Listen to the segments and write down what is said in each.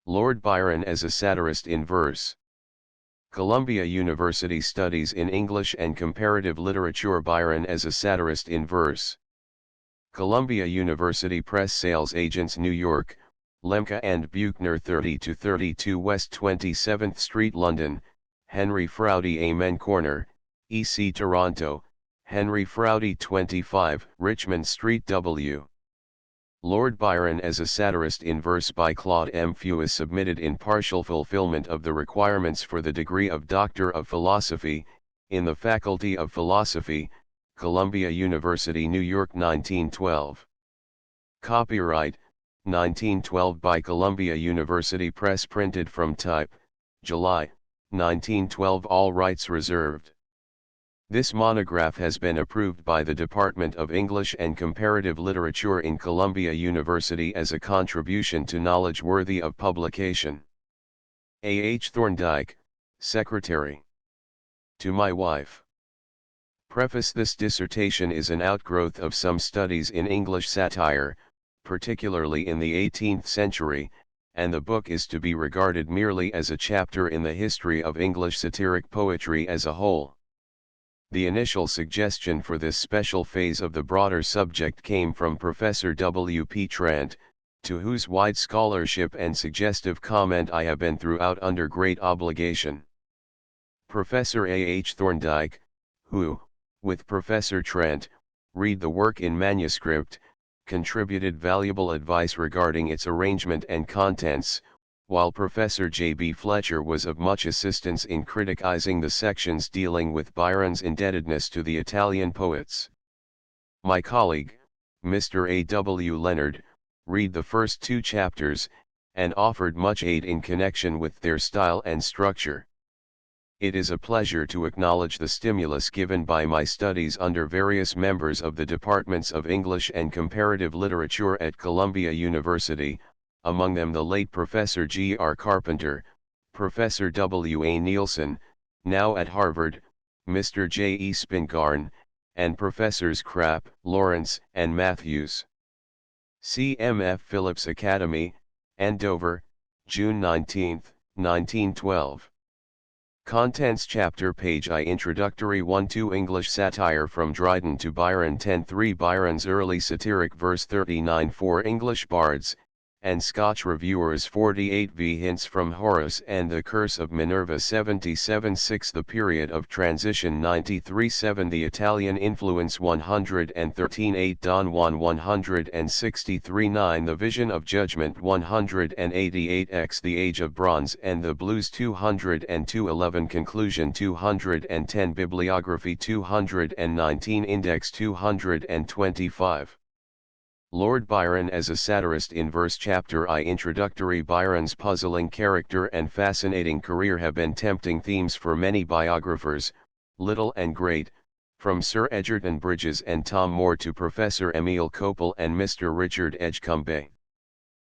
Lord Byron as a satirist in verse. Columbia University Studies in English and Comparative Literature. Byron as a satirist in verse. Columbia University Press. Sales Agents, New York, Lemke and Buchner, 30-32 West 27th Street, London, Henry Froude. Amen Corner, EC Toronto, Henry Froude 25, Richmond Street, W. Lord Byron as a satirist in verse by Claude M. Fuess, submitted in partial fulfillment of the requirements for the degree of Doctor of Philosophy, in the Faculty of Philosophy, Columbia University, New York, 1912. Copyright, 1912 by Columbia University Press. Printed from type, July, 1912. All rights reserved. This monograph has been approved by the Department of English and Comparative Literature in Columbia University as a contribution to knowledge worthy of publication. A. H. Thorndike, Secretary. To my wife. Preface. This dissertation is an outgrowth of some studies in English satire, particularly in the 18th century, and the book is to be regarded merely as a chapter in the history of English satiric poetry as a whole. The initial suggestion for this special phase of the broader subject came from Professor W. P. Trant, to whose wide scholarship and suggestive comment I have been throughout under great obligation. Professor A. H. Thorndike, who, with Professor Trant, read the work in manuscript, contributed valuable advice regarding its arrangement and contents, while Professor J. B. Fletcher was of much assistance in criticizing the sections dealing with Byron's indebtedness to the Italian poets. My colleague, Mr. A. W. Leonard, read the first 2 chapters, and offered much aid in connection with their style and structure. It is a pleasure to acknowledge the stimulus given by my studies under various members of the Departments of English and Comparative Literature at Columbia University, among them the late Professor G. R. Carpenter, Professor W. A. Nielsen, now at Harvard, Mr. J. E. Spingarn, and Professors Krapp, Lawrence, and Matthews. CMF Phillips Academy, Andover, June 19, 1912. Contents. Chapter. Page I. Introductory. 1-2 English Satire from Dryden to Byron. 10-3 Byron's Early Satiric Verse. 39-4 English Bards and Scotch Reviewers. 48v Hints from Horace and the Curse of Minerva. 77-6 The Period of Transition. 93-7 The Italian Influence. 113-8 Don Juan. 163-9 The Vision of Judgment. 188x The Age of Bronze and the Blues. 202-11 Conclusion. 210 Bibliography. 219 Index. 225 Lord Byron as a satirist in verse. Chapter I. Introductory. Byron's puzzling character and fascinating career have been tempting themes for many biographers, little and great, from Sir Egerton Bridges and Tom Moore to Professor Emile Copel and Mr. Richard Edgecombe.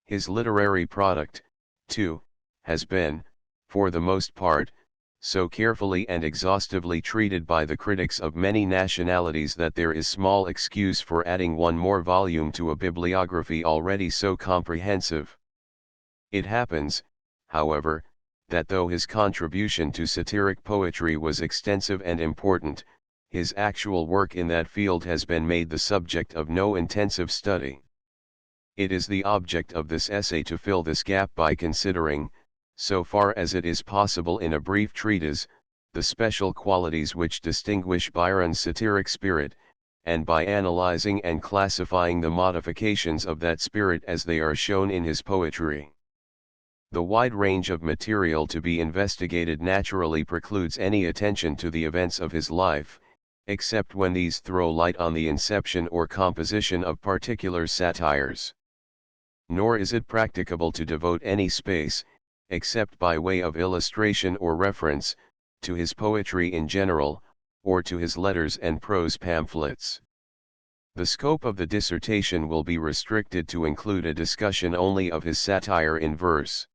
His literary product, too, has been, for the most part, so carefully and exhaustively treated by the critics of many nationalities that there is small excuse for adding one more volume to a bibliography already so comprehensive. It happens, however, that though his contribution to satiric poetry was extensive and important, his actual work in that field has been made the subject of no intensive study. It is the object of this essay to fill this gap by considering, so far as it is possible in a brief treatise, the special qualities which distinguish Byron's satiric spirit, and by analyzing and classifying the modifications of that spirit as they are shown in his poetry. The wide range of material to be investigated naturally precludes any attention to the events of his life, except when these throw light on the inception or composition of particular satires. Nor is it practicable to devote any space, except by way of illustration or reference, to his poetry in general, or to his letters and prose pamphlets. The scope of the dissertation will be restricted to include a discussion only of his satire in verse.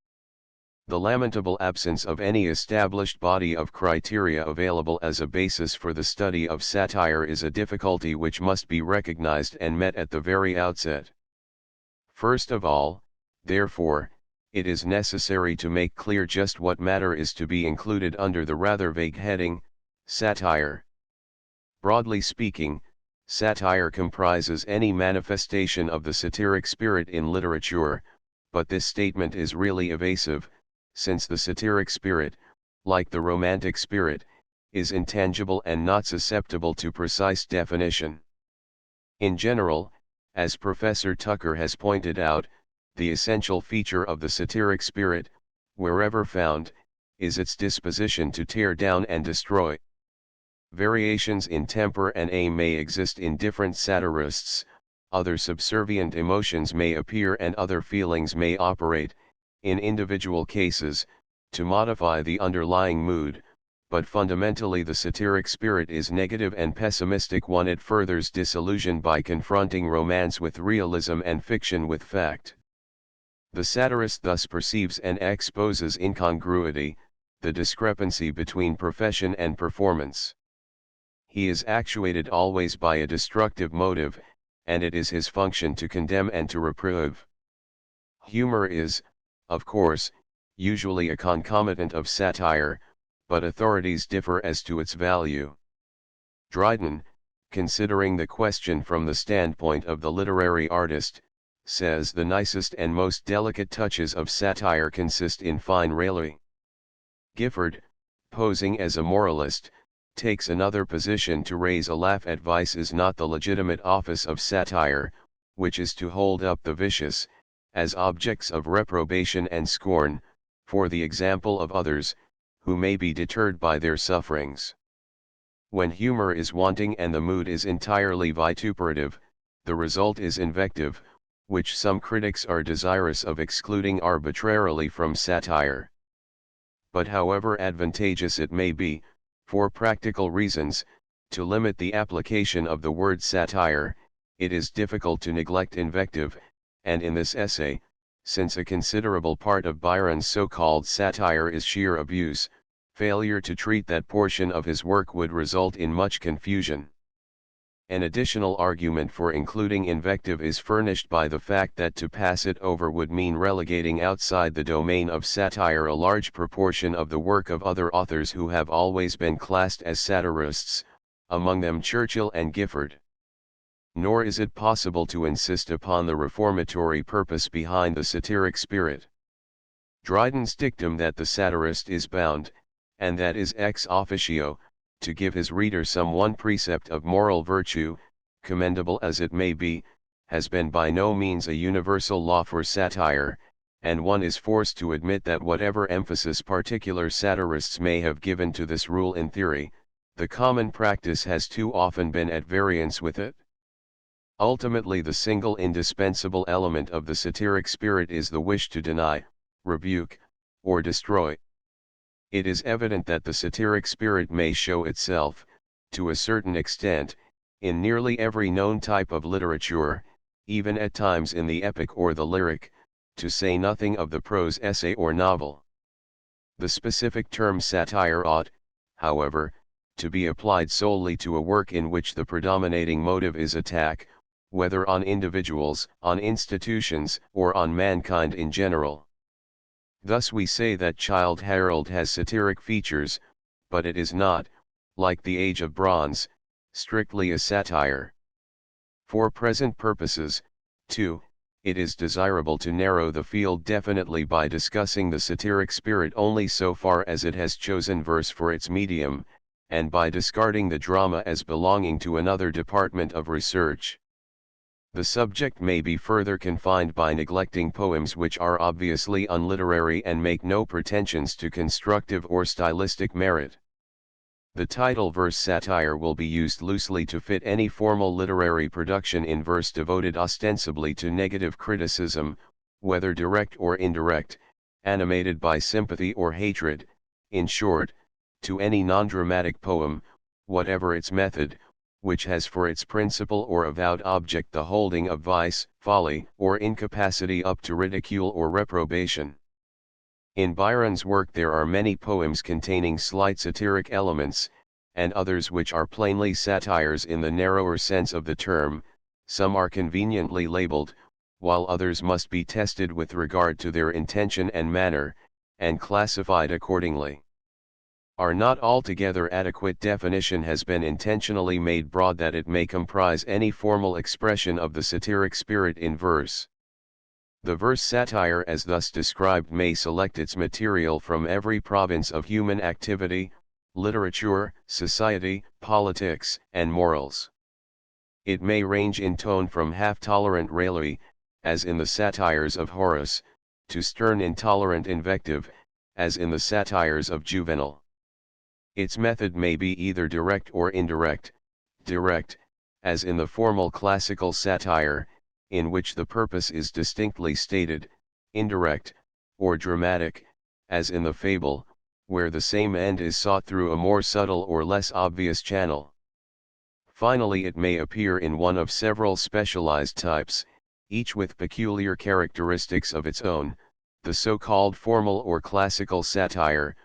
The lamentable absence of any established body of criteria available as a basis for the study of satire is a difficulty which must be recognized and met at the very outset. First of all, therefore, it is necessary to make clear just what matter is to be included under the rather vague heading, satire. Broadly speaking, satire comprises any manifestation of the satiric spirit in literature, but this statement is really evasive, since the satiric spirit, like the romantic spirit, is intangible and not susceptible to precise definition. In general, as Professor Tucker has pointed out, the essential feature of the satiric spirit, wherever found, is its disposition to tear down and destroy. Variations in temper and aim may exist in different satirists, other subservient emotions may appear and other feelings may operate, in individual cases, to modify the underlying mood, but fundamentally the satiric spirit is negative and pessimistic one. It furthers disillusion by confronting romance with realism and fiction with fact. The satirist thus perceives and exposes incongruity, the discrepancy between profession and performance. He is actuated always by a destructive motive, and it is his function to condemn and to reprove. Humor is, of course, usually a concomitant of satire, but authorities differ as to its value. Dryden, considering the question from the standpoint of the literary artist, says the nicest and most delicate touches of satire consist in fine raillery. Gifford, posing as a moralist, takes another position. To raise a laugh at vice is not the legitimate office of satire, which is to hold up the vicious, as objects of reprobation and scorn, for the example of others, who may be deterred by their sufferings. When humor is wanting and the mood is entirely vituperative, the result is invective, which some critics are desirous of excluding arbitrarily from satire. But however advantageous it may be, for practical reasons, to limit the application of the word satire, it is difficult to neglect invective, and in this essay, since a considerable part of Byron's so-called satire is sheer abuse, failure to treat that portion of his work would result in much confusion. An additional argument for including invective is furnished by the fact that to pass it over would mean relegating outside the domain of satire a large proportion of the work of other authors who have always been classed as satirists, among them Churchill and Gifford. Nor is it possible to insist upon the reformatory purpose behind the satiric spirit. Dryden's dictum that the satirist is bound, and that is ex officio, to give his reader some one precept of moral virtue, commendable as it may be, has been by no means a universal law for satire, and one is forced to admit that whatever emphasis particular satirists may have given to this rule in theory, the common practice has too often been at variance with it. Ultimately, the single indispensable element of the satiric spirit is the wish to deny, rebuke, or destroy. It is evident that the satiric spirit may show itself, to a certain extent, in nearly every known type of literature, even at times in the epic or the lyric, to say nothing of the prose essay or novel. The specific term satire ought, however, to be applied solely to a work in which the predominating motive is attack, whether on individuals, on institutions, or on mankind in general. Thus we say that Childe Harold has satiric features, but it is not, like the Age of Bronze, strictly a satire. For present purposes, too, it is desirable to narrow the field definitely by discussing the satiric spirit only so far as it has chosen verse for its medium, and by discarding the drama as belonging to another department of research. The subject may be further confined by neglecting poems which are obviously unliterary and make no pretensions to constructive or stylistic merit. The title verse satire will be used loosely to fit any formal literary production in verse devoted ostensibly to negative criticism, whether direct or indirect, animated by sympathy or hatred, in short, to any non-dramatic poem, whatever its method, which has for its principal or avowed object the holding of vice, folly, or incapacity up to ridicule or reprobation. In Byron's work there are many poems containing slight satiric elements, and others which are plainly satires in the narrower sense of the term. Some are conveniently labeled, while others must be tested with regard to their intention and manner, and classified accordingly. Our not altogether adequate definition has been intentionally made broad that it may comprise any formal expression of the satiric spirit in verse. The verse satire as thus described may select its material from every province of human activity, literature, society, politics, and morals. It may range in tone from half-tolerant raillery, as in the satires of Horace, to stern intolerant invective, as in the satires of Juvenal. Its method may be either direct or indirect, direct, as in the formal classical satire, in which the purpose is distinctly stated, indirect, or dramatic, as in the fable, where the same end is sought through a more subtle or less obvious channel. Finally, it may appear in one of several specialized types, each with peculiar characteristics of its own, the so-called formal or classical satire,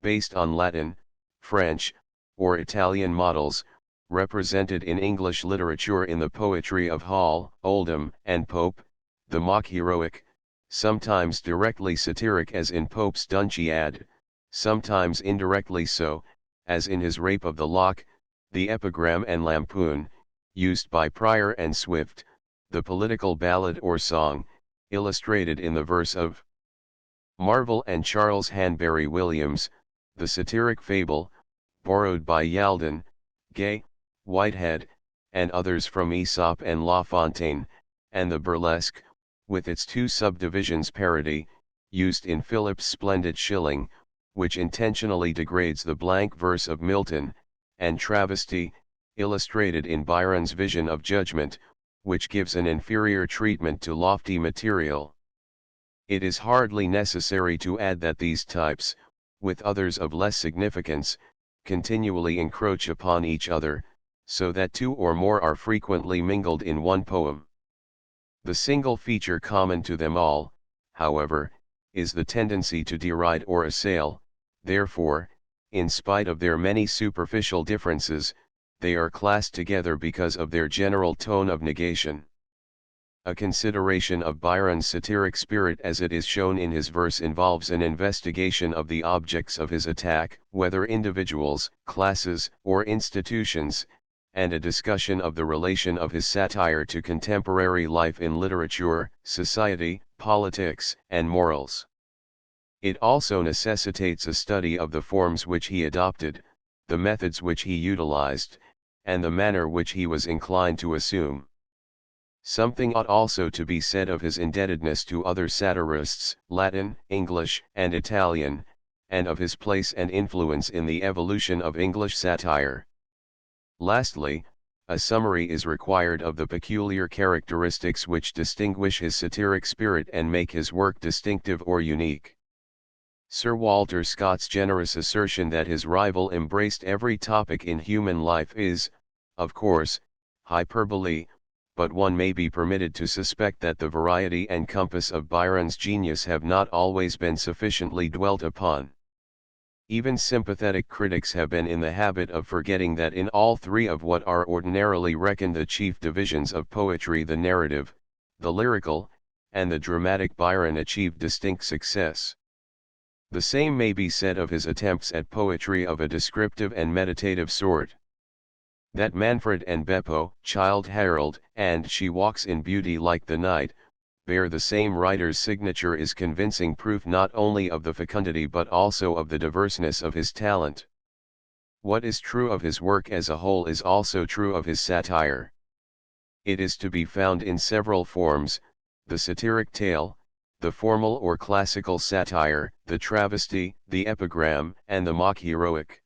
based on Latin, French, or Italian models, represented in English literature in the poetry of Hall, Oldham, and Pope, the mock heroic, sometimes directly satiric as in Pope's Dunciad, sometimes indirectly so, as in his Rape of the Lock, the epigram and lampoon, used by Prior and Swift, the political ballad or song, illustrated in the verse of Marvell and Charles Hanbury Williams, the satiric fable, borrowed by Yalden, Gay, Whitehead, and others from Aesop and La Fontaine, and the burlesque, with its two subdivisions parody, used in Philip's splendid Shilling, which intentionally degrades the blank verse of Milton, and travesty, illustrated in Byron's Vision of Judgment, which gives an inferior treatment to lofty material. It is hardly necessary to add that these types, with others of less significance, continually encroach upon each other, so that two or more are frequently mingled in one poem. The single feature common to them all, however, is the tendency to deride or assail. Therefore, in spite of their many superficial differences, they are classed together because of their general tone of negation. A consideration of Byron's satiric spirit as it is shown in his verse involves an investigation of the objects of his attack, whether individuals, classes, or institutions, and a discussion of the relation of his satire to contemporary life in literature, society, politics, and morals. It also necessitates a study of the forms which he adopted, the methods which he utilized, and the manner which he was inclined to assume. Something ought also to be said of his indebtedness to other satirists, Latin, English, and Italian, and of his place and influence in the evolution of English satire. Lastly, a summary is required of the peculiar characteristics which distinguish his satiric spirit and make his work distinctive or unique. Sir Walter Scott's generous assertion that his rival embraced every topic in human life is, of course, hyperbole, but one may be permitted to suspect that the variety and compass of Byron's genius have not always been sufficiently dwelt upon. Even sympathetic critics have been in the habit of forgetting that in all three of what are ordinarily reckoned the chief divisions of poetry, the narrative, the lyrical, and the dramatic, Byron achieved distinct success. The same may be said of his attempts at poetry of a descriptive and meditative sort. That Manfred and Beppo, Childe Harold, and She Walks in Beauty Like the Night, bear the same writer's signature is convincing proof not only of the fecundity but also of the diverseness of his talent. What is true of his work as a whole is also true of his satire. It is to be found in several forms: the satiric tale, the formal or classical satire, the travesty, the epigram, and the mock heroic.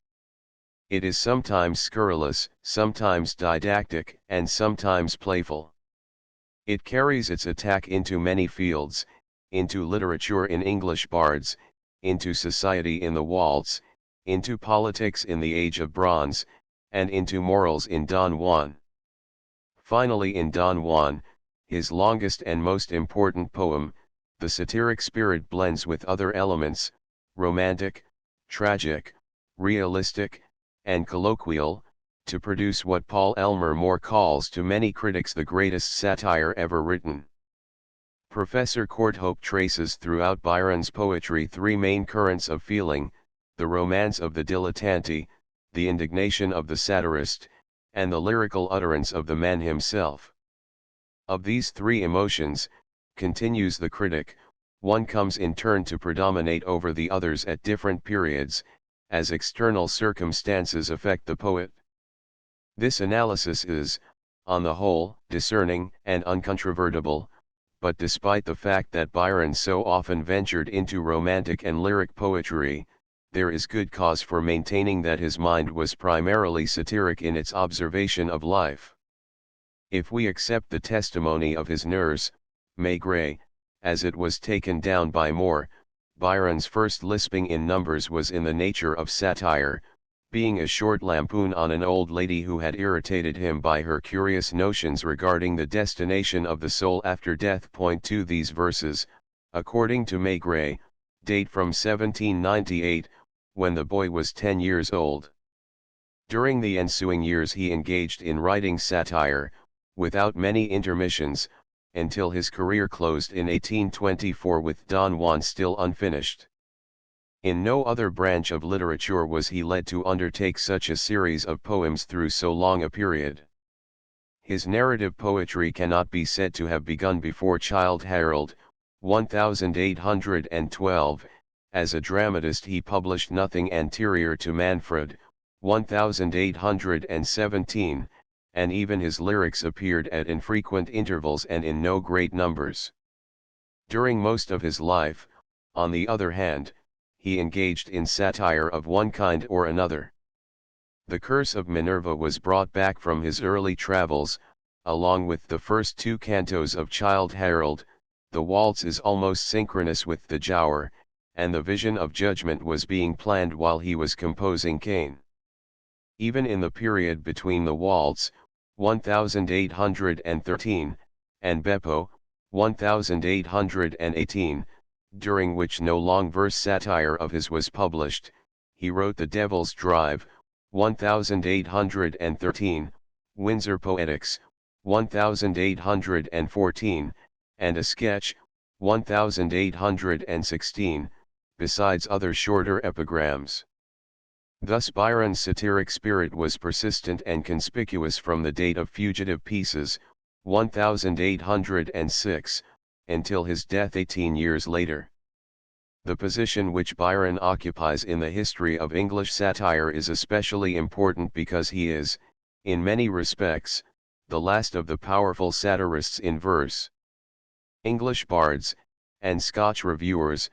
It is sometimes scurrilous, sometimes didactic, and sometimes playful. It carries its attack into many fields, into literature in English bards, into society in the waltz, into politics in the Age of Bronze, and into morals in Don Juan. Finally, in Don Juan, his longest and most important poem, the satiric spirit blends with other elements, romantic, tragic, realistic, and colloquial, to produce what Paul Elmer More calls to many critics the greatest satire ever written. Professor Courthope traces throughout Byron's poetry three main currents of feeling: the romance of the dilettante, the indignation of the satirist, and the lyrical utterance of the man himself. Of these three emotions, continues the critic, one comes in turn to predominate over the others at different periods, as external circumstances affect the poet. This analysis is, on the whole, discerning and uncontrovertible, but despite the fact that Byron so often ventured into romantic and lyric poetry, there is good cause for maintaining that his mind was primarily satiric in its observation of life. If we accept the testimony of his nurse, Maigret, as it was taken down by Moore, Byron's first lisping in numbers was in the nature of satire, being a short lampoon on an old lady who had irritated him by her curious notions regarding the destination of the soul after death. 2 These verses, according to Maigret, date from 1798, when the boy was 10 years old. During the ensuing years he engaged in writing satire, without many intermissions, until his career closed in 1824 with Don Juan still unfinished. In no other branch of literature was he led to undertake such a series of poems through so long a period. His narrative poetry cannot be said to have begun before Childe Harold, 1812, as a dramatist he published nothing anterior to Manfred, 1817, and even his lyrics appeared at infrequent intervals and in no great numbers. During most of his life, on the other hand, he engaged in satire of one kind or another. The Curse of Minerva was brought back from his early travels, along with the first two cantos of Childe Harold. The waltz is almost synchronous with the Giaour, and the Vision of Judgment was being planned while he was composing Cain. Even in the period between the waltz, 1813, and Beppo, 1818, during which no long verse satire of his was published, he wrote The Devil's Drive, 1813, Windsor Poetics, 1814, and a sketch, 1816, besides other shorter epigrams. Thus Byron's satiric spirit was persistent and conspicuous from the date of Fugitive Pieces, 1806, until his death 18 years later. The position which Byron occupies in the history of English satire is especially important because he is, in many respects, the last of the powerful satirists in verse. English Bards, and Scotch Reviewers,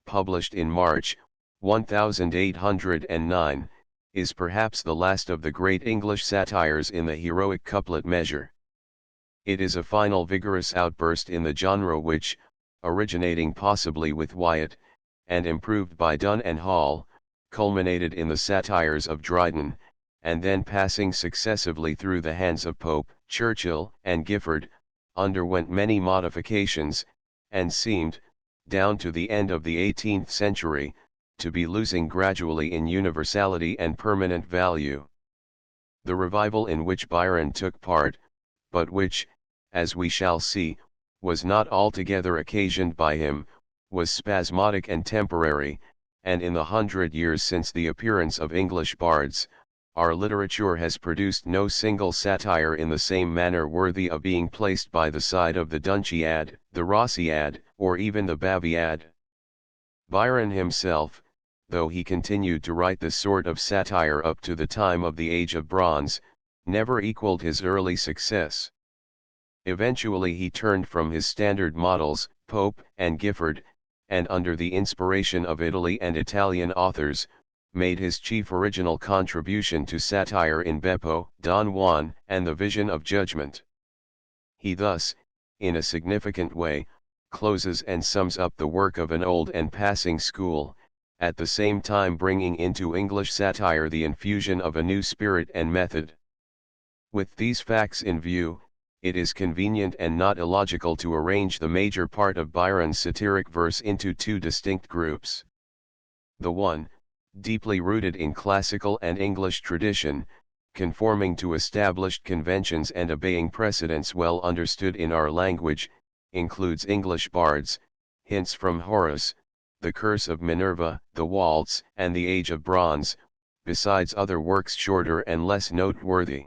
published in March, 1809, is perhaps the last of the great English satires in the heroic couplet measure. It is a final vigorous outburst in the genre which, originating possibly with Wyatt, and improved by Donne and Hall, culminated in the satires of Dryden, and then passing successively through the hands of Pope, Churchill, and Gifford, underwent many modifications, and seemed, down to the end of the 18th century, to be losing gradually in universality and permanent value. The revival in which Byron took part, but which, as we shall see, was not altogether occasioned by him, was spasmodic and temporary, and in the 100 years since the appearance of English bards, our literature has produced no single satire in the same manner worthy of being placed by the side of the Dunciad, the Rossiad, or even the Baviad. Byron himself, though he continued to write this sort of satire up to the time of the Age of Bronze, never equaled his early success. Eventually he turned from his standard models, Pope and Gifford, and under the inspiration of Italy and Italian authors, made his chief original contribution to satire in Beppo, Don Juan, and the Vision of Judgment. He thus, in a significant way, closes and sums up the work of an old and passing school, at the same time bringing into English satire the infusion of a new spirit and method. With these facts in view, it is convenient and not illogical to arrange the major part of Byron's satiric verse into two distinct groups. The one, deeply rooted in classical and English tradition, conforming to established conventions and obeying precedents well understood in our language, includes English bards, hints from Horace, The Curse of Minerva, The Waltz, and The Age of Bronze, besides other works shorter and less noteworthy.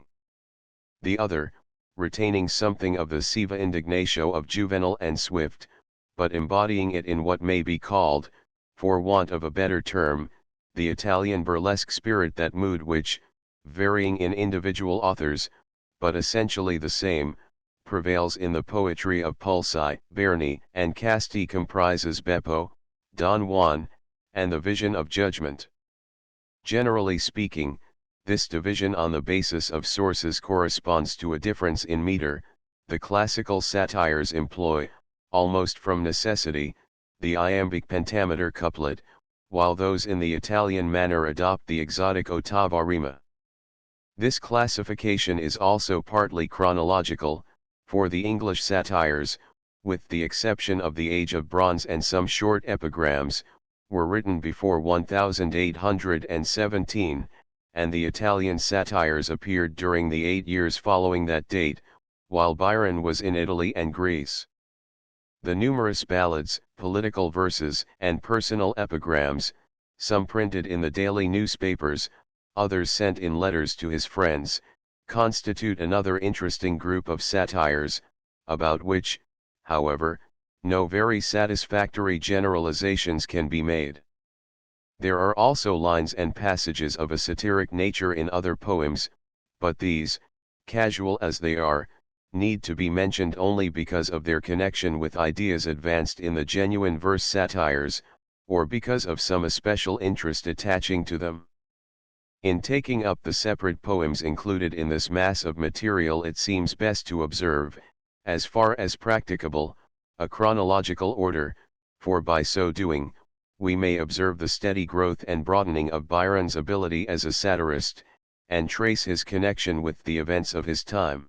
The other, retaining something of the Siva indignatio of Juvenal and Swift, but embodying it in what may be called, for want of a better term, the Italian burlesque spirit, that mood which, varying in individual authors, but essentially the same, prevails in the poetry of Pulci, Berni, and Casti, comprises Beppo, Don Juan, and the Vision of Judgment. Generally speaking, this division on the basis of sources corresponds to a difference in meter. The classical satires employ, almost from necessity, the iambic pentameter couplet, while those in the Italian manner adopt the exotic ottava rima. This classification is also partly chronological, for the English satires, with the exception of The Age of Bronze and some short epigrams, were written before 1817, and the Italian satires appeared during the 8 years following that date, while Byron was in Italy and Greece. The numerous ballads, political verses, and personal epigrams, some printed in the daily newspapers, others sent in letters to his friends, constitute another interesting group of satires, about which, however, no very satisfactory generalizations can be made. There are also lines and passages of a satiric nature in other poems, but these, casual as they are, need to be mentioned only because of their connection with ideas advanced in the genuine verse satires, or because of some especial interest attaching to them. In taking up the separate poems included in this mass of material, it seems best to observe, as far as practicable, a chronological order, for by so doing, we may observe the steady growth and broadening of Byron's ability as a satirist, and trace his connection with the events of his time.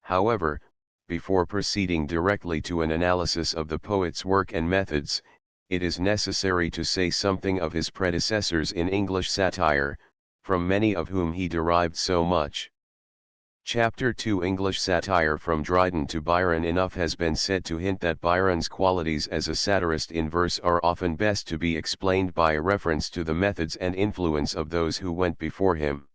However, before proceeding directly to an analysis of the poet's work and methods, it is necessary to say something of his predecessors in English satire, from many of whom he derived so much. Chapter 2, English Satire from Dryden to Byron. Enough has been said to hint that Byron's qualities as a satirist in verse are often best to be explained by a reference to the methods and influence of those who went before him.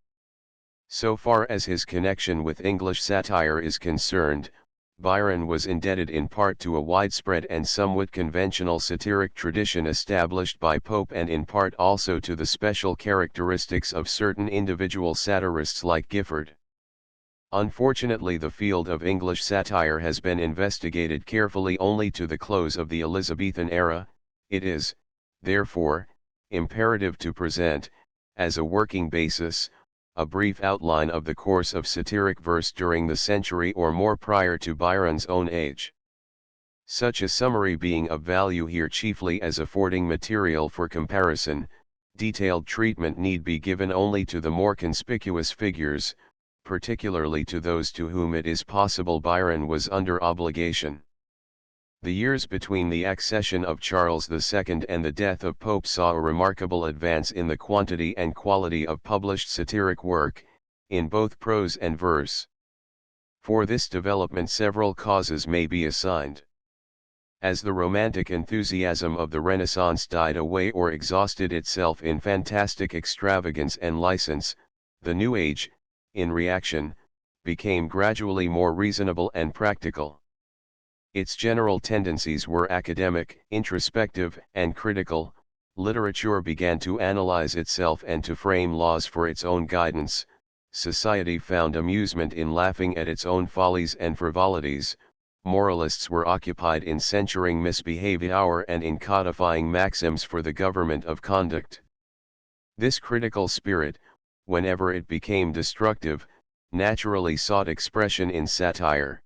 So far as his connection with English satire is concerned, Byron was indebted in part to a widespread and somewhat conventional satiric tradition established by Pope, and in part also to the special characteristics of certain individual satirists like Gifford. Unfortunately, the field of English satire has been investigated carefully only to the close of the Elizabethan era. It is, therefore, imperative to present, as a working basis, a brief outline of the course of satiric verse during the century or more prior to Byron's own age. Such a summary being of value here chiefly as affording material for comparison, detailed treatment need be given only to the more conspicuous figures, particularly to those to whom it is possible Byron was under obligation. The years between the accession of Charles II and the death of Pope saw a remarkable advance in the quantity and quality of published satiric work, in both prose and verse. For this development several causes may be assigned. As the romantic enthusiasm of the Renaissance died away or exhausted itself in fantastic extravagance and license, the New Age, in reaction, became gradually more reasonable and practical. Its general tendencies were academic, introspective, and critical. Literature began to analyze itself and to frame laws for its own guidance. Society found amusement in laughing at its own follies and frivolities. Moralists were occupied in censuring misbehavior and in codifying maxims for the government of conduct. This critical spirit, whenever it became destructive, naturally sought expression in satire.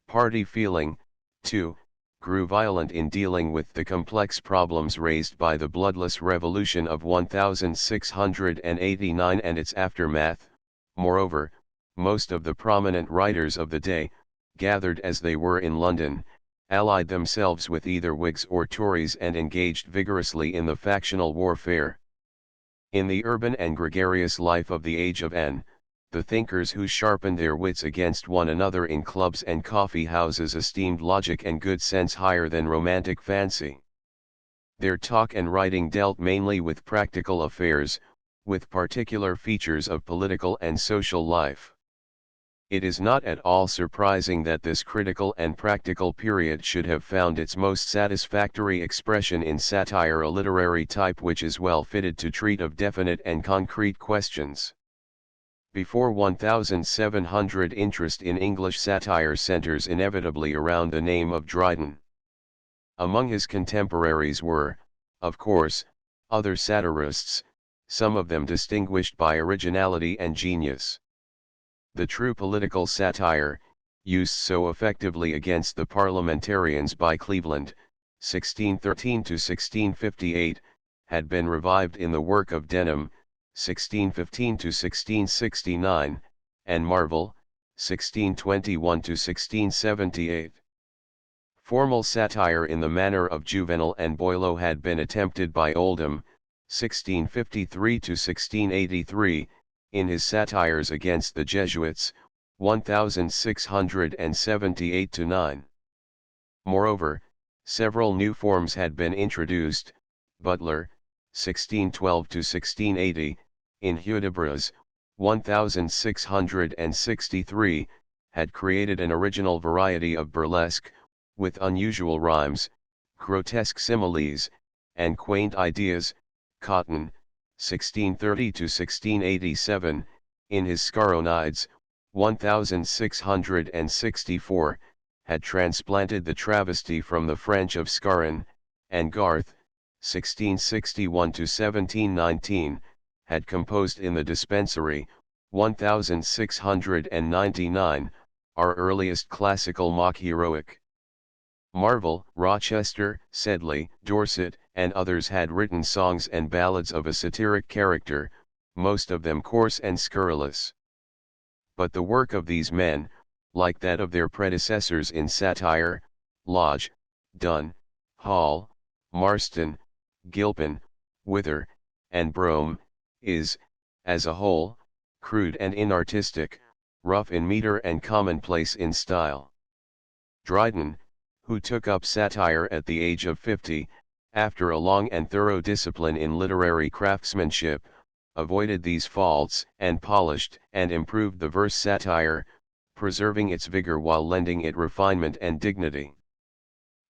Party feeling, too, grew violent in dealing with the complex problems raised by the bloodless revolution of 1689 and its aftermath. Moreover, most of the prominent writers of the day, gathered as they were in London, allied themselves with either Whigs or Tories and engaged vigorously in the factional warfare. In the urban and gregarious life of the age of N, the thinkers who sharpened their wits against one another in clubs and coffee houses esteemed logic and good sense higher than romantic fancy. Their talk and writing dealt mainly with practical affairs, with particular features of political and social life. It is not at all surprising that this critical and practical period should have found its most satisfactory expression in satire, a literary type which is well fitted to treat of definite and concrete questions. Before 1700, interest in English satire centers inevitably around the name of Dryden. Among his contemporaries were, of course, other satirists, some of them distinguished by originality and genius. The true political satire, used so effectively against the parliamentarians by Cleveland, 1613–1658, had been revived in the work of Denham, 1615–1669, and Marvell, 1621–1678. Formal satire in the manner of Juvenal and Boileau had been attempted by Oldham, 1653–1683, in his satires against the Jesuits, 1678–9. Moreover, several new forms had been introduced. Butler, 1612–1680, in Hudibras, 1663, had created an original variety of burlesque, with unusual rhymes, grotesque similes, and quaint ideas. Cotton, 1630–1687, in his Scaronides, 1664, had transplanted the travesty from the French of Scarron, and Garth, 1661–1719, had composed in the Dispensary, 1699, our earliest classical mock heroic. Marvell, Rochester, Sedley, Dorset, and others had written songs and ballads of a satiric character, most of them coarse and scurrilous. But the work of these men, like that of their predecessors in satire, Lodge, Donne, Hall, Marston, Gilpin, Wither, and Brougham, is, as a whole, crude and inartistic, rough in metre and commonplace in style. Dryden, who took up satire at the age of 50, after a long and thorough discipline in literary craftsmanship, avoided these faults and polished and improved the verse satire, preserving its vigor while lending it refinement and dignity.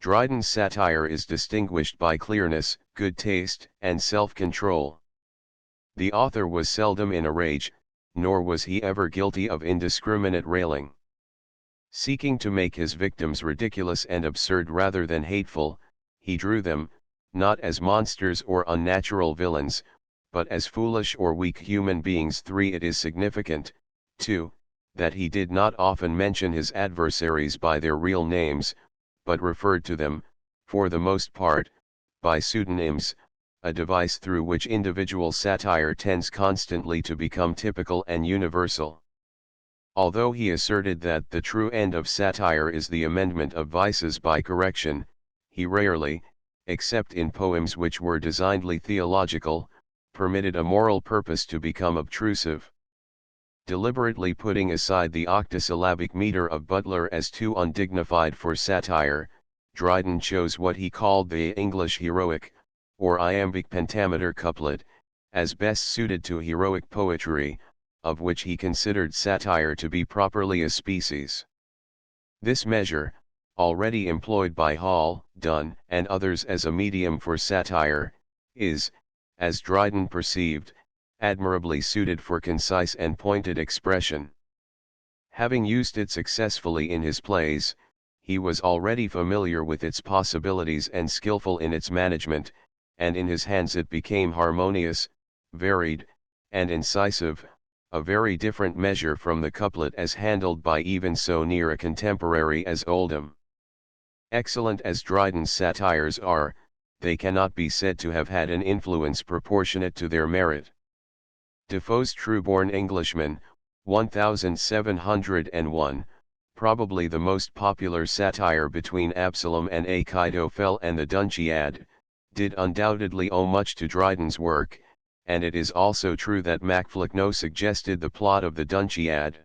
Dryden's satire is distinguished by clearness, good taste, and self-control. The author was seldom in a rage, nor was he ever guilty of indiscriminate railing. Seeking to make his victims ridiculous and absurd rather than hateful, he drew them, not as monsters or unnatural villains, but as foolish or weak human beings. 3. It is significant, too, that he did not often mention his adversaries by their real names, but referred to them, for the most part, by pseudonyms, a device through which individual satire tends constantly to become typical and universal. Although he asserted that the true end of satire is the amendment of vices by correction, he rarely, except in poems which were designedly theological, permitted a moral purpose to become obtrusive. Deliberately putting aside the octosyllabic metre of Butler as too undignified for satire, Dryden chose what he called the English heroic, or iambic pentameter couplet, as best suited to heroic poetry, of which he considered satire to be properly a species. This measure, already employed by Hall, Donne, and others as a medium for satire, is, as Dryden perceived, admirably suited for concise and pointed expression. Having used it successfully in his plays, he was already familiar with its possibilities and skillful in its management, and in his hands it became harmonious, varied, and incisive, a very different measure from the couplet as handled by even so near a contemporary as Oldham. Excellent as Dryden's satires are, they cannot be said to have had an influence proportionate to their merit. Defoe's True-Born Englishman, 1701, probably the most popular satire between Absalom and Achitophel and the Dunciad, did undoubtedly owe much to Dryden's work, and it is also true that Macflecknoe suggested the plot of the Dunciad.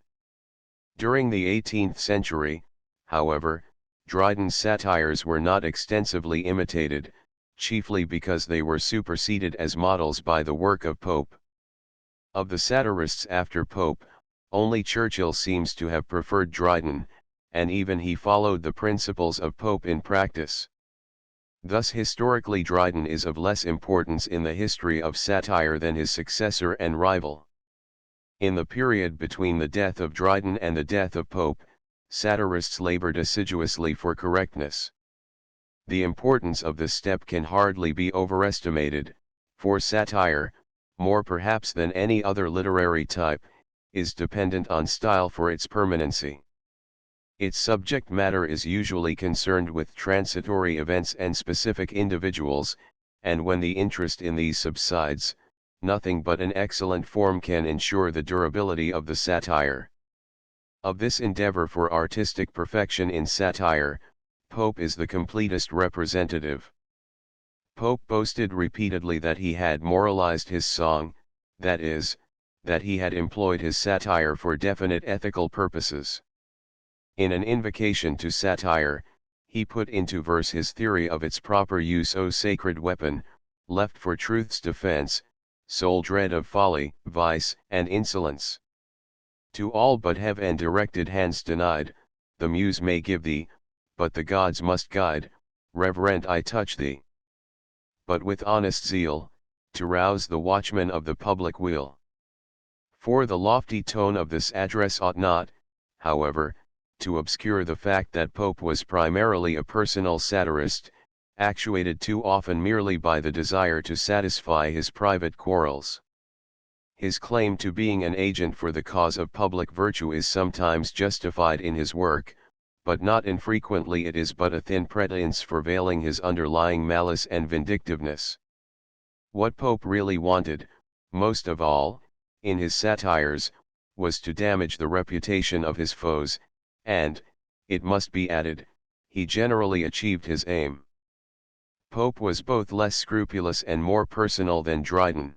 During the 18th century, however, Dryden's satires were not extensively imitated, chiefly because they were superseded as models by the work of Pope. Of the satirists after Pope, only Churchill seems to have preferred Dryden, and even he followed the principles of Pope in practice. Thus historically Dryden is of less importance in the history of satire than his successor and rival. In the period between the death of Dryden and the death of Pope, satirists labored assiduously for correctness. The importance of this step can hardly be overestimated, for satire, more perhaps than any other literary type, is dependent on style for its permanency. Its subject matter is usually concerned with transitory events and specific individuals, and when the interest in these subsides, nothing but an excellent form can ensure the durability of the satire. Of this endeavor for artistic perfection in satire, Pope is the completest representative. Pope boasted repeatedly that he had moralized his song, that is, that he had employed his satire for definite ethical purposes. In an invocation to satire, he put into verse his theory of its proper use, O sacred weapon, left for truth's defense, sole dread of folly, vice, and insolence. To all but have and directed hands denied, the muse may give thee, but the gods must guide, reverent I touch thee. But with honest zeal, to rouse the watchmen of the public weal. For the lofty tone of this address ought not, however, to obscure the fact that Pope was primarily a personal satirist, actuated too often merely by the desire to satisfy his private quarrels. His claim to being an agent for the cause of public virtue is sometimes justified in his work, but not infrequently it is but a thin pretense for veiling his underlying malice and vindictiveness. What Pope really wanted, most of all, in his satires, was to damage the reputation of his foes, and, it must be added, he generally achieved his aim. Pope was both less scrupulous and more personal than Dryden.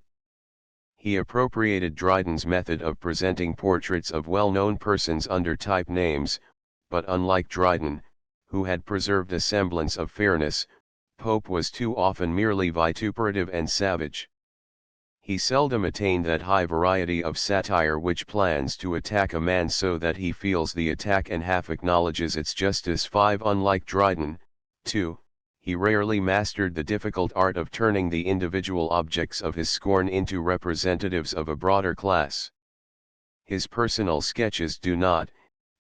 He appropriated Dryden's method of presenting portraits of well-known persons under type names, but unlike Dryden, who had preserved a semblance of fairness, Pope was too often merely vituperative and savage. He seldom attained that high variety of satire which plans to attack a man so that he feels the attack and half acknowledges its justice. 5. Unlike Dryden, 2, he rarely mastered the difficult art of turning the individual objects of his scorn into representatives of a broader class. His personal sketches do not,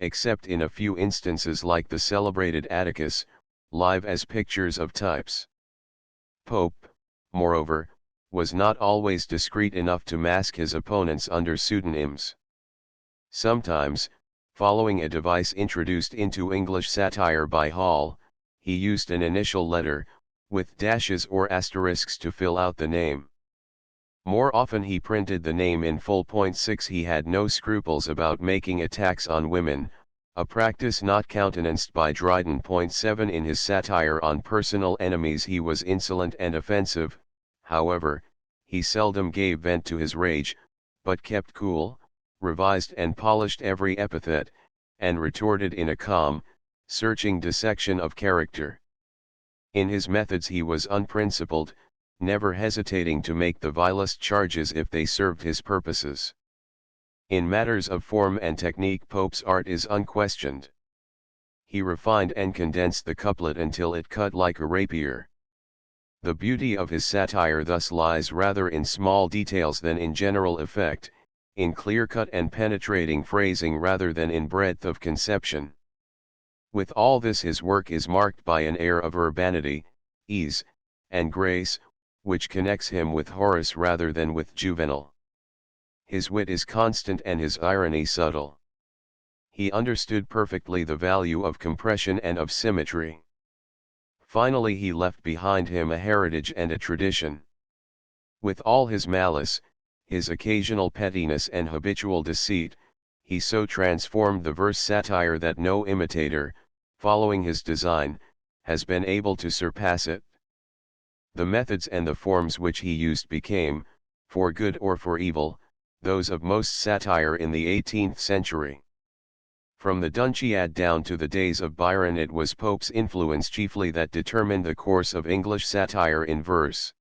except in a few instances like the celebrated Atticus, live as pictures of types. Pope, moreover, was not always discreet enough to mask his opponents under pseudonyms. Sometimes, following a device introduced into English satire by Hall, he used an initial letter, with dashes or asterisks to fill out the name. More often he printed the name in full. 6. He had no scruples about making attacks on women, a practice not countenanced by Dryden. 7. In his satire on personal enemies he was insolent and offensive. However, he seldom gave vent to his rage, but kept cool, revised and polished every epithet, and retorted in a calm, searching dissection of character. In his methods he was unprincipled, never hesitating to make the vilest charges if they served his purposes. In matters of form and technique Pope's art is unquestioned. He refined and condensed the couplet until it cut like a rapier. The beauty of his satire thus lies rather in small details than in general effect, in clear-cut and penetrating phrasing rather than in breadth of conception. With all this his work is marked by an air of urbanity, ease, and grace, which connects him with Horace rather than with Juvenal. His wit is constant and his irony subtle. He understood perfectly the value of compression and of symmetry. Finally he left behind him a heritage and a tradition. With all his malice, his occasional pettiness and habitual deceit, he so transformed the verse satire that no imitator, following his design, has been able to surpass it. The methods and the forms which he used became, for good or for evil, those of most satire in the 18th century. From the Dunciad down to the days of Byron, it was Pope's influence chiefly that determined the course of English satire in verse.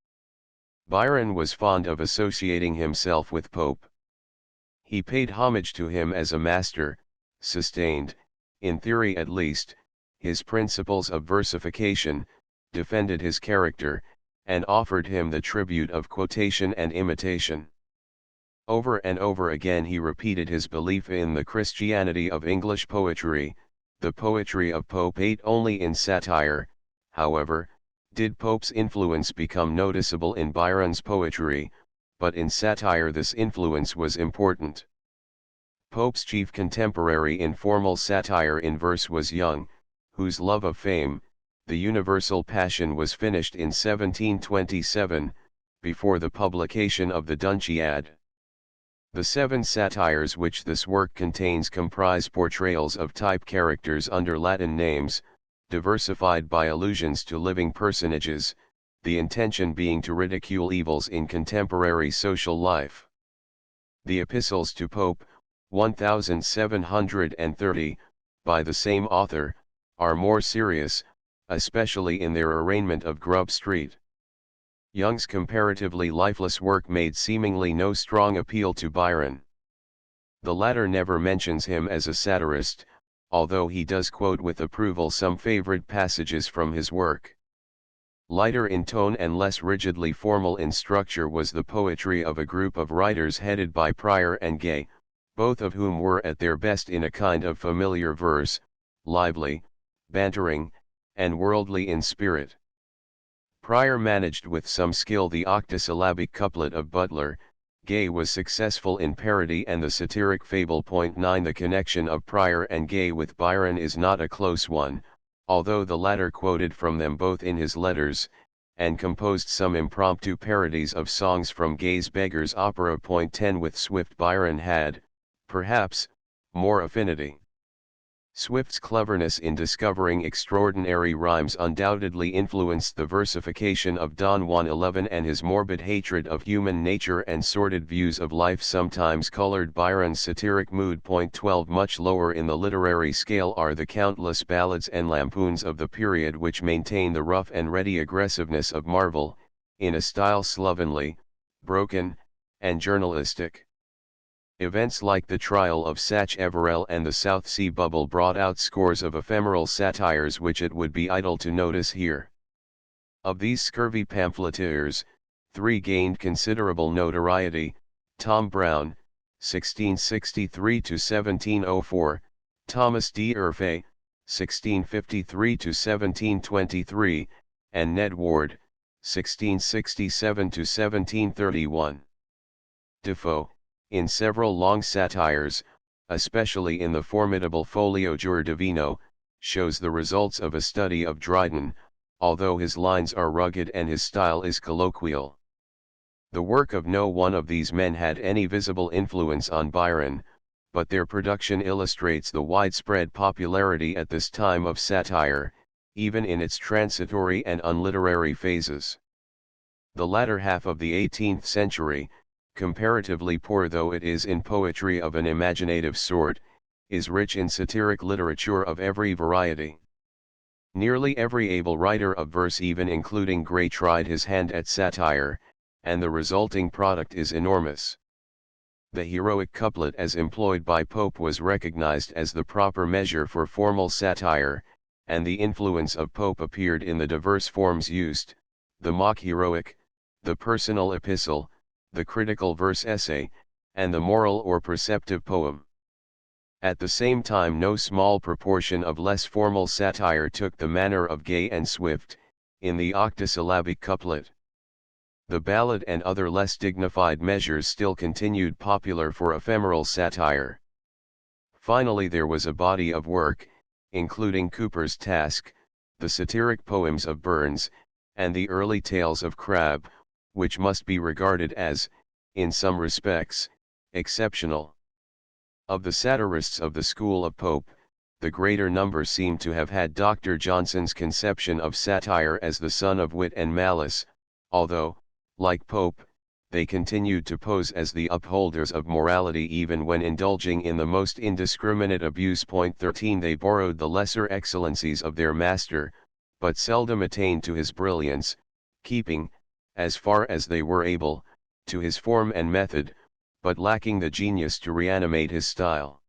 Byron was fond of associating himself with Pope. He paid homage to him as a master, sustained, in theory at least, his principles of versification, defended his character, and offered him the tribute of quotation and imitation. Over and over again he repeated his belief in the Christianity of English poetry. The poetry of Pope ate only in satire. However, did Pope's influence become noticeable in Byron's poetry, but in satire this influence was important. Pope's chief contemporary in formal satire in verse was Young, whose love of fame, the universal passion, was finished in 1727, before the publication of the Dunciad. The 7 satires which this work contains comprise portrayals of type characters under Latin names, diversified by allusions to living personages, the intention being to ridicule evils in contemporary social life. The epistles to Pope, 1730, by the same author, are more serious, especially in their arraignment of Grub Street. Young's comparatively lifeless work made seemingly no strong appeal to Byron. The latter never mentions him as a satirist, although he does quote with approval some favorite passages from his work. Lighter in tone and less rigidly formal in structure was the poetry of a group of writers headed by Prior and Gay, both of whom were at their best in a kind of familiar verse, lively, bantering, and worldly in spirit. Prior managed with some skill the octosyllabic couplet of Butler. Gay was successful in parody and the satiric fable. 9 The connection of Prior and Gay with Byron is not a close one, although the latter quoted from them both in his letters, and composed some impromptu parodies of songs from Gay's Beggar's Opera. 10 With Swift Byron had, perhaps, more affinity. Swift's cleverness in discovering extraordinary rhymes undoubtedly influenced the versification of Don Juan 11, and his morbid hatred of human nature and sordid views of life sometimes colored Byron's satiric mood. 12 Much lower in the literary scale are the countless ballads and lampoons of the period which maintain the rough and ready aggressiveness of Marvell, in a style slovenly, broken, and journalistic. Events like the trial of Sacheverell and the South Sea Bubble brought out scores of ephemeral satires which it would be idle to notice here. Of these scurvy pamphleteers, 3 gained considerable notoriety: Tom Brown, 1663–1704, Thomas D. Urfé, 1653–1723, and Ned Ward, 1667–1731. Defoe, in several long satires, especially in the formidable Folio Jure Divino, shows the results of a study of Dryden, although his lines are rugged and his style is colloquial. The work of no one of these men had any visible influence on Byron, but their production illustrates the widespread popularity at this time of satire, even in its transitory and unliterary phases. The latter half of the 18th century, comparatively poor though it is in poetry of an imaginative sort, is rich in satiric literature of every variety. Nearly every able writer of verse, even including Gray, tried his hand at satire, and the resulting product is enormous. The heroic couplet as employed by Pope was recognized as the proper measure for formal satire, and the influence of Pope appeared in the diverse forms used: the mock heroic, the personal epistle, the critical verse essay, and the moral or perceptive poem. At the same time no small proportion of less formal satire took the manner of Gay and Swift, in the octosyllabic couplet. The ballad and other less dignified measures still continued popular for ephemeral satire. Finally there was a body of work, including Cooper's Task, the satiric poems of Burns, and the early tales of Crabbe, which must be regarded as, in some respects, exceptional. Of the satirists of the school of Pope, the greater number seem to have had Dr. Johnson's conception of satire as the son of wit and malice, although, like Pope, they continued to pose as the upholders of morality even when indulging in the most indiscriminate abuse. 13 They borrowed the lesser excellencies of their master, but seldom attained to his brilliance, keeping, as far as they were able, to his form and method, but lacking the genius to reanimate his style.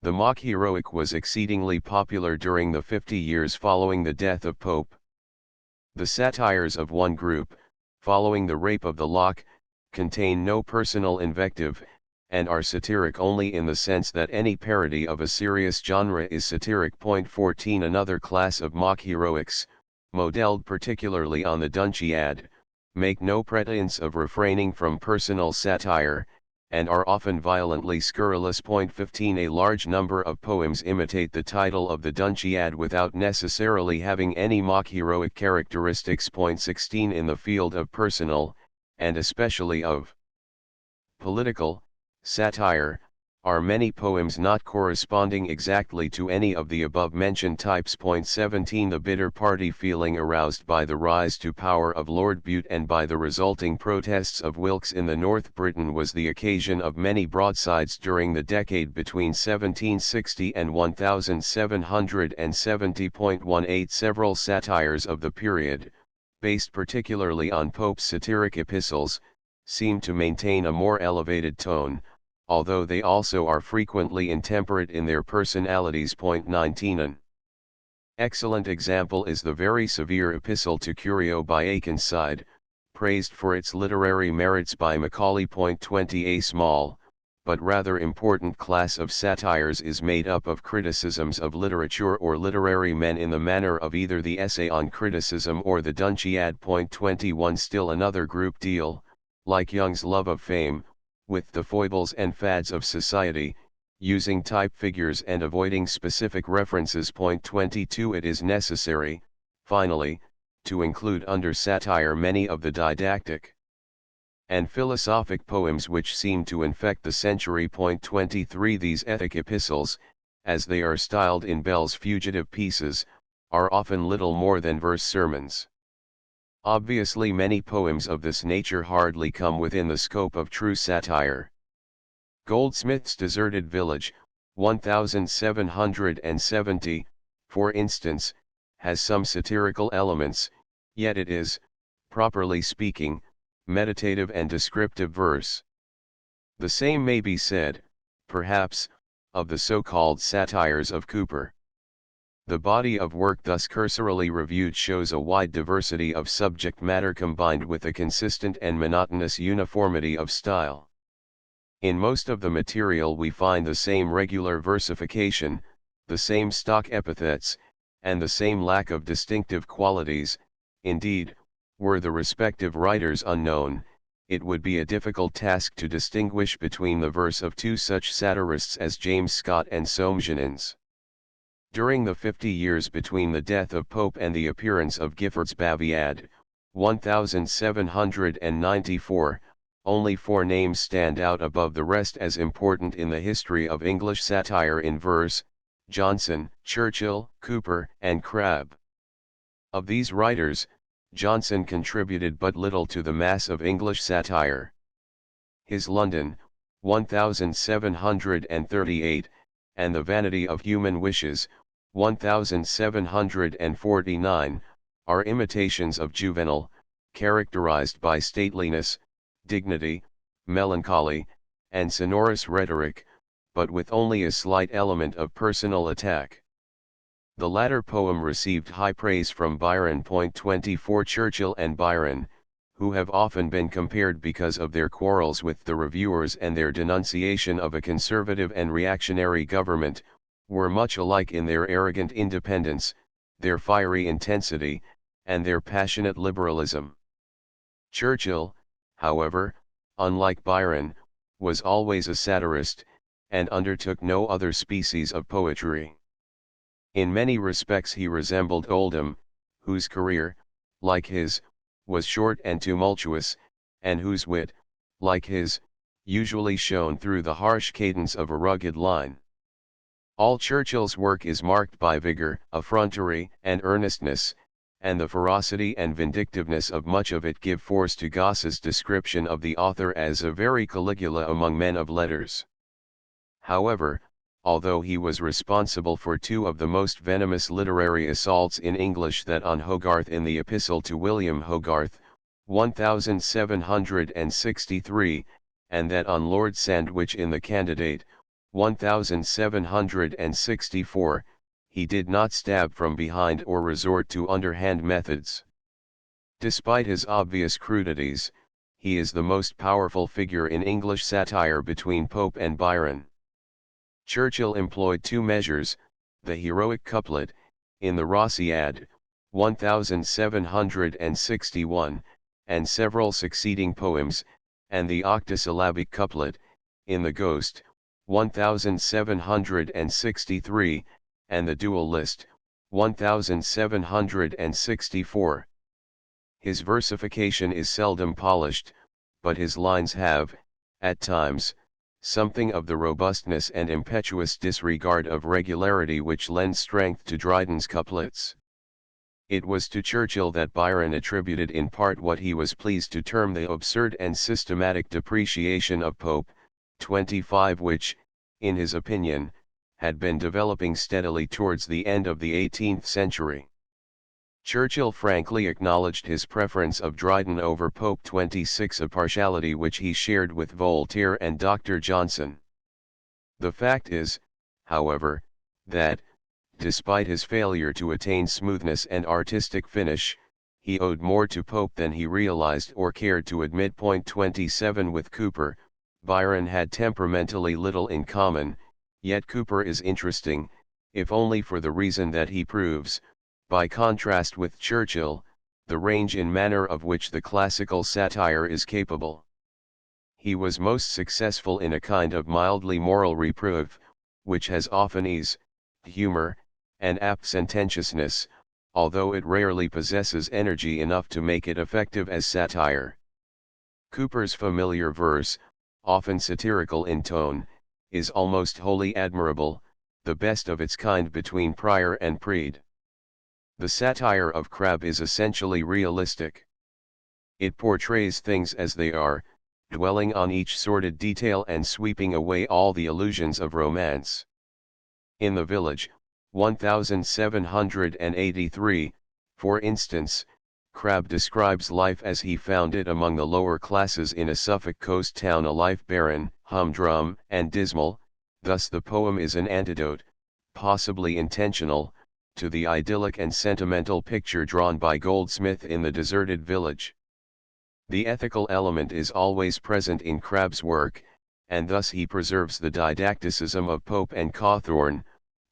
The mock heroic was exceedingly popular during the 50 years following the death of Pope. The satires of one group, following the rape of the lock, contain no personal invective, and are satiric only in the sense that any parody of a serious genre is satiric. 14 Another class of mock heroics, modeled particularly on the Dunciad, make no pretense of refraining from personal satire, and are often violently scurrilous. 15 A large number of poems imitate the title of the Dunciad without necessarily having any mock heroic characteristics. 16 In the field of personal, and especially of political, satire, are many poems not corresponding exactly to any of the above-mentioned types. 17 The bitter party feeling aroused by the rise to power of Lord Bute and by the resulting protests of Wilkes in the North Britain was the occasion of many broadsides during the decade between 1760 and 1770. Several satires of the period, based particularly on Pope's satiric epistles, seem to maintain a more elevated tone, although they also are frequently intemperate in their personalities. 19 An excellent example is the very severe epistle to Curio by Akenside, praised for its literary merits by Macaulay. 20 A small, but rather important class of satires is made up of criticisms of literature or literary men in the manner of either the Essay on Criticism or the Dunciad. 21 Still another group deal, like Young's love of fame, with the foibles and fads of society, using type figures and avoiding specific references. 22 It is necessary, finally, to include under satire many of the didactic and philosophic poems which seem to infect the century. 23 These ethic epistles, as they are styled in Bell's fugitive pieces, are often little more than verse sermons. Obviously many poems of this nature hardly come within the scope of true satire. Goldsmith's Deserted Village, 1770, for instance, has some satirical elements, yet it is, properly speaking, meditative and descriptive verse. The same may be said, perhaps, of the so-called satires of Cooper. The body of work thus cursorily reviewed shows a wide diversity of subject matter combined with a consistent and monotonous uniformity of style. In most of the material we find the same regular versification, the same stock epithets, and the same lack of distinctive qualities. Indeed, were the respective writers unknown, it would be a difficult task to distinguish between the verse of two such satirists as James Scott and Soame. During the 50 years between the death of Pope and the appearance of Gifford's Baviad, 1794, only 4 names stand out above the rest as important in the history of English satire in verse: Johnson, Churchill, Cooper, and Crabbe. Of these writers, Johnson contributed but little to the mass of English satire. His London, 1738, and The Vanity of Human Wishes, 1749, are imitations of Juvenal, characterized by stateliness, dignity, melancholy, and sonorous rhetoric, but with only a slight element of personal attack. The latter poem received high praise from Byron. 24 Churchill and Byron, who have often been compared because of their quarrels with the reviewers and their denunciation of a conservative and reactionary government, were much alike in their arrogant independence, their fiery intensity, and their passionate liberalism. Churchill, however, unlike Byron, was always a satirist, and undertook no other species of poetry. In many respects he resembled Oldham, whose career, like his, was short and tumultuous, and whose wit, like his, usually shone through the harsh cadence of a rugged line. All Churchill's work is marked by vigor, effrontery, and earnestness, and the ferocity and vindictiveness of much of it give force to Gosse's description of the author as a very Caligula among men of letters. However, although he was responsible for two of the most venomous literary assaults in English, that on Hogarth in the Epistle to William Hogarth, 1763, and that on Lord Sandwich in the Candidate, 1764, he did not stab from behind or resort to underhand methods. Despite his obvious crudities, he is the most powerful figure in English satire between Pope and Byron. Churchill employed two measures, the heroic couplet, in the Rosciad, 1761, and several succeeding poems, and the octosyllabic couplet, in the Ghost, 1763, and the dual list, 1764. His versification is seldom polished, but his lines have, at times, something of the robustness and impetuous disregard of regularity which lends strength to Dryden's couplets. It was to Churchill that Byron attributed in part what he was pleased to term the absurd and systematic depreciation of Pope, 25, which, in his opinion, had been developing steadily towards the end of the 18th century. Churchill frankly acknowledged his preference of Dryden over Pope 26, a partiality which he shared with Voltaire and Dr. Johnson. The fact is, however, that, despite his failure to attain smoothness and artistic finish, he owed more to Pope than he realized or cared to admit. 27 With Cooper, Byron had temperamentally little in common, yet Cooper is interesting, if only for the reason that he proves, by contrast with Churchill, the range in manner of which the classical satire is capable. He was most successful in a kind of mildly moral reproof, which has often ease, humor, and apt sententiousness, although it rarely possesses energy enough to make it effective as satire. Cooper's familiar verse, often satirical in tone, is almost wholly admirable, the best of its kind between Prior and Preed. The satire of Crabbe is essentially realistic. It portrays things as they are, dwelling on each sordid detail and sweeping away all the illusions of romance. In The Village, 1783, for instance, Crabbe describes life as he found it among the lower classes in a Suffolk coast town, a life barren, humdrum, and dismal. Thus the poem is an antidote, possibly intentional, to the idyllic and sentimental picture drawn by Goldsmith in The Deserted Village. The ethical element is always present in Crabbe's work, and thus he preserves the didacticism of Pope and Cawthorne,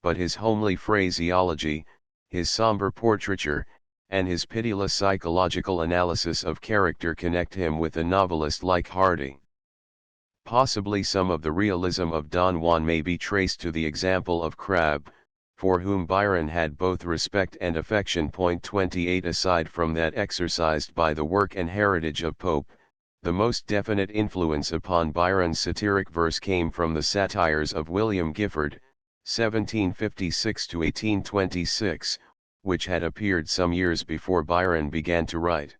but his homely phraseology, his somber portraiture, and his pitiless psychological analysis of character connect him with a novelist like Hardy. Possibly some of the realism of Don Juan may be traced to the example of Crabbe, for whom Byron had both respect and affection. 28 Aside from that exercised by the work and heritage of Pope, the most definite influence upon Byron's satiric verse came from the satires of William Gifford, 1756–1826, which had appeared some years before Byron began to write.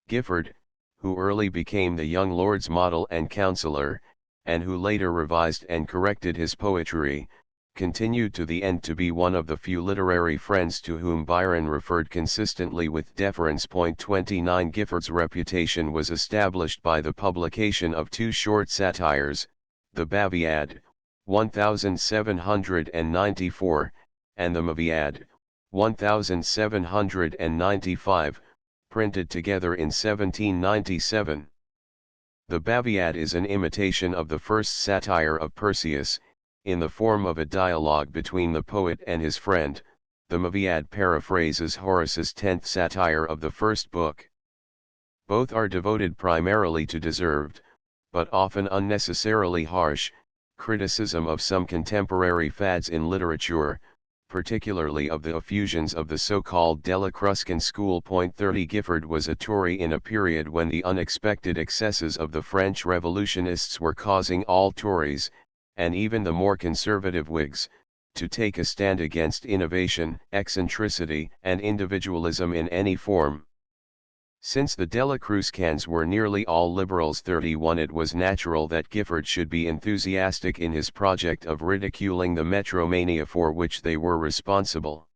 Gifford, who early became the young lord's model and counsellor, and who later revised and corrected his poetry, continued to the end to be one of the few literary friends to whom Byron referred consistently with deference. 29 Gifford's reputation was established by the publication of two short satires, the Baviad, 1794, and the Maviad, 1795, printed together in 1797. The Baviad is an imitation of the first satire of Persius, in the form of a dialogue between the poet and his friend. The Maviad paraphrases Horace's 10th satire of the first book. Both are devoted primarily to deserved, but often unnecessarily harsh, criticism of some contemporary fads in literature, particularly of the effusions of the so-called Dellacruscan school. 30 Gifford was a Tory in a period when the unexpected excesses of the French revolutionists were causing all Tories, and even the more conservative Whigs, to take a stand against innovation, eccentricity, and individualism in any form. Since the Dela Cruzcans were nearly all liberals 31, it was natural that Gifford should be enthusiastic in his project of ridiculing the metromania for which they were responsible.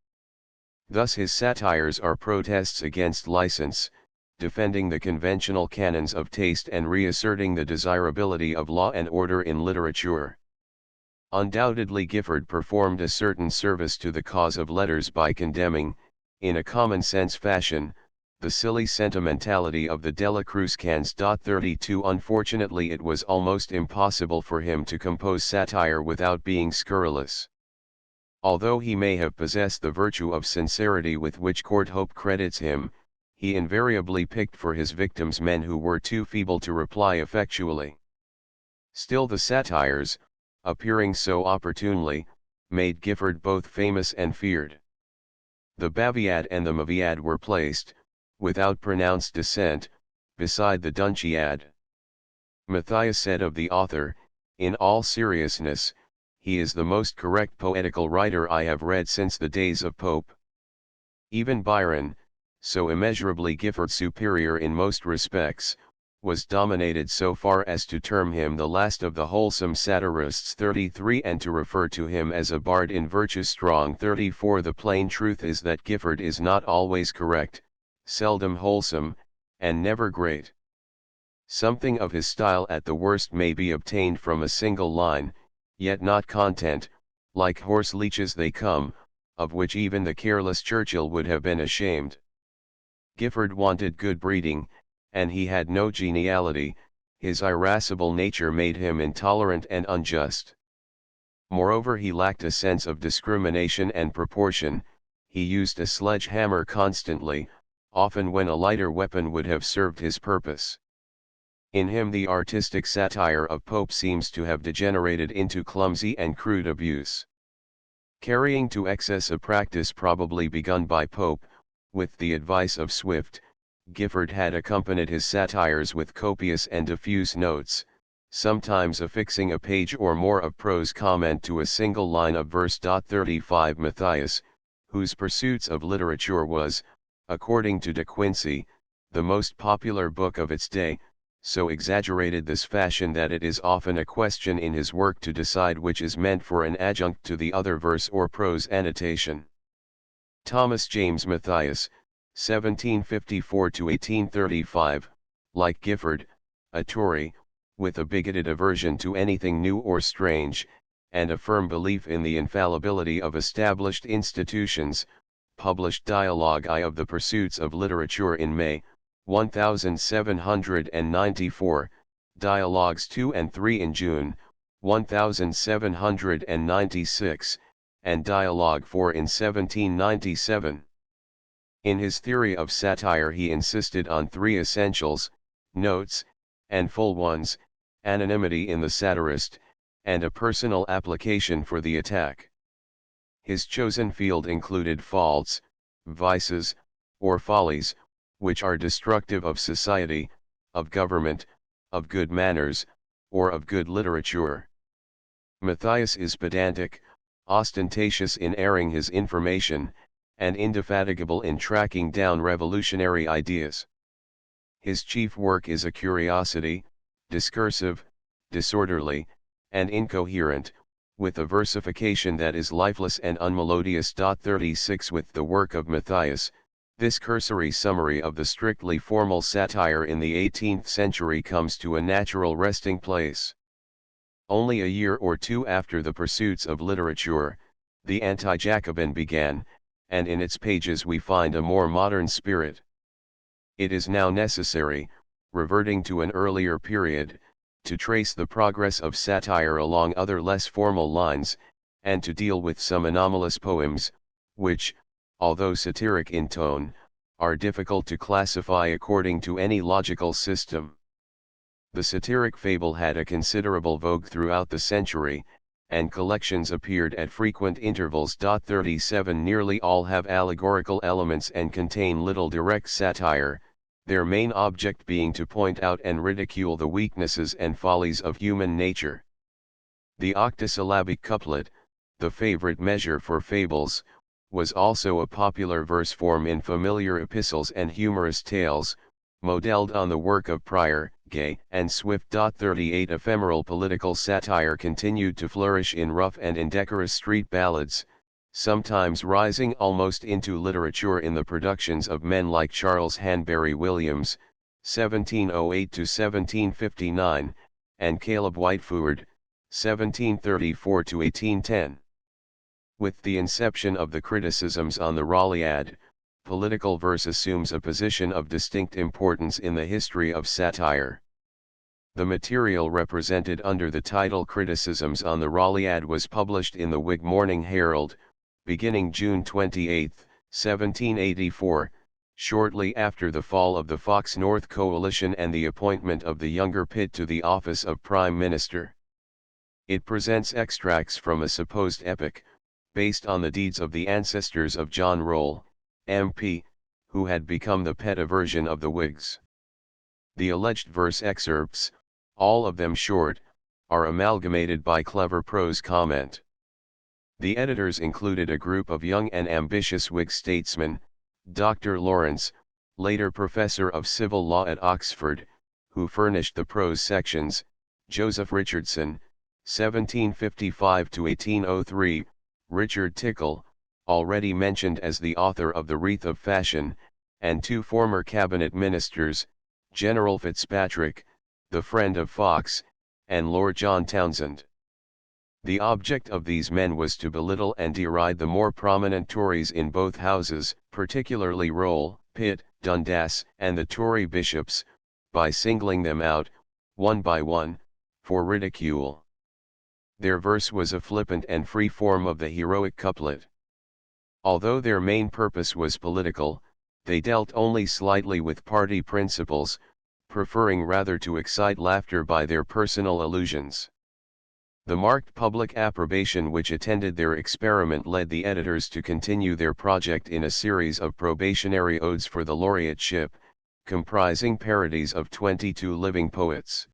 Thus his satires are protests against license, defending the conventional canons of taste and reasserting the desirability of law and order in literature. Undoubtedly Gifford performed a certain service to the cause of letters by condemning, in a common-sense fashion, the silly sentimentality of the Dela Cruzcans. 32 Unfortunately it was almost impossible for him to compose satire without being scurrilous. Although he may have possessed the virtue of sincerity with which Courthope credits him, he invariably picked for his victims men who were too feeble to reply effectually. Still the satires, appearing so opportunely, made Gifford both famous and feared. The Baviad and the Maviad were placed, without pronounced dissent, beside the Dunciad. Matthias said of the author, in all seriousness, he is the most correct poetical writer I have read since the days of Pope. Even Byron, so immeasurably Gifford superior in most respects, was dominated so far as to term him the last of the wholesome satirists 33 and to refer to him as a bard in virtue strong 34. The plain truth is that Gifford is not always correct, seldom wholesome, and never great. Something of his style at the worst may be obtained from a single line, yet not content, like horse leeches they come, of which even the careless Churchill would have been ashamed. Gifford wanted good breeding, and he had no geniality, his irascible nature made him intolerant and unjust. Moreover he lacked a sense of discrimination and proportion, he used a sledge-hammer constantly, often when a lighter weapon would have served his purpose. In him the artistic satire of Pope seems to have degenerated into clumsy and crude abuse. Carrying to excess a practice probably begun by Pope, with the advice of Swift, Gifford had accompanied his satires with copious and diffuse notes, sometimes affixing a page or more of prose comment to a single line of verse. 35 Matthias, whose Pursuits of Literature was, according to De Quincey, the most popular book of its day, so exaggerated this fashion that it is often a question in his work to decide which is meant for an adjunct to the other verse or prose annotation. Thomas James Matthias, 1754–1835, like Gifford, a Tory, with a bigoted aversion to anything new or strange, and a firm belief in the infallibility of established institutions, published Dialogue I of the Pursuits of Literature in May, 1794, Dialogues 2 and 3 in June, 1796, and Dialogue 4 in 1797. In his theory of satire he insisted on three essentials, notes, and full ones, anonymity in the satirist, and a personal application for the attack. His chosen field included faults, vices, or follies, which are destructive of society, of government, of good manners, or of good literature. Matthias is pedantic, ostentatious in airing his information, and indefatigable in tracking down revolutionary ideas. His chief work is a curiosity, discursive, disorderly, and incoherent, with a versification that is lifeless and unmelodious. 36 With the work of Matthias, this cursory summary of the strictly formal satire in the 18th century comes to a natural resting place. Only a year or two after the Pursuits of Literature, the Anti-Jacobin began, and in its pages we find a more modern spirit. It is now necessary, reverting to an earlier period, to trace the progress of satire along other less formal lines, and to deal with some anomalous poems, which, although satiric in tone, are difficult to classify according to any logical system. The satiric fable had a considerable vogue throughout the century, and collections appeared at frequent intervals. 37 Nearly all have allegorical elements and contain little direct satire, their main object being to point out and ridicule the weaknesses and follies of human nature. The octosyllabic couplet, the favorite measure for fables, was also a popular verse form in familiar epistles and humorous tales, modeled on the work of Prior, Gay, and Swift. 38 Ephemeral political satire continued to flourish in rough and indecorous street ballads, sometimes rising almost into literature in the productions of men like Charles Hanbury Williams, 1708–1759, and Caleb Whitefoord, 1734–1810. With the inception of the criticisms on the Rolliad, political verse assumes a position of distinct importance in the history of satire. The material represented under the title Criticisms on the Rolliad was published in the Whig Morning Herald, beginning June 28, 1784, shortly after the fall of the Fox-North coalition and the appointment of the younger Pitt to the office of Prime Minister. It presents extracts from a supposed epic, based on the deeds of the ancestors of John Roll, MP, who had become the pet aversion of the Whigs. The alleged verse excerpts, all of them short, are amalgamated by clever prose comment. The editors included a group of young and ambitious Whig statesmen, Dr. Lawrence, later professor of civil law at Oxford, who furnished the prose sections, Joseph Richardson, 1755–1803, Richard Tickell, already mentioned as the author of The Wreath of Fashion, and two former cabinet ministers, General Fitzpatrick, the friend of Fox, and Lord John Townshend. The object of these men was to belittle and deride the more prominent Tories in both houses, particularly Roll, Pitt, Dundas, and the Tory bishops, by singling them out, one by one, for ridicule. Their verse was a flippant and free form of the heroic couplet. Although their main purpose was political, they dealt only slightly with party principles, preferring rather to excite laughter by their personal allusions. The marked public approbation which attended their experiment led the editors to continue their project in a series of probationary odes for the laureateship, comprising parodies of 22 living poets.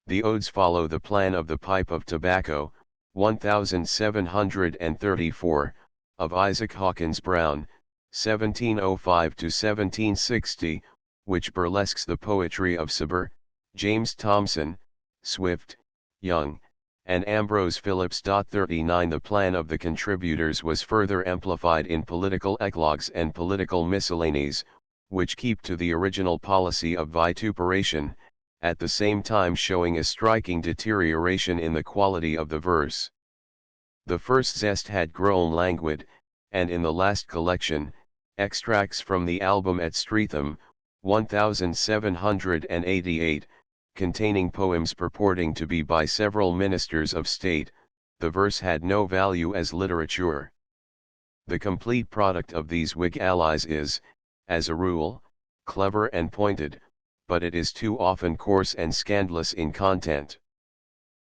The odes follow the plan of the Pipe of Tobacco, 1734, of Isaac Hawkins Brown, 1705–1760, which burlesques the poetry of Cibber, James Thomson, Swift, Young, and Ambrose Phillips. 39 The plan of the contributors was further amplified in political eclogues and political miscellanies, which keep to the original policy of vituperation, at the same time showing a striking deterioration in the quality of the verse. The first zest had grown languid, and in the last collection, extracts from the album at Streatham, 1788, containing poems purporting to be by several ministers of state, the verse had no value as literature. The complete product of these Whig allies is, as a rule, clever and pointed, but it is too often coarse and scandalous in content.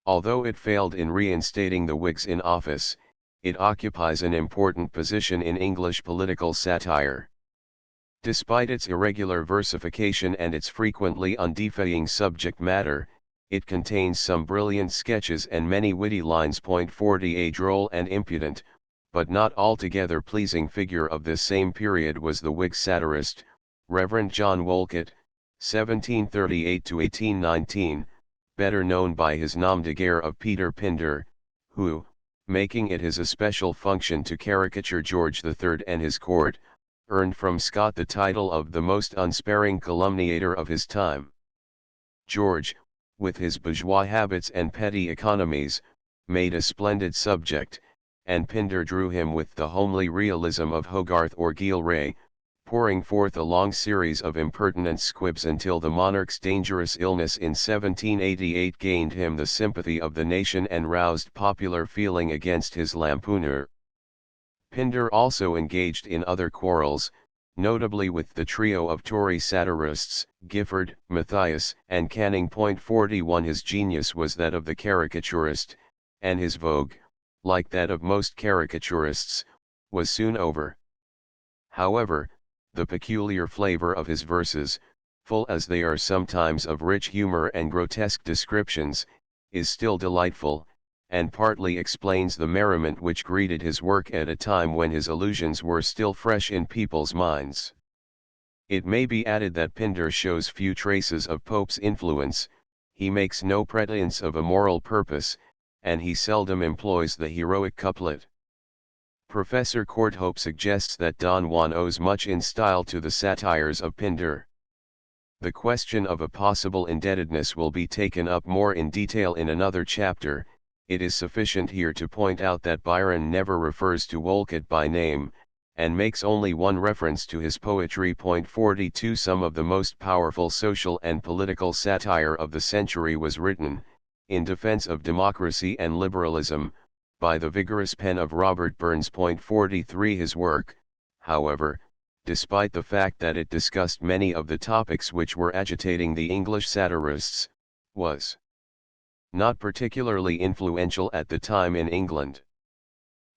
Although it failed in reinstating the Whigs in office, it occupies an important position in English political satire. Despite its irregular versification and its frequently undefying subject matter, it contains some brilliant sketches and many witty lines. 40 A droll and impudent, but not altogether pleasing figure of this same period was the Whig satirist, Reverend John Wolcott, 1738–1819, better known by his nom de guerre of Peter Pindar, who, making it his especial function to caricature George III and his court, earned from Scott the title of the most unsparing calumniator of his time. George, with his bourgeois habits and petty economies, made a splendid subject, and Pindar drew him with the homely realism of Hogarth or Gilray, pouring forth a long series of impertinent squibs until the monarch's dangerous illness in 1788 gained him the sympathy of the nation and roused popular feeling against his lampooner. Pindar also engaged in other quarrels, notably with the trio of Tory satirists, Gifford, Matthias, and Canning. 41 His genius was that of the caricaturist, and his vogue, like that of most caricaturists, was soon over. However, the peculiar flavor of his verses, full as they are sometimes of rich humor and grotesque descriptions, is still delightful, and partly explains the merriment which greeted his work at a time when his allusions were still fresh in people's minds. It may be added that Pindar shows few traces of Pope's influence, he makes no pretense of a moral purpose, and he seldom employs the heroic couplet. Professor Courthope suggests that Don Juan owes much in style to the satires of Pindar. The question of a possible indebtedness will be taken up more in detail in another chapter. It is sufficient here to point out that Byron never refers to Wolcott by name, and makes only one reference to his poetry. 42 Some of the most powerful social and political satire of the century was written, in defense of democracy and liberalism, by the vigorous pen of Robert Burns. 43 His work, however, despite the fact that it discussed many of the topics which were agitating the English satirists, was not particularly influential at the time in England.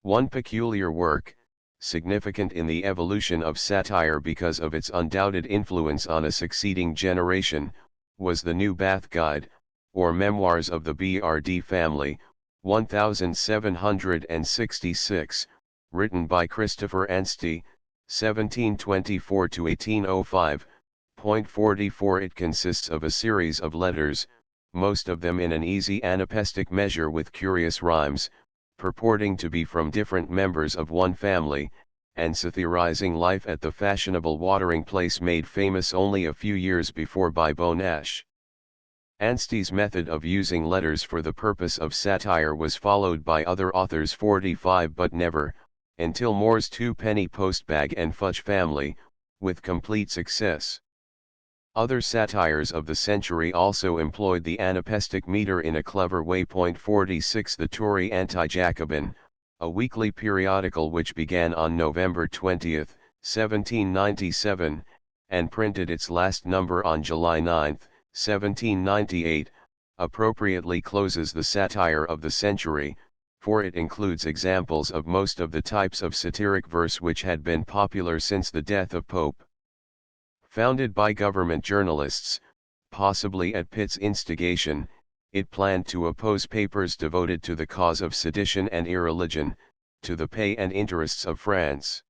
One peculiar work, significant in the evolution of satire because of its undoubted influence on a succeeding generation, was the New Bath Guide, or Memoirs of the B.R.D. Family, 1766, written by Christopher Anstey, 1724–1805. 44 It consists of a series of letters, most of them in an easy anapestic measure with curious rhymes, purporting to be from different members of one family, and satirizing life at the fashionable watering place made famous only a few years before by Bonash. Anstey's method of using letters for the purpose of satire was followed by other authors. 45 But never, until Moore's Twopenny Postbag and Fudge Family, with complete success. Other satires of the century also employed the anapestic meter in a clever way. 46 The Tory Anti-Jacobin, a weekly periodical which began on November 20, 1797, and printed its last number on July 9, 1798, appropriately closes the satire of the century, for it includes examples of most of the types of satiric verse which had been popular since the death of Pope. Founded by government journalists, possibly at Pitt's instigation, it planned to oppose papers devoted to the cause of sedition and irreligion, to the pay and interests of France.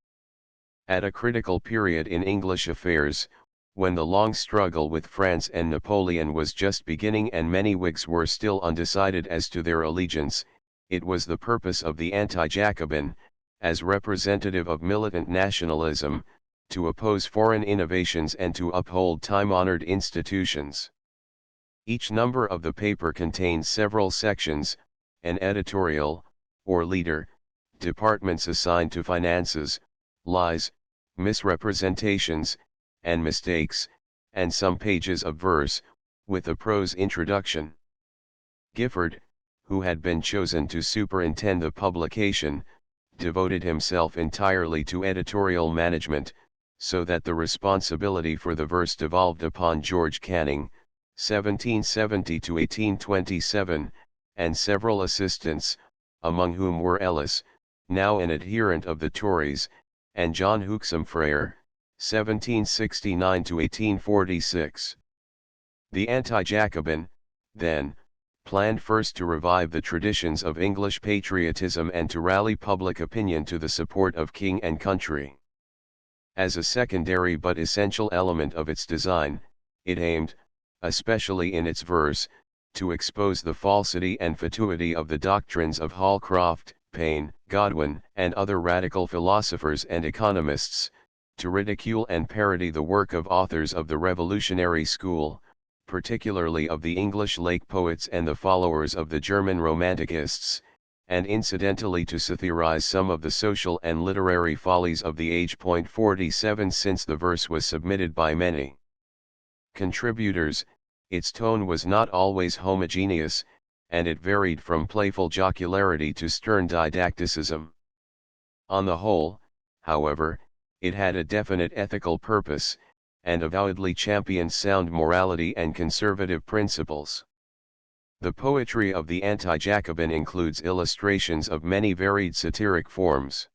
At a critical period in English affairs, when the long struggle with France and Napoleon was just beginning and many Whigs were still undecided as to their allegiance, it was the purpose of the anti-Jacobin, as representative of militant nationalism, to oppose foreign innovations and to uphold time-honored institutions. Each number of the paper contained several sections, an editorial, or leader, departments assigned to finances, lies, misrepresentations, and mistakes, and some pages of verse, with a prose introduction. Gifford, who had been chosen to superintend the publication, devoted himself entirely to editorial management, so that the responsibility for the verse devolved upon George Canning, 1770–1827, and several assistants, among whom were Ellis, now an adherent of the Tories, and John Hooksome Frere, 1769–1846. The anti-Jacobin, then, planned first to revive the traditions of English patriotism and to rally public opinion to the support of king and country. As a secondary but essential element of its design, it aimed, especially in its verse, to expose the falsity and fatuity of the doctrines of Holcroft, Paine, Godwin, and other radical philosophers and economists, to ridicule and parody the work of authors of the revolutionary school, particularly of the English lake poets and the followers of the German Romanticists, and incidentally to satirize some of the social and literary follies of the age. 47 Since the verse was submitted by many contributors, its tone was not always homogeneous, and it varied from playful jocularity to stern didacticism. On the whole, however, it had a definite ethical purpose, and avowedly championed sound morality and conservative principles. The poetry of the anti-Jacobin includes illustrations of many varied satiric forms.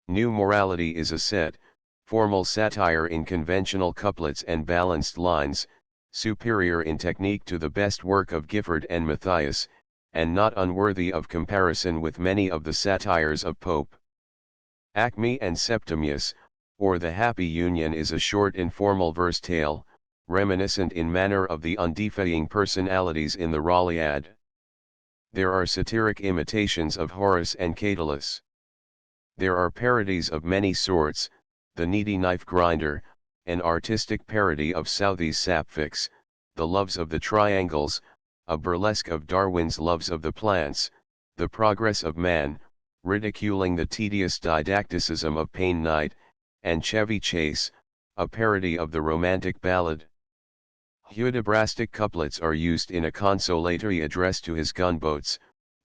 New morality is a set, formal satire in conventional couplets and balanced lines, superior in technique to the best work of Gifford and Matthias, and not unworthy of comparison with many of the satires of Pope. Acme and Septimius, or the Happy Union, is a short informal verse tale, reminiscent in manner of the undefying personalities in the Ralliad. There are satiric imitations of Horace and Catullus. There are parodies of many sorts: the needy knife grinder, an artistic parody of Southey's Sapphics, the loves of the triangles, a burlesque of Darwin's loves of the plants, the progress of man, ridiculing the tedious didacticism of Payne Knight, and Chevy Chase, a parody of the romantic ballad. Hudibrastic couplets are used in a consolatory address to his gunboats,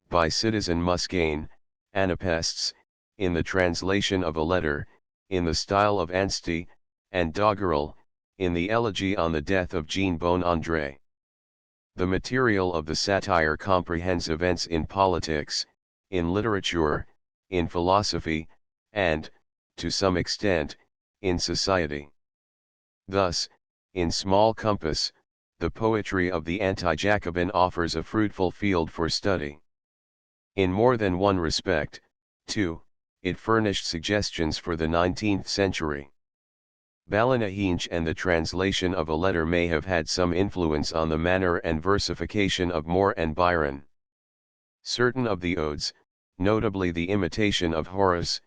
by Citizen Muscane, Anapaests, in the translation of a letter, in the style of Anstey, and Doggerel, in the elegy on the death of Jean Bon André. The material of the satire comprehends events in politics, in literature, in philosophy, and, to some extent, in society. Thus, in small compass, the poetry of the anti-Jacobin offers a fruitful field for study. In more than one respect, too, it furnished suggestions for the 19th century. Balinahinch and the translation of a letter may have had some influence on the manner and versification of Moore and Byron. Certain of the odes, notably the Imitation of Horace,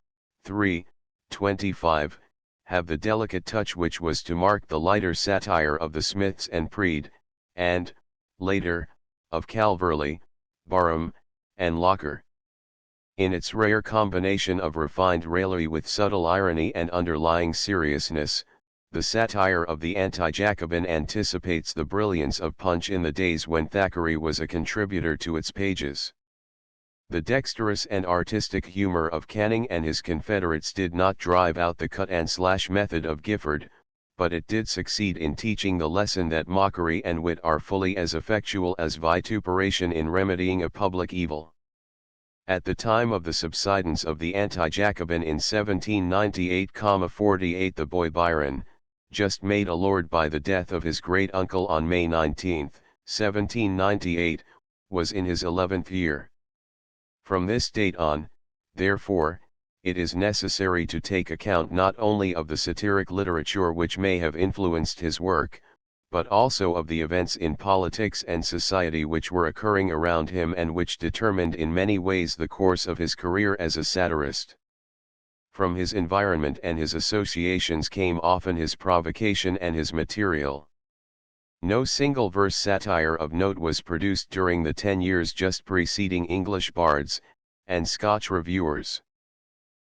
3:25, have the delicate touch which was to mark the lighter satire of the Smiths and Preed, and, later, of Calverley, Barham, and Locker. In its rare combination of refined raillery with subtle irony and underlying seriousness, the satire of the anti-Jacobin anticipates the brilliance of Punch in the days when Thackeray was a contributor to its pages. The dexterous and artistic humor of Canning and his confederates did not drive out the cut-and-slash method of Gifford, but it did succeed in teaching the lesson that mockery and wit are fully as effectual as vituperation in remedying a public evil. At the time of the subsidence of the anti-Jacobin in 1798-48, the boy Byron, just made a lord by the death of his great-uncle on May 19, 1798, was in his 11th year. From this date on, therefore, it is necessary to take account not only of the satiric literature which may have influenced his work, but also of the events in politics and society which were occurring around him and which determined in many ways the course of his career as a satirist. From his environment and his associations came often his provocation and his material. No single verse satire of note was produced during the 10 years just preceding English bards and Scotch reviewers.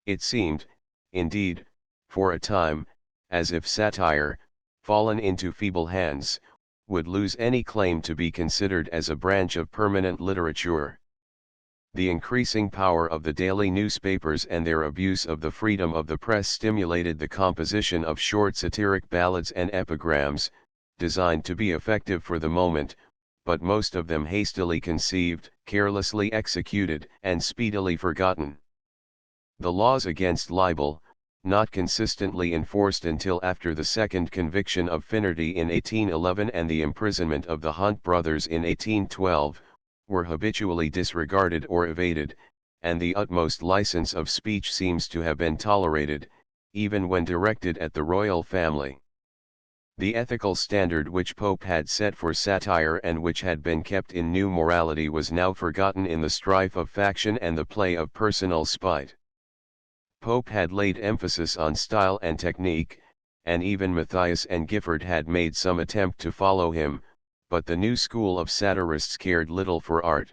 It seemed, indeed, for a time, as if satire, fallen into feeble hands, would lose any claim to be considered as a branch of permanent literature. The increasing power of the daily newspapers and their abuse of the freedom of the press stimulated the composition of short satiric ballads and epigrams, designed to be effective for the moment, but most of them hastily conceived, carelessly executed, and speedily forgotten. The laws against libel, not consistently enforced until after the second conviction of Finnerty in 1811 and the imprisonment of the Hunt brothers in 1812, were habitually disregarded or evaded, and the utmost license of speech seems to have been tolerated, even when directed at the royal family. The ethical standard which Pope had set for satire and which had been kept in new morality was now forgotten in the strife of faction and the play of personal spite. Pope had laid emphasis on style and technique, and even Matthias and Gifford had made some attempt to follow him, but the new school of satirists cared little for art.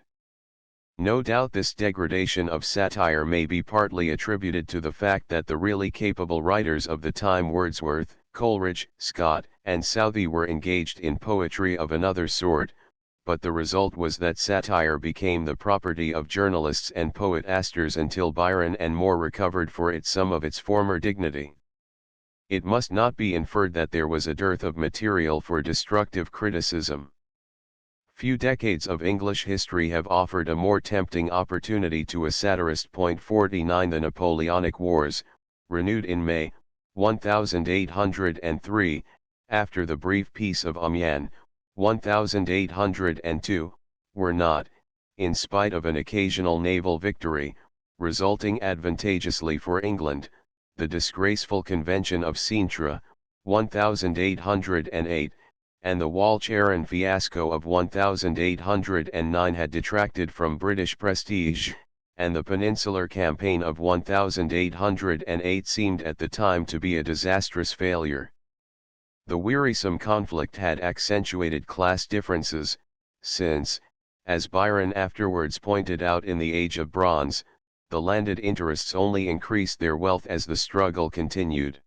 No doubt this degradation of satire may be partly attributed to the fact that the really capable writers of the time, Wordsworth, Coleridge, Scott, and Southey, were engaged in poetry of another sort, but the result was that satire became the property of journalists and poetasters until Byron and Moore recovered for it some of its former dignity. It must not be inferred that there was a dearth of material for destructive criticism. Few decades of English history have offered a more tempting opportunity to a satirist. 49 The Napoleonic Wars, renewed in May, 1803, after the brief Peace of Amiens, 1802, were not, in spite of an occasional naval victory, resulting advantageously for England, the disgraceful Convention of Sintra, 1808, and the Walcheren fiasco of 1809 had detracted from British prestige, and the Peninsular Campaign of 1808 seemed at the time to be a disastrous failure. The wearisome conflict had accentuated class differences, since, as Byron afterwards pointed out in The Age of Bronze, the landed interests only increased their wealth as the struggle continued.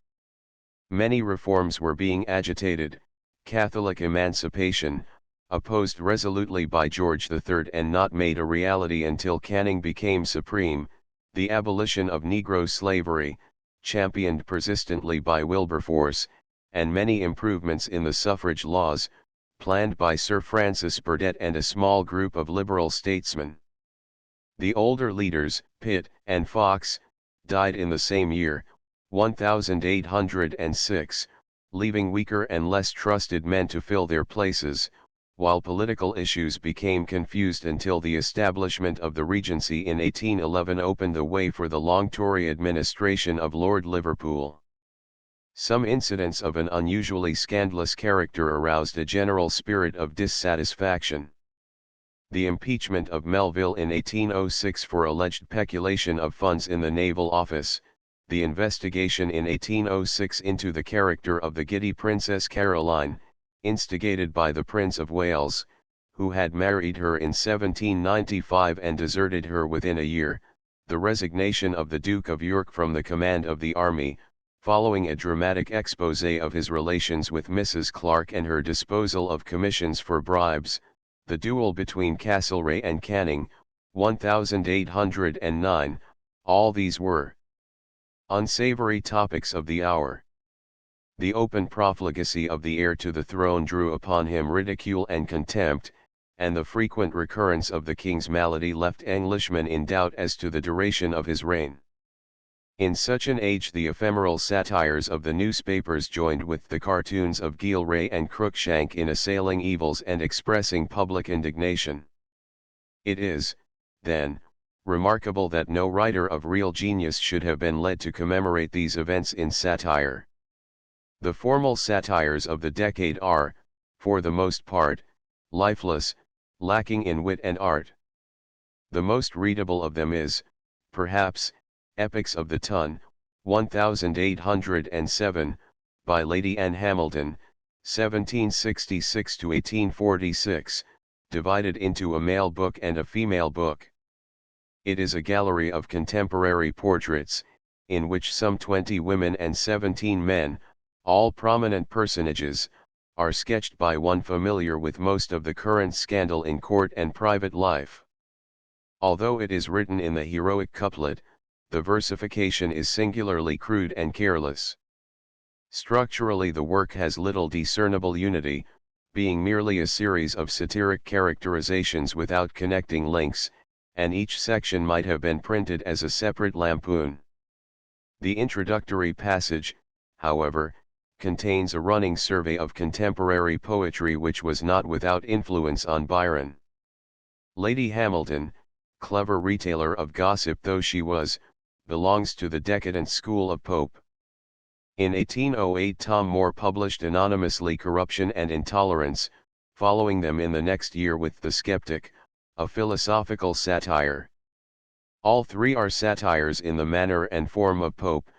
Many reforms were being agitated: Catholic emancipation, opposed resolutely by George III and not made a reality until Canning became supreme; the abolition of Negro slavery, championed persistently by Wilberforce, and many improvements in the suffrage laws, planned by Sir Francis Burdett and a small group of liberal statesmen. The older leaders, Pitt and Fox, died in the same year, 1806, leaving weaker and less trusted men to fill their places, while political issues became confused until the establishment of the Regency in 1811 opened the way for the long Tory administration of Lord Liverpool. Some incidents of an unusually scandalous character aroused a general spirit of dissatisfaction. The impeachment of Melville in 1806 for alleged peculation of funds in the Naval Office, the investigation in 1806 into the character of the giddy Princess Caroline, instigated by the Prince of Wales, who had married her in 1795 and deserted her within a year, the resignation of the Duke of York from the command of the army, following a dramatic exposé of his relations with Mrs. Clark and her disposal of commissions for bribes, the duel between Castlereagh and Canning, 1809, all these were unsavory topics of the hour. The open profligacy of the heir to the throne drew upon him ridicule and contempt, and the frequent recurrence of the king's malady left Englishmen in doubt as to the duration of his reign. In such an age the ephemeral satires of the newspapers joined with the cartoons of Gilray and Cruikshank in assailing evils and expressing public indignation. It is, then, remarkable that no writer of real genius should have been led to commemorate these events in satire. The formal satires of the decade are, for the most part, lifeless, lacking in wit and art. The most readable of them is, perhaps, Epics of the Tun, 1807, by Lady Anne Hamilton, 1766–1846, divided into a male book and a female book. It is a gallery of contemporary portraits, in which some 20 women and 17 men, all prominent personages, are sketched by one familiar with most of the current scandal in court and private life. Although it is written in the heroic couplet, the versification is singularly crude and careless. Structurally the work has little discernible unity, being merely a series of satiric characterizations without connecting links, and each section might have been printed as a separate lampoon. The introductory passage, however, contains a running survey of contemporary poetry which was not without influence on Byron. Lady Hamilton, clever retailer of gossip though she was, belongs to the decadent school of Pope. In 1808 Tom Moore published anonymously Corruption and Intolerance, following them in the next year with The Skeptic, a philosophical satire. All three are satires in the manner and form of Pope,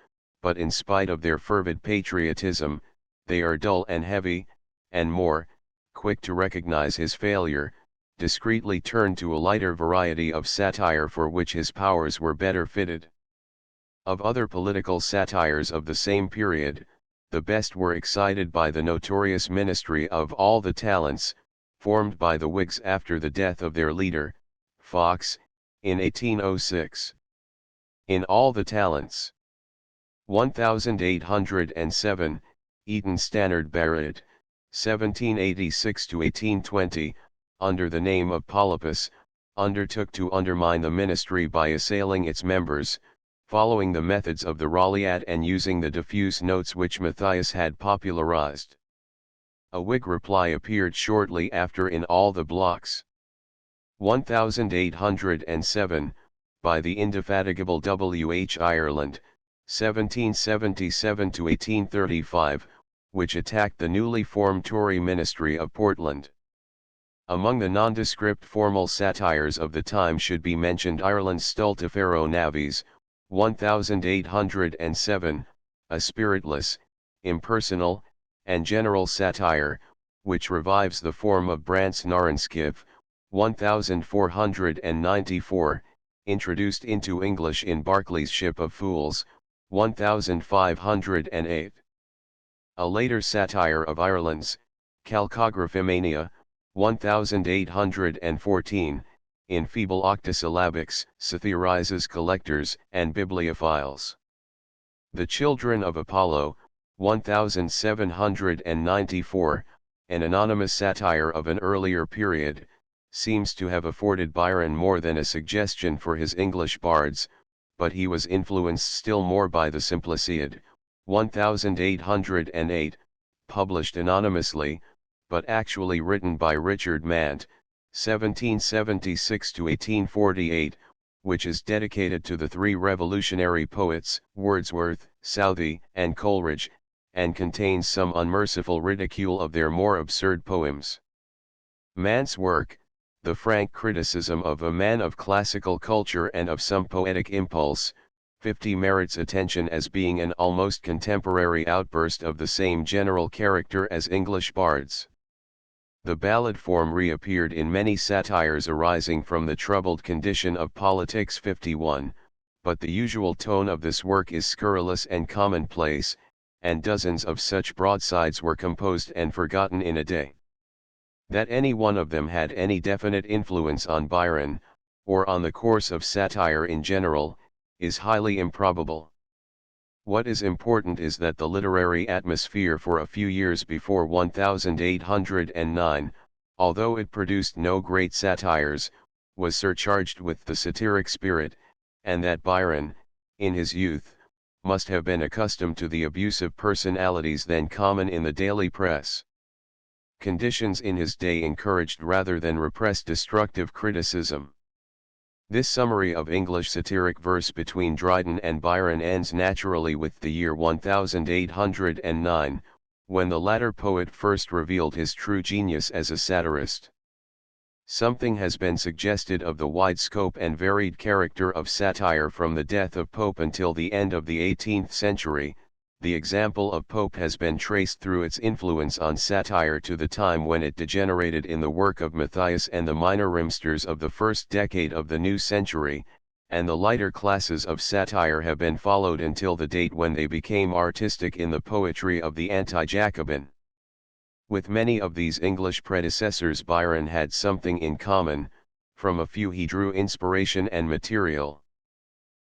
but in spite of their fervid patriotism, they are dull and heavy, and Moore, quick to recognize his failure, discreetly turned to a lighter variety of satire for which his powers were better fitted. Of other political satires of the same period, the best were excited by the notorious Ministry of All the Talents, formed by the Whigs after the death of their leader, Fox, in 1806. In All the Talents, 1807, Eton Stannard Barrett, 1786–1820, under the name of Polypus, undertook to undermine the ministry by assailing its members, following the methods of the Raleigh and using the diffuse notes which Matthias had popularized. A Whig reply appeared shortly after in All the Blocks. 1807, by the indefatigable W. H. Ireland, 1777 to 1835, which attacked the newly formed Tory ministry of Portland. Among the nondescript formal satires of the time should be mentioned Ireland's Stultifero Navies, 1807, a spiritless, impersonal, and general satire, which revives the form of Brant's Narenskiv, 1494, introduced into English in Barclay's Ship of Fools, 1508. A later satire of Ireland's, Calcographymania, 1814, in feeble octosyllabics, satirizes collectors and bibliophiles. The Children of Apollo, 1794, an anonymous satire of an earlier period, seems to have afforded Byron more than a suggestion for his English bards, but he was influenced still more by the Simpliciad, 1808, published anonymously, but actually written by Richard Mant, 1776 to 1848, which is dedicated to the three revolutionary poets, Wordsworth, Southey, and Coleridge, and contains some unmerciful ridicule of their more absurd poems. Mant's work, the frank criticism of a man of classical culture and of some poetic impulse, 50 merits attention as being an almost contemporary outburst of the same general character as English bards. The ballad form reappeared in many satires arising from the troubled condition of politics 51, but the usual tone of this work is scurrilous and commonplace, and dozens of such broadsides were composed and forgotten in a day. That any one of them had any definite influence on Byron, or on the course of satire in general, is highly improbable. What is important is that the literary atmosphere for a few years before 1809, although it produced no great satires, was surcharged with the satiric spirit, and that Byron, in his youth, must have been accustomed to the abusive personalities then common in the daily press. Conditions in his day encouraged rather than repressed destructive criticism. This summary of English satiric verse between Dryden and Byron ends naturally with the year 1809, when the latter poet first revealed his true genius as a satirist. Something has been suggested of the wide scope and varied character of satire from the death of Pope until the end of the 18th century. The example of Pope has been traced through its influence on satire to the time when it degenerated in the work of Matthias and the minor rimsters of the first decade of the new century, and the lighter classes of satire have been followed until the date when they became artistic in the poetry of the anti-Jacobin. With many of these English predecessors Byron had something in common, from a few he drew inspiration and material.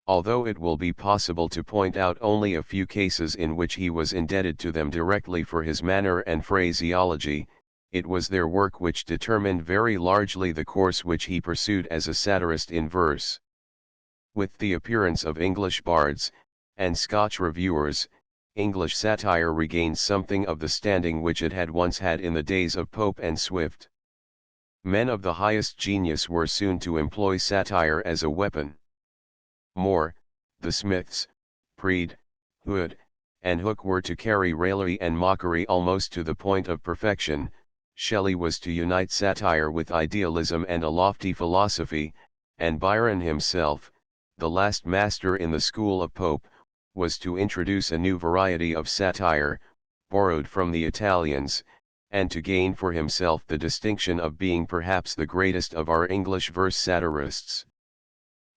Although it will be possible to point out only a few cases in which he was indebted to them directly for his manner and phraseology, it was their work which determined very largely the course which he pursued as a satirist in verse. With the appearance of English bards, and Scotch reviewers, English satire regained something of the standing which it had once had in the days of Pope and Swift. Men of the highest genius were soon to employ satire as a weapon. Moore, the Smiths, Preed, Hood, and Hooke were to carry raillery and mockery almost to the point of perfection. Shelley was to unite satire with idealism and a lofty philosophy, and Byron himself, the last master in the school of Pope, was to introduce a new variety of satire, borrowed from the Italians, and to gain for himself the distinction of being perhaps the greatest of our English verse satirists.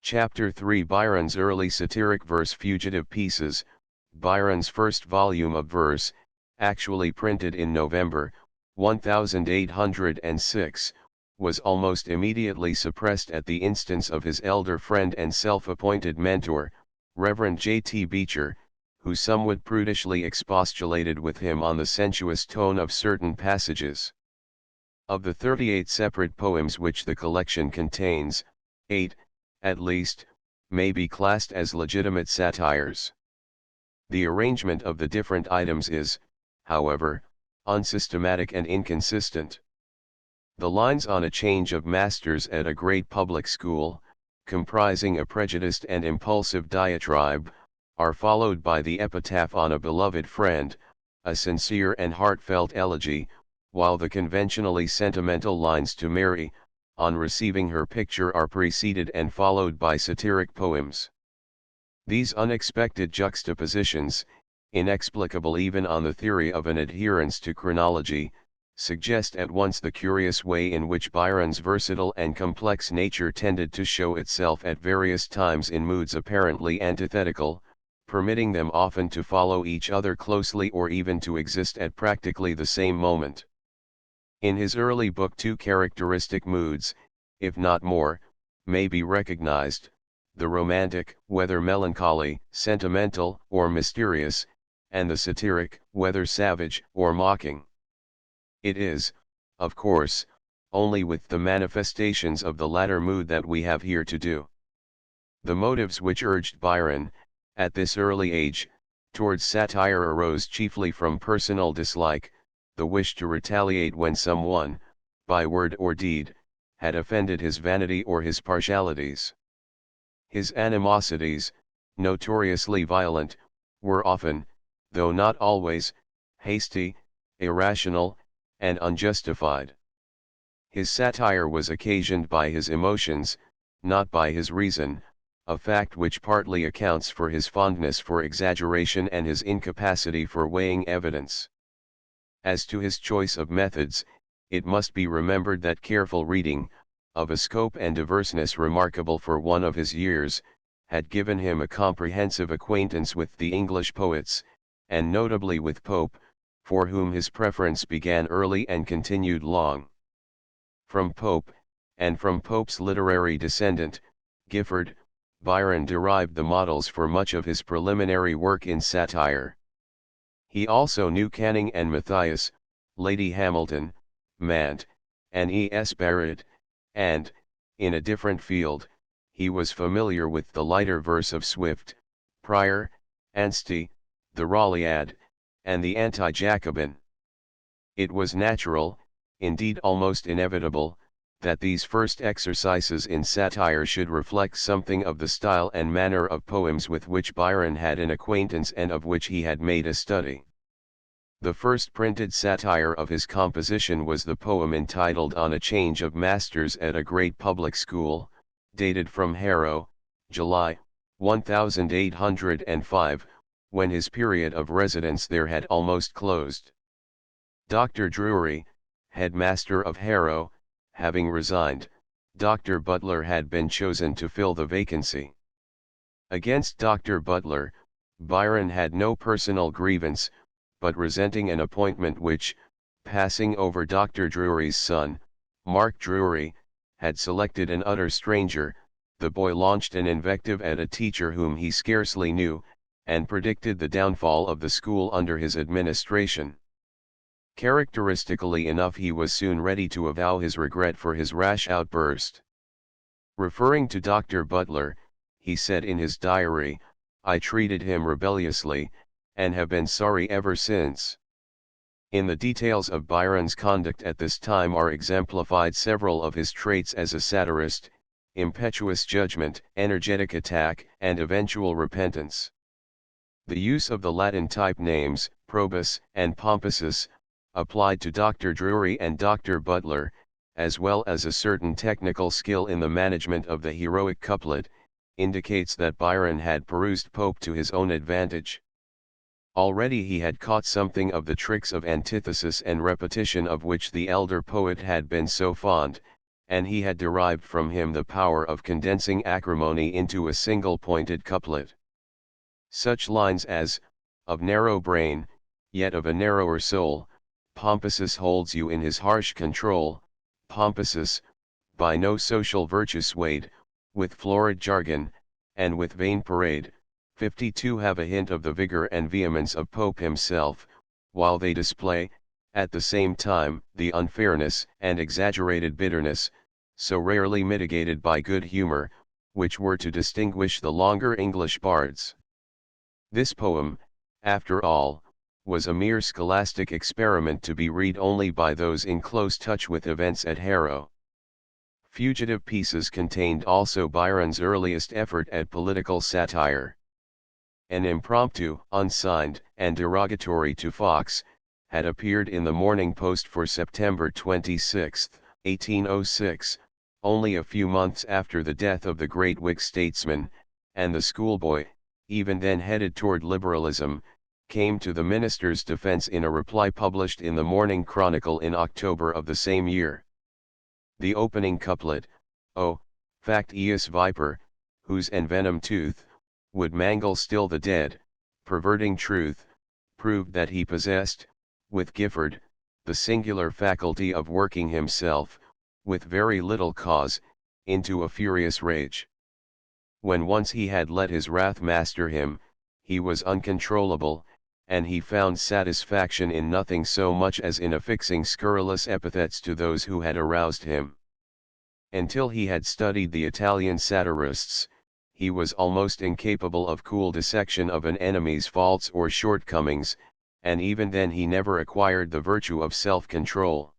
Chapter 3 Byron's early satiric verse Fugitive Pieces, Byron's first volume of verse, actually printed in November, 1806, was almost immediately suppressed at the instance of his elder friend and self-appointed mentor, Reverend J. T. Beecher, who somewhat prudishly expostulated with him on the sensuous tone of certain passages. Of the 38 separate poems which the collection contains, 8, at least, may be classed as legitimate satires. The arrangement of the different items is, however, unsystematic and inconsistent. The lines on a change of masters at a great public school, comprising a prejudiced and impulsive diatribe, are followed by the epitaph on a beloved friend, a sincere and heartfelt elegy, while the conventionally sentimental lines to Mary, on receiving her picture, are preceded and followed by satiric poems. These unexpected juxtapositions, inexplicable even on the theory of an adherence to chronology, suggest at once the curious way in which Byron's versatile and complex nature tended to show itself at various times in moods apparently antithetical, permitting them often to follow each other closely or even to exist at practically the same moment. In his early book, two characteristic moods, if not more, may be recognized: the romantic, whether melancholy, sentimental, or mysterious, and the satiric, whether savage or mocking. It is, of course, only with the manifestations of the latter mood that we have here to do. The motives which urged Byron, at this early age, towards satire arose chiefly from personal dislike, the wish to retaliate when someone, by word or deed, had offended his vanity or his partialities. His animosities, notoriously violent, were often, though not always, hasty, irrational, and unjustified. His satire was occasioned by his emotions, not by his reason, a fact which partly accounts for his fondness for exaggeration and his incapacity for weighing evidence. As to his choice of methods, it must be remembered that careful reading, of a scope and diverseness remarkable for one of his years, had given him a comprehensive acquaintance with the English poets, and notably with Pope, for whom his preference began early and continued long. From Pope, and from Pope's literary descendant, Gifford, Byron derived the models for much of his preliminary work in satire. He also knew Canning and Matthias, Lady Hamilton, Mant, and E.S. Barrett, and, in a different field, he was familiar with the lighter verse of Swift, Prior, Anstey, the Rolliad, and the Anti-Jacobin. It was natural, indeed almost inevitable, that these first exercises in satire should reflect something of the style and manner of poems with which Byron had an acquaintance and of which he had made a study. The first printed satire of his composition was the poem entitled On a Change of Masters at a Great Public School, dated from Harrow, July, 1805, when his period of residence there had almost closed. Dr. Drury, headmaster of Harrow, having resigned, Dr. Butler had been chosen to fill the vacancy. Against Dr. Butler, Byron had no personal grievance, but resenting an appointment which, passing over Dr. Drury's son, Mark Drury, had selected an utter stranger, the boy launched an invective at a teacher whom he scarcely knew, and predicted the downfall of the school under his administration. Characteristically enough, he was soon ready to avow his regret for his rash outburst. Referring to Dr. Butler, he said in his diary, "I treated him rebelliously, and have been sorry ever since." In the details of Byron's conduct at this time are exemplified several of his traits as a satirist: impetuous judgment, energetic attack, and eventual repentance. The use of the Latin type names, Probus and Pompousus, applied to Dr. Drury and Dr. Butler, as well as a certain technical skill in the management of the heroic couplet, indicates that Byron had perused Pope to his own advantage. Already he had caught something of the tricks of antithesis and repetition of which the elder poet had been so fond, and he had derived from him the power of condensing acrimony into a single pointed couplet. Such lines as, "Of narrow brain, yet of a narrower soul, Pompousus holds you in his harsh control, Pompousus, by no social virtue swayed, with florid jargon, and with vain parade," 52 have a hint of the vigor and vehemence of Pope himself, while they display, at the same time, the unfairness and exaggerated bitterness, so rarely mitigated by good humor, which were to distinguish the longer English bards. This poem, after all, was a mere scholastic experiment to be read only by those in close touch with events at Harrow. Fugitive Pieces contained also Byron's earliest effort at political satire. An impromptu, unsigned, and derogatory to Fox, had appeared in the Morning Post for September 26, 1806, only a few months after the death of the great Whig statesman, and the schoolboy, even then headed toward liberalism, came to the minister's defense in a reply published in the Morning Chronicle in October of the same year. The opening couplet, "O, factious viper, whose envenomed tooth would mangle still the dead, perverting truth," proved that he possessed, with Gifford, the singular faculty of working himself, with very little cause, into a furious rage. When once he had let his wrath master him, he was uncontrollable, and he found satisfaction in nothing so much as in affixing scurrilous epithets to those who had aroused him. Until he had studied the Italian satirists, he was almost incapable of cool dissection of an enemy's faults or shortcomings, and even then he never acquired the virtue of self-control.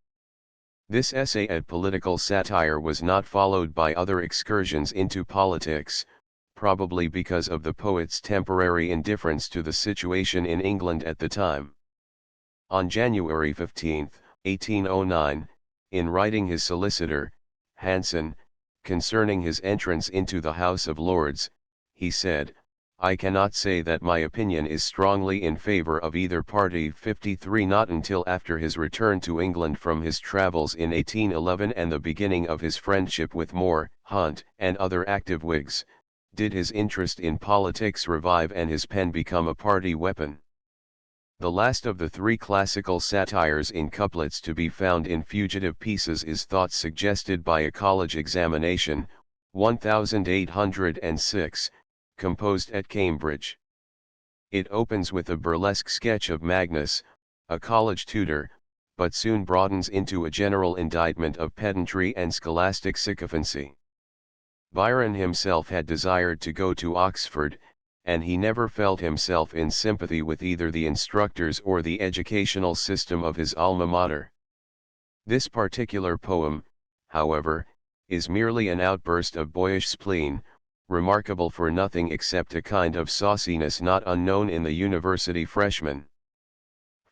This essay at political satire was not followed by other excursions into politics, probably because of the poet's temporary indifference to the situation in England at the time. On January 15, 1809, in writing his solicitor, Hanson, concerning his entrance into the House of Lords, he said, "I cannot say that my opinion is strongly in favor of either party." 53. Not until after his return to England from his travels in 1811 and the beginning of his friendship with Moore, Hunt, and other active Whigs, did his interest in politics revive and his pen become a party weapon. The last of the three classical satires in couplets to be found in Fugitive Pieces is Thoughts Suggested by a College Examination, 1806, composed at Cambridge. It opens with a burlesque sketch of Magnus, a college tutor, but soon broadens into a general indictment of pedantry and scholastic sycophancy. Byron himself had desired to go to Oxford, and he never felt himself in sympathy with either the instructors or the educational system of his alma mater. This particular poem, however, is merely an outburst of boyish spleen, remarkable for nothing except a kind of sauciness not unknown in the university freshman.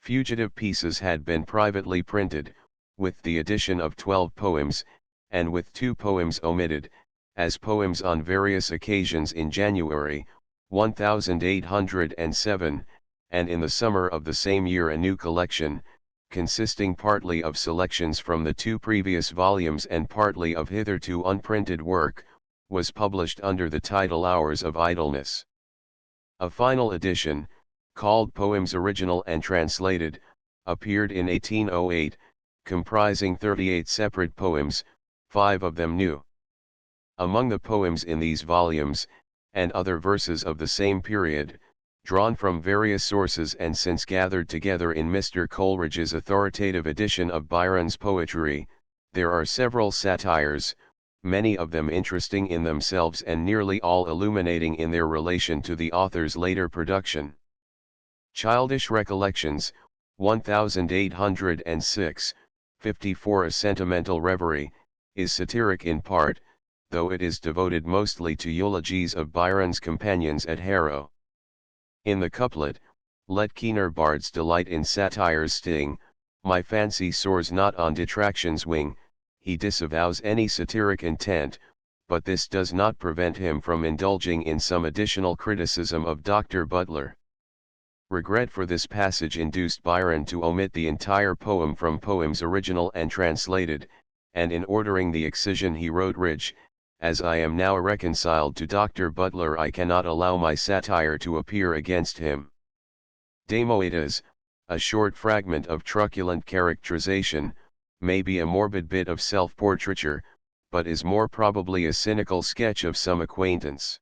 Fugitive Pieces had been privately printed, with the addition of 12 poems, and with 2 poems omitted, as poems on various occasions in January, 1807, and in the summer of the same year a new collection, consisting partly of selections from the 2 previous volumes and partly of hitherto unprinted work, was published under the title Hours of Idleness. A final edition, called Poems Original and Translated, appeared in 1808, comprising 38 separate poems, 5 of them new. Among the poems in these volumes, and other verses of the same period, drawn from various sources and since gathered together in Mr. Coleridge's authoritative edition of Byron's poetry, there are several satires, many of them interesting in themselves and nearly all illuminating in their relation to the author's later production. Childish Recollections, 1806, 54. A Sentimental Reverie, is satiric in part, though it is devoted mostly to eulogies of Byron's companions at Harrow. In the couplet, "Let keener bards delight in satire's sting, my fancy soars not on detraction's wing," he disavows any satiric intent, but this does not prevent him from indulging in some additional criticism of Dr. Butler. Regret for this passage induced Byron to omit the entire poem from Poems Original and Translated, and in ordering the excision he wrote Ridge, "As I am now reconciled to Dr. Butler I cannot allow my satire to appear against him." Demoetas, a short fragment of truculent characterization, may be a morbid bit of self-portraiture, but is more probably a cynical sketch of some acquaintance.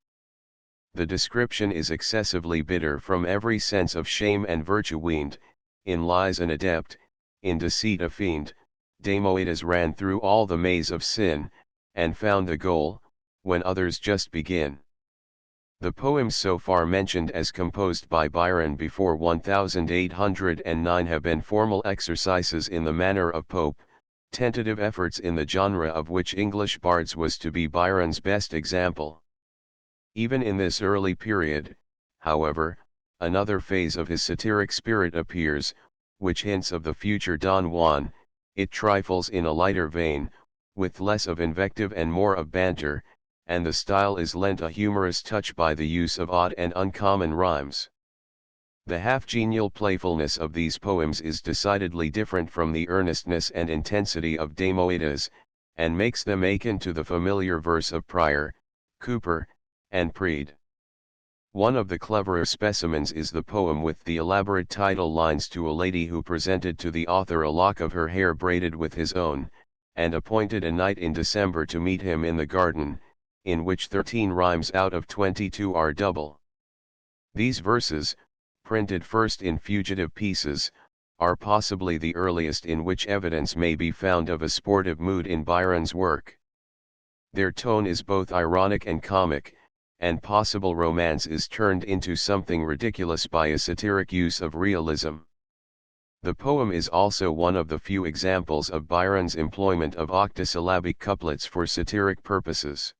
The description is excessively bitter from every sense of shame and virtue weaned, in lies an adept, in deceit a fiend. Demoetas ran through all the maze of sin, and found the goal, when others just begin. The poems so far mentioned as composed by Byron before 1809 have been formal exercises in the manner of Pope, tentative efforts in the genre of which English bards was to be Byron's best example. Even in this early period, however, another phase of his satiric spirit appears, which hints of the future Don Juan. It trifles in a lighter vein, with less of invective and more of banter, and the style is lent a humorous touch by the use of odd and uncommon rhymes. The half-genial playfulness of these poems is decidedly different from the earnestness and intensity of Demoidas, and makes them akin to the familiar verse of Prior, Cooper, and Preed. One of the cleverer specimens is the poem with the elaborate title lines to a lady who presented to the author a lock of her hair braided with his own, and appointed a night in December to meet him in the garden, in which 13 rhymes out of 22 are double. These verses, printed first in fugitive pieces, are possibly the earliest in which evidence may be found of a sportive mood in Byron's work. Their tone is both ironic and comic, and possible romance is turned into something ridiculous by a satiric use of realism. The poem is also one of the few examples of Byron's employment of octosyllabic couplets for satiric purposes.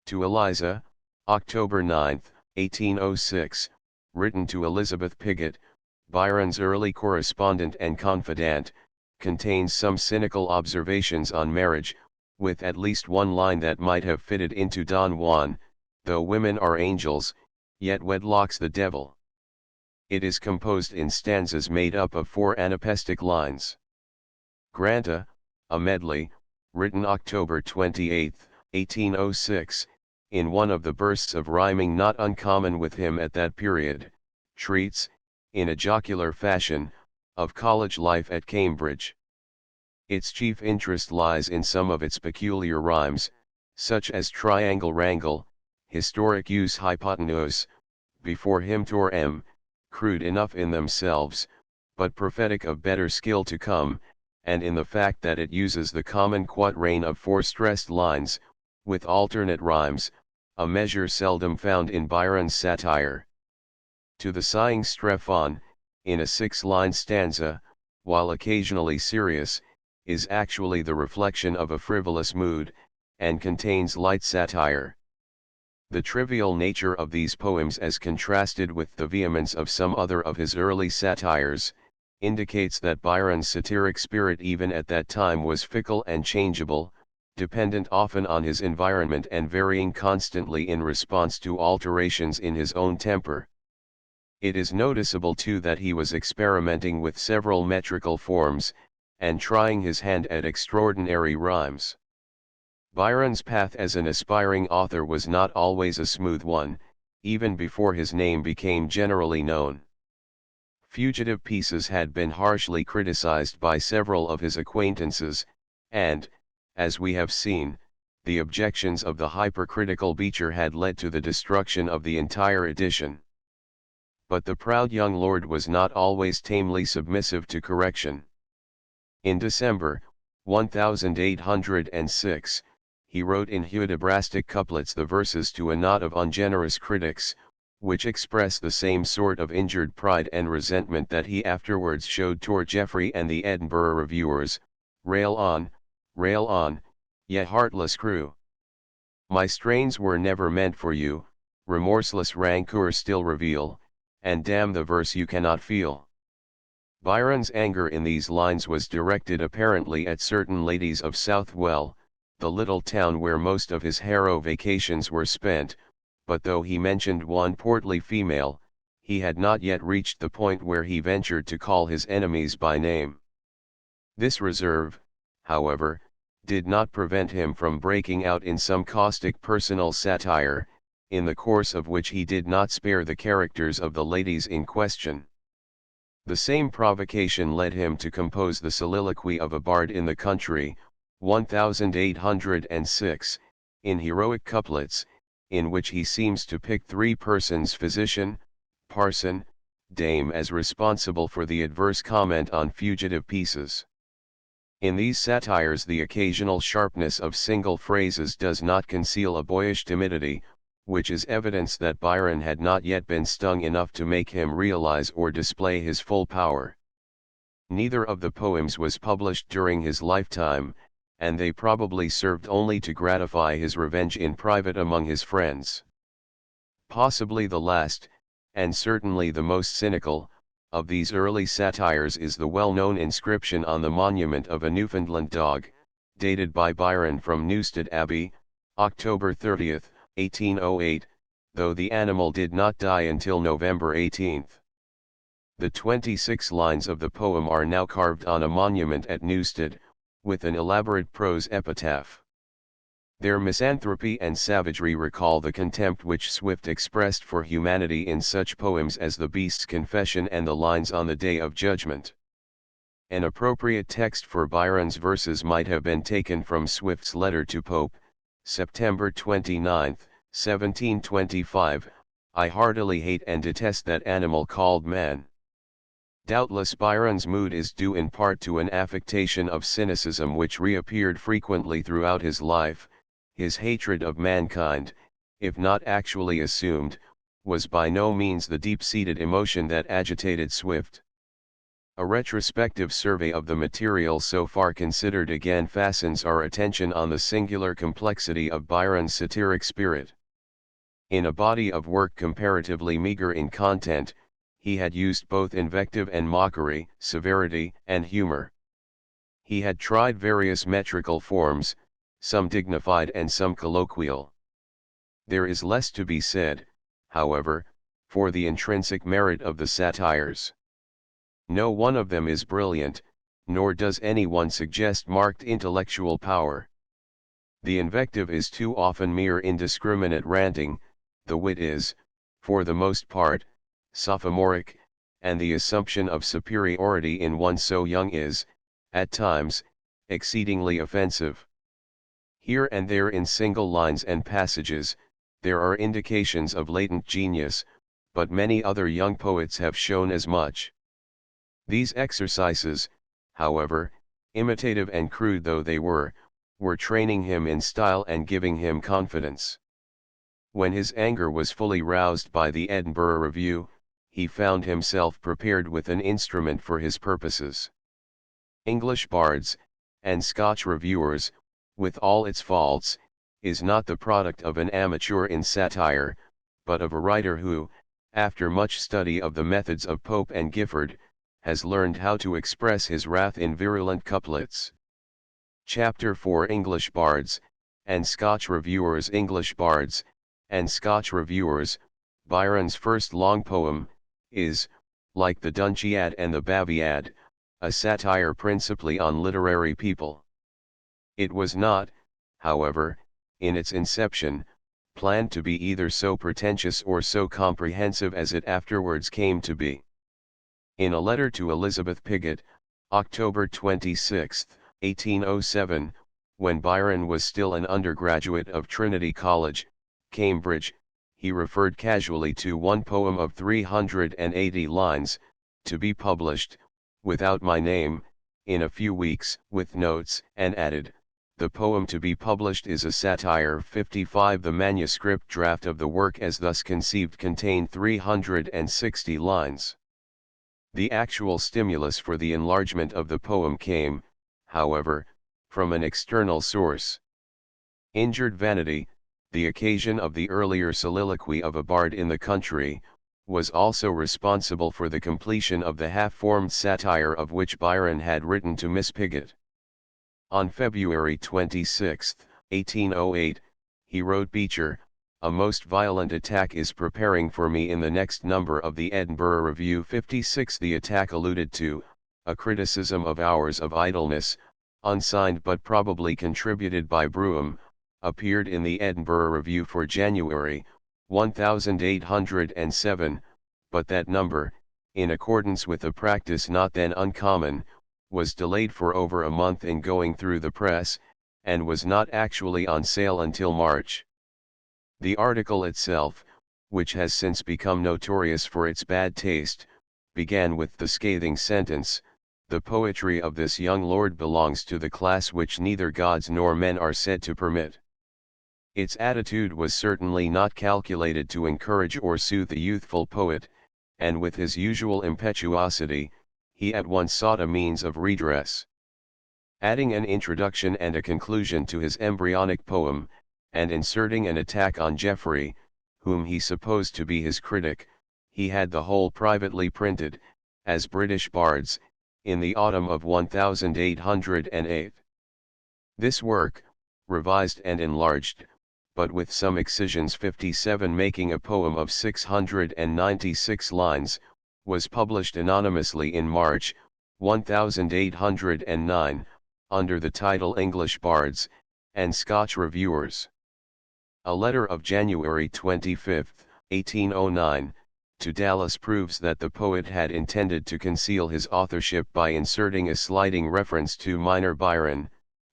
To Eliza, October 9, 1806, written to Elizabeth Pigott, Byron's early correspondent and confidant, contains some cynical observations on marriage, with at least one line that might have fitted into Don Juan: though women are angels, yet wedlock's the devil. It is composed in stanzas made up of 4 anapestic lines. Granta, a medley, written October 28, 1806, in one of the bursts of rhyming not uncommon with him at that period, treats, in a jocular fashion, of college life at Cambridge. Its chief interest lies in some of its peculiar rhymes, such as triangle wrangle, historic use hypotenuse, before him tor m, crude enough in themselves, but prophetic of better skill to come, and in the fact that it uses the common quatrain of 4 stressed lines, with alternate rhymes, a measure seldom found in Byron's satire. To the sighing Strephon, in a 6-line stanza, while occasionally serious, is actually the reflection of a frivolous mood, and contains light satire. The trivial nature of these poems as contrasted with the vehemence of some other of his early satires, indicates that Byron's satiric spirit even at that time was fickle and changeable, dependent often on his environment and varying constantly in response to alterations in his own temper. It is noticeable too that he was experimenting with several metrical forms, and trying his hand at extraordinary rhymes. Byron's path as an aspiring author was not always a smooth one, even before his name became generally known. Fugitive pieces had been harshly criticized by several of his acquaintances, and, as we have seen, the objections of the hypercritical Beecher had led to the destruction of the entire edition. But the proud young lord was not always tamely submissive to correction. In December, 1806, he wrote in Hudibrastic couplets the verses to a knot of ungenerous critics, which express the same sort of injured pride and resentment that he afterwards showed toward Geoffrey and the Edinburgh reviewers: rail on, ye heartless crew. My strains were never meant for you, remorseless rancour still reveal, and damn the verse you cannot feel. Byron's anger in these lines was directed apparently at certain ladies of Southwell, the little town where most of his Harrow vacations were spent, but though he mentioned one portly female, he had not yet reached the point where he ventured to call his enemies by name. This reserve, however, did not prevent him from breaking out in some caustic personal satire, in the course of which he did not spare the characters of the ladies in question. The same provocation led him to compose the Soliloquy of a Bard in the Country, 1806, in heroic couplets, in which he seems to pick 3 persons: physician, parson, dame, as responsible for the adverse comment on fugitive pieces. In these satires the occasional sharpness of single phrases does not conceal a boyish timidity, which is evidence that Byron had not yet been stung enough to make him realize or display his full power. Neither of the poems was published during his lifetime, and they probably served only to gratify his revenge in private among his friends. Possibly the last, and certainly the most cynical, of these early satires is the well-known inscription on the monument of a Newfoundland dog, dated by Byron from Newstead Abbey, October 30, 1808, though the animal did not die until November 18. The 26 lines of the poem are now carved on a monument at Newstead, with an elaborate prose epitaph. Their misanthropy and savagery recall the contempt which Swift expressed for humanity in such poems as The Beast's Confession and the lines on the Day of Judgment. An appropriate text for Byron's verses might have been taken from Swift's letter to Pope, September 29, 1725, "I heartily hate and detest that animal called man." Doubtless Byron's mood is due in part to an affectation of cynicism which reappeared frequently throughout his life. His hatred of mankind, if not actually assumed, was by no means the deep-seated emotion that agitated Swift. A retrospective survey of the material so far considered again fastens our attention on the singular complexity of Byron's satiric spirit. In a body of work comparatively meager in content, he had used both invective and mockery, severity and humor. He had tried various metrical forms, some dignified and some colloquial. There is less to be said, however, for the intrinsic merit of the satires. No one of them is brilliant, nor does any one suggest marked intellectual power. The invective is too often mere indiscriminate ranting, the wit is, for the most part, sophomoric, and the assumption of superiority in one so young is, at times, exceedingly offensive. Here and there in single lines and passages, there are indications of latent genius, but many other young poets have shown as much. These exercises, however, imitative and crude though they were training him in style and giving him confidence. When his anger was fully roused by the Edinburgh Review, he found himself prepared with an instrument for his purposes. English bards, and Scotch reviewers, with all its faults, is not the product of an amateur in satire, but of a writer who, after much study of the methods of Pope and Gifford, has learned how to express his wrath in virulent couplets. Chapter 4 English Bards, and Scotch Reviewers. English Bards, and Scotch Reviewers, Byron's first long poem, is, like the Dunciad and the Baviad, a satire principally on literary people. It was not, however, in its inception, planned to be either so pretentious or so comprehensive as it afterwards came to be. In a letter to Elizabeth Pigott, October 26, 1807, when Byron was still an undergraduate of Trinity College, Cambridge, he referred casually to one poem of 380 lines, to be published, without my name, in a few weeks, with notes, and added, "The poem to be published is a satire." 55 The manuscript draft of the work as thus conceived contained 360 lines. The actual stimulus for the enlargement of the poem came, however, from an external source. Injured vanity, the occasion of the earlier soliloquy of a bard in the country, was also responsible for the completion of the half-formed satire of which Byron had written to Miss Pigott. On February 26, 1808, he wrote Beecher, "A most violent attack is preparing for me in the next number of the Edinburgh Review." 56 The attack alluded to, a criticism of Hours of Idleness, unsigned but probably contributed by Brougham, appeared in the Edinburgh Review for January, 1807, but that number, in accordance with a practice not then uncommon, was delayed for over a month in going through the press, and was not actually on sale until March. The article itself, which has since become notorious for its bad taste, began with the scathing sentence, "The poetry of this young lord belongs to the class which neither gods nor men are said to permit." Its attitude was certainly not calculated to encourage or soothe the youthful poet, and with his usual impetuosity, he at once sought a means of redress. Adding an introduction and a conclusion to his embryonic poem, and inserting an attack on Geoffrey, whom he supposed to be his critic, he had the whole privately printed, as British Bards, in the autumn of 1808. This work, revised and enlarged, but with some excisions 57 making a poem of 696 lines, was published anonymously in March, 1809, under the title English Bards, and Scotch Reviewers. A letter of January 25, 1809, to Dallas proves that the poet had intended to conceal his authorship by inserting a slighting reference to minor Byron,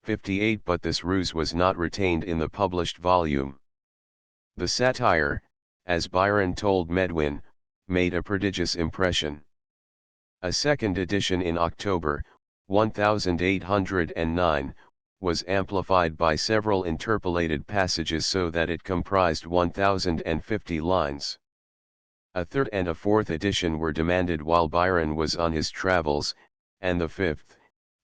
58, but this ruse was not retained in the published volume. The satire, as Byron told Medwin, made a prodigious impression. A second edition in October, 1809, was amplified by several interpolated passages so that it comprised 1050 lines. A third and a fourth edition were demanded while Byron was on his travels, and the fifth,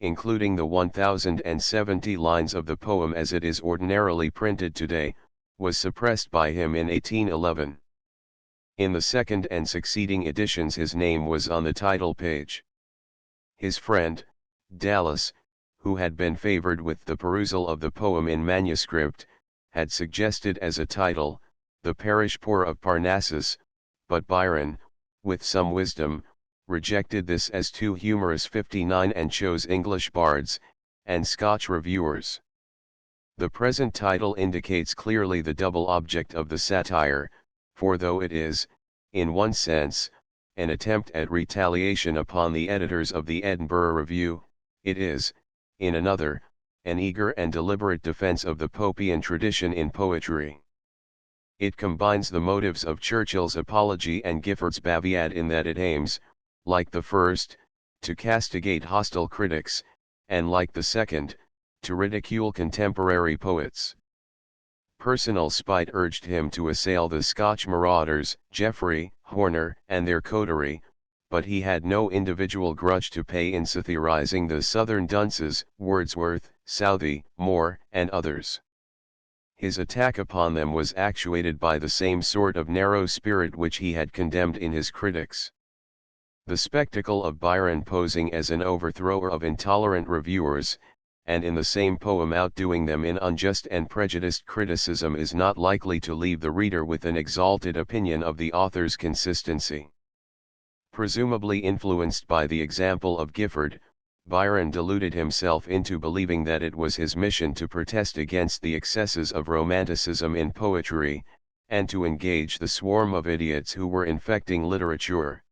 including the 1070 lines of the poem as it is ordinarily printed today, was suppressed by him in 1811. In the second and succeeding editions his name was on the title page. His friend, Dallas, who had been favored with the perusal of the poem in manuscript, had suggested as a title, The Parish Poor of Parnassus, but Byron, with some wisdom, rejected this as too humorous 59 and chose English Bards, and Scotch Reviewers. The present title indicates clearly the double object of the satire, for though it is, in one sense, an attempt at retaliation upon the editors of the Edinburgh Review, it is, in another, an eager and deliberate defense of the Popian tradition in poetry. It combines the motives of Churchill's Apology and Gifford's Baviad in that it aims, like the first, to castigate hostile critics, and like the second, to ridicule contemporary poets. Personal spite urged him to assail the Scotch marauders, Geoffrey, Horner, and their coterie, but he had no individual grudge to pay in satirizing the southern dunces, Wordsworth, Southey, Moore, and others. His attack upon them was actuated by the same sort of narrow spirit which he had condemned in his critics. The spectacle of Byron posing as an overthrower of intolerant reviewers, and in the same poem outdoing them in unjust and prejudiced criticism is not likely to leave the reader with an exalted opinion of the author's consistency. Presumably influenced by the example of Gifford, Byron deluded himself into believing that it was his mission to protest against the excesses of romanticism in poetry, and to engage the swarm of idiots who were infecting literature.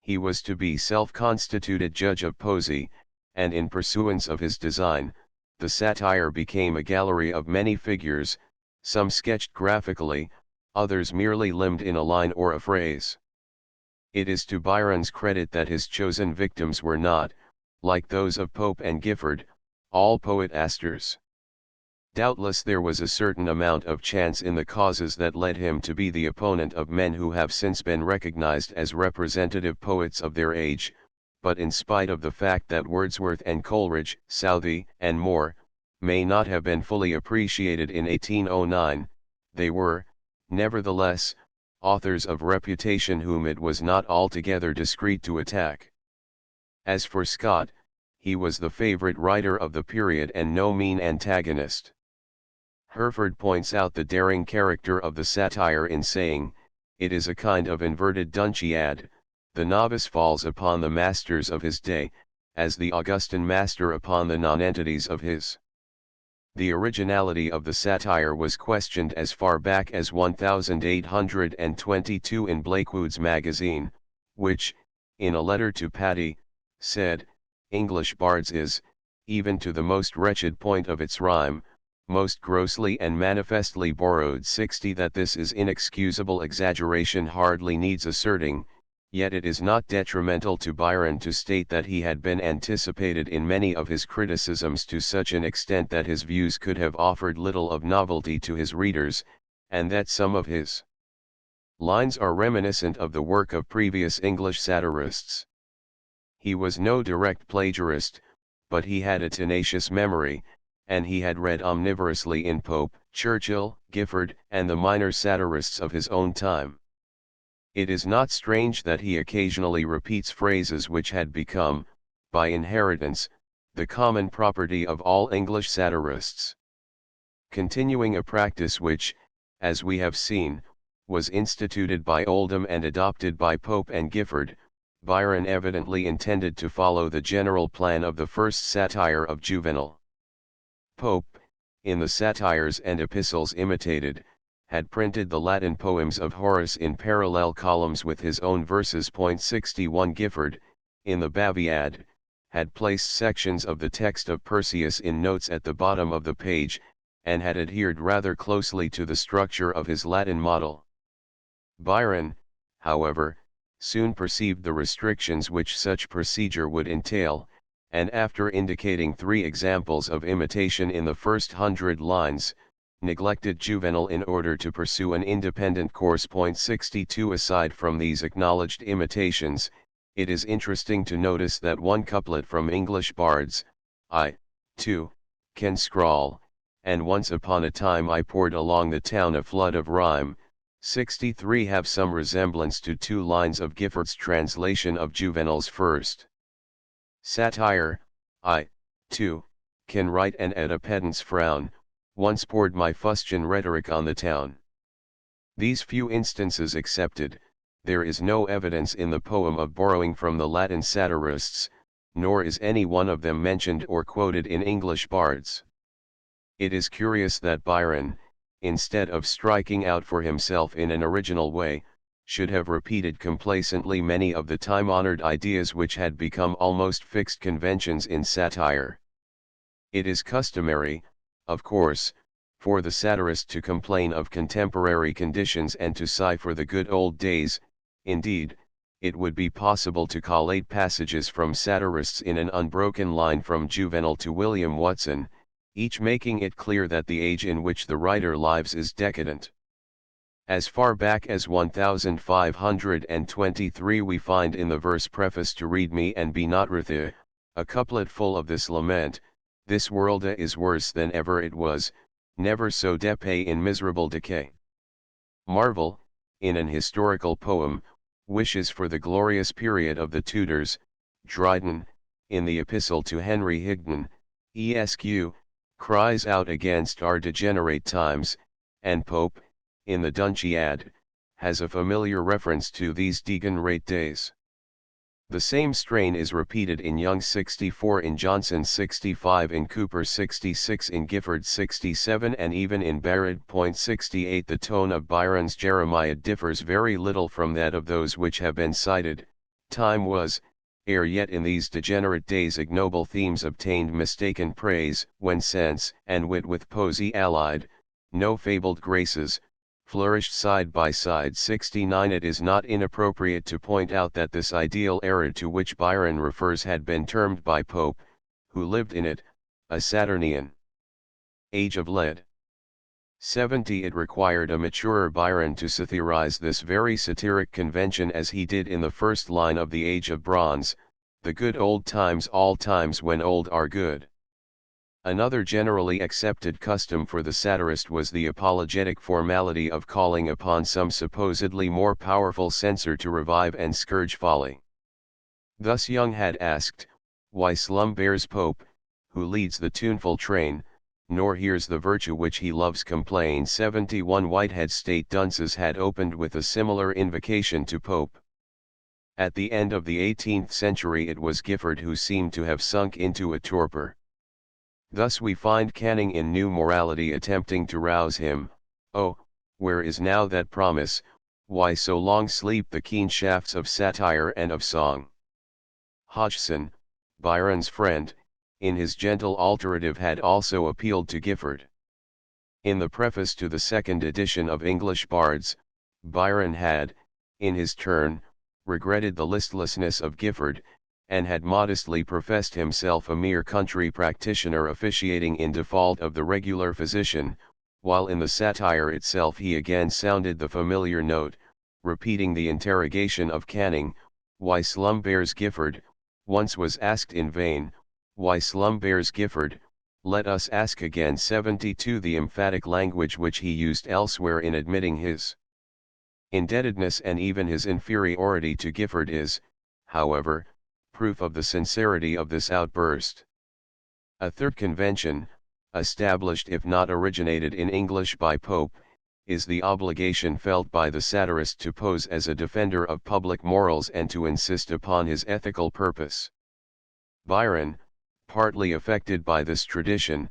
He was to be self-constituted judge of poesy, and in pursuance of his design, the satire became a gallery of many figures, some sketched graphically, others merely limned in a line or a phrase. It is to Byron's credit that his chosen victims were not, like those of Pope and Gifford, all poetasters. Doubtless there was a certain amount of chance in the causes that led him to be the opponent of men who have since been recognized as representative poets of their age, but in spite of the fact that Wordsworth and Coleridge, Southey, and Moore, may not have been fully appreciated in 1809, they were, nevertheless, authors of reputation whom it was not altogether discreet to attack. As for Scott, he was the favorite writer of the period and no mean antagonist. Herford points out the daring character of the satire in saying, it is a kind of inverted Dunciad. The novice falls upon the masters of his day, as the Augustan master upon the nonentities of his. The originality of the satire was questioned as far back as 1822 in Blakewood's magazine, which, in a letter to Patty, said, English Bards is, even to the most wretched point of its rhyme, most grossly and manifestly borrowed. 60 That this is inexcusable exaggeration hardly needs asserting, Yet it is not detrimental to Byron to state that he had been anticipated in many of his criticisms to such an extent that his views could have offered little of novelty to his readers, and that some of his lines are reminiscent of the work of previous English satirists. He was no direct plagiarist, but he had a tenacious memory, and he had read omnivorously in Pope, Churchill, Gifford, and the minor satirists of his own time. It is not strange that he occasionally repeats phrases which had become, by inheritance, the common property of all English satirists. Continuing a practice which, as we have seen, was instituted by Oldham and adopted by Pope and Gifford, Byron evidently intended to follow the general plan of the first satire of Juvenal. Pope, in the satires and epistles imitated, had printed the Latin poems of Horace in parallel columns with his own verses. 61 Gifford, in the Baviad, had placed sections of the text of Perseus in notes at the bottom of the page, and had adhered rather closely to the structure of his Latin model. Byron, however, soon perceived the restrictions which such procedure would entail, and after indicating 3 examples of imitation in the first 100 lines, neglected Juvenal in order to pursue an independent course. 62 Aside from these acknowledged imitations, it is interesting to notice that one couplet from English bards, I, too, can scrawl, and once upon a time I poured along the town a flood of rhyme, 63 have some resemblance to 2 lines of Gifford's translation of Juvenal's first satire, I, too, can write and at a pedant's frown, once poured my fustian rhetoric on the town. These few instances excepted, there is no evidence in the poem of borrowing from the Latin satirists, nor is any one of them mentioned or quoted in English bards. It is curious that Byron, instead of striking out for himself in an original way, should have repeated complacently many of the time-honored ideas which had become almost fixed conventions in satire. It is customary, of course, for the satirist to complain of contemporary conditions and to sigh for the good old days. Indeed, it would be possible to collate passages from satirists in an unbroken line from Juvenal to William Watson, each making it clear that the age in which the writer lives is decadent. As far back as 1523 we find in the verse preface to Read Me and Be Not Wroth, a couplet full of this lament, This world is worse than ever it was, never so depay in miserable decay. Marvell, in an historical poem, wishes for the glorious period of the Tudors. Dryden, in the epistle to Henry Higden, Esq, cries out against our degenerate times, and Pope, in the Dunciad, has a familiar reference to these degenerate days. The same strain is repeated in Young 64, in Johnson 65, in Cooper 66, in Gifford 67, and even in Barrett. 68. The tone of Byron's Jeremiad differs very little from that of those which have been cited. Time was, ere yet in these degenerate days ignoble themes obtained mistaken praise, when sense and wit with poesy allied, no fabled graces, flourished side by side. 69. It is not inappropriate to point out that this ideal era to which Byron refers had been termed by Pope, who lived in it, a Saturnian age of lead. 70. It required a maturer Byron to satirize this very satiric convention as he did in the first line of the Age of Bronze, the good old times, all times when old are good. Another generally accepted custom for the satirist was the apologetic formality of calling upon some supposedly more powerful censor to revive and scourge folly. Thus Young had asked, why Slum bears Pope, who leads the tuneful train, nor hears the virtue which he loves complain. 71. Whitehead's State Dunces had opened with a similar invocation to Pope. At the end of the 18th century it was Gifford who seemed to have sunk into a torpor. Thus we find Canning in New Morality attempting to rouse him. Oh, where is now that promise, why so long sleep the keen shafts of satire and of song? Hodgson, Byron's friend, in his gentle alterative had also appealed to Gifford. In the preface to the second edition of English Bards, Byron had, in his turn, regretted the listlessness of Gifford, and had modestly professed himself a mere country practitioner officiating in default of the regular physician, while in the satire itself he again sounded the familiar note, repeating the interrogation of Canning, "Why Slumbears Gifford?" Once was asked in vain, "Why Slumbears Gifford?" Let us ask again. 72. The emphatic language which he used elsewhere in admitting his indebtedness and even his inferiority to Gifford is, however, proof of the sincerity of this outburst. A third convention, established if not originated in English by Pope, is the obligation felt by the satirist to pose as a defender of public morals and to insist upon his ethical purpose. Byron, partly affected by this tradition,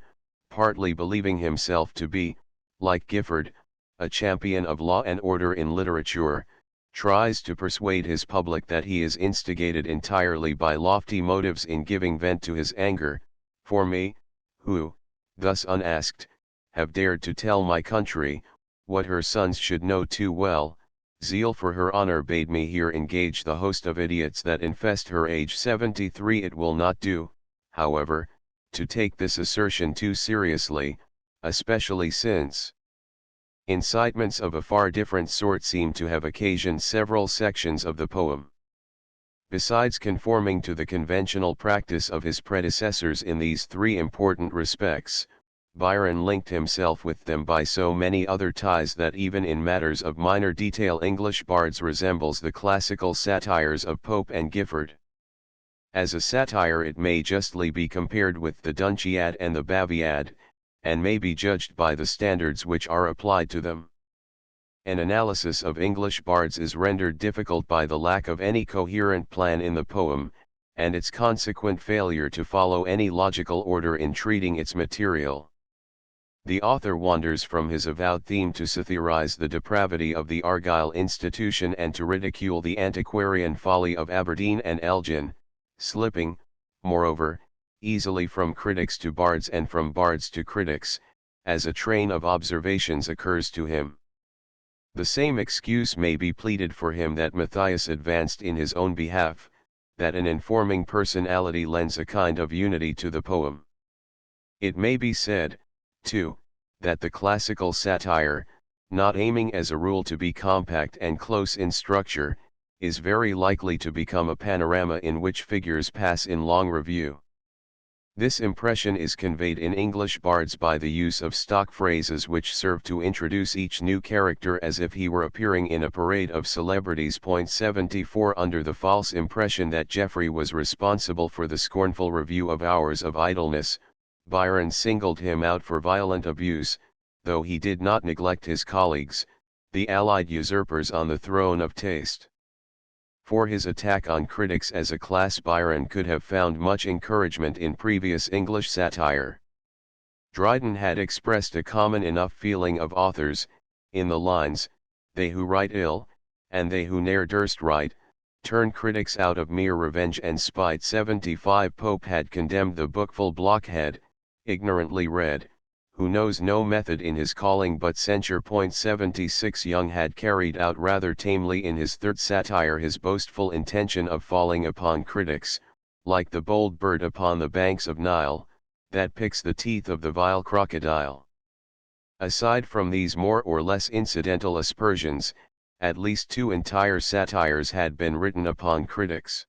partly believing himself to be, like Gifford, a champion of law and order in literature, tries to persuade his public that he is instigated entirely by lofty motives in giving vent to his anger. For me, who, thus unasked, have dared to tell my country, what her sons should know too well, zeal for her honor bade me here engage the host of idiots that infest her age. 73. It will not do, however, to take this assertion too seriously, especially since incitements of a far different sort seem to have occasioned several sections of the poem. Besides conforming to the conventional practice of his predecessors in these three important respects, Byron linked himself with them by so many other ties that even in matters of minor detail English bards resembles the classical satires of Pope and Gifford. As a satire it may justly be compared with the Dunciad and the Baviad, and may be judged by the standards which are applied to them. An analysis of English bards is rendered difficult by the lack of any coherent plan in the poem, and its consequent failure to follow any logical order in treating its material. The author wanders from his avowed theme to satirize the depravity of the Argyle institution and to ridicule the antiquarian folly of Aberdeen and Elgin, slipping, moreover, easily from critics to bards and from bards to critics, as a train of observations occurs to him. The same excuse may be pleaded for him that Matthias advanced in his own behalf, that an informing personality lends a kind of unity to the poem. It may be said, too, that the classical satire, not aiming as a rule to be compact and close in structure, is very likely to become a panorama in which figures pass in long review. This impression is conveyed in English bards by the use of stock phrases which serve to introduce each new character as if he were appearing in a parade of celebrities. 74 Under the false impression that Geoffrey was responsible for the scornful review of Hours of Idleness, Byron singled him out for violent abuse, though he did not neglect his colleagues, the allied usurpers on the throne of taste. For his attack on critics as a class Byron could have found much encouragement in previous English satire. Dryden had expressed a common enough feeling of authors, in the lines, "They who write ill, and they who ne'er durst write, turn critics out of mere revenge and spite." 75 Pope had condemned the bookful blockhead, ignorantly read, who knows no method in his calling but censure. 76 Young had carried out rather tamely in his third satire his boastful intention of falling upon critics, like the bold bird upon the banks of Nile, that picks the teeth of the vile crocodile. Aside from these more or less incidental aspersions, at least two entire satires had been written upon critics.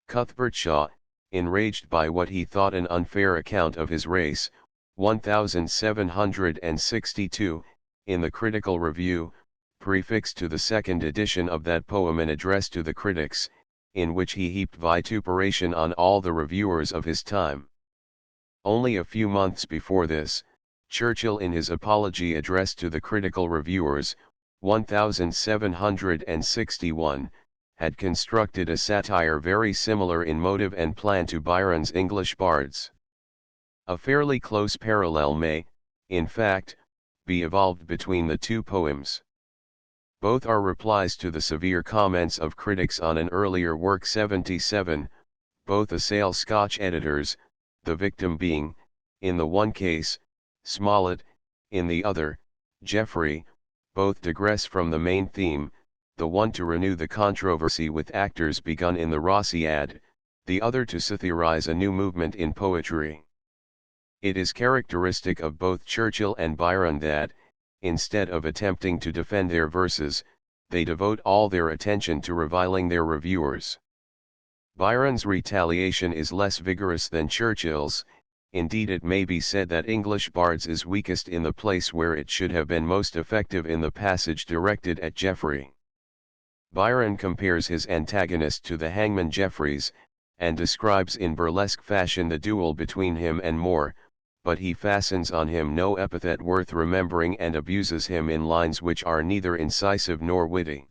Cuthbert Shaw, enraged by what he thought an unfair account of his race, 1762, in the Critical Review, prefixed to the second edition of that poem an address to the critics, in which he heaped vituperation on all the reviewers of his time. Only a few months before this, Churchill in his apology addressed to the critical reviewers, 1761, had constructed a satire very similar in motive and plan to Byron's English bards. A fairly close parallel may, in fact, be evolved between the two poems. Both are replies to the severe comments of critics on an earlier work. 77, both assail Scotch editors, the victim being, in the one case, Smollett, in the other, Geoffrey. Both digress from the main theme, the one to renew the controversy with actors begun in the Rossiad, the other to satirize a new movement in poetry. It is characteristic of both Churchill and Byron that, instead of attempting to defend their verses, they devote all their attention to reviling their reviewers. Byron's retaliation is less vigorous than Churchill's. Indeed, it may be said that English bards is weakest in the place where it should have been most effective, in the passage directed at Geoffrey. Byron compares his antagonist to the hangman Jeffreys, and describes in burlesque fashion the duel between him and Moore, but he fastens on him no epithet worth remembering and abuses him in lines which are neither incisive nor witty.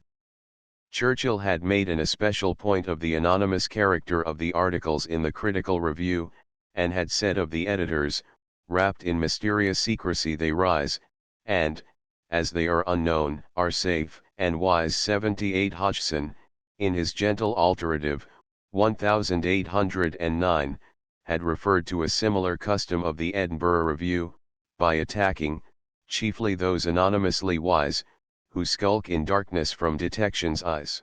Churchill had made an especial point of the anonymous character of the articles in the Critical Review, and had said of the editors, "Wrapped in mysterious secrecy they rise, and, as they are unknown, are safe and wise." 78 Hodgson, in his gentle alterative, 1809, had referred to a similar custom of the Edinburgh Review, by attacking, chiefly those anonymously wise, who skulk in darkness from detection's eyes.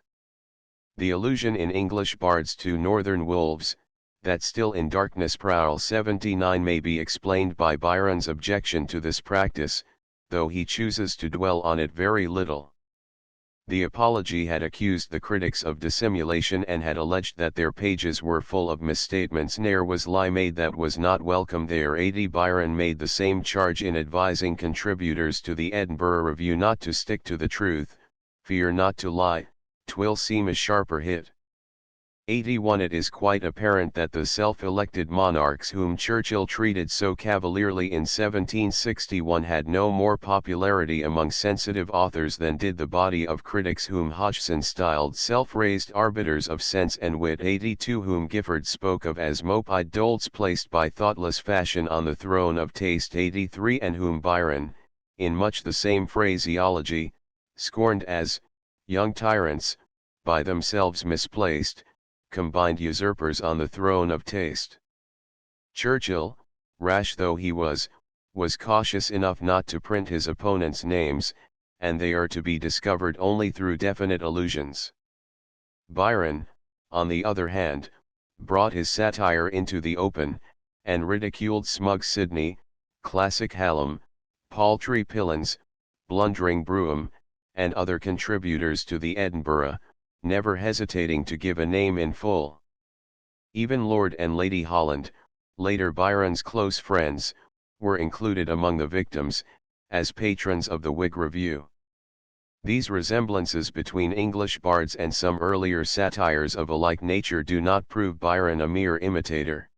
The allusion in English bards to northern wolves, that still in darkness prowl 79, may be explained by Byron's objection to this practice, though he chooses to dwell on it very little. The Apology had accused the critics of dissimulation and had alleged that their pages were full of misstatements. Ne'er was lie made that was not welcome there. 80 Byron made the same charge in advising contributors to the Edinburgh Review not to stick to the truth, "Fear not to lie, 'twill seem a sharper hit." 81 It is quite apparent that the self-elected monarchs whom Churchill treated so cavalierly in 1761 had no more popularity among sensitive authors than did the body of critics whom Hodgson styled self-raised arbiters of sense and wit. 82 Whom Gifford spoke of as mope-eyed dolts placed by thoughtless fashion on the throne of taste. 83 And whom Byron, in much the same phraseology, scorned as young tyrants, by themselves misplaced, combined usurpers on the throne of taste. Churchill, rash though he was cautious enough not to print his opponents' names, and they are to be discovered only through definite allusions. Byron, on the other hand, brought his satire into the open, and ridiculed smug Sidney, classic Hallam, paltry Pillins, blundering Brougham, and other contributors to the Edinburgh, never hesitating to give a name in full. Even Lord and Lady Holland, later Byron's close friends, were included among the victims, as patrons of the Whig Review. These resemblances between English bards and some earlier satires of a like nature do not prove Byron a mere imitator.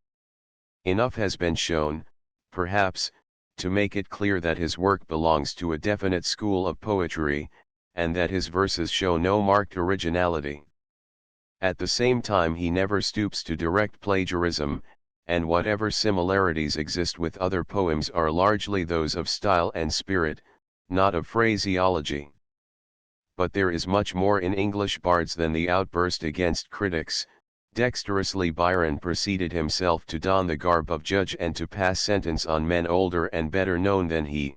Enough has been shown, perhaps, to make it clear that his work belongs to a definite school of poetry, and that his verses show no marked originality. At the same time, he never stoops to direct plagiarism, and whatever similarities exist with other poems are largely those of style and spirit, not of phraseology. But there is much more in English bards than the outburst against critics. Dexterously Byron proceeded himself to don the garb of judge and to pass sentence on men older and better known than he.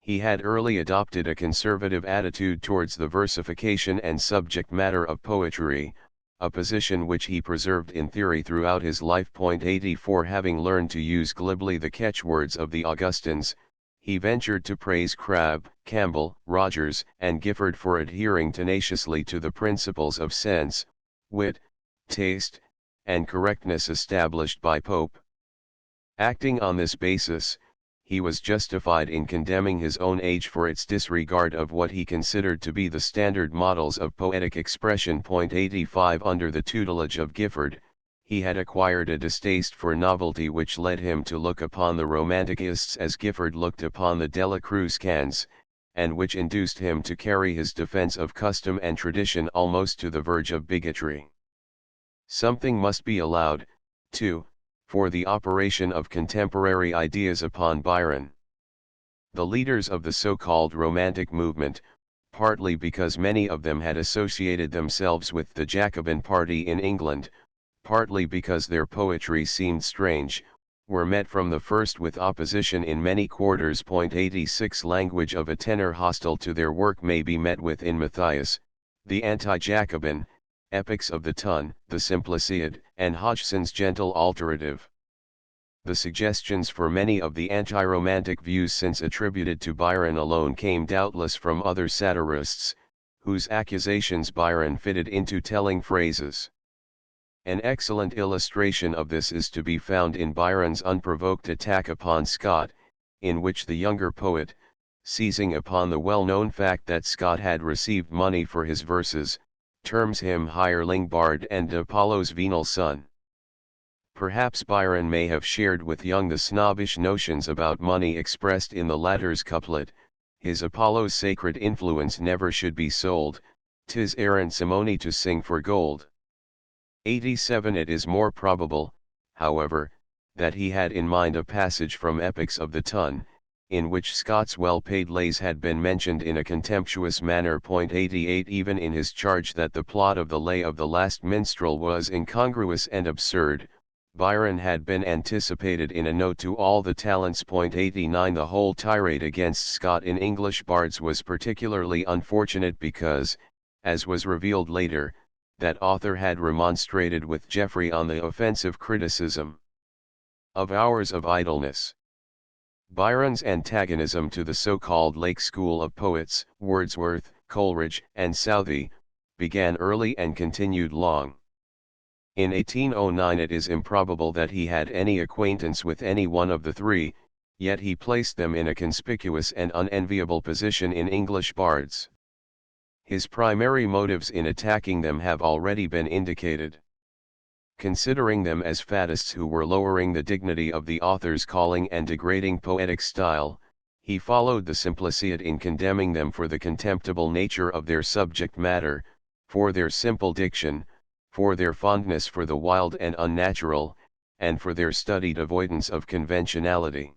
He had early adopted a conservative attitude towards the versification and subject matter of poetry, a position which he preserved in theory throughout his life. 84 Having learned to use glibly the catchwords of the Augustans, he ventured to praise Crabbe, Campbell, Rogers, and Gifford for adhering tenaciously to the principles of sense, wit, taste, and correctness established by Pope. Acting on this basis, he was justified in condemning his own age for its disregard of what he considered to be the standard models of poetic expression. 85 Under the tutelage of Gifford, he had acquired a distaste for novelty which led him to look upon the Romanticists as Gifford looked upon the Dela Cruz, and which induced him to carry his defense of custom and tradition almost to the verge of bigotry. Something must be allowed, too, for the operation of contemporary ideas upon Byron. The leaders of the so-called Romantic movement, partly because many of them had associated themselves with the Jacobin party in England, partly because their poetry seemed strange, were met from the first with opposition in many quarters. 86 Language of a tenor hostile to their work may be met with in Matthias, the Anti-Jacobin, Epics of the Tun, the Simpliciad, and Hodgson's Gentle Alterative. The suggestions for many of the anti-romantic views since attributed to Byron alone came doubtless from other satirists, whose accusations Byron fitted into telling phrases. An excellent illustration of this is to be found in Byron's unprovoked attack upon Scott, in which the younger poet, seizing upon the well-known fact that Scott had received money for his verses, terms him hireling bard and Apollo's venal son. Perhaps Byron may have shared with Young the snobbish notions about money expressed in the latter's couplet, his Apollo's sacred influence never should be sold, 'tis errant simony to sing for gold. 87 It is more probable, however, that he had in mind a passage from Epics of the Tun, in which Scott's well-paid lays had been mentioned in a contemptuous manner. 88 Even in his charge that the plot of the Lay of the Last Minstrel was incongruous and absurd, Byron had been anticipated in a note to all the talents. 89 The whole tirade against Scott in English bards was particularly unfortunate because, as was revealed later, that author had remonstrated with Geoffrey on the offensive criticism of Hours of Idleness. Byron's antagonism to the so-called Lake School of poets, Wordsworth, Coleridge, and Southey, began early and continued long. In 1809 it is improbable that he had any acquaintance with any one of the three, yet he placed them in a conspicuous and unenviable position in English bards. His primary motives in attacking them have already been indicated. Considering them as faddists who were lowering the dignity of the author's calling and degrading poetic style, he followed the Simpliciad in condemning them for the contemptible nature of their subject matter, for their simple diction, for their fondness for the wild and unnatural, and for their studied avoidance of conventionality.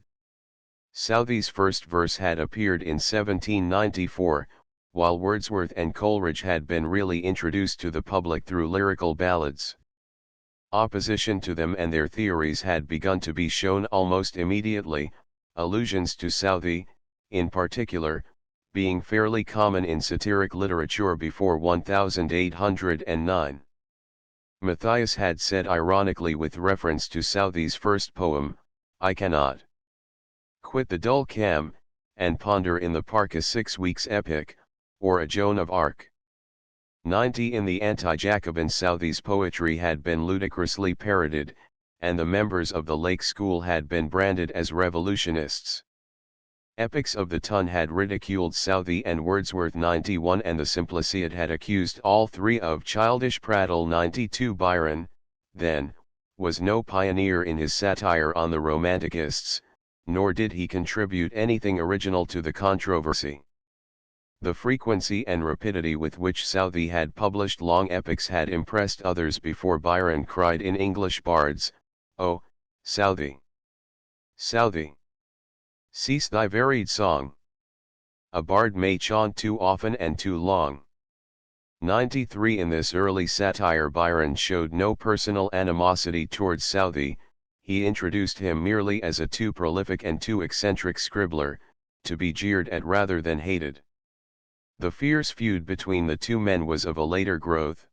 Southey's first verse had appeared in 1794, while Wordsworth and Coleridge had been really introduced to the public through lyrical ballads. Opposition to them and their theories had begun to be shown almost immediately, allusions to Southey, in particular, being fairly common in satiric literature before 1809. Matthias had said ironically with reference to Southey's first poem, "I cannot quit the dull cam, and ponder in the park a 6 weeks epic, or a Joan of Arc." 90 In the Anti-Jacobin Southey's poetry had been ludicrously parodied, and the members of the Lake School had been branded as revolutionists. Epics of the Tun had ridiculed Southey and Wordsworth. 91 And the Simpliciad had accused all three of childish prattle. 92 Byron, then, was no pioneer in his satire on the Romanticists, nor did he contribute anything original to the controversy. The frequency and rapidity with which Southey had published long epics had impressed others before Byron cried in English bards, "Oh, Southey! Southey! Cease thy varied song. A bard may chaunt too often and too long." 93 In this early satire Byron showed no personal animosity towards Southey, he introduced him merely as a too prolific and too eccentric scribbler, to be jeered at rather than hated. The fierce feud between the two men was of a later growth.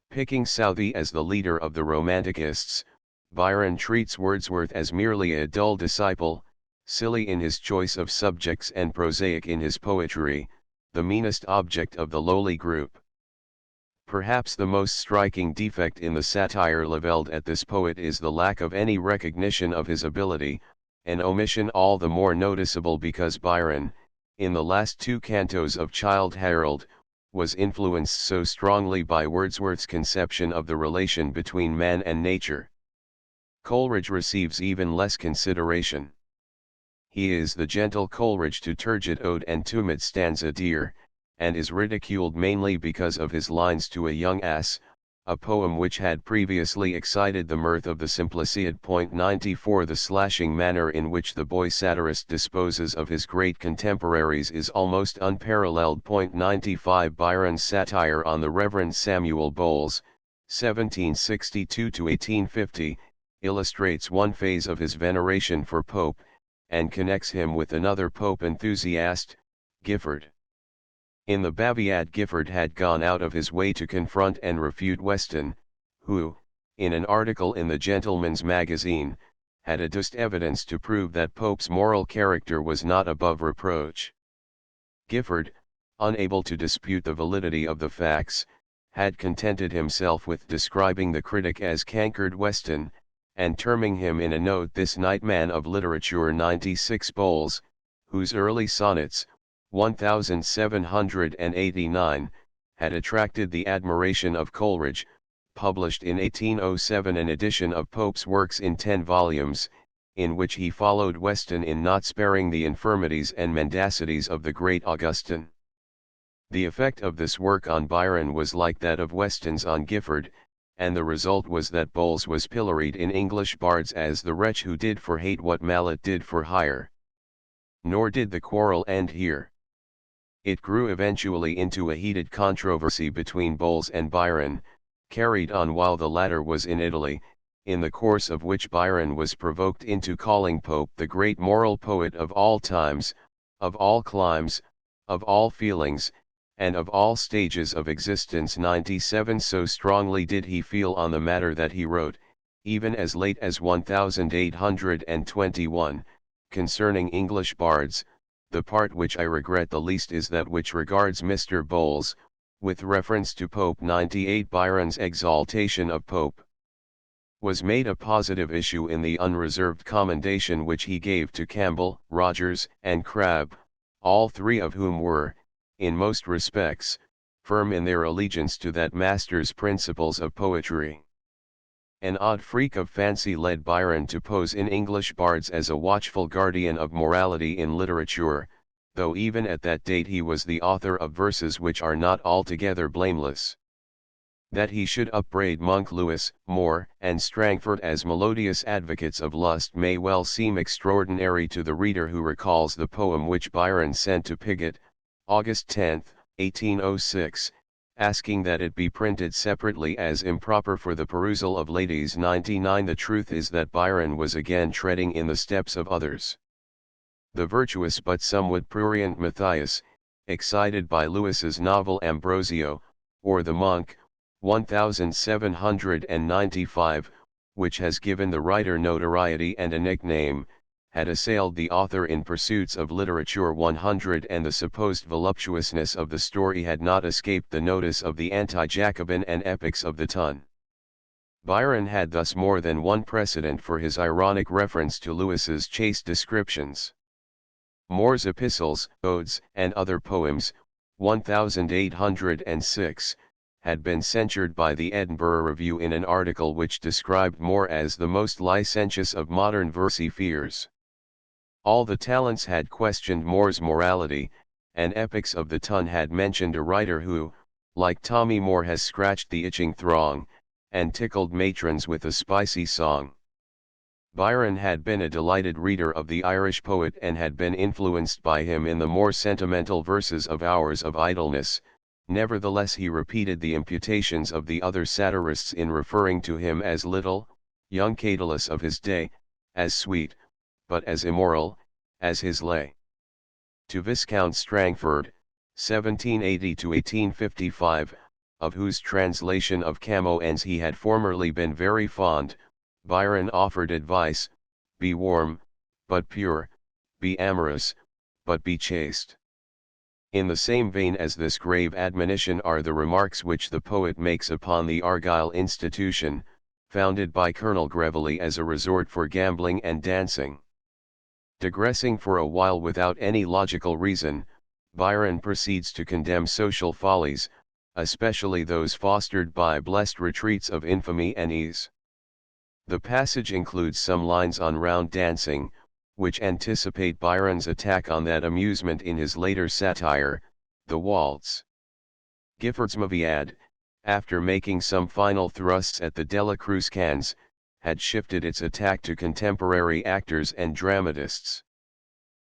Picking Southey as the leader of the Romanticists, Byron treats Wordsworth as merely a dull disciple, silly in his choice of subjects and prosaic in his poetry, the meanest object of the lowly group. Perhaps the most striking defect in the satire levelled at this poet is the lack of any recognition of his ability, an omission all the more noticeable because Byron, in the last two cantos of Childe Harold, was influenced so strongly by Wordsworth's conception of the relation between man and nature. Coleridge receives even less consideration. He is the gentle Coleridge to turgid ode and tumid stanza dear, and is ridiculed mainly because of his lines to a young ass, a poem which had previously excited the mirth of the Simpliciad. 94 The slashing manner in which the boy satirist disposes of his great contemporaries is almost unparalleled. 95 Byron's satire on the Reverend Samuel Bowles, 1762–1850, illustrates one phase of his veneration for Pope, and connects him with another Pope enthusiast, Gifford. In the Baviad, Gifford had gone out of his way to confront and refute Weston, who, in an article in the Gentleman's Magazine, had adduced evidence to prove that Pope's moral character was not above reproach. Gifford, unable to dispute the validity of the facts, had contented himself with describing the critic as cankered Weston, and terming him in a note this nightman of literature 96 bowls, whose early sonnets, 1789, had attracted the admiration of Coleridge, published in 1807 an edition of Pope's works in 10 volumes, in which he followed Weston in not sparing the infirmities and mendacities of the great Augustan. The effect of this work on Byron was like that of Weston's on Gifford, and the result was that Bowles was pilloried in English bards as the wretch who did for hate what Mallet did for hire. Nor did the quarrel end here. It grew eventually into a heated controversy between Bowles and Byron, carried on while the latter was in Italy, in the course of which Byron was provoked into calling Pope the great moral poet of all times, of all climes, of all feelings, and of all stages of existence. 97 So strongly did he feel on the matter that he wrote, even as late as 1821, concerning English bards, the part which I regret the least is that which regards Mr. Bowles, with reference to Pope. 98 Byron's exaltation of Pope was made a positive issue in the unreserved commendation which he gave to Campbell, Rogers, and Crabbe, all three of whom were, in most respects, firm in their allegiance to that master's principles of poetry. An odd freak of fancy led Byron to pose in English bards as a watchful guardian of morality in literature, though even at that date he was the author of verses which are not altogether blameless. That he should upbraid Monk, Lewis, Moore, and Strangford as melodious advocates of lust may well seem extraordinary to the reader who recalls the poem which Byron sent to Pigott, August 10, 1806, asking that it be printed separately as improper for the perusal of ladies. 99 The truth is that Byron was again treading in the steps of others. The virtuous but somewhat prurient Matthias, excited by Lewis's novel Ambrosio, or The Monk, 1795, which has given the writer notoriety and a nickname, had assailed the author in Pursuits of Literature 100, and the supposed voluptuousness of the story had not escaped the notice of the anti-Jacobin and epics of the ton. Byron had thus more than one precedent for his ironic reference to Lewis's chaste descriptions. Moore's epistles, odes, and other poems, 1806, had been censured by the Edinburgh Review in an article which described Moore as the most licentious of modern versifiers. All the Talents had questioned Moore's morality, and Epics of the Ton had mentioned a writer who, like Tommy Moore, has scratched the itching throng, and tickled matrons with a spicy song. Byron had been a delighted reader of the Irish poet and had been influenced by him in the more sentimental verses of Hours of Idleness. Nevertheless, he repeated the imputations of the other satirists in referring to him as little, young Catullus of his day, as sweet, but as immoral, as his lay. To Viscount Strangford, 1780–1855, of whose translation of Camoens he had formerly been very fond, Byron offered advice: be warm, but pure; be amorous, but be chaste. In the same vein as this grave admonition are the remarks which the poet makes upon the Argyle institution, founded by Colonel Greville as a resort for gambling and dancing. Digressing for a while without any logical reason, Byron proceeds to condemn social follies, especially those fostered by blessed retreats of infamy and ease. The passage includes some lines on round dancing, which anticipate Byron's attack on that amusement in his later satire, The Waltz. Gifford's Maviad, after making some final thrusts at the Della Cruscans, had shifted its attack to contemporary actors and dramatists.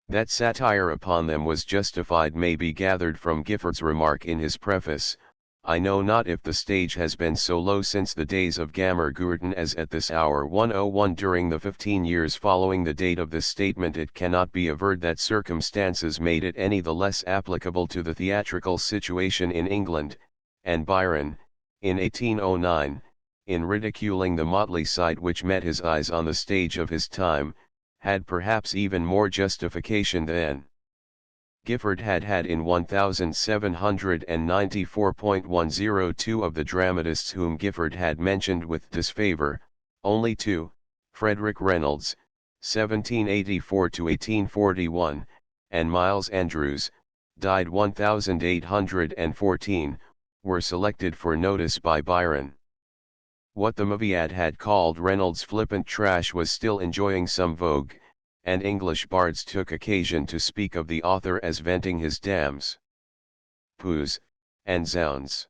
That satire upon them was justified may be gathered from Gifford's remark in his preface: I know not if the stage has been so low since the days of Gammer-Gurton as at this hour 101 during the 15 years following the date of this statement. It cannot be averred that circumstances made it any the less applicable to the theatrical situation in England, and Byron, in 1809, in ridiculing the motley sight which met his eyes on the stage of his time, had perhaps even more justification than Gifford had in 1794.102 of the dramatists whom Gifford had mentioned with disfavor, only two, Frederick Reynolds, 1784-1841, and Miles Andrews, died 1814, were selected for notice by Byron. What the movie ad had called Reynolds' flippant trash was still enjoying some vogue, and English bards took occasion to speak of the author as venting his damns, poos, and zounds.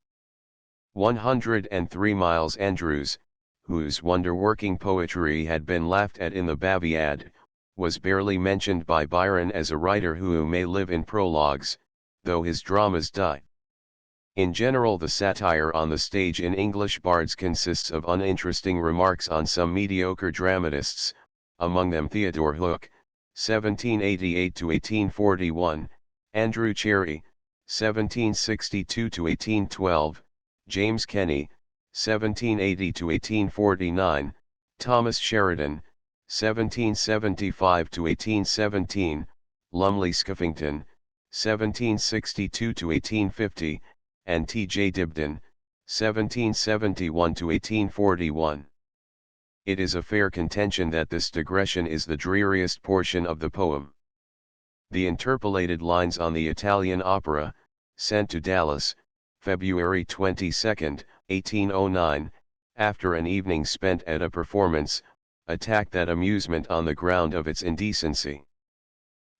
103 Miles Andrews, whose wonder-working poetry had been laughed at in the Baviad, was barely mentioned by Byron as a writer who may live in prologues, though his dramas die. In general, the satire on the stage in English bards consists of uninteresting remarks on some mediocre dramatists, among them Theodore Hook, 1788-1841, Andrew Cherry, 1762-1812, James Kenny, 1780-1849, Thomas Sheridan, 1775-1817, Lumley Scuffington, 1762-1850, and T.J. Dibdin, 1771-1841. It is a fair contention that this digression is the dreariest portion of the poem. The interpolated lines on the Italian opera, sent to Dallas, February 22, 1809, after an evening spent at a performance, attack that amusement on the ground of its indecency.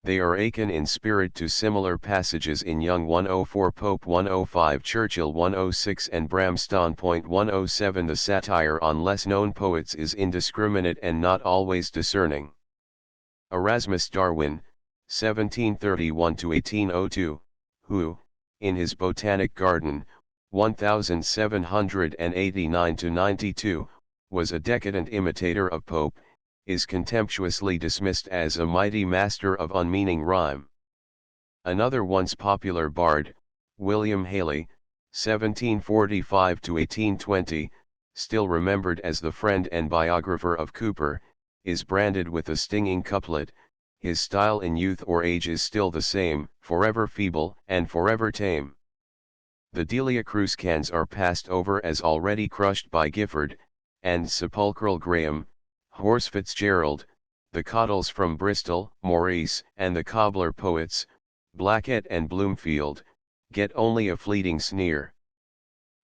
They are akin in spirit to similar passages in Young 104, Pope 105, Churchill 106 and Bramston. 107. The satire on less-known poets is indiscriminate and not always discerning. Erasmus Darwin, 1731-1802, who, in his Botanic Garden, 1789-92, was a decadent imitator of Pope, is contemptuously dismissed as a mighty master of unmeaning rhyme. Another once popular bard, William Haley, 1745-1820, still remembered as the friend and biographer of Cooper, is branded with a stinging couplet, "His style in youth or age is still the same, forever feeble and forever tame." The Delia Cruscans are passed over as already crushed by Gifford, and Sepulchral Graham, Horace Fitzgerald, the Cottles from Bristol, Maurice, and the Cobbler poets, Blackett and Bloomfield, get only a fleeting sneer.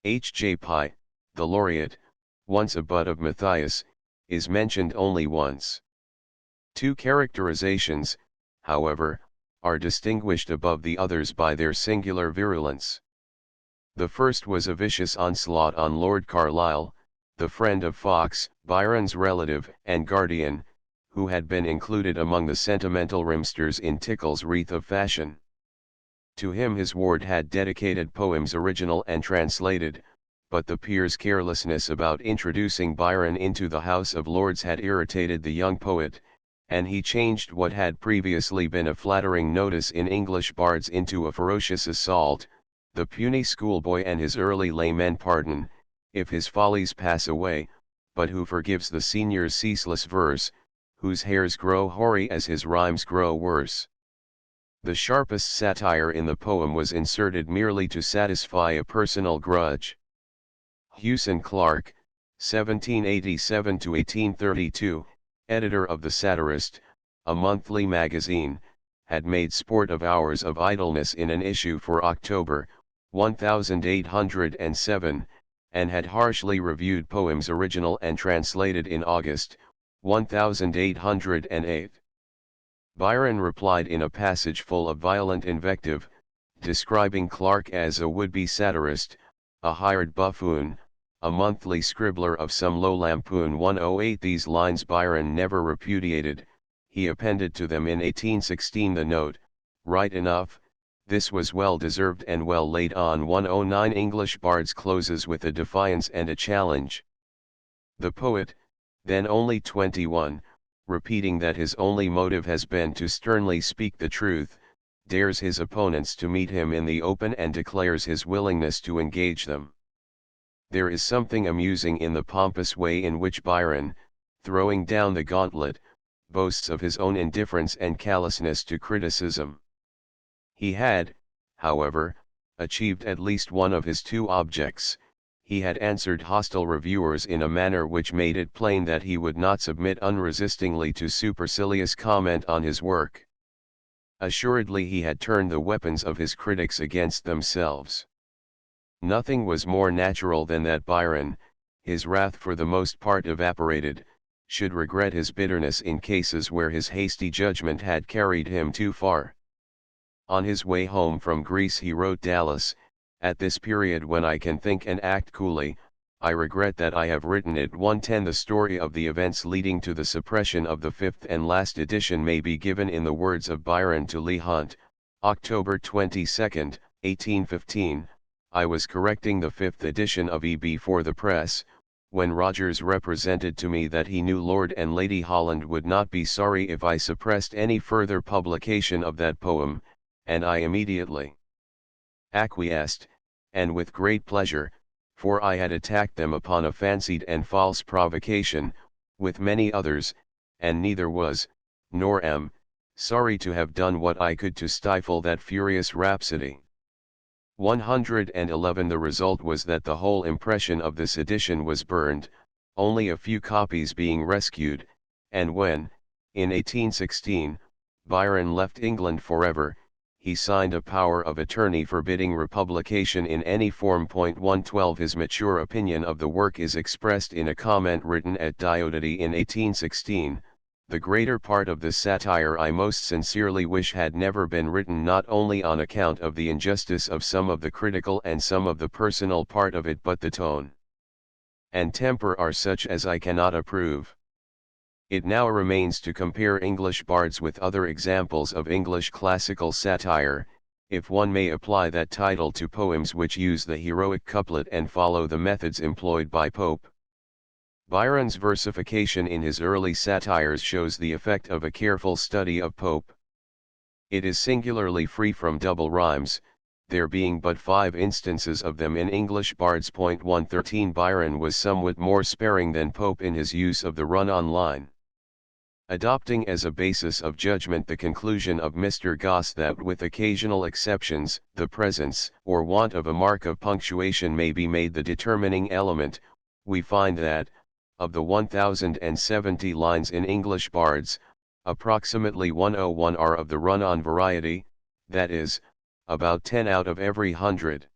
H. J. Pye, the laureate, once a bud of Matthias, is mentioned only once. Two characterizations, however, are distinguished above the others by their singular virulence. The first was a vicious onslaught on Lord Carlisle, the friend of Fox, Byron's relative and guardian, who had been included among the sentimental rimsters in Tickell's Wreath of Fashion. To him his ward had dedicated poems original and translated, but the peer's carelessness about introducing Byron into the House of Lords had irritated the young poet, and he changed what had previously been a flattering notice in English bards into a ferocious assault. The puny schoolboy and his early laymen pardon, if his follies pass away, but who forgives the senior's ceaseless verse, whose hairs grow hoary as his rhymes grow worse. The sharpest satire in the poem was inserted merely to satisfy a personal grudge. Hewson Clark, 1787-1832, editor of The Satirist, a monthly magazine, had made sport of hours of idleness in an issue for October, 1807, and had harshly reviewed poems original and translated in August, 1808. Byron replied in a passage full of violent invective, describing Clark as a would-be satirist, a hired buffoon, a monthly scribbler of some low lampoon. 108. These lines Byron never repudiated, he appended to them in 1816 the note, "Right enough, This was well deserved and well laid on. 109 English Bards closes with a defiance and a challenge. The poet, then only 21, repeating that his only motive has been to sternly speak the truth, dares his opponents to meet him in the open and declares his willingness to engage them. There is something amusing in the pompous way in which Byron, throwing down the gauntlet, boasts of his own indifference and callousness to criticism. He had, however, achieved at least one of his two objects. He had answered hostile reviewers in a manner which made it plain that he would not submit unresistingly to supercilious comment on his work. Assuredly he had turned the weapons of his critics against themselves. Nothing was more natural than that Byron, his wrath for the most part evaporated, should regret his bitterness in cases where his hasty judgment had carried him too far. On his way home from Greece he wrote Dallas, "At this period when I can think and act coolly, I regret that I have written it." 110 The story of the events leading to the suppression of the fifth and last edition may be given in the words of Byron to Leigh Hunt, October 22, 1815, "I was correcting the fifth edition of E.B. for the press, when Rogers represented to me that he knew Lord and Lady Holland would not be sorry if I suppressed any further publication of that poem, and I immediately acquiesced, and with great pleasure, for I had attacked them upon a fancied and false provocation, with many others, and neither was, nor am, sorry to have done what I could to stifle that furious rhapsody." 111 The result was that the whole impression of this edition was burned, only a few copies being rescued, and when, in 1816, Byron left England forever, he signed a power of attorney forbidding republication in any form. 112 His mature opinion of the work is expressed in a comment written at Diodati in 1816, "The greater part of this satire I most sincerely wish had never been written, not only on account of the injustice of some of the critical and some of the personal part of it, but the tone and temper are such as I cannot approve." It now remains to compare English bards with other examples of English classical satire, if one may apply that title to poems which use the heroic couplet and follow the methods employed by Pope. Byron's versification in his early satires shows the effect of a careful study of Pope. It is singularly free from double rhymes, there being but 5 instances of them in English bards. 113 Byron was somewhat more sparing than Pope in his use of the run-on line. Adopting as a basis of judgment the conclusion of Mr. Gosse that with occasional exceptions, the presence or want of a mark of punctuation may be made the determining element, we find that, of the 1070 lines in English bards, approximately 101 are of the run-on variety, that is, about 10 out of every 100.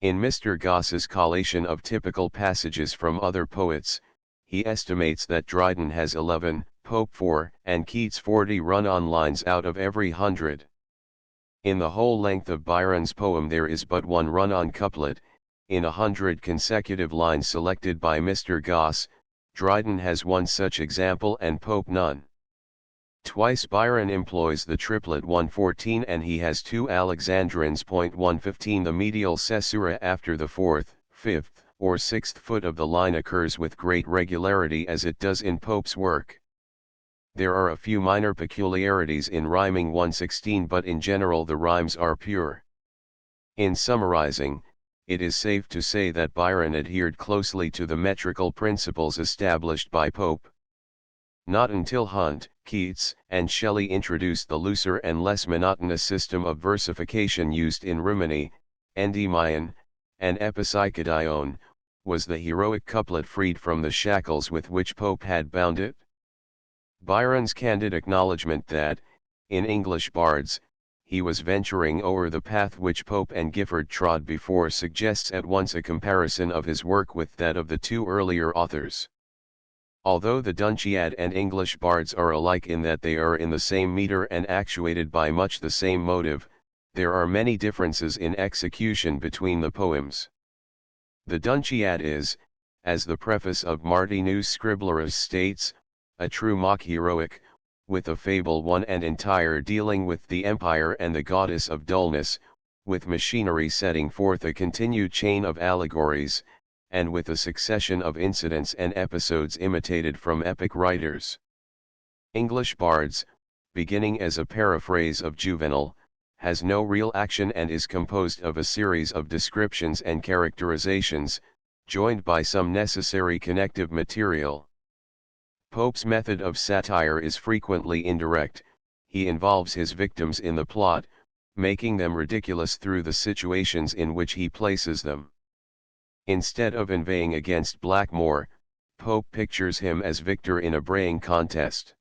In Mr. Gosse's collation of typical passages from other poets, he estimates that Dryden has 11, Pope 4, and Keats 40 run-on lines out of every 100. In the whole length of Byron's poem there is but one run-on couplet, in 100 consecutive lines selected by Mr. Gosse. Dryden has one such example and Pope none. Twice Byron employs the triplet 114 and he has 2 Alexandrines. 115 The medial caesura after the 4th, 5th, or 6th foot of the line occurs with great regularity as it does in Pope's work. There are a few minor peculiarities in rhyming 116 but in general the rhymes are pure. In summarizing, it is safe to say that Byron adhered closely to the metrical principles established by Pope. Not until Hunt, Keats, and Shelley introduced the looser and less monotonous system of versification used in Rimini, Endymion, and Epipsychodion, was the heroic couplet freed from the shackles with which Pope had bound it. Byron's candid acknowledgment that, in English bards, he was venturing o'er the path which Pope and Gifford trod before suggests at once a comparison of his work with that of the 2 earlier authors. Although the Dunciad and English bards are alike in that they are in the same meter and actuated by much the same motive, there are many differences in execution between the poems. The Dunciad is, as the preface of Martinus Scriblerus states, a true mock heroic, with a fable one and entire dealing with the empire and the goddess of dullness, with machinery setting forth a continued chain of allegories, and with a succession of incidents and episodes imitated from epic writers. English Bards, beginning as a paraphrase of Juvenal, has no real action and is composed of a series of descriptions and characterizations, joined by some necessary connective material. Pope's method of satire is frequently indirect. He involves his victims in the plot, making them ridiculous through the situations in which he places them. Instead of inveighing against Blackmore, Pope pictures him as victor in a braying contest.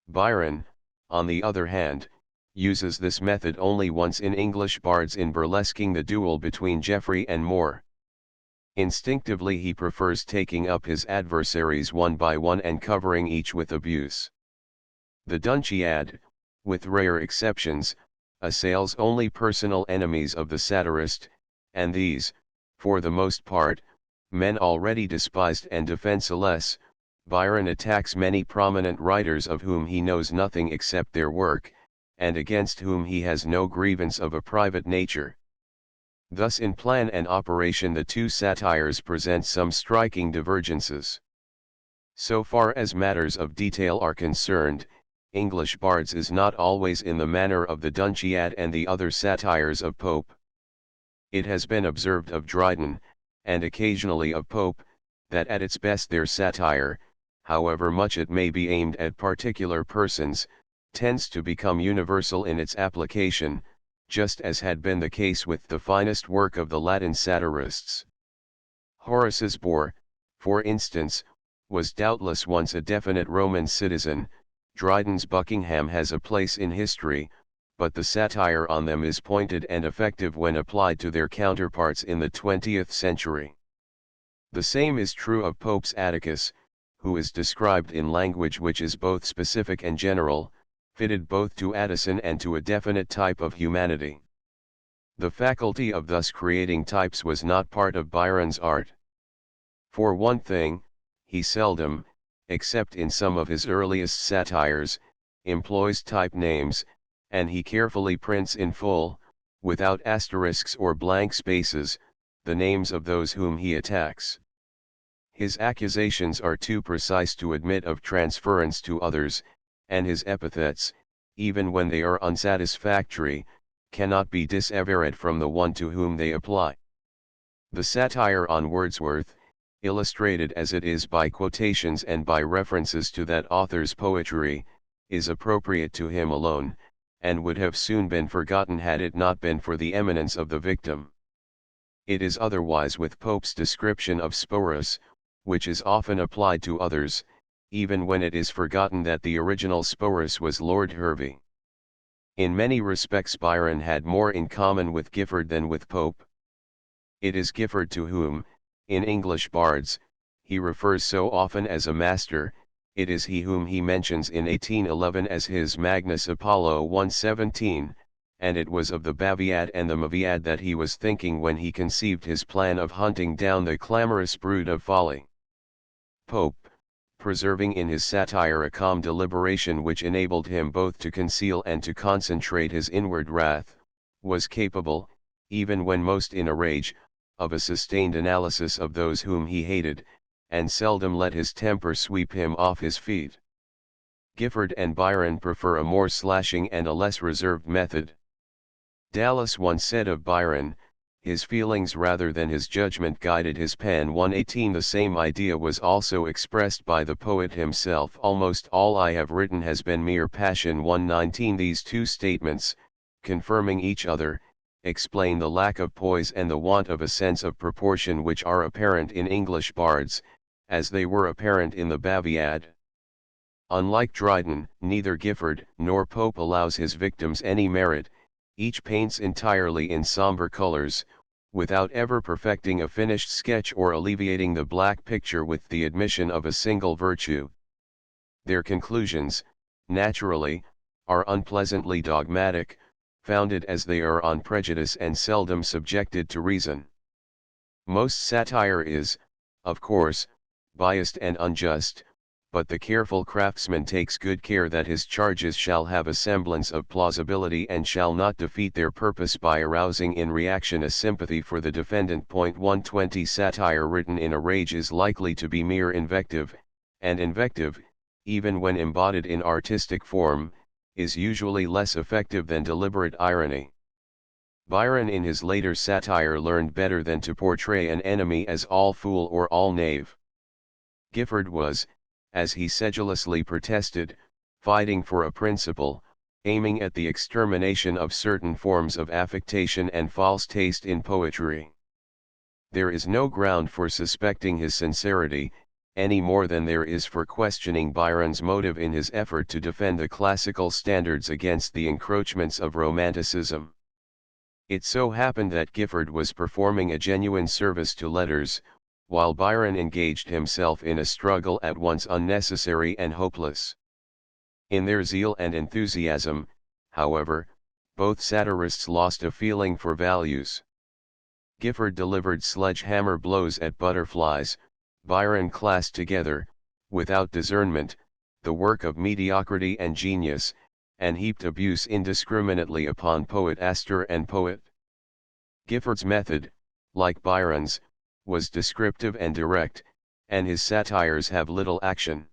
Byron, on the other hand, uses this method only once in English Bards in burlesquing the duel between Geoffrey and Moore. Instinctively he prefers taking up his adversaries one by one and covering each with abuse. The Dunciad, with rare exceptions, assails only personal enemies of the satirist, and these, for the most part, men already despised and defenseless. Byron attacks many prominent writers of whom he knows nothing except their work, and against whom he has no grievance of a private nature. Thus in plan and operation the two satires present some striking divergences. So far as matters of detail are concerned, English Bards is not always in the manner of the Dunciad and the other satires of Pope. It has been observed of Dryden, and occasionally of Pope, that at its best their satire, however much it may be aimed at particular persons, tends to become universal in its application, just as had been the case with the finest work of the Latin satirists. Horace's boor, for instance, was doubtless once a definite Roman citizen. Dryden's Buckingham has a place in history, but the satire on them is pointed and effective when applied to their counterparts in the 20th century. The same is true of Pope's Atticus, who is described in language which is both specific and general, fitted both to Addison and to a definite type of humanity. The faculty of thus creating types was not part of Byron's art. For one thing, he seldom, except in some of his earliest satires, employs type names, and he carefully prints in full, without asterisks or blank spaces, the names of those whom he attacks. His accusations are too precise to admit of transference to others, and his epithets, even when they are unsatisfactory, cannot be dissevered from the one to whom they apply. The satire on Wordsworth, illustrated as it is by quotations and by references to that author's poetry, is appropriate to him alone, and would have soon been forgotten had it not been for the eminence of the victim. It is otherwise with Pope's description of Sporus, which is often applied to others, even when it is forgotten that the original Sporus was Lord Hervey. In many respects Byron had more in common with Gifford than with Pope. It is Gifford to whom, in English Bards, he refers so often as a master. It is he whom he mentions in 1811 as his Magnus Apollo 117, and it was of the Baviad and the Maviad that he was thinking when he conceived his plan of hunting down the clamorous brood of folly. Pope, preserving in his satire a calm deliberation which enabled him both to conceal and to concentrate his inward wrath, was capable, even when most in a rage, of a sustained analysis of those whom he hated, and seldom let his temper sweep him off his feet. Gifford and Byron prefer a more slashing and a less reserved method. Dallas once said of Byron, his feelings rather than his judgment guided his pen. 118. The same idea was also expressed by the poet himself. Almost all I have written has been mere passion. 119. These two statements, confirming each other, explain the lack of poise and the want of a sense of proportion which are apparent in English Bards, as they were apparent in the Baviad. Unlike Dryden, neither Gifford nor Pope allows his victims any merit. Each paints entirely in somber colors, without ever perfecting a finished sketch or alleviating the black picture with the admission of a single virtue. Their conclusions, naturally, are unpleasantly dogmatic, founded as they are on prejudice and seldom subjected to reason. Most satire is, of course, biased and unjust, but the careful craftsman takes good care that his charges shall have a semblance of plausibility and shall not defeat their purpose by arousing in reaction a sympathy for the defendant. 120 Satire written in a rage is likely to be mere invective, and invective, even when embodied in artistic form, is usually less effective than deliberate irony. Byron in his later satire learned better than to portray an enemy as all fool or all knave. Gifford was, as he sedulously protested, fighting for a principle, aiming at the extermination of certain forms of affectation and false taste in poetry. There is no ground for suspecting his sincerity, any more than there is for questioning Byron's motive in his effort to defend the classical standards against the encroachments of Romanticism. It so happened that Gifford was performing a genuine service to letters, while Byron engaged himself in a struggle at once unnecessary and hopeless. In their zeal and enthusiasm, however, both satirists lost a feeling for values. Gifford delivered sledge-hammer blows at butterflies, Byron classed together, without discernment, the work of mediocrity and genius, and heaped abuse indiscriminately upon poetaster and poet. Gifford's method, like Byron's, was descriptive and direct, and his satires have little action.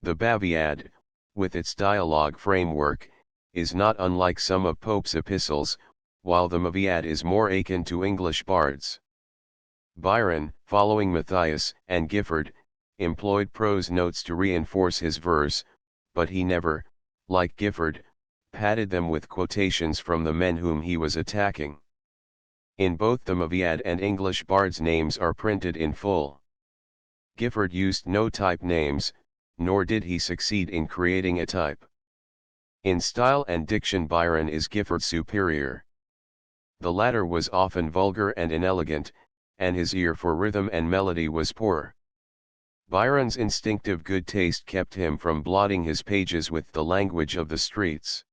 The Baviad, with its dialogue framework, is not unlike some of Pope's epistles, while the Maviad is more akin to English bards. Byron, following Matthias and Gifford, employed prose notes to reinforce his verse, but he never, like Gifford, padded them with quotations from the men whom he was attacking. In both the Maviad and English bards names are printed in full. Gifford used no type names, nor did he succeed in creating a type. In style and diction Byron is Gifford's superior. The latter was often vulgar and inelegant, and his ear for rhythm and melody was poor. Byron's instinctive good taste kept him from blotting his pages with the language of the streets.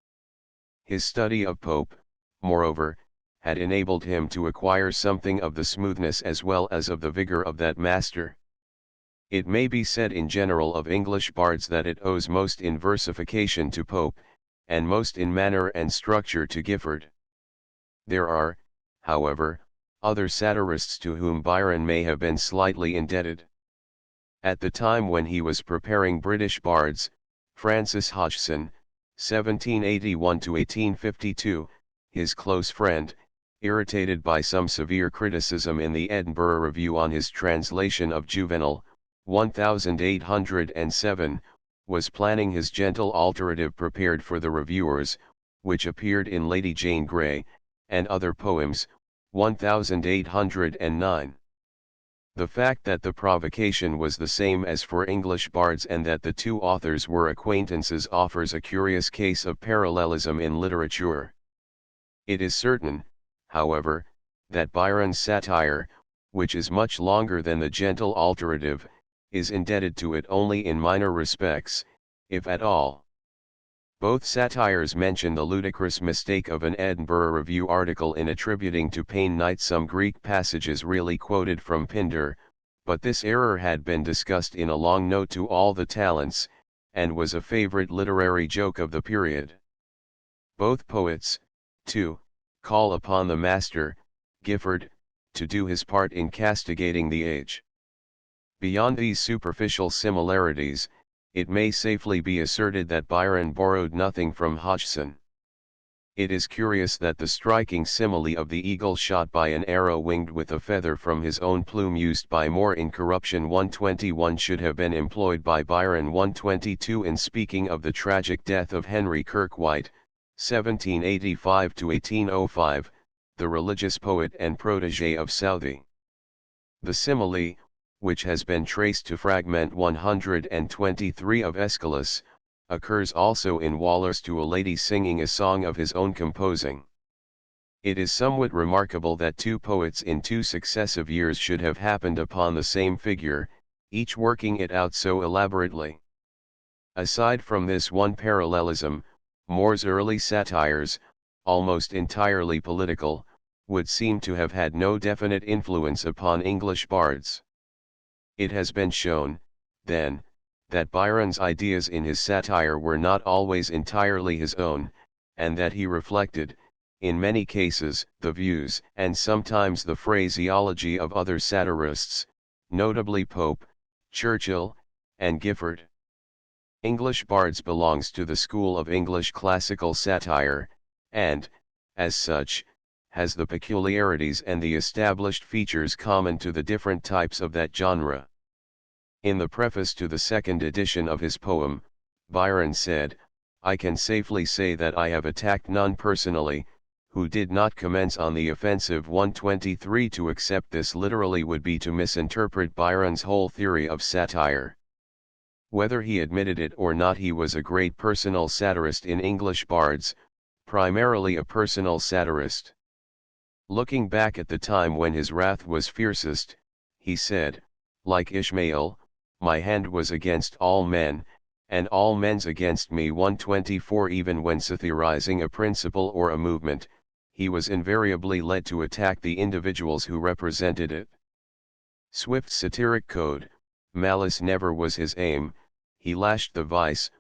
His study of Pope, moreover, had enabled him to acquire something of the smoothness as well as of the vigor of that master. It may be said in general of English bards that it owes most in versification to Pope, and most in manner and structure to Gifford. There are, however, other satirists to whom Byron may have been slightly indebted. At the time when he was preparing British bards, Francis Hodgson, 1781–1852, his close friend, irritated by some severe criticism in the Edinburgh Review on his translation of Juvenal, 1807, was planning his gentle alterative prepared for the reviewers, which appeared in Lady Jane Grey, and Other Poems, 1809. The fact that the provocation was the same as for English bards and that the two authors were acquaintances offers a curious case of parallelism in literature. It is certain, however, that Byron's satire, which is much longer than the gentle alterative, is indebted to it only in minor respects, if at all. Both satires mention the ludicrous mistake of an Edinburgh Review article in attributing to Payne Knight some Greek passages really quoted from Pindar, but this error had been discussed in a long note to all the talents, and was a favorite literary joke of the period. Both poets, too, call upon the master, Gifford, to do his part in castigating the age. Beyond these superficial similarities, it may safely be asserted that Byron borrowed nothing from Hodgson. It is curious that the striking simile of the eagle shot by an arrow winged with a feather from his own plume used by Moore in Corruption 121 should have been employed by Byron 122 in speaking of the tragic death of Henry Kirkwhite, 1785–1805, the religious poet and protégé of Southey. The simile, which has been traced to fragment 123 of Aeschylus, occurs also in Waller's To a Lady singing a song of his own composing. It is somewhat remarkable that two poets in two successive years should have happened upon the same figure, each working it out so elaborately. Aside from this one parallelism, Moore's early satires, almost entirely political, would seem to have had no definite influence upon English bards. It has been shown, then, that Byron's ideas in his satire were not always entirely his own, and that he reflected, in many cases, the views and sometimes the phraseology of other satirists, notably Pope, Churchill, and Gifford. English Bards belongs to the school of English classical satire, and, as such, has the peculiarities and the established features common to the different types of that genre. In the preface to the second edition of his poem, Byron said, "I can safely say that I have attacked none personally, who did not commence on the offensive." 123. To accept this literally would be to misinterpret Byron's whole theory of satire. Whether he admitted it or not, he was a great personal satirist in English Bards, primarily a personal satirist. Looking back at the time when his wrath was fiercest, he said, like Ishmael, "My hand was against all men, and all men's against me." 124. Even when satirizing a principle or a movement, he was invariably led to attack the individuals who represented it. Swift's satiric code, "Malice never was his aim, he lashed the vice,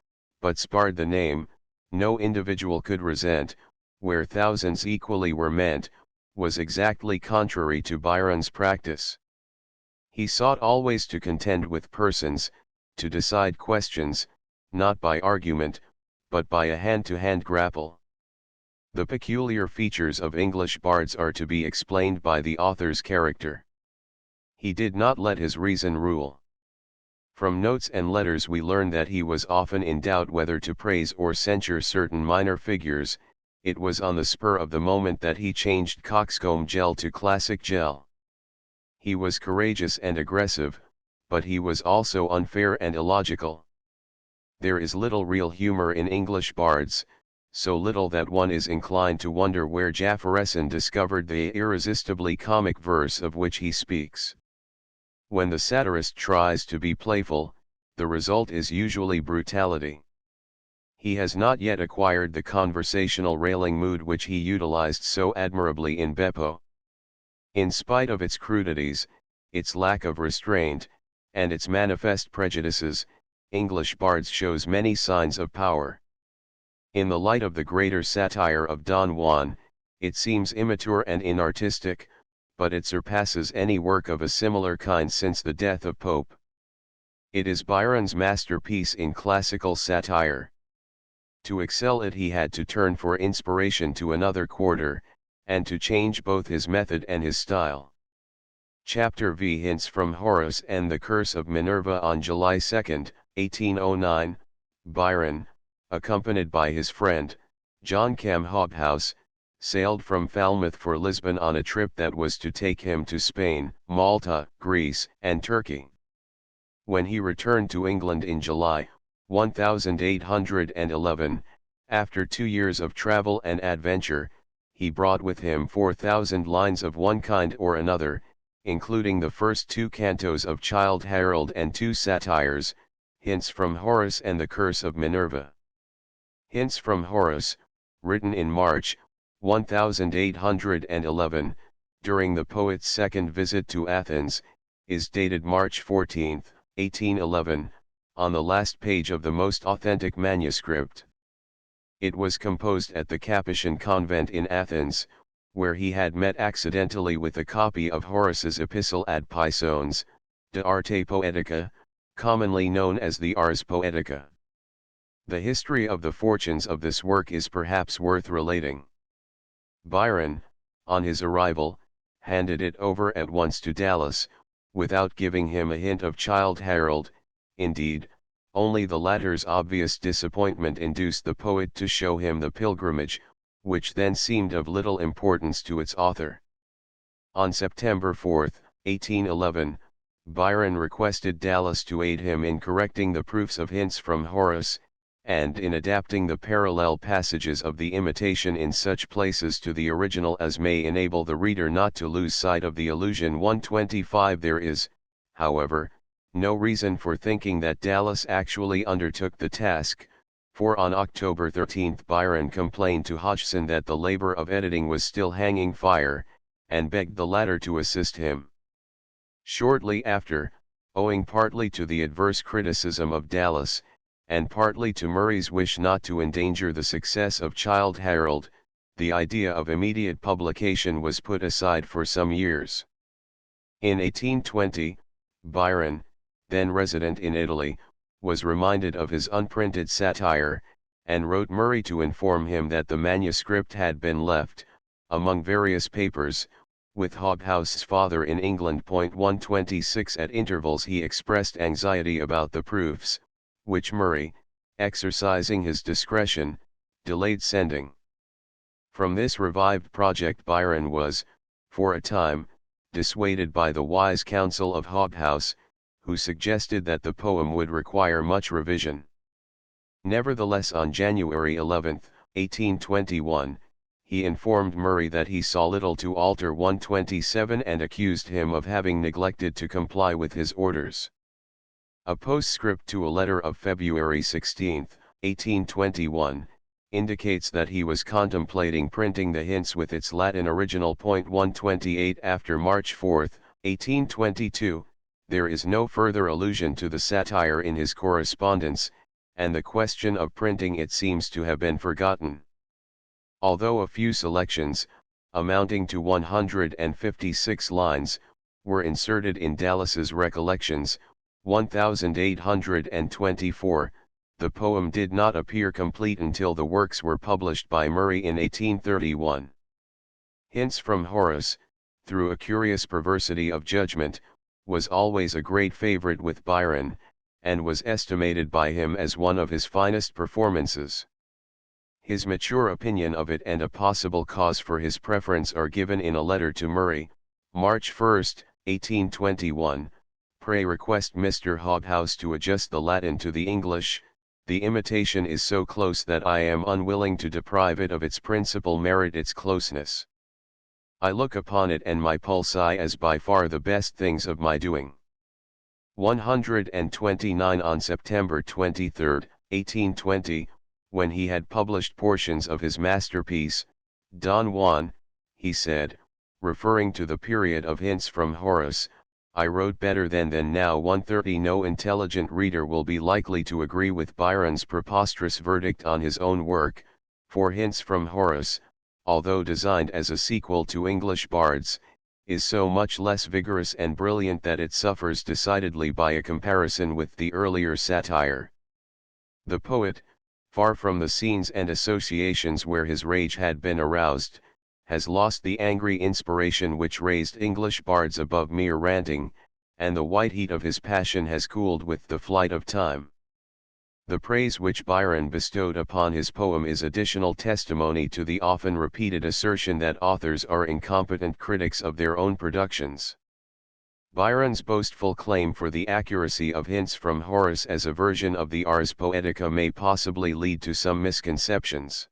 but sparred the name, no individual could resent, where thousands equally were meant," was exactly contrary to Byron's practice. He sought always to contend with persons, to decide questions, not by argument, but by a hand-to-hand grapple. The peculiar features of English bards are to be explained by the author's character. He did not let his reason rule. From notes and letters we learn that he was often in doubt whether to praise or censure certain minor figures. It was on the spur of the moment that he changed coxcomb gel to classic gel. He was courageous and aggressive, but he was also unfair and illogical. There is little real humor in English bards, so little that one is inclined to wonder where Jafferson discovered the irresistibly comic verse of which he speaks. When the satirist tries to be playful, the result is usually brutality. He has not yet acquired the conversational railing mood which he utilized so admirably in Beppo. In spite of its crudities, its lack of restraint, and its manifest prejudices, English Bards shows many signs of power. In the light of the greater satire of Don Juan, it seems immature and inartistic, but it surpasses any work of a similar kind since the death of Pope. It is Byron's masterpiece in classical satire. To excel it he had to turn for inspiration to another quarter, and to change both his method and his style. Chapter V. Hints from Horace and the Curse of Minerva. On July 2, 1809, Byron, accompanied by his friend, John Cam Hobhouse, sailed from Falmouth for Lisbon on a trip that was to take him to Spain, Malta, Greece, and Turkey. When he returned to England in July 1811, after 2 years of travel and adventure, he brought with him 4,000 lines of one kind or another, including the first 2 cantos of Childe Harold and 2 satires, Hints from Horace and the Curse of Minerva. Hints from Horace, written in March 1811, during the poet's second visit to Athens, is dated March 14, 1811, on the last page of the most authentic manuscript. It was composed at the Capuchin convent in Athens, where he had met accidentally with a copy of Horace's Epistle ad Pisones, De Arte Poetica, commonly known as the Ars Poetica. The history of the fortunes of this work is perhaps worth relating. Byron, on his arrival, handed it over at once to Dallas, without giving him a hint of Childe Harold. Indeed, only the latter's obvious disappointment induced the poet to show him the Pilgrimage, which then seemed of little importance to its author. On September 4, 1811, Byron requested Dallas to aid him in correcting the proofs of Hints from Horace, and in adapting the parallel passages of the imitation in such places to the original as may enable the reader not to lose sight of the allusion. 125. There is, however, no reason for thinking that Dallas actually undertook the task, for on October 13 Byron complained to Hodgson that the labor of editing was still hanging fire, and begged the latter to assist him. Shortly after, owing partly to the adverse criticism of Dallas, and partly to Murray's wish not to endanger the success of Childe Harold, the idea of immediate publication was put aside for some years. In 1820, Byron, then resident in Italy, was reminded of his unprinted satire, and wrote Murray to inform him that the manuscript had been left, among various papers, with Hobhouse's father in England. 126 At intervals he expressed anxiety about the proofs, which Murray, exercising his discretion, delayed sending. From this revived project Byron was, for a time, dissuaded by the wise counsel of Hobhouse, who suggested that the poem would require much revision. Nevertheless, on January 11, 1821, he informed Murray that he saw little to alter 127 and accused him of having neglected to comply with his orders. A postscript to a letter of February 16, 1821, indicates that he was contemplating printing the hints with its Latin original. 128 After March 4, 1822, there is no further allusion to the satire in his correspondence, and the question of printing it seems to have been forgotten. Although a few selections, amounting to 156 lines, were inserted in Dallas's Recollections, 1824, the poem did not appear complete until the works were published by Murray in 1831. Hints from Horace, through a curious perversity of judgment, was always a great favorite with Byron, and was estimated by him as one of his finest performances. His mature opinion of it and a possible cause for his preference are given in a letter to Murray, March 1, 1821. Pray request Mr. Hobhouse to adjust the Latin to the English. The imitation is so close that I am unwilling to deprive it of its principal merit, its closeness. I look upon it and my pulsi as by far the best things of my doing. 129 On September 23, 1820, when he had published portions of his masterpiece, Don Juan, he said, referring to the period of Hints from Horace, I wrote better then than now. 130 No intelligent reader will be likely to agree with Byron's preposterous verdict on his own work, for Hints from Horace, although designed as a sequel to English Bards, is so much less vigorous and brilliant that it suffers decidedly by a comparison with the earlier satire. The poet, far from the scenes and associations where his rage had been aroused, has lost the angry inspiration which raised English bards above mere ranting, and the white heat of his passion has cooled with the flight of time. The praise which Byron bestowed upon his poem is additional testimony to the often repeated assertion that authors are incompetent critics of their own productions. Byron's boastful claim for the accuracy of Hints from Horace as a version of the Ars Poetica may possibly lead to some misconceptions.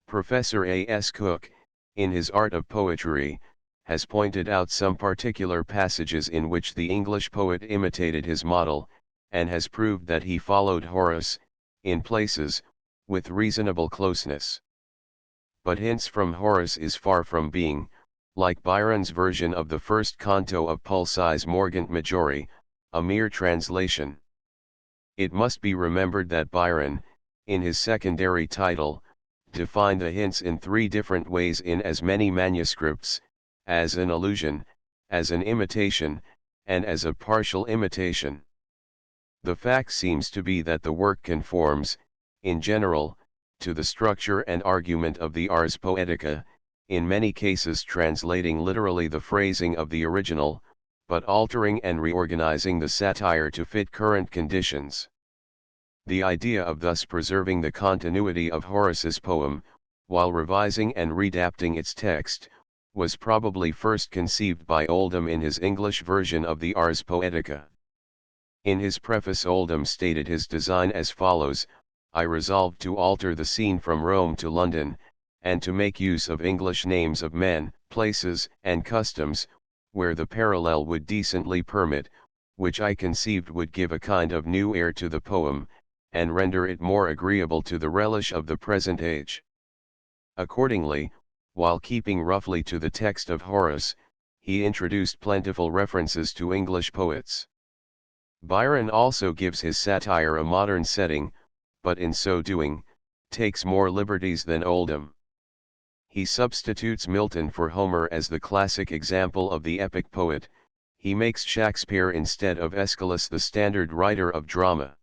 Professor A. S. Cook, in his Art of Poetry, has pointed out some particular passages in which the English poet imitated his model, and has proved that he followed Horace, in places, with reasonable closeness. But Hints from Horace is far from being, like Byron's version of the first canto of Pulci's Morgant Majore, a mere translation. It must be remembered that Byron, in his secondary title, defined the hints in three different ways in as many manuscripts, as an allusion, as an imitation, and as a partial imitation. The fact seems to be that the work conforms, in general, to the structure and argument of the Ars Poetica, in many cases translating literally the phrasing of the original, but altering and reorganizing the satire to fit current conditions. The idea of thus preserving the continuity of Horace's poem, while revising and redacting its text, was probably first conceived by Oldham in his English version of the Ars Poetica. In his preface Oldham stated his design as follows: I resolved to alter the scene from Rome to London, and to make use of English names of men, places, and customs, where the parallel would decently permit, which I conceived would give a kind of new air to the poem, and render it more agreeable to the relish of the present age. Accordingly, while keeping roughly to the text of Horace, he introduced plentiful references to English poets. Byron also gives his satire a modern setting, but in so doing, takes more liberties than Oldham. He substitutes Milton for Homer as the classic example of the epic poet, he makes Shakespeare instead of Aeschylus the standard writer of drama.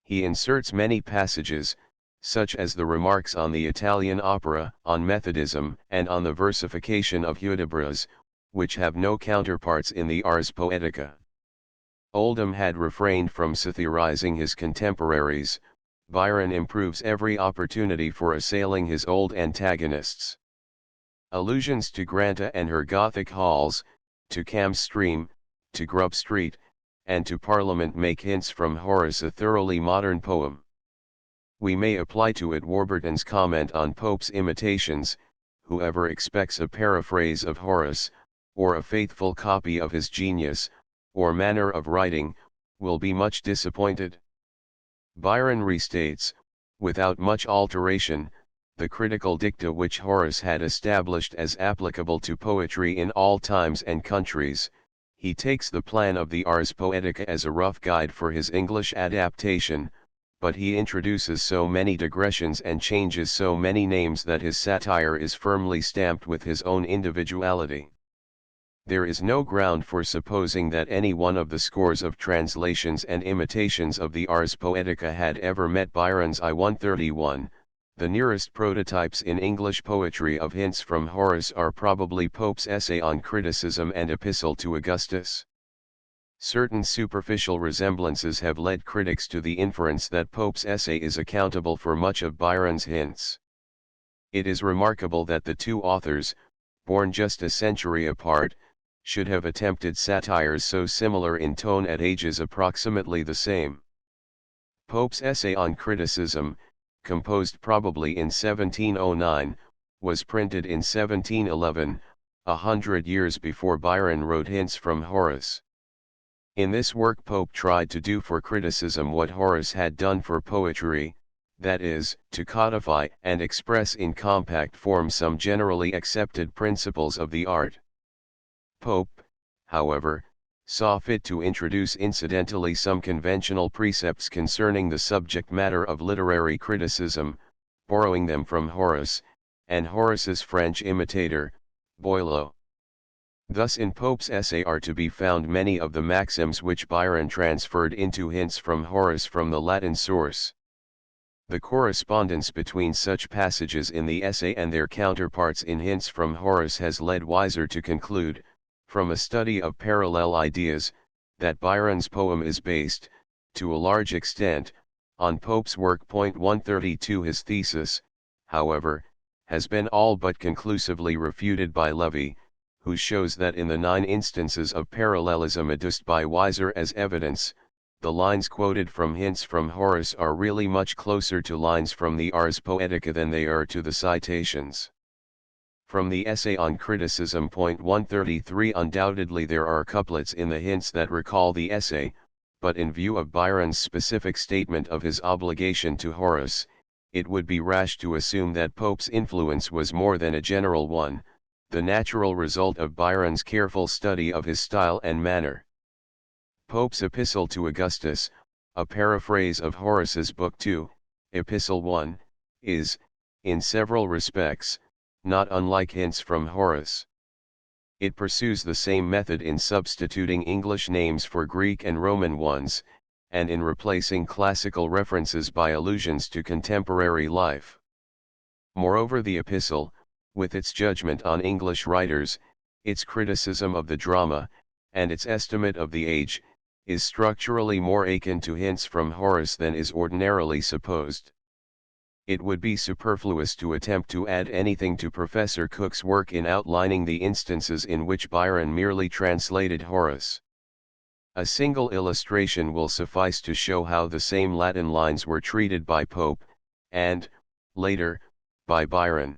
He inserts many passages, such as the remarks on the Italian opera, on Methodism, and on the versification of Hudibras, which have no counterparts in the Ars Poetica. Oldham had refrained from satirizing his contemporaries. Byron improves every opportunity for assailing his old antagonists. Allusions to Granta and her Gothic halls, to Cam's Stream, to Grub Street, and to Parliament make hints from Horace a thoroughly modern poem. We may apply to it Warburton's comment on Pope's imitations: whoever expects a paraphrase of Horace, or a faithful copy of his genius, or manner of writing, will be much disappointed. Byron restates, without much alteration, the critical dicta which Horace had established as applicable to poetry in all times and countries. He takes the plan of the Ars Poetica as a rough guide for his English adaptation, but he introduces so many digressions and changes so many names that his satire is firmly stamped with his own individuality. There is no ground for supposing that any one of the scores of translations and imitations of the Ars Poetica had ever met Byron's I-131. The nearest prototypes in English poetry of hints from Horace are probably Pope's essay on criticism and Epistle to Augustus. Certain superficial resemblances have led critics to the inference that Pope's essay is accountable for much of Byron's hints. It is remarkable that the two authors, born just a century apart, should have attempted satires so similar in tone at ages approximately the same. Pope's essay on criticism, composed probably in 1709, was printed in 1711, 100 years before Byron wrote hints from Horace. In this work Pope tried to do for criticism what Horace had done for poetry, that is, to codify and express in compact form some generally accepted principles of the art. Pope, however, saw fit to introduce incidentally some conventional precepts concerning the subject matter of literary criticism, borrowing them from Horace, and Horace's French imitator, Boileau. Thus in Pope's essay are to be found many of the maxims which Byron transferred into hints from Horace from the Latin source. The correspondence between such passages in the essay and their counterparts in hints from Horace has led Weiser to conclude, from a study of parallel ideas, that Byron's poem is based, to a large extent, on Pope's work. 132 His thesis, however, has been all but conclusively refuted by Levy, who shows that in the 9 instances of parallelism adduced by Weiser as evidence, the lines quoted from hints from Horace are really much closer to lines from the Ars Poetica than they are to the citations. From the essay on criticism. 133 Undoubtedly there are couplets in the hints that recall the essay, but in view of Byron's specific statement of his obligation to Horace, it would be rash to assume that Pope's influence was more than a general one, the natural result of Byron's careful study of his style and manner. Pope's Epistle to Augustus, a paraphrase of Horace's Book 2, Epistle 1, is, in several respects, not unlike hints from Horace. It pursues the same method in substituting English names for Greek and Roman ones, and in replacing classical references by allusions to contemporary life. Moreover, the epistle, with its judgment on English writers, its criticism of the drama, and its estimate of the age, is structurally more akin to hints from Horace than is ordinarily supposed. It would be superfluous to attempt to add anything to Professor Cook's work in outlining the instances in which Byron merely translated Horace. A single illustration will suffice to show how the same Latin lines were treated by Pope, and, later, by Byron.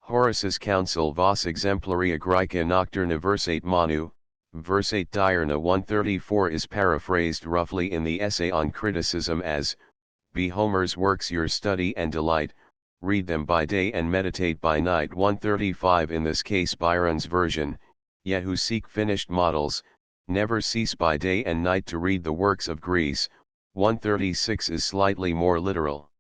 Horace's counsel vos exemplaria Graeca nocturna versate manu, versate diurna 134 is paraphrased roughly in the essay on criticism as, be Homer's works your study and delight, read them by day and meditate by night. 135 In this case Byron's version, ye who seek finished models, Never cease by day and night to read the works of Greece. 136 is slightly more literal.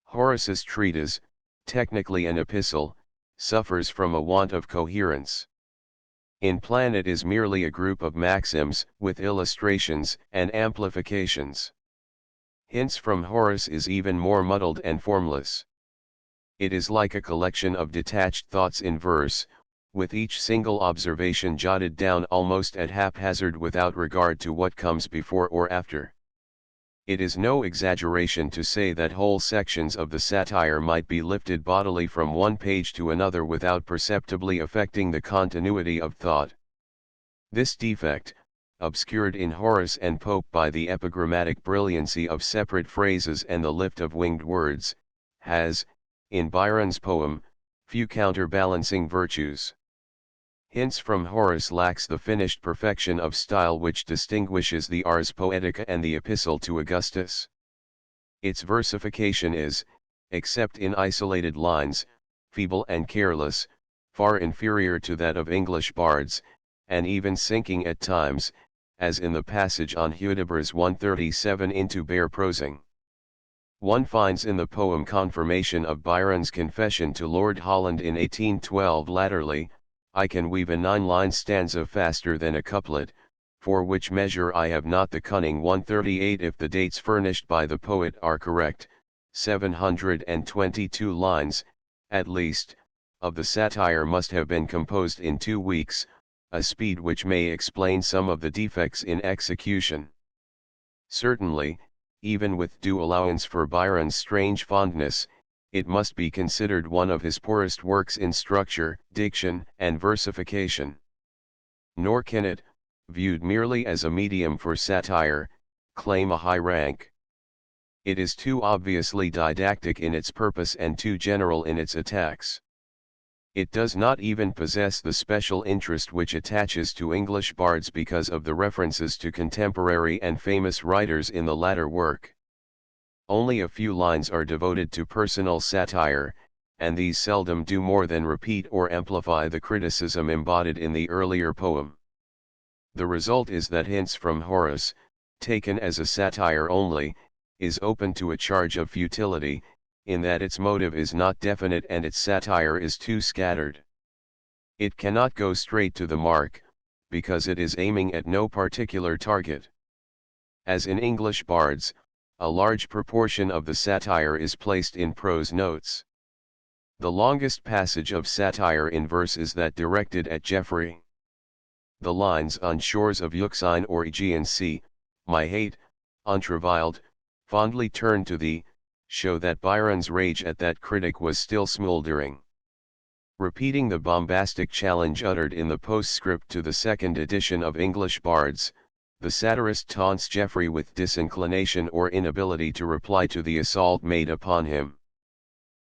Horace's treatise, technically an epistle, suffers from a want of coherence. In plan it is merely a group of maxims, with illustrations and amplifications. Hints from Horace is even more muddled and formless. It is like a collection of detached thoughts in verse, with each single observation jotted down almost at haphazard without regard to what comes before or after. It is no exaggeration to say that whole sections of the satire might be lifted bodily from one page to another without perceptibly affecting the continuity of thought. This defect, obscured in Horace and Pope by the epigrammatic brilliancy of separate phrases and the lift of winged words, has, in Byron's poem, few counterbalancing virtues. Hints from Horace lacks the finished perfection of style which distinguishes the Ars Poetica and the Epistle to Augustus. Its versification is, except in isolated lines, feeble and careless, far inferior to that of English bards, and even sinking at times, as in the passage on Hudibras 137 into bare prosing. One finds in the poem confirmation of Byron's confession to Lord Holland in 1812 latterly, I can weave a 9-line stanza faster than a couplet, for which measure I have not the cunning. 138 if the dates furnished by the poet are correct, 722 lines, at least, of the satire must have been composed in 2 weeks, a speed which may explain some of the defects in execution. Certainly, even with due allowance for Byron's strange fondness, it must be considered one of his poorest works in structure, diction, and versification. Nor can it, viewed merely as a medium for satire, claim a high rank. It is too obviously didactic in its purpose and too general in its attacks. It does not even possess the special interest which attaches to English bards because of the references to contemporary and famous writers in the latter work. Only a few lines are devoted to personal satire, and these seldom do more than repeat or amplify the criticism embodied in the earlier poem. The result is that Hints from Horace, taken as a satire only, is open to a charge of futility, in that its motive is not definite and its satire is too scattered. It cannot go straight to the mark, because it is aiming at no particular target. As in English bards, a large proportion of the satire is placed in prose notes. The longest passage of satire in verse is that directed at Geoffrey. The lines on shores of Euxine or Aegean Sea, my hate, untreviled, fondly turned to thee, show that Byron's rage at that critic was still smouldering. Repeating the bombastic challenge uttered in the postscript to the second edition of English Bards, the satirist taunts Geoffrey with disinclination or inability to reply to the assault made upon him.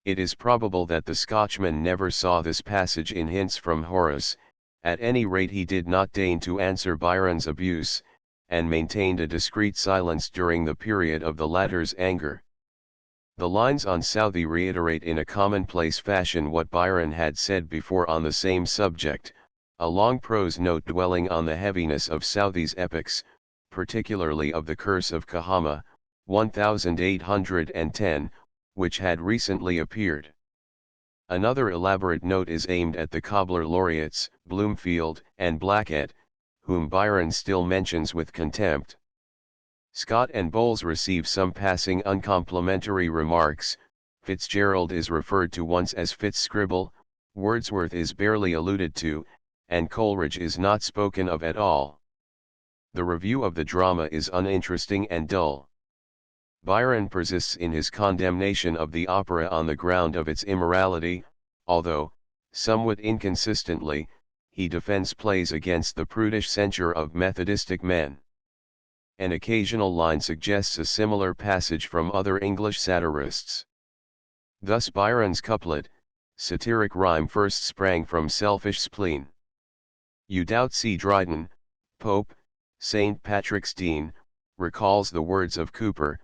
It is probable that the Scotchman never saw this passage in Hints from Horace, at any rate he did not deign to answer Byron's abuse, and maintained a discreet silence during the period of the latter's anger. The lines on Southey reiterate in a commonplace fashion what Byron had said before on the same subject, a long prose note dwelling on the heaviness of Southey's epics, particularly of the Curse of Kahama, 1810, which had recently appeared. Another elaborate note is aimed at the cobbler laureates, Bloomfield and Blackett, whom Byron still mentions with contempt. Scott and Bowles receive some passing uncomplimentary remarks, Fitzgerald is referred to once as Fitzscribble, Wordsworth is barely alluded to, and Coleridge is not spoken of at all. The review of the drama is uninteresting and dull. Byron persists in his condemnation of the opera on the ground of its immorality, although, somewhat inconsistently, he defends plays against the prudish censure of Methodistic men. An occasional line suggests a similar passage from other English satirists. Thus Byron's couplet, satiric rhyme first sprang from selfish spleen. You doubt C. Dryden, Pope, St. Patrick's Dean, recalls the words of Cooper,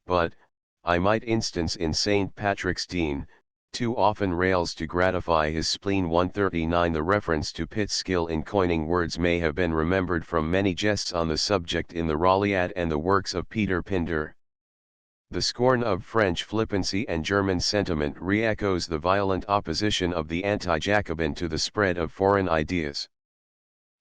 but, I might instance in St. Patrick's Dean, too often rails to gratify his spleen. 139 The reference to Pitt's skill in coining words may have been remembered from many jests on the subject in the Raleigh and the works of Peter Pindar. The scorn of French flippancy and German sentiment re-echoes the violent opposition of the anti-Jacobin to the spread of foreign ideas.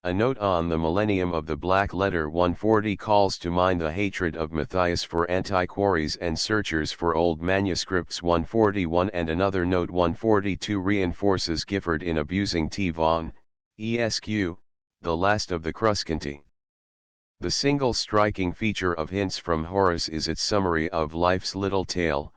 A note on the Millennium of the Black Letter 140 calls to mind the hatred of Matthias for antiquaries and searchers for old manuscripts. 141 and another note 142 reinforces Gifford in abusing T. Vaughan, Esq., the last of the Cruscanti. The single striking feature of Hints from Horace is its summary of life's little tale,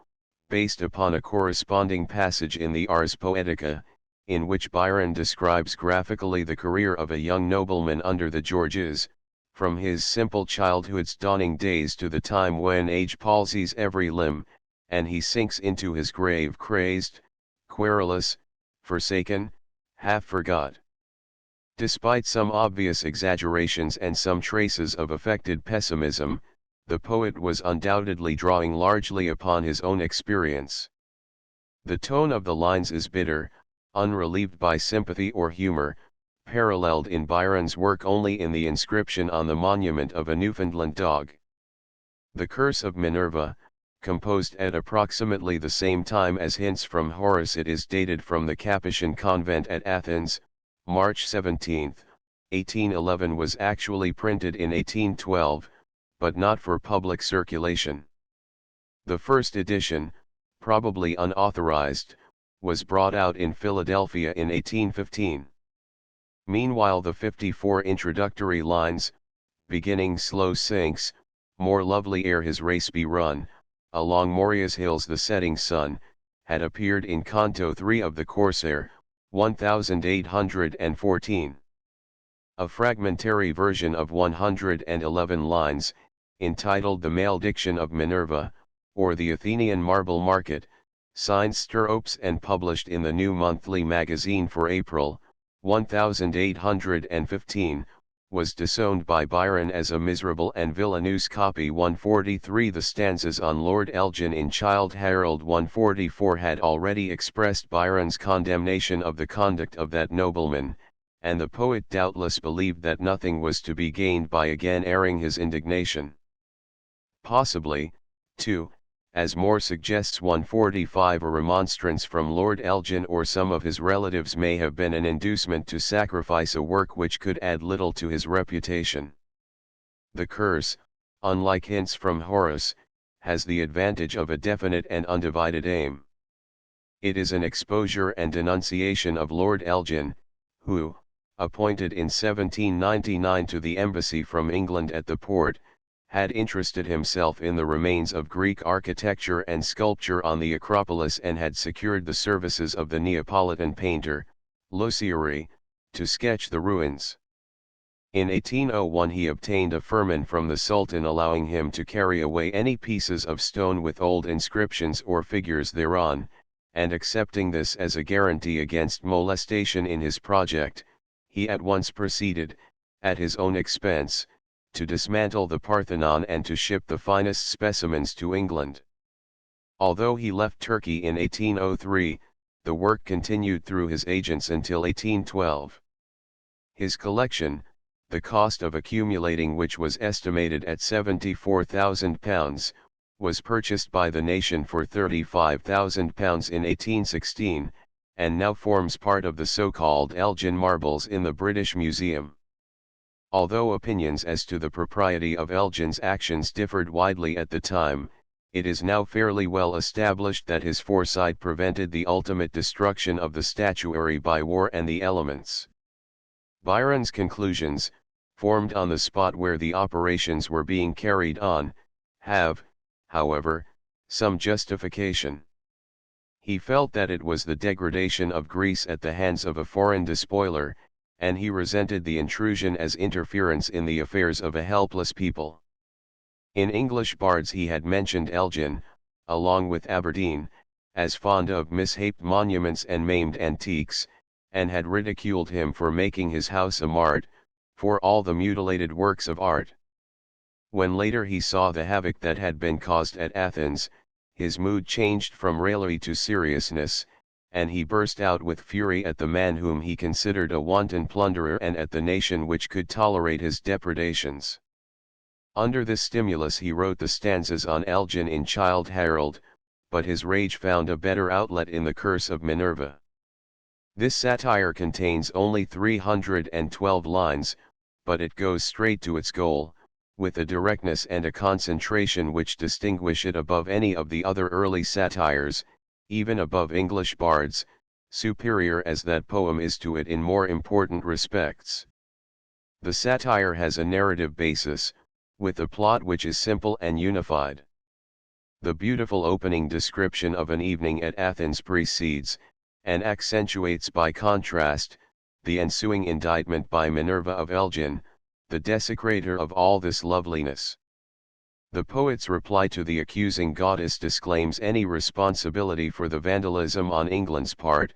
based upon a corresponding passage in the Ars Poetica, in which Byron describes graphically the career of a young nobleman under the Georges, from his simple childhood's dawning days to the time when age palsies every limb, and he sinks into his grave crazed, querulous, forsaken, half forgot. Despite some obvious exaggerations and some traces of affected pessimism, the poet was undoubtedly drawing largely upon his own experience. The tone of the lines is bitter, unrelieved by sympathy or humor, paralleled in Byron's work only in the inscription on the monument of a Newfoundland dog. The Curse of Minerva, composed at approximately the same time as Hints from Horace, it is dated from the Capuchin convent at Athens, March 17, 1811, was actually printed in 1812, but not for public circulation. The first edition, probably unauthorized, was brought out in Philadelphia in 1815. Meanwhile the 54 introductory lines, beginning slow sinks, more lovely ere his race be run, along Moria's hills the setting sun, had appeared in Canto 3 of the Corsair, 1814. A fragmentary version of 111 lines, entitled The Malediction of Minerva, or the Athenian Marble Market, signed Stiropes and published in the New Monthly Magazine for April, 1815, was disowned by Byron as a miserable and villainous copy. 143 The stanzas on Lord Elgin in Childe Harold 144 had already expressed Byron's condemnation of the conduct of that nobleman, and the poet doubtless believed that nothing was to be gained by again airing his indignation. Possibly, too, as Moore suggests 145, a remonstrance from Lord Elgin or some of his relatives may have been an inducement to sacrifice a work which could add little to his reputation. The Curse, unlike Hints from Horace, has the advantage of a definite and undivided aim. It is an exposure and denunciation of Lord Elgin, who, appointed in 1799 to the embassy from England at the port, had interested himself in the remains of Greek architecture and sculpture on the Acropolis and had secured the services of the Neapolitan painter, Losieri, to sketch the ruins. In 1801 he obtained a firman from the Sultan allowing him to carry away any pieces of stone with old inscriptions or figures thereon, and accepting this as a guarantee against molestation in his project, he at once proceeded, at his own expense, to dismantle the Parthenon and to ship the finest specimens to England. Although he left Turkey in 1803, the work continued through his agents until 1812. His collection, the cost of accumulating which was estimated at £74,000, was purchased by the nation for £35,000 in 1816, and now forms part of the so-called Elgin marbles in the British Museum. Although opinions as to the propriety of Elgin's actions differed widely at the time, it is now fairly well established that his foresight prevented the ultimate destruction of the statuary by war and the elements. Byron's conclusions, formed on the spot where the operations were being carried on, have, however, some justification. He felt that it was the degradation of Greece at the hands of a foreign despoiler, and he resented the intrusion as interference in the affairs of a helpless people. In English bards he had mentioned Elgin, along with Aberdeen, as fond of mishaped monuments and maimed antiques, and had ridiculed him for making his house a mart, for all the mutilated works of art. When later he saw the havoc that had been caused at Athens, his mood changed from raillery to seriousness, and he burst out with fury at the man whom he considered a wanton plunderer and at the nation which could tolerate his depredations. Under this stimulus he wrote the stanzas on Elgin in Childe Harold, but his rage found a better outlet in the Curse of Minerva. This satire contains only 312 lines, but it goes straight to its goal, with a directness and a concentration which distinguish it above any of the other early satires, even above English bards, superior as that poem is to it in more important respects. The satire has a narrative basis, with a plot which is simple and unified. The beautiful opening description of an evening at Athens precedes, and accentuates by contrast, the ensuing indictment by Minerva of Elgin, the desecrator of all this loveliness. The poet's reply to the accusing goddess disclaims any responsibility for the vandalism on England's part,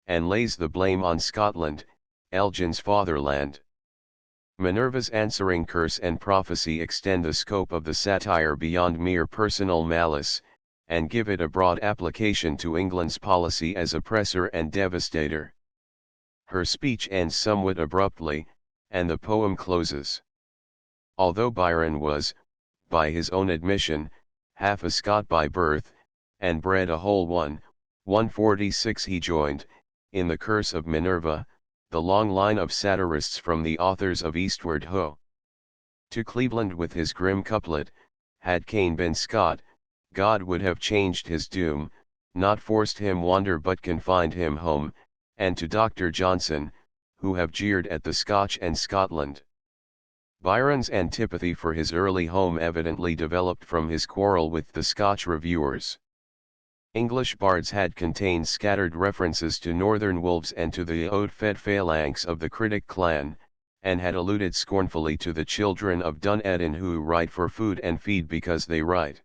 and lays the blame on Scotland, Elgin's fatherland. Minerva's answering curse and prophecy extend the scope of the satire beyond mere personal malice, and give it a broad application to England's policy as oppressor and devastator. Her speech ends somewhat abruptly, and the poem closes. Although Byron was, by his own admission, half a Scot by birth, and bred a whole 146, he joined, in the Curse of Minerva, the long line of satirists from the authors of Eastward Ho! To Cleveland with his grim couplet, had Cain been Scot, God would have changed his doom, not forced him wander but confined him home, and to Dr. Johnson, who have jeered at the Scotch and Scotland. Byron's antipathy for his early home evidently developed from his quarrel with the Scotch reviewers. English bards had contained scattered references to northern wolves and to the oat-fed phalanx of the critic clan, and had alluded scornfully to the children of Dun Edin who write for food and feed because they write.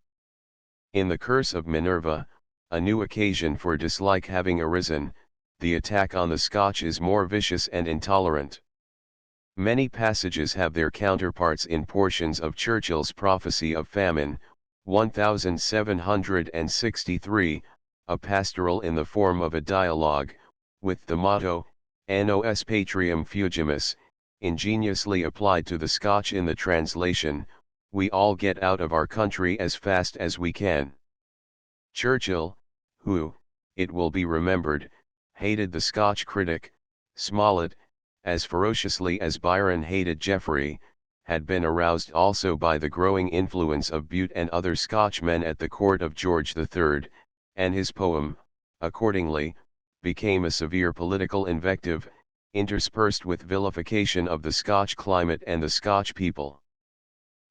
In the Curse of Minerva, a new occasion for dislike having arisen, the attack on the Scotch is more vicious and intolerant. Many passages have their counterparts in portions of Churchill's Prophecy of Famine, 1763, a pastoral in the form of a dialogue, with the motto, Nos Patrium Fugimus, ingeniously applied to the Scotch in the translation, we all get out of our country as fast as we can. Churchill, who, it will be remembered, hated the Scotch critic, Smollett, as ferociously as Byron hated Geoffrey, had been aroused also by the growing influence of Bute and other Scotchmen at the court of George III, and his poem, accordingly, became a severe political invective, interspersed with vilification of the Scotch climate and the Scotch people.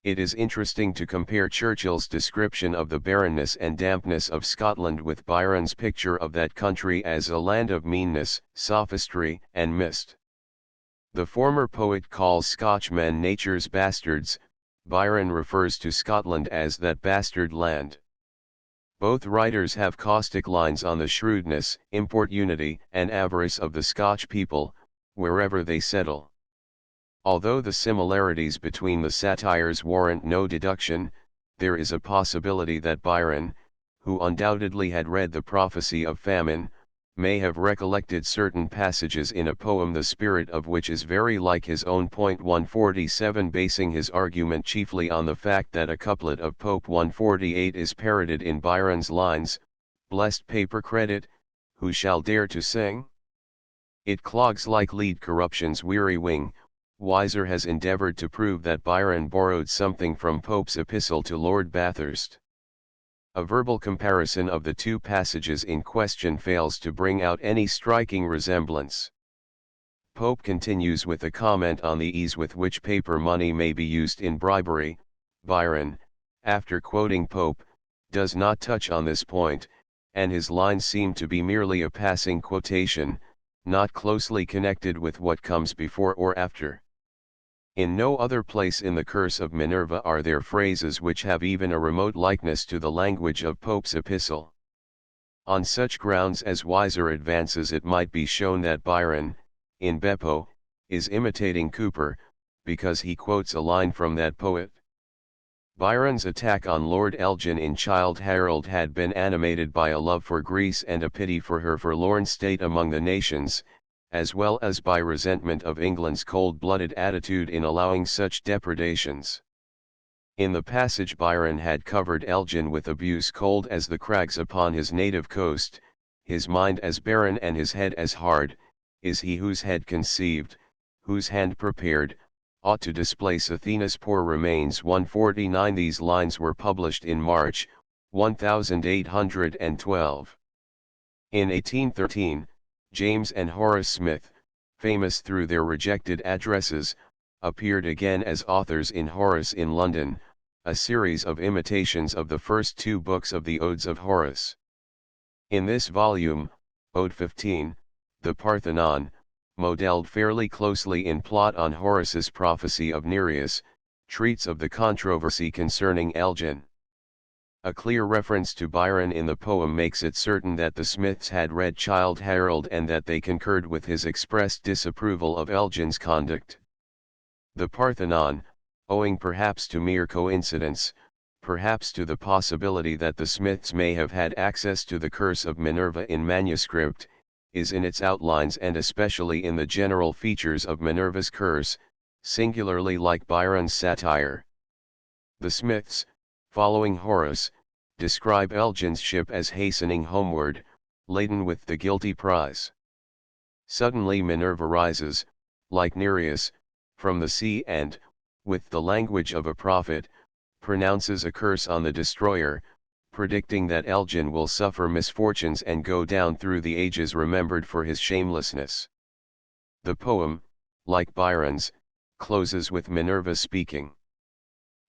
It is interesting to compare Churchill's description of the barrenness and dampness of Scotland with Byron's picture of that country as a land of meanness, sophistry, and mist. The former poet calls Scotchmen nature's bastards, Byron refers to Scotland as that bastard land. Both writers have caustic lines on the shrewdness, importunity, and avarice of the Scotch people, wherever they settle. Although the similarities between the satires warrant no deduction, there is a possibility that Byron, who undoubtedly had read the Prophecy of Famine, may have recollected certain passages in a poem the spirit of which is very like his own. 147 basing his argument chiefly on the fact that a couplet of Pope 148 is parroted in Byron's lines, blessed paper credit, who shall dare to sing? It clogs like lead corruption's weary wing. Weiser has endeavored to prove that Byron borrowed something from Pope's epistle to Lord Bathurst. A verbal comparison of the two passages in question fails to bring out any striking resemblance. Pope continues with a comment on the ease with which paper money may be used in bribery. Byron, after quoting Pope, does not touch on this point, and his lines seem to be merely a passing quotation, not closely connected with what comes before or after. In no other place in the Curse of Minerva are there phrases which have even a remote likeness to the language of Pope's epistle. On such grounds as Weiser advances, it might be shown that Byron, in Beppo, is imitating Cooper, because he quotes a line from that poet. Byron's attack on Lord Elgin in Childe Harold had been animated by a love for Greece and a pity for her forlorn state among the nations, as well as by resentment of England's cold-blooded attitude in allowing such depredations. In the passage Byron had covered Elgin with abuse cold as the crags upon his native coast, his mind as barren and his head as hard, is he whose head conceived, whose hand prepared, ought to displace Athena's poor remains. 149. These lines were published in March, 1812. In 1813, James and Horace Smith, famous through their rejected addresses, appeared again as authors in Horace in London, a series of imitations of the first two books of the Odes of Horace. In this volume, Ode 15, the Parthenon, modelled fairly closely in plot on Horace's prophecy of Nereus, treats of the controversy concerning Elgin. A clear reference to Byron in the poem makes it certain that the Smiths had read Childe Harold and that they concurred with his expressed disapproval of Elgin's conduct. The Parthenon, owing perhaps to mere coincidence, perhaps to the possibility that the Smiths may have had access to the Curse of Minerva in manuscript, is in its outlines and especially in the general features of Minerva's curse, singularly like Byron's satire. The Smiths, following Horace, describe Elgin's ship as hastening homeward, laden with the guilty prize. Suddenly Minerva rises, like Nereus, from the sea and, with the language of a prophet, pronounces a curse on the destroyer, predicting that Elgin will suffer misfortunes and go down through the ages remembered for his shamelessness. The poem, like Byron's, closes with Minerva speaking.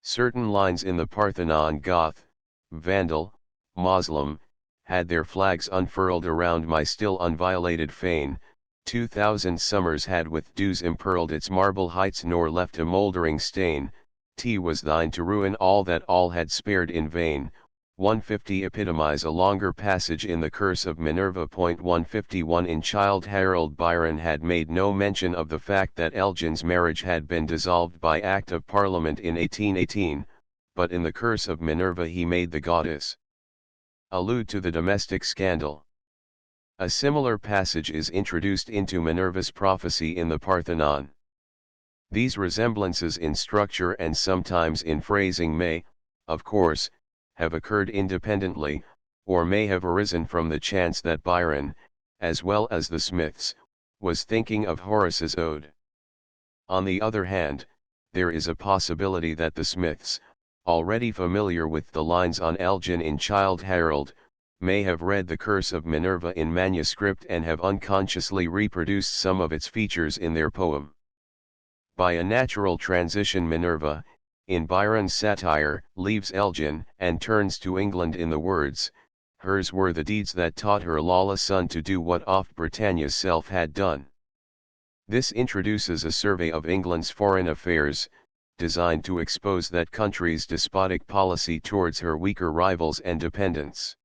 Certain lines in the Parthenon Goth, Vandal, Moslem, had their flags unfurled around my still unviolated fane, 2,000 summers had with dews impearled its marble heights nor left a mouldering stain, 'Twas thine to ruin all that all had spared in vain. 150 epitomize a longer passage in the Curse of Minerva. 151 In Childe Harold Byron had made no mention of the fact that Elgin's marriage had been dissolved by Act of Parliament in 1818, but in the Curse of Minerva he made the goddess allude to the domestic scandal. A similar passage is introduced into Minerva's prophecy in the Parthenon. These resemblances in structure and sometimes in phrasing may, of course, have occurred independently, or may have arisen from the chance that Byron, as well as the Smiths, was thinking of Horace's ode. On the other hand, there is a possibility that the Smiths, already familiar with the lines on Elgin in Childe Harold, may have read the Curse of Minerva in manuscript and have unconsciously reproduced some of its features in their poem. By a natural transition Minerva, in Byron's satire, leaves Elgin and turns to England in the words, hers were the deeds that taught her lawless son to do what oft Britannia's self had done. This introduces a survey of England's foreign affairs, designed to expose that country's despotic policy towards her weaker rivals and dependents.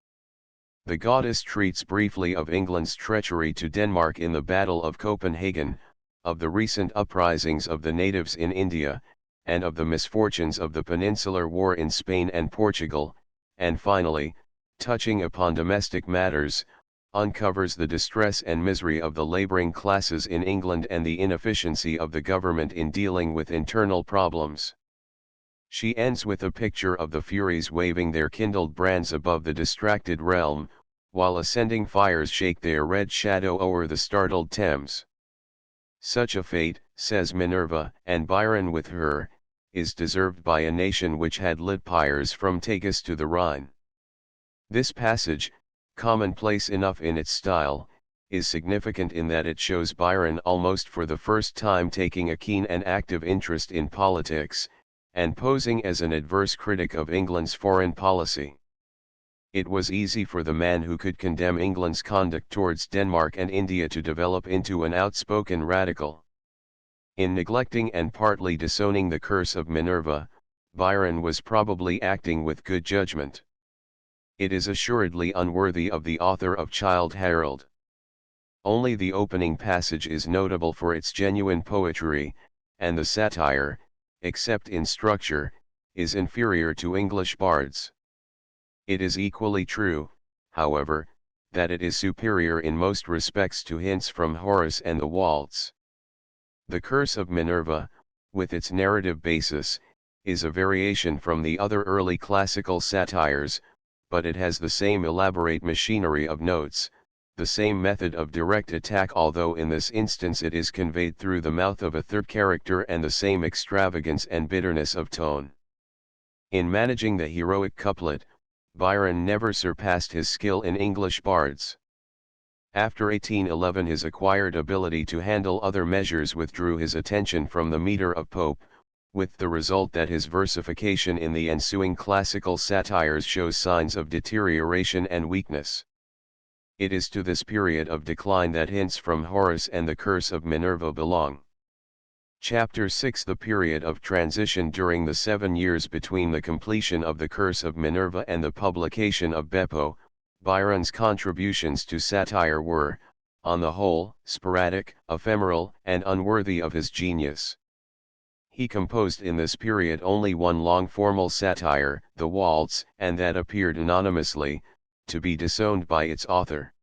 The goddess treats briefly of England's treachery to Denmark in the Battle of Copenhagen, of the recent uprisings of the natives in India, and of the misfortunes of the Peninsular War in Spain and Portugal, and finally, touching upon domestic matters, uncovers the distress and misery of the laboring classes in England and the inefficiency of the government in dealing with internal problems. She ends with a picture of the Furies waving their kindled brands above the distracted realm, while ascending fires shake their red shadow o'er the startled Thames. Such a fate, says Minerva, and Byron with her, is deserved by a nation which had lit pyres from Tagus to the Rhine. This passage, commonplace enough in its style, is significant in that it shows Byron almost for the first time taking a keen and active interest in politics, and posing as an adverse critic of England's foreign policy. It was easy for the man who could condemn England's conduct towards Denmark and India to develop into an outspoken radical. In neglecting and partly disowning the Curse of Minerva, Byron was probably acting with good judgment. It is assuredly unworthy of the author of Childe Harold. Only the opening passage is notable for its genuine poetry, and the satire, except in structure, is inferior to English bards. It is equally true, however, that it is superior in most respects to hints from Horace and the waltz. The Curse of Minerva, with its narrative basis, is a variation from the other early classical satires, but it has the same elaborate machinery of notes, the same method of direct attack, although in this instance it is conveyed through the mouth of a third character, and the same extravagance and bitterness of tone. In managing the heroic couplet, Byron never surpassed his skill in English bards. After 1811 his acquired ability to handle other measures withdrew his attention from the metre of Pope, with the result that his versification in the ensuing classical satires shows signs of deterioration and weakness. It is to this period of decline that hints from Horace and the Curse of Minerva belong. Chapter 6 The period of transition. During the 7 years between the completion of the Curse of Minerva and the publication of Beppo, Byron's contributions to satire were, on the whole, sporadic, ephemeral, and unworthy of his genius. He composed in this period only one long formal satire, The Waltz, and that appeared anonymously, to be disowned by its author.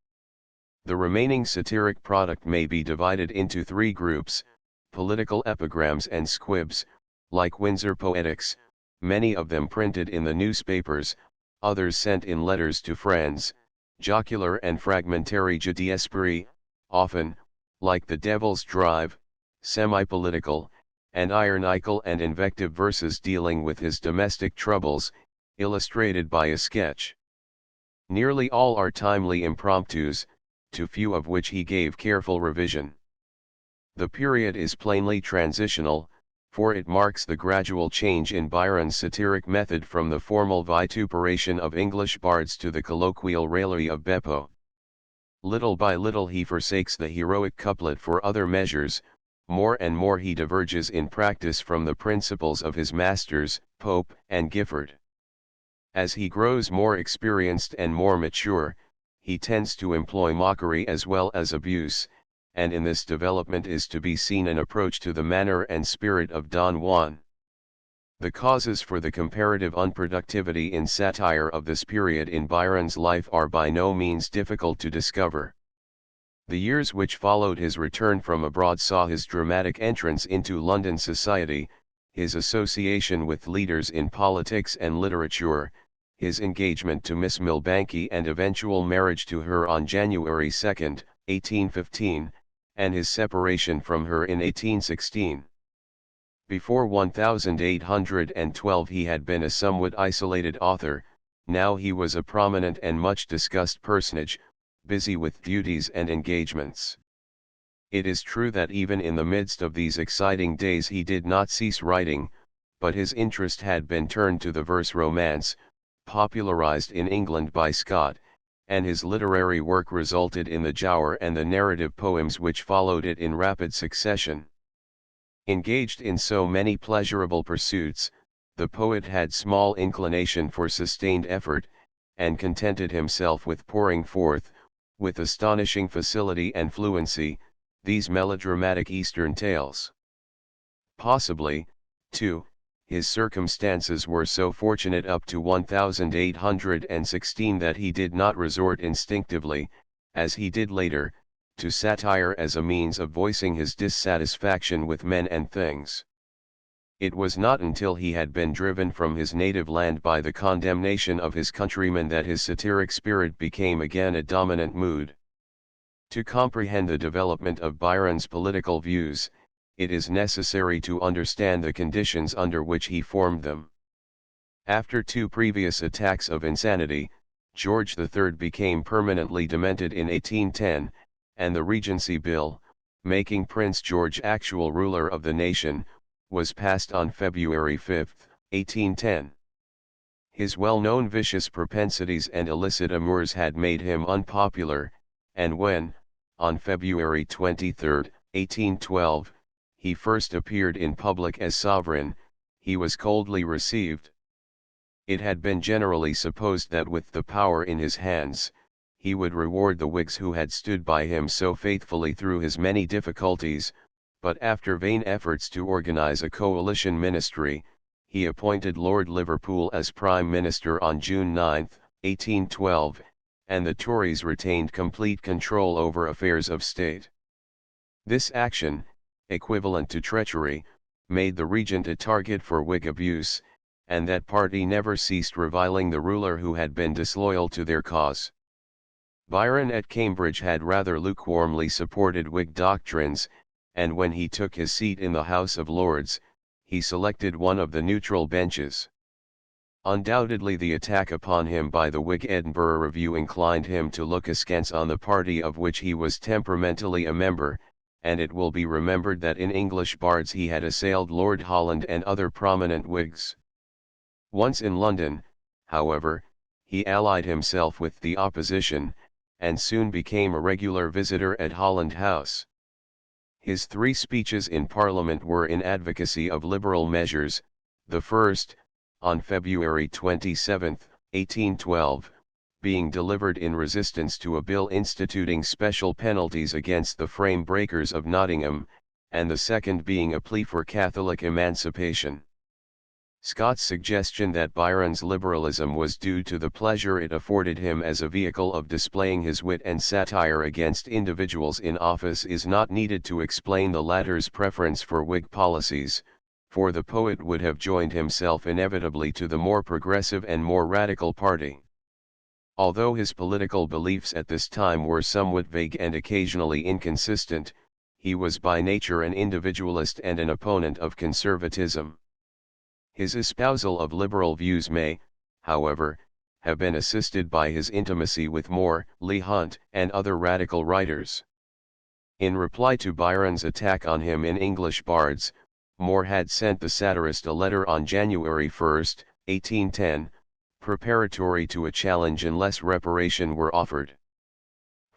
The remaining satiric product may be divided into 3 groups: political epigrams and squibs, like Windsor Poetics, many of them printed in the newspapers, others sent in letters to friends, jocular and fragmentary jeux d'esprit, often, like The Devil's Drive, semi-political, and ironical and invective verses dealing with his domestic troubles, illustrated by a sketch. Nearly all are timely impromptus, to few of which he gave careful revision. The period is plainly transitional, for it marks the gradual change in Byron's satiric method from the formal vituperation of English bards to the colloquial raillery of Beppo. Little by little he forsakes the heroic couplet for other measures, more and more he diverges in practice from the principles of his masters, Pope and Gifford. As he grows more experienced and more mature, he tends to employ mockery as well as abuse, and in this development is to be seen an approach to the manner and spirit of Don Juan. The causes for the comparative unproductivity in satire of this period in Byron's life are by no means difficult to discover. The years which followed his return from abroad saw his dramatic entrance into London society, his association with leaders in politics and literature, his engagement to Miss Milbanke and eventual marriage to her on January 2, 1815, and his separation from her in 1816. Before 1812 he had been a somewhat isolated author, now he was a prominent and much discussed personage, busy with duties and engagements. It is true that even in the midst of these exciting days he did not cease writing, but his interest had been turned to the verse romance, popularized in England by Scott, and his literary work resulted in the Giaour and the narrative poems which followed it in rapid succession. Engaged in so many pleasurable pursuits, the poet had small inclination for sustained effort, and contented himself with pouring forth, with astonishing facility and fluency, these melodramatic Eastern tales. Possibly, too, his circumstances were so fortunate up to 1816 that he did not resort instinctively, as he did later, to satire as a means of voicing his dissatisfaction with men and things. It was not until he had been driven from his native land by the condemnation of his countrymen that his satiric spirit became again a dominant mood. To comprehend the development of Byron's political views, it is necessary to understand the conditions under which he formed them. After 2 previous attacks of insanity, George III became permanently demented in 1810, and the Regency Bill, making Prince George actual ruler of the nation, was passed on February 5, 1810. His well-known vicious propensities and illicit amours had made him unpopular, and when, on February 23, 1812, he first appeared in public as sovereign, he was coldly received. It had been generally supposed that with the power in his hands, he would reward the Whigs who had stood by him so faithfully through his many difficulties, but after vain efforts to organize a coalition ministry, he appointed Lord Liverpool as Prime Minister on June 9, 1812, and the Tories retained complete control over affairs of state. This action, equivalent to treachery, made the regent a target for Whig abuse, and that party never ceased reviling the ruler who had been disloyal to their cause. Byron at Cambridge had rather lukewarmly supported Whig doctrines, and when he took his seat in the House of Lords, he selected one of the neutral benches. Undoubtedly the attack upon him by the Whig Edinburgh Review inclined him to look askance on the party of which he was temperamentally a member, and it will be remembered that in English Bards he had assailed Lord Holland and other prominent Whigs. Once in London, however, he allied himself with the opposition, and soon became a regular visitor at Holland House. His 3 speeches in Parliament were in advocacy of liberal measures, the first, on February 27, 1812, being delivered in resistance to a bill instituting special penalties against the frame breakers of Nottingham, and the second being a plea for Catholic emancipation. Scott's suggestion that Byron's liberalism was due to the pleasure it afforded him as a vehicle of displaying his wit and satire against individuals in office is not needed to explain the latter's preference for Whig policies, for the poet would have joined himself inevitably to the more progressive and more radical party. Although his political beliefs at this time were somewhat vague and occasionally inconsistent, he was by nature an individualist and an opponent of conservatism. His espousal of liberal views may, however, have been assisted by his intimacy with Moore, Leigh Hunt, and other radical writers. In reply to Byron's attack on him in English Bards, Moore had sent the satirist a letter on January 1, 1810, preparatory to a challenge unless reparation were offered.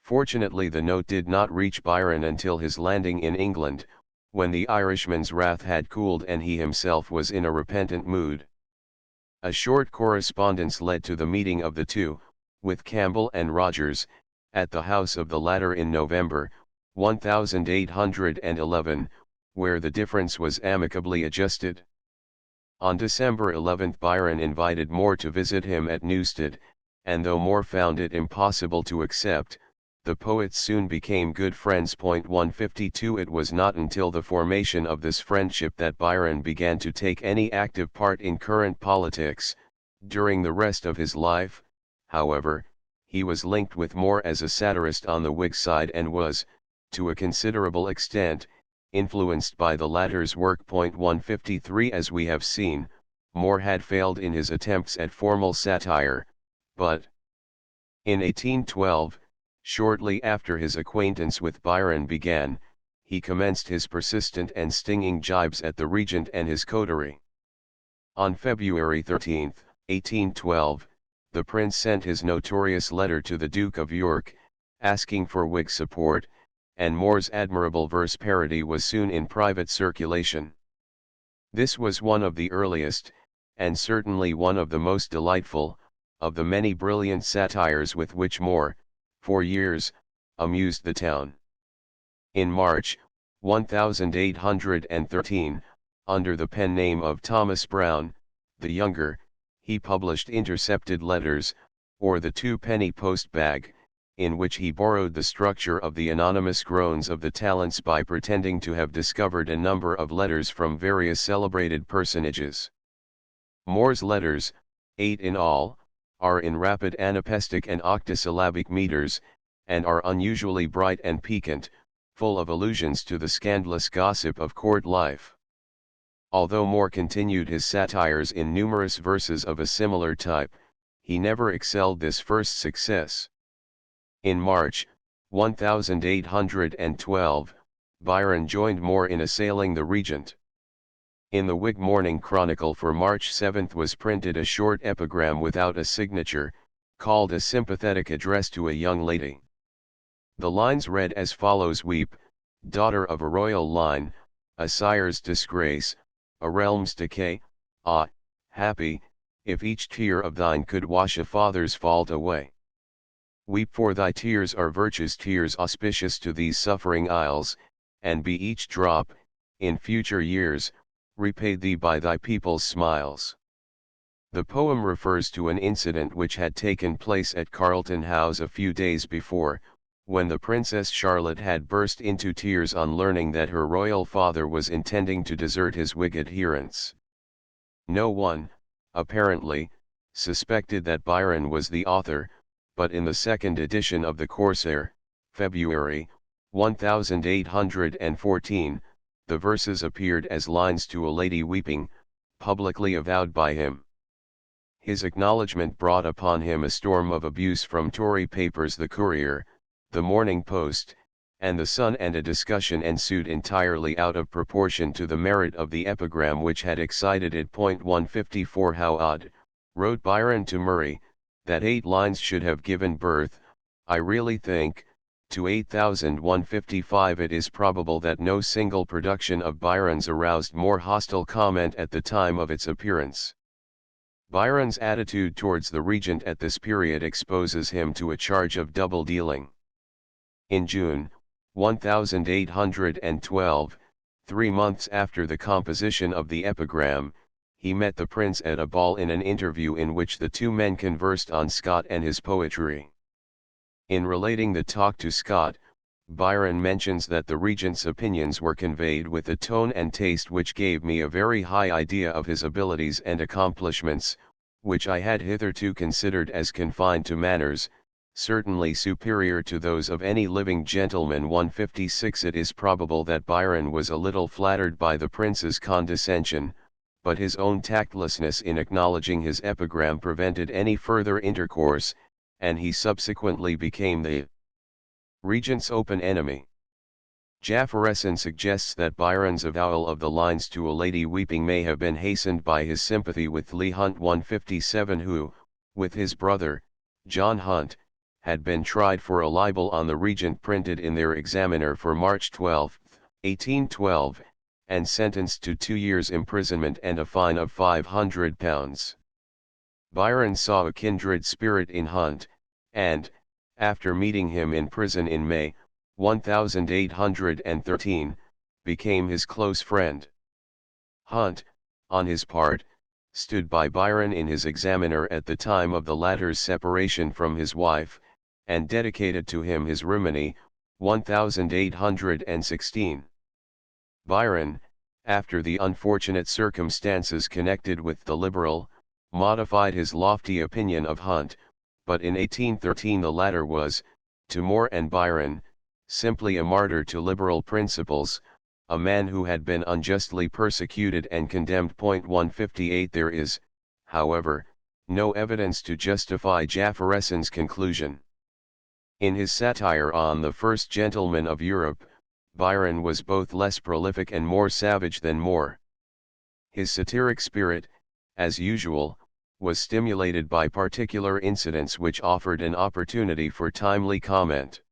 Fortunately the note did not reach Byron until his landing in England, when the Irishman's wrath had cooled and he himself was in a repentant mood. A short correspondence led to the meeting of the two, with Campbell and Rogers, at the house of the latter in November, 1811, where the difference was amicably adjusted. On December 11 Byron invited Moore to visit him at Newstead, and though Moore found it impossible to accept, the poets soon became good friends. 152 It was not until the formation of this friendship that Byron began to take any active part in current politics. During the rest of his life, however, he was linked with Moore as a satirist on the Whig side and was, to a considerable extent, influenced by the latter's work. 153 As we have seen, Moore had failed in his attempts at formal satire, but in 1812, shortly after his acquaintance with Byron began, he commenced his persistent and stinging jibes at the regent and his coterie. On February 13, 1812, the prince sent his notorious letter to the Duke of York, asking for Whig support, and Moore's admirable verse parody was soon in private circulation. This was one of the earliest, and certainly one of the most delightful, of the many brilliant satires with which Moore, for years, amused the town. In March, 1813, under the pen name of Thomas Brown, the Younger, he published Intercepted Letters, or the Two-Penny Post Bag, in which he borrowed the structure of the anonymous groans of the talents by pretending to have discovered a number of letters from various celebrated personages. Moore's letters, 8 in all, are in rapid anapestic and octosyllabic meters, and are unusually bright and piquant, full of allusions to the scandalous gossip of court life. Although Moore continued his satires in numerous verses of a similar type, he never excelled this first success. In March, 1812, Byron joined Moore in assailing the regent. In the Whig Morning Chronicle for March 7 was printed a short epigram without a signature, called A Sympathetic Address to a Young Lady. The lines read as follows: Weep, daughter of a royal line, a sire's disgrace, a realm's decay, ah, happy, if each tear of thine could wash a father's fault away. Weep, for thy tears are virtue's tears, auspicious to these suffering isles, and be each drop, in future years, repay thee by thy people's smiles. The poem refers to an incident which had taken place at Carlton House a few days before, when the Princess Charlotte had burst into tears on learning that her royal father was intending to desert his Whig adherents. No one, apparently, suspected that Byron was the author, but in the second edition of the Corsair, February, 1814, the verses appeared as lines to a lady weeping, publicly avowed by him. His acknowledgment brought upon him a storm of abuse from Tory papers, The Courier, The Morning Post, and The Sun, and a discussion ensued entirely out of proportion to the merit of the epigram which had excited it. 154 How odd, wrote Byron to Murray, that 8 lines should have given birth, I really think, to 8,155. It is probable that no single production of Byron's aroused more hostile comment at the time of its appearance. Byron's attitude towards the regent at this period exposes him to a charge of double dealing. In June, 1812, 3 months after the composition of the epigram, he met the prince at a ball in an interview in which the two men conversed on Scott and his poetry. In relating the talk to Scott, Byron mentions that the regent's opinions were conveyed with a tone and taste which gave me a very high idea of his abilities and accomplishments, which I had hitherto considered as confined to manners, certainly superior to those of any living gentleman. 156 It is probable that Byron was a little flattered by the prince's condescension, but his own tactlessness in acknowledging his epigram prevented any further intercourse, and he subsequently became the regent's open enemy. Jafferson suggests that Byron's avowal of the lines to a lady weeping may have been hastened by his sympathy with Leigh Hunt. 157 Who, with his brother, John Hunt, had been tried for a libel on the regent, printed in their Examiner for March 12, 1812, and sentenced to 2 years' imprisonment and a fine of £500. Byron saw a kindred spirit in Hunt, and, after meeting him in prison in May, 1813, became his close friend. Hunt, on his part, stood by Byron in his Examiner at the time of the latter's separation from his wife, and dedicated to him his Rimini, 1816. Byron, after the unfortunate circumstances connected with the Liberal, modified his lofty opinion of Hunt, but in 1813 the latter was, to Moore and Byron, simply a martyr to liberal principles, a man who had been unjustly persecuted and condemned. 158 There is, however, no evidence to justify Jafferson's conclusion. In his satire on the first gentleman of Europe, Byron was both less prolific and more savage than Moore. His satiric spirit, as usual, was stimulated by particular incidents which offered an opportunity for timely comment.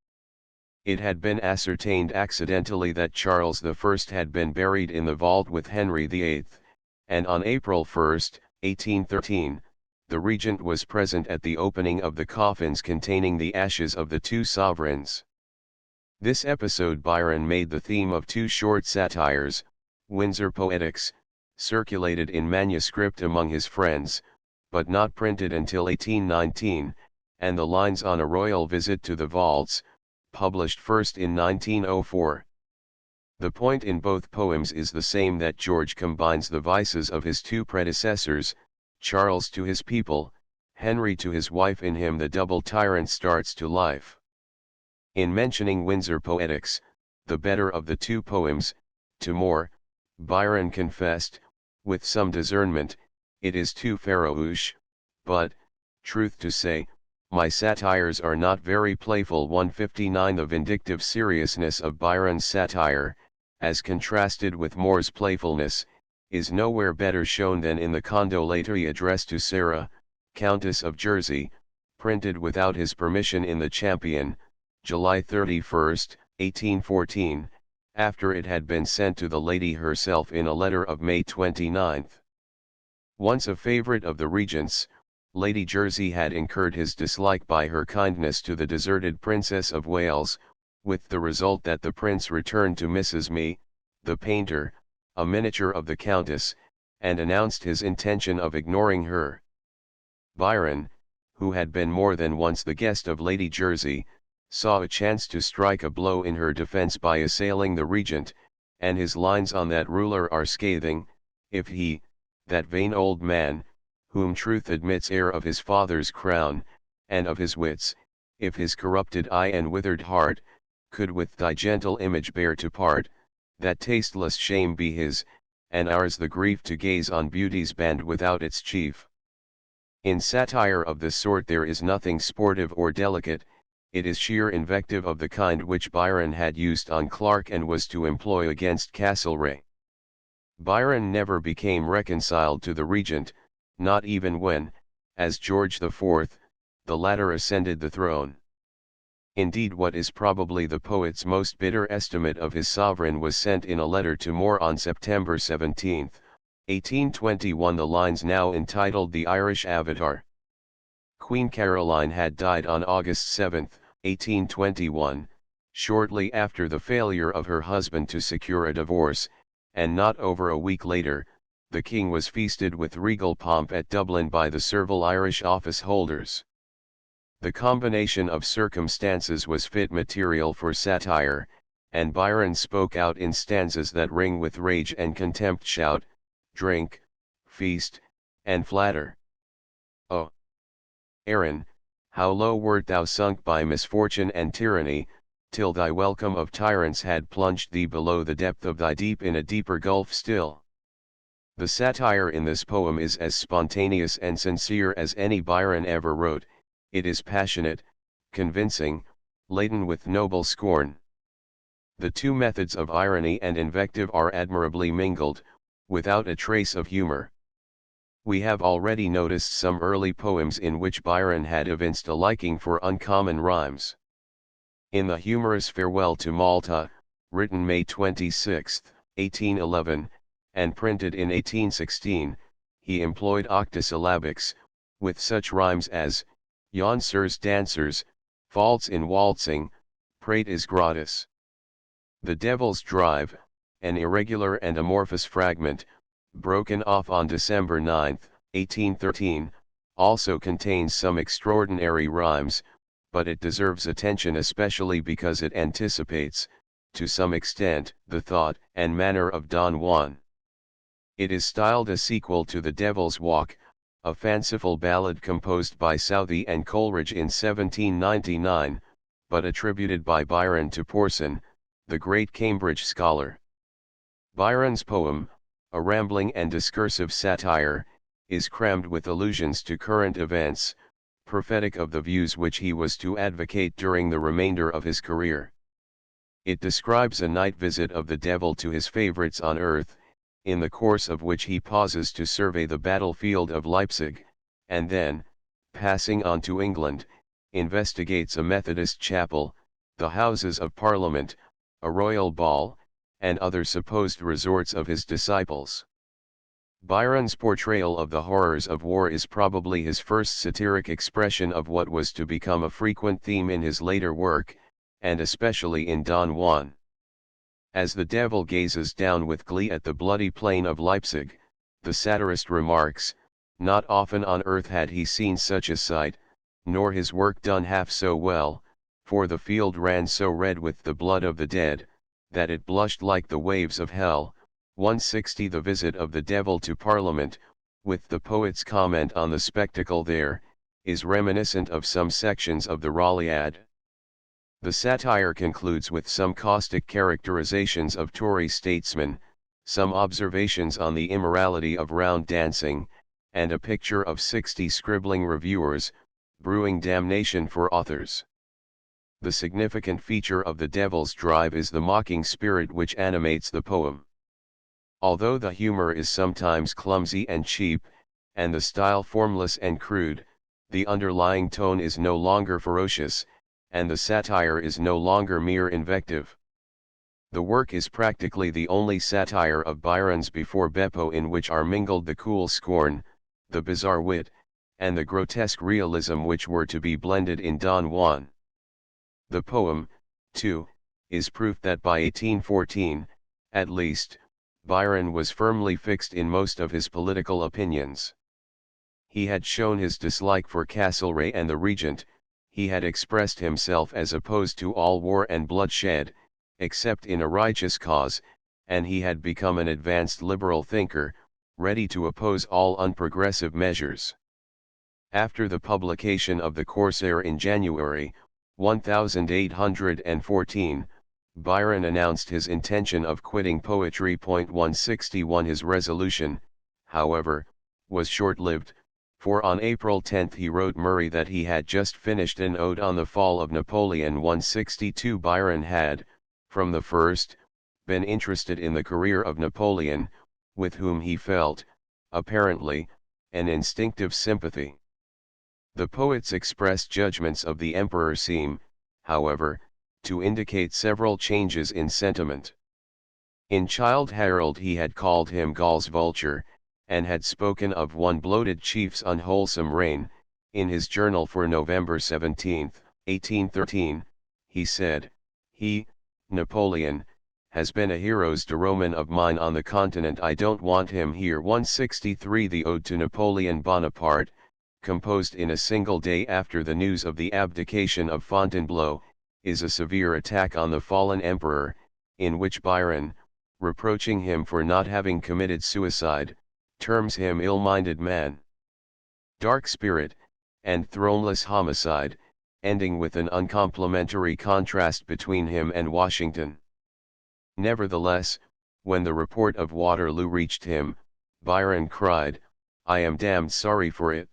It had been ascertained accidentally that Charles I had been buried in the vault with Henry VIII, and on April 1, 1813, the regent was present at the opening of the coffins containing the ashes of the two sovereigns. This episode Byron made the theme of 2 short satires, Windsor Poetics, circulated in manuscript among his friends, but not printed until 1819, and the lines on a royal visit to the vaults, published first in 1904. The point in both poems is the same, that George combines the vices of his 2 predecessors, Charles to his people, Henry to his wife. In him the double tyrant starts to life. In mentioning Windsor Poetics, the better of the 2 poems, to Moore, Byron confessed, with some discernment, it is too farouche, but, truth to say, my satires are not very playful. 159 The vindictive seriousness of Byron's satire, as contrasted with Moore's playfulness, is nowhere better shown than in the condolatory address to Sarah, Countess of Jersey, printed without his permission in the Champion, July 31, 1814, after it had been sent to the lady herself in a letter of May 29. Once a favourite of the regent's, Lady Jersey had incurred his dislike by her kindness to the deserted Princess of Wales, with the result that the prince returned to Mrs. Me, the painter, a miniature of the Countess, and announced his intention of ignoring her. Byron, who had been more than once the guest of Lady Jersey, saw a chance to strike a blow in her defense by assailing the regent, and his lines on that ruler are scathing: if he, that vain old man, whom truth admits heir of his father's crown, and of his wits, if his corrupted eye and withered heart, could with thy gentle image bear to part, that tasteless shame be his, and ours the grief to gaze on beauty's band without its chief. In satire of this sort there is nothing sportive or delicate, it is sheer invective of the kind which Byron had used on Clarke and was to employ against Castlereagh. Byron never became reconciled to the regent, not even when, as George IV, the latter ascended the throne. Indeed, what is probably the poet's most bitter estimate of his sovereign was sent in a letter to Moore on September 17, 1821, the lines now entitled "The Irish Avatar." Queen Caroline had died on August 7, 1821, shortly after the failure of her husband to secure a divorce, and not over a week later, the king was feasted with regal pomp at Dublin by the servile Irish office holders. The combination of circumstances was fit material for satire, and Byron spoke out in stanzas that ring with rage and contempt: shout, drink, feast, and flatter. Oh, Erin, how low wert thou sunk by misfortune and tyranny, till thy welcome of tyrants had plunged thee below the depth of thy deep in a deeper gulf still. The satire in this poem is as spontaneous and sincere as any Byron ever wrote. It is passionate, convincing, laden with noble scorn. The two methods of irony and invective are admirably mingled, without a trace of humor. We have already noticed some early poems in which Byron had evinced a liking for uncommon rhymes. In the humorous Farewell to Malta, written May 26, 1811, and printed in 1816, he employed octosyllabics, with such rhymes as "Yon sirs dancers, faults in waltzing, prate is gratis." The Devil's Drive, an irregular and amorphous fragment, broken off on December 9, 1813, also contains some extraordinary rhymes, but it deserves attention especially because it anticipates, to some extent, the thought and manner of Don Juan. It is styled a sequel to The Devil's Walk, a fanciful ballad composed by Southey and Coleridge in 1799, but attributed by Byron to Porson, the great Cambridge scholar. Byron's poem, a rambling and discursive satire, is crammed with allusions to current events, prophetic of the views which he was to advocate during the remainder of his career. It describes a night visit of the devil to his favorites on earth, in the course of which he pauses to survey the battlefield of Leipzig, and then, passing on to England, investigates a Methodist chapel, the Houses of Parliament, a royal ball, and other supposed resorts of his disciples. Byron's portrayal of the horrors of war is probably his first satiric expression of what was to become a frequent theme in his later work, and especially in Don Juan. As the devil gazes down with glee at the bloody plain of Leipzig, the satirist remarks, "Not often on earth had he seen such a sight, nor his work done half so well, for the field ran so red with the blood of the dead, that it blushed like the waves of hell." 160. The visit of the devil to Parliament, with the poet's comment on the spectacle there, is reminiscent of some sections of the Rolliad. The satire concludes with some caustic characterizations of Tory statesmen, some observations on the immorality of round dancing, and a picture of 60 scribbling reviewers, brewing damnation for authors. The significant feature of The Devil's Drive is the mocking spirit which animates the poem. Although the humor is sometimes clumsy and cheap, and the style formless and crude, the underlying tone is no longer ferocious, and the satire is no longer mere invective. The work is practically the only satire of Byron's before Beppo in which are mingled the cool scorn, the bizarre wit, and the grotesque realism which were to be blended in Don Juan. The poem, too, is proof that by 1814, at least, Byron was firmly fixed in most of his political opinions. He had shown his dislike for Castlereagh and the Regent, he had expressed himself as opposed to all war and bloodshed, except in a righteous cause, and he had become an advanced liberal thinker, ready to oppose all unprogressive measures. After the publication of the Corsair in January 1814, Byron announced his intention of quitting poetry. 161 His resolution, however, was short-lived, for on April 10 he wrote Murray that he had just finished an ode on the fall of Napoleon. 162 Byron had, from the first, been interested in the career of Napoleon, with whom he felt, apparently, an instinctive sympathy. The poet's expressed judgments of the emperor seem, however, to indicate several changes in sentiment. In Childe Harold he had called him Gaul's vulture, and had spoken of one bloated chief's unwholesome reign. In his journal for November 17, 1813, he said, "He, Napoleon, has been a hero's de Roman of mine on the continent. I don't want him here." 163 The Ode to Napoleon Bonaparte, composed in a single day after the news of the abdication of Fontainebleau, is a severe attack on the fallen emperor, in which Byron, reproaching him for not having committed suicide, terms him ill-minded man, dark spirit, and throneless homicide, ending with an uncomplimentary contrast between him and Washington. Nevertheless, when the report of Waterloo reached him, Byron cried, "I am damned sorry for it."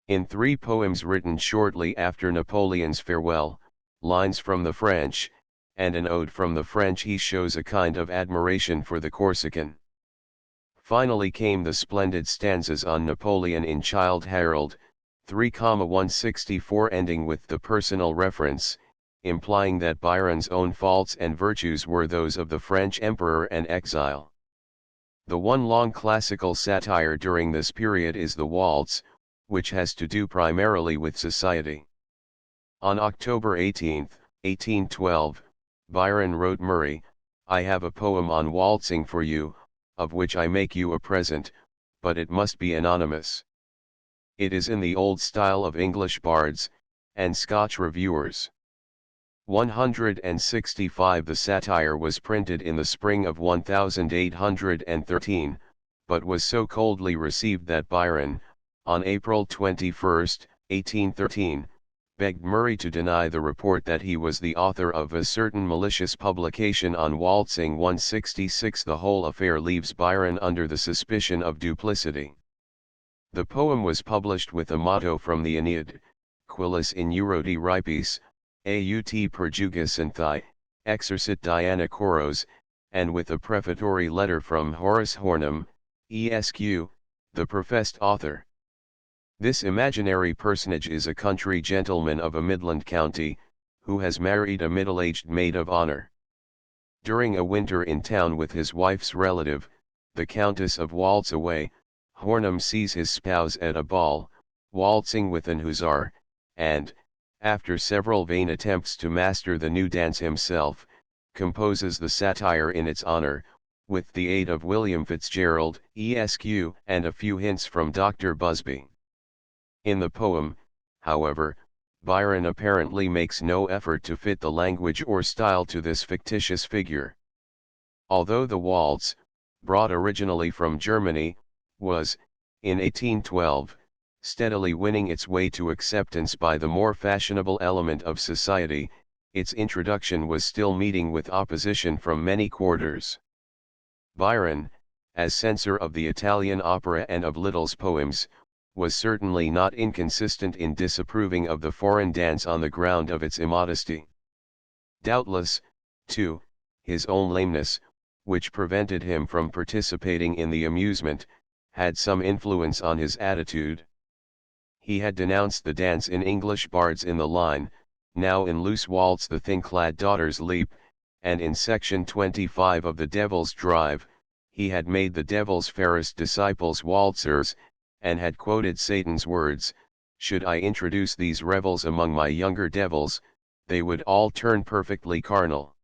In three poems written shortly after Napoleon's farewell, Lines from the French, and an ode from the French, he shows a kind of admiration for the Corsican. Finally came the splendid stanzas on Napoleon in Childe Harold, 3,164, ending with the personal reference, implying that Byron's own faults and virtues were those of the French emperor and exile. The one long classical satire during this period is the waltz, which has to do primarily with society. On October 18, 1812, Byron wrote Murray, "I have a poem on waltzing for you, of which I make you a present, but it must be anonymous. It is in the old style of English bards, and Scotch reviewers." 165 The satire was printed in the spring of 1813, but was so coldly received that Byron, on April 21, 1813, begged Murray to deny the report that he was the author of a certain malicious publication on waltzing. 166 The whole affair leaves Byron under the suspicion of duplicity. The poem was published with a motto from the Aeneid, Quillis in Eurodi Ripis, aut perjugacinthi, exercit Diana Coros, and with a prefatory letter from Horace Hornum, Esq., the professed author. This imaginary personage is a country gentleman of a Midland county, who has married a middle-aged maid of honor. During a winter in town with his wife's relative, the Countess of Waltzaway, Hornum sees his spouse at a ball, waltzing with an hussar, and, after several vain attempts to master the new dance himself, composes the satire in its honor, with the aid of William Fitzgerald, Esq., and a few hints from Dr. Busby. In the poem, however, Byron apparently makes no effort to fit the language or style to this fictitious figure. Although the waltz, brought originally from Germany, was, in 1812, steadily winning its way to acceptance by the more fashionable element of society, its introduction was still meeting with opposition from many quarters. Byron, as censor of the Italian opera and of Little's poems, was certainly not inconsistent in disapproving of the foreign dance on the ground of its immodesty. Doubtless, too, his own lameness, which prevented him from participating in the amusement, had some influence on his attitude. He had denounced the dance in English bards in the line, "Now in loose waltz the thin-clad daughters leap," and in section 25 of The Devil's Drive, he had made the devil's fairest disciples waltzers, and had quoted Satan's words, "Should I introduce these revels among my younger devils, they would all turn perfectly carnal."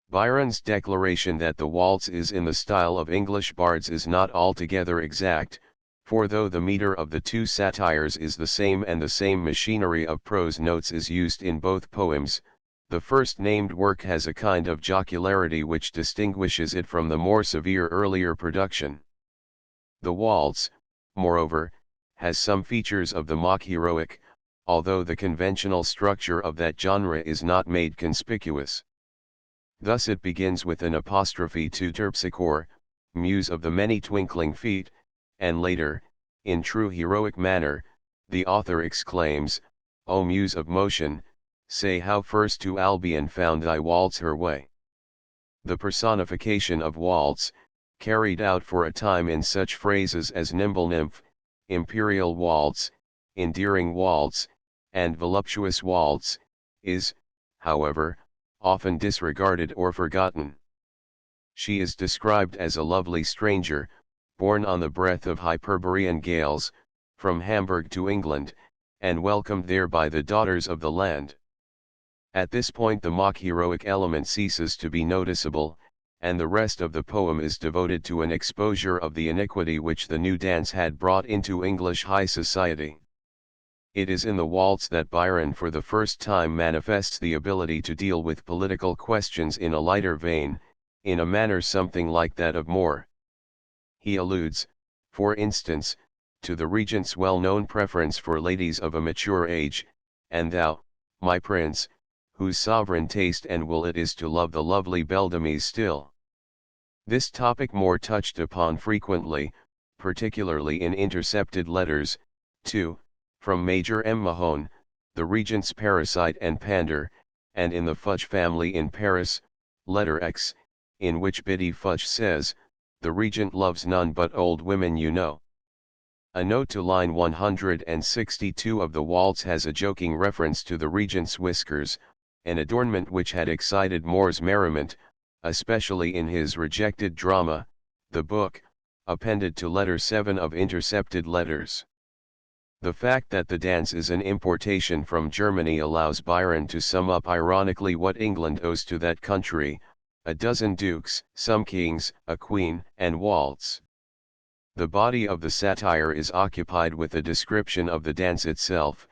Byron's declaration that the waltz is in the style of English bards is not altogether exact, for though the meter of the two satires is the same and the same machinery of prose notes is used in both poems, the first named work has a kind of jocularity which distinguishes it from the more severe earlier production. The waltz, moreover, has some features of the mock heroic, although the conventional structure of that genre is not made conspicuous. Thus it begins with an apostrophe to Terpsichore, muse of the many twinkling feet, and later, in true heroic manner, the author exclaims, "O muse of motion, say how first to Albion found thy waltz her way." The personification of waltz, carried out for a time in such phrases as nimble nymph, imperial waltz, endearing waltz, and voluptuous waltz, is, however, often disregarded or forgotten. She is described as a lovely stranger, born on the breath of Hyperborean gales, from Hamburg to England, and welcomed there by the daughters of the land. At this point the mock heroic element ceases to be noticeable, and the rest of the poem is devoted to an exposure of the iniquity which the new dance had brought into English high society. It is in the waltz that Byron for the first time manifests the ability to deal with political questions in a lighter vein, in a manner something like that of Moore. He alludes, for instance, to the regent's well-known preference for ladies of a mature age, and thou, my prince, whose sovereign taste and will it is to love the lovely Beldamise still. This topic Moore touched upon frequently, particularly in intercepted letters, to, from Major M. Mahone, the regent's parasite and pander, and in the Fudge family in Paris, letter X, in which Biddy Fudge says, "The regent loves none but old women you know." A note to line 162 of the waltz has a joking reference to the regent's whiskers, an adornment which had excited Moore's merriment, especially in his rejected drama, The Book, appended to letter 7 of Intercepted Letters. The fact that the dance is an importation from Germany allows Byron to sum up ironically what England owes to that country: a dozen dukes, some kings, a queen, and waltz. The body of the satire is occupied with a description of the dance itself,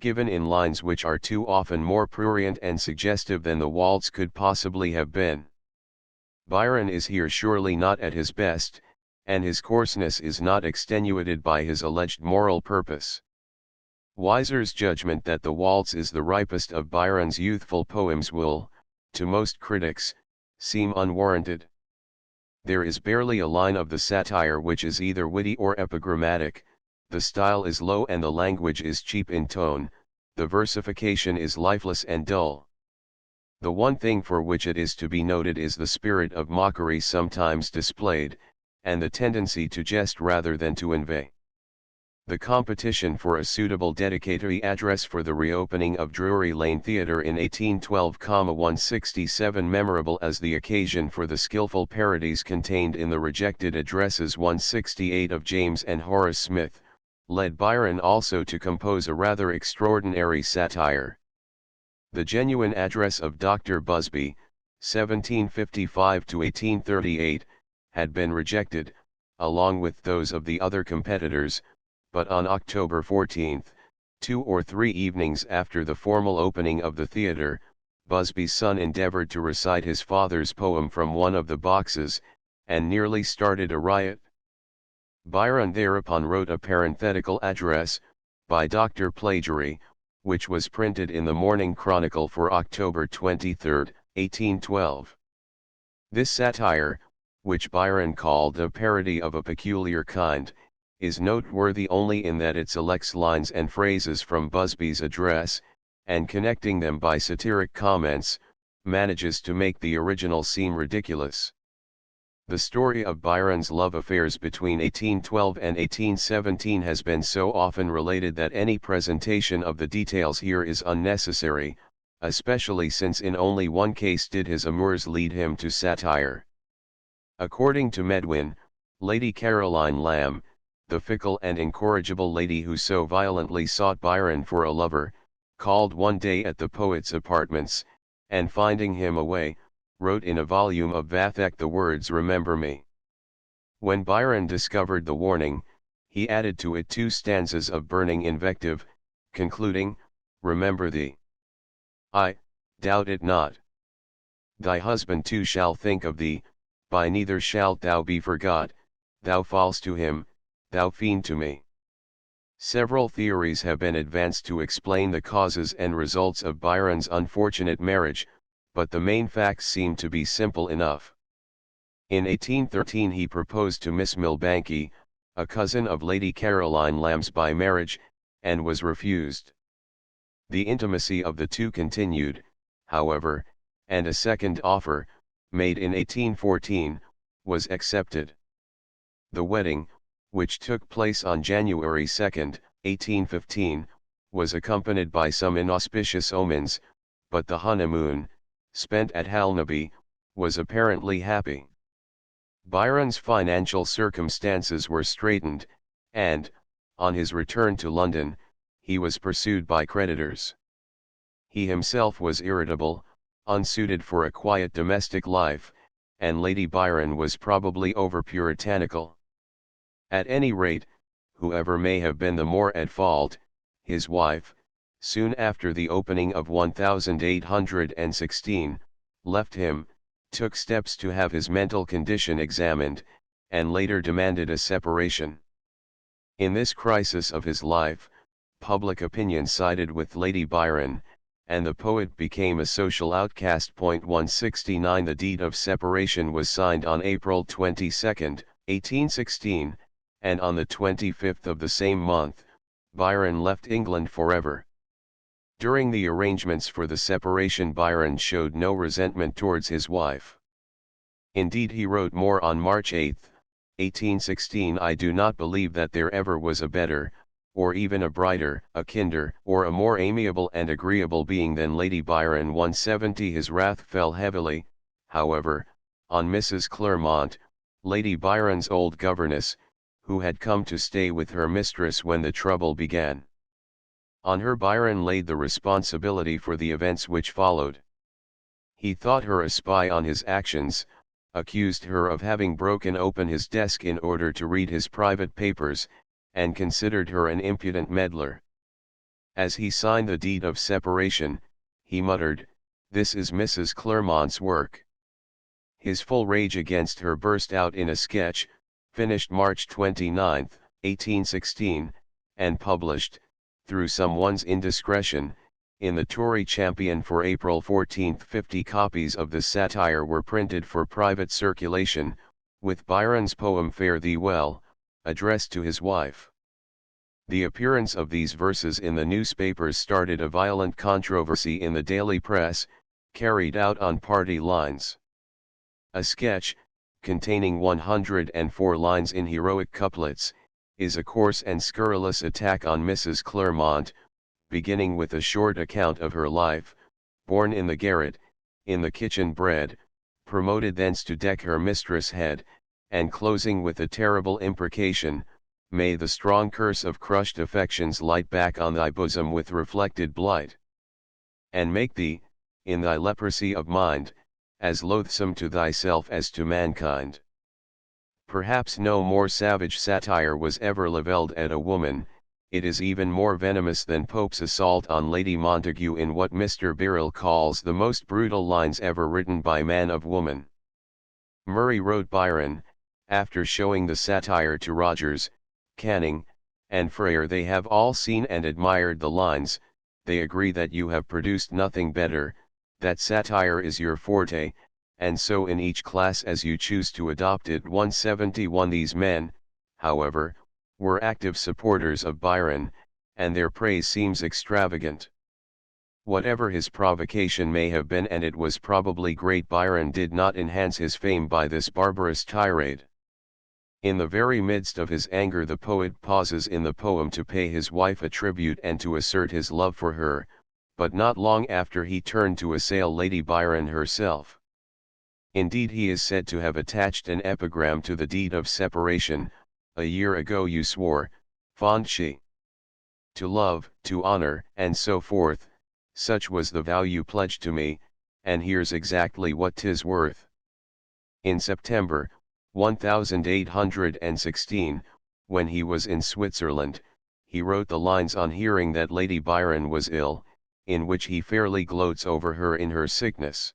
given in lines which are too often more prurient and suggestive than the waltz could possibly have been. Byron is here surely not at his best, and his coarseness is not extenuated by his alleged moral purpose. Weiser's judgment that the waltz is the ripest of Byron's youthful poems will, to most critics, seem unwarranted. There is barely a line of the satire which is either witty or epigrammatic, the style is low and the language is cheap in tone, the versification is lifeless and dull. The one thing for which it is to be noted is the spirit of mockery sometimes displayed, and the tendency to jest rather than to inveigh. The competition for a suitable dedicatory address for the reopening of Drury Lane Theatre in 1812-167 memorable as the occasion for the skillful parodies contained in the rejected addresses 168 of James and Horace Smith, led Byron also to compose a rather extraordinary satire. The genuine address of Dr. Busby, 1755-1838, had been rejected, along with those of the other competitors, but on October 14, 2 or 3 evenings after the formal opening of the theatre, Busby's son endeavored to recite his father's poem from one of the boxes, and nearly started a riot. Byron thereupon wrote a parenthetical address, by Dr. Plagiary, which was printed in the Morning Chronicle for October 23, 1812. This satire, which Byron called a parody of a peculiar kind, is noteworthy only in that it selects lines and phrases from Busby's address, and connecting them by satiric comments, manages to make the original seem ridiculous. The story of Byron's love affairs between 1812 and 1817 has been so often related that any presentation of the details here is unnecessary, especially since in only one case did his amours lead him to satire. According to Medwin, Lady Caroline Lamb, the fickle and incorrigible lady who so violently sought Byron for a lover, called one day at the poet's apartments, and finding him away, wrote in a volume of Vathek the words "Remember me." When Byron discovered the warning, he added to it 2 stanzas of burning invective, concluding, "Remember thee. I, doubt it not. Thy husband too shall think of thee, by neither shalt thou be forgot, thou false to him, thou fiend to me." Several theories have been advanced to explain the causes and results of Byron's unfortunate marriage, but the main facts seem to be simple enough. In 1813 he proposed to Miss Milbanke, a cousin of Lady Caroline Lamb's by marriage, and was refused. The intimacy of the two continued, however, and a second offer, made in 1814, was accepted. The wedding, which took place on January 2, 1815, was accompanied by some inauspicious omens, but the honeymoon, spent at Halnaby, was apparently happy. Byron's financial circumstances were straitened, and, on his return to London, he was pursued by creditors. He himself was irritable, unsuited for a quiet domestic life, and Lady Byron was probably over-puritanical. At any rate, whoever may have been the more at fault, his wife, soon after the opening of 1816, left him, took steps to have his mental condition examined, and later demanded a separation. In this crisis of his life, public opinion sided with Lady Byron, and the poet became a social outcast. 169 The deed of separation was signed on April 22, 1816, and on the 25th of the same month, Byron left England forever. During the arrangements for the separation, Byron showed no resentment towards his wife. Indeed, he wrote more on March 8, 1816, "I do not believe that there ever was a better, or even a brighter, a kinder, or a more amiable and agreeable being than Lady Byron." 170 His wrath fell heavily, however, on Mrs. Clermont, Lady Byron's old governess, who had come to stay with her mistress when the trouble began. On her Byron laid the responsibility for the events which followed. He thought her a spy on his actions, accused her of having broken open his desk in order to read his private papers, and considered her an impudent meddler. As he signed the deed of separation, he muttered, "This is Mrs. Clermont's work." His full rage against her burst out in a sketch, finished March 29, 1816, and published, through someone's indiscretion, in the Tory Champion for April 14. 50 copies of the satire were printed for private circulation, with Byron's poem "Fare Thee Well," addressed to his wife. The appearance of these verses in the newspapers started a violent controversy in the daily press, carried out on party lines. A sketch, containing 104 lines in heroic couplets, is a coarse and scurrilous attack on Mrs. Clermont, beginning with a short account of her life, born in the garret, in the kitchen bred, promoted thence to deck her mistress' head, and closing with a terrible imprecation, "May the strong curse of crushed affections light back on thy bosom with reflected blight, and make thee, in thy leprosy of mind, as loathsome to thyself as to mankind." Perhaps no more savage satire was ever levelled at a woman. It is even more venomous than Pope's assault on Lady Montague in what Mr. Birrell calls the most brutal lines ever written by man of woman. Murray wrote Byron, after showing the satire to Rogers, Canning, and Frere, "They have all seen and admired the lines, they agree that you have produced nothing better, that satire is your forte, and so in each class as you choose to adopt it." 171 These men, however, were active supporters of Byron, and their praise seems extravagant. Whatever his provocation may have been, and it was probably great, Byron did not enhance his fame by this barbarous tirade. In the very midst of his anger, the poet pauses in the poem to pay his wife a tribute and to assert his love for her, but not long after he turned to assail Lady Byron herself. Indeed, he is said to have attached an epigram to the deed of separation: "A year ago you swore, fond she, to love, to honor, and so forth, such was the vow you pledged to me, and here's exactly what 'tis worth. In September, 1816, when he was in Switzerland, he wrote the lines on hearing that Lady Byron was ill, in which he fairly gloats over her in her sickness.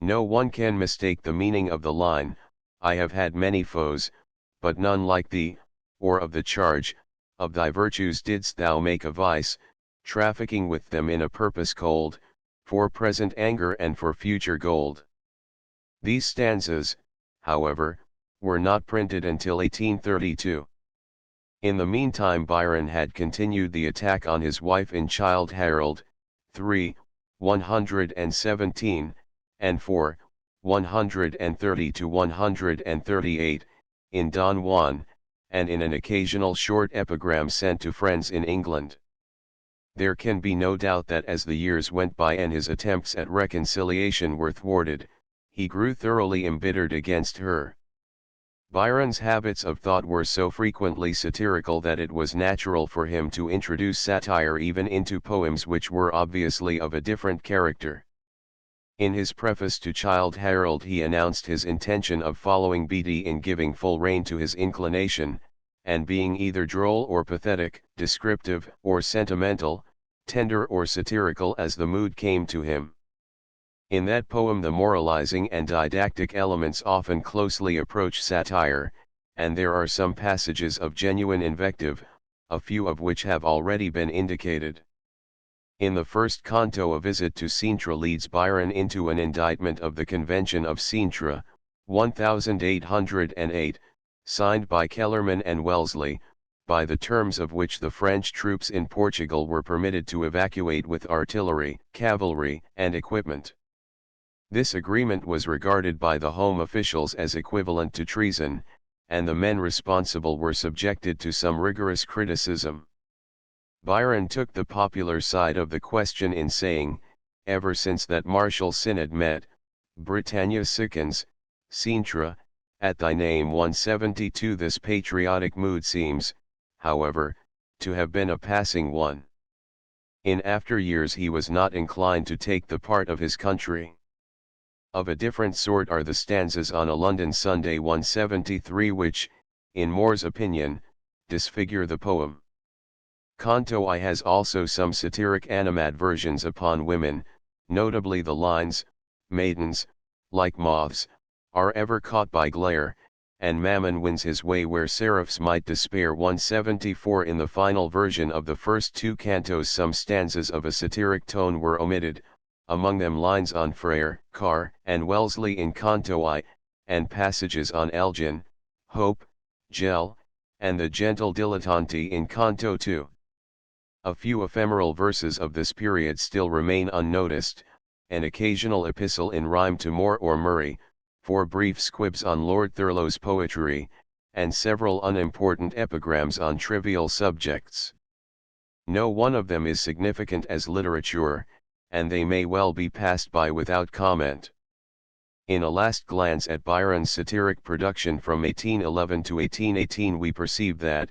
No one can mistake the meaning of the line, "I have had many foes, but none like thee," or of the charge, "Of thy virtues didst thou make a vice, trafficking with them in a purpose cold, for present anger and for future gold." These stanzas, however, were not printed until 1832. In the meantime Byron had continued the attack on his wife in Childe Harold, 3, 117, and 4, 130 to 138, in Don Juan, and in an occasional short epigram sent to friends in England. There can be no doubt that as the years went by and his attempts at reconciliation were thwarted, he grew thoroughly embittered against her. Byron's habits of thought were so frequently satirical that it was natural for him to introduce satire even into poems which were obviously of a different character. In his preface to Childe Harold he announced his intention of following Beattie in giving full rein to his inclination, and being either droll or pathetic, descriptive or sentimental, tender or satirical as the mood came to him. In that poem the moralizing and didactic elements often closely approach satire, and there are some passages of genuine invective, a few of which have already been indicated. In the first canto A Visit to Cintra leads Byron into an indictment of the Convention of Cintra, 1808, signed by Kellerman and Wellesley, by the terms of which the French troops in Portugal were permitted to evacuate with artillery, cavalry, and equipment. This agreement was regarded by the home officials as equivalent to treason, and the men responsible were subjected to some rigorous criticism. Byron took the popular side of the question in saying, "Ever since that martial synod met, Britannia sickens, Cintra, at thy name 172 this patriotic mood seems, however, to have been a passing one." In after years he was not inclined to take the part of his country. Of a different sort are the stanzas on A London Sunday 173 which, in Moore's opinion, disfigure the poem. Canto I has also some satiric animadversions upon women, notably the lines, "Maidens, like moths, are ever caught by glare, and Mammon wins his way where seraphs might despair." 174 In the final version of the first two cantos some stanzas of a satiric tone were omitted, among them lines on Frere, Carr, and Wellesley in Canto I, and passages on Elgin, Hope, Gell, and the gentle dilettanti in Canto II. A few ephemeral verses of this period still remain unnoticed, an occasional epistle in rhyme to Moore or Murray, 4 brief squibs on Lord Thurlow's poetry, and several unimportant epigrams on trivial subjects. No one of them is significant as literature, and they may well be passed by without comment. In a last glance at Byron's satiric production from 1811 to 1818 we perceive that,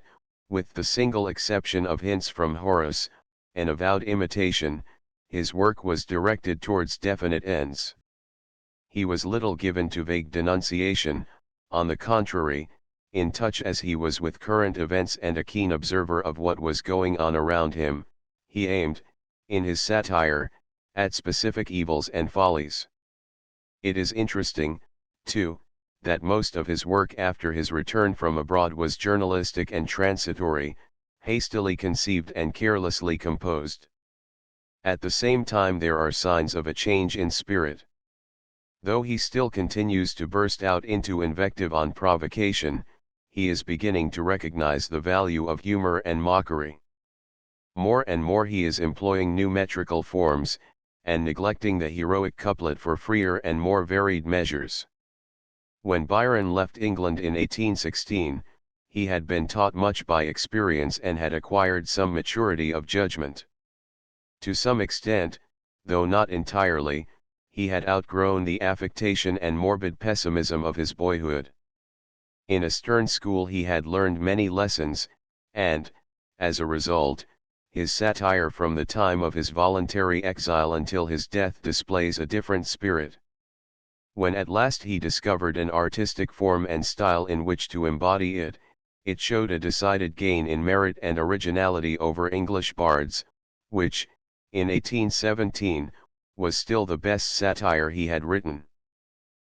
with the single exception of hints from Horace, an avowed imitation, his work was directed towards definite ends. He was little given to vague denunciation, on the contrary, in touch as he was with current events and a keen observer of what was going on around him, he aimed, in his satire, at specific evils and follies. It is interesting, too, that most of his work after his return from abroad was journalistic and transitory, hastily conceived and carelessly composed. At the same time there are signs of a change in spirit. Though he still continues to burst out into invective on provocation, he is beginning to recognize the value of humor and mockery. More and more he is employing new metrical forms, and neglecting the heroic couplet for freer and more varied measures. When Byron left England in 1816, he had been taught much by experience and had acquired some maturity of judgment. To some extent, though not entirely, he had outgrown the affectation and morbid pessimism of his boyhood. In a stern school he had learned many lessons, and, as a result, his satire from the time of his voluntary exile until his death displays a different spirit. When at last he discovered an artistic form and style in which to embody it, it showed a decided gain in merit and originality over English bards, which, in 1817, was still the best satire he had written.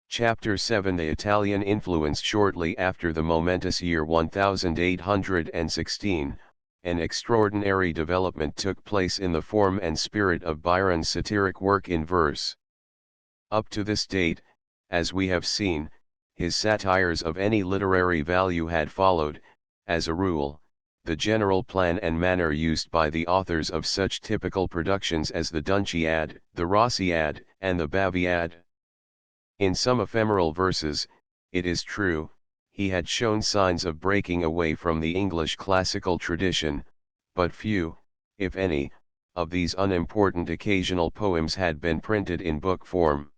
Chapter 7 The Italian influence. Shortly after the momentous year 1816, an extraordinary development took place in the form and spirit of Byron's satiric work in verse. Up to this date, as we have seen, his satires of any literary value had followed, as a rule, the general plan and manner used by the authors of such typical productions as the Dunciad, the Rossiad, and the Baviad. In some ephemeral verses, it is true, he had shown signs of breaking away from the English classical tradition, but few, if any, of these unimportant occasional poems had been printed in book form.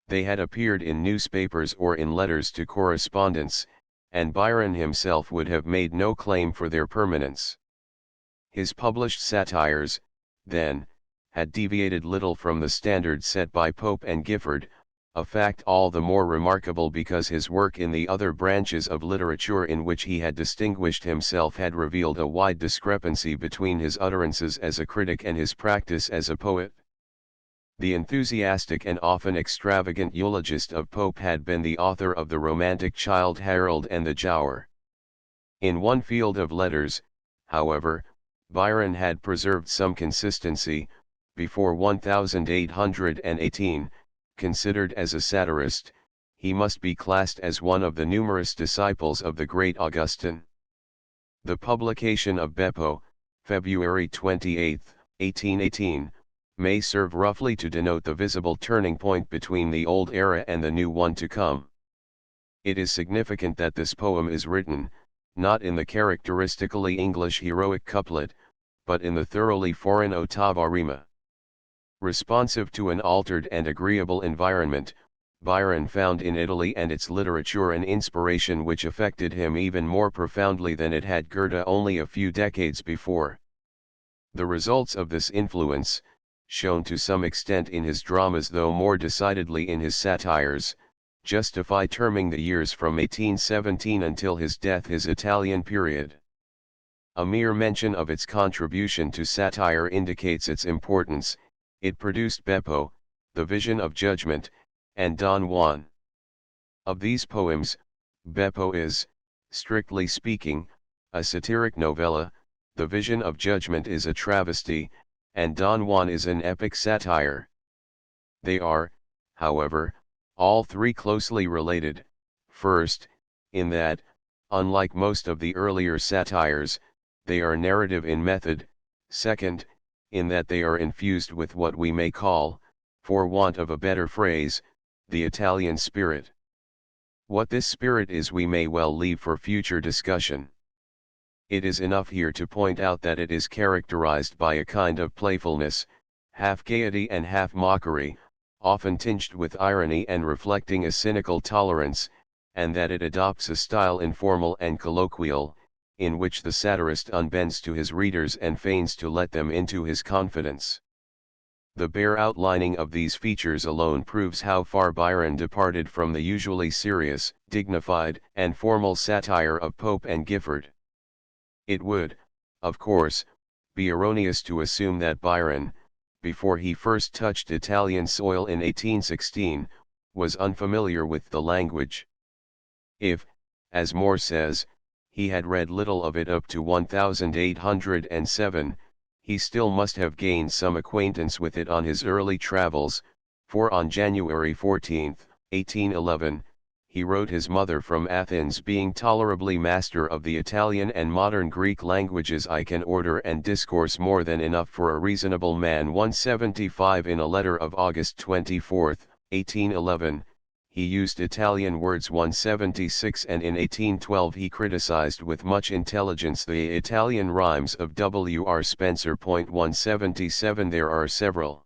They had appeared in newspapers or in letters to correspondents, and Byron himself would have made no claim for their permanence. His published satires, then, had deviated little from the standard set by Pope and Gifford, a fact all the more remarkable because his work in the other branches of literature in which he had distinguished himself had revealed a wide discrepancy between his utterances as a critic and his practice as a poet. The enthusiastic and often extravagant eulogist of Pope had been the author of the romantic Childe Harold and the Giaour. In one field of letters, however, Byron had preserved some consistency. Before 1818, considered as a satirist, he must be classed as one of the numerous disciples of the great Augustine. The publication of Beppo, February 28, 1818, may serve roughly to denote the visible turning point between the old era and the new one to come. It is significant that this poem is written, not in the characteristically English heroic couplet, but in the thoroughly foreign ottava rima. Responsive to an altered and agreeable environment, Byron found in Italy and its literature an inspiration which affected him even more profoundly than it had Goethe only a few decades before. The results of this influence, shown to some extent in his dramas though more decidedly in his satires, justify terming the years from 1817 until his death his Italian period. A mere mention of its contribution to satire indicates its importance. It produced Beppo, The Vision of Judgment, and Don Juan. Of these poems, Beppo is, strictly speaking, a satiric novella, The Vision of Judgment is a travesty, and Don Juan is an epic satire. They are, however, all three closely related, first, in that, unlike most of the earlier satires, they are narrative in method, second, in that they are infused with what we may call, for want of a better phrase, the Italian spirit. What this spirit is we may well leave for future discussion. It is enough here to point out that it is characterized by a kind of playfulness, half gaiety and half mockery, often tinged with irony and reflecting a cynical tolerance, and that it adopts a style informal and colloquial, in which the satirist unbends to his readers and feigns to let them into his confidence. The bare outlining of these features alone proves how far Byron departed from the usually serious, dignified, and formal satire of Pope and Gifford. It would, of course, be erroneous to assume that Byron, before he first touched Italian soil in 1816, was unfamiliar with the language. If, as Moore says, he had read little of it up to 1807, he still must have gained some acquaintance with it on his early travels, for on January 14, 1811, he wrote his mother from Athens: being tolerably master of the Italian and modern Greek languages, I can order and discourse more than enough for a reasonable man. 175 In a letter of August 24, 1811, he used Italian words. 176 And in 1812 he criticized with much intelligence the Italian rhymes of W. R. Spencer. 177 There are several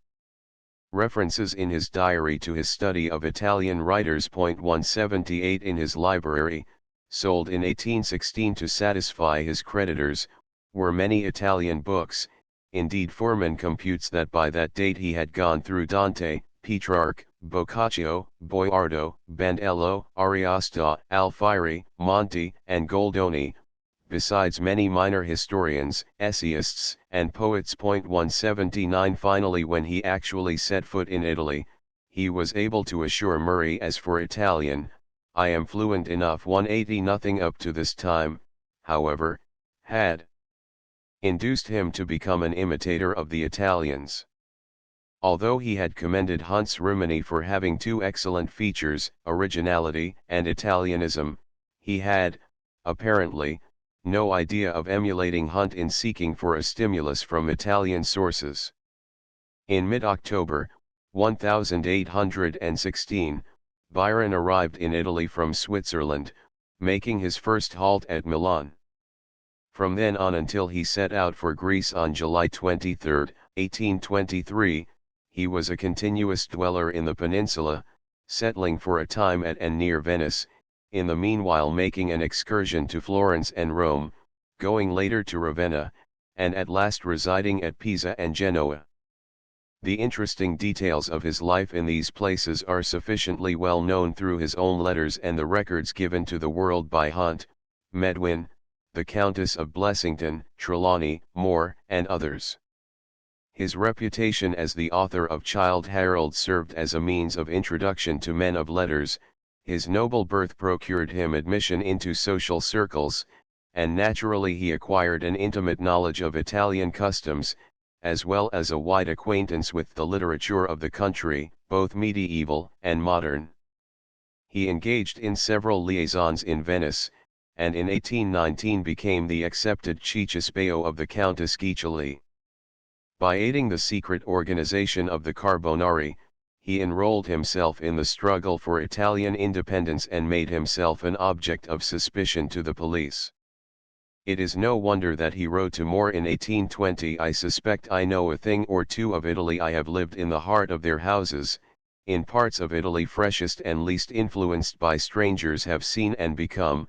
references in his diary to his study of Italian writers. 178 In his library, sold in 1816 to satisfy his creditors, were many Italian books. Indeed, Foreman computes that by that date he had gone through Dante, Petrarch, Boccaccio, Boiardo, Bandello, Ariosto, Alfieri, Monti, and Goldoni, besides many minor historians, essayists, and poets. 179 Finally, when he actually set foot in Italy, he was able to assure Murray, as for Italian, I am fluent enough. 180 Nothing up to this time, however, had induced him to become an imitator of the Italians. Although he had commended Hunt's Rimini for having two excellent features, originality and Italianism, he had, apparently, no idea of emulating Hunt in seeking for a stimulus from Italian sources. In mid-October, 1816, Byron arrived in Italy from Switzerland, making his first halt at Milan. From then on until he set out for Greece on July 23, 1823, he was a continuous dweller in the peninsula, settling for a time at and near Venice, in the meanwhile making an excursion to Florence and Rome, going later to Ravenna, and at last residing at Pisa and Genoa. The interesting details of his life in these places are sufficiently well known through his own letters and the records given to the world by Hunt, Medwin, the Countess of Blessington, Trelawney, Moore, and others. His reputation as the author of Childe Harold served as a means of introduction to men of letters. His noble birth procured him admission into social circles, and naturally he acquired an intimate knowledge of Italian customs, as well as a wide acquaintance with the literature of the country, both medieval and modern. He engaged in several liaisons in Venice, and in 1819 became the accepted cicisbeo of the Countess Guiccioli. By aiding the secret organization of the Carbonari, he enrolled himself in the struggle for Italian independence and made himself an object of suspicion to the police. It is no wonder that he wrote to Moore in 1820, I suspect I know a thing or two of Italy. I have lived in the heart of their houses, in parts of Italy freshest and least influenced by strangers, have seen and become,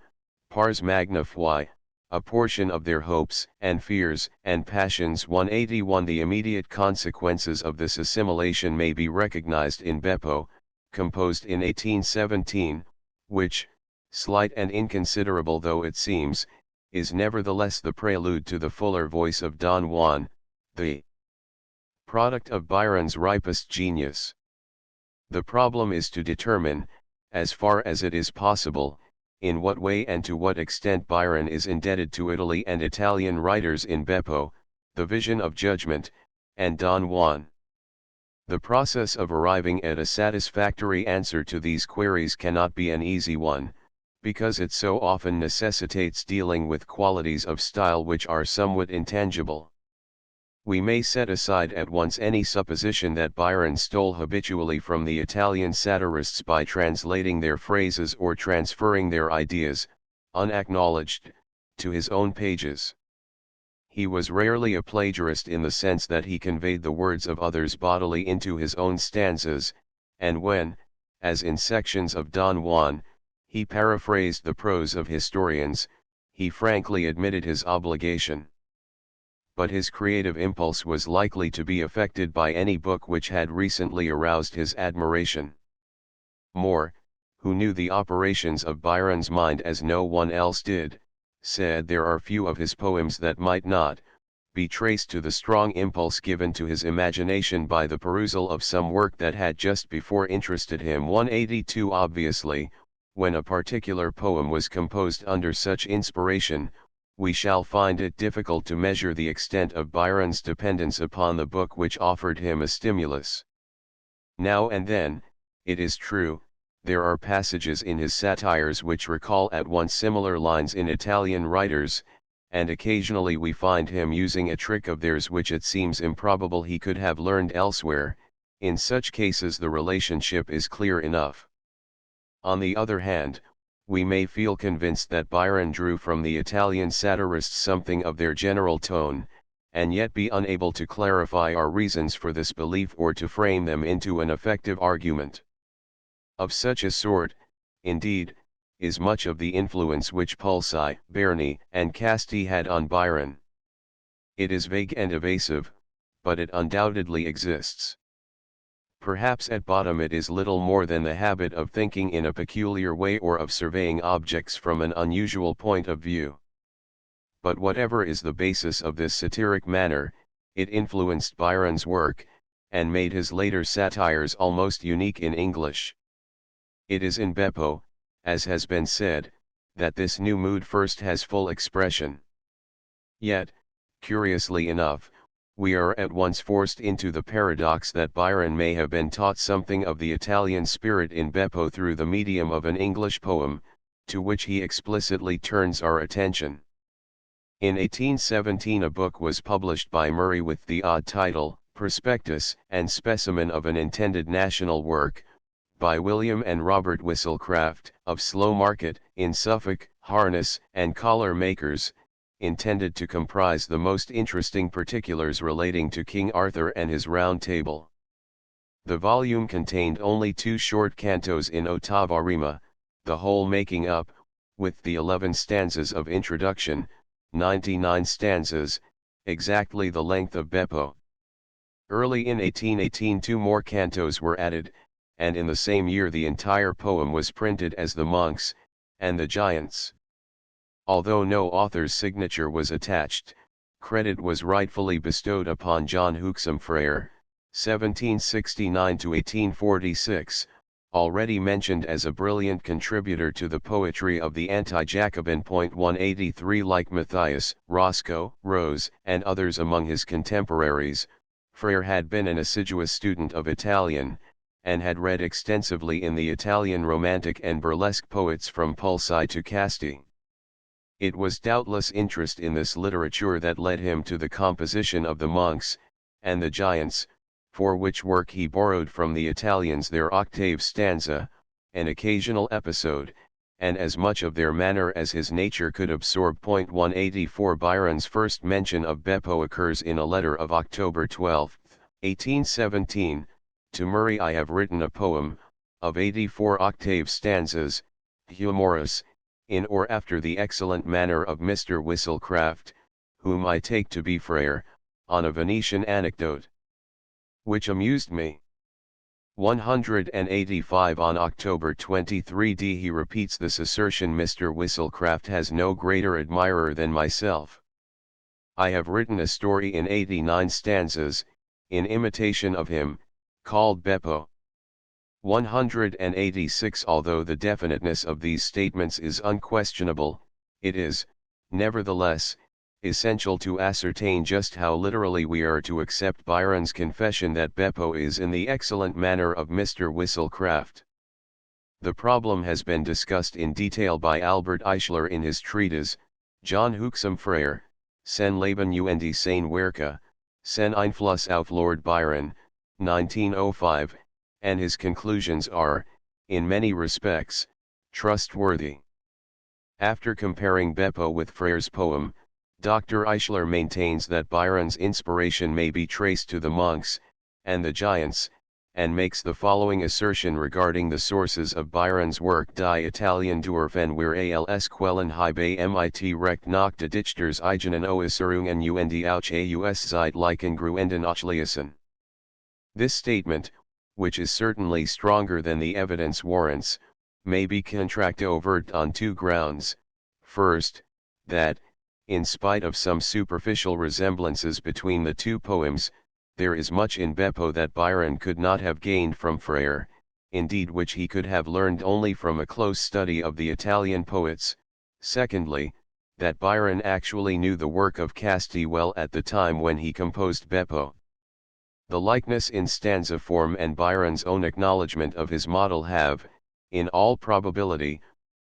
pars magna fui, a portion of their hopes and fears and passions. 181 The immediate consequences of this assimilation may be recognized in Beppo, composed in 1817, which, slight and inconsiderable though it seems, is nevertheless the prelude to the fuller voice of Don Juan, the product of Byron's ripest genius. The problem is to determine, as far as it is possible, in what way and to what extent Byron is indebted to Italy and Italian writers in Beppo, The Vision of Judgment, and Don Juan. The process of arriving at a satisfactory answer to these queries cannot be an easy one, because it so often necessitates dealing with qualities of style which are somewhat intangible. We may set aside at once any supposition that Byron stole habitually from the Italian satirists by translating their phrases or transferring their ideas, unacknowledged, to his own pages. He was rarely a plagiarist in the sense that he conveyed the words of others bodily into his own stanzas, and when, as in sections of Don Juan, he paraphrased the prose of historians, he frankly admitted his obligation. But his creative impulse was likely to be affected by any book which had recently aroused his admiration. Moore, who knew the operations of Byron's mind as no one else did, said there are few of his poems that might not be traced to the strong impulse given to his imagination by the perusal of some work that had just before interested him. 182 Obviously, when a particular poem was composed under such inspiration, we shall find it difficult to measure the extent of Byron's dependence upon the book which offered him a stimulus. Now and then, it is true, there are passages in his satires which recall at once similar lines in Italian writers, and occasionally we find him using a trick of theirs which it seems improbable he could have learned elsewhere. In such cases the relationship is clear enough. On the other hand, we may feel convinced that Byron drew from the Italian satirists something of their general tone, and yet be unable to clarify our reasons for this belief or to frame them into an effective argument. Of such a sort, indeed, is much of the influence which Pulci, Berni, and Casti had on Byron. It is vague and evasive, but it undoubtedly exists. Perhaps at bottom it is little more than the habit of thinking in a peculiar way or of surveying objects from an unusual point of view. But whatever is the basis of this satiric manner, it influenced Byron's work, and made his later satires almost unique in English. It is in Beppo, as has been said, that this new mood first has full expression. Yet, curiously enough, we are at once forced into the paradox that Byron may have been taught something of the Italian spirit in Beppo through the medium of an English poem, to which he explicitly turns our attention. In 1817 a book was published by Murray with the odd title, Prospectus and Specimen of an Intended National Work, by William and Robert Whistlecraft, of Slow Market, in Suffolk, harness and collar makers, intended to comprise the most interesting particulars relating to King Arthur and his Round Table. The volume contained only 2 short cantos in ottava rima, the whole making up, with the 11 stanzas of introduction, 99 stanzas, exactly the length of Beppo. Early in 1818 2 more cantos were added, and in the same year the entire poem was printed as The Monks and the Giants. Although no author's signature was attached, credit was rightfully bestowed upon John Hooksome Frere, 1769–1846, already mentioned as a brilliant contributor to the poetry of the anti-Jacobin. 183 Like Matthias, Roscoe, Rose, and others among his contemporaries, Frere had been an assiduous student of Italian, and had read extensively in the Italian Romantic and burlesque poets from Pulci to Casti. It was doubtless interest in this literature that led him to the composition of The Monks and the Giants, for which work he borrowed from the Italians their octave stanza, an occasional episode, and as much of their manner as his nature could absorb. 184 Byron's first mention of Beppo occurs in a letter of October 12, 1817, to Murray. I have written a poem, of 84 octave stanzas, humorous, in or after the excellent manner of Mr. Whistlecraft, whom I take to be Frere, on a Venetian anecdote, which amused me. 185 On October 23 he repeats this assertion: Mr. Whistlecraft has no greater admirer than myself. I have written a story in 89 stanzas, in imitation of him, called Beppo. 186 Although the definiteness of these statements is unquestionable, it is, nevertheless, essential to ascertain just how literally we are to accept Byron's confession that Beppo is in the excellent manner of Mr. Whistlecraft. The problem has been discussed in detail by Albert Eichler in his treatise, John Hooksome Frere, Sen Leben und sein Werke, Sen Einfluss auf Lord Byron, 1905, and his conclusions are, in many respects, trustworthy. After comparing Beppo with Frere's poem, Dr. Eichler maintains that Byron's inspiration may be traced to The Monks and the Giants, and makes the following assertion regarding the sources of Byron's work: Die Italien dürfen wir als Quellen bei mit recht nach de Dichters eigenen Äußerungen und auch aus zeitlichen Gründen auslesen. This statement, which is certainly stronger than the evidence warrants, may be controverted on 2 grounds. First, that, in spite of some superficial resemblances between the 2 poems, there is much in Beppo that Byron could not have gained from Frere, indeed which he could have learned only from a close study of the Italian poets. Secondly, that Byron actually knew the work of Casti well at the time when he composed Beppo. The likeness in stanza form and Byron's own acknowledgement of his model have, in all probability,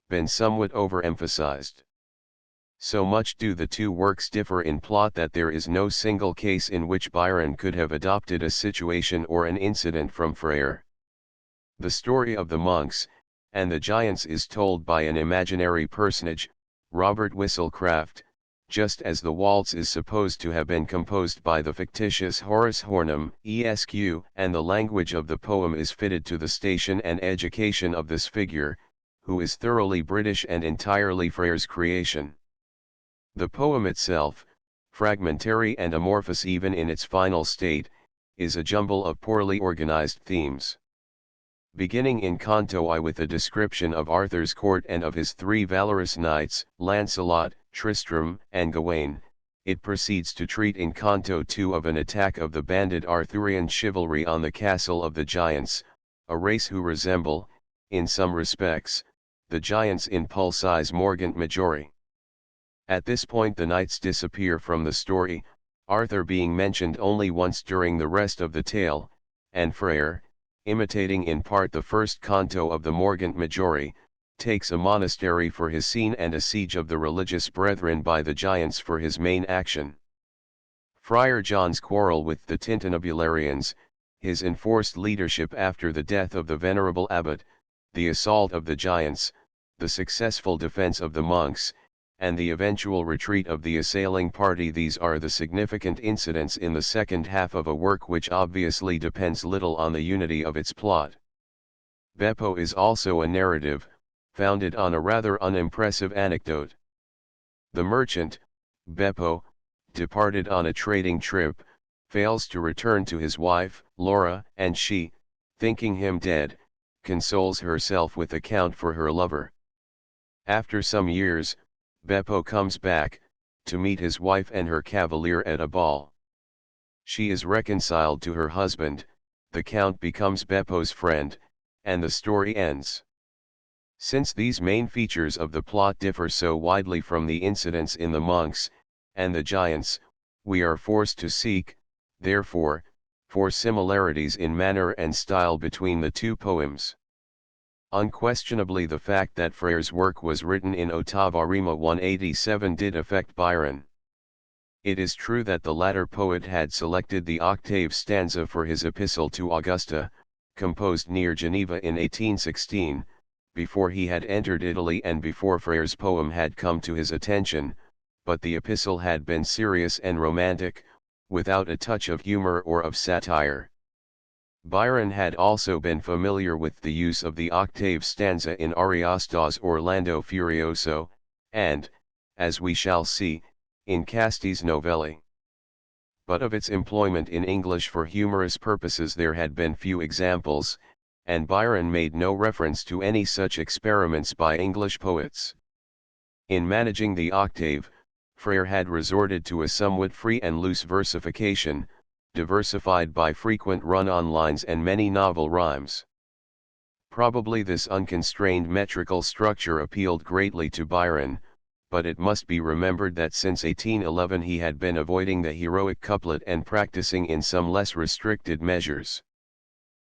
been somewhat overemphasized. So much do the 2 works differ in plot that there is no single case in which Byron could have adopted a situation or an incident from Frere. The story of The Monks and the Giants is told by an imaginary personage, Robert Whistlecraft, just as the waltz is supposed to have been composed by the fictitious Horace Hornham, Esq., and the language of the poem is fitted to the station and education of this figure, who is thoroughly British and entirely Frere's creation. The poem itself, fragmentary and amorphous even in its final state, is a jumble of poorly organized themes. Beginning in Canto I with a description of Arthur's court and of his three valorous knights, Lancelot, Tristram, and Gawain, it proceeds to treat in Canto II of an attack of the banded Arthurian chivalry on the castle of the giants, a race who resemble, in some respects, the giants in Pulci's Morgant Majore. At this point the knights disappear from the story, Arthur being mentioned only once during the rest of the tale, and Freyr, imitating in part the first canto of the Morgant Majore, takes a monastery for his scene and a siege of the religious brethren by the giants for his main action. Friar John's quarrel with the Tintinabularians, his enforced leadership after the death of the venerable abbot, the assault of the giants, the successful defense of the monks, and the eventual retreat of the assailing party, these are the significant incidents in the second half of a work which obviously depends little on the unity of its plot. Beppo is also a narrative, founded on a rather unimpressive anecdote. The merchant, Beppo, departed on a trading trip, fails to return to his wife, Laura, and she, thinking him dead, consoles herself with account for her lover. After some years, Beppo comes back, to meet his wife and her cavalier at a ball. She is reconciled to her husband, the count becomes Beppo's friend, and the story ends. Since these main features of the plot differ so widely from the incidents in the monks, and the giants, we are forced to seek, therefore, for similarities in manner and style between the two poems. Unquestionably the fact that Freyr's work was written in ottava rima 187 did affect Byron. It is true that the latter poet had selected the octave stanza for his epistle to Augusta, composed near Geneva in 1816, before he had entered Italy and before Freyr's poem had come to his attention, but the epistle had been serious and romantic, without a touch of humor or of satire. Byron had also been familiar with the use of the octave stanza in Ariosto's Orlando Furioso, and, as we shall see, in Casti's Novelli. But of its employment in English for humorous purposes there had been few examples, and Byron made no reference to any such experiments by English poets. In managing the octave, Freyr had resorted to a somewhat free and loose versification, diversified by frequent run-on lines and many novel rhymes. Probably this unconstrained metrical structure appealed greatly to Byron, but it must be remembered that since 1811 he had been avoiding the heroic couplet and practicing in some less restricted measures.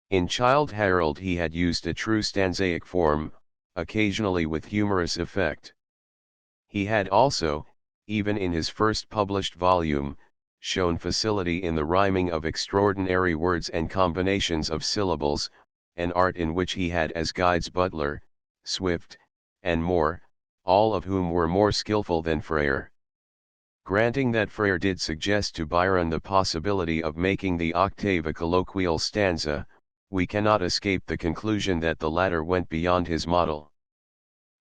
In Childe Harold he had used a true stanzaic form, occasionally with humorous effect. He had also, even in his first published volume, shown facility in the rhyming of extraordinary words and combinations of syllables, an art in which he had as guides Butler, Swift, and Moore, all of whom were more skillful than Freyr. Granting that Freyr did suggest to Byron the possibility of making the octave a colloquial stanza, we cannot escape the conclusion that the latter went beyond his model.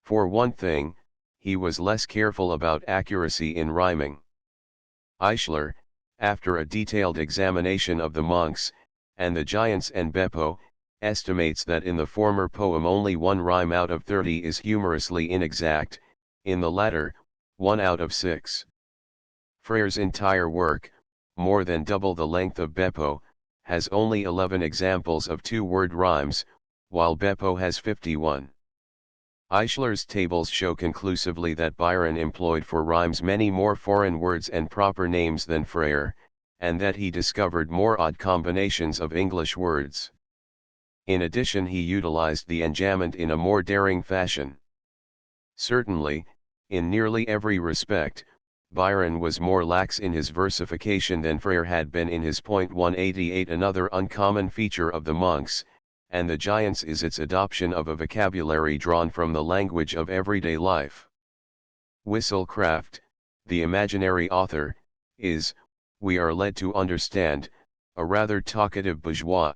For one thing, he was less careful about accuracy in rhyming. Eichler, after a detailed examination of the monks, and the giants and Beppo, estimates that in the former poem only 1 rhyme out of 30 is humorously inexact, in the latter, 1 out of 6. Freyr's entire work, more than double the length of Beppo, has only 11 examples of 2-word rhymes, while Beppo has 51. Eichler's tables show conclusively that Byron employed for rhymes many more foreign words and proper names than Freyr, and that he discovered more odd combinations of English words. In addition, he utilized the enjambment in a more daring fashion. Certainly, in nearly every respect, Byron was more lax in his versification than Freyr had been in his point 188. Another uncommon feature of the monks, and the giants, is its adoption of a vocabulary drawn from the language of everyday life. Whistlecraft, the imaginary author, is, we are led to understand, a rather talkative bourgeois.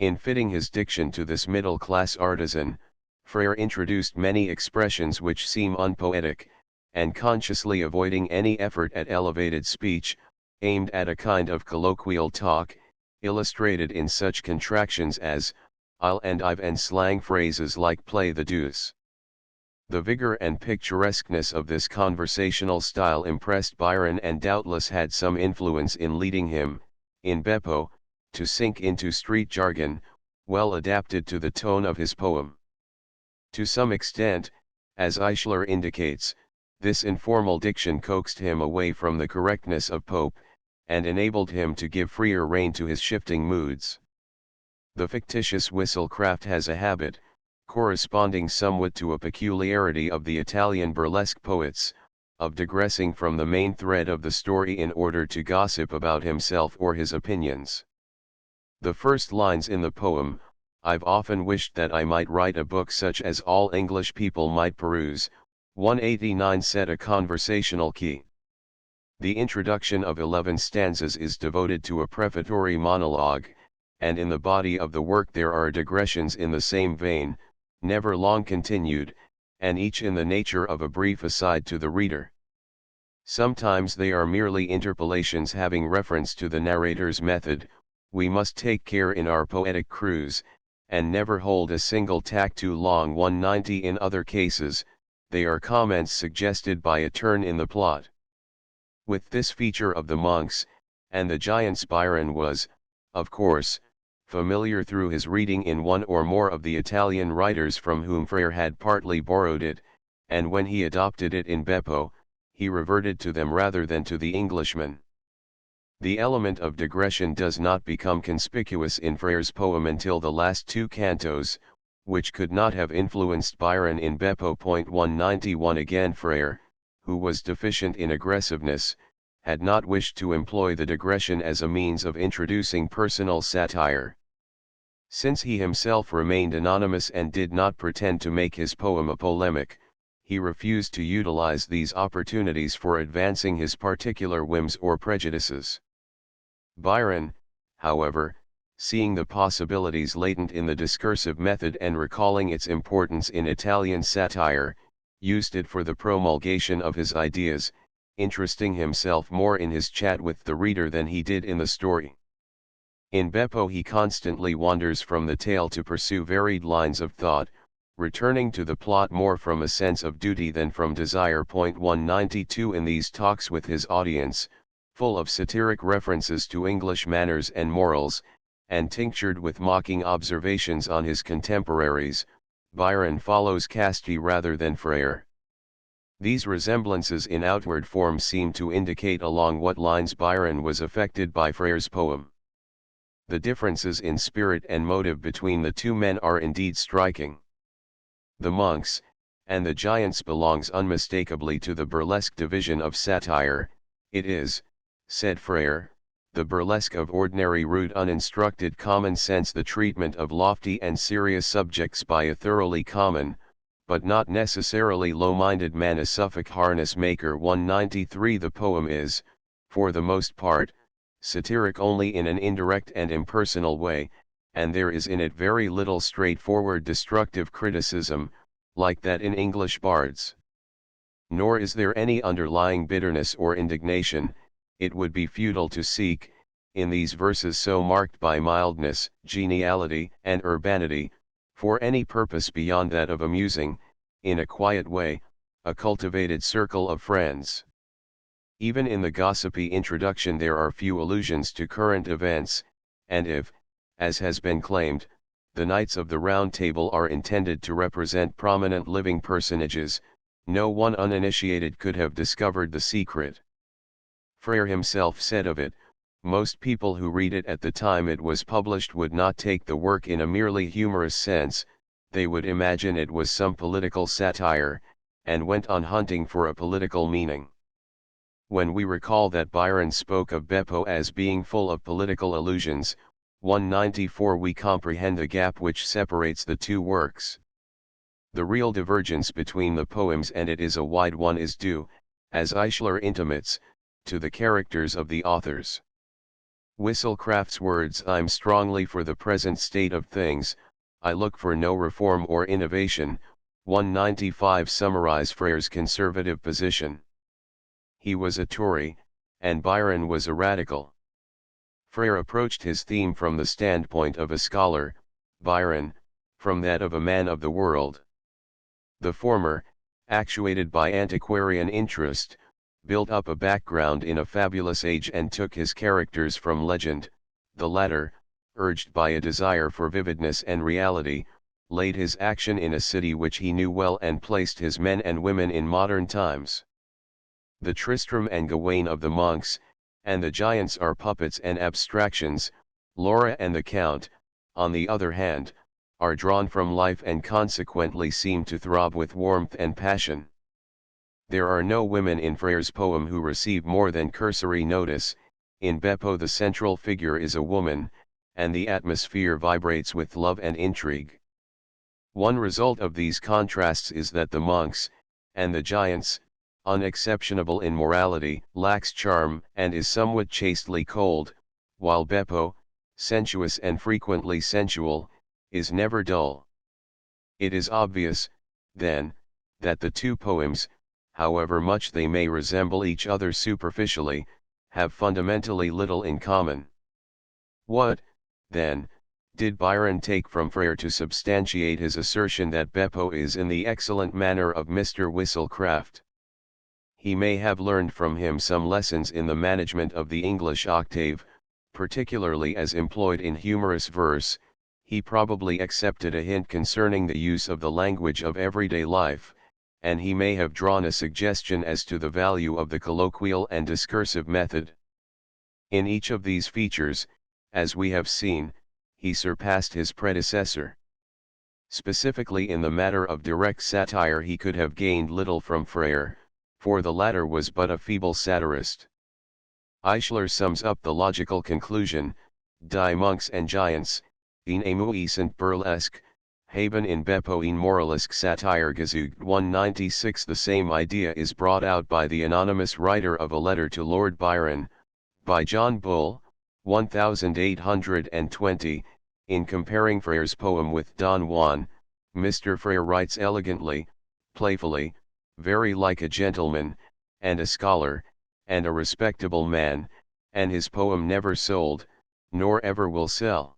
In fitting his diction to this middle-class artisan, Freyr introduced many expressions which seem unpoetic, and consciously avoiding any effort at elevated speech, aimed at a kind of colloquial talk, illustrated in such contractions as, I'll and I've and slang phrases like play the deuce. The vigor and picturesqueness of this conversational style impressed Byron and doubtless had some influence in leading him, in Beppo, to sink into street jargon, well adapted to the tone of his poem. To some extent, as Eichler indicates, this informal diction coaxed him away from the correctness of Pope, and enabled him to give freer rein to his shifting moods. The fictitious whistlecraft has a habit, corresponding somewhat to a peculiarity of the Italian burlesque poets, of digressing from the main thread of the story in order to gossip about himself or his opinions. The first lines in the poem, I've often wished that I might write a book such as all English people might peruse, 189 set a conversational key. The introduction of 11 stanzas is devoted to a prefatory monologue, and in the body of the work there are digressions in the same vein, never long continued, and each in the nature of a brief aside to the reader. Sometimes they are merely interpolations having reference to the narrator's method. We must take care in our poetic cruise, and never hold a single tack too long. 190 In other cases, they are comments suggested by a turn in the plot. With this feature of the monks, and the giants, Byron was, of course, familiar through his reading in one or more of the Italian writers from whom Frere had partly borrowed it, and when he adopted it in Beppo, he reverted to them rather than to the Englishman. The element of digression does not become conspicuous in Frere's poem until the last two cantos, which could not have influenced Byron in Beppo. 191 Again, Frere, who was deficient in aggressiveness, had not wished to employ the digression as a means of introducing personal satire. Since he himself remained anonymous and did not pretend to make his poem a polemic, he refused to utilize these opportunities for advancing his particular whims or prejudices. Byron, however, seeing the possibilities latent in the discursive method and recalling its importance in Italian satire, used it for the promulgation of his ideas, interesting himself more in his chat with the reader than he did in the story. In Beppo he constantly wanders from the tale to pursue varied lines of thought, returning to the plot more from a sense of duty than from desire. 192 In these talks with his audience, full of satiric references to English manners and morals, and tinctured with mocking observations on his contemporaries, Byron follows Casti rather than Frere. These resemblances in outward form seem to indicate along what lines Byron was affected by Frere's poem. The differences in spirit and motive between the two men are indeed striking. The monks, and the giants belongs unmistakably to the burlesque division of satire. It is, said Frere, the burlesque of ordinary rude uninstructed common sense, the treatment of lofty and serious subjects by a thoroughly common, but not necessarily low-minded man, a Suffolk harness maker. 193 The poem is, for the most part, satiric only in an indirect and impersonal way, and there is in it very little straightforward destructive criticism, like that in English bards. Nor is there any underlying bitterness or indignation. It would be futile to seek, in these verses so marked by mildness, geniality, and urbanity, for any purpose beyond that of amusing, in a quiet way, a cultivated circle of friends. Even in the gossipy introduction there are few allusions to current events, and if, as has been claimed, the Knights of the Round Table are intended to represent prominent living personages, no one uninitiated could have discovered the secret. Frere himself said of it, most people who read it at the time it was published would not take the work in a merely humorous sense, they would imagine it was some political satire, and went on hunting for a political meaning. When we recall that Byron spoke of Beppo as being full of political allusions, 194 we comprehend the gap which separates the two works. The real divergence between the poems and it is a wide one, is due, as Eichler intimates, to the characters of the authors. Whistlecraft's words, I'm strongly for the present state of things, I look for no reform or innovation, 195 summarize Frere's conservative position. He was a Tory, and Byron was a radical. Frere approached his theme from the standpoint of a scholar, Byron, from that of a man of the world. The former, actuated by antiquarian interest, built up a background in a fabulous age and took his characters from legend. The latter, urged by a desire for vividness and reality, laid his action in a city which he knew well and placed his men and women in modern times. The Tristram and Gawain of the monks, and the giants are puppets and abstractions. Laura and the Count, on the other hand, are drawn from life and consequently seem to throb with warmth and passion. There are no women in Frere's poem who receive more than cursory notice. In Beppo the central figure is a woman, and the atmosphere vibrates with love and intrigue. One result of these contrasts is that the monks, and the giants, unexceptionable in morality, lacks charm and is somewhat chastely cold, while Beppo, sensuous and frequently sensual, is never dull. It is obvious, then, that the two poems, however much they may resemble each other superficially, have fundamentally little in common. What, then, did Byron take from Frere to substantiate his assertion that Beppo is in the excellent manner of Mr. Whistlecraft? He may have learned from him some lessons in the management of the English octave, particularly as employed in humorous verse. He probably accepted a hint concerning the use of the language of everyday life, and he may have drawn a suggestion as to the value of the colloquial and discursive method. In each of these features, as we have seen, he surpassed his predecessor. Specifically in the matter of direct satire he could have gained little from Frere, for the latter was but a feeble satirist. Eichler sums up the logical conclusion: Die monks and giants, in amuisant burlesque, haben in Beppo in moralisk Satire gesucht. 196. The same idea is brought out by the anonymous writer of a letter to Lord Byron, by John Bull, 1820, in comparing Frere's poem with Don Juan. Mr. Frere writes elegantly, playfully, very like a gentleman, and a scholar, and a respectable man, and his poem never sold, nor ever will sell.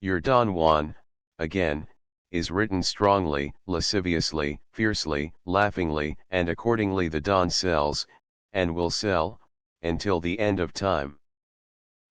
Your Don Juan, again, is written strongly, lasciviously, fiercely, laughingly, and accordingly the Don sells, and will sell, until the end of time.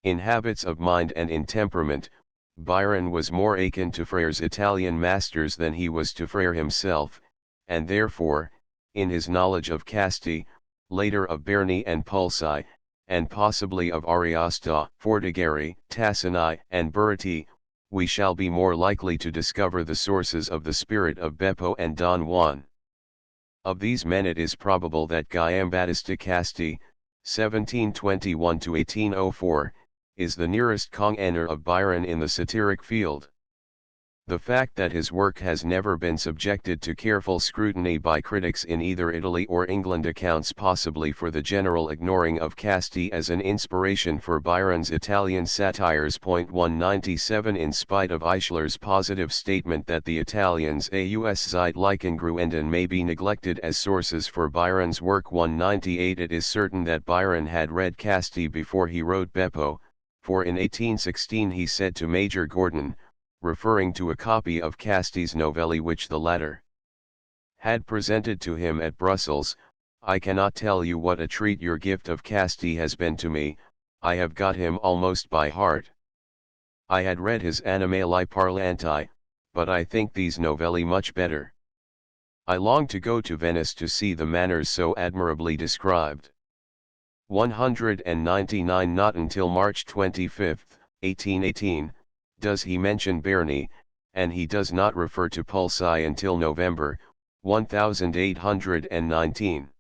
In habits of mind and in temperament, Byron was more akin to Frere's Italian masters than he was to Frere himself, and therefore, in his knowledge of Casti, later of Berni and Pulci, and possibly of Ariosto, Fortigeri, Tassinai, and Buriti, we shall be more likely to discover the sources of the spirit of Beppo and Don Juan. Of these men it is probable that Giambattista Casti, 1721–1804, is the nearest congener of Byron in the satiric field. The fact that his work has never been subjected to careful scrutiny by critics in either Italy or England accounts possibly for the general ignoring of Casti as an inspiration for Byron's Italian satires. 197 In spite of Eichler's positive statement that the Italians aus Zeitlichen may be neglected as sources for Byron's work, 198 it is certain that Byron had read Casti before he wrote Beppo, for in 1816 he said to Major Gordon, referring to a copy of Casti's novelli which the latter had presented to him at Brussels, I cannot tell you what a treat your gift of Casti has been to me. I have got him almost by heart. I had read his Animali Parlanti, but I think these novelli much better. I long to go to Venice to see the manners so admirably described. 199 Not until March 25, 1818, does he mention Berni, and he does not refer to Pulci until November, 1819.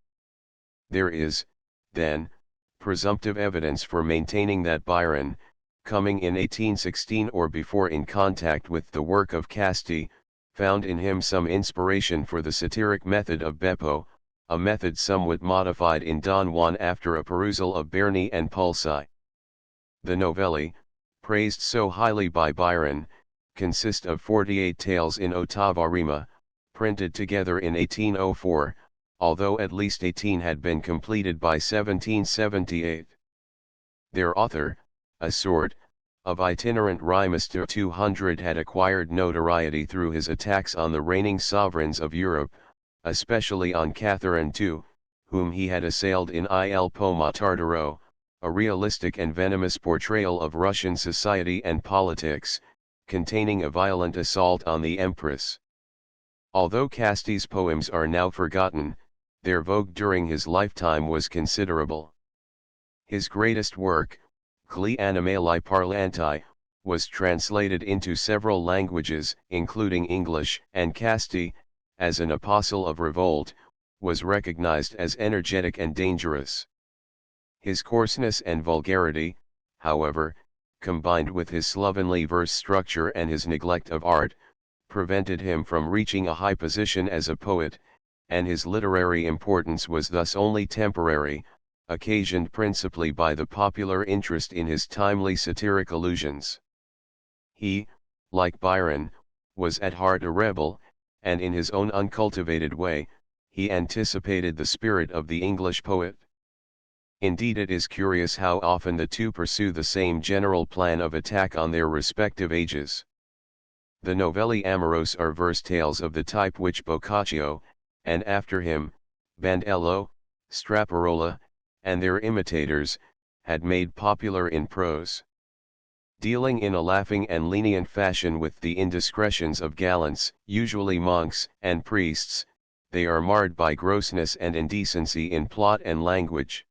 There is, then, presumptive evidence for maintaining that Byron, coming in 1816 or before in contact with the work of Casti, found in him some inspiration for the satiric method of Beppo, a method somewhat modified in Don Juan after a perusal of Berni and Pulci. The novelli, praised so highly by Byron, consist of 48 tales in ottava rima, printed together in 1804, although at least 18 had been completed by 1778. Their author, a sort of itinerant rhymester 200, had acquired notoriety through his attacks on the reigning sovereigns of Europe, especially on Catherine II, whom he had assailed in Il Poema Tardero, a realistic and venomous portrayal of Russian society and politics, containing a violent assault on the Empress. Although Casti's poems are now forgotten, their vogue during his lifetime was considerable. His greatest work, Gli Animali Parlanti, was translated into several languages, including English, and Casti, as an apostle of revolt, was recognized as energetic and dangerous. His coarseness and vulgarity, however, combined with his slovenly verse structure and his neglect of art, prevented him from reaching a high position as a poet, and his literary importance was thus only temporary, occasioned principally by the popular interest in his timely satiric allusions. He, like Byron, was at heart a rebel, and in his own uncultivated way, he anticipated the spirit of the English poet. Indeed, it is curious how often the two pursue the same general plan of attack on their respective ages. The novelli amorose are verse tales of the type which Boccaccio, and after him, Bandello, Straparola, and their imitators, had made popular in prose. Dealing in a laughing and lenient fashion with the indiscretions of gallants, usually monks and priests, they are marred by grossness and indecency in plot and language.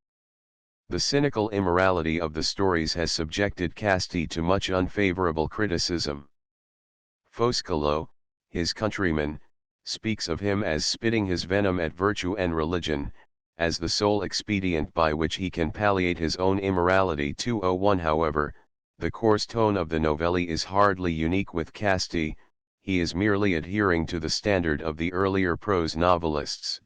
The cynical immorality of the stories has subjected Casti to much unfavorable criticism. Foscolo, his countryman, speaks of him as spitting his venom at virtue and religion, as the sole expedient by which he can palliate his own immorality. 201. However, the coarse tone of the novelli is hardly unique with Casti, he is merely adhering to the standard of the earlier prose novelists.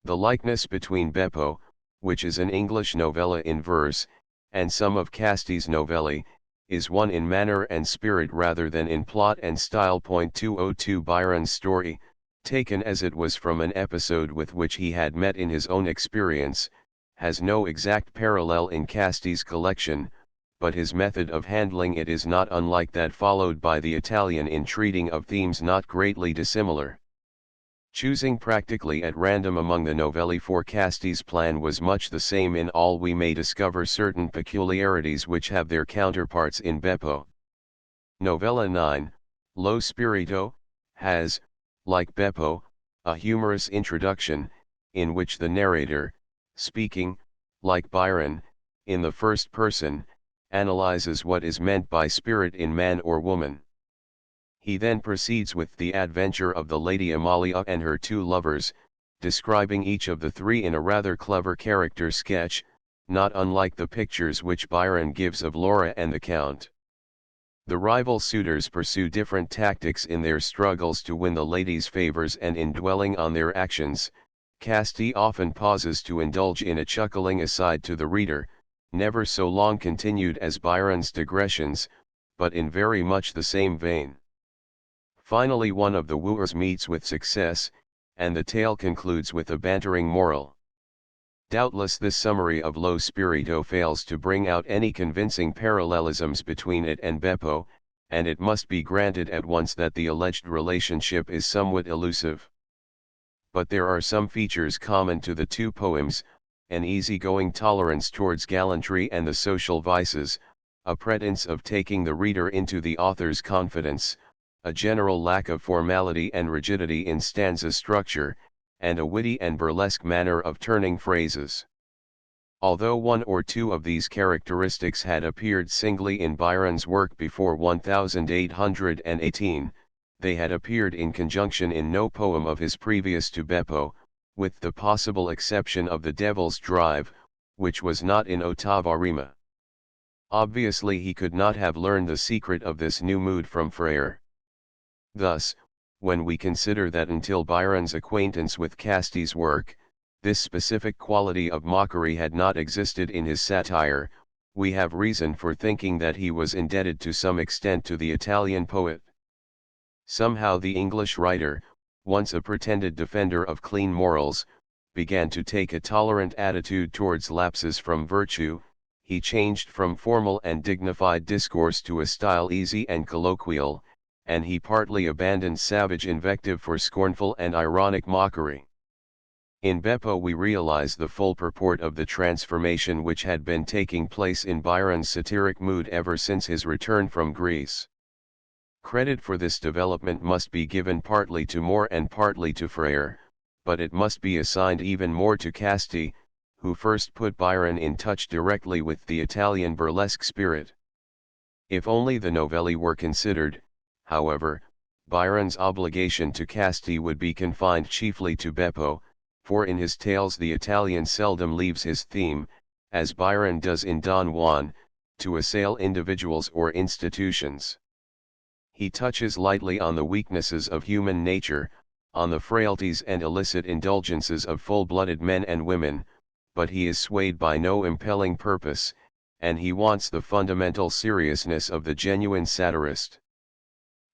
The likeness between Beppo, which is an English novella in verse, and some of Casti's novelli, is one in manner and spirit rather than in plot and style. 202. Byron's story, taken as it was from an episode with which he had met in his own experience, has no exact parallel in Casti's collection, but his method of handling it is not unlike that followed by the Italian in treating of themes not greatly dissimilar. Choosing practically at random among the novelli for Casti's plan was much the same in all. We may discover certain peculiarities which have their counterparts in Beppo. Novella 9, Lo Spirito, has, like Beppo, a humorous introduction, in which the narrator, speaking, like Byron, in the first person, analyzes what is meant by spirit in man or woman. He then proceeds with the adventure of the Lady Amalia and her two lovers, describing each of the three in a rather clever character sketch, not unlike the pictures which Byron gives of Laura and the Count. The rival suitors pursue different tactics in their struggles to win the lady's favors, and in dwelling on their actions, Casti often pauses to indulge in a chuckling aside to the reader, never so long continued as Byron's digressions, but in very much the same vein. Finally, one of the wooers meets with success, and the tale concludes with a bantering moral. Doubtless this summary of Lo Spirito fails to bring out any convincing parallelisms between it and Beppo, and it must be granted at once that the alleged relationship is somewhat elusive. But there are some features common to the two poems: an easygoing tolerance towards gallantry and the social vices, a pretense of taking the reader into the author's confidence, a general lack of formality and rigidity in stanza structure, and a witty and burlesque manner of turning phrases. Although one or two of these characteristics had appeared singly in Byron's work before 1818, they had appeared in conjunction in no poem of his previous to Beppo, with the possible exception of The Devil's Drive, which was not in ottava rima. Obviously he could not have learned the secret of this new mood from Frere. Thus, when we consider that until Byron's acquaintance with Casti's work, this specific quality of mockery had not existed in his satire, we have reason for thinking that he was indebted to some extent to the Italian poet. Somehow the English writer, once a pretended defender of clean morals, began to take a tolerant attitude towards lapses from virtue. He changed from formal and dignified discourse to a style easy and colloquial, and he partly abandoned savage invective for scornful and ironic mockery. In Beppo we realize the full purport of the transformation which had been taking place in Byron's satiric mood ever since his return from Greece. Credit for this development must be given partly to Moore and partly to Frere, but it must be assigned even more to Casti, who first put Byron in touch directly with the Italian burlesque spirit. If only the novelli were considered, however, Byron's obligation to Casti would be confined chiefly to Beppo, for in his tales the Italian seldom leaves his theme, as Byron does in Don Juan, to assail individuals or institutions. He touches lightly on the weaknesses of human nature, on the frailties and illicit indulgences of full-blooded men and women, but he is swayed by no impelling purpose, and he wants the fundamental seriousness of the genuine satirist.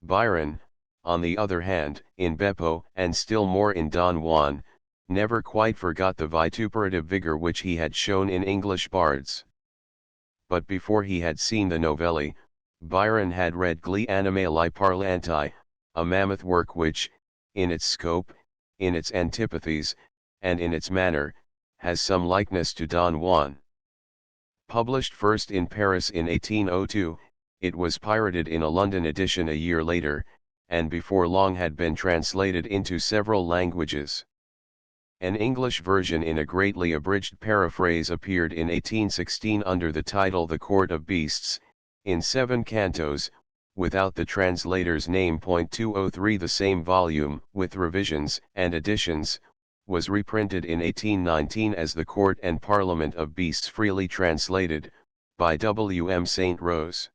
Byron, on the other hand, in Beppo and still more in Don Juan, never quite forgot the vituperative vigor which he had shown in English bards. But before he had seen the novelli, Byron had read Gli Animali Parlanti, a mammoth work which, in its scope, in its antipathies, and in its manner, has some likeness to Don Juan. Published first in Paris in 1802, it was pirated in a London edition a year later, and before long had been translated into several languages. An English version in a greatly abridged paraphrase appeared in 1816 under the title The Court of Beasts, in 7 cantos, without the translator's name. 203 The same volume, with revisions and additions, was reprinted in 1819 as The Court and Parliament of Beasts freely translated, by W. M. St. Rose.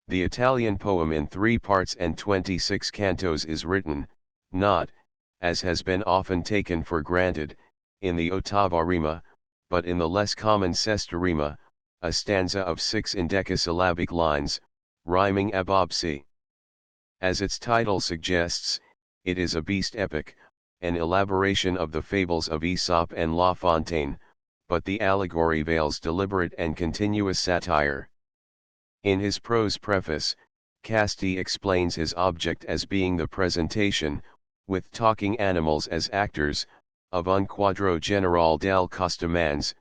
The Italian poem in 3 parts and 26 cantos is written, not, as has been often taken for granted, in the ottava rima, but in the less common sesta rima, a stanza of 6 endecasyllabic lines, rhyming abobsi. As its title suggests, it is a beast epic, an elaboration of the fables of Aesop and La Fontaine, but the allegory veils deliberate and continuous satire. In his prose preface, Casti explains his object as being the presentation, with talking animals as actors, of un quadro generale del costumans,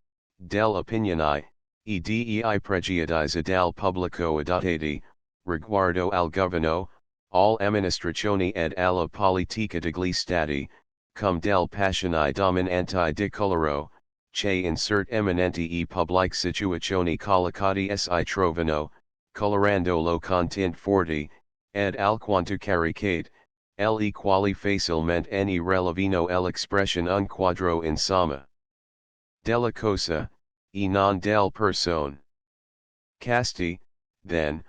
del opinioni, e dei pregiudizi dal pubblico adattati, riguardo al governo, all amministrazioni ed alla politica degli stati, cum del passioni dominanti di coloro, che insert eminenti e public situazioni collocati si trovano, colorando lo content forte, ed alquanto caricate, le quali facilmente ne relevino l'espressione un quadro insomma della cosa, e non del persone. Casti, then,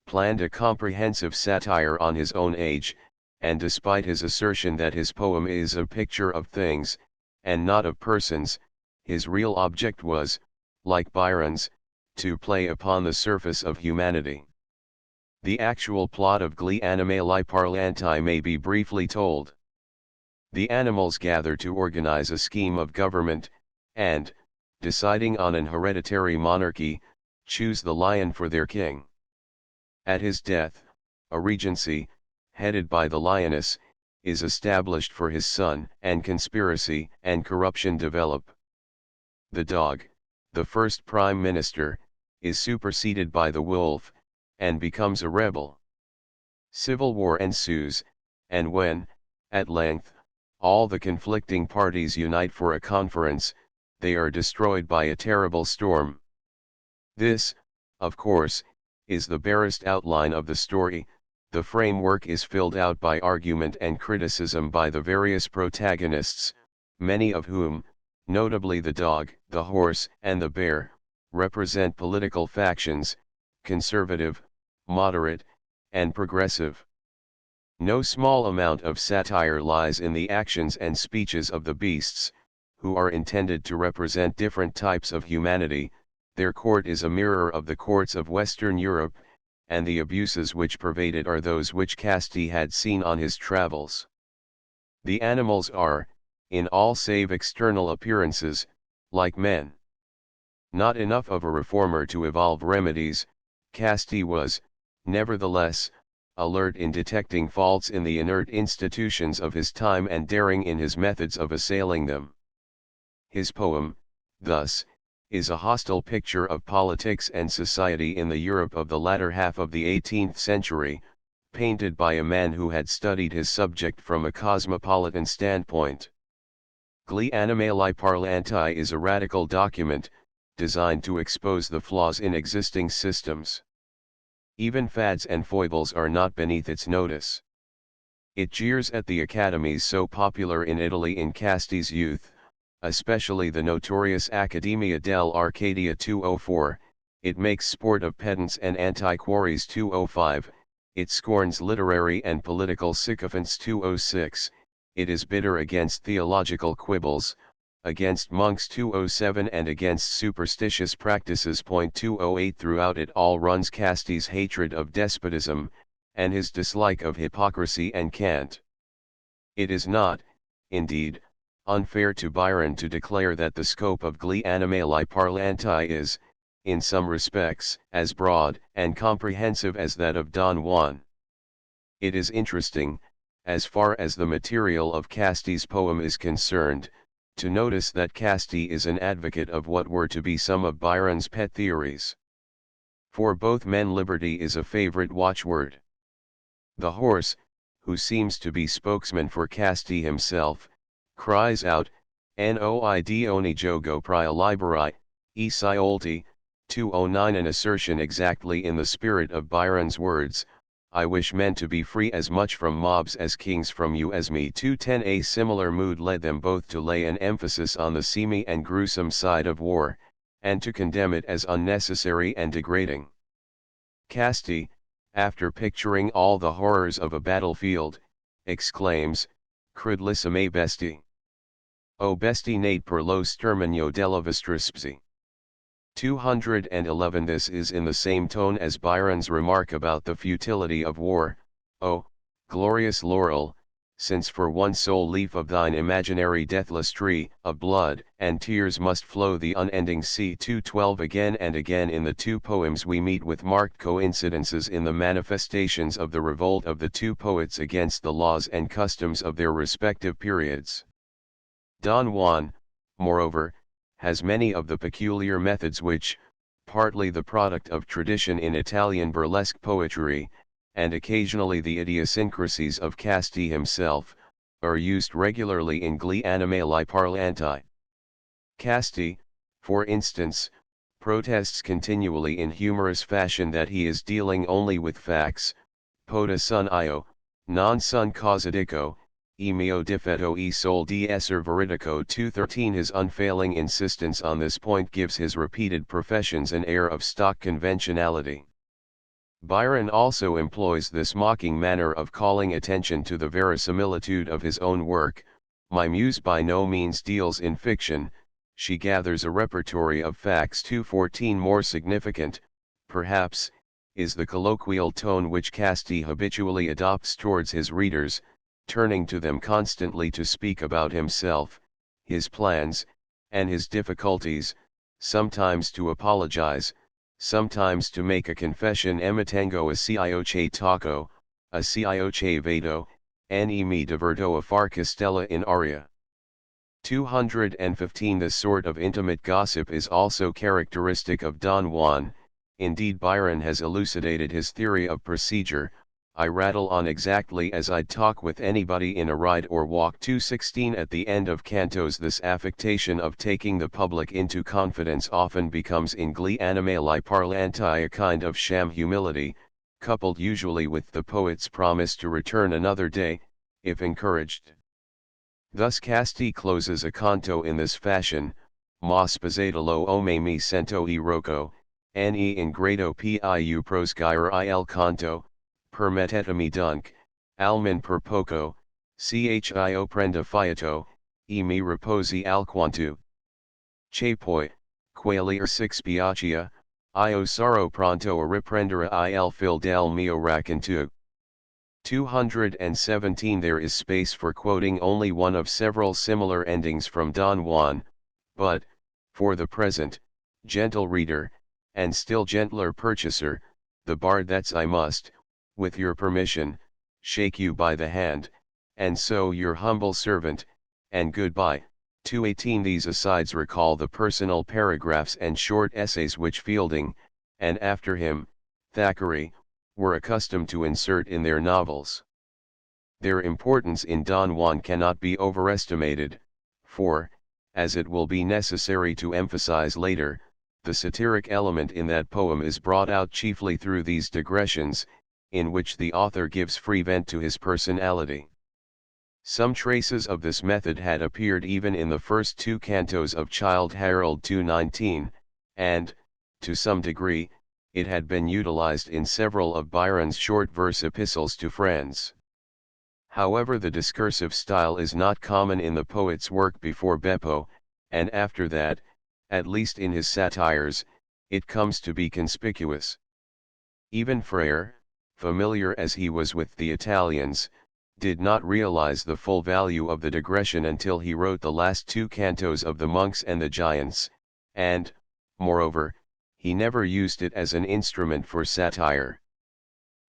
planned a comprehensive satire on his own age, and despite his assertion that his poem is a picture of things, and not of persons, his real object was, like Byron's, to play upon the surface of humanity. The actual plot of Gli Animali Parlanti may be briefly told. The animals gather to organize a scheme of government, and, deciding on an hereditary monarchy, choose the lion for their king. At his death, a regency, headed by the lioness, is established for his son, and conspiracy and corruption develop. The dog, the first prime minister, is superseded by the wolf, and becomes a rebel. Civil war ensues, and when, at length, all the conflicting parties unite for a conference, they are destroyed by a terrible storm. This, of course, is the barest outline of the story. The framework is filled out by argument and criticism by the various protagonists, many of whom, notably the dog, the horse, and the bear, represent political factions, conservative, moderate, and progressive. No small amount of satire lies in the actions and speeches of the beasts, who are intended to represent different types of humanity. Their court is a mirror of the courts of Western Europe, and the abuses which pervade it are those which Casti had seen on his travels. The animals are, in all save external appearances, like men. Not enough of a reformer to evolve remedies, Casti was, nevertheless, alert in detecting faults in the inert institutions of his time and daring in his methods of assailing them. His poem, thus, is a hostile picture of politics and society in the Europe of the latter half of the 18th century, painted by a man who had studied his subject from a cosmopolitan standpoint. Gli Animali Parlanti is a radical document, designed to expose the flaws in existing systems. Even fads and foibles are not beneath its notice. It jeers at the academies so popular in Italy in Casti's youth, especially the notorious Accademia dell'Arcadia 204, it makes sport of pedants and antiquaries 205, it scorns literary and political sycophants 206, it is bitter against theological quibbles, against monks 207 and against superstitious practices. 208 Throughout it all runs Casti's hatred of despotism, and his dislike of hypocrisy and cant. It is not, indeed, unfair to Byron to declare that the scope of Gli Animali Parlanti is, in some respects, as broad and comprehensive as that of Don Juan. It is interesting, as far as the material of Casti's poem is concerned, to notice that Casti is an advocate of what were to be some of Byron's pet theories. For both men liberty is a favorite watchword. The horse, who seems to be spokesman for Casti himself, cries out, "Noid oni jogo pria liberi, e siolti," 209, an assertion exactly in the spirit of Byron's words, "I wish men to be free as much from mobs as kings from you as me." 210 A similar mood led them both to lay an emphasis on the seamy and gruesome side of war, and to condemn it as unnecessary and degrading. Casti, after picturing all the horrors of a battlefield, exclaims, "Crudlissime besti. O besti nate per lo sterminio della vostra specie." 211 This is in the same tone as Byron's remark about the futility of war, "O, glorious laurel, since for one sole leaf of thine imaginary deathless tree of blood and tears must flow the unending sea." 212 Again and again in the two poems we meet with marked coincidences in the manifestations of the revolt of the two poets against the laws and customs of their respective periods. Don Juan, moreover, has many of the peculiar methods which, partly the product of tradition in Italian burlesque poetry, and occasionally the idiosyncrasies of Casti himself, are used regularly in Gli Animali Parlanti. Casti, for instance, protests continually in humorous fashion that he is dealing only with facts, "Pota sun io, non sun causa dico, e mio difetto e sol di esser veridico." 213 His unfailing insistence on this point gives his repeated professions an air of stock conventionality. Byron also employs this mocking manner of calling attention to the verisimilitude of his own work. "My muse by no means deals in fiction, she gathers a repertory of facts." 214 More significant, perhaps, is the colloquial tone which Casti habitually adopts towards his readers, turning to them constantly to speak about himself, his plans, and his difficulties, sometimes to apologize, sometimes to make a confession. "Emitengo a cioche taco, a cioche vedo, ne mi diverto a far castella in aria." 215 This sort of intimate gossip is also characteristic of Don Juan. Indeed, Byron has elucidated his theory of procedure: "I rattle on exactly as I'd talk with anybody in a ride or walk." 216 At the end of cantos this affectation of taking the public into confidence often becomes in Gli Animali Parlanti a kind of sham humility, coupled usually with the poet's promise to return another day, if encouraged. Thus Casti closes a canto in this fashion: "Ma spazzetolo o me mi sento e rocco, ne in grado più prosgire il canto, permettetemi dunque, almen per poco, ch'io prenda fiato, e mi riposi alquanto. Che poi, quali six spiaccia, io sarò pronto a riprendere il fil del mio racconto." 217 There is space for quoting only one of several similar endings from Don Juan, but, for the present, gentle reader, and still gentler purchaser, the bard that's I must, with your permission, shake you by the hand, and so your humble servant, and goodbye. 218 These asides recall the personal paragraphs and short essays which Fielding, and after him, Thackeray, were accustomed to insert in their novels. Their importance in Don Juan cannot be overestimated, for, as it will be necessary to emphasize later, the satiric element in that poem is brought out chiefly through these digressions, in which the author gives free vent to his personality. Some traces of this method had appeared even in the first two cantos of Childe Harold 219, and, to some degree, it had been utilized in several of Byron's short verse epistles to friends. However, the discursive style is not common in the poet's work before Beppo, and after that, at least in his satires, it comes to be conspicuous. Even Frere, familiar as he was with the Italians, did not realize the full value of the digression until he wrote the last two cantos of The Monks and the Giants, and, moreover, he never used it as an instrument for satire.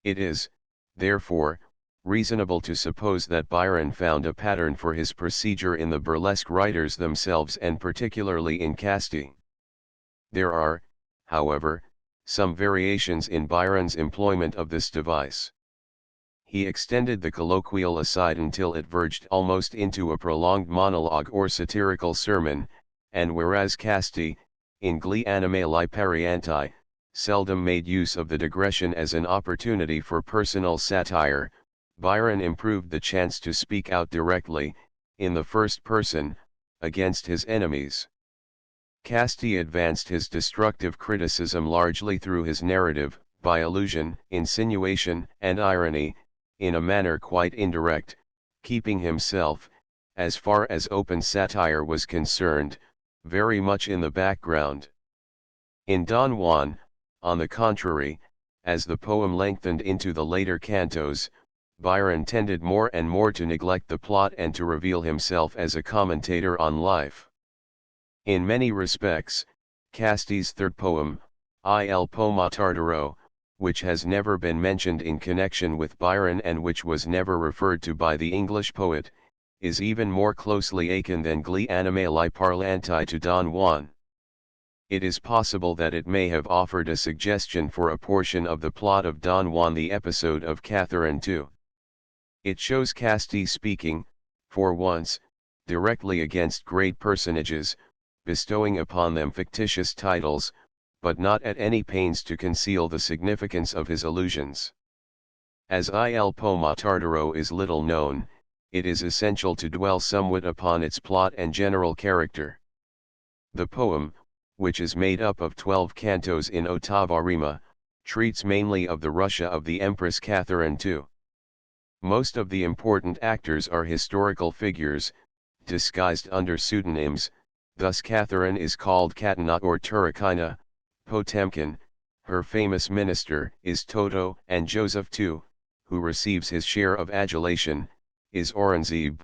It is, therefore, reasonable to suppose that Byron found a pattern for his procedure in the burlesque writers themselves and particularly in Casti. There are, however, some variations in Byron's employment of this device. He extended the colloquial aside until it verged almost into a prolonged monologue or satirical sermon, and whereas Casti, in Gli Animali Parianti, seldom made use of the digression as an opportunity for personal satire, Byron improved the chance to speak out directly, in the first person, against his enemies. Casti advanced his destructive criticism largely through his narrative, by allusion, insinuation, and irony, in a manner quite indirect, keeping himself, as far as open satire was concerned, very much in the background. In Don Juan, on the contrary, as the poem lengthened into the later cantos, Byron tended more and more to neglect the plot and to reveal himself as a commentator on life. In many respects, Casti's third poem, Il Poema Tardero, which has never been mentioned in connection with Byron and which was never referred to by the English poet, is even more closely akin than Gli Animali Parlanti to Don Juan. It is possible that it may have offered a suggestion for a portion of the plot of Don Juan, the episode of Catherine II. It shows Casti speaking, for once, directly against great personages, bestowing upon them fictitious titles, but not at any pains to conceal the significance of his allusions. As Il Poema Tardero is little known, it is essential to dwell somewhat upon its plot and general character. The poem, which is made up of 12 cantos in ottava rima, treats mainly of the Russia of the Empress Catherine II. Most of the important actors are historical figures, disguised under pseudonyms, thus Catherine is called Katina or Turikina, Potemkin, her famous minister is Toto, and Joseph II, who receives his share of adulation, is Aurangzeb.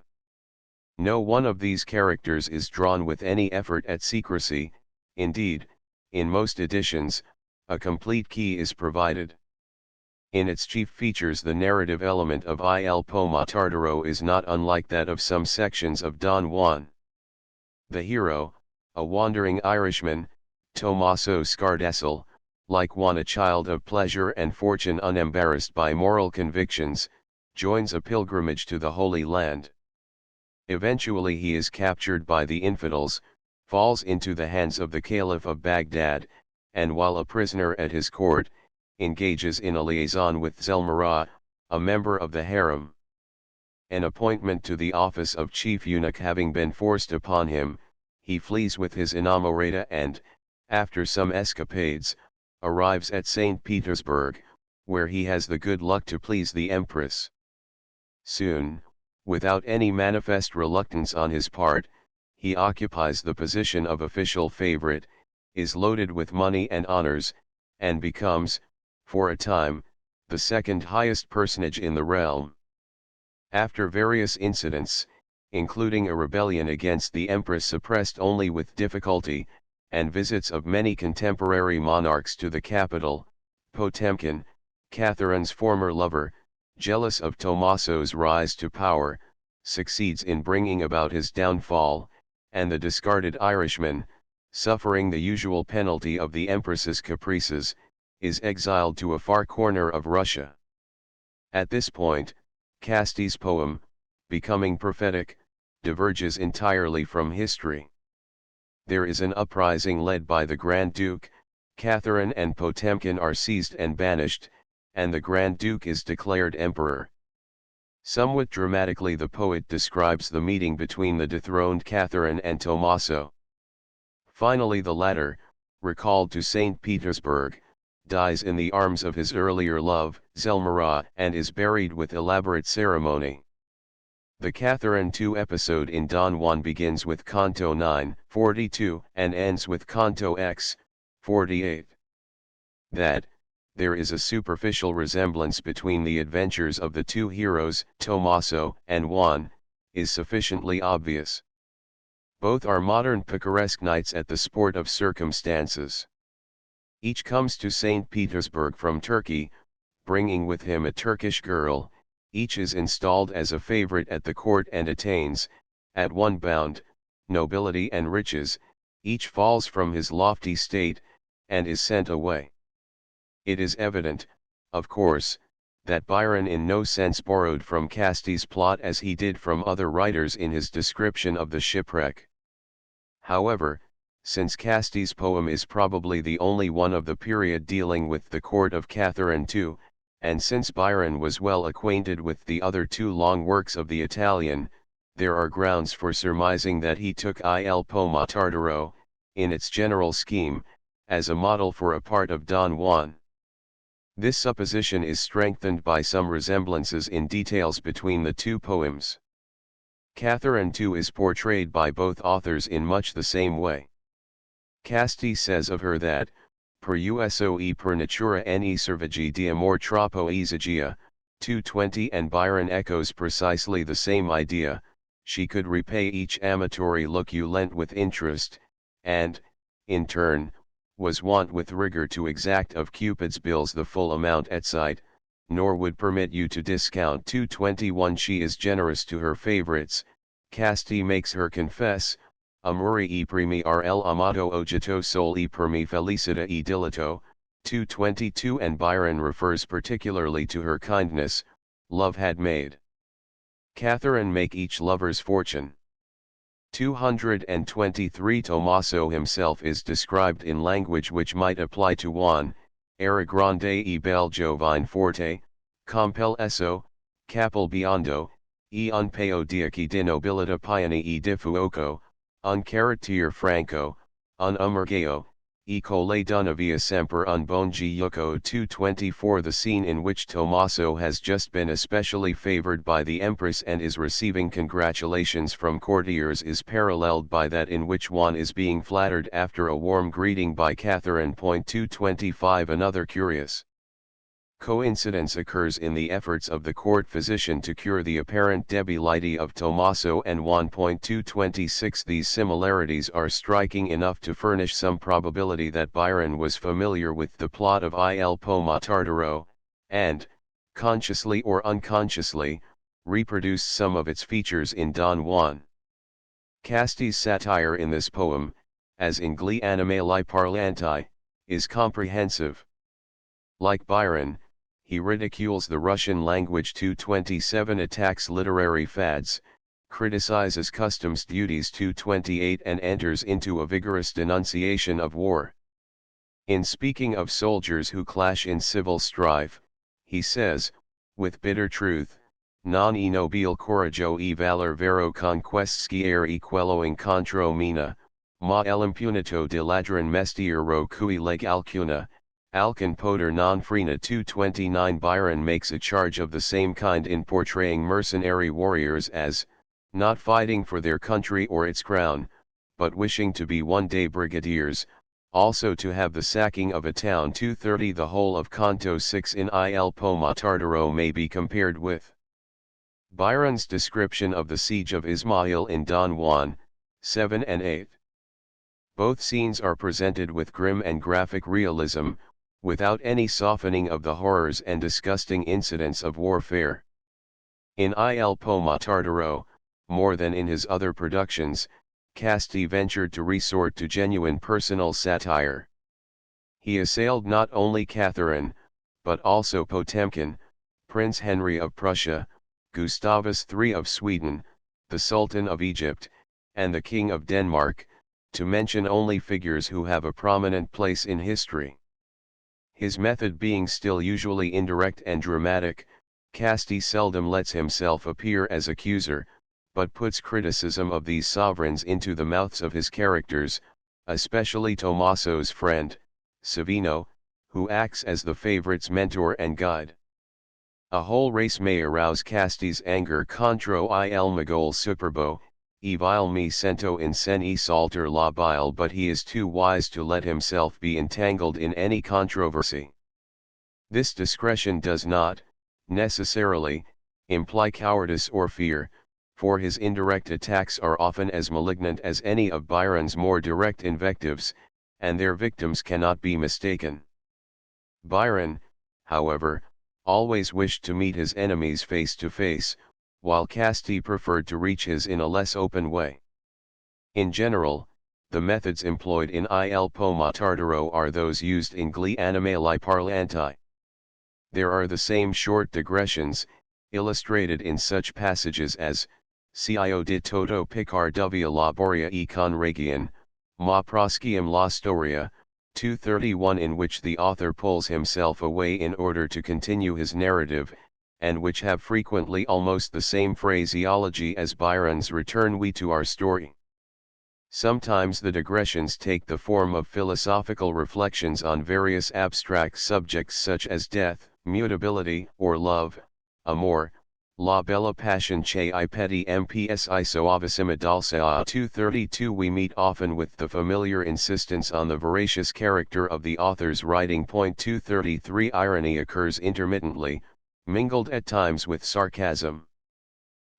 No one of these characters is drawn with any effort at secrecy, indeed, in most editions, a complete key is provided. In its chief features, the narrative element of Il Poema Tardero is not unlike that of some sections of Don Juan. The hero, a wandering Irishman, Tommaso Scardassel, like Juan, a child of pleasure and fortune unembarrassed by moral convictions, joins a pilgrimage to the Holy Land. Eventually he is captured by the infidels, falls into the hands of the Caliph of Baghdad, and while a prisoner at his court, engages in a liaison with Zelmara, a member of the harem. An appointment to the office of chief eunuch having been forced upon him, he flees with his inamorata and, after some escapades, arrives at St. Petersburg, where he has the good luck to please the Empress. Soon, without any manifest reluctance on his part, he occupies the position of official favorite, is loaded with money and honors, and becomes, for a time, the second highest personage in the realm. After various incidents, including a rebellion against the empress suppressed only with difficulty, and visits of many contemporary monarchs to the capital, Potemkin, Catherine's former lover, jealous of Tommaso's rise to power, succeeds in bringing about his downfall, and the discarded Irishman, suffering the usual penalty of the empress's caprices, is exiled to a far corner of Russia. At this point, Casti's poem, becoming prophetic, diverges entirely from history. There is an uprising led by the Grand Duke, Catherine and Potemkin are seized and banished, and the Grand Duke is declared emperor. Somewhat dramatically the poet describes the meeting between the dethroned Catherine and Tommaso. Finally the latter, recalled to St. Petersburg, dies in the arms of his earlier love, Zelmira, and is buried with elaborate ceremony. The Catherine II episode in Don Juan begins with Canto 9, 42, and ends with Canto X, 48. That, there is a superficial resemblance between the adventures of the two heroes, Tommaso and Juan, is sufficiently obvious. Both are modern picaresque knights at the sport of circumstances. Each comes to St. Petersburg from Turkey, bringing with him a Turkish girl. Each is installed as a favorite at the court and attains, at one bound, nobility and riches. Each falls from his lofty state, and is sent away. It is evident, of course, that Byron in no sense borrowed from Casti's plot as he did from other writers in his description of the shipwreck. However, since Casti's poem is probably the only one of the period dealing with the court of Catherine II, and since Byron was well acquainted with the other two long works of the Italian, there are grounds for surmising that he took Il Poema Tardaro, in its general scheme, as a model for a part of Don Juan. This supposition is strengthened by some resemblances in details between the two poems. Catherine II is portrayed by both authors in much the same way. Casti says of her that, per uso e per natura ne servigi di amor troppo exigia, 220, and Byron echoes precisely the same idea, she could repay each amatory look you lent with interest, and, in turn, was wont with rigor to exact of Cupid's bills the full amount at sight, nor would permit you to discount 221. She is generous to her favorites. Casti makes her confess, amore e primi rl amato ogito sol e per me felicita e dilato, 222, and Byron refers particularly to her kindness, love had made Catherine make each lover's fortune. 223. Tommaso himself is described in language which might apply to Juan, era grande e bel giovine forte, compel esso, capel biondo, e un paio diaci di nobilita piani e di fuoco, un carattere franco, un umergeo, e cole d'una via semper un bon giuoco. 224. The scene in which Tommaso has just been especially favored by the Empress and is receiving congratulations from courtiers is paralleled by that in which Juan is being flattered after a warm greeting by Catherine. 225. Another curious coincidence occurs in the efforts of the court physician to cure the apparent debility of Tommaso and Juan. 226. These similarities are striking enough to furnish some probability that Byron was familiar with the plot of Il Poema Tardaro, and, consciously or unconsciously, reproduced some of its features in Don Juan. Casti's satire in this poem, as in Gli Animali Parlanti, is comprehensive. Like Byron, he ridicules the Russian language. 227. Attacks literary fads, criticizes customs duties. 228. And enters into a vigorous denunciation of war. In speaking of soldiers who clash in civil strife, he says, with bitter truth, non e nobile coraggio e valor vero conquestsciere e quello incontro mina, ma l'impunito di ladron mestiero cui leg alcuna, alcun poder non frena. 229. Byron makes a charge of the same kind in portraying mercenary warriors as, not fighting for their country or its crown, but wishing to be one day brigadiers, also to have the sacking of a town 230. The whole of Canto 6 in Il Poema Tardaro may be compared with Byron's description of the siege of Ismail in Don Juan, 7 and 8. Both scenes are presented with grim and graphic realism, without any softening of the horrors and disgusting incidents of warfare. In Il Poema Tardaro, more than in his other productions, Casti ventured to resort to genuine personal satire. He assailed not only Catherine, but also Potemkin, Prince Henry of Prussia, Gustavus III of Sweden, the Sultan of Egypt, and the King of Denmark, to mention only figures who have a prominent place in history. His method being still usually indirect and dramatic, Casti seldom lets himself appear as accuser, but puts criticism of these sovereigns into the mouths of his characters, especially Tommaso's friend, Savino, who acts as the favorite's mentor and guide. A whole race may arouse Casti's anger contro il Mogol superbo, evil me sento in sen e salter la bile, but he is too wise to let himself be entangled in any controversy. This discretion does not, necessarily, imply cowardice or fear, for his indirect attacks are often as malignant as any of Byron's more direct invectives, and their victims cannot be mistaken. Byron, however, always wished to meet his enemies face to face, while Casti preferred to reach his in a less open way. In general, the methods employed in Il Poema Tardaro are those used in Gli Animali Parlanti. There are the same short digressions, illustrated in such passages as, Cio di toto Picarduvia laboria e con region, ma proscium la storia, 231, in which the author pulls himself away in order to continue his narrative, and which have frequently almost the same phraseology as Byron's return we to our story. Sometimes the digressions take the form of philosophical reflections on various abstract subjects such as death, mutability, or love, amor, la bella passion che I peti mpsi soavissima dulcea. 232. We meet often with the familiar insistence on the veracious character of the author's writing. 233. Irony occurs intermittently, mingled at times with sarcasm.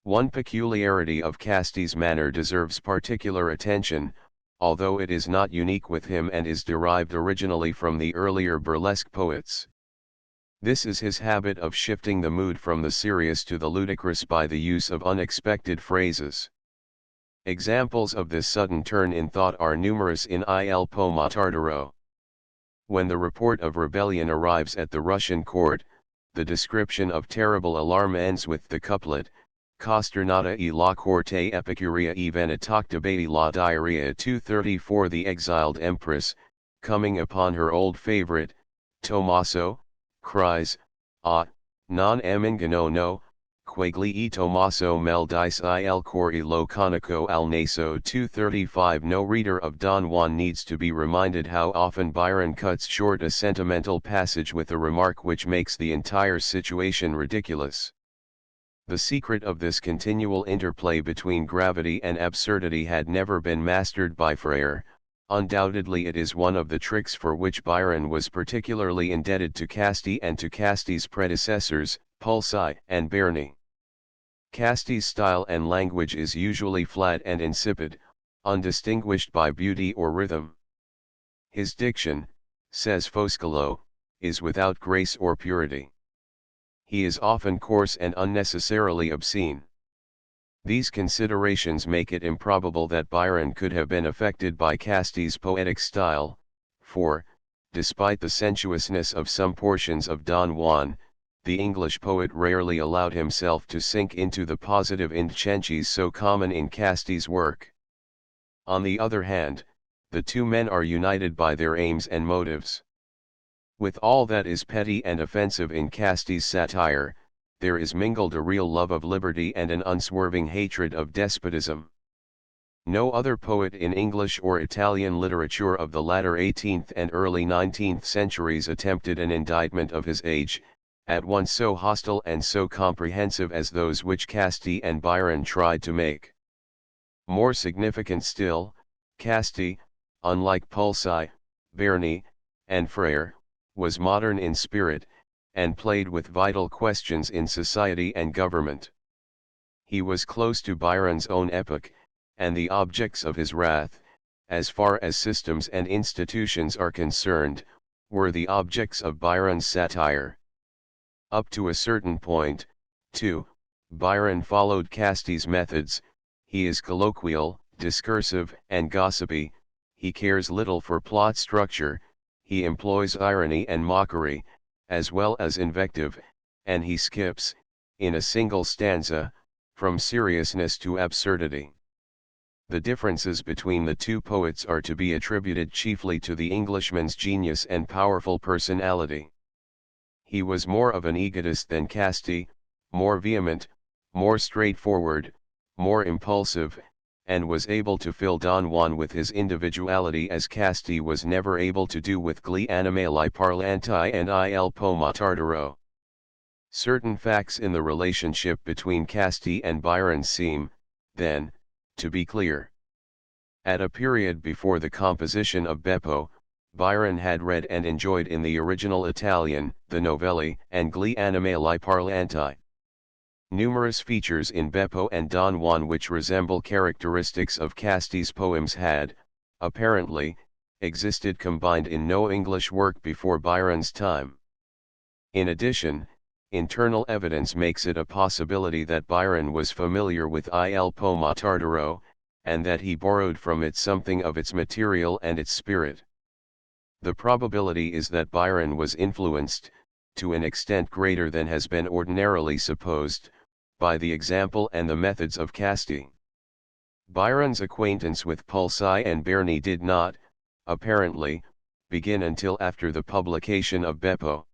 One peculiarity of Casti's manner deserves particular attention, although it is not unique with him and is derived originally from the earlier burlesque poets. This is his habit of shifting the mood from the serious to the ludicrous by the use of unexpected phrases. Examples of this sudden turn in thought are numerous in Il Poema Tardaro. When the report of rebellion arrives at the Russian court, the description of terrible alarm ends with the couplet, Costernata e la corte epicurea e venitoctabati la diarrhea. 234. The exiled empress, coming upon her old favorite, Tommaso, cries, Ah, non amingano no, quegli e Tommaso mel dice il core lo conico al naso. 235. No reader of Don Juan needs to be reminded how often Byron cuts short a sentimental passage with a remark which makes the entire situation ridiculous. The secret of this continual interplay between gravity and absurdity had never been mastered by Frere. Undoubtedly it is one of the tricks for which Byron was particularly indebted to Casti and to Casti's predecessors, Pulci and Berni. Casti's style and language is usually flat and insipid, undistinguished by beauty or rhythm. His diction, says Foscolo, is without grace or purity. He is often coarse and unnecessarily obscene. These considerations make it improbable that Byron could have been affected by Casti's poetic style, for, despite the sensuousness of some portions of Don Juan, the English poet rarely allowed himself to sink into the positive intencies so common in Casti's work. On the other hand, the two men are united by their aims and motives. With all that is petty and offensive in Casti's satire, there is mingled a real love of liberty and an unswerving hatred of despotism. No other poet in English or Italian literature of the latter 18th and early 19th centuries attempted an indictment of his age, at once so hostile and so comprehensive as those which Casti and Byron tried to make. More significant still, Casti, unlike Pulci, Bernie, and Frere, was modern in spirit, and played with vital questions in society and government. He was close to Byron's own epoch, and the objects of his wrath, as far as systems and institutions are concerned, were the objects of Byron's satire. Up to a certain point, too, Byron followed Casty's methods. He is colloquial, discursive, and gossipy. He cares little for plot structure. He employs irony and mockery, as well as invective, and he skips, in a single stanza, from seriousness to absurdity. The differences between the two poets are to be attributed chiefly to the Englishman's genius and powerful personality. He was more of an egotist than Casty, more vehement, more straightforward, more impulsive, and was able to fill Don Juan with his individuality as Casty was never able to do with Gli Animali Parlanti and Il Pomo Tardaro. Certain facts in the relationship between Casty and Byron seem, then, to be clear. At a period before the composition of Beppo, Byron had read and enjoyed in the original Italian, the Novelli and Gli Animali Parlanti. Numerous features in Beppo and Don Juan which resemble characteristics of Casty's poems had, apparently, existed combined in no English work before Byron's time. In addition, internal evidence makes it a possibility that Byron was familiar with Il Pomo Tardaro, and that he borrowed from it something of its material and its spirit. The probability is that Byron was influenced, to an extent greater than has been ordinarily supposed, by the example and the methods of Casty. Byron's acquaintance with Pulci and Berni did not, apparently, begin until after the publication of Beppo.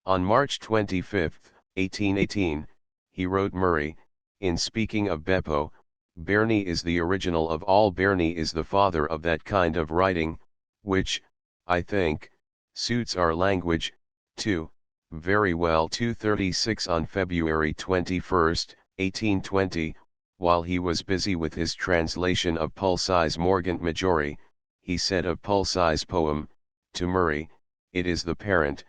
On March 25, 1818, he wrote Murray, in speaking of Beppo, Berni is the original of all. Berni is the father of that kind of writing, which, I think, suits our language, too, very well. 236 On February 21, 1820, while he was busy with his translation of Pulci's Morgant Maggiore, he said of Pulci's poem, to Murray, it is the parent,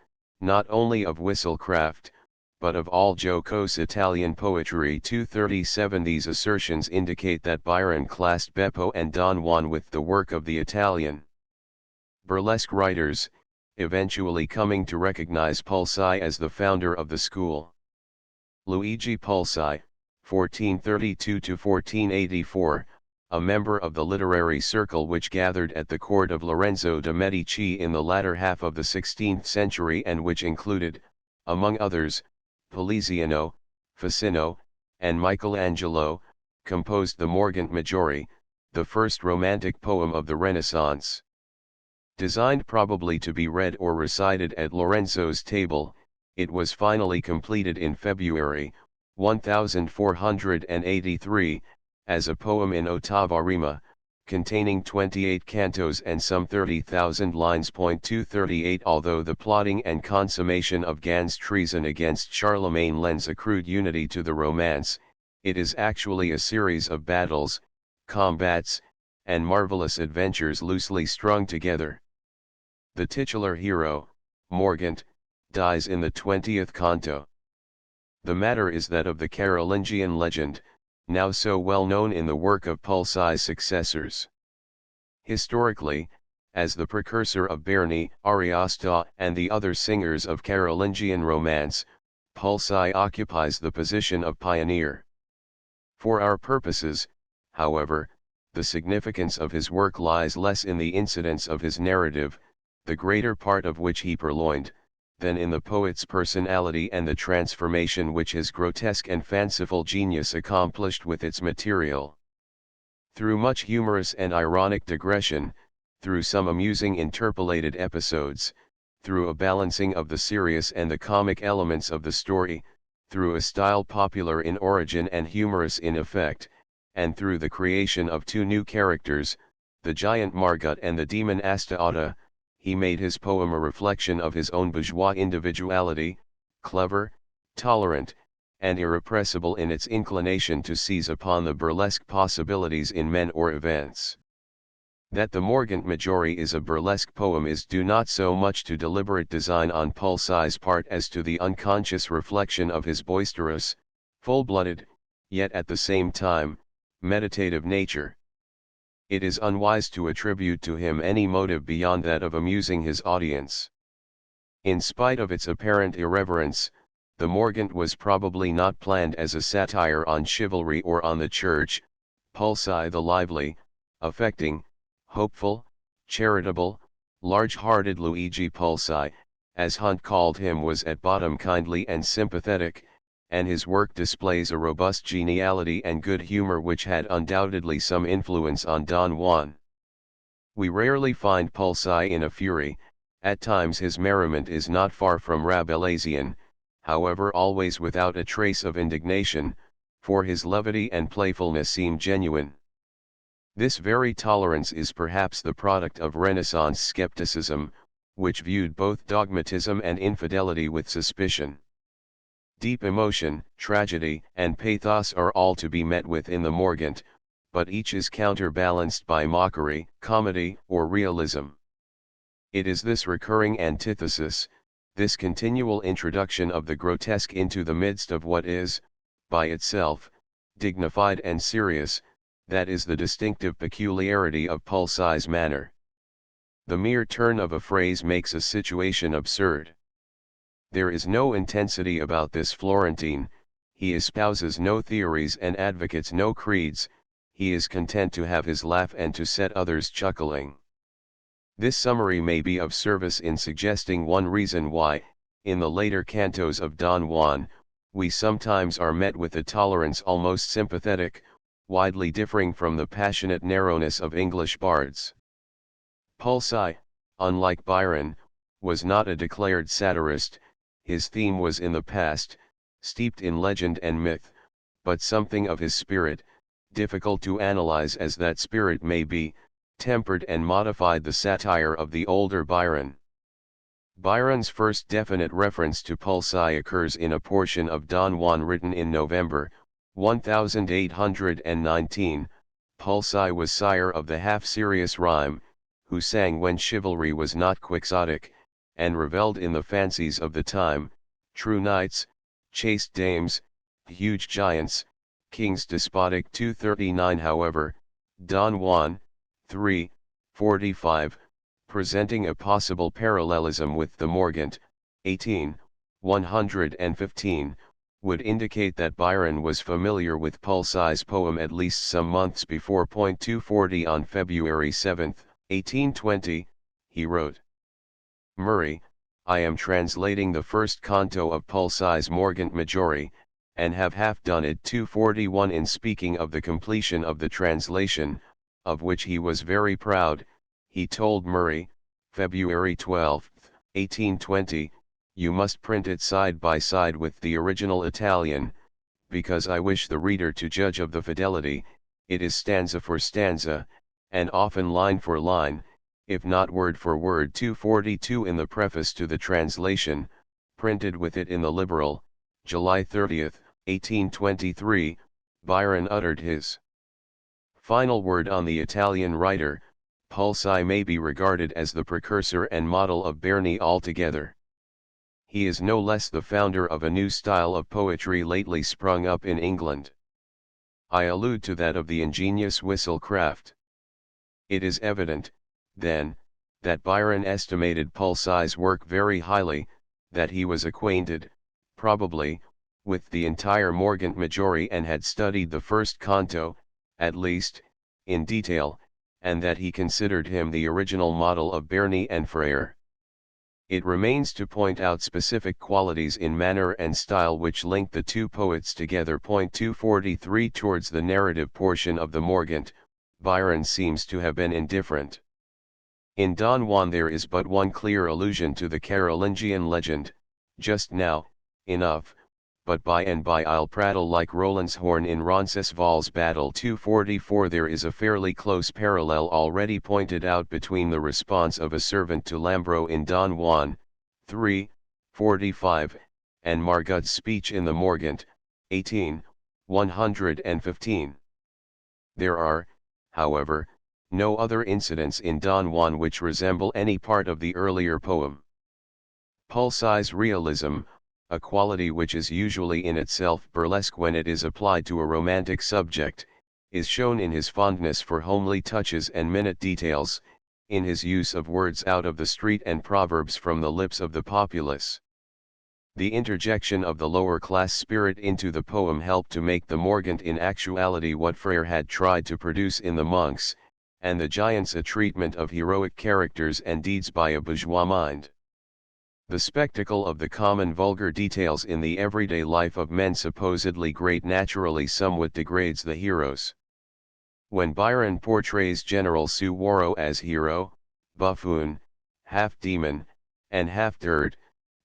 not only of Whistlecraft, but of all jocose Italian poetry. 237 These assertions indicate that Byron classed Beppo and Don Juan with the work of the Italian burlesque writers, eventually coming to recognize Pulci as the founder of the school. Luigi Pulci, 1432–1484, a member of the literary circle which gathered at the court of Lorenzo de' Medici in the latter half of the 16th century and which included, among others, Poliziano, Ficino, and Michelangelo, composed the Morgant Maggiore, the first romantic poem of the Renaissance. Designed probably to be read or recited at Lorenzo's table, it was finally completed in February, 1483, as a poem in ottava rima, containing 28 cantos and some 30,000 lines. 238 Although the plotting and consummation of Gan's treason against Charlemagne lends a crude unity to the romance, it is actually a series of battles, combats, and marvelous adventures loosely strung together. The titular hero, Morgant, dies in the 20th canto. The matter is that of the Carolingian legend, now so well known in the work of Pulci's successors. Historically, as the precursor of Berni, Ariosto, and the other singers of Carolingian romance, Pulci occupies the position of pioneer. For our purposes, however, the significance of his work lies less in the incidents of his narrative, the greater part of which he purloined, than in the poet's personality and the transformation which his grotesque and fanciful genius accomplished with its material. Through much humorous and ironic digression, through some amusing interpolated episodes, through a balancing of the serious and the comic elements of the story, through a style popular in origin and humorous in effect, and through the creation of two new characters, the giant Margot and the demon Astaota, he made his poem a reflection of his own bourgeois individuality, clever, tolerant, and irrepressible in its inclination to seize upon the burlesque possibilities in men or events. That the Morgant Majore is a burlesque poem is due not so much to deliberate design on Pulsi's part as to the unconscious reflection of his boisterous, full-blooded, yet at the same time, meditative nature. It is unwise to attribute to him any motive beyond that of amusing his audience. In spite of its apparent irreverence, the Morgant was probably not planned as a satire on chivalry or on the church. Pulsi the lively, affecting, hopeful, charitable, large-hearted Luigi Pulsi, as Hunt called him, was at bottom kindly and sympathetic, and his work displays a robust geniality and good humor which had undoubtedly some influence on Don Juan. We rarely find Pulsi in a fury. At times his merriment is not far from Rabelaisian, however always without a trace of indignation, for his levity and playfulness seem genuine. This very tolerance is perhaps the product of Renaissance skepticism, which viewed both dogmatism and infidelity with suspicion. Deep emotion, tragedy, and pathos are all to be met with in the Morgant, but each is counterbalanced by mockery, comedy, or realism. It is this recurring antithesis, this continual introduction of the grotesque into the midst of what is, by itself, dignified and serious, that is the distinctive peculiarity of Pulsi's manner. The mere turn of a phrase makes a situation absurd. There is no intensity about this Florentine, he espouses no theories and advocates no creeds, he is content to have his laugh and to set others chuckling. This summary may be of service in suggesting one reason why, in the later cantos of Don Juan, we sometimes are met with a tolerance almost sympathetic, widely differing from the passionate narrowness of English bards. Pulsi, unlike Byron, was not a declared satirist, his theme was in the past, steeped in legend and myth, but something of his spirit, difficult to analyze as that spirit may be, tempered and modified the satire of the older Byron. Byron's first definite reference to Pulsi occurs in a portion of Don Juan written in November 1819. Pulsi was sire of the half-serious rhyme, who sang when chivalry was not quixotic, and revelled in the fancies of the time, true knights, chaste dames, huge giants, kings despotic. 239. However, Don Juan, 3:45, presenting a possible parallelism with the Morgant, 115, would indicate that Byron was familiar with Pulsi's poem at least some months before. 240. On February 7, 1820, he wrote, "Murray, I am translating the first canto of Pulsi's Morgant Majore, and have half done it." 241. In speaking of the completion of the translation, of which he was very proud, he told Murray, February 12, 1820, "You must print it side by side with the original Italian, because I wish the reader to judge of the fidelity. It is stanza for stanza, and often line for line, if not word for word." 242. In the preface to the translation, printed with it in the Liberal, July 30, 1823, Byron uttered his final word on the Italian writer. Pulsi may be regarded as the precursor and model of Berni altogether. He is no less the founder of a new style of poetry lately sprung up in England. I allude to that of the ingenious Whistlecraft. It is evident, then, that Byron estimated Pulsi's work very highly, that he was acquainted, probably, with the entire Morgant Majore and had studied the first canto, at least, in detail, and that he considered him the original model of Berni and Frere. It remains to point out specific qualities in manner and style which link the two poets together. 243. Towards the narrative portion of the Morgant, Byron seems to have been indifferent. In Don Juan there is but one clear allusion to the Carolingian legend, just now, enough, but by and by I'll prattle like Roland's horn in Roncesvalles battle. 244. There is a fairly close parallel already pointed out between the response of a servant to Lambro in Don Juan, 3:45, and Margot's speech in the Morgant, 115. There are, however, no other incidents in Don Juan which resemble any part of the earlier poem. Pulsi's realism, a quality which is usually in itself burlesque when it is applied to a romantic subject, is shown in his fondness for homely touches and minute details, in his use of words out of the street and proverbs from the lips of the populace. The interjection of the lower class spirit into the poem helped to make the Morgant in actuality what Frere had tried to produce in the Monks, and the Giants a treatment of heroic characters and deeds by a bourgeois mind. The spectacle of the common vulgar details in the everyday life of men supposedly great naturally somewhat degrades the heroes. When Byron portrays General Suwarrow as hero, buffoon, half-demon, and half-dirt,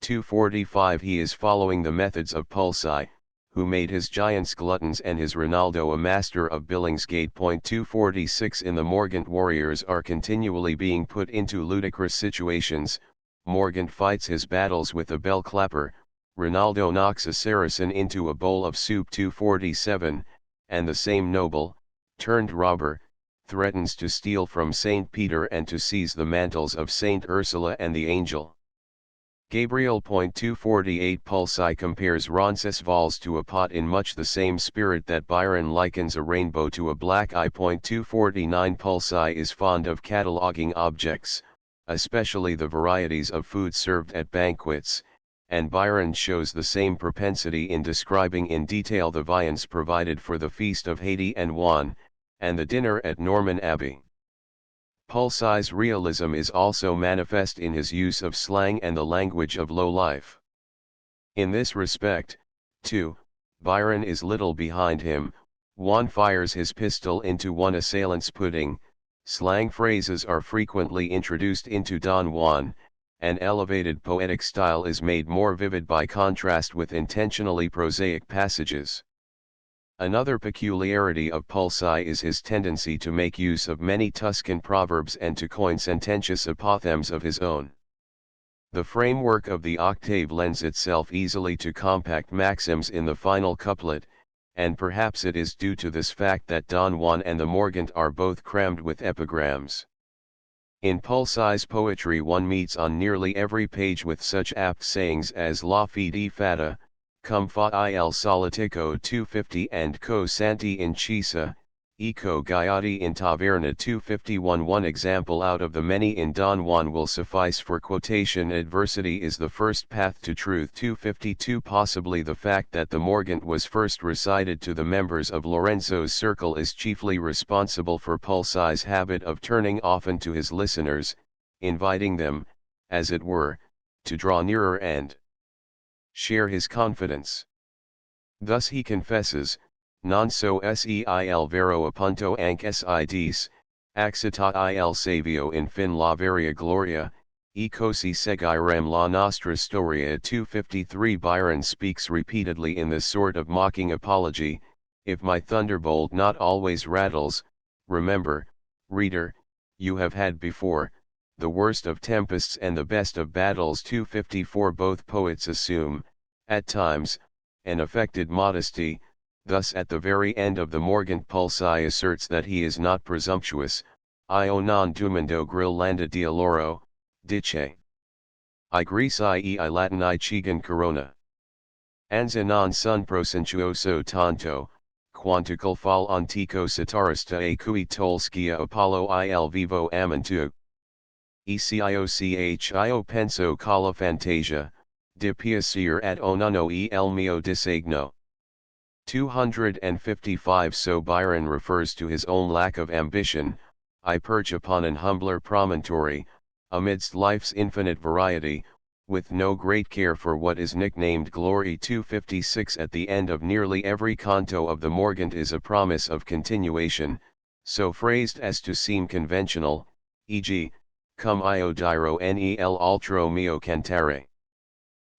245 he is following the methods of Pulsi, who made his giants gluttons and his Ronaldo a master of Billingsgate. 246 in the Morgant warriors are continually being put into ludicrous situations. Morgant fights his battles with a bell clapper, Ronaldo knocks a Saracen into a bowl of soup. 247, and the same noble, turned robber, threatens to steal from Saint Peter and to seize the mantles of Saint Ursula and the angel. Gabriel. 248 Pulsi compares Roncesvalles to a pot in much the same spirit that Byron likens a rainbow to a black eye. 249 Pulsi is fond of cataloguing objects, especially the varieties of food served at banquets, and Byron shows the same propensity in describing in detail the viands provided for the feast of Haidee and Juan, and the dinner at Norman Abbey. Pulsi's realism is also manifest in his use of slang and the language of low life. In this respect, too, Byron is little behind him. Juan fires his pistol into one assailant's pudding, slang phrases are frequently introduced into Don Juan, an elevated poetic style is made more vivid by contrast with intentionally prosaic passages. Another peculiarity of Pulsi is his tendency to make use of many Tuscan proverbs and to coin sententious apothegms of his own. The framework of the octave lends itself easily to compact maxims in the final couplet, and perhaps it is due to this fact that Don Juan and the Morgant are both crammed with epigrams. In Pulsi's poetry one meets on nearly every page with such apt sayings as La fede fata, cum fa il solitico 250 and co santi in Chisa, eco gaiati in taverna 251. One example out of the many in Don Juan will suffice for quotation. Adversity is the first path to truth. 252 Possibly the fact that the Morgant was first recited to the members of Lorenzo's circle is chiefly responsible for Pulsi's habit of turning often to his listeners, inviting them, as it were, to draw nearer and share his confidence. Thus he confesses, non so seil vero appunto anche sidis, accita il savio in fin la varia gloria, e così seguirem la nostra storia. 253 Byron speaks repeatedly in this sort of mocking apology, if my thunderbolt not always rattles, remember, reader, you have had before, the worst of tempests and the best of battles. 254 Both poets assume, at times, an affected modesty, thus at the very end of the Morgant Pulsi asserts that he is not presumptuous, io non dumendo grill landa di loro, dice. I Greci e I Latini cigan corona. Anza non son prosentuoso tanto, quanto col fal antico satirista e cui tolskia Apollo il vivo amantu. Eciocho penso cala fantasia, di piacere ad onuno e el mio disegno. 255 So Byron refers to his own lack of ambition, I perch upon an humbler promontory, amidst life's infinite variety, with no great care for what is nicknamed glory. 256 At the end of nearly every canto of the Morgant is a promise of continuation, so phrased as to seem conventional, e.g., cum io diro nel altro mio cantare.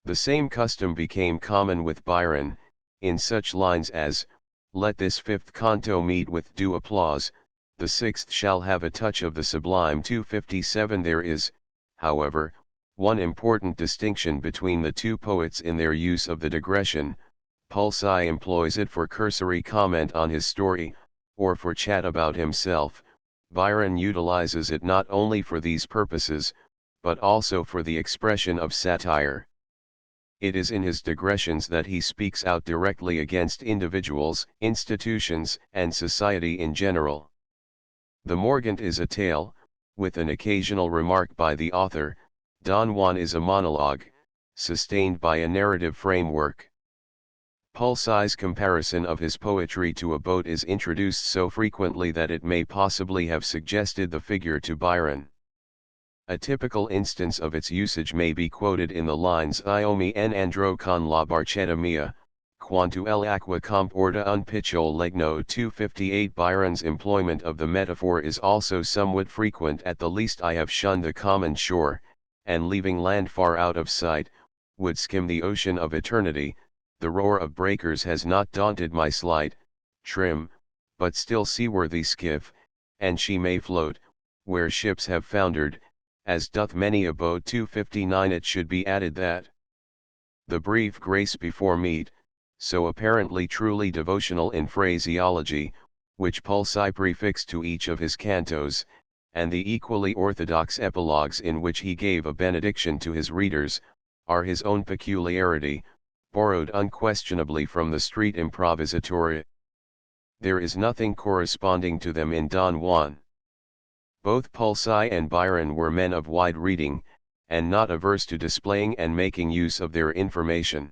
The same custom became common with Byron, in such lines as, let this fifth canto meet with due applause, the sixth shall have a touch of the sublime. 257 There is, however, one important distinction between the two poets in their use of the digression. Pulsi employs it for cursory comment on his story, or for chat about himself, Byron utilizes it not only for these purposes, but also for the expression of satire. It is in his digressions that he speaks out directly against individuals, institutions, and society in general. The Morgant is a tale, with an occasional remark by the author. Don Juan is a monologue, sustained by a narrative framework. Pulsi's comparison of his poetry to a boat is introduced so frequently that it may possibly have suggested the figure to Byron. A typical instance of its usage may be quoted in the lines Io mi en andro con la barchetta mia, quanto l'acqua comporta un piccolo legno. 258. Byron's employment of the metaphor is also somewhat frequent. At the least I have shunned the common shore, and leaving land far out of sight, would skim the ocean of eternity. The roar of breakers has not daunted my slight, trim, but still seaworthy skiff, and she may float, where ships have foundered, as doth many a boat. 259. It should be added that the brief grace before meat, so apparently truly devotional in phraseology, which Pulsi prefixed to each of his cantos, and the equally orthodox epilogues in which he gave a benediction to his readers, are his own peculiarity, borrowed unquestionably from the street improvisatore. There is nothing corresponding to them in Don Juan. Both Pulsi and Byron were men of wide reading, and not averse to displaying and making use of their information.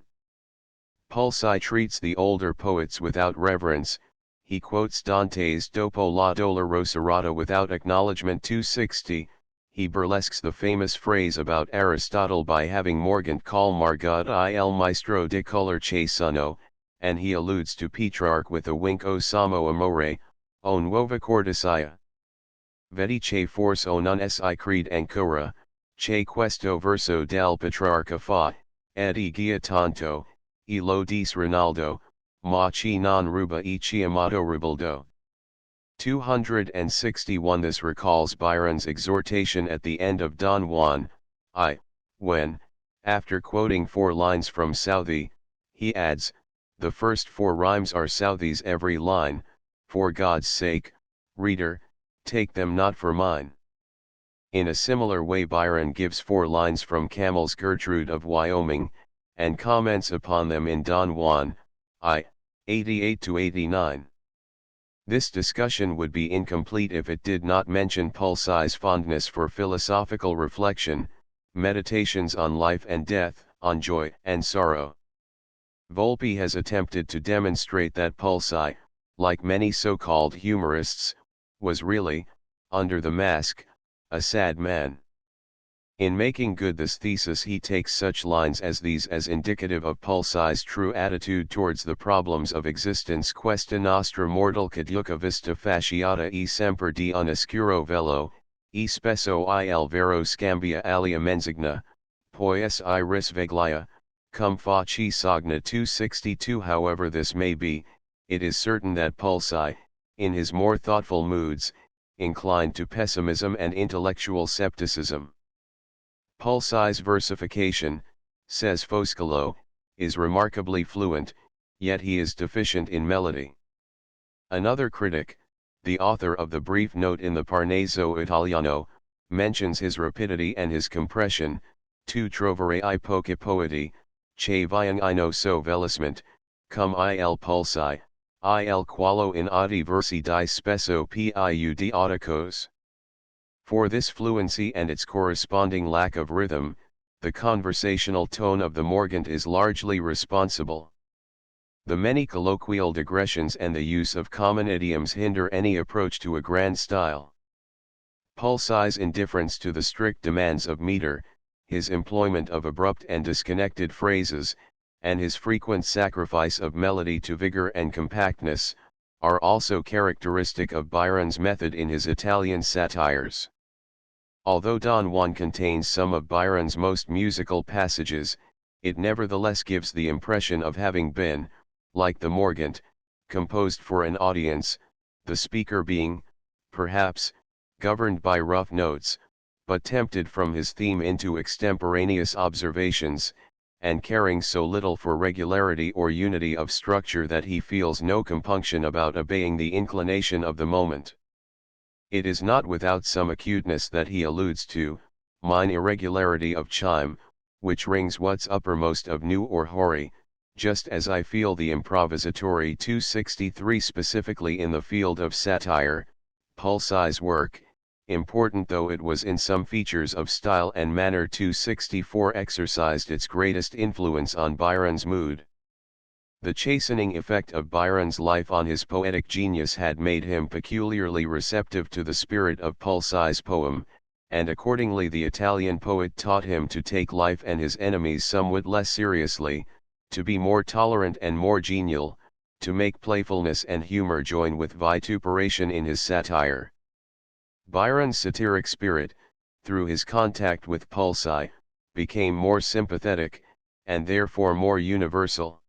Pulsi treats the older poets without reverence. He quotes Dante's Dopo la dolorosa rata without acknowledgement. 260. He burlesques the famous phrase about Aristotle by having Morgant call Margot il maestro di color che sono, and he alludes to Petrarch with a wink. O samo amore, o nuova cortesia. Vedi che forse non si crede ancora, che questo verso del Petrarca fa, ed guia tanto, e lo dice Rinaldo, ma chi non ruba e chiamato Ribaldo. 261. This recalls Byron's exhortation at the end of Don Juan, when, after quoting 4 lines from Southey, he adds, the first 4 rhymes are Southey's every line, for God's sake, reader, take them not for mine. In a similar way Byron gives 4 lines from Camel's Gertrude of Wyoming, and comments upon them in Don Juan, 88-89. This discussion would be incomplete if it did not mention Pulsi's fondness for philosophical reflection, meditations on life and death, on joy and sorrow. Volpe has attempted to demonstrate that Pulsi, like many so-called humorists, was really, under the mask, a sad man. In making good this thesis he takes such lines as these as indicative of Pulsi's true attitude towards the problems of existence. Questa nostra mortal caduca vista fasciata e semper di un oscuro velo, e spesso il vero scambia alia menzogna, poi si risveglia, cum faci sogna. 262. However this may be, it is certain that Pulsi, in his more thoughtful moods, inclined to pessimism and intellectual scepticism. Pulsi's versification, says Foscolo, is remarkably fluent, yet he is deficient in melody. Another critic, the author of the brief note in the Parnaso Italiano, mentions his rapidity and his compression. Tu troverei pochi poeti, che viaggiano so velocemente, cum il Pulsi, il quale in audi versi di spesso più di audicos. For this fluency and its corresponding lack of rhythm, the conversational tone of the Morgant is largely responsible. The many colloquial digressions and the use of common idioms hinder any approach to a grand style. Pulsi's indifference to the strict demands of meter, his employment of abrupt and disconnected phrases, and his frequent sacrifice of melody to vigor and compactness, are also characteristic of Byron's method in his Italian satires. Although Don Juan contains some of Byron's most musical passages, it nevertheless gives the impression of having been, like the Morgant, composed for an audience, the speaker being, perhaps, governed by rough notes, but tempted from his theme into extemporaneous observations, and caring so little for regularity or unity of structure that he feels no compunction about obeying the inclination of the moment. It is not without some acuteness that he alludes to mine irregularity of chime, which rings what's uppermost of new or hoary, just as I feel the improvisatory 263 specifically in the field of satire. Pulsi's work, important though it was in some features of style and manner, 264 exercised its greatest influence on Byron's mood. The chastening effect of Byron's life on his poetic genius had made him peculiarly receptive to the spirit of Pulsi's poem, and accordingly the Italian poet taught him to take life and his enemies somewhat less seriously, to be more tolerant and more genial, to make playfulness and humor join with vituperation in his satire. Byron's satiric spirit, through his contact with Pulsi, became more sympathetic, and therefore more universal.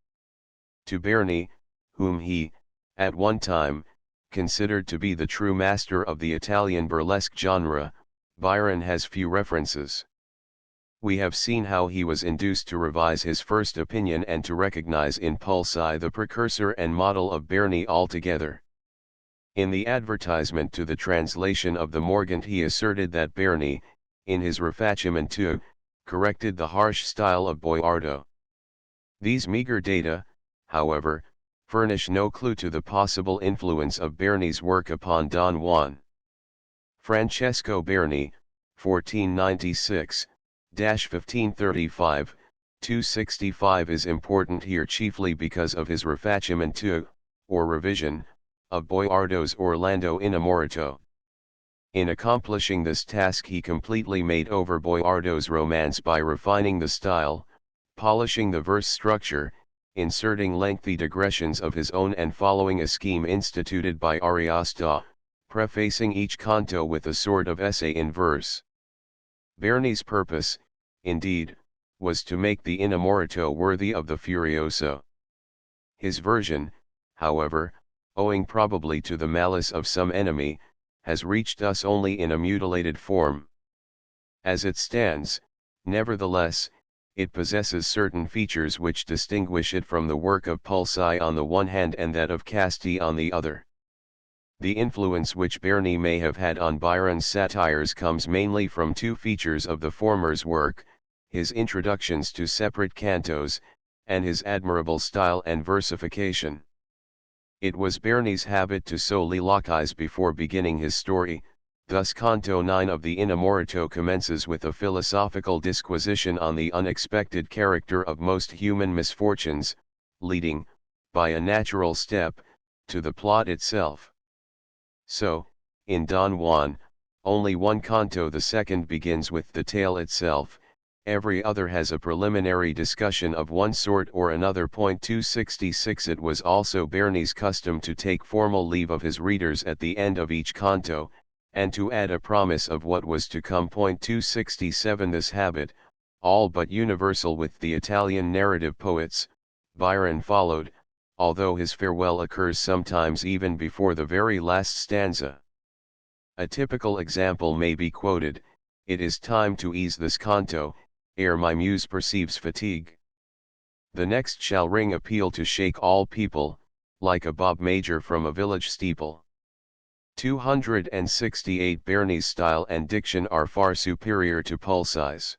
To Berni, whom he, at one time, considered to be the true master of the Italian burlesque genre, Byron has few references. We have seen how he was induced to revise his first opinion and to recognize in Pulsi the precursor and model of Berni altogether. In the advertisement to the translation of the Morgant he asserted that Berni, in his Rifacimento, corrected the harsh style of Boiardo. These meager data, however, furnish no clue to the possible influence of Berni's work upon Don Juan. Francesco Berni, 1496-1535, 265 is important here chiefly because of his Rifacimento, or revision, of Boiardo's Orlando Innamorato. In accomplishing this task he completely made over Boiardo's romance by refining the style, polishing the verse structure, inserting lengthy digressions of his own and following a scheme instituted by Ariosto, prefacing each canto with a sort of essay in verse. Berni's purpose, indeed, was to make the Innamorato worthy of the Furioso. His version, however, owing probably to the malice of some enemy, has reached us only in a mutilated form. As it stands, nevertheless, it possesses certain features which distinguish it from the work of Pulsi on the one hand and that of Casti on the other. The influence which Berni may have had on Byron's satires comes mainly from two features of the former's work, his introductions to separate cantos, and his admirable style and versification. It was Berni's habit to soliloquize before beginning his story, thus Canto 9 of the Innamorato commences with a philosophical disquisition on the unexpected character of most human misfortunes, leading, by a natural step, to the plot itself. So, in Don Juan, only one canto, the second, begins with the tale itself, every other has a preliminary discussion of one sort or another. 266 It was also Berni's custom to take formal leave of his readers at the end of each canto, and to add a promise of what was to come. 267 This habit, all but universal with the Italian narrative poets, Byron followed, although his farewell occurs sometimes even before the very last stanza. A typical example may be quoted: "It is time to ease this canto, ere my muse perceives fatigue. The next shall ring a peal to shake all people, like a bob major from a village steeple." 268 Berni's style and diction are far superior to Pulsi's.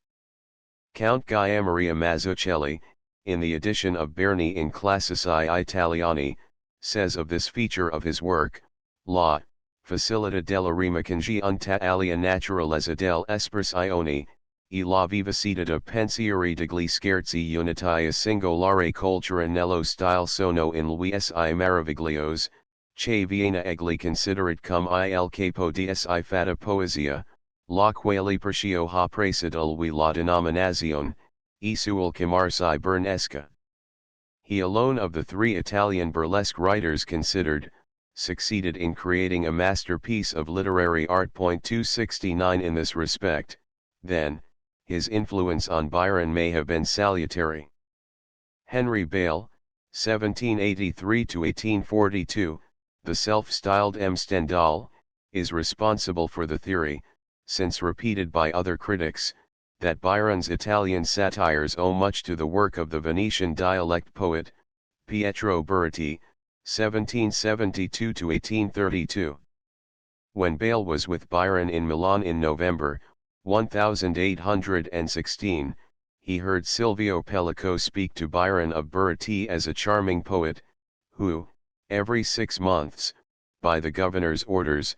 Count Maria Mazzucchelli, in the edition of Berni in Classici Italiani, says of this feature of his work: "La facilità della rima congiunta alla naturalezza dell'espressione, e la vivacità de pensieri degli scherzi unità singolare cultura nello stile sono in lui si maravigliose, che viene egli considerat come il capo di si fatta poesia, la quale percio ha presido lui la denominazione, e suol chiamarsi burnesca." He alone of the three Italian burlesque writers considered, succeeded in creating a masterpiece of literary art. 269 In this respect, then, his influence on Byron may have been salutary. Henry Bale, 1783-1842, the self-styled M. Stendhal, is responsible for the theory, since repeated by other critics, that Byron's Italian satires owe much to the work of the Venetian dialect poet, Pietro Buriti, 1772-1832. When Bale was with Byron in Milan in November 1816, he heard Silvio Pellico speak to Byron of Burati as a charming poet, who, every 6 months, by the governor's orders,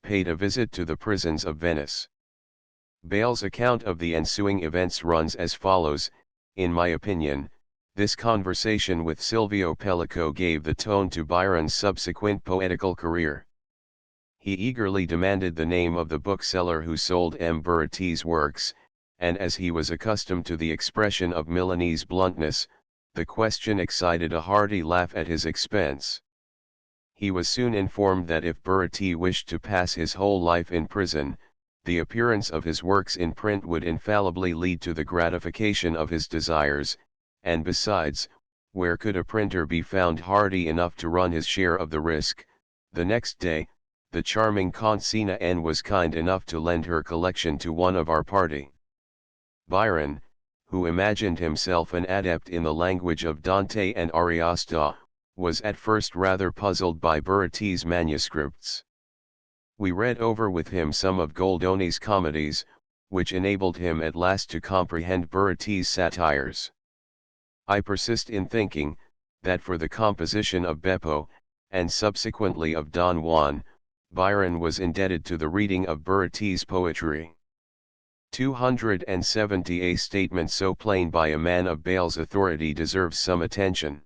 paid a visit to the prisons of Venice. Bale's account of the ensuing events runs as follows: in my opinion, this conversation with Silvio Pellico gave the tone to Byron's subsequent poetical career. He eagerly demanded the name of the bookseller who sold M. Burati's works, and as he was accustomed to the expression of Milanese bluntness, the question excited a hearty laugh at his expense. He was soon informed that if Burati wished to pass his whole life in prison, the appearance of his works in print would infallibly lead to the gratification of his desires, and besides, where could a printer be found hardy enough to run his share of the risk? The next day, the charming Consina N. was kind enough to lend her collection to one of our party. Byron, who imagined himself an adept in the language of Dante and Ariosto, was at first rather puzzled by Burati's manuscripts. We read over with him some of Goldoni's comedies, which enabled him at last to comprehend Burati's satires. I persist in thinking, that for the composition of Beppo, and subsequently of Don Juan, Byron was indebted to the reading of Burati's poetry. 270. A statement so plain by a man of Bale's authority deserves some attention.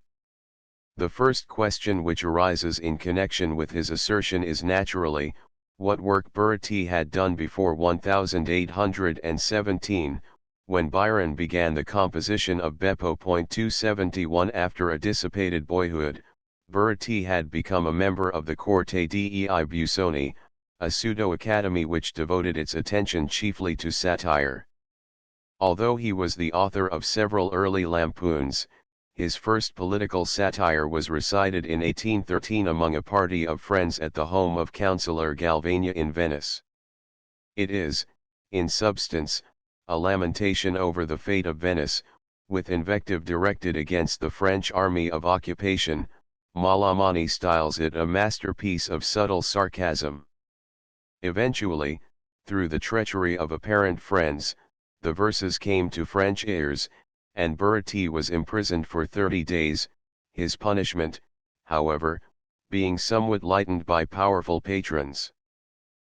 The first question which arises in connection with his assertion is naturally, what work Burati had done before 1817, when Byron began the composition of Beppo. 271. After a dissipated boyhood, Burati had become a member of the Corte dei Busoni, a pseudo-academy which devoted its attention chiefly to satire. Although he was the author of several early lampoons, his first political satire was recited in 1813 among a party of friends at the home of Councillor Galvania in Venice. It is, in substance, a lamentation over the fate of Venice, with invective directed against the French army of occupation. Malamani styles it a masterpiece of subtle sarcasm. Eventually, through the treachery of apparent friends, the verses came to French ears, and Burati was imprisoned for 30 days, his punishment, however, being somewhat lightened by powerful patrons.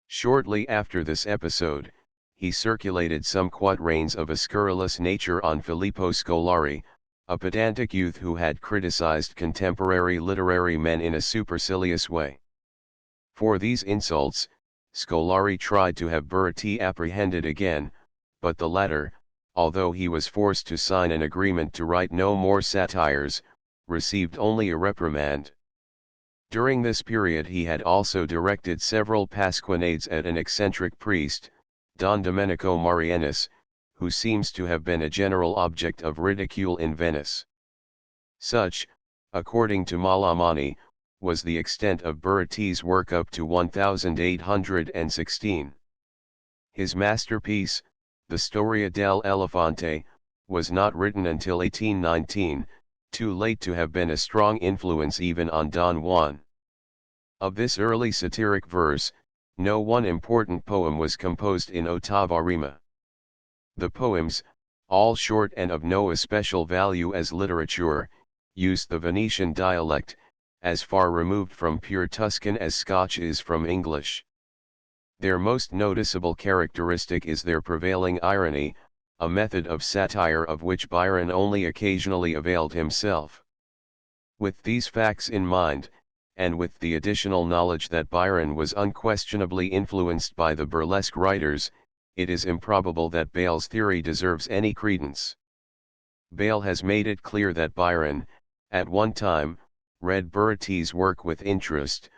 Shortly after this episode, he circulated some quatrains of a scurrilous nature on Filippo Scolari, a pedantic youth who had criticized contemporary literary men in a supercilious way. For these insults, Scolari tried to have Burati apprehended again, but the latter, although he was forced to sign an agreement to write no more satires, received only a reprimand. During this period he had also directed several pasquinades at an eccentric priest, Don Domenico Marianus, who seems to have been a general object of ridicule in Venice. Such, according to Malamani, was the extent of Burati's work up to 1816. His masterpiece, the Storia del Elefante, was not written until 1819, too late to have been a strong influence even on Don Juan. Of this early satiric verse, no one important poem was composed in ottava rima. The poems, all short and of no especial value as literature, used the Venetian dialect, as far removed from pure Tuscan as Scotch is from English. Their most noticeable characteristic is their prevailing irony, a method of satire of which Byron only occasionally availed himself. With these facts in mind, and with the additional knowledge that Byron was unquestionably influenced by the burlesque writers, it is improbable that Bale's theory deserves any credence. Bale has made it clear that Byron, at one time, read Burati's work with interest,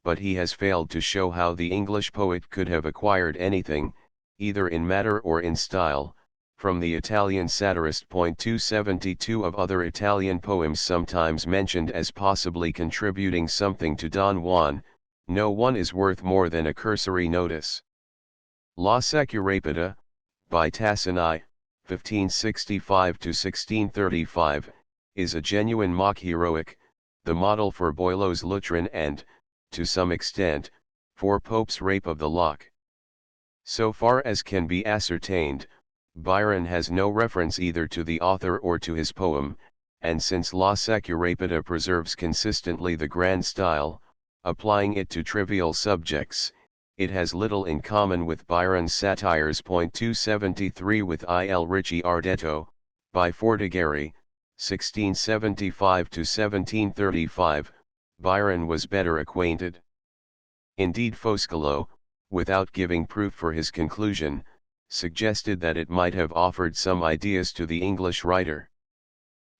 but he has failed to show how the English poet could have acquired anything, either in matter or in style, from the Italian satirist. 272 of other Italian poems sometimes mentioned as possibly contributing something to Don Juan, no one is worth more than a cursory notice. La Securapita, by Tassinai, 1565–1635, is a genuine mock heroic, the model for Boileau's Lutrin and, to some extent, 4 Pope's Rape of the Lock. So far as can be ascertained, Byron has no reference either to the author or to his poem, and since La Securapita preserves consistently the grand style, applying it to trivial subjects, it has little in common with Byron's satires. 273 With Il Ricciardetto, by Fortigeri, 1675–1735, Byron was better acquainted. Indeed Foscolo, without giving proof for his conclusion, suggested that it might have offered some ideas to the English writer.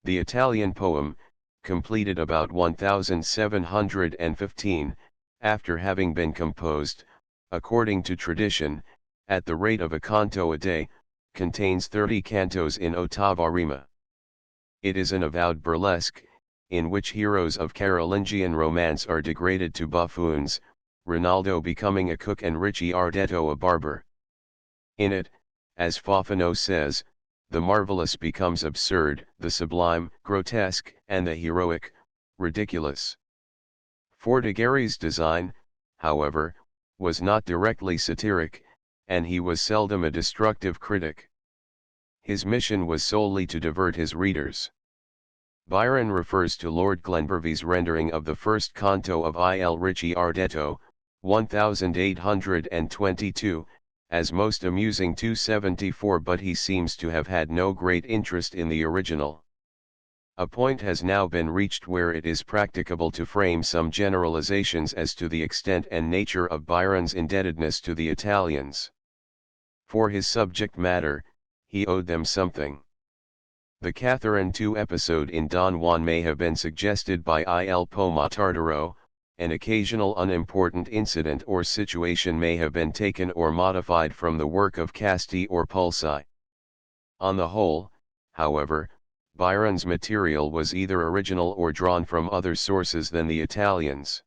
The Italian poem, completed about 1715, after having been composed, according to tradition, at the rate of a canto a day, contains 30 cantos in ottava rima. It is an avowed burlesque, in which heroes of Carolingian romance are degraded to buffoons, Rinaldo becoming a cook and Ricciardetto a barber. In it, as Fofano says, the marvelous becomes absurd, the sublime, grotesque, and the heroic, ridiculous. Fortigeri's design, however, was not directly satiric, and he was seldom a destructive critic. His mission was solely to divert his readers. Byron refers to Lord Glenbervie's rendering of the first canto of Il Ricciardetto, 1822, as most amusing. 274 But he seems to have had no great interest in the original. A point has now been reached where it is practicable to frame some generalizations as to the extent and nature of Byron's indebtedness to the Italians. For his subject matter, he owed them something. The Catherine II episode in Don Juan may have been suggested by Il Pomatardero. An occasional unimportant incident or situation may have been taken or modified from the work of Casti or Pulci. On the whole, however, Byron's material was either original or drawn from other sources than the Italians.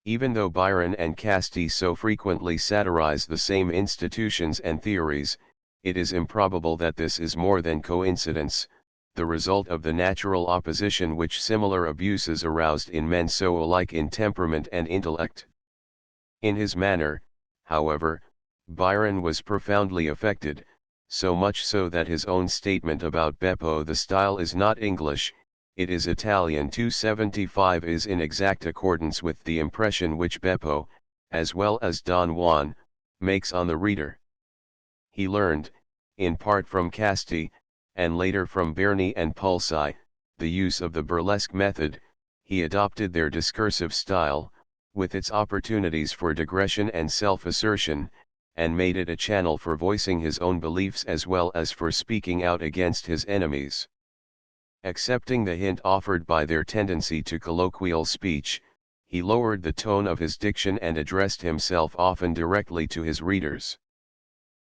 Even though Byron and Casti so frequently satirize the same institutions and theories, it is improbable that this is more than coincidence, the result of the natural opposition which similar abuses aroused in men so alike in temperament and intellect. In his manner, however, Byron was profoundly affected, so much so that his own statement about Beppo "the style is not English, it is Italian" 275 is in exact accordance with the impression which Beppo, as well as Don Juan, makes on the reader. He learned, in part from Casti, and later from Berni and Pulci, the use of the burlesque method. He adopted their discursive style, with its opportunities for digression and self-assertion, and made it a channel for voicing his own beliefs as well as for speaking out against his enemies. Accepting the hint offered by their tendency to colloquial speech, he lowered the tone of his diction and addressed himself often directly to his readers.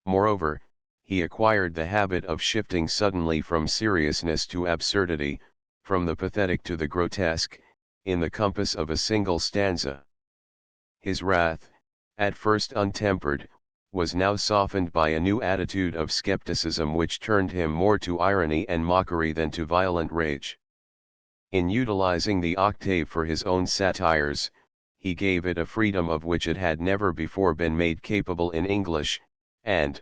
Moreover, he acquired the habit of shifting suddenly from seriousness to absurdity, from the pathetic to the grotesque, in the compass of a single stanza. His wrath, at first untempered, was now softened by a new attitude of skepticism which turned him more to irony and mockery than to violent rage. In utilizing the octave for his own satires, he gave it a freedom of which it had never before been made capable in English, and,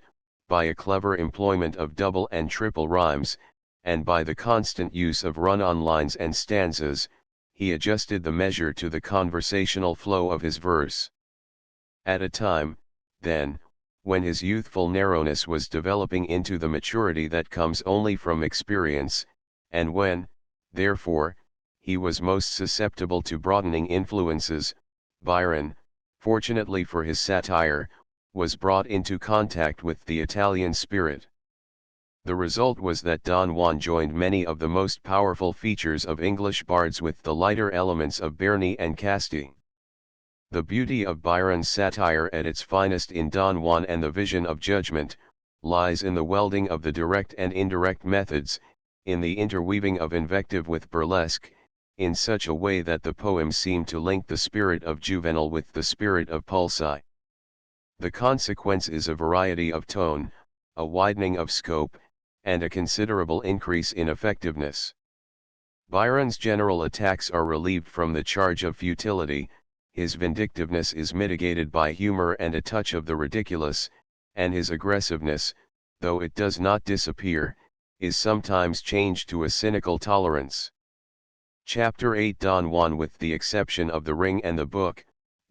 by a clever employment of double and triple rhymes, and by the constant use of run-on lines and stanzas, he adjusted the measure to the conversational flow of his verse. At a time, then, when his youthful narrowness was developing into the maturity that comes only from experience, and when, therefore, he was most susceptible to broadening influences, Byron, fortunately for his satire, was brought into contact with the Italian spirit. The result was that Don Juan joined many of the most powerful features of English bards with the lighter elements of Berni and Casti. The beauty of Byron's satire at its finest in Don Juan and the vision of judgment, lies in the welding of the direct and indirect methods, in the interweaving of invective with burlesque, in such a way that the poem seemed to link the spirit of Juvenal with the spirit of Pulci. The consequence is a variety of tone, a widening of scope, and a considerable increase in effectiveness. Byron's general attacks are relieved from the charge of futility, his vindictiveness is mitigated by humor and a touch of the ridiculous, and his aggressiveness, though it does not disappear, is sometimes changed to a cynical tolerance. Chapter 8 Don Juan. With the exception of The Ring and the Book,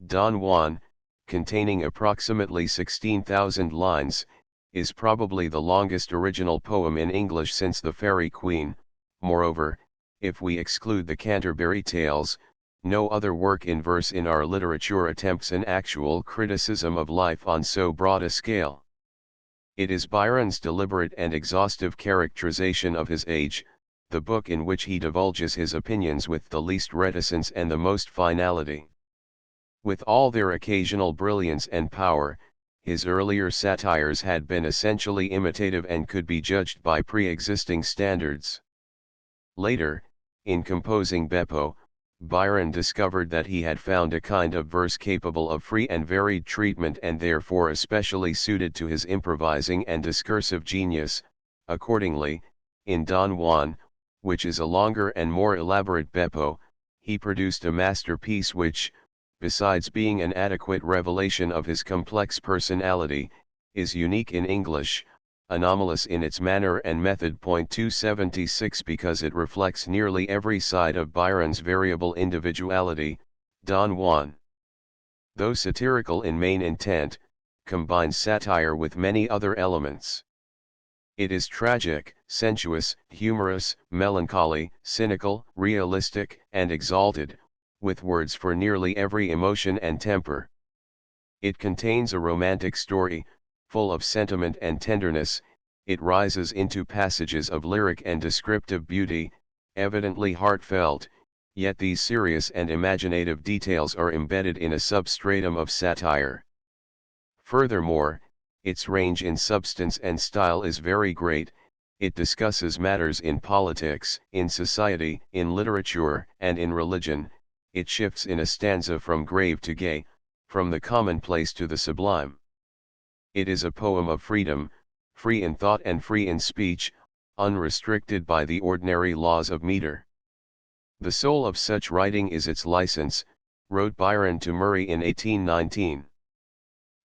Don Juan, containing approximately 16,000 lines, is probably the longest original poem in English since The Faerie Queene. Moreover, if we exclude the Canterbury Tales, no other work in verse in our literature attempts an actual criticism of life on so broad a scale. It is Byron's deliberate and exhaustive characterization of his age, the book in which he divulges his opinions with the least reticence and the most finality. With all their occasional brilliance and power, his earlier satires had been essentially imitative and could be judged by pre-existing standards. Later, in composing Beppo, Byron discovered that he had found a kind of verse capable of free and varied treatment and therefore especially suited to his improvising and discursive genius. Accordingly, in Don Juan, which is a longer and more elaborate Beppo, he produced a masterpiece which, besides being an adequate revelation of his complex personality, is unique in English, anomalous in its manner and method. 276 Because it reflects nearly every side of Byron's variable individuality, Don Juan, though satirical in main intent, combines satire with many other elements. It is tragic, sensuous, humorous, melancholy, cynical, realistic, and exalted, with words for nearly every emotion and temper. It contains a romantic story, full of sentiment and tenderness. It rises into passages of lyric and descriptive beauty, evidently heartfelt, yet these serious and imaginative details are embedded in a substratum of satire. Furthermore, its range in substance and style is very great. It discusses matters in politics, in society, in literature, and in religion. It shifts in a stanza from grave to gay, from the commonplace to the sublime. It is a poem of freedom, free in thought and free in speech, unrestricted by the ordinary laws of meter. The soul of such writing is its license, wrote Byron to Murray in 1819.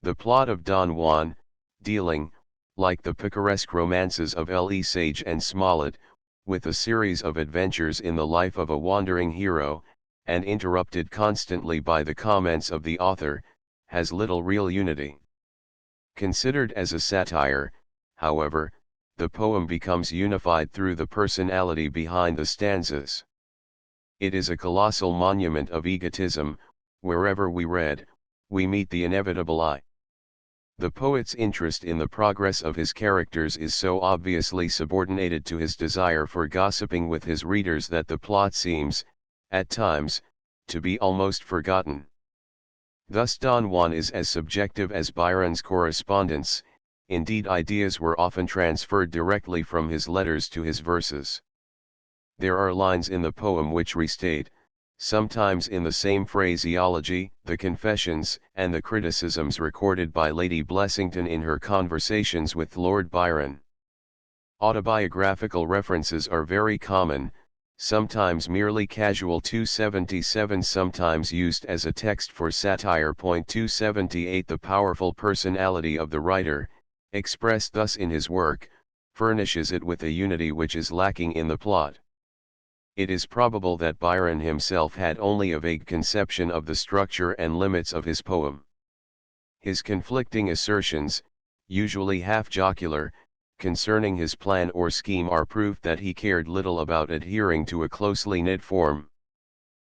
The plot of Don Juan, dealing, like the picaresque romances of L. E. Sage and Smollett, with a series of adventures in the life of a wandering hero, and interrupted constantly by the comments of the author, has little real unity. Considered as a satire, however, the poem becomes unified through the personality behind the stanzas. It is a colossal monument of egotism. Wherever we read, we meet the inevitable I. The poet's interest in the progress of his characters is so obviously subordinated to his desire for gossiping with his readers that the plot seems, at times, to be almost forgotten. Thus Don Juan is as subjective as Byron's correspondence. Indeed, ideas were often transferred directly from his letters to his verses. There are lines in the poem which restate, sometimes in the same phraseology, the confessions and the criticisms recorded by Lady Blessington in her conversations with Lord Byron. Autobiographical references are very common, sometimes merely casual. 277 Sometimes used as a text for satire. 278 The powerful personality of the writer, expressed thus in his work, furnishes it with a unity which is lacking in the plot. It is probable that Byron himself had only a vague conception of the structure and limits of his poem. His conflicting assertions, usually half jocular, concerning his plan or scheme are proof that he cared little about adhering to a closely knit form.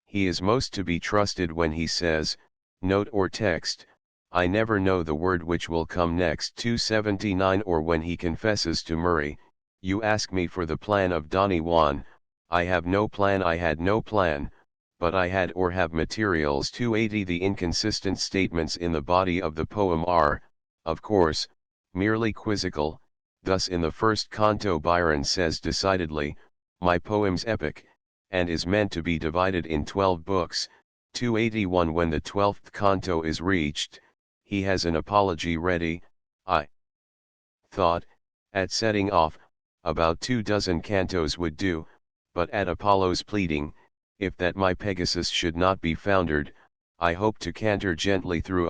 He is most to be trusted when he says, note or text, I never know the word which will come next. 279 Or when he confesses to Murray, you ask me for the plan of Donny Juan, I have no plan. I had no plan, but I had or have materials. 280 The inconsistent statements in the body of the poem are, of course, merely quizzical. Thus in the first canto Byron says decidedly, my poem's epic, and is meant to be divided in 12 books. 281 When the 12th canto is reached, he has an apology ready. I thought, at setting off, about 24 cantos would do, but at Apollo's pleading, if that my Pegasus should not be foundered, I hope to canter gently through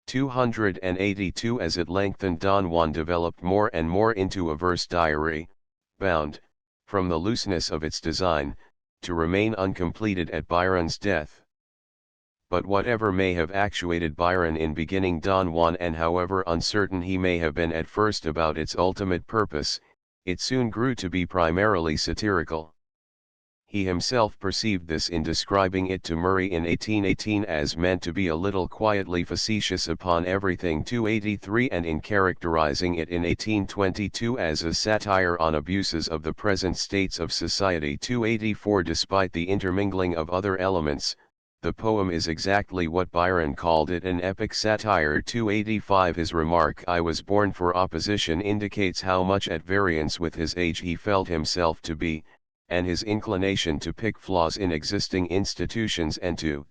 282 as it lengthened. Don Juan developed more and more into a verse diary, bound, from the looseness of its design, to remain uncompleted at Byron's death. But whatever may have actuated Byron in beginning Don Juan, and however uncertain he may have been at first about its ultimate purpose, it soon grew to be primarily satirical. He himself perceived this in describing it to Murray in 1818 as meant to be a little quietly facetious upon everything. 283, and in characterizing it in 1822 as a satire on abuses of the present states of society. 284, despite the intermingling of other elements, the poem is exactly what Byron called it, an epic satire. 285, his remark, "I was born for opposition," indicates how much at variance with his age he felt himself to be, and his inclination to pick flaws in existing institutions and to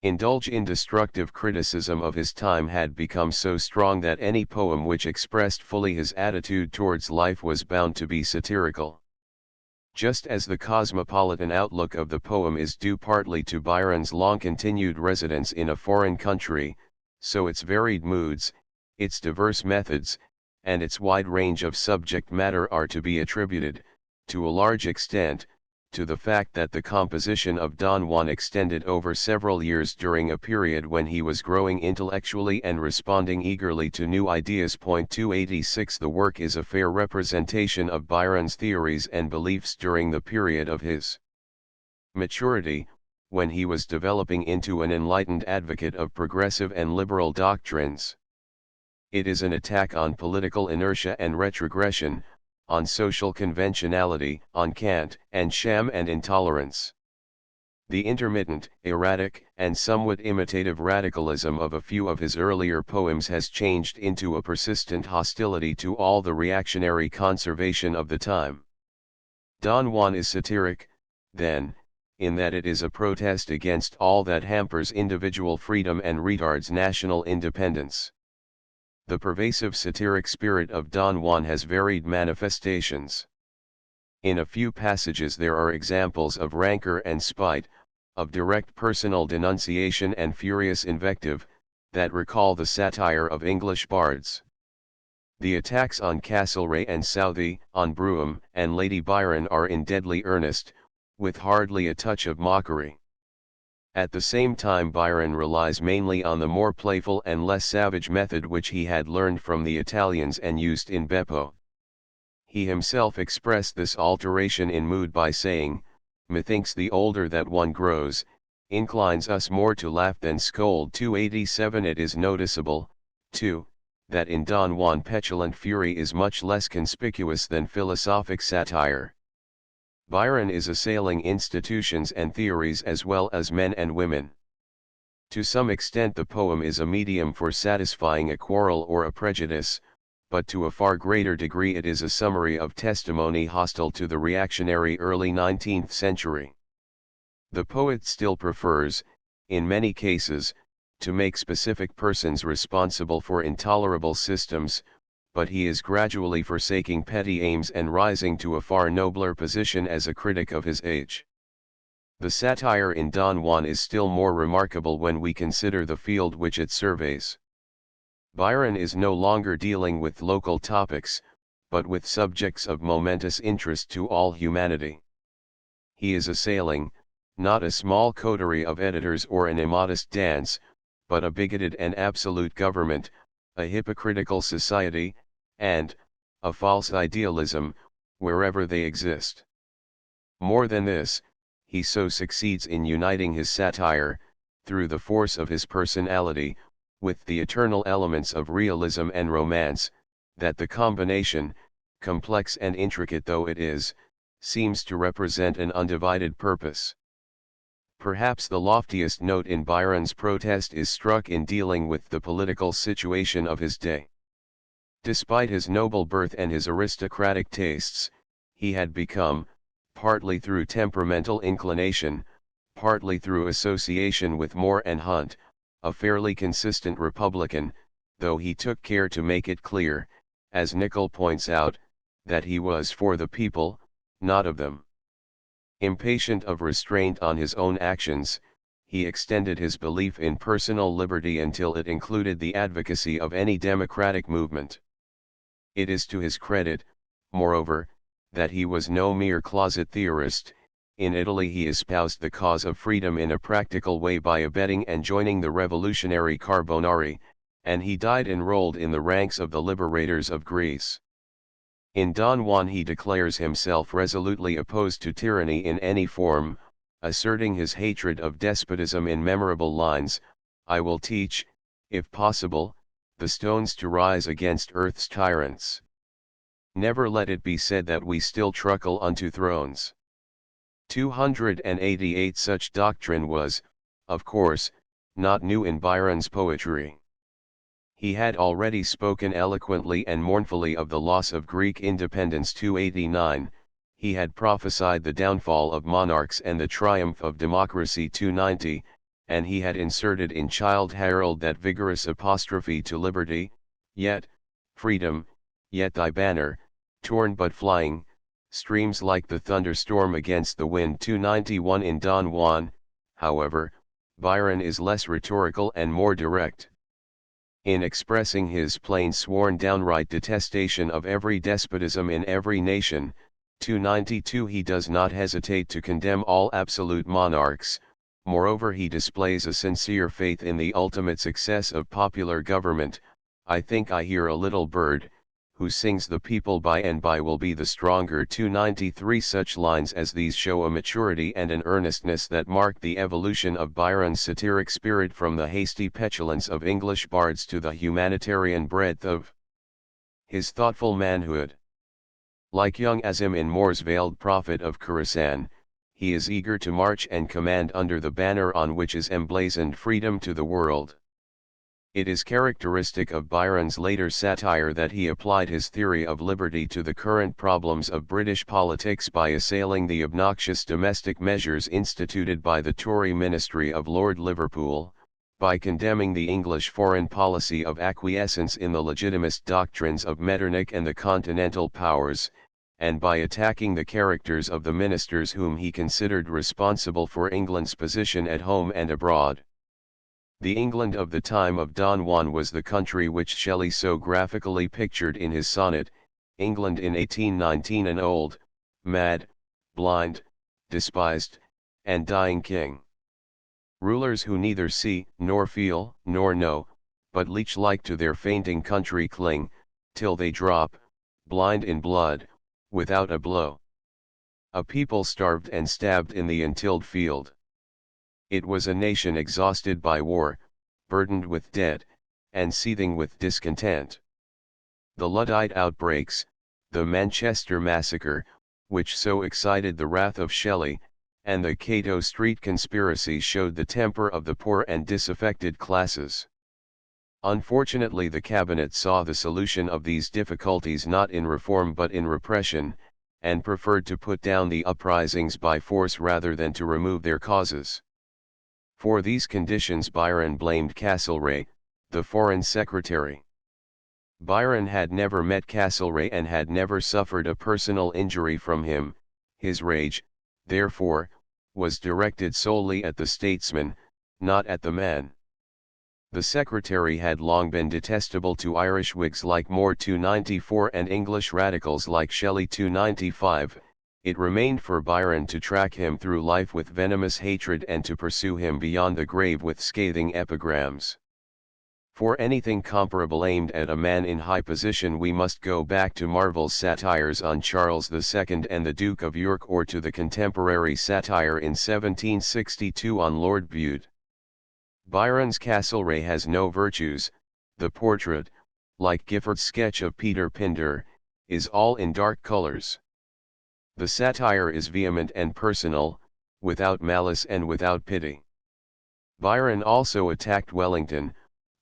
indulge in destructive criticism of his time had become so strong that any poem which expressed fully his attitude towards life was bound to be satirical. Just as the cosmopolitan outlook of the poem is due partly to Byron's long-continued residence in a foreign country, so its varied moods, its diverse methods, and its wide range of subject matter are to be attributed, to a large extent, to the fact that the composition of Don Juan extended over several years during a period when he was growing intellectually and responding eagerly to new ideas. 286, the work is a fair representation of Byron's theories and beliefs during the period of his maturity, when he was developing into an enlightened advocate of progressive and liberal doctrines. It is an attack on political inertia and retrogression, on social conventionality, on cant and sham and intolerance. The intermittent, erratic, and somewhat imitative radicalism of a few of his earlier poems has changed into a persistent hostility to all the reactionary conservation of the time. Don Juan is satiric, then, in that it is a protest against all that hampers individual freedom and retards national independence. The pervasive satiric spirit of Don Juan has varied manifestations. In a few passages there are examples of rancor and spite, of direct personal denunciation and furious invective, that recall the satire of English bards. The attacks on Castlereagh and Southey, on Brougham and Lady Byron are in deadly earnest, with hardly a touch of mockery. At the same time Byron relies mainly on the more playful and less savage method which he had learned from the Italians and used in Beppo. He himself expressed this alteration in mood by saying, "Methinks the older that one grows, inclines us more to laugh than scold." 287, it is noticeable, too, that in Don Juan petulant fury is much less conspicuous than philosophic satire. Byron is assailing institutions and theories as well as men and women. To some extent the poem is a medium for satisfying a quarrel or a prejudice, but to a far greater degree it is a summary of testimony hostile to the reactionary early 19th century. The poet still prefers, in many cases, to make specific persons responsible for intolerable systems, but he is gradually forsaking petty aims and rising to a far nobler position as a critic of his age. The satire in Don Juan is still more remarkable when we consider the field which it surveys. Byron is no longer dealing with local topics, but with subjects of momentous interest to all humanity. He is assailing, not a small coterie of editors or an immodest dance, but a bigoted and absolute government, a hypocritical society, and a false idealism, wherever they exist. More than this, he so succeeds in uniting his satire, through the force of his personality, with the eternal elements of realism and romance, that the combination, complex and intricate though it is, seems to represent an undivided purpose. Perhaps the loftiest note in Byron's protest is struck in dealing with the political situation of his day. Despite his noble birth and his aristocratic tastes, he had become, partly through temperamental inclination, partly through association with Moore and Hunt, a fairly consistent Republican, though he took care to make it clear, as Nicholl points out, that he was for the people, not of them. Impatient of restraint on his own actions, he extended his belief in personal liberty until it included the advocacy of any democratic movement. It is to his credit, moreover, that he was no mere closet theorist. In Italy he espoused the cause of freedom in a practical way by abetting and joining the revolutionary Carbonari, and he died enrolled in the ranks of the liberators of Greece. In Don Juan he declares himself resolutely opposed to tyranny in any form, asserting his hatred of despotism in memorable lines: "I will teach, if possible, the stones to rise against earth's tyrants. Never let it be said that we still truckle unto thrones." 288 Such doctrine was, of course, not new in Byron's poetry. He had already spoken eloquently and mournfully of the loss of Greek independence 289, he had prophesied the downfall of monarchs and the triumph of democracy 290, and he had inserted in Childe Harold that vigorous apostrophe to liberty: "Yet, freedom, yet thy banner, torn but flying, streams like the thunderstorm against the wind." 291 In Don Juan, however, Byron is less rhetorical and more direct. In expressing his plain sworn downright detestation of every despotism in every nation, 292 he does not hesitate to condemn all absolute monarchs. Moreover, he displays a sincere faith in the ultimate success of popular government. "I think I hear a little bird, who sings the people by and by will be the stronger." 293 Such lines as these show a maturity and an earnestness that mark the evolution of Byron's satiric spirit from the hasty petulance of English bards to the humanitarian breadth of his thoughtful manhood. Like young Azim in Moore's Veiled Prophet of Khorasan, he is eager to march and command under the banner on which is emblazoned freedom to the world. It is characteristic of Byron's later satire that he applied his theory of liberty to the current problems of British politics by assailing the obnoxious domestic measures instituted by the Tory ministry of Lord Liverpool, by condemning the English foreign policy of acquiescence in the legitimist doctrines of Metternich and the Continental powers, and by attacking the characters of the ministers whom he considered responsible for England's position at home and abroad. The England of the time of Don Juan was the country which Shelley so graphically pictured in his sonnet, England in 1819, an old, mad, blind, despised, and dying king. Rulers who neither see, nor feel, nor know, but leech-like to their fainting country cling, till they drop, blind in blood, without a blow. A people starved and stabbed in the untilled field. It was a nation exhausted by war, burdened with debt, and seething with discontent. The Luddite outbreaks, the Manchester massacre, which so excited the wrath of Shelley, and the Cato Street conspiracy showed the temper of the poor and disaffected classes. Unfortunately, the cabinet saw the solution of these difficulties not in reform but in repression, and preferred to put down the uprisings by force rather than to remove their causes. For these conditions Byron blamed Castlereagh, the Foreign Secretary. Byron had never met Castlereagh and had never suffered a personal injury from him. His rage, therefore, was directed solely at the statesman, not at the man. The secretary had long been detestable to Irish Whigs like Moore 294 and English radicals like Shelley 295. It remained for Byron to track him through life with venomous hatred and to pursue him beyond the grave with scathing epigrams. For anything comparable aimed at a man in high position we must go back to Marvell's satires on Charles II and the Duke of York, or to the contemporary satire in 1762 on Lord Bute. Byron's Castlereagh has no virtues. The portrait, like Gifford's sketch of Peter Pinder, is all in dark colors. The satire is vehement and personal, without malice and without pity. Byron also attacked Wellington,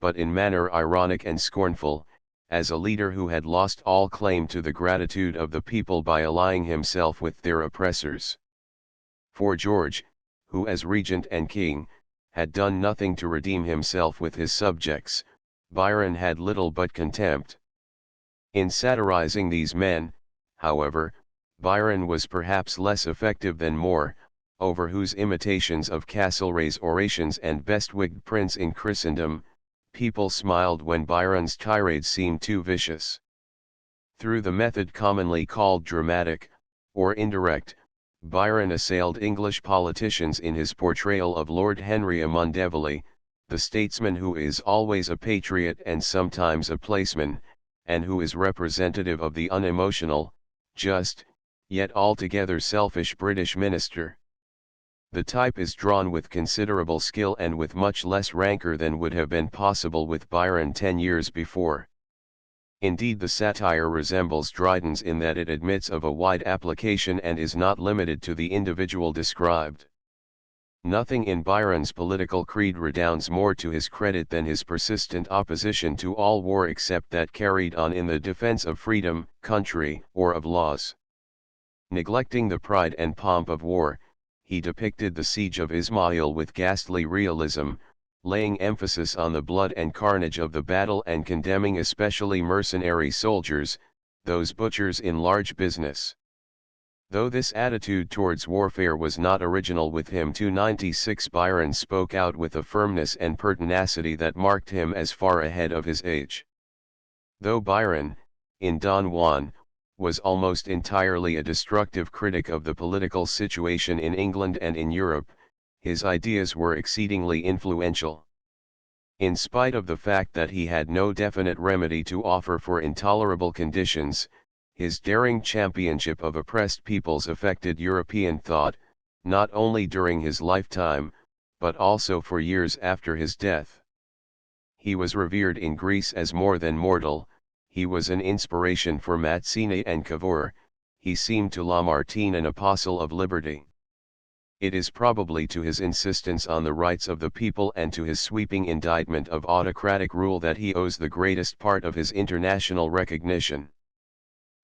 but in manner ironic and scornful, as a leader who had lost all claim to the gratitude of the people by allying himself with their oppressors. For George, who as regent and king, had done nothing to redeem himself with his subjects, Byron had little but contempt. In satirizing these men, however, Byron was perhaps less effective than Moore, over whose imitations of Castlereagh's orations and best-wigged prince in Christendom, people smiled when Byron's tirades seemed too vicious. Through the method commonly called dramatic, or indirect, Byron assailed English politicians in his portrayal of Lord Henry Amundeville, the statesman who is always a patriot and sometimes a placeman, and who is representative of the unemotional, just, yet altogether selfish British minister. The type is drawn with considerable skill and with much less rancour than would have been possible with Byron 10 years before. Indeed, the satire resembles Dryden's in that it admits of a wide application and is not limited to the individual described. Nothing in Byron's political creed redounds more to his credit than his persistent opposition to all war except that carried on in the defense of freedom, country, or of laws. Neglecting the pride and pomp of war, he depicted the siege of Ismail with ghastly realism, laying emphasis on the blood and carnage of the battle and condemning especially mercenary soldiers, those butchers in large business. Though this attitude towards warfare was not original with him, 296 Byron spoke out with a firmness and pertinacity that marked him as far ahead of his age. Though Byron, in Don Juan, was almost entirely a destructive critic of the political situation in England and in Europe, his ideas were exceedingly influential. In spite of the fact that he had no definite remedy to offer for intolerable conditions, his daring championship of oppressed peoples affected European thought, not only during his lifetime, but also for years after his death. He was revered in Greece as more than mortal, he was an inspiration for Mazzini and Cavour, he seemed to Lamartine an apostle of liberty. It is probably to his insistence on the rights of the people and to his sweeping indictment of autocratic rule that he owes the greatest part of his international recognition.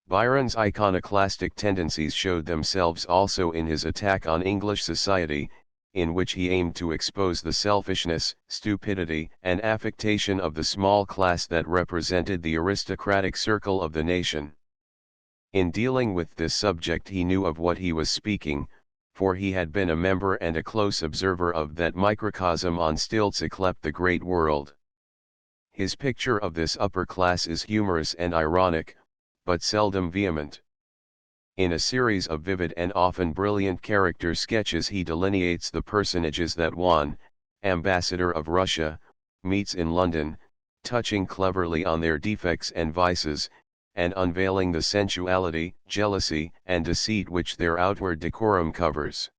Byron's iconoclastic tendencies showed themselves also in his attack on English society, in which he aimed to expose the selfishness, stupidity, and affectation of the small class that represented the aristocratic circle of the nation. In dealing with this subject he knew of what he was speaking, for he had been a member and a close observer of that microcosm on stilts yclept the great world. His picture of this upper class is humorous and ironic, but seldom vehement. In a series of vivid and often brilliant character sketches he delineates the personages that Juan, ambassador of Russia, meets in London, touching cleverly on their defects and vices, and unveiling the sensuality, jealousy, and deceit which their outward decorum covers.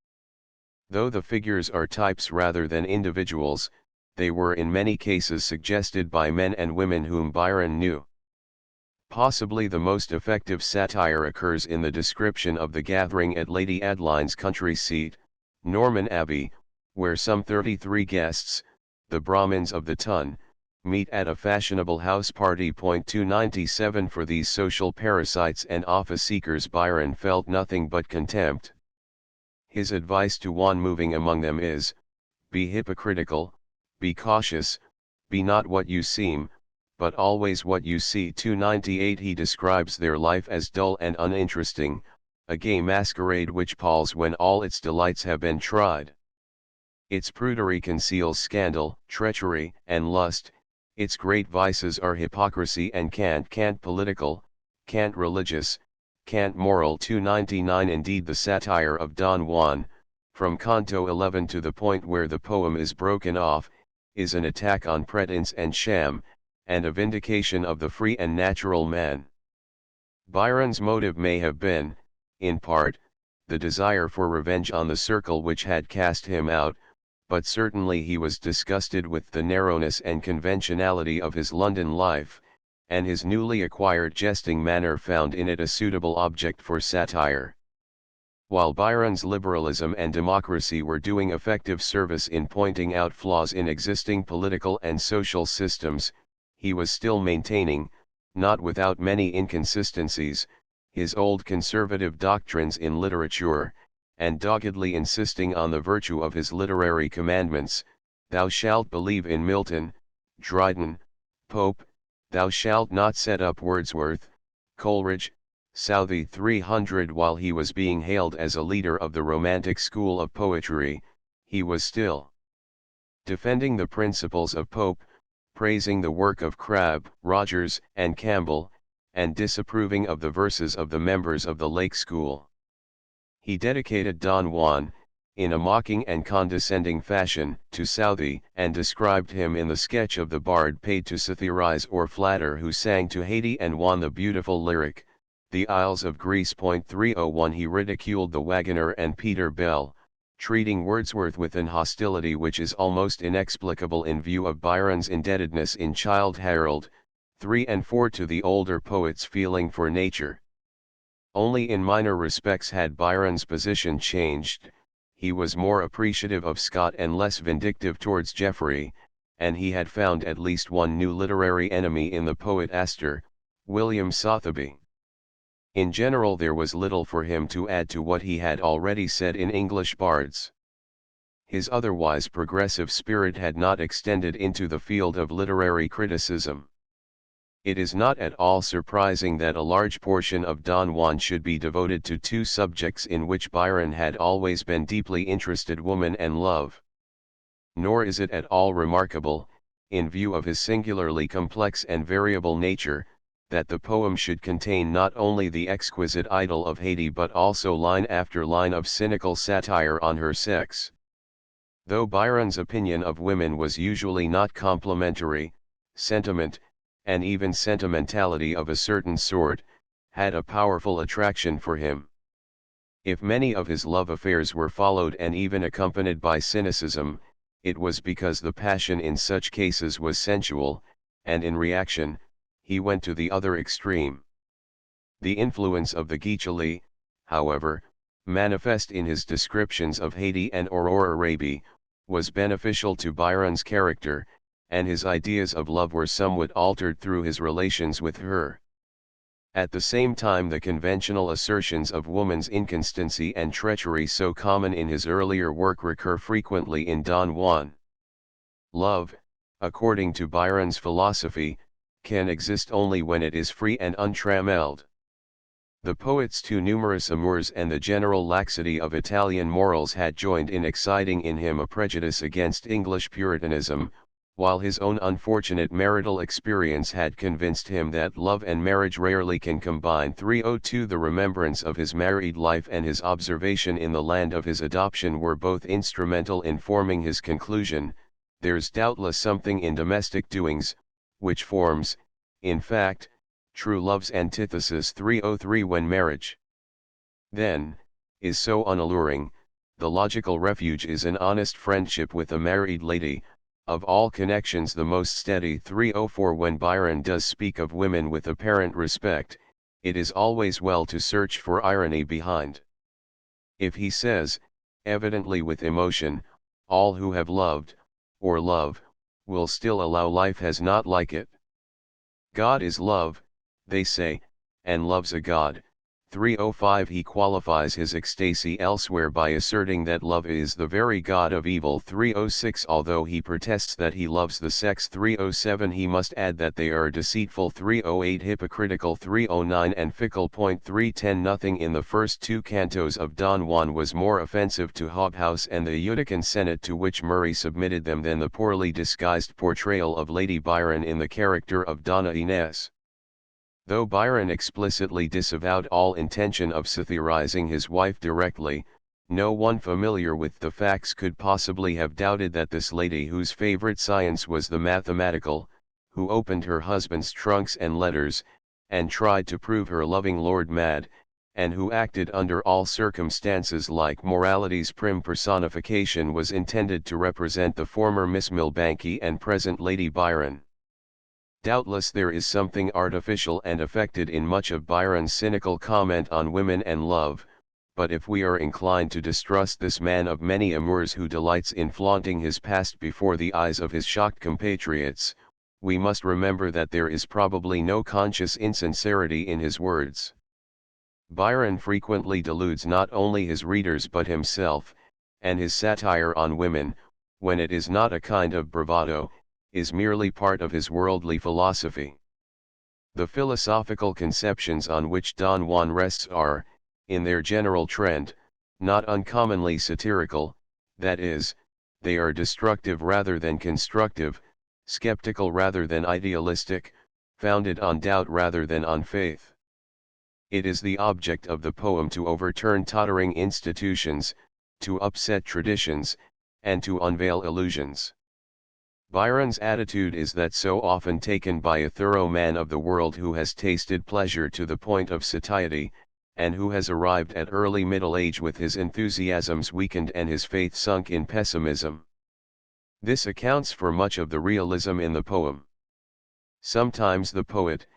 Though the figures are types rather than individuals, they were in many cases suggested by men and women whom Byron knew. Possibly the most effective satire occurs in the description of the gathering at Lady Adeline's country seat, Norman Abbey, where some 33 guests, the Brahmins of the ton, meet at a fashionable house party. 297 For these social parasites and office seekers Byron felt nothing but contempt. His advice to Juan moving among them is, be hypocritical, be cautious, be not what you seem, but always what you see. 298 He describes their life as dull and uninteresting, a gay masquerade which palls when all its delights have been tried. Its prudery conceals scandal, treachery, and lust, its great vices are hypocrisy and cant political, cant religious, cant moral. 299 Indeed, the satire of Don Juan, from Canto 11 to the point where the poem is broken off, is an attack on pretense and sham, and a vindication of the free and natural man. Byron's motive may have been, in part, the desire for revenge on the circle which had cast him out, but certainly he was disgusted with the narrowness and conventionality of his London life, and his newly acquired jesting manner found in it a suitable object for satire. While Byron's liberalism and democracy were doing effective service in pointing out flaws in existing political and social systems, he was still maintaining, not without many inconsistencies, his old conservative doctrines in literature, and doggedly insisting on the virtue of his literary commandments, thou shalt believe in Milton, Dryden, Pope, thou shalt not set up Wordsworth, Coleridge, Southey 300. While he was being hailed as a leader of the Romantic school of poetry, he was still defending the principles of Pope, praising the work of Crabbe, Rogers, and Campbell, and disapproving of the verses of the members of the Lake School. He dedicated Don Juan, in a mocking and condescending fashion, to Southey, and described him in the sketch of the bard paid to satirize or flatter who sang to Haidee and Juan the beautiful lyric, The Isles of Greece. 301. He ridiculed the Wagoner and Peter Bell, treating Wordsworth with an hostility which is almost inexplicable in view of Byron's indebtedness in Childe Harold, 3 and 4 to the older poet's feeling for nature. Only in minor respects had Byron's position changed. He was more appreciative of Scott and less vindictive towards Geoffrey, and he had found at least one new literary enemy in the poet Astor, William Sotheby. In general there was little for him to add to what he had already said in English bards. His otherwise progressive spirit had not extended into the field of literary criticism. It is not at all surprising that a large portion of Don Juan should be devoted to two subjects in which Byron had always been deeply interested: woman and love. Nor is it at all remarkable, in view of his singularly complex and variable nature, that the poem should contain not only the exquisite idyll of Haidee but also line after line of cynical satire on her sex. Though Byron's opinion of women was usually not complimentary, sentiment, and even sentimentality of a certain sort, had a powerful attraction for him. If many of his love affairs were followed and even accompanied by cynicism, it was because the passion in such cases was sensual, and in reaction, he went to the other extreme. The influence of the Giccioli, however, manifest in his descriptions of Haidee and Aurora Raby, was beneficial to Byron's character, and his ideas of love were somewhat altered through his relations with her. At the same time, the conventional assertions of woman's inconstancy and treachery so common in his earlier work recur frequently in Don Juan. Love, according to Byron's philosophy, can exist only when it is free and untrammelled. The poet's too numerous amours and the general laxity of Italian morals had joined in exciting in him a prejudice against English Puritanism, while his own unfortunate marital experience had convinced him that love and marriage rarely can combine. 302. The remembrance of his married life and his observation in the land of his adoption were both instrumental in forming his conclusion: there's doubtless something in domestic doings, which forms, in fact, true love's antithesis. 303. When marriage, then, is so unalluring, the logical refuge is an honest friendship with a married lady, of all connections the most steady. 304. When Byron does speak of women with apparent respect, it is always well to search for irony behind. If he says, evidently with emotion, all who have loved, or love, will still allow life has not like it. God is love, they say, and love's a God. 305. He qualifies his ecstasy elsewhere by asserting that love is the very god of evil. 306. Although he protests that he loves the sex. 307. He must add that they are deceitful. 308. Hypocritical. 309. And fickle. 310. Nothing in the first two cantos of Don Juan was more offensive to Hobhouse and the Utica Senate to which Murray submitted them than the poorly disguised portrayal of Lady Byron in the character of Donna Inez. Though Byron explicitly disavowed all intention of satirizing his wife directly, no one familiar with the facts could possibly have doubted that this lady, whose favorite science was the mathematical, who opened her husband's trunks and letters, and tried to prove her loving lord mad, and who acted under all circumstances like morality's prim personification, was intended to represent the former Miss Milbanke and present Lady Byron. Doubtless there is something artificial and affected in much of Byron's cynical comment on women and love, but if we are inclined to distrust this man of many amours who delights in flaunting his past before the eyes of his shocked compatriots, we must remember that there is probably no conscious insincerity in his words. Byron frequently deludes not only his readers but himself, and his satire on women, when it is not a kind of bravado, is merely part of his worldly philosophy. The philosophical conceptions on which Don Juan rests are, in their general trend, not uncommonly satirical, that is, they are destructive rather than constructive, skeptical rather than idealistic, founded on doubt rather than on faith. It is the object of the poem to overturn tottering institutions, to upset traditions, and to unveil illusions. Byron's attitude is that so often taken by a thorough man of the world who has tasted pleasure to the point of satiety, and who has arrived at early middle age with his enthusiasms weakened and his faith sunk in pessimism. This accounts for much of the realism in the poem. Sometimes the poet,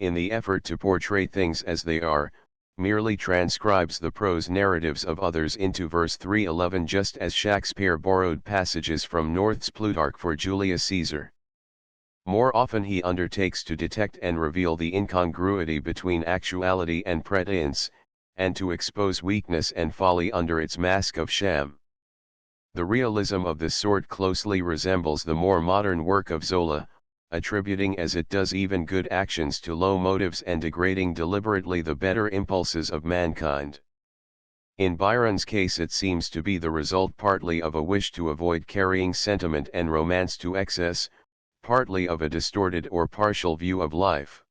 in the effort to portray things as they are, merely transcribes the prose narratives of others into verse 311, just as Shakespeare borrowed passages from North's Plutarch for Julius Caesar. More often he undertakes to detect and reveal the incongruity between actuality and pretense, and to expose weakness and folly under its mask of sham. The realism of this sort closely resembles the more modern work of Zola, attributing as it does even good actions to low motives and degrading deliberately the better impulses of mankind. In Byron's case it seems to be the result partly of a wish to avoid carrying sentiment and romance to excess, partly of a distorted or partial view of life.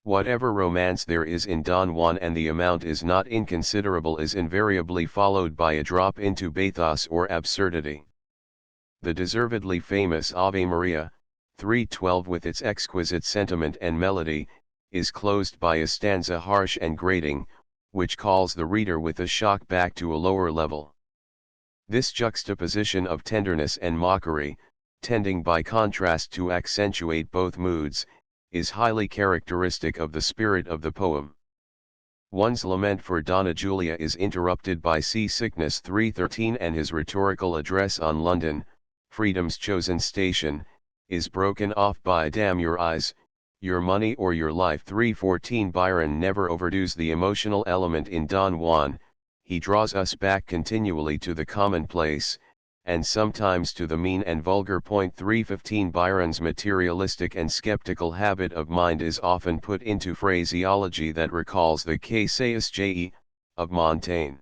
Whatever romance there is in Don Juan, and the amount is not inconsiderable, is invariably followed by a drop into bathos or absurdity. The deservedly famous Ave Maria, 3:12, with its exquisite sentiment and melody, is closed by a stanza harsh and grating, which calls the reader with a shock back to a lower level. This juxtaposition of tenderness and mockery, tending by contrast to accentuate both moods, is highly characteristic of the spirit of the poem. One's lament for Donna Julia is interrupted by seasickness 3:13, and his rhetorical address on London, freedom's chosen station, is broken off by damn your eyes, your money or your life 3:14. Byron never overdoes the emotional element in Don Juan. He draws us back continually to the commonplace, and sometimes to the mean and vulgar point 3:15. Byron's materialistic and skeptical habit of mind is often put into phraseology that recalls the Que sais je of Montaigne.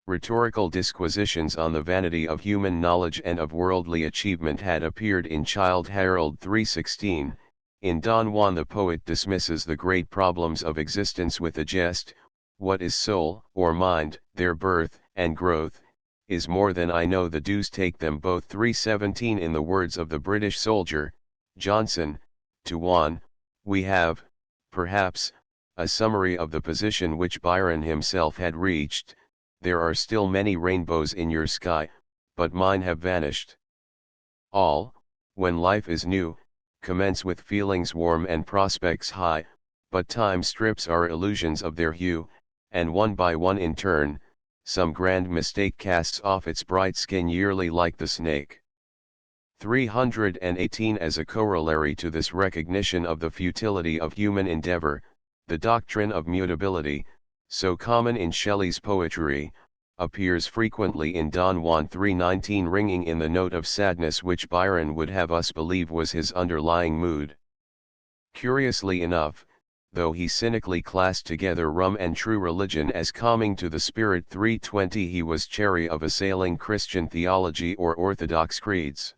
Rhetorical disquisitions on the vanity of human knowledge and of worldly achievement had appeared in Childe Harold 3:16. In Don Juan the poet dismisses the great problems of existence with a jest. What is soul, or mind? Their birth and growth is more than I know, the deuce take them both 3:17. In the words of the British soldier, Johnson, to Juan, we have, perhaps, a summary of the position which Byron himself had reached. There are still many rainbows in your sky, but mine have vanished. All, when life is new, commence with feelings warm and prospects high, but time strips our illusions of their hue, and one by one in turn, some grand mistake casts off its bright skin yearly like the snake. 318. As a corollary to this recognition of the futility of human endeavor, the doctrine of mutability, so common in Shelley's poetry, appears frequently in Don Juan 3:19, ringing in the note of sadness which Byron would have us believe was his underlying mood. Curiously enough, though he cynically classed together rum and true religion as calming to the spirit 3:20, he was chary of assailing Christian theology or orthodox creeds.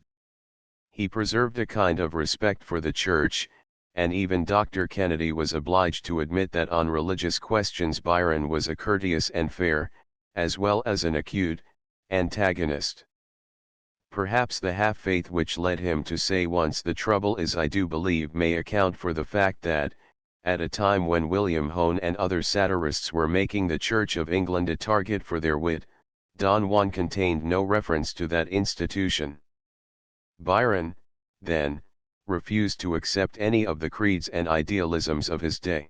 He preserved a kind of respect for the Church, and even Dr. Kennedy was obliged to admit that on religious questions Byron was a courteous and fair, as well as an acute, antagonist. Perhaps the half-faith which led him to say once, "The trouble is I do believe," may account for the fact that, at a time when William Hone and other satirists were making the Church of England a target for their wit, Don Juan contained no reference to that institution. Byron, then, refused to accept any of the creeds and idealisms of his day.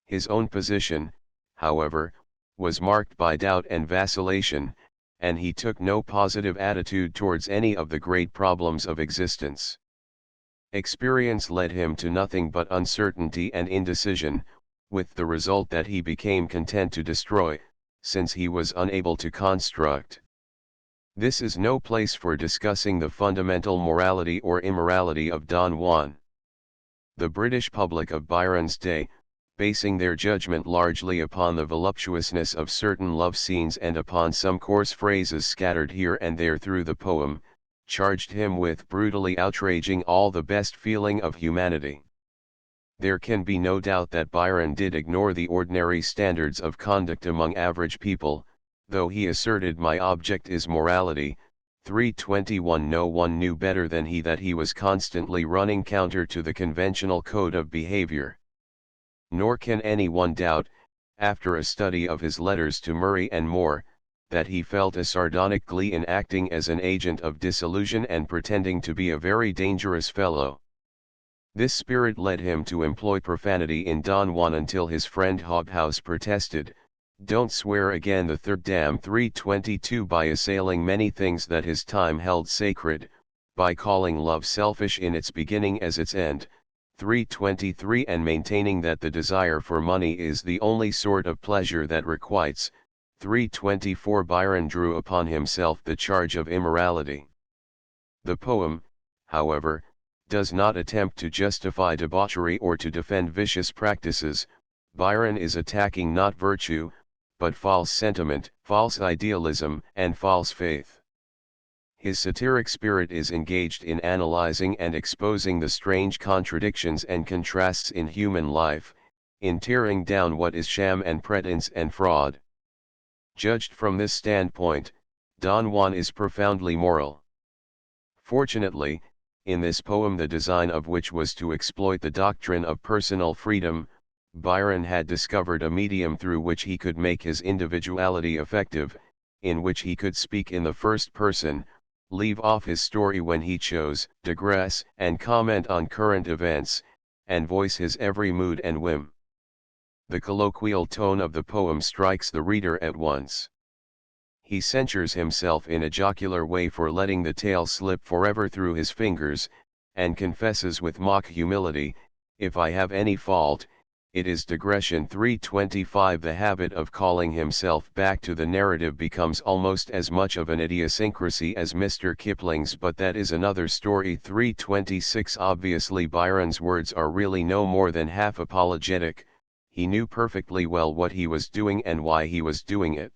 His own position, however, was marked by doubt and vacillation, and he took no positive attitude towards any of the great problems of existence. Experience led him to nothing but uncertainty and indecision, with the result that he became content to destroy, since he was unable to construct. This is no place for discussing the fundamental morality or immorality of Don Juan. The British public of Byron's day, basing their judgment largely upon the voluptuousness of certain love scenes and upon some coarse phrases scattered here and there through the poem, charged him with brutally outraging all the best feeling of humanity. There can be no doubt that Byron did ignore the ordinary standards of conduct among average people, though he asserted my object is morality. 321 No one knew better than he that he was constantly running counter to the conventional code of behavior. Nor can any one doubt, after a study of his letters to Murray and Moore, that he felt a sardonic glee in acting as an agent of disillusion and pretending to be a very dangerous fellow. This spirit led him to employ profanity in Don Juan until his friend Hobhouse protested, "Don't swear again the third damn 322 by assailing many things that his time held sacred, by calling love selfish in its beginning as its end." 323 and maintaining that the desire for money is the only sort of pleasure that requites. 324 Byron drew upon himself the charge of immorality. The poem, however, does not attempt to justify debauchery or to defend vicious practices. Byron is attacking not virtue, but false sentiment, false idealism, and false faith. His satiric spirit is engaged in analyzing and exposing the strange contradictions and contrasts in human life, in tearing down what is sham and pretense and fraud. Judged from this standpoint, Don Juan is profoundly moral. Fortunately, in this poem, the design of which was to exploit the doctrine of personal freedom, Byron had discovered a medium through which he could make his individuality effective, in which he could speak in the first person, leave off his story when he chose, digress and comment on current events, and voice his every mood and whim. The colloquial tone of the poem strikes the reader at once. He censures himself in a jocular way for letting the tale slip forever through his fingers, and confesses with mock humility, "If I have any fault, it is digression." 325 The habit of calling himself back to the narrative becomes almost as much of an idiosyncrasy as Mr. Kipling's, but that is another story. 326 Obviously Byron's words are really no more than half apologetic. He knew perfectly well what he was doing and why he was doing it.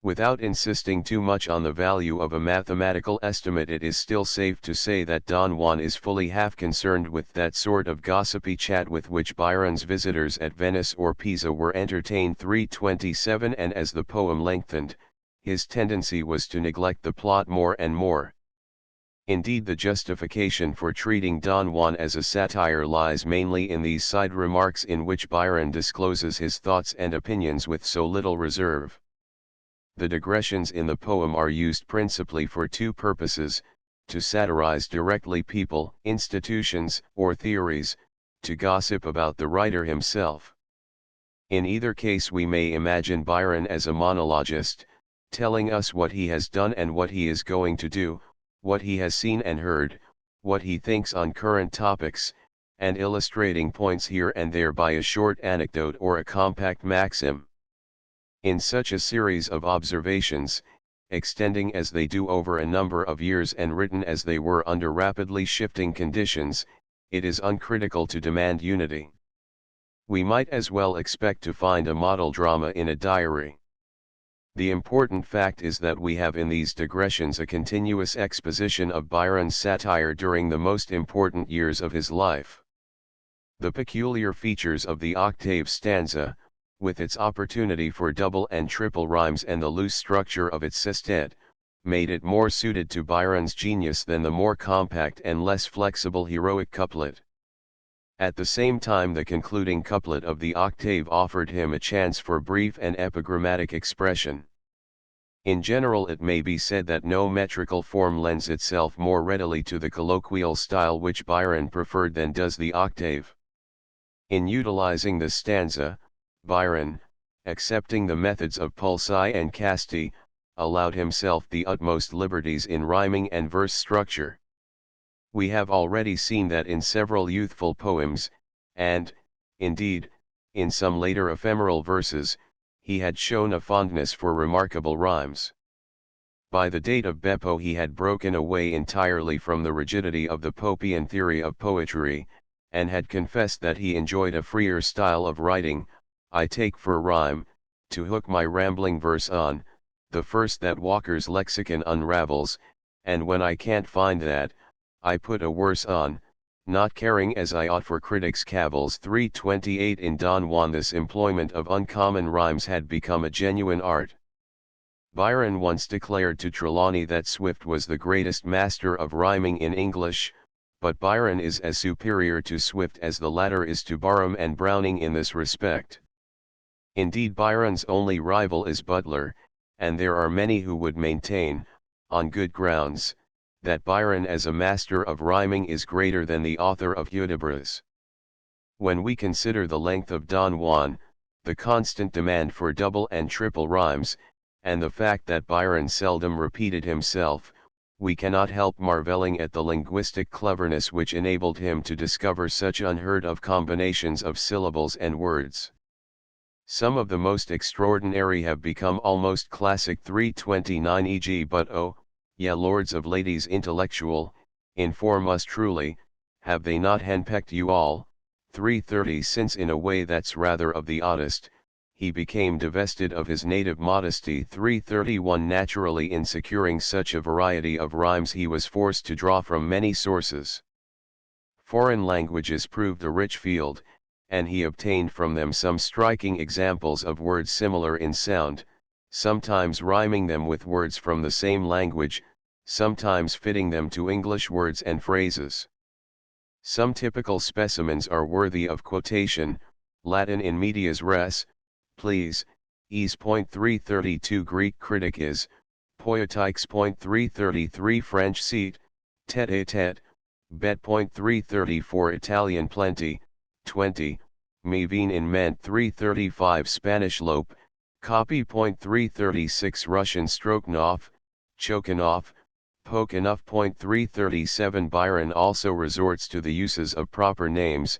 Without insisting too much on the value of a mathematical estimate, it is still safe to say that Don Juan is fully half concerned with that sort of gossipy chat with which Byron's visitors at Venice or Pisa were entertained. 327 And as the poem lengthened, his tendency was to neglect the plot more and more. Indeed, the justification for treating Don Juan as a satire lies mainly in these side remarks in which Byron discloses his thoughts and opinions with so little reserve. The digressions in the poem are used principally for two purposes: to satirize directly people, institutions, or theories, to gossip about the writer himself. In either case we may imagine Byron as a monologist, telling us what he has done and what he is going to do, what he has seen and heard, what he thinks on current topics, and illustrating points here and there by a short anecdote or a compact maxim. In such a series of observations, extending as they do over a number of years and written as they were under rapidly shifting conditions, it is uncritical to demand unity. We might as well expect to find a model drama in a diary. The important fact is that we have in these digressions a continuous exposition of Byron's satire during the most important years of his life. The peculiar features of the octave stanza, with its opportunity for double and triple rhymes and the loose structure of its sestet, made it more suited to Byron's genius than the more compact and less flexible heroic couplet. At the same time, the concluding couplet of the octave offered him a chance for brief and epigrammatic expression. In general, it may be said that no metrical form lends itself more readily to the colloquial style which Byron preferred than does the octave. In utilizing the stanza, Byron, accepting the methods of Pulci and Casti, allowed himself the utmost liberties in rhyming and verse structure. We have already seen that in several youthful poems, and, indeed, in some later ephemeral verses, he had shown a fondness for remarkable rhymes. By the date of Beppo he had broken away entirely from the rigidity of the Popian theory of poetry, and had confessed that he enjoyed a freer style of writing. I take for rhyme, to hook my rambling verse on, the first that Walker's lexicon unravels, and when I can't find that, I put a worse on, not caring as I ought for critics' cavils. 328 In Don Juan this employment of uncommon rhymes had become a genuine art. Byron once declared to Trelawney that Swift was the greatest master of rhyming in English, but Byron is as superior to Swift as the latter is to Barham and Browning in this respect. Indeed, Byron's only rival is Butler, and there are many who would maintain, on good grounds, that Byron as a master of rhyming is greater than the author of Hudibras. When we consider the length of Don Juan, the constant demand for double and triple rhymes, and the fact that Byron seldom repeated himself, we cannot help marveling at the linguistic cleverness which enabled him to discover such unheard-of combinations of syllables and words. Some of the most extraordinary have become almost classic. 329 e.g. But oh, ye lords of ladies intellectual, inform us truly, have they not henpecked you all? 330 Since in a way that's rather of the oddest, he became divested of his native modesty. 331 Naturally in securing such a variety of rhymes he was forced to draw from many sources. Foreign languages proved a rich field, and he obtained from them some striking examples of words similar in sound, sometimes rhyming them with words from the same language, sometimes fitting them to English words and phrases. Some typical specimens are worthy of quotation: Latin in medias res, please, ease. 332 Greek critic is, poetiques. 333 French seat, tête-à-tête, bet. 334 Italian plenty, 20, me vien in ment. 335 Spanish lope, copy. 336 Russian Strokhanov, Chokhanov, Pokanov. 337 Byron also resorts to the uses of proper names,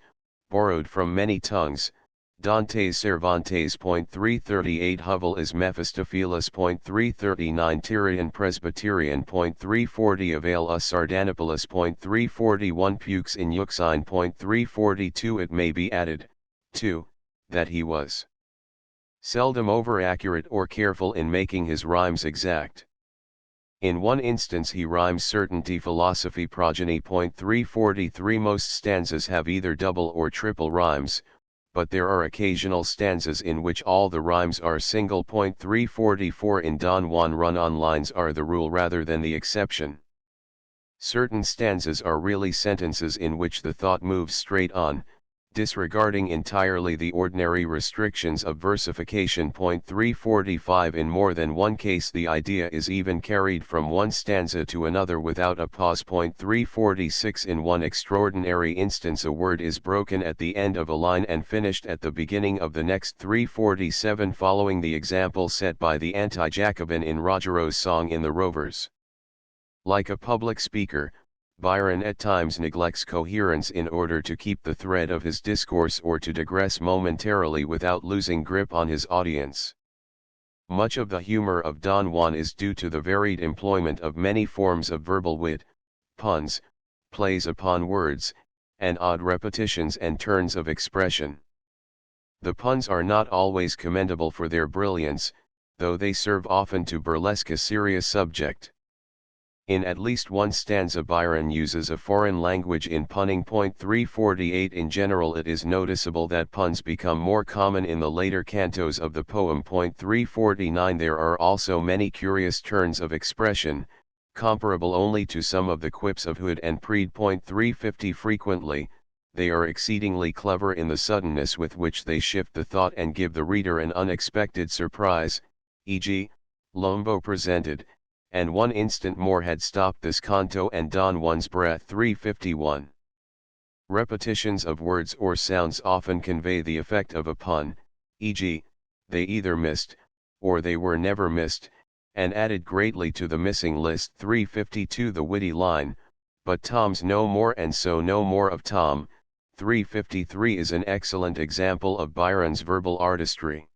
borrowed from many tongues, Dante's Cervantes. 338 Huvel is Mephistopheles. 339 Tyrian Presbyterian. 340 Avail us Sardanapalus. 341 Pukes in Euxine. 342 It may be added, too, that he was seldom over-accurate or careful in making his rhymes exact. In one instance he rhymes certainty philosophy progeny. 343 Most stanzas have either double or triple rhymes, but there are occasional stanzas in which all the rhymes are single. 344 In Don Juan run-on lines are the rule rather than the exception. Certain stanzas are really sentences in which the thought moves straight on, disregarding entirely the ordinary restrictions of versification. 345 In more than one case the idea is even carried from one stanza to another without a pause. 346 In one extraordinary instance a word is broken at the end of a line and finished at the beginning of the next. 347 Following the example set by the anti-Jacobin in Roggero's song in the Rovers. Like a public speaker, Byron at times neglects coherence in order to keep the thread of his discourse or to digress momentarily without losing grip on his audience. Much of the humor of Don Juan is due to the varied employment of many forms of verbal wit, puns, plays upon words, and odd repetitions and turns of expression. The puns are not always commendable for their brilliance, though they serve often to burlesque a serious subject. In at least one stanza Byron uses a foreign language in punning. 348 In general it is noticeable that puns become more common in the later cantos of the poem. 349 There are also many curious turns of expression, comparable only to some of the quips of Hood and Preed. 350 Frequently, they are exceedingly clever in the suddenness with which they shift the thought and give the reader an unexpected surprise, e.g., Lombo presented, and one instant more had stopped this canto and Don Juan's breath. 351 Repetitions of words or sounds often convey the effect of a pun, e.g., they either missed, or they were never missed, and added greatly to the missing list. 352 The witty line, but Tom's no more and so no more of Tom. 353 is an excellent example of Byron's verbal artistry.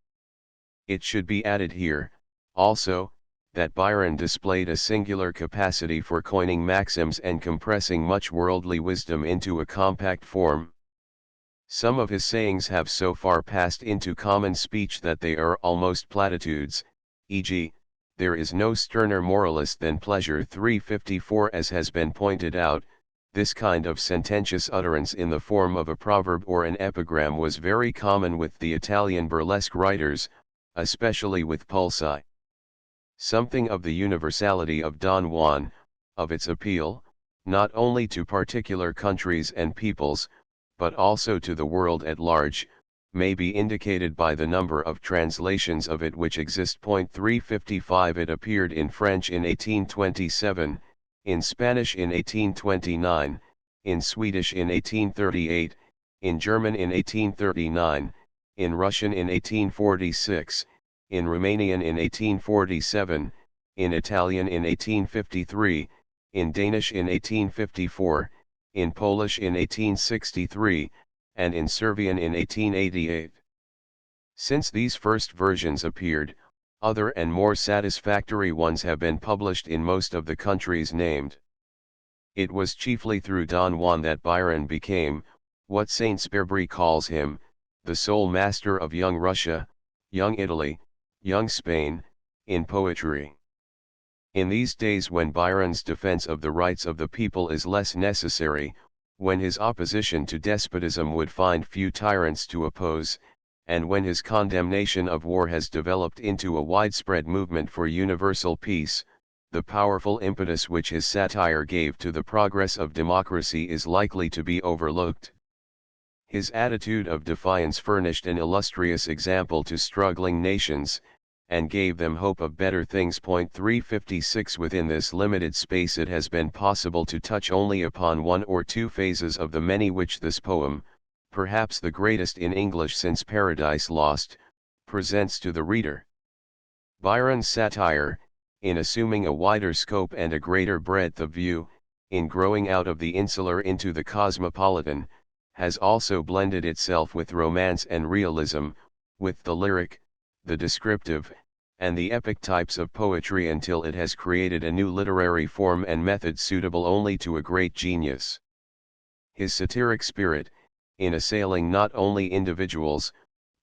It should be added here, also, that Byron displayed a singular capacity for coining maxims and compressing much worldly wisdom into a compact form. Some of his sayings have so far passed into common speech that they are almost platitudes, e.g., there is no sterner moralist than pleasure 354. As has been pointed out, this kind of sententious utterance in the form of a proverb or an epigram was very common with the Italian burlesque writers, especially with Pulci. Something of the universality of Don Juan, of its appeal, not only to particular countries and peoples, but also to the world at large, may be indicated by the number of translations of it which exist. 355 It appeared in French in 1827, in Spanish in 1829, in Swedish in 1838, in German in 1839, in Russian in 1846, in Romanian in 1847, in Italian in 1853, in Danish in 1854, in Polish in 1863, and in Serbian in 1888. Since these first versions appeared, other and more satisfactory ones have been published in most of the countries named. It was chiefly through Don Juan that Byron became, what Saint-Exupéry calls him, the sole master of young Russia, young Italy, young Spain, in poetry. In these days when Byron's defense of the rights of the people is less necessary, when his opposition to despotism would find few tyrants to oppose, and when his condemnation of war has developed into a widespread movement for universal peace, the powerful impetus which his satire gave to the progress of democracy is likely to be overlooked. His attitude of defiance furnished an illustrious example to struggling nations, and gave them hope of better things. 356 Within this limited space it has been possible to touch only upon one or two phases of the many which this poem, perhaps the greatest in English since Paradise Lost, presents to the reader. Byron's satire, in assuming a wider scope and a greater breadth of view, in growing out of the insular into the cosmopolitan, has also blended itself with romance and realism, with the lyric, the descriptive, and the epic types of poetry until it has created a new literary form and method suitable only to a great genius. His satiric spirit, in assailing not only individuals,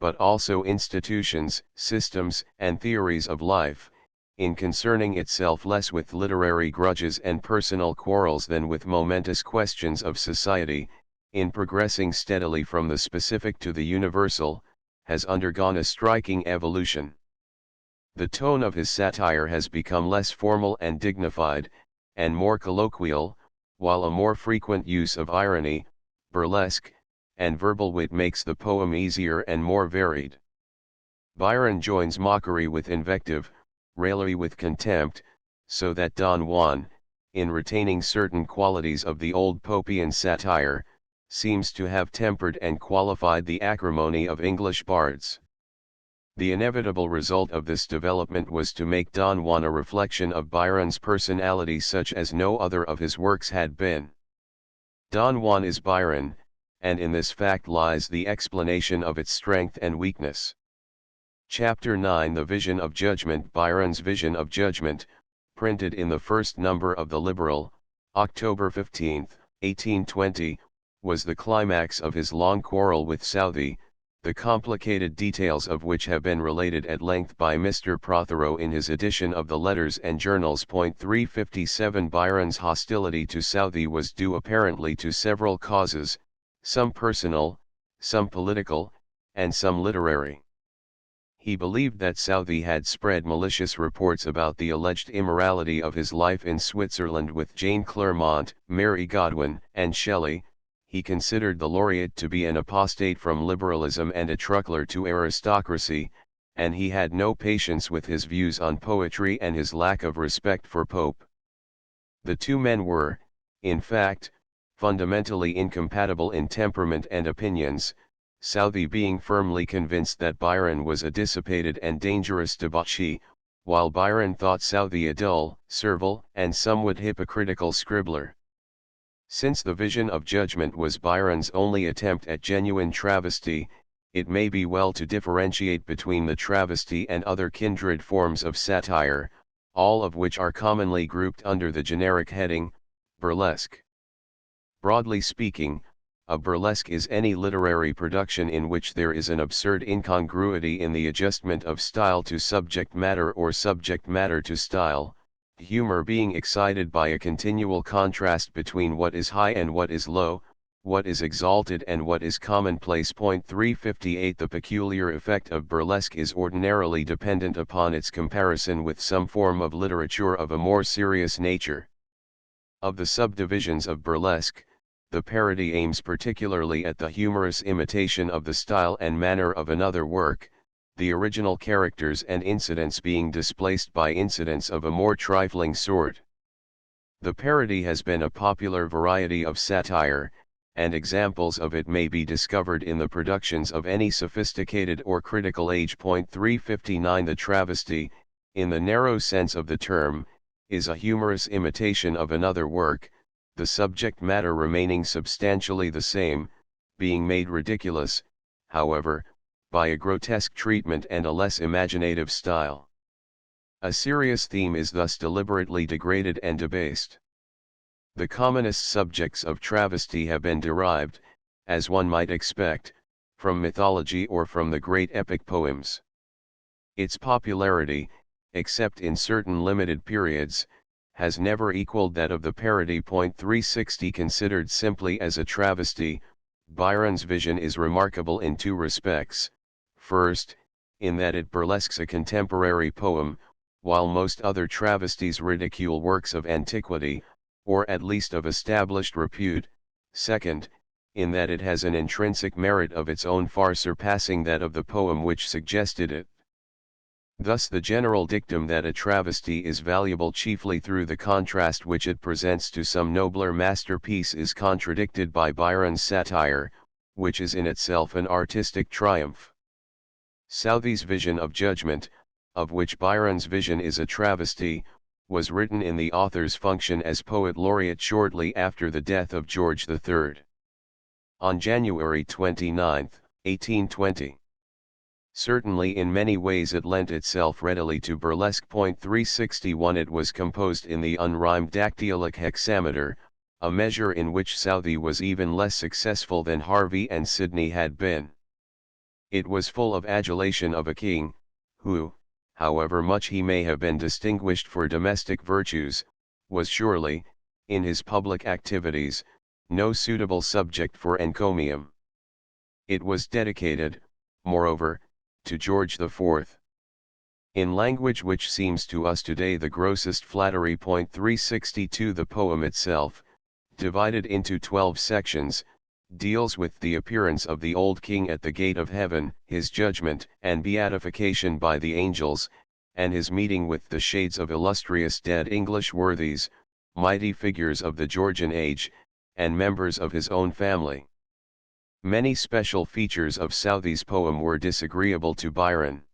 but also institutions, systems, and theories of life, in concerning itself less with literary grudges and personal quarrels than with momentous questions of society, in progressing steadily from the specific to the universal, has undergone a striking evolution. The tone of his satire has become less formal and dignified, and more colloquial, while a more frequent use of irony, burlesque, and verbal wit makes the poem easier and more varied. Byron joins mockery with invective, raillery with contempt, so that Don Juan, in retaining certain qualities of the old Popian satire, seems to have tempered and qualified the acrimony of English bards. The inevitable result of this development was to make Don Juan a reflection of Byron's personality such as no other of his works had been. Don Juan is Byron, and in this fact lies the explanation of its strength and weakness. Chapter 9 The Vision of Judgment Byron's Vision of Judgment, printed in the first number of the Liberal, October 15, 1820, was the climax of his long quarrel with Southey, the complicated details of which have been related at length by Mr. Prothero in his edition of the Letters and Journals. 357 Byron's hostility to Southey was due apparently to several causes, some personal, some political, and some literary. He believed that Southey had spread malicious reports about the alleged immorality of his life in Switzerland with Jane Clairmont, Mary Godwin, and Shelley. He considered the laureate to be an apostate from liberalism and a truckler to aristocracy, and he had no patience with his views on poetry and his lack of respect for Pope. The two men were, in fact, fundamentally incompatible in temperament and opinions, Southey being firmly convinced that Byron was a dissipated and dangerous debauchee, while Byron thought Southey a dull, servile, and somewhat hypocritical scribbler. Since the Vision of Judgment was Byron's only attempt at genuine travesty, it may be well to differentiate between the travesty and other kindred forms of satire, all of which are commonly grouped under the generic heading, burlesque. Broadly speaking, A burlesque is any literary production in which there is an absurd incongruity in the adjustment of style to subject matter or subject matter to style, humor being excited by a continual contrast between what is high and what is low, what is exalted and what is commonplace. 358 The peculiar effect of burlesque is ordinarily dependent upon its comparison with some form of literature of a more serious nature. Of the subdivisions of burlesque, the parody aims particularly at the humorous imitation of the style and manner of another work, the original characters and incidents being displaced by incidents of a more trifling sort. The parody has been a popular variety of satire, and examples of it may be discovered in the productions of any sophisticated or critical age. 359 The travesty, in the narrow sense of the term, is a humorous imitation of another work, the subject matter remaining substantially the same, being made ridiculous, however, by a grotesque treatment and a less imaginative style. A serious theme is thus deliberately degraded and debased. The commonest subjects of travesty have been derived, as one might expect, from mythology or from the great epic poems. Its popularity, except in certain limited periods, has never equaled that of the parody. 360 Considered simply as a travesty, Byron's vision is remarkable in two respects. First, in that it burlesques a contemporary poem, while most other travesties ridicule works of antiquity, or at least of established repute. Second, in that it has an intrinsic merit of its own far surpassing that of the poem which suggested it. Thus the general dictum that a travesty is valuable chiefly through the contrast which it presents to some nobler masterpiece is contradicted by Byron's satire, which is in itself an artistic triumph. Southey's vision of judgment, of which Byron's vision is a travesty, was written in the author's function as poet laureate shortly after the death of George III. On January 29, 1820. Certainly in many ways it lent itself readily to burlesque. 361 It was composed in the unrhymed dactylic hexameter, a measure in which Southey was even less successful than Harvey and Sidney had been. It was full of adulation of a king, who, however much he may have been distinguished for domestic virtues, was surely, in his public activities, no suitable subject for encomium. It was dedicated, moreover, to George IV. In language which seems to us today the grossest flattery. 362 The poem itself, divided into 12 sections, deals with the appearance of the old king at the gate of heaven, his judgment and beatification by the angels, and his meeting with the shades of illustrious dead English worthies, mighty figures of the Georgian age, and members of his own family. Many special features of Southey's poem were disagreeable to Byron.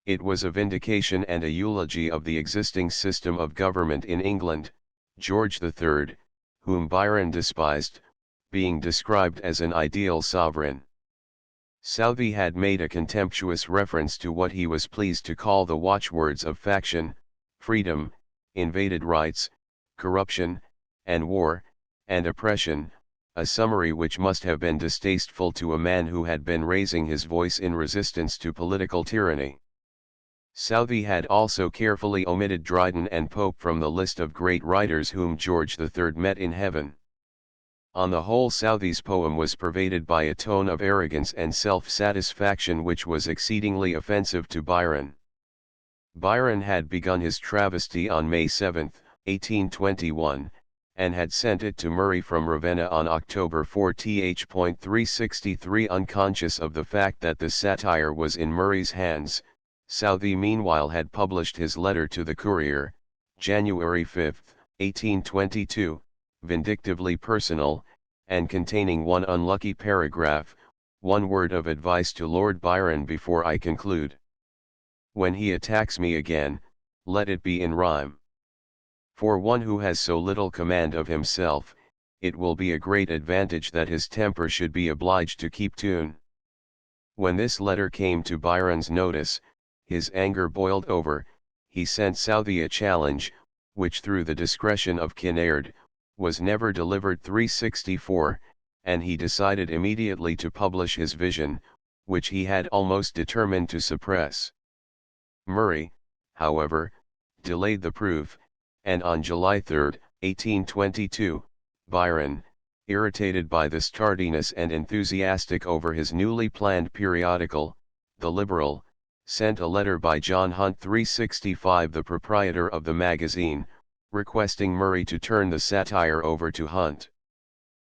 It was a vindication and a eulogy of the existing system of government in England, George III, whom Byron despised, being described as an ideal sovereign. Southey had made a contemptuous reference to what he was pleased to call the watchwords of faction, freedom, invaded rights, corruption, and war, and oppression, a summary which must have been distasteful to a man who had been raising his voice in resistance to political tyranny. Southey had also carefully omitted Dryden and Pope from the list of great writers whom George III met in heaven. On the whole, Southey's poem was pervaded by a tone of arrogance and self-satisfaction which was exceedingly offensive to Byron. Byron had begun his travesty on May 7, 1821, and had sent it to Murray from Ravenna on October 4. 363 Unconscious of the fact that the satire was in Murray's hands, Southey meanwhile had published his letter to the Courier, January 5, 1822, vindictively personal, and containing one unlucky paragraph, one word of advice to Lord Byron before I conclude. When he attacks me again, let it be in rhyme. For one who has so little command of himself, it will be a great advantage that his temper should be obliged to keep tune. When this letter came to Byron's notice, his anger boiled over, he sent Southey a challenge, which through the discretion of Kinnaird, was never delivered. 364, and he decided immediately to publish his vision, which he had almost determined to suppress. Murray, however, delayed the proof, and on July 3, 1822, Byron, irritated by this tardiness and enthusiastic over his newly planned periodical, The Liberal, sent a letter by John Hunt 365, the proprietor of the magazine, requesting Murray to turn the satire over to Hunt.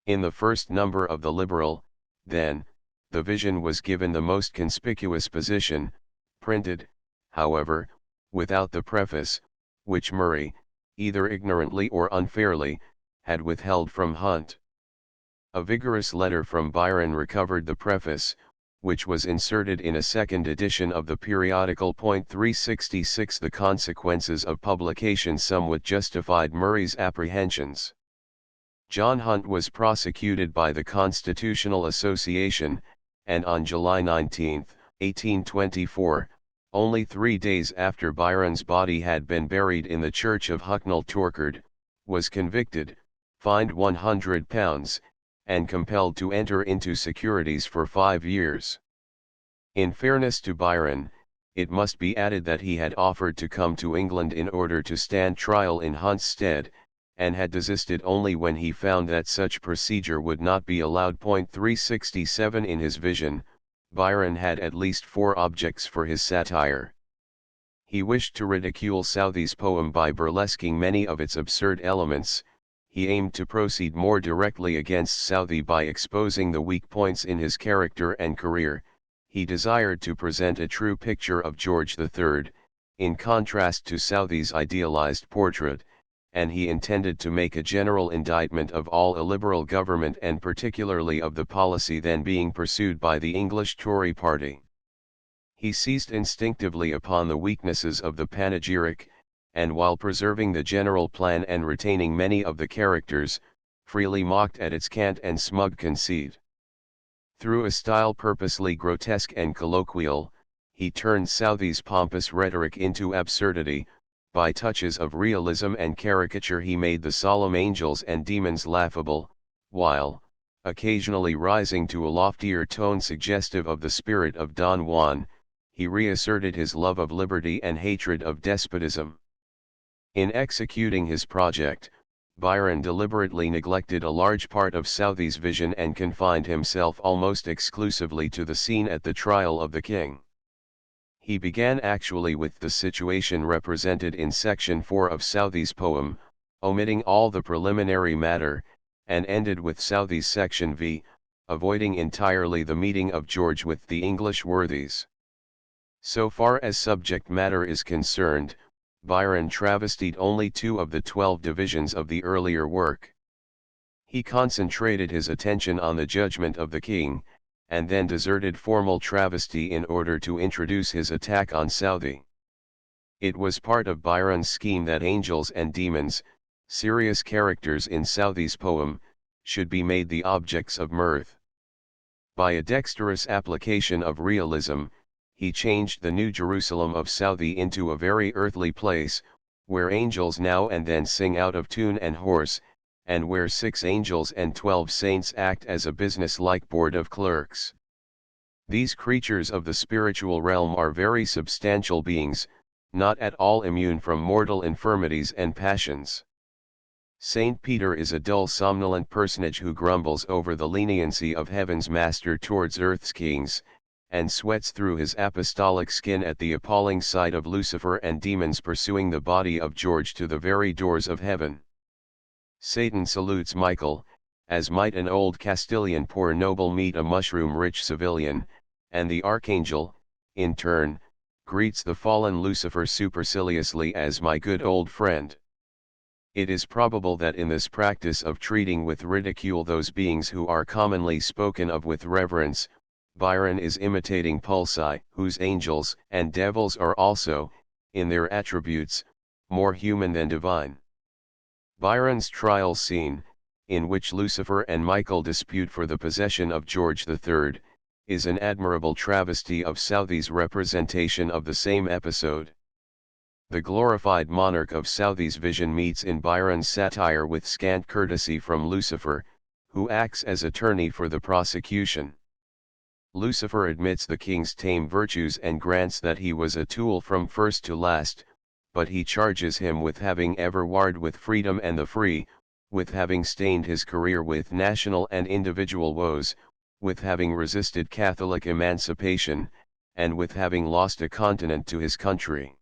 In the first number of The Liberal, then, the vision was given the most conspicuous position, printed, however, without the preface, which Murray, either ignorantly or unfairly, had withheld from Hunt. A vigorous letter from Byron recovered the preface, which was inserted in a second edition of the periodical. 366 The consequences of publication somewhat justified Murray's apprehensions. John Hunt was prosecuted by the Constitutional Association, and on July 19, 1824, only 3 days after Byron's body had been buried in the church of Hucknall Torkard, was convicted, fined £100, and compelled to enter into securities for 5 years. In fairness to Byron, it must be added that he had offered to come to England in order to stand trial in Hunt's stead, and had desisted only when he found that such procedure would not be allowed. 367 In his vision, Byron had at least 4 objects for his satire. He wished to ridicule Southey's poem by burlesquing many of its absurd elements. He aimed to proceed more directly against Southey by exposing the weak points in his character and career. He desired to present a true picture of George III, in contrast to Southey's idealized portrait, and he intended to make a general indictment of all illiberal government and particularly of the policy then being pursued by the English Tory party. He seized instinctively upon the weaknesses of the panegyric, and while preserving the general plan and retaining many of the characters, freely mocked at its cant and smug conceit. Through a style purposely grotesque and colloquial, he turned Southey's pompous rhetoric into absurdity. By touches of realism and caricature he made the solemn angels and demons laughable, while, occasionally rising to a loftier tone suggestive of the spirit of Don Juan, he reasserted his love of liberty and hatred of despotism. In executing his project, Byron deliberately neglected a large part of Southey's vision and confined himself almost exclusively to the scene at the trial of the king. He began actually with the situation represented in section 4 of Southey's poem, omitting all the preliminary matter, and ended with Southey's section V, avoiding entirely the meeting of George with the English worthies. So far as subject matter is concerned, Byron travestied only 2 of the 12 divisions of the earlier work. He concentrated his attention on the judgment of the king, and then deserted formal travesty in order to introduce his attack on Southey. It was part of Byron's scheme that angels and demons, serious characters in Southey's poem, should be made the objects of mirth. By a dexterous application of realism, he changed the New Jerusalem of Southey into a very earthly place, where angels now and then sing out of tune and hoarse, and where 6 angels and 12 saints act as a business-like board of clerks. These creatures of the spiritual realm are very substantial beings, not at all immune from mortal infirmities and passions. Saint Peter is a dull somnolent personage who grumbles over the leniency of heaven's master towards earth's kings, and sweats through his apostolic skin at the appalling sight of Lucifer and demons pursuing the body of George to the very doors of heaven. Satan salutes Michael, as might an old Castilian poor noble meet a mushroom-rich civilian, and the archangel, in turn, greets the fallen Lucifer superciliously as my good old friend. It is probable that in this practice of treating with ridicule those beings who are commonly spoken of with reverence, Byron is imitating Pulci, whose angels and devils are also, in their attributes, more human than divine. Byron's trial scene, in which Lucifer and Michael dispute for the possession of George III, is an admirable travesty of Southey's representation of the same episode. The glorified monarch of Southey's vision meets in Byron's satire with scant courtesy from Lucifer, who acts as attorney for the prosecution. Lucifer admits the king's tame virtues and grants that he was a tool from first to last, but he charges him with having ever warred with freedom and the free, with having stained his career with national and individual woes, with having resisted Catholic emancipation, and with having lost a continent to his country.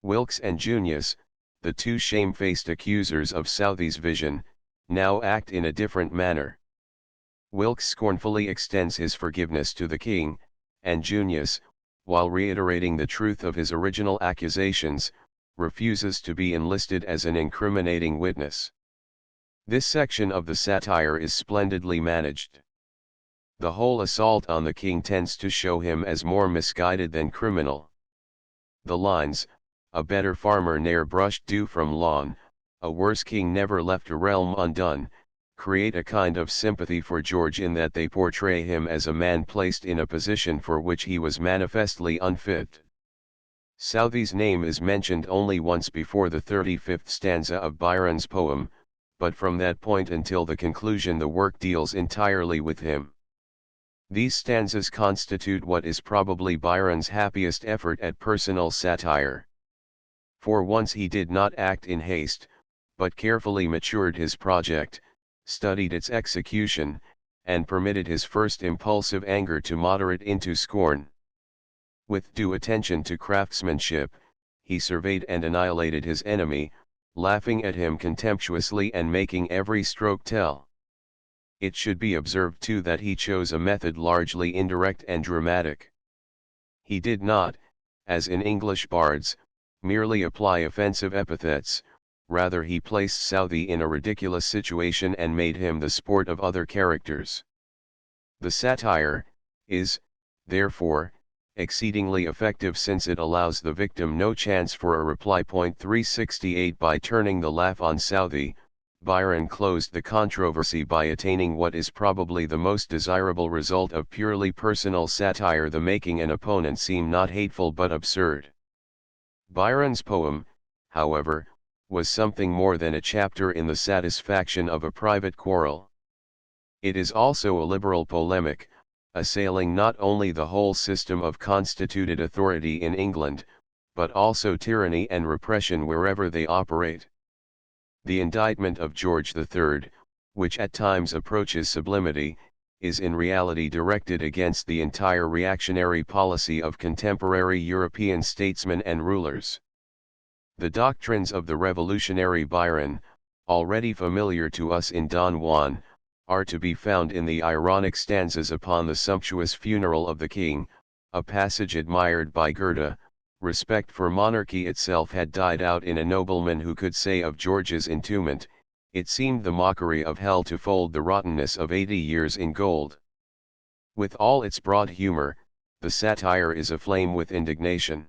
Wilkes and Junius, the two shamefaced accusers of Southey's vision, now act in a different manner. Wilkes scornfully extends his forgiveness to the king, and Junius, while reiterating the truth of his original accusations, refuses to be enlisted as an incriminating witness. This section of the satire is splendidly managed. The whole assault on the king tends to show him as more misguided than criminal. The lines, "A better farmer ne'er brushed dew from lawn, a worse king never left a realm undone," create a kind of sympathy for George in that they portray him as a man placed in a position for which he was manifestly unfit. Southey's name is mentioned only once before the 35th stanza of Byron's poem, but from that point until the conclusion the work deals entirely with him. These stanzas constitute what is probably Byron's happiest effort at personal satire. For once he did not act in haste, but carefully matured his project, studied its execution, and permitted his first impulsive anger to moderate into scorn. With due attention to craftsmanship, he surveyed and annihilated his enemy, laughing at him contemptuously and making every stroke tell. It should be observed too that he chose a method largely indirect and dramatic. He did not, as in English bards, merely apply offensive epithets, rather he placed Southey in a ridiculous situation and made him the sport of other characters. The satire is, therefore, exceedingly effective since it allows the victim no chance for a reply. 368 By turning the laugh on Southey, Byron closed the controversy by attaining what is probably the most desirable result of purely personal satire, the making an opponent seem not hateful but absurd. Byron's poem, however, was something more than a chapter in the satisfaction of a private quarrel. It is also a liberal polemic, assailing not only the whole system of constituted authority in England, but also tyranny and repression wherever they operate. The indictment of George III, which at times approaches sublimity, is in reality directed against the entire reactionary policy of contemporary European statesmen and rulers. The doctrines of the revolutionary Byron, already familiar to us in Don Juan, are to be found in the ironic stanzas upon the sumptuous funeral of the king, a passage admired by Goethe. Respect for monarchy itself had died out in a nobleman who could say of George's entombment, "It seemed the mockery of hell to fold the rottenness of 80 years in gold." With all its broad humor, the satire is aflame with indignation.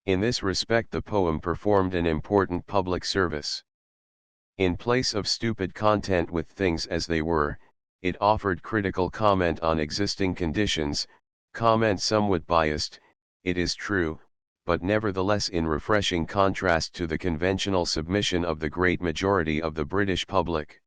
In this respect the poem performed an important public service. In place of stupid content with things as they were, it offered critical comment on existing conditions, comment somewhat biased, it is true, but nevertheless in refreshing contrast to the conventional submission of the great majority of the British public.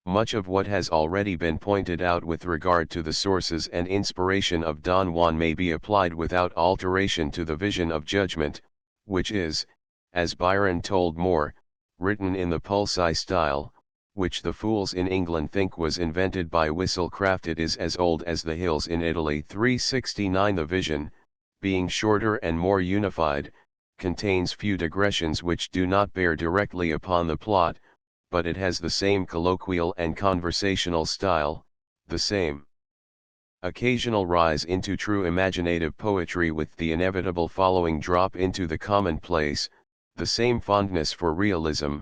Much of what has already been pointed out with regard to the sources and inspiration of Don Juan may be applied without alteration to the vision of judgment, which is, as Byron told Moore, written in the pulsi style, which the fools in England think was invented by Whistlecraft. It is as old as the hills in Italy. 369 The vision, being shorter and more unified, contains few digressions which do not bear directly upon the plot, but it has the same colloquial and conversational style, the same occasional rise into true imaginative poetry with the inevitable following drop into the commonplace, the same fondness for realism,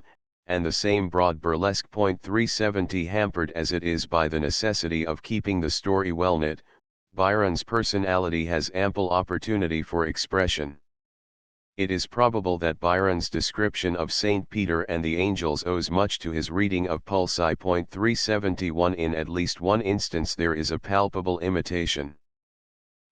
and the same broad burlesque. 370 Hampered as it is by the necessity of keeping the story well knit, Byron's personality has ample opportunity for expression. It is probable that Byron's description of Saint Peter and the angels owes much to his reading of Pulci. 371 In at least one instance there is a palpable imitation.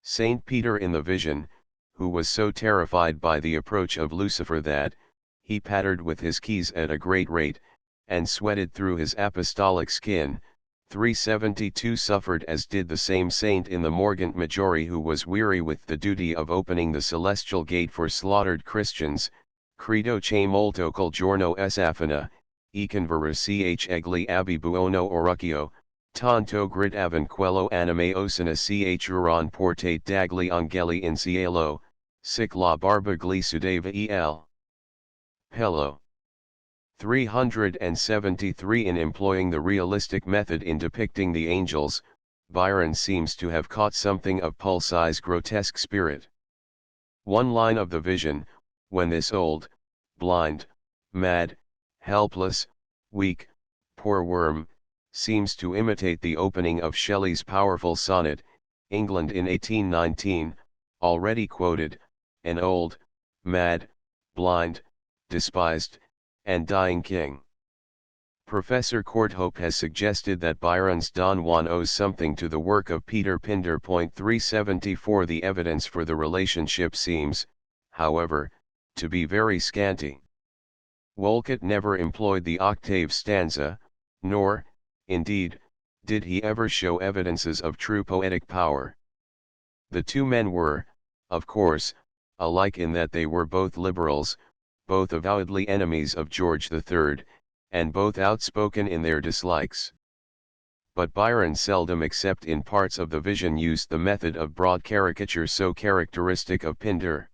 Saint Peter in the vision, who was so terrified by the approach of Lucifer that, he pattered with his keys at a great rate, and sweated through his apostolic skin. 372 suffered as did the same saint in the Morgant Majori, who was weary with the duty of opening the celestial gate for slaughtered Christians. Credo che molto col giorno s'affina, e convera ch egli abi buono orucchio, tanto grid avan quello anime osina ch uran portate dagli angeli in cielo, sic la barba gli sudeva el pelo. 373 In employing the realistic method in depicting the angels, Byron seems to have caught something of Pulci's grotesque spirit. One line of the vision, when this old, blind, mad, helpless, weak, poor worm, seems to imitate the opening of Shelley's powerful sonnet, England in 1819, already quoted, an old, mad, blind, despised, and dying king. Professor Courthope has suggested that Byron's Don Juan owes something to the work of Peter Pindar. 374 The evidence for the relationship seems, however, to be very scanty. Wolcott never employed the octave stanza, nor, indeed, did he ever show evidences of true poetic power. The two men were, of course, alike in that they were both liberals, both avowedly enemies of George III, and both outspoken in their dislikes. But Byron seldom except in parts of the vision used the method of broad caricature so characteristic of Pindar.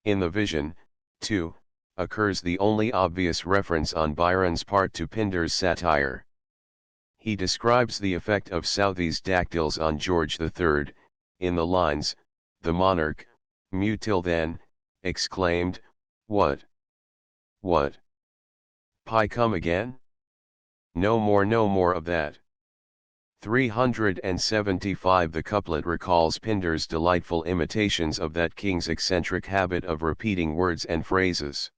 In the vision, too, occurs the only obvious reference on Byron's part to Pindar's satire. He describes the effect of Southey's dactyls on George III, in the lines, "The monarch, mute till then, exclaimed, What? What? Pie come again? No more of that." 375 The couplet recalls Pindar's delightful imitations of that king's eccentric habit of repeating words and phrases.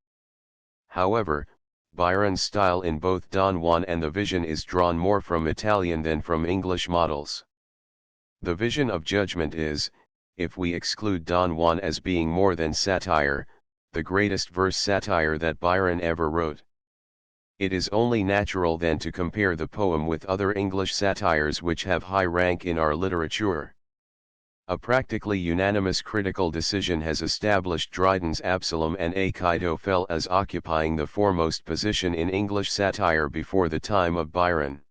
However, Byron's style in both Don Juan and the Vision is drawn more from Italian than from English models. The Vision of Judgment is, if we exclude Don Juan as being more than satire, the greatest verse satire that Byron ever wrote. It is only natural then to compare the poem with other English satires which have high rank in our literature. A practically unanimous critical decision has established Dryden's Absalom and Achitophel as occupying the foremost position in English satire before the time of Byron.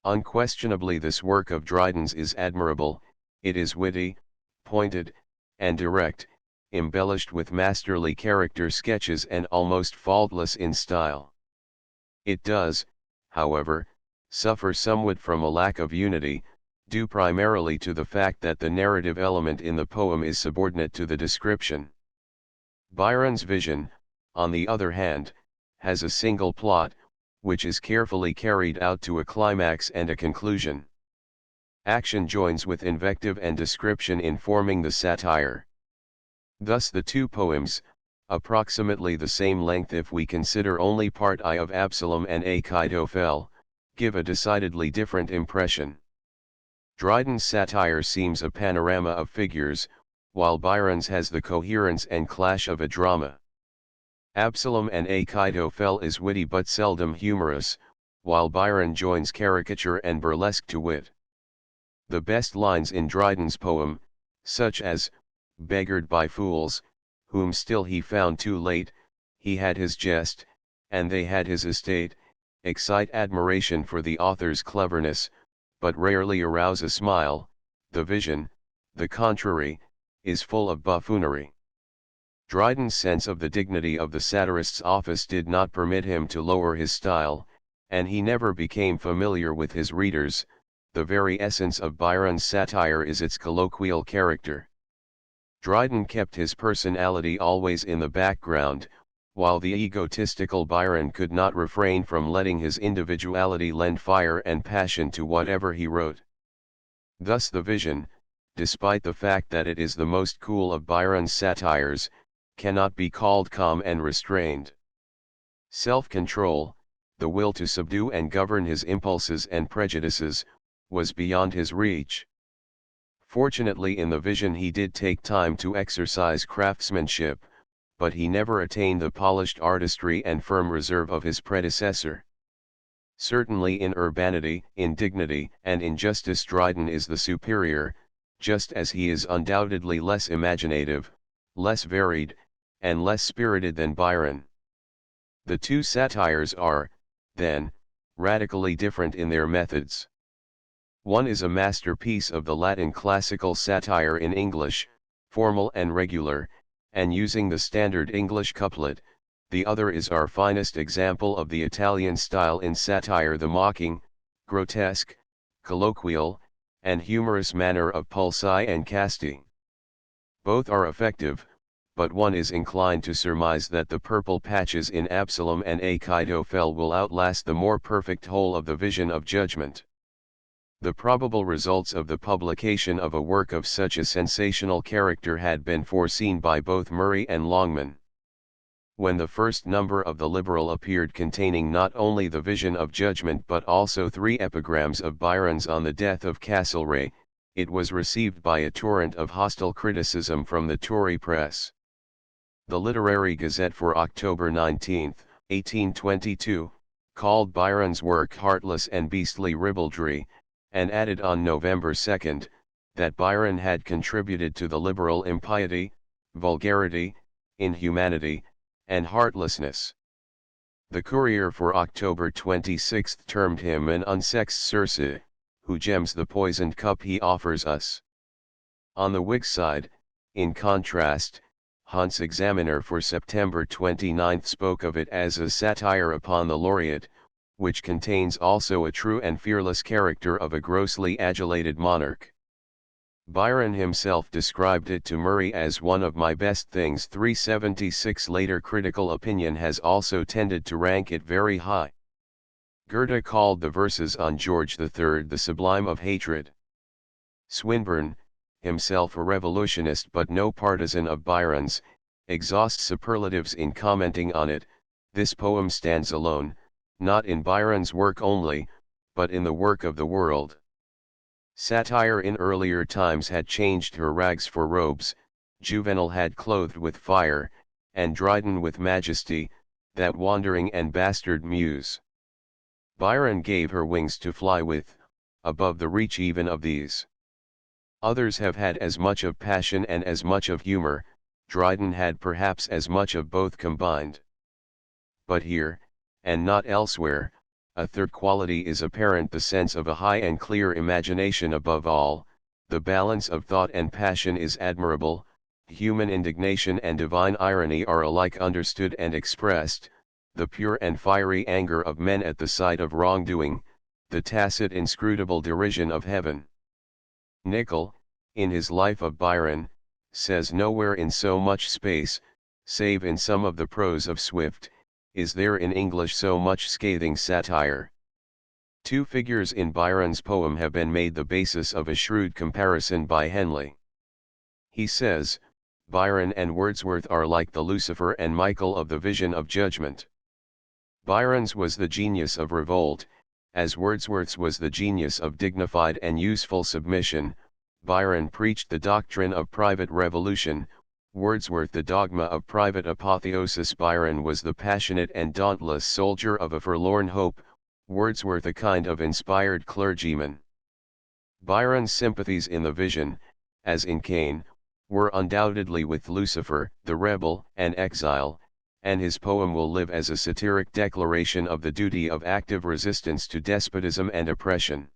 Unquestionably this work of Dryden's is admirable, it is witty, pointed, and direct, embellished with masterly character sketches and almost faultless in style. It does, however, suffer somewhat from a lack of unity, due primarily to the fact that the narrative element in the poem is subordinate to the description. Byron's Vision, on the other hand, has a single plot, which is carefully carried out to a climax and a conclusion. Action joins with invective and description in forming the satire. Thus the two poems, approximately the same length if we consider only part I of Absalom and Achitophel, give a decidedly different impression. Dryden's satire seems a panorama of figures, while Byron's has the coherence and clash of a drama. Absalom and Achitophel is witty but seldom humorous, while Byron joins caricature and burlesque to wit. The best lines in Dryden's poem, such as, "Beggared by fools, whom still he found too late, he had his jest, and they had his estate," excite admiration for the author's cleverness, but rarely arouse a smile. The Vision, the contrary, is full of buffoonery. Dryden's sense of the dignity of the satirist's office did not permit him to lower his style, and he never became familiar with his readers. The very essence of Byron's satire is its colloquial character. Dryden kept his personality always in the background, while the egotistical Byron could not refrain from letting his individuality lend fire and passion to whatever he wrote. Thus the Vision, despite the fact that it is the most cool of Byron's satires, cannot be called calm and restrained. Self-control, the will to subdue and govern his impulses and prejudices, was beyond his reach. Fortunately in the Vision he did take time to exercise craftsmanship, but he never attained the polished artistry and firm reserve of his predecessor. Certainly in urbanity, in dignity, and in justice Dryden is the superior, just as he is undoubtedly less imaginative, less varied, and less spirited than Byron. The two satires are, then, radically different in their methods. One is a masterpiece of the Latin classical satire in English, formal and regular, and using the standard English couplet. The other is our finest example of the Italian style in satire, the mocking, grotesque, colloquial, and humorous manner of Pulci and Casti. Both are effective, but one is inclined to surmise that the purple patches in Absalom and Achitophel will outlast the more perfect whole of the Vision of Judgment. The probable results of the publication of a work of such a sensational character had been foreseen by both Murray and Longman. When the first number of the Liberal appeared containing not only the Vision of Judgment but also 3 epigrams of Byron's on the death of Castlereagh, it was received by a torrent of hostile criticism from the Tory press. The Literary Gazette for October 19, 1822, called Byron's work heartless and beastly ribaldry, and added on November 2, that Byron had contributed to the liberal impiety, vulgarity, inhumanity, and heartlessness. The Courier for October 26 termed him an unsexed Circe, who gems the poisoned cup he offers us. On the Whig side, in contrast, Hunt's Examiner for September 29 spoke of it as a satire upon the laureate, which contains also a true and fearless character of a grossly adulated monarch. Byron himself described it to Murray as one of my best things. 376 Later critical opinion has also tended to rank it very high. Goethe called the verses on George III the sublime of hatred. Swinburne, himself a revolutionist but no partisan of Byron's, exhausts superlatives in commenting on it. This poem stands alone, not in Byron's work only, but in the work of the world. Satire in earlier times had changed her rags for robes, Juvenal had clothed with fire, and Dryden with majesty, that wandering and bastard muse. Byron gave her wings to fly with, above the reach even of these. Others have had as much of passion and as much of humor, Dryden had perhaps as much of both combined. But here, and not elsewhere, a third quality is apparent: the sense of a high and clear imagination. Above all, the balance of thought and passion is admirable, human indignation and divine irony are alike understood and expressed, the pure and fiery anger of men at the sight of wrongdoing, the tacit inscrutable derision of heaven. Nicol, in his Life of Byron, says nowhere in so much space, save in some of the prose of Swift, is there in English so much scathing satire. 2 figures in Byron's poem have been made the basis of a shrewd comparison by Henley. He says, Byron and Wordsworth are like the Lucifer and Michael of the Vision of Judgment. Byron's was the genius of revolt, as Wordsworth's was the genius of dignified and useful submission. Byron preached the doctrine of private revolution, Wordsworth the dogma of private apotheosis. Byron was the passionate and dauntless soldier of a forlorn hope, Wordsworth a kind of inspired clergyman. Byron's sympathies in the Vision, as in Cain, were undoubtedly with Lucifer, the rebel and exile, and his poem will live as a satiric declaration of the duty of active resistance to despotism and oppression.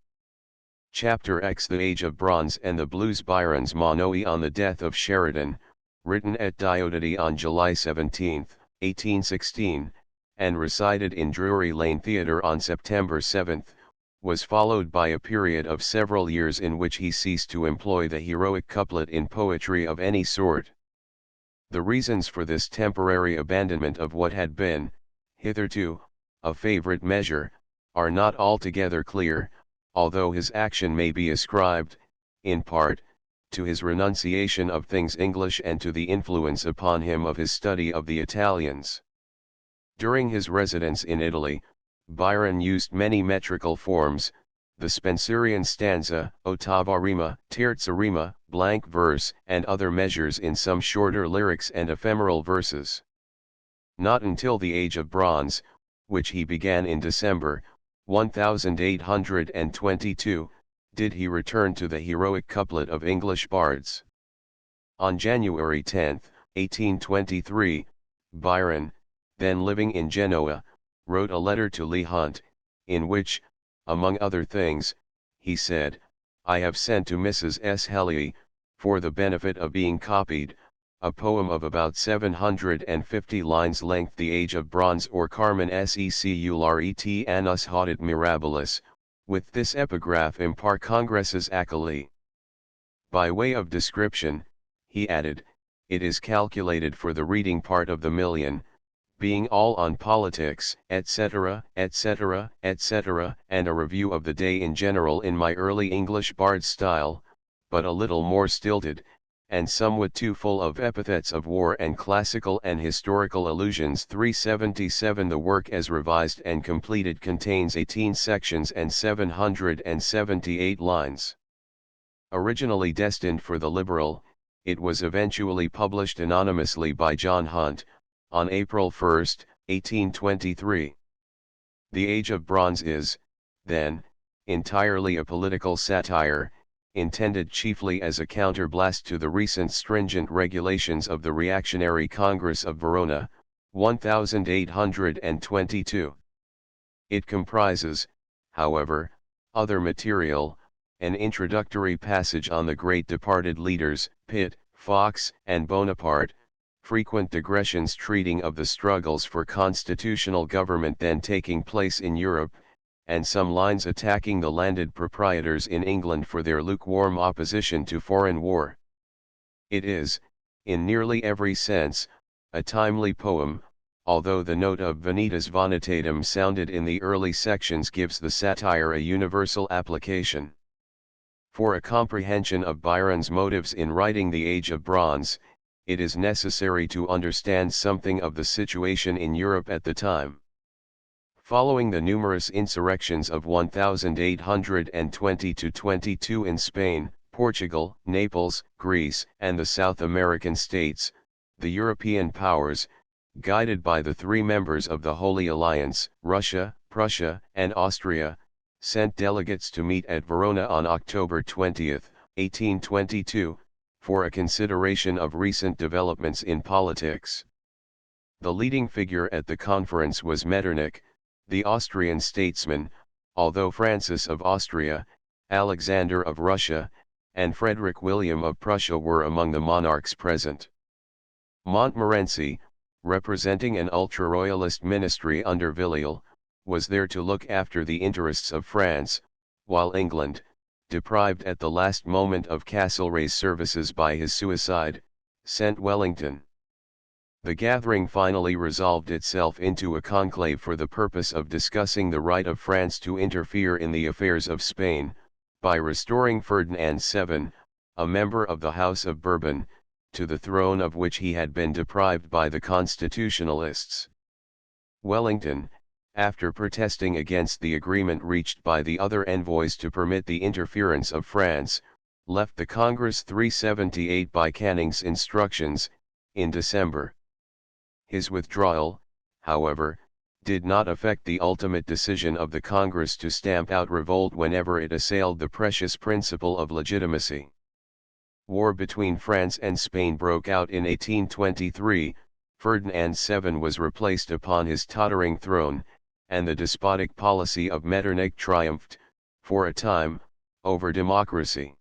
Chapter X, The Age of Bronze and the Blues. Byron's Monoë on the death of Sheridan, written at Diodati on July 17, 1816, and recited in Drury Lane Theatre on September 7, was followed by a period of several years in which he ceased to employ the heroic couplet in poetry of any sort. The reasons for this temporary abandonment of what had been, hitherto, a favourite measure, are not altogether clear, although his action may be ascribed, in part, to his renunciation of things English and to the influence upon him of his study of the Italians. During his residence in Italy, Byron used many metrical forms, the Spenserian stanza, ottava rima, terza rima, blank verse, and other measures in some shorter lyrics and ephemeral verses. Not until the Age of Bronze, which he began in December 1822, did he return to the heroic couplet of English bards. On January 10, 1823, Byron, then living in Genoa, wrote a letter to Leigh Hunt, in which, among other things, he said, "I have sent to Mrs. S. Helley, for the benefit of being copied, a poem of about 750 lines length, The Age of Bronze, or Carmen Secularet Annus Haudit Mirabilis, with this epigraph impar Congresses Acoli." By way of description, he added, "It is calculated for the reading part of the million, being all on politics, etc., etc., etc., and a review of the day in general in my early English bard style, but a little more stilted, and somewhat too full of epithets of war and classical and historical allusions." 377. The work as revised and completed contains 18 sections and 778 lines. Originally destined for the Liberal, it was eventually published anonymously by John Hunt, on April 1, 1823. The Age of Bronze is, then, entirely a political satire, intended chiefly as a counterblast to the recent stringent regulations of the reactionary Congress of Verona, 1822. It comprises, however, other material, an introductory passage on the great departed leaders, Pitt, Fox, and Bonaparte, frequent digressions treating of the struggles for constitutional government then taking place in Europe, and some lines attacking the landed proprietors in England for their lukewarm opposition to foreign war. It is, in nearly every sense, a timely poem, although the note of vanitas vanitatum sounded in the early sections gives the satire a universal application. For a comprehension of Byron's motives in writing The Age of Bronze, it is necessary to understand something of the situation in Europe at the time. Following the numerous insurrections of 1820–22 in Spain, Portugal, Naples, Greece, and the South American states, the European powers, guided by the three members of the Holy Alliance, Russia, Prussia, and Austria, sent delegates to meet at Verona on October 20, 1822, for a consideration of recent developments in politics. The leading figure at the conference was Metternich, the Austrian statesman, although Francis of Austria, Alexander of Russia, and Frederick William of Prussia were among the monarchs present. Montmorency, representing an ultra-royalist ministry under Villiers, was there to look after the interests of France, while England, deprived at the last moment of Castlereagh's services by his suicide, sent Wellington. The gathering finally resolved itself into a conclave for the purpose of discussing the right of France to interfere in the affairs of Spain, by restoring Ferdinand VII, a member of the House of Bourbon, to the throne of which he had been deprived by the Constitutionalists. Wellington, after protesting against the agreement reached by the other envoys to permit the interference of France, left the Congress 378 by Canning's instructions, in December. His withdrawal, however, did not affect the ultimate decision of the Congress to stamp out revolt whenever it assailed the precious principle of legitimacy. War between France and Spain broke out in 1823, Ferdinand VII was replaced upon his tottering throne, and the despotic policy of Metternich triumphed, for a time, over democracy.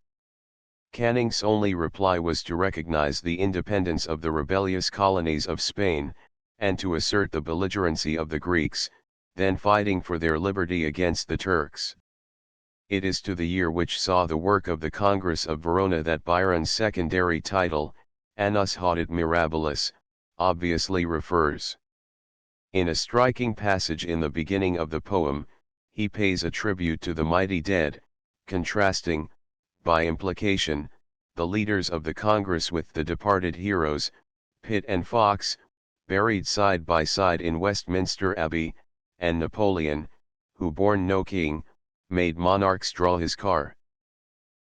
Canning's only reply was to recognize the independence of the rebellious colonies of Spain, and to assert the belligerency of the Greeks, then fighting for their liberty against the Turks. It is to the year which saw the work of the Congress of Verona that Byron's secondary title, Annus Haudit Mirabilis, obviously refers. In a striking passage in the beginning of the poem, he pays a tribute to the mighty dead, contrasting, by implication, the leaders of the Congress with the departed heroes, Pitt and Fox, buried side by side in Westminster Abbey, and Napoleon, who born no king, made monarchs draw his car.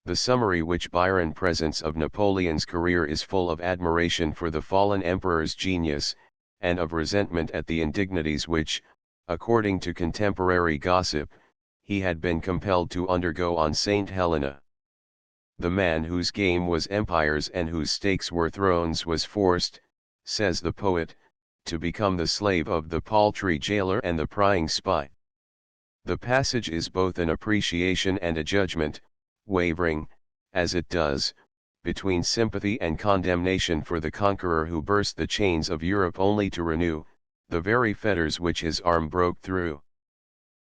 The summary which Byron presents of Napoleon's career is full of admiration for the fallen emperor's genius, and of resentment at the indignities which, according to contemporary gossip, he had been compelled to undergo on St. Helena. The man whose game was empires and whose stakes were thrones was forced, says the poet, to become the slave of the paltry jailer and the prying spy. The passage is both an appreciation and a judgment, wavering, as it does, between sympathy and condemnation for the conqueror who burst the chains of Europe only to renew the very fetters which his arm broke through.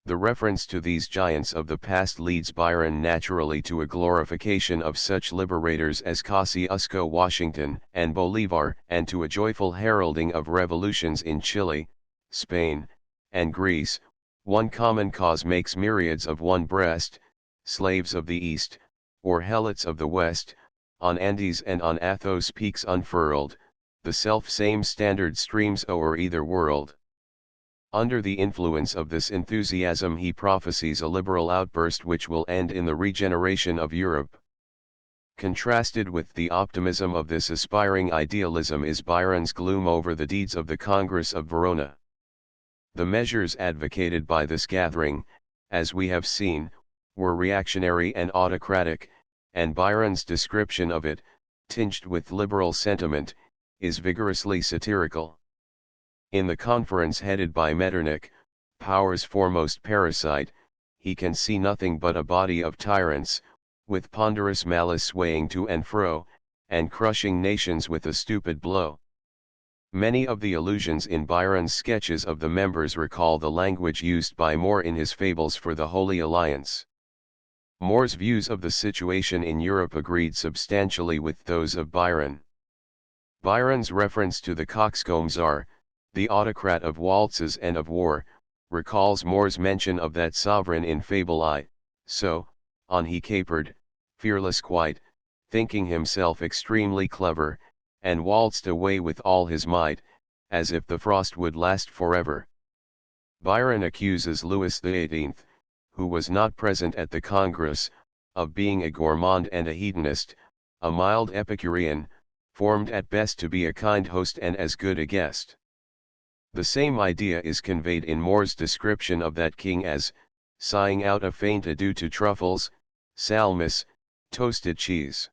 The reference to these giants of the past leads Byron naturally to a glorification of such liberators as Kosciuszko Washington and Bolivar, and to a joyful heralding of revolutions in Chile, Spain, and Greece. One common cause makes myriads of one breast, slaves of the East, or helots of the West, on Andes and on Athos peaks unfurled, the self-same standard streams o'er either world. Under the influence of this enthusiasm he prophesies a liberal outburst which will end in the regeneration of Europe. Contrasted with the optimism of this aspiring idealism is Byron's gloom over the deeds of the Congress of Verona. The measures advocated by this gathering, as we have seen, were reactionary and autocratic, and Byron's description of it, tinged with liberal sentiment, is vigorously satirical. In the conference headed by Metternich, power's foremost parasite, he can see nothing but a body of tyrants, with ponderous malice swaying to and fro, and crushing nations with a stupid blow. Many of the allusions in Byron's sketches of the members recall the language used by Moore in his fables for the Holy Alliance. Moore's views of the situation in Europe agreed substantially with those of Byron. Byron's reference to the coxcomb czar, the autocrat of waltzes and of war, recalls Moore's mention of that sovereign in Fable I, so, on he capered, fearless quite, thinking himself extremely clever, and waltzed away with all his might, as if the frost would last forever. Byron accuses Louis XVIII, who was not present at the Congress, of being a gourmand and a hedonist, a mild Epicurean, formed at best to be a kind host and as good a guest. The same idea is conveyed in Moore's description of that king as, sighing out a faint adieu to truffles, salmis, toasted cheese.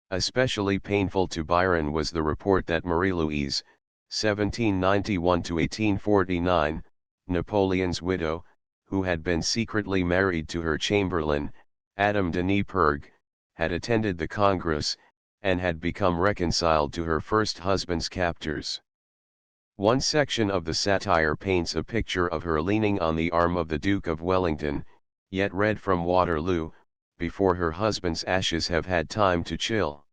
Especially painful to Byron was the report that Marie-Louise, 1791–1849, Napoleon's widow, who had been secretly married to her chamberlain, Adam de Nieperg, had attended the Congress, and had become reconciled to her first husband's captors. One section of the satire paints a picture of her leaning on the arm of the Duke of Wellington, yet red from Waterloo, before her husband's ashes have had time to chill.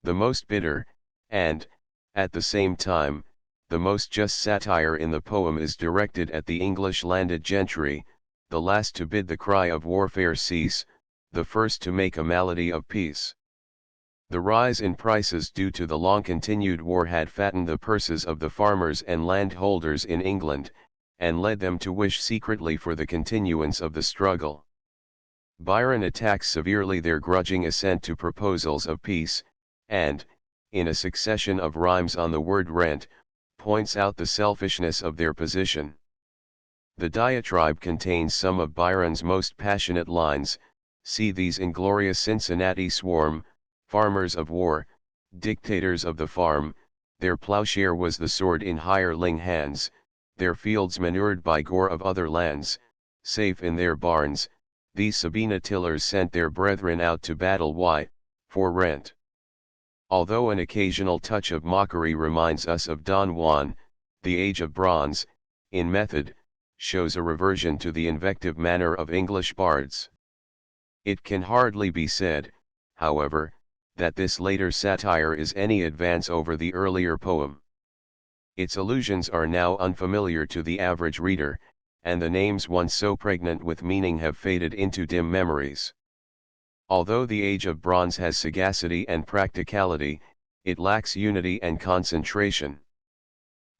The most bitter, and, at the same time, the most just satire in the poem is directed at the English landed gentry, the last to bid the cry of warfare cease, the first to make a malady of peace. The rise in prices due to the long-continued war had fattened the purses of the farmers and landholders in England, and led them to wish secretly for the continuance of the struggle. Byron attacks severely their grudging assent to proposals of peace, and, in a succession of rhymes on the word rent, points out the selfishness of their position. The diatribe contains some of Byron's most passionate lines. See these inglorious Cincinnati swarm, farmers of war, dictators of the farm, their plowshare was the sword in hireling hands, their fields manured by gore of other lands, safe in their barns, these Sabina tillers sent their brethren out to battle. Why? For rent. Although an occasional touch of mockery reminds us of Don Juan, the Age of Bronze, in method, shows a reversion to the invective manner of English bards. It can hardly be said, however, that this later satire is any advance over the earlier poem. Its allusions are now unfamiliar to the average reader, and the names once so pregnant with meaning have faded into dim memories. Although the Age of Bronze has sagacity and practicality, it lacks unity and concentration.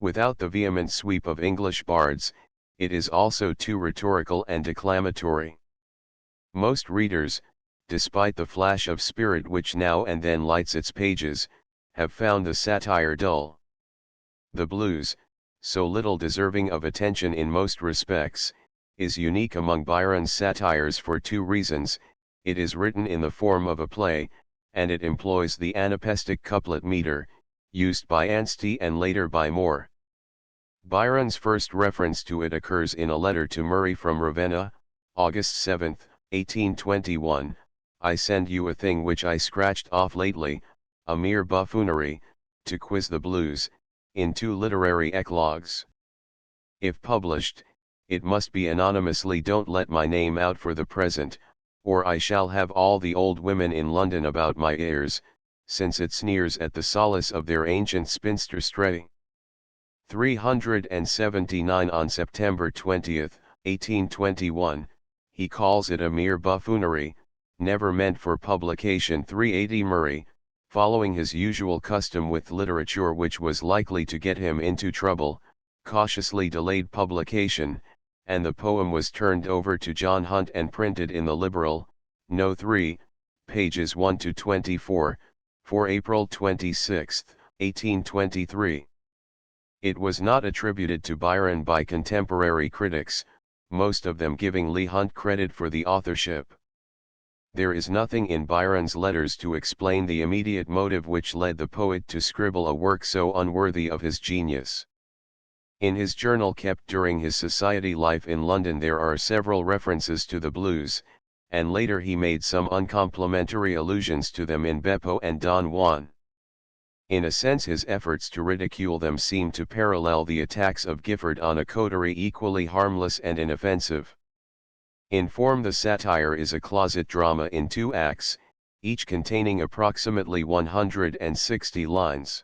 Without the vehement sweep of English bards, it is also too rhetorical and declamatory. Most readers, despite the flash of spirit which now and then lights its pages, have found the satire dull. The Blues, so little deserving of attention in most respects, is unique among Byron's satires for two reasons: it is written in the form of a play, and it employs the anapestic couplet meter, used by Anstey and later by Moore. Byron's first reference to it occurs in a letter to Murray from Ravenna, August 7, 1821, "I send you a thing which I scratched off lately, a mere buffoonery, to quiz the Blues, in 2 literary eclogues. If published, it must be anonymously. Don't let my name out for the present, or I shall have all the old women in London about my ears, since it sneers at the solace of their ancient spinster straying." 379. On September 20, 1821, he calls it a mere buffoonery, never meant for publication. 380. Murray, following his usual custom with literature which was likely to get him into trouble, cautiously delayed publication, and the poem was turned over to John Hunt and printed in the Liberal, No. 3, pages 1 to 24, for April 26, 1823. It was not attributed to Byron by contemporary critics, most of them giving Leigh Hunt credit for the authorship. There is nothing in Byron's letters to explain the immediate motive which led the poet to scribble a work so unworthy of his genius. In his journal kept during his society life in London there are several references to the Blues, and later he made some uncomplimentary allusions to them in Beppo and Don Juan. In a sense his efforts to ridicule them seem to parallel the attacks of Gifford on a coterie equally harmless and inoffensive. In form the satire is a closet drama in 2 acts, each containing approximately 160 lines.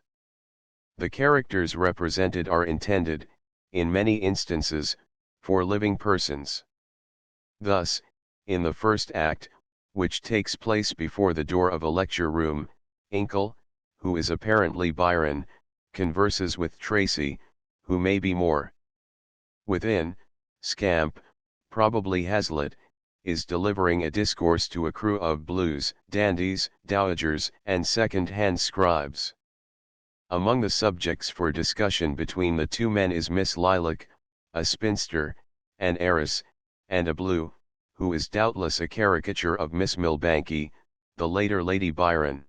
The characters represented are intended, in many instances, for living persons. Thus, in the first act, which takes place before the door of a lecture room, Inkle, who is apparently Byron, converses with Tracy, who may be Moore. Within, Scamp, probably Hazlitt, is delivering a discourse to a crew of blues, dandies, dowagers, and second-hand scribes. Among the subjects for discussion between the two men is Miss Lilac, a spinster, an heiress, and a blue, who is doubtless a caricature of Miss Milbanke, the later Lady Byron.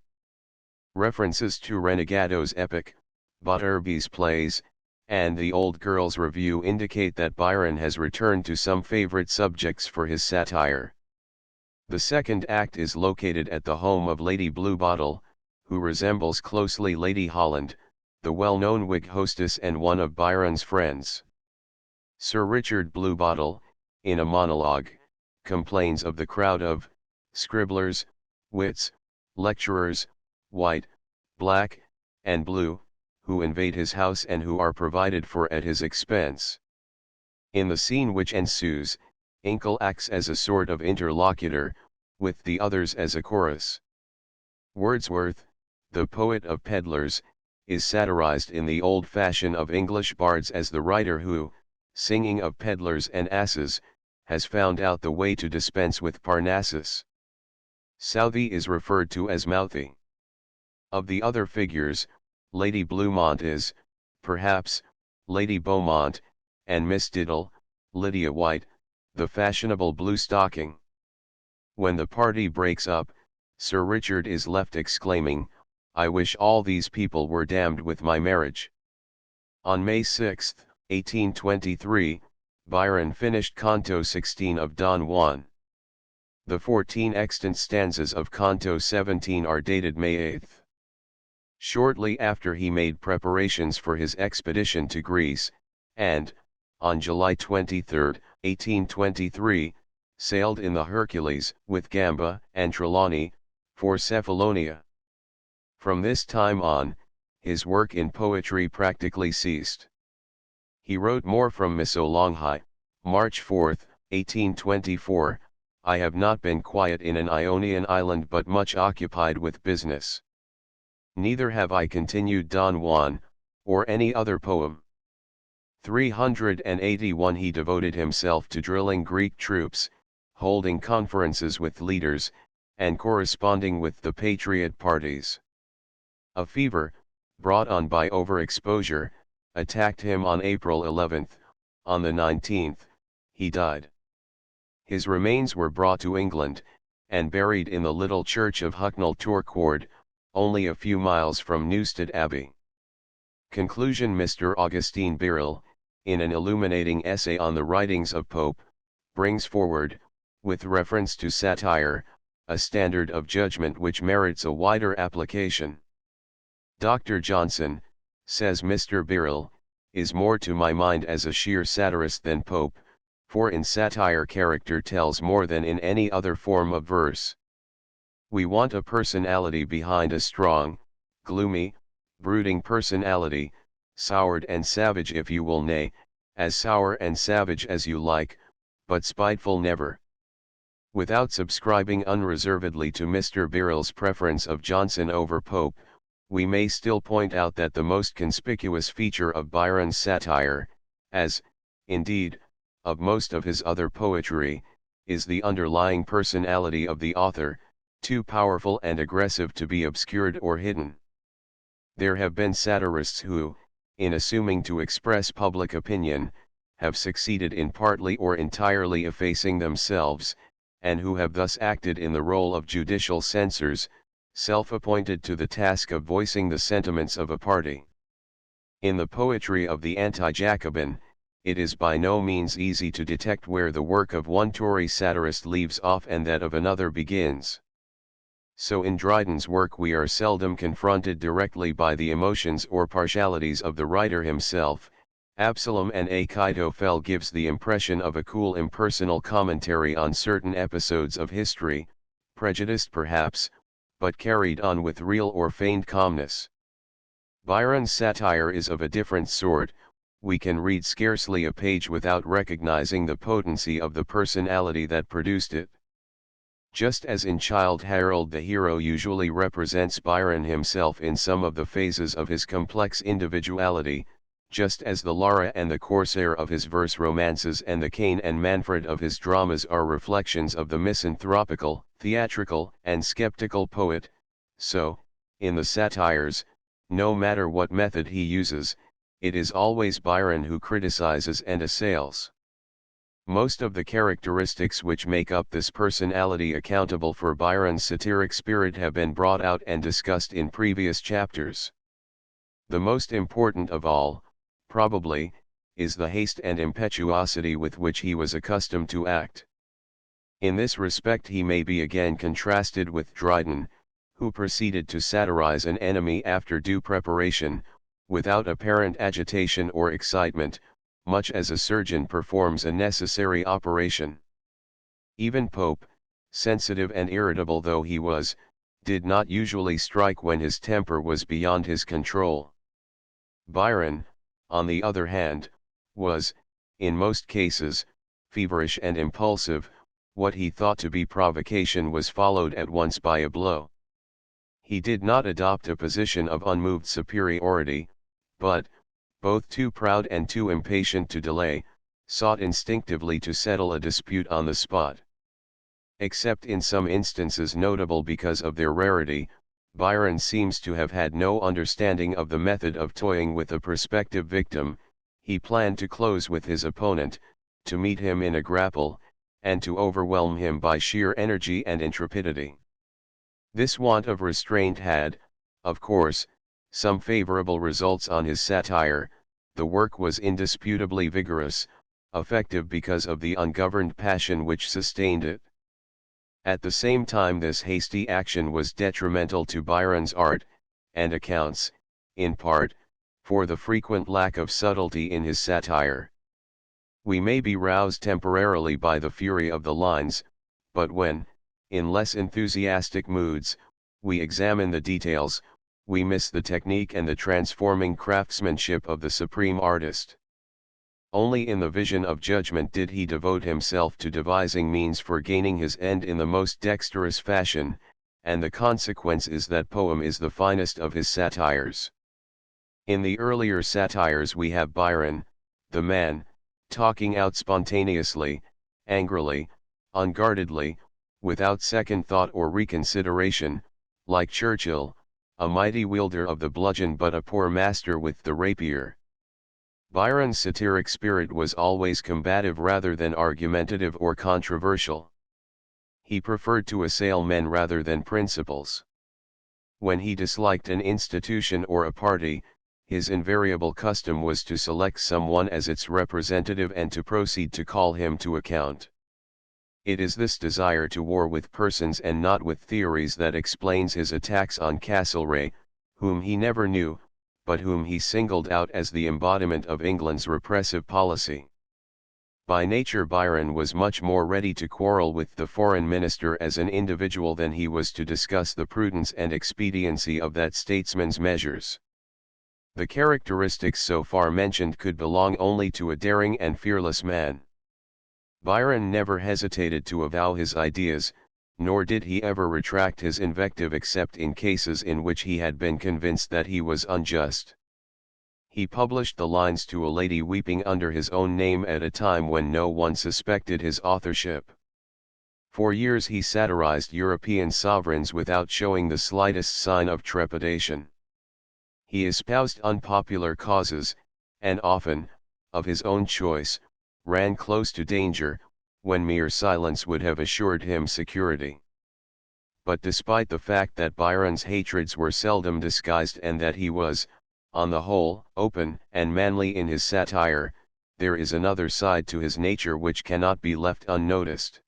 References to Renegado's epic, Botterby's plays, and the Old Girls' Review indicate that Byron has returned to some favorite subjects for his satire. The second act is located at the home of Lady Bluebottle, who resembles closely Lady Holland, the well-known Whig hostess and one of Byron's friends. Sir Richard Bluebottle, in a monologue, complains of the crowd of scribblers, wits, lecturers, white, black, and blue, who invade his house and who are provided for at his expense. In the scene which ensues, Inkle acts as a sort of interlocutor, with the others as a chorus. Wordsworth, the poet of peddlers, is satirized in the old fashion of English bards as the writer who, singing of peddlers and asses, has found out the way to dispense with Parnassus. Southey is referred to as Mouthy. Of the other figures, Lady Bluemont is, perhaps, Lady Beaumont, and Miss Diddle, Lydia White, the fashionable blue stocking. When the party breaks up, Sir Richard is left exclaiming, "I wish all these people were damned with my marriage." On May 6, 1823, Byron finished Canto 16 of Don Juan. The 14 extant stanzas of Canto 17 are dated May 8. Shortly after he made preparations for his expedition to Greece, and, on July 23, 1823, sailed in the Hercules with Gamba and Trelawney, for Cephalonia. From this time on, his work in poetry practically ceased. He wrote more from Missolonghi, March 4, 1824, "I have not been quiet in an Ionian island but much occupied with business. Neither have I continued Don Juan, or any other poem." 381 He devoted himself to drilling Greek troops, holding conferences with leaders, and corresponding with the patriot parties. A fever, brought on by overexposure, attacked him on April 11. On the 19th, he died. His remains were brought to England, and buried in the little church of Hucknall Torkord, only a few miles from Newstead Abbey. Conclusion. Mr. Augustine Birrell, in an illuminating essay on the writings of Pope, brings forward, with reference to satire, a standard of judgment which merits a wider application. Dr. Johnson, says Mr. Birrell, is more to my mind as a sheer satirist than Pope, for in satire character tells more than in any other form of verse. We want a personality behind a strong, gloomy, brooding personality, soured and savage if you will, nay, as sour and savage as you like, but spiteful never. Without subscribing unreservedly to Mr. Birrell's preference of Johnson over Pope, we may still point out that the most conspicuous feature of Byron's satire, as, indeed, of most of his other poetry, is the underlying personality of the author, too powerful and aggressive to be obscured or hidden. There have been satirists who, in assuming to express public opinion, have succeeded in partly or entirely effacing themselves, and who have thus acted in the role of judicial censors, self-appointed to the task of voicing the sentiments of a party. In the poetry of the anti-Jacobin, it is by no means easy to detect where the work of one Tory satirist leaves off and that of another begins. So in Dryden's work we are seldom confronted directly by the emotions or partialities of the writer himself. Absalom and Achitophel gives the impression of a cool impersonal commentary on certain episodes of history, prejudiced perhaps, but carried on with real or feigned calmness. Byron's satire is of a different sort. We can read scarcely a page without recognizing the potency of the personality that produced it. Just as in Childe Harold the hero usually represents Byron himself in some of the phases of his complex individuality, just as the Lara and the Corsair of his verse romances and the Cain and Manfred of his dramas are reflections of the misanthropical, theatrical, and skeptical poet, so, in the satires, no matter what method he uses, it is always Byron who criticizes and assails. Most of the characteristics which make up this personality accountable for Byron's satiric spirit have been brought out and discussed in previous chapters. The most important of all, probably, is the haste and impetuosity with which he was accustomed to act. In this respect he may be again contrasted with Dryden, who proceeded to satirize an enemy after due preparation, without apparent agitation or excitement, much as a surgeon performs a necessary operation. Even Pope, sensitive and irritable though he was, did not usually strike when his temper was beyond his control. Byron, on the other hand, was, in most cases, feverish and impulsive. What he thought to be provocation was followed at once by a blow. He did not adopt a position of unmoved superiority, but, both too proud and too impatient to delay, sought instinctively to settle a dispute on the spot. Except in some instances notable because of their rarity, Byron seems to have had no understanding of the method of toying with a prospective victim. He planned to close with his opponent, to meet him in a grapple, and to overwhelm him by sheer energy and intrepidity. This want of restraint had, of course, some favorable results on his satire. The work was indisputably vigorous, effective because of the ungoverned passion which sustained it. At the same time this hasty action was detrimental to Byron's art, and accounts, in part, for the frequent lack of subtlety in his satire. We may be roused temporarily by the fury of the lines, but when, in less enthusiastic moods, we examine the details, we miss the technique and the transforming craftsmanship of the supreme artist. Only in the vision of judgment did he devote himself to devising means for gaining his end in the most dexterous fashion, and the consequence is that poem is the finest of his satires. In the earlier satires we have Byron, the man, talking out spontaneously, angrily, unguardedly, without second thought or reconsideration, like Churchill, a mighty wielder of the bludgeon but a poor master with the rapier. Byron's satiric spirit was always combative rather than argumentative or controversial. He preferred to assail men rather than principles. When he disliked an institution or a party, his invariable custom was to select someone as its representative and to proceed to call him to account. It is this desire to war with persons and not with theories that explains his attacks on Castlereagh, whom he never knew, but whom he singled out as the embodiment of England's repressive policy. By nature Byron was much more ready to quarrel with the foreign minister as an individual than he was to discuss the prudence and expediency of that statesman's measures. The characteristics so far mentioned could belong only to a daring and fearless man. Byron never hesitated to avow his ideas, nor did he ever retract his invective except in cases in which he had been convinced that he was unjust. He published the lines to a lady weeping under his own name at a time when no one suspected his authorship. For years he satirized European sovereigns without showing the slightest sign of trepidation. He espoused unpopular causes, and often, of his own choice, ran close to danger, when mere silence would have assured him security. But despite the fact that Byron's hatreds were seldom disguised and that he was, on the whole, open and manly in his satire, there is another side to his nature which cannot be left unnoticed.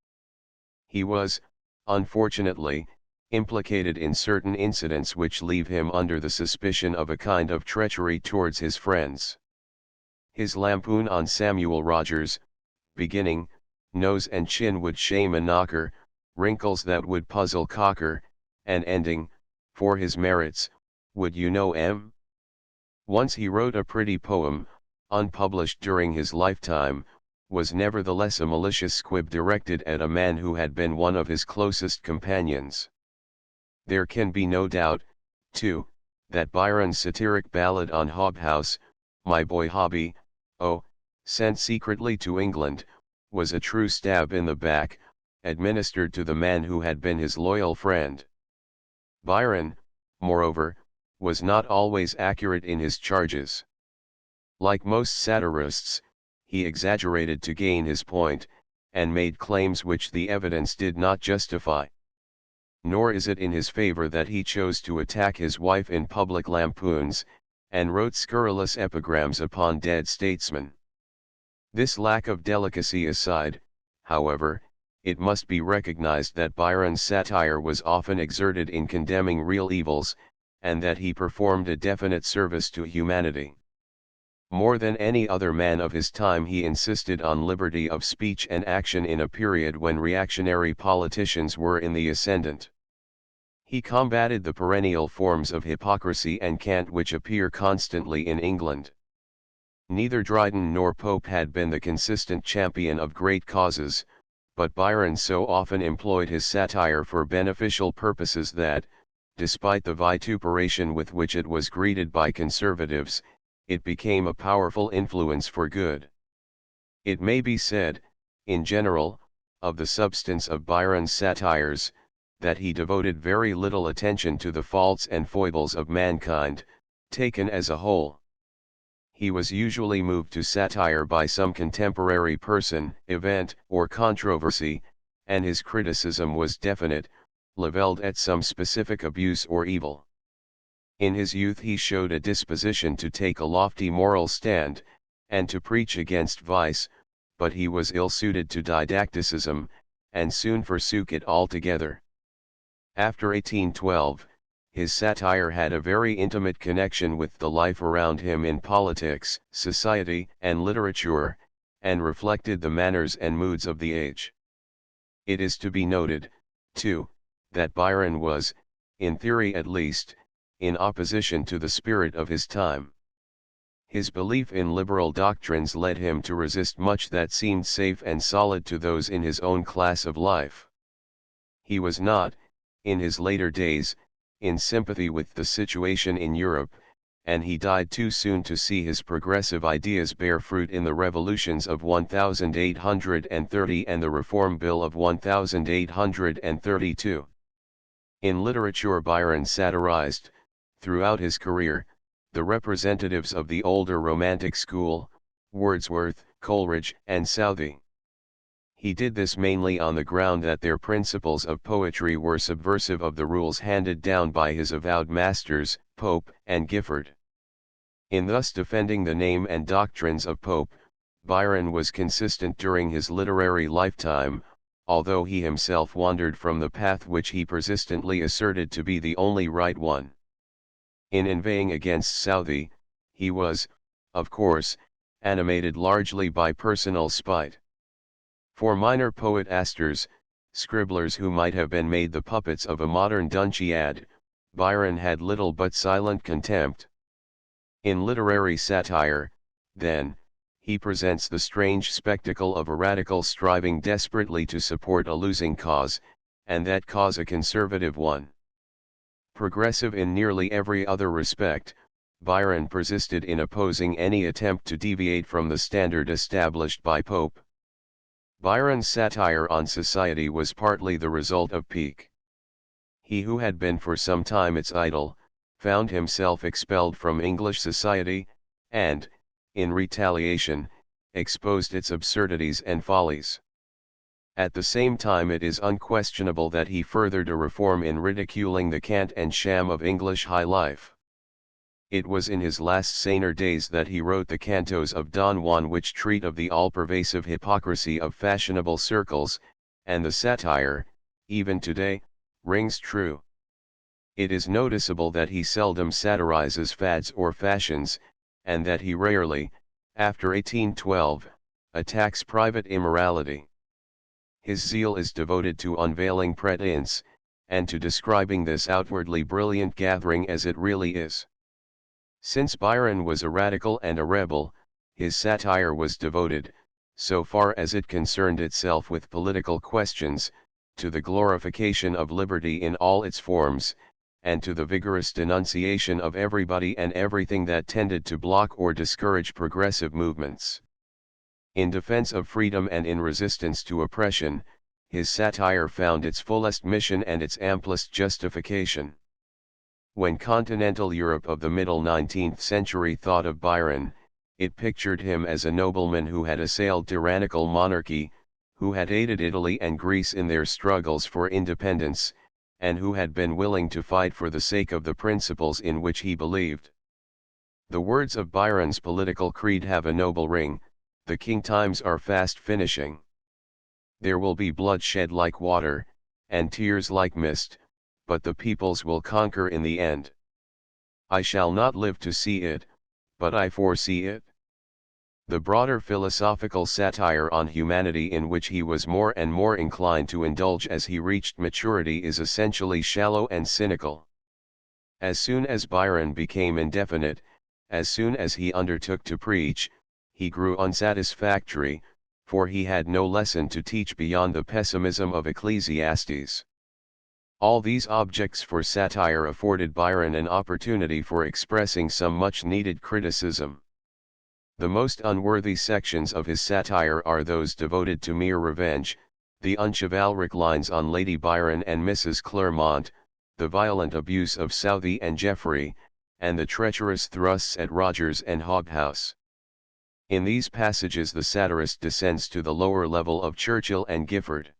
He was, unfortunately, implicated in certain incidents which leave him under the suspicion of a kind of treachery towards his friends. His lampoon on Samuel Rogers, beginning, "Nose and chin would shame a knocker, wrinkles that would puzzle Cocker," and ending, "For his merits, would you know 'em?" Once he wrote a pretty poem, unpublished during his lifetime, was nevertheless a malicious squib directed at a man who had been one of his closest companions. There can be no doubt, too, that Byron's satiric ballad on Hobhouse, "My boy Hobby, oh," sent secretly to England, was a true stab in the back, administered to the man who had been his loyal friend. Byron, moreover, was not always accurate in his charges. Like most satirists, he exaggerated to gain his point, and made claims which the evidence did not justify. Nor is it in his favor that he chose to attack his wife in public lampoons, and wrote scurrilous epigrams upon dead statesmen. This lack of delicacy aside, however, it must be recognized that Byron's satire was often exerted in condemning real evils, and that he performed a definite service to humanity. More than any other man of his time he insisted on liberty of speech and action in a period when reactionary politicians were in the ascendant. He combated the perennial forms of hypocrisy and cant which appear constantly in England. Neither Dryden nor Pope had been the consistent champion of great causes, but Byron so often employed his satire for beneficial purposes that, despite the vituperation with which it was greeted by conservatives, it became a powerful influence for good. It may be said, in general, of the substance of Byron's satires, that he devoted very little attention to the faults and foibles of mankind, taken as a whole. He was usually moved to satire by some contemporary person, event, or controversy, and his criticism was definite, leveled at some specific abuse or evil. In his youth he showed a disposition to take a lofty moral stand, and to preach against vice, but he was ill-suited to didacticism, and soon forsook it altogether. After 1812, his satire had a very intimate connection with the life around him in politics, society, and literature, and reflected the manners and moods of the age. It is to be noted, too, that Byron was, in theory at least, in opposition to the spirit of his time. His belief in liberal doctrines led him to resist much that seemed safe and solid to those in his own class of life. He was not, in his later days, in sympathy with the situation in Europe, and he died too soon to see his progressive ideas bear fruit in the revolutions of 1830 and the Reform Bill of 1832. In literature, Byron satirized, throughout his career, the representatives of the older Romantic school, Wordsworth, Coleridge, and Southey. He did this mainly on the ground that their principles of poetry were subversive of the rules handed down by his avowed masters, Pope and Gifford. In thus defending the name and doctrines of Pope, Byron was consistent during his literary lifetime, although he himself wandered from the path which he persistently asserted to be the only right one. In inveighing against Southey, he was, of course, animated largely by personal spite. For minor poetasters, scribblers who might have been made the puppets of a modern Dunciad, Byron had little but silent contempt. In literary satire, then, he presents the strange spectacle of a radical striving desperately to support a losing cause, and that cause a conservative one. Progressive in nearly every other respect, Byron persisted in opposing any attempt to deviate from the standard established by Pope. Byron's satire on society was partly the result of pique. He who had been for some time its idol, found himself expelled from English society, and, in retaliation, exposed its absurdities and follies. At the same time, it is unquestionable that he furthered a reform in ridiculing the cant and sham of English high life. It was in his last saner days that he wrote the cantos of Don Juan, which treat of the all-pervasive hypocrisy of fashionable circles, and the satire, even today, rings true. It is noticeable that he seldom satirizes fads or fashions, and that he rarely, after 1812, attacks private immorality. His zeal is devoted to unveiling pretense, and to describing this outwardly brilliant gathering as it really is. Since Byron was a radical and a rebel, his satire was devoted, so far as it concerned itself with political questions, to the glorification of liberty in all its forms, and to the vigorous denunciation of everybody and everything that tended to block or discourage progressive movements. In defense of freedom and in resistance to oppression, his satire found its fullest mission and its amplest justification. When continental Europe of the middle 19th century thought of Byron, it pictured him as a nobleman who had assailed tyrannical monarchy, who had aided Italy and Greece in their struggles for independence, and who had been willing to fight for the sake of the principles in which he believed. The words of Byron's political creed have a noble ring: "The king times are fast finishing. There will be bloodshed like water, and tears like mist, but the peoples will conquer in the end. I shall not live to see it, but I foresee it." The broader philosophical satire on humanity in which he was more and more inclined to indulge as he reached maturity is essentially shallow and cynical. As soon as Byron became indefinite, as soon as he undertook to preach, he grew unsatisfactory, for he had no lesson to teach beyond the pessimism of Ecclesiastes. All these objects for satire afforded Byron an opportunity for expressing some much-needed criticism. The most unworthy sections of his satire are those devoted to mere revenge, the unchivalric lines on Lady Byron and Mrs. Clermont, the violent abuse of Southey and Jeffrey, and the treacherous thrusts at Rogers and Hobhouse. In these passages the satirist descends to the lower level of Churchill and Gifford.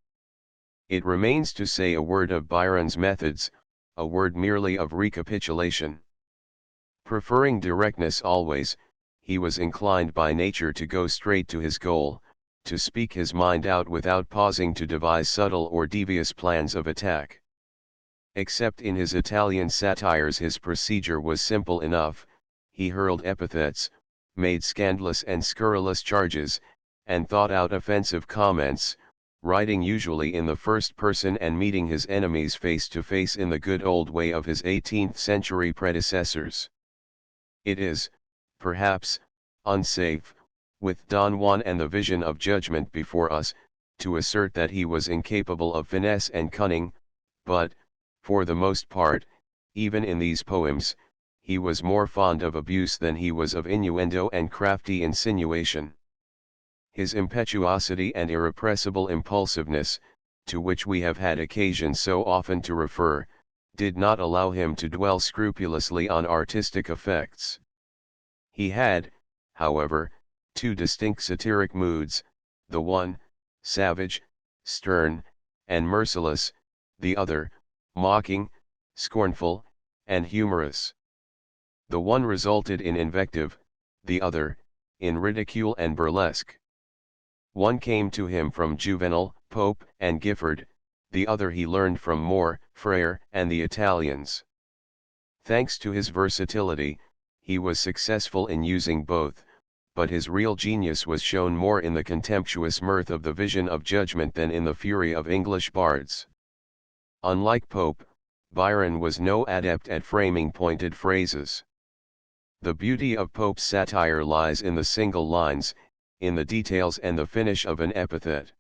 It remains to say a word of Byron's methods, a word merely of recapitulation. Preferring directness always, he was inclined by nature to go straight to his goal, to speak his mind out without pausing to devise subtle or devious plans of attack. Except in his Italian satires his procedure was simple enough: he hurled epithets, made scandalous and scurrilous charges, and thought out offensive comments, writing usually in the first person and meeting his enemies face to face in the good old way of his 18th-century predecessors. It is, perhaps, unsafe, with Don Juan and the vision of judgment before us, to assert that he was incapable of finesse and cunning, but, for the most part, even in these poems, he was more fond of abuse than he was of innuendo and crafty insinuation. His impetuosity and irrepressible impulsiveness, to which we have had occasion so often to refer, did not allow him to dwell scrupulously on artistic effects. He had, however, two distinct satiric moods, the one, savage, stern, and merciless, the other, mocking, scornful, and humorous. The one resulted in invective, the other, in ridicule and burlesque. One came to him from Juvenal, Pope, and Gifford, the other he learned from Moore, Frere, and the Italians. Thanks to his versatility, he was successful in using both, but his real genius was shown more in the contemptuous mirth of the Vision of Judgment than in the fury of English bards. Unlike Pope, Byron was no adept at framing pointed phrases. The beauty of Pope's satire lies in the single lines, in the details and the finish of an epithet.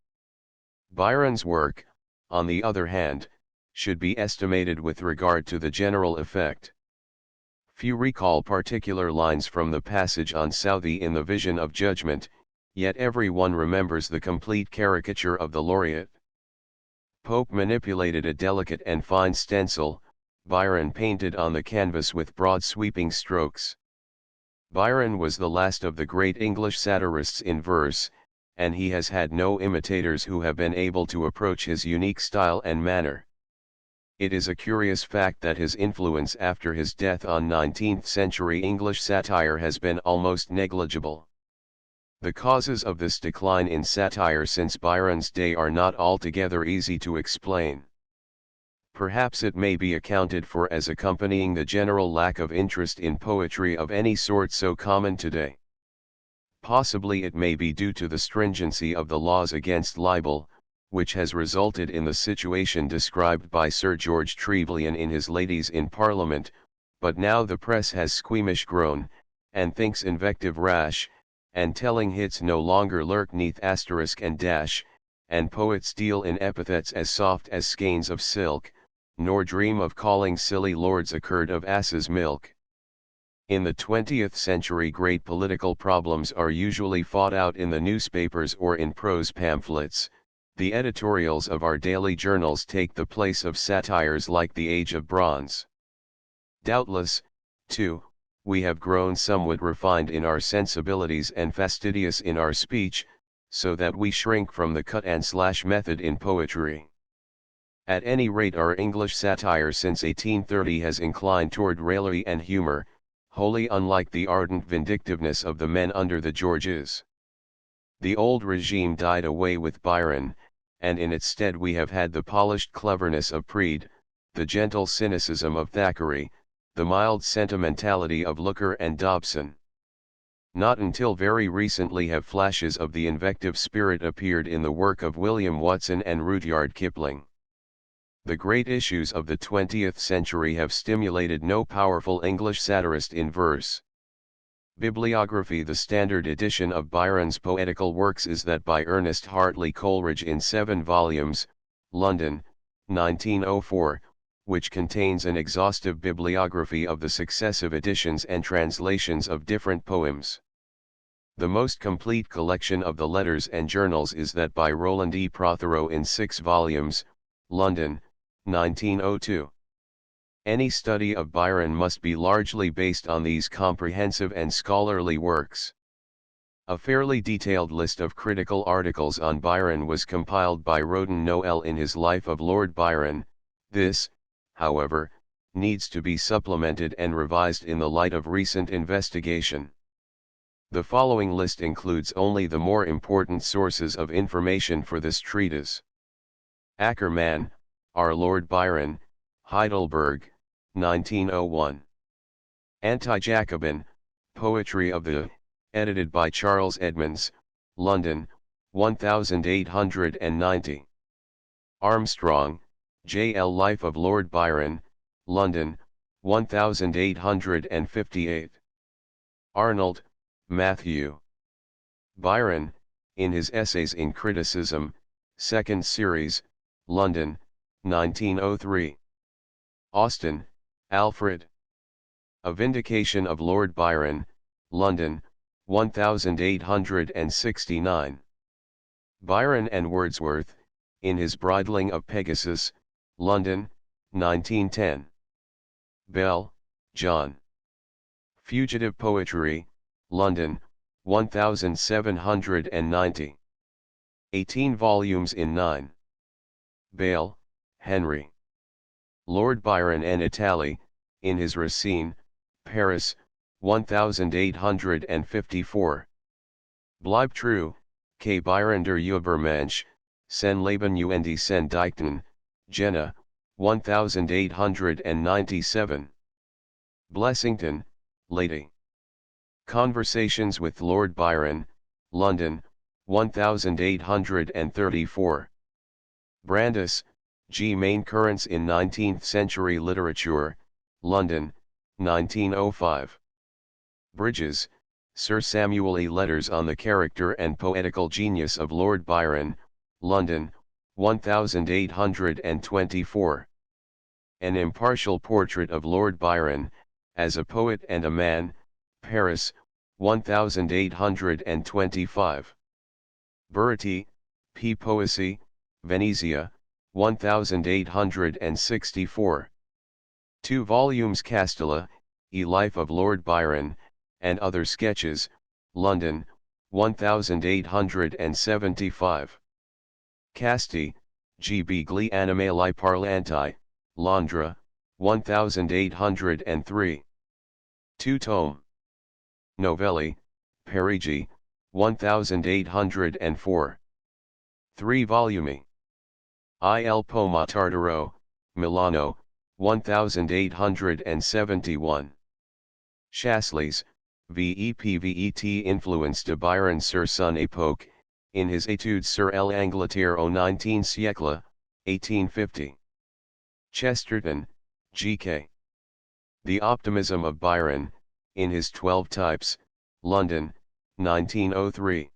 Byron's work, on the other hand, should be estimated with regard to the general effect. Few recall particular lines from the passage on Southey in the Vision of Judgment, yet every one remembers the complete caricature of the laureate. Pope manipulated a delicate and fine stencil, Byron painted on the canvas with broad sweeping strokes. Byron was the last of the great English satirists in verse, and he has had no imitators who have been able to approach his unique style and manner. It is a curious fact that his influence after his death on 19th-century English satire has been almost negligible. The causes of this decline in satire since Byron's day are not altogether easy to explain. Perhaps it may be accounted for as accompanying the general lack of interest in poetry of any sort so common today. Possibly it may be due to the stringency of the laws against libel, which has resulted in the situation described by Sir George Trevelyan in his Ladies in Parliament, but now the press has squeamish grown, and thinks invective rash, and telling hits no longer lurk neath asterisk and dash, and poets deal in epithets as soft as skeins of silk, nor dream of calling silly lords a curd of ass's milk. In the 20th century great political problems are usually fought out in the newspapers or in prose pamphlets. The editorials of our daily journals take the place of satires like the Age of Bronze. Doubtless, too, we have grown somewhat refined in our sensibilities and fastidious in our speech, so that we shrink from the cut-and-slash method in poetry. At any rate our English satire since 1830 has inclined toward raillery and humor, wholly unlike the ardent vindictiveness of the men under the Georges. The old regime died away with Byron, and in its stead we have had the polished cleverness of Preed, the gentle cynicism of Thackeray, the mild sentimentality of Looker and Dobson. Not until very recently have flashes of the invective spirit appeared in the work of William Watson and Rudyard Kipling. The great issues of the 20th century have stimulated no powerful English satirist in verse. Bibliography. The standard edition of Byron's poetical works is that by Ernest Hartley Coleridge in 7 volumes, London, 1904, which contains an exhaustive bibliography of the successive editions and translations of different poems. The most complete collection of the letters and journals is that by Roland E. Prothero in 6 volumes, London, 1902. Any study of Byron must be largely based on these comprehensive and scholarly works. A fairly detailed list of critical articles on Byron was compiled by Roden Noel in his Life of Lord Byron. This, however, needs to be supplemented and revised in the light of recent investigation. The following list includes only the more important sources of information for this treatise. Ackerman, R. Lord Byron, Heidelberg, 1901. Anti-Jacobin, Poetry of the, edited by Charles Edmonds, London, 1890. Armstrong, J. L. Life of Lord Byron, London, 1858. Arnold, Matthew. Byron, in his Essays in Criticism, 2nd Series, London, 1903. Austin, Alfred. A Vindication of Lord Byron, London, 1869. Byron and Wordsworth, in his Bridling of Pegasus, London, 1910. Bell, John. Fugitive Poetry, London, 1790. 18 volumes in 9. Bale, Henry. Lord Byron and Italy, in his Racine, Paris, 1854. Bleib true, K. Byron der Übermensch, sen Leben und sen Dichten, Jena, 1897. Blessington, Lady. Conversations with Lord Byron, London, 1834. Brandis, G. Main Currents in 19th Century Literature, London, 1905. Bridges, Sir Samuel E. Letters on the Character and Poetical Genius of Lord Byron, London, 1824. An Impartial Portrait of Lord Byron, as a Poet and a Man, Paris, 1825. Burriti, P. Poesy, Venezia, 1864. 2 volumes Castella, E. Life of Lord Byron, and Other Sketches, London, 1875. Casti, G. B. Gli Animali Parlanti, Londra, 1803. 2 tome. Novelli, Parigi, 1804. 3 volume. Il Pomo Tartaro, Milano, 1871. Chasles, VEPVET Influence de Byron sur son époque, in his Études sur l'Angleterre au XIXe siècle, 1850. Chesterton, G.K. The Optimism of Byron, in his 12 Types, London, 1903.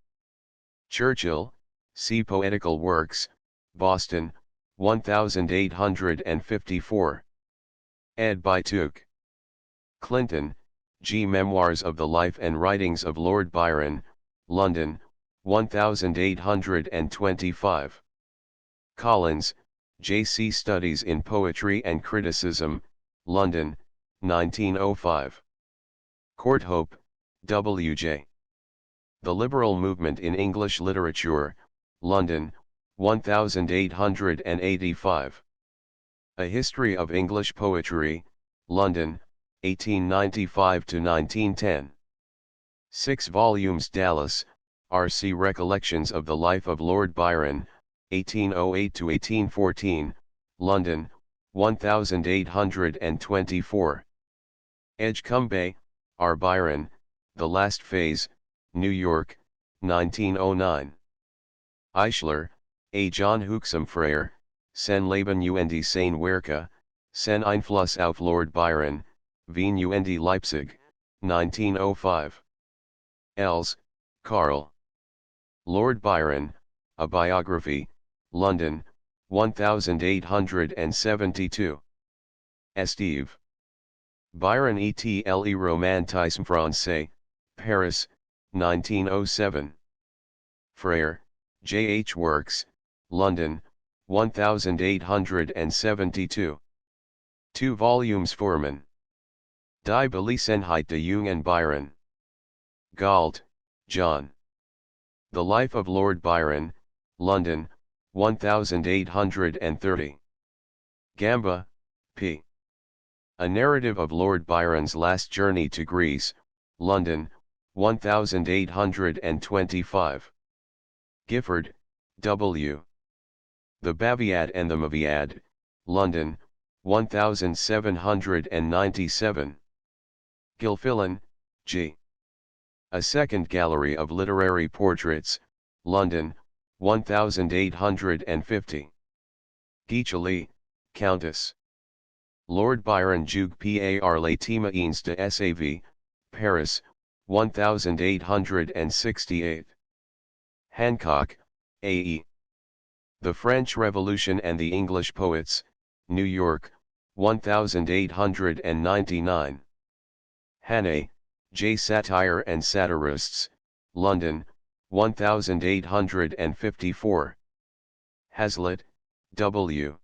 Churchill, C. Poetical Works, Boston, 1854. Ed. by Tuke. Clinton, G. Memoirs of the Life and Writings of Lord Byron, London, 1825. Collins, J. C. Studies in Poetry and Criticism, London, 1905. Courthope, W. J. The Liberal Movement in English Literature, London, 1885. A History of English Poetry, London, 1895–1910. 6 volumes Dallas, R.C. Recollections of the Life of Lord Byron, 1808–1814, London, 1824. Edgecumbe, R. Byron, The Last Phase, New York, 1909. Eichler, A. John Huxham Frere, Sen Leben und sein Werke, Sen Einfluss auf Lord Byron, Wien und Leipzig, 1905. Els, Carl. Lord Byron, A Biography, London, 1872. Esteve. Byron et le Romantisme Français, Paris, 1907. Frere, J. H. Works, London, 1872. 2 volumes Foreman. Die Belesenheit de Jungen Byron. Galt, John. The Life of Lord Byron, London, 1830. Gamba, P. A Narrative of Lord Byron's Last Journey to Greece, London, 1825. Gifford, W. The Baviad and the Maviad, London, 1797. Gilfillan, G. A Second Gallery of Literary Portraits, London, 1850. Guicheli, Countess. Lord Byron Jug par les Témoins de Sav, Paris, 1868. Hancock, A.E. The French Revolution and the English Poets, New York, 1899. Hannay, J. Satire and Satirists, London, 1854. Hazlitt, W.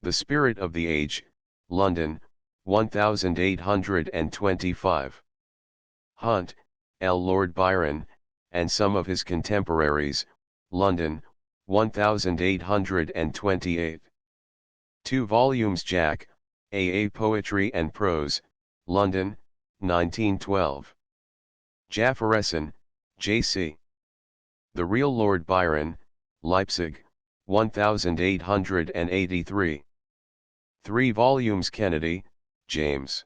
The Spirit of the Age, London, 1825. Hunt, L. Lord Byron, and some of his contemporaries, London, 1828. 2 volumes Jack, A. Poetry and Prose, London, 1912. Jafferson, J.C. The Real Lord Byron, Leipzig, 1883. 3 volumes Kennedy, James.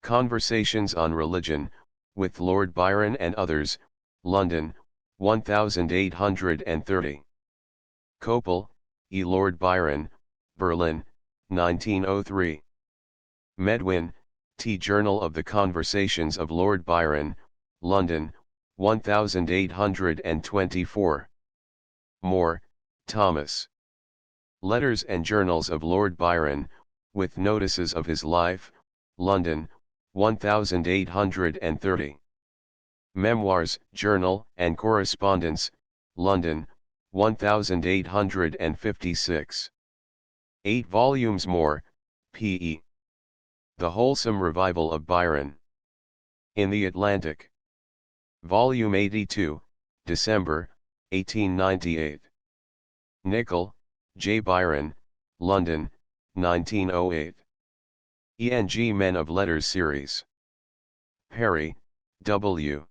Conversations on Religion, with Lord Byron and Others, London, 1830. Copel, E. Lord Byron, Berlin, 1903. Medwin, T. Journal of the Conversations of Lord Byron, London, 1824. Moore, Thomas. Letters and Journals of Lord Byron, with Notices of his Life, London, 1830. Memoirs, Journal, and Correspondence, London, 1856. 8 volumes more, P.E. The Wholesome Revival of Byron. In the Atlantic. Volume 82, December, 1898. Nicol, J. Byron, London, 1908. E.N.G. Men of Letters Series. Perry, W.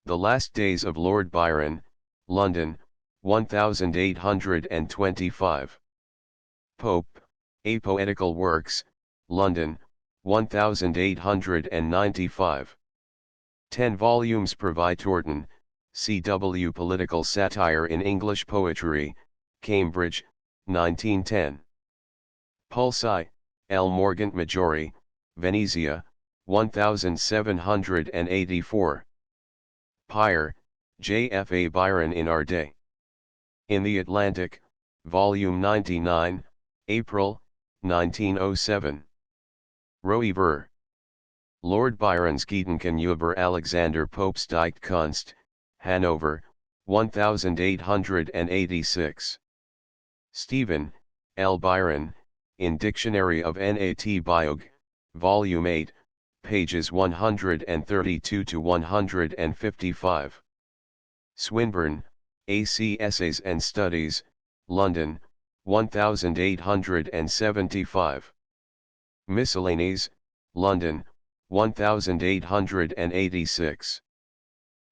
The Last Days of Lord Byron, London, 1825. Pope, A Poetical Works, London, 1895. 10 volumes Purvi Torton, C.W. Political Satire in English Poetry, Cambridge, 1910. Pulci, L. Morgant Majori, Venezia, 1784. Pyre, J. F. A. Byron in Our Day. In the Atlantic, Volume 99, April, 1907. Roever. Lord Byron's Gedenken über Alexander Pope's Dichtkunst, Hanover, 1886. Stephen, L. Byron, in Dictionary of Nat Biog, Volume 8, pages 132 to 155. Swinburne, A.C. Essays and Studies, London, 1875. Miscellanies, London, 1886.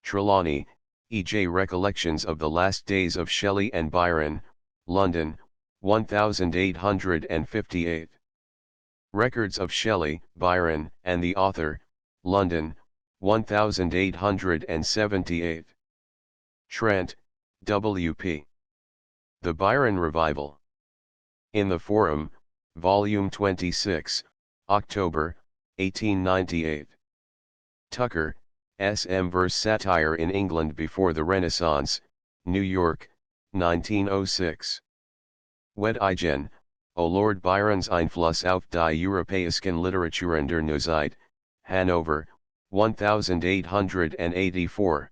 Trelawney, E.J. Recollections of the Last Days of Shelley and Byron, London, 1858. Records of Shelley, Byron, and the Author, London, 1878. Trent, W.P. The Byron Revival. In the Forum, Volume 26, October, 1898. Tucker, S.M. Verse Satire in England Before the Renaissance, New York, 1906. Weddigen, O Lord Byron's Einfluss auf die Europäischen Literatur der Neuzeit, Hanover, 1884.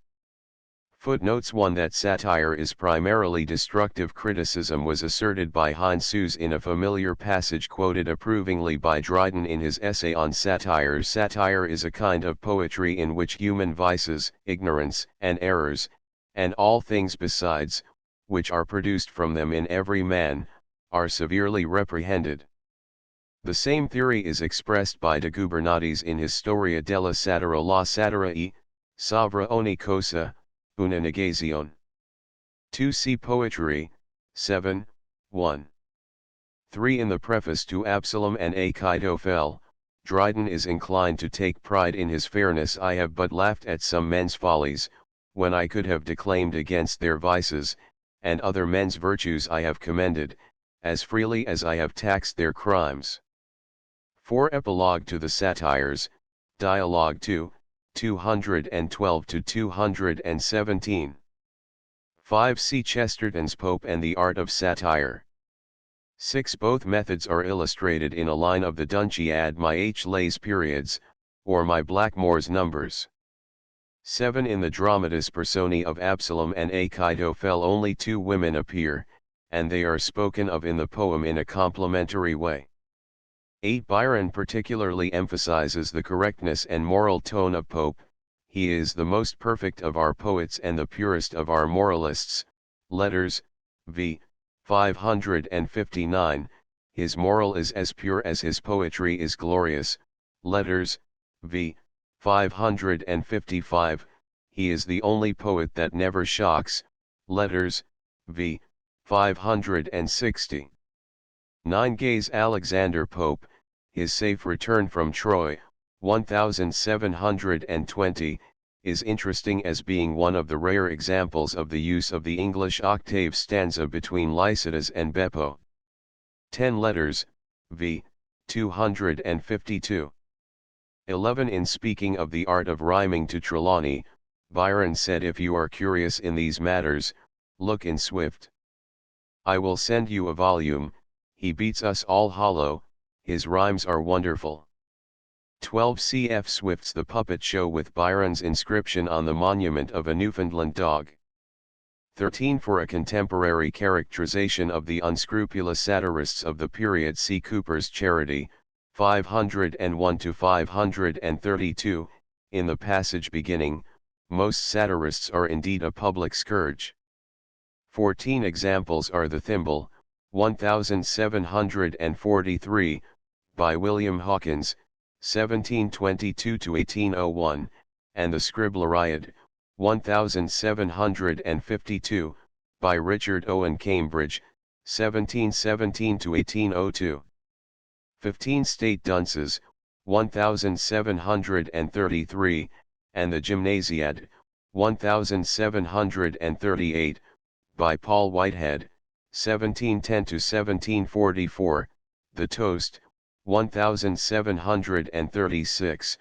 Footnotes 1 That satire is primarily destructive criticism was asserted by Heinz Sues in a familiar passage quoted approvingly by Dryden in his essay on satire. Satire is a kind of poetry in which human vices, ignorance, and errors, and all things besides, which are produced from them in every man, are severely reprehended. The same theory is expressed by de Gubernatis in his Storia della Satira la Satira e, Sovra ogni cosa, una negazione. 2 See Poetry, 7, 1. 3 In the preface to Absalom and Achitophel, Dryden is inclined to take pride in his fairness. I have but laughed at some men's follies, when I could have declaimed against their vices, and other men's virtues I have commended, as freely as I have taxed their crimes. 4 Epilogue to the Satires, Dialogue 2, 212 to 217. 5 See Chesterton's Pope and the Art of Satire. 6 Both methods are illustrated in a line of the Dunciad My H. Lays Periods, or my Blackmore's numbers. 7. In the dramatis personae of Absalom and Achitophel only 2 women appear, and they are spoken of in the poem in a complimentary way. 8. Byron particularly emphasizes the correctness and moral tone of Pope. He is the most perfect of our poets and the purest of our moralists. Letters, v. 559, his moral is as pure as his poetry is glorious. Letters, v. 555, he is the only poet that never shocks. Letters, v. 560. 9. Gay's Alexander Pope, his safe return from Troy, 1720, is interesting as being one of the rare examples of the use of the English octave stanza between Lycidas and Beppo. 10. Letters, v. 252. 11. In speaking of the art of rhyming to Trelawney, Byron said, "If you are curious in these matters, look in Swift. I will send you a volume, he beats us all hollow, his rhymes are wonderful." 12. Cf. Swift's The Puppet Show with Byron's inscription on the monument of a Newfoundland dog. 13. For a contemporary characterization of the unscrupulous satirists of the period, see Cooper's Charity, 501-532, in the passage beginning, "Most satirists are indeed a public scourge." 14. Examples are The Thimble, 1743, by William Hawkins, 1722-1801, and The Scribleriad, 1752, by Richard Owen Cambridge, 1717-1802. 15. State Dunces, 1733, and The Gymnasiad, 1738, by Paul Whitehead, 1710-1744, The Toast, 1736,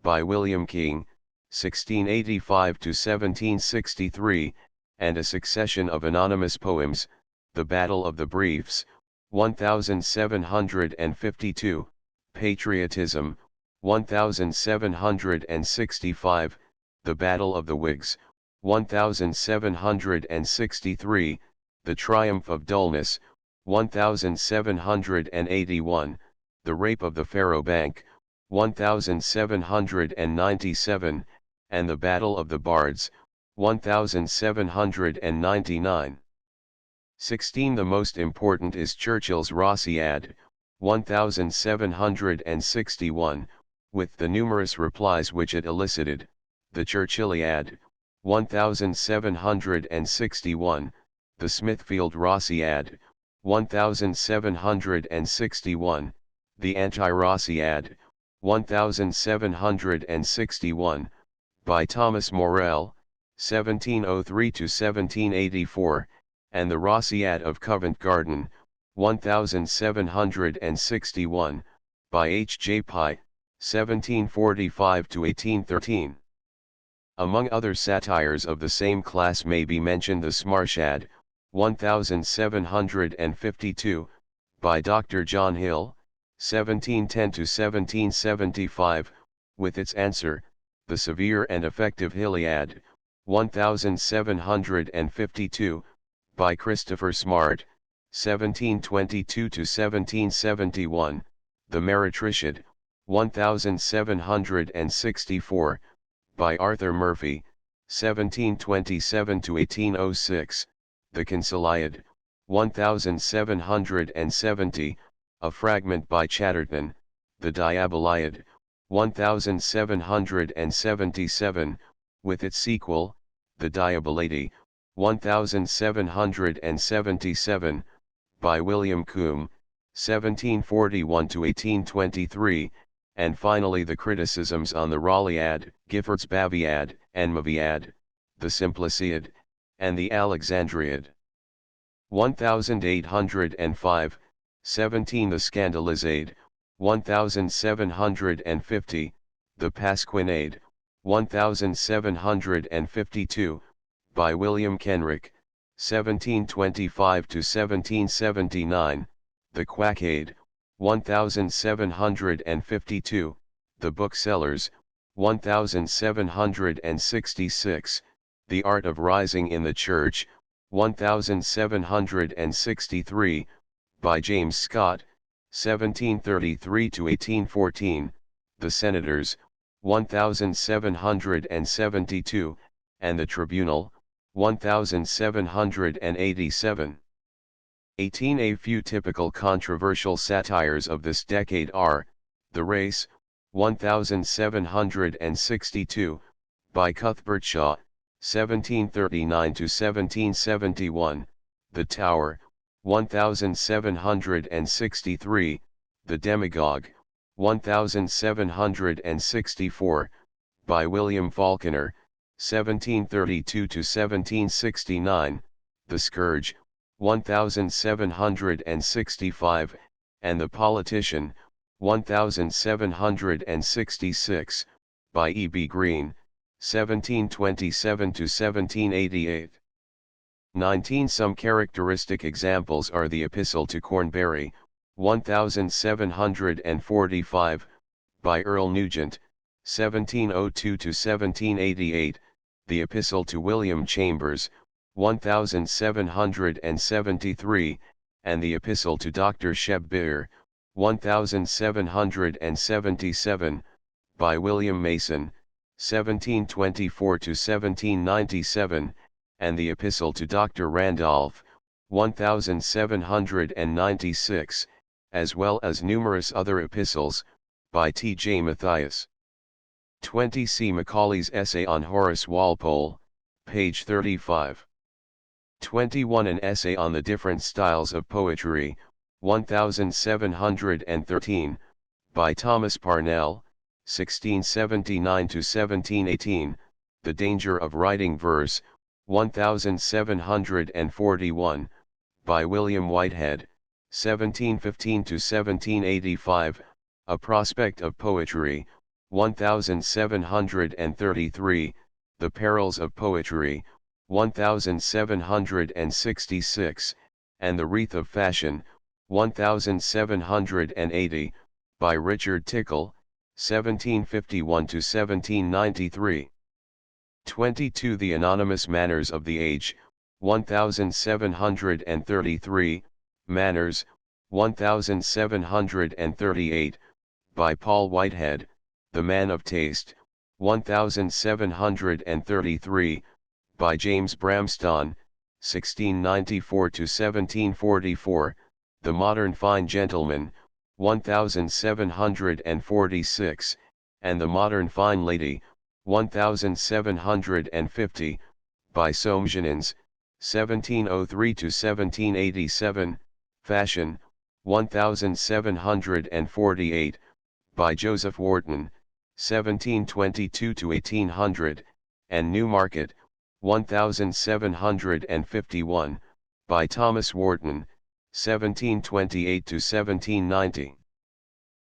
by William King, 1685-1763, and a succession of anonymous poems, The Battle of the Briefs, 1752, Patriotism, 1765, The Battle of the Whigs, 1763, The Triumph of Dullness, 1781, The Rape of the Faro Bank, 1797, and The Battle of the Bards, 1799. 16. The most important is Churchill's Rossiad, 1761, with the numerous replies which it elicited, The Churchilliad, 1761, The Smithfield Rossiad, 1761, The Anti-Rossiad, 1761, by Thomas Morell, 1703-1784, and The Rossiad of Covent Garden, 1761, by H. J. Pye, 1745-1813. Among other satires of the same class may be mentioned The Smarshad, 1752, by Dr. John Hill, 1710-1775, with its answer, The Severe and Effective Hilliad, 1752, by Christopher Smart, 1722-1771, The Meretriciad, 1764, by Arthur Murphy, 1727-1806, The Conciliad, 1770, a fragment by Chatterton, The Diaboliad, 1777, with its sequel, The Diaboladi, 1777, by William Coombe, 1741-1823, and finally the criticisms on the Raleighiad, Gifford's Baviad, and Maviad, the Simpliciad, and the Alexandriad. 1805, 17. The Scandalizade, 1750, The Pasquinade, 1752, by William Kenrick, 1725-1779, The Quackade, 1752, The Booksellers, 1766, The Art of Rising in the Church, 1763, by James Scott, 1733–1814, The Senators, 1772, and The Tribunal, 1787. 18. A few typical controversial satires of this decade are, The Race, 1762, by Cuthbert Shaw, 1739–1771, The Tower, 1763, The Demagogue, 1764, by William Falconer, 1732–1769, The Scourge, 1765, and The Politician, 1766, by E. B. Greene, 1727–1788. 19. Some characteristic examples are The Epistle to Cornbury, 1745, by Earl Nugent, 1702–1788, The Epistle to William Chambers, 1773, and The Epistle to Dr. Shebbeare, 1777, by William Mason, 1724–1797, and The Epistle to Dr. Randolph, 1796, as well as numerous other epistles, by T. J. Matthias. 20. See Macaulay's essay on Horace Walpole, page 35. 21. An essay on the different styles of poetry, 1713, by Thomas Parnell, 1679–1718, The Danger of Writing Verse, 1741, by William Whitehead, 1715–1785, A Prospect of Poetry, 1733, The Perils of Poetry, 1766, and The Wreath of Fashion, 1780, by Richard Tickell, 1751–1793. 22. The Anonymous Manners of the Age, 1733, Manners, 1738, by Paul Whitehead, The Man of Taste, 1733, by James Bramston, 1694–1744, The Modern Fine Gentleman, 1746, and The Modern Fine Lady, 1750, by Somjanins, 1703–1787, Fashion, 1748, by Joseph Warton, 1722–1800, and Newmarket, 1751, by Thomas Warton, 1728–1790.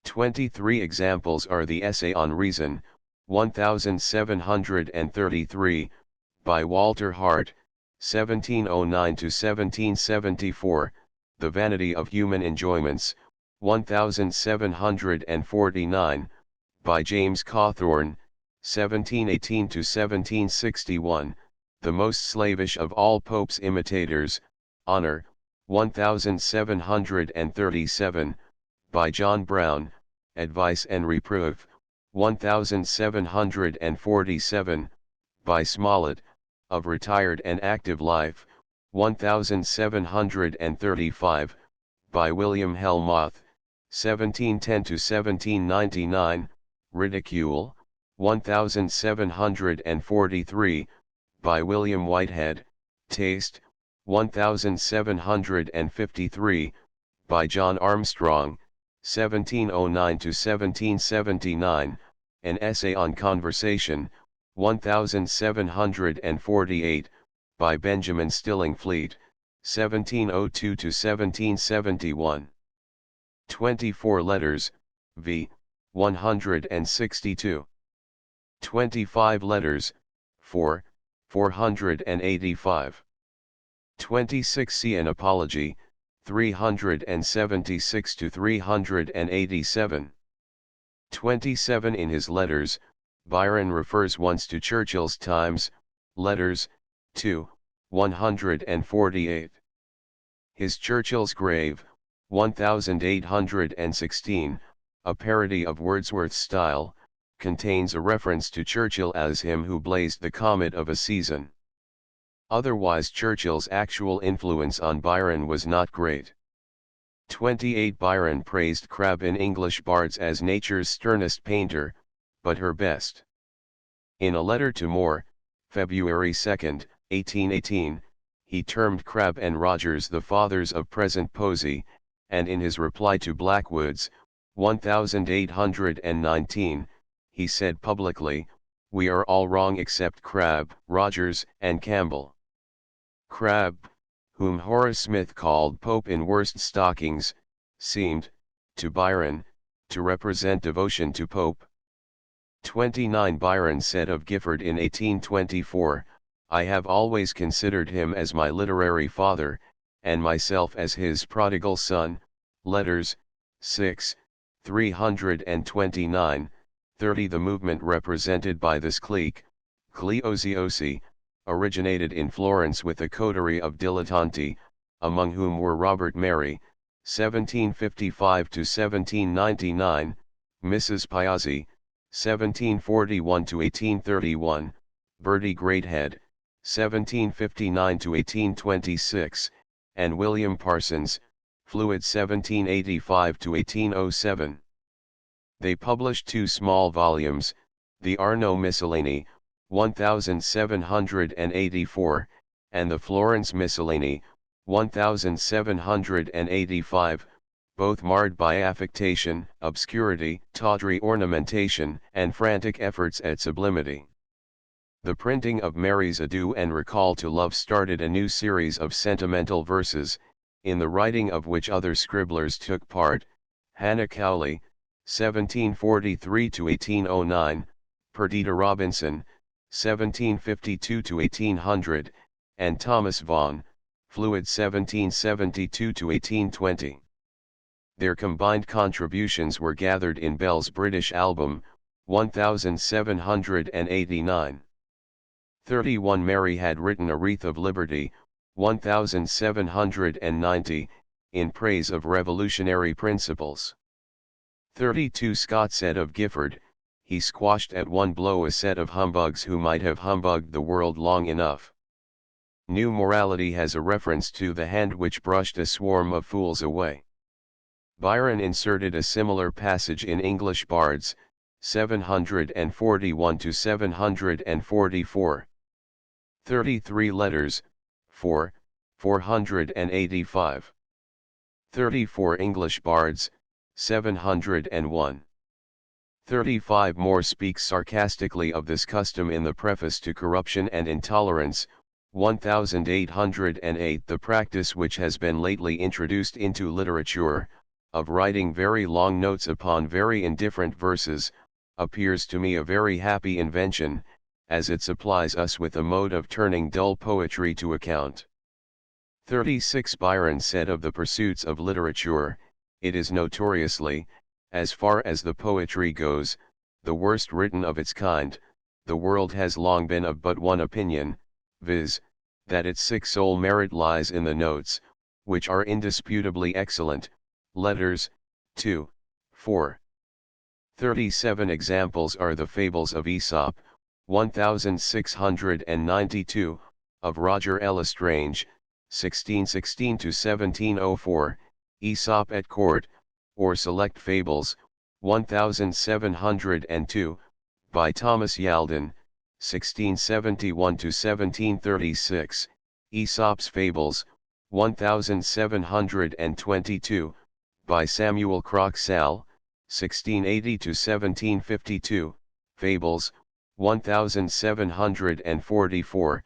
23 examples are The Essay on Reason, 1733, by Walter Hart, 1709–1774, The Vanity of Human Enjoyments, 1749, by James Cawthorne, 1718–1761, The Most Slavish of All Pope's Imitators, Honor, 1737, by John Brown, Advice and Reproof, 1747, by Smollett, Of Retired and Active Life, 1735, by William Helmoth, 1710–1799, Ridicule, 1743, by William Whitehead, Taste, 1753, by John Armstrong, 1709–1779, An Essay on Conversation, 1748, by Benjamin Stillingfleet, 1702–1771. 24 Letters, v. 162. 25 Letters, 485. 26 See an Apology, 376–387. 27 In his letters, Byron refers once to Churchill's Times, Letters, 2, 148. His Churchill's Grave, 1816, a parody of Wordsworth's style, contains a reference to Churchill as him who blazed the comet of a season. Otherwise Churchill's actual influence on Byron was not great. 28 Byron praised Crabbe in English Bards as nature's sternest painter, but her best. In a letter to Moore, February 2, 1818, he termed Crabbe and Rogers the fathers of present poesy, and in his reply to Blackwood's, 1819, he said publicly, "We are all wrong except Crabbe, Rogers, and Campbell." Crabbe, whom Horace Smith called Pope in worst stockings, seemed, to Byron, to represent devotion to Pope. 29 Byron said of Gifford in 1824, "I have always considered him as my literary father, and myself as his prodigal son." Letters, 6, 329, 30 The movement represented by this clique, clioziosi, originated in Florence with a coterie of dilettanti, among whom were Robert Mary, 1755–1799, Mrs. Piazzi, 1741–1831, Bertie Greathead, 1759–1826, and William Parsons, Fluid 1785–1807. They published 2 small volumes, the Arno Miscellany, 1784, and the Florence Miscellany, 1785, both marred by affectation, obscurity, tawdry ornamentation, and frantic efforts at sublimity. The printing of Mary's Adieu and Recall to Love started a new series of sentimental verses, in the writing of which other scribblers took part: Hannah Cowley, 1743–1809, Perdita Robinson, 1752–1800, and Thomas Vaughan, Fluid 1772–1820. Their combined contributions were gathered in Bell's British Album, 1789. 31 Mary had written A Wreath of Liberty, 1790, in praise of revolutionary principles. 32 Scott said of Gifford, "He squashed at one blow a set of humbugs who might have humbugged the world long enough." New Morality has a reference to the hand which brushed a swarm of fools away. Byron inserted a similar passage in English Bards, 741–744. 33 Letters, 4, 485. 34 English Bards, 701. 35 Moore speaks sarcastically of this custom in the preface to Corruption and Intolerance, 1808. The practice which has been lately introduced into literature, of writing very long notes upon very indifferent verses, appears to me a very happy invention, as it supplies us with a mode of turning dull poetry to account. 36 Byron said of the pursuits of literature, "It is notoriously, as far as the poetry goes, the worst written of its kind. The world has long been of but one opinion, viz., that its sole merit lies in the notes, which are indisputably excellent." Letters, 2, 4. 37 Examples are the Fables of Aesop, 1692, of Roger L'Estrange, 1616–1704, Aesop at Court, or Select Fables, 1702, by Thomas Yalden, 1671–1736, Aesop's Fables, 1722, by Samuel Croxall, 1680–1752, Fables, 1744,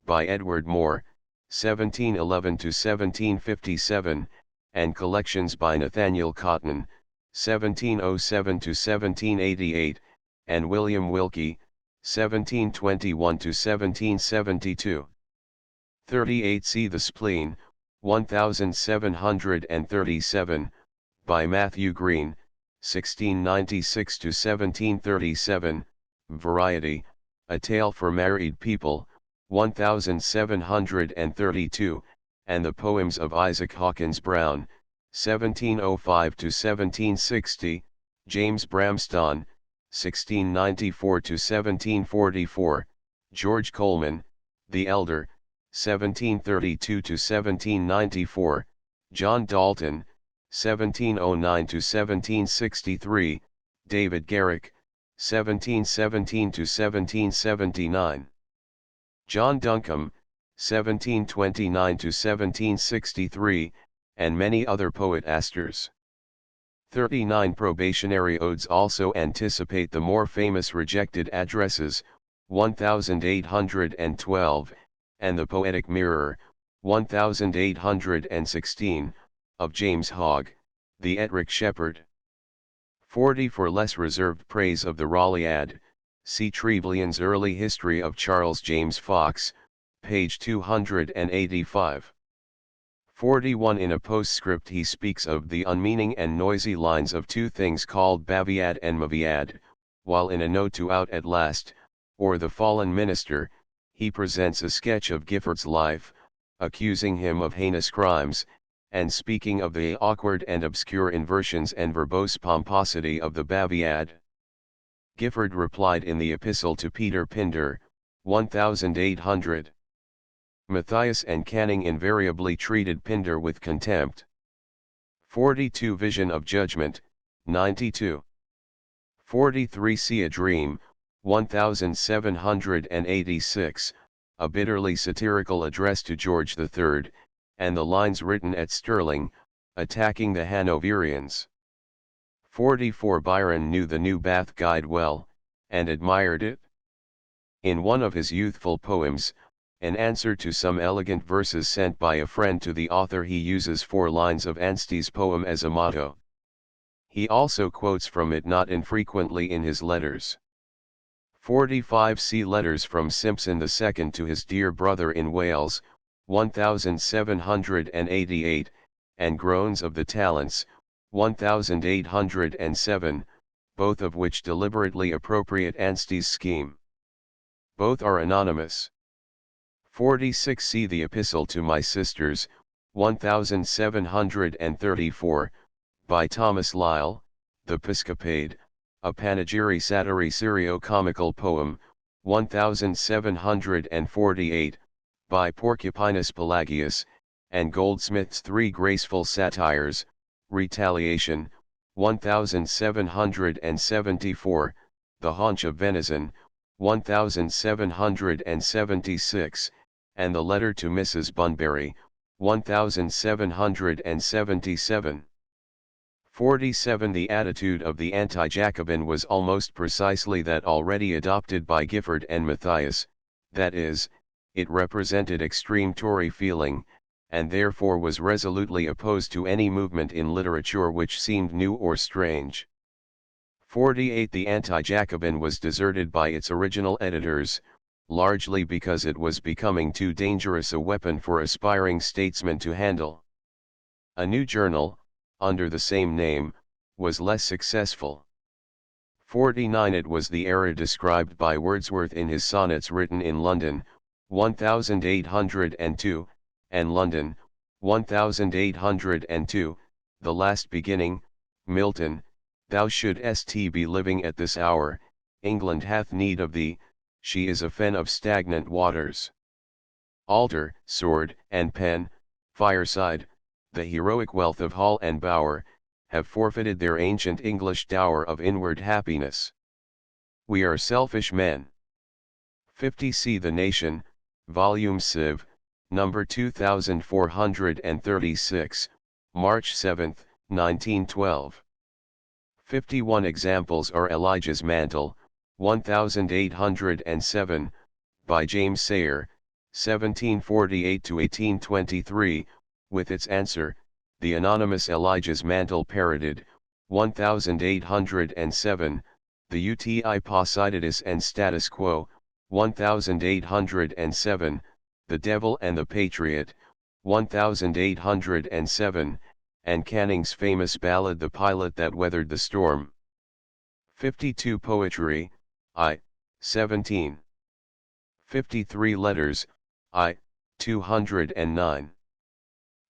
by Edward Moore, 1711–1757, and collections by Nathaniel Cotton, 1707–1788, and William Wilkie, 1721–1772. 38 See the Spleen, 1737, by Matthew Green, 1696 to 1737, Variety, A Tale for Married People, 1732, and the Poems of Isaac Hawkins Brown, 1705 to 1760, James Bramston, 1694 to 1744, George Coleman, the Elder, 1732 to 1794, John Dalton, 1709 to 1763, David Garrick, 1717 to 1779. John Duncombe, 1729 to 1763, and many other poetasters. 39 probationary odes also anticipate the more famous Rejected Addresses, 1812, and The Poetic Mirror, 1816, of James Hogg, the Ettrick Shepherd. 40 for less reserved praise of the Raleigh. See Trevelyan's Early History of Charles James Fox, page 285. 41 in a postscript he speaks of the unmeaning and noisy lines of two things called Baviad and Maviad, while in a note to Out at Last, or The Fallen Minister, he presents a sketch of Gifford's life, accusing him of heinous crimes, and speaking of the awkward and obscure inversions and verbose pomposity of the Baviad. Gifford replied in the Epistle to Peter Pindar, 1800. Matthias and Canning invariably treated Pindar with contempt. 42 Vision of Judgment, 92. 43 See a Dream, 1786, a bitterly satirical address to George III, and the lines written at Stirling, attacking the Hanoverians. 44 Byron knew the New Bath Guide well, and admired it. In one of his youthful poems, an answer to some elegant verses sent by a friend to the author, he uses 4 lines of Anstey's poem as a motto. He also quotes from it not infrequently in his letters. 45 See Letters from Simpson II to his dear brother in Wales, 1788, and Groans of the Talents, 1807, both of which deliberately appropriate Anstey's scheme. Both are anonymous. 46 See the Epistle to My Sisters, 1734, by Thomas Lyle, The Piscopade, a panegyric satire-serio-comical poem, 1748, by Porcupinus Pelagius, and Goldsmith's 3 Graceful Satires, Retaliation, 1774, The Haunch of Venison, 1776, and The Letter to Mrs. Bunbury, 1777. 47 The attitude of the anti-Jacobin was almost precisely that already adopted by Gifford and Matthias, that is, it represented extreme Tory feeling, and therefore was resolutely opposed to any movement in literature which seemed new or strange. 48 The anti-Jacobin was deserted by its original editors, largely because it was becoming too dangerous a weapon for aspiring statesmen to handle. A new journal, under the same name, was less successful. 49 It was the era described by Wordsworth in his sonnets written in London, 1802, and London, 1802, the last beginning, Milton, Thou shouldst be living at this hour, England hath need of thee, she is a fen of stagnant waters. Altar, sword, and pen, fireside, the heroic wealth of hall and bower, have forfeited their ancient English dower of inward happiness. We are selfish men. 50 See the Nation, Volume Civ, number 2436, March 7, 1912. 51 Examples are Elijah's Mantle, 1807, by James Sayer, 1748-1823, with its answer, the anonymous Elijah's Mantle parroted, 1807, the Uti Poseidonus and Status Quo, 1807, the Devil and the Patriot, 1807, and Canning's famous ballad The Pilot That Weathered the Storm. 52 Poetry, I, 17. 53 Letters, I, 209.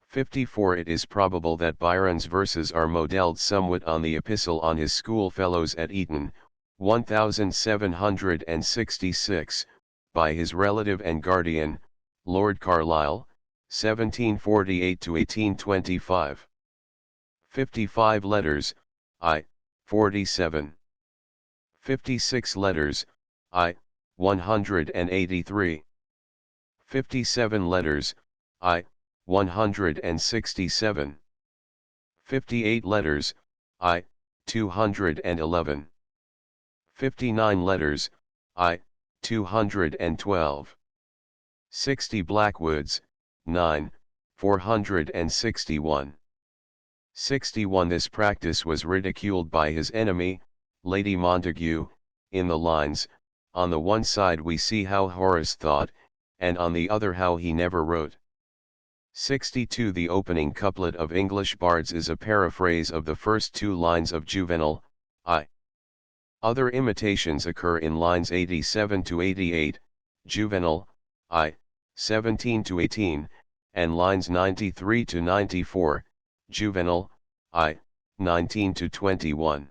54 It is probable that Byron's verses are modelled somewhat on the epistle on his schoolfellows at Eton, 1766, by his relative and guardian, Lord Carlisle, 1748–1825. 55 Letters, I, 47. 56 Letters, I, 183. 57 Letters, I, 167. 58 Letters, I, 211. 59 Letters, I, 212. 60 Blackwoods, 9, 461. 61 This practice was ridiculed by his enemy, Lady Montague, in the lines, on the one side we see how Horace thought, and on the other how he never wrote. 62 The opening couplet of English bards is a paraphrase of the first two lines of Juvenal, I. Other imitations occur in lines 87–88, Juvenal, I, 17–18, and lines 93–94, Juvenal, I, 19–21.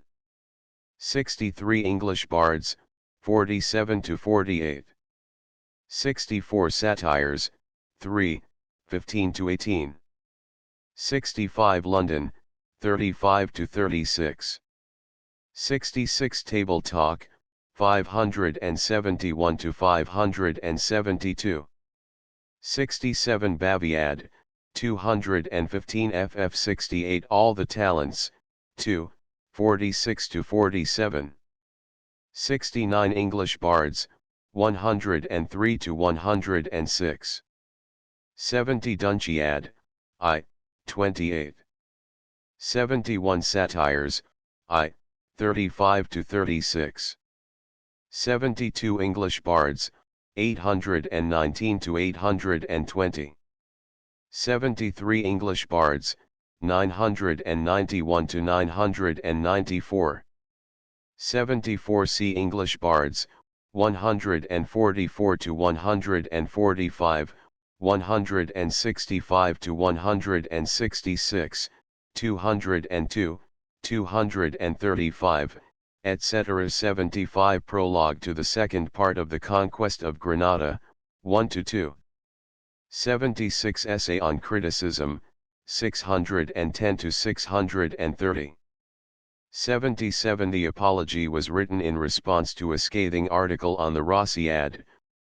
63 English bards, 47–48. 64 Satires, 3, 15–18. 65 London, 35–36. 66 Table Talk, 571–572. 67 Baviad, 215 ff. 68 All the Talents, 2, 46–47. 69 English Bards, 103–106. 70 Dunciad, I, 28. 71 Satires, I, 35–36. 72 English Bards, 819–820. 73 English Bards, 991–994. 74 C English Bards, 144–145, 165–166, 202, 235, etc. 75 Prologue to the second part of the Conquest of Granada, 1–2. 76 Essay on Criticism, 610–630. 77 The Apology was written in response to a scathing article on the Rossiad,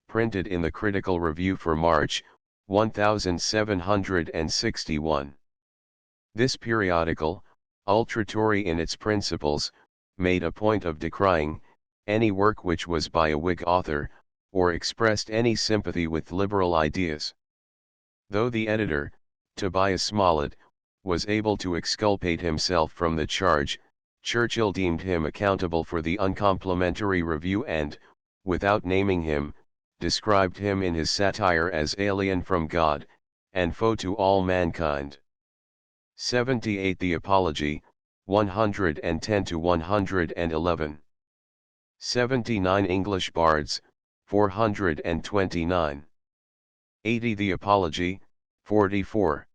printed in the Critical Review for March, 1761. This periodical, ultra-Tory in its principles, made a point of decrying any work which was by a Whig author, or expressed any sympathy with liberal ideas. Though the editor, Tobias Smollett, was able to exculpate himself from the charge, Churchill deemed him accountable for the uncomplimentary review and, without naming him, described him in his satire as alien from God, and foe to all mankind. 78 The Apology, 110–111. 79 English Bards, 429. 80 The Apology, 44.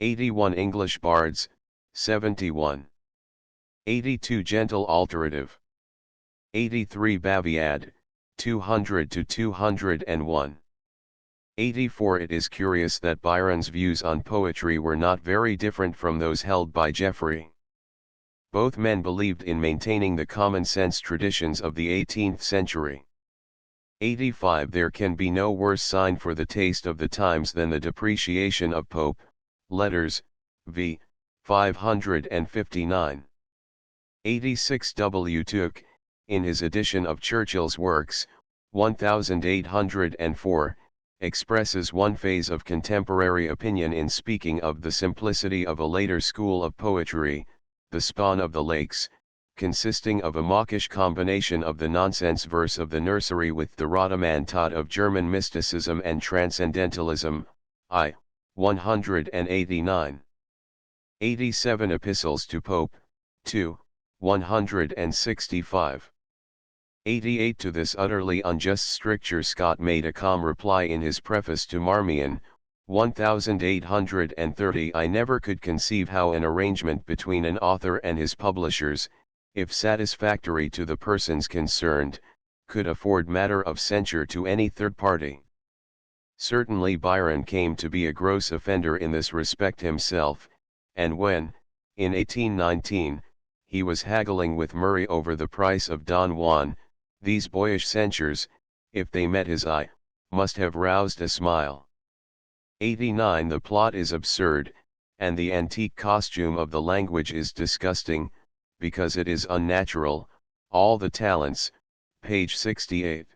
81 English Bards, 71. 82 Gentle Alterative. 83 Baviad, 200–201. 84 It is curious that Byron's views on poetry were not very different from those held by Geoffrey. Both men believed in maintaining the common-sense traditions of the 18th century. 85 There can be no worse sign for the taste of the times than the depreciation of Pope, Letters, v. 559. 86 W. Tooke, in his edition of Churchill's works, 1804, expresses one phase of contemporary opinion in speaking of the simplicity of a later school of poetry, the Spawn of the Lakes, consisting of a mawkish combination of the nonsense verse of the nursery with the rhodomontade of German mysticism and transcendentalism, I. 189. 87 Epistles to Pope, 2, 165. 88 To this utterly unjust stricture Scott made a calm reply in his preface to Marmion, 1830. I never could conceive how an arrangement between an author and his publishers, if satisfactory to the persons concerned, could afford matter of censure to any third party. Certainly Byron came to be a gross offender in this respect himself, and when, in 1819, he was haggling with Murray over the price of Don Juan, these boyish censures, if they met his eye, must have roused a smile. 89 The plot is absurd, and the antique costume of the language is disgusting, because it is unnatural. All the talents, page 68.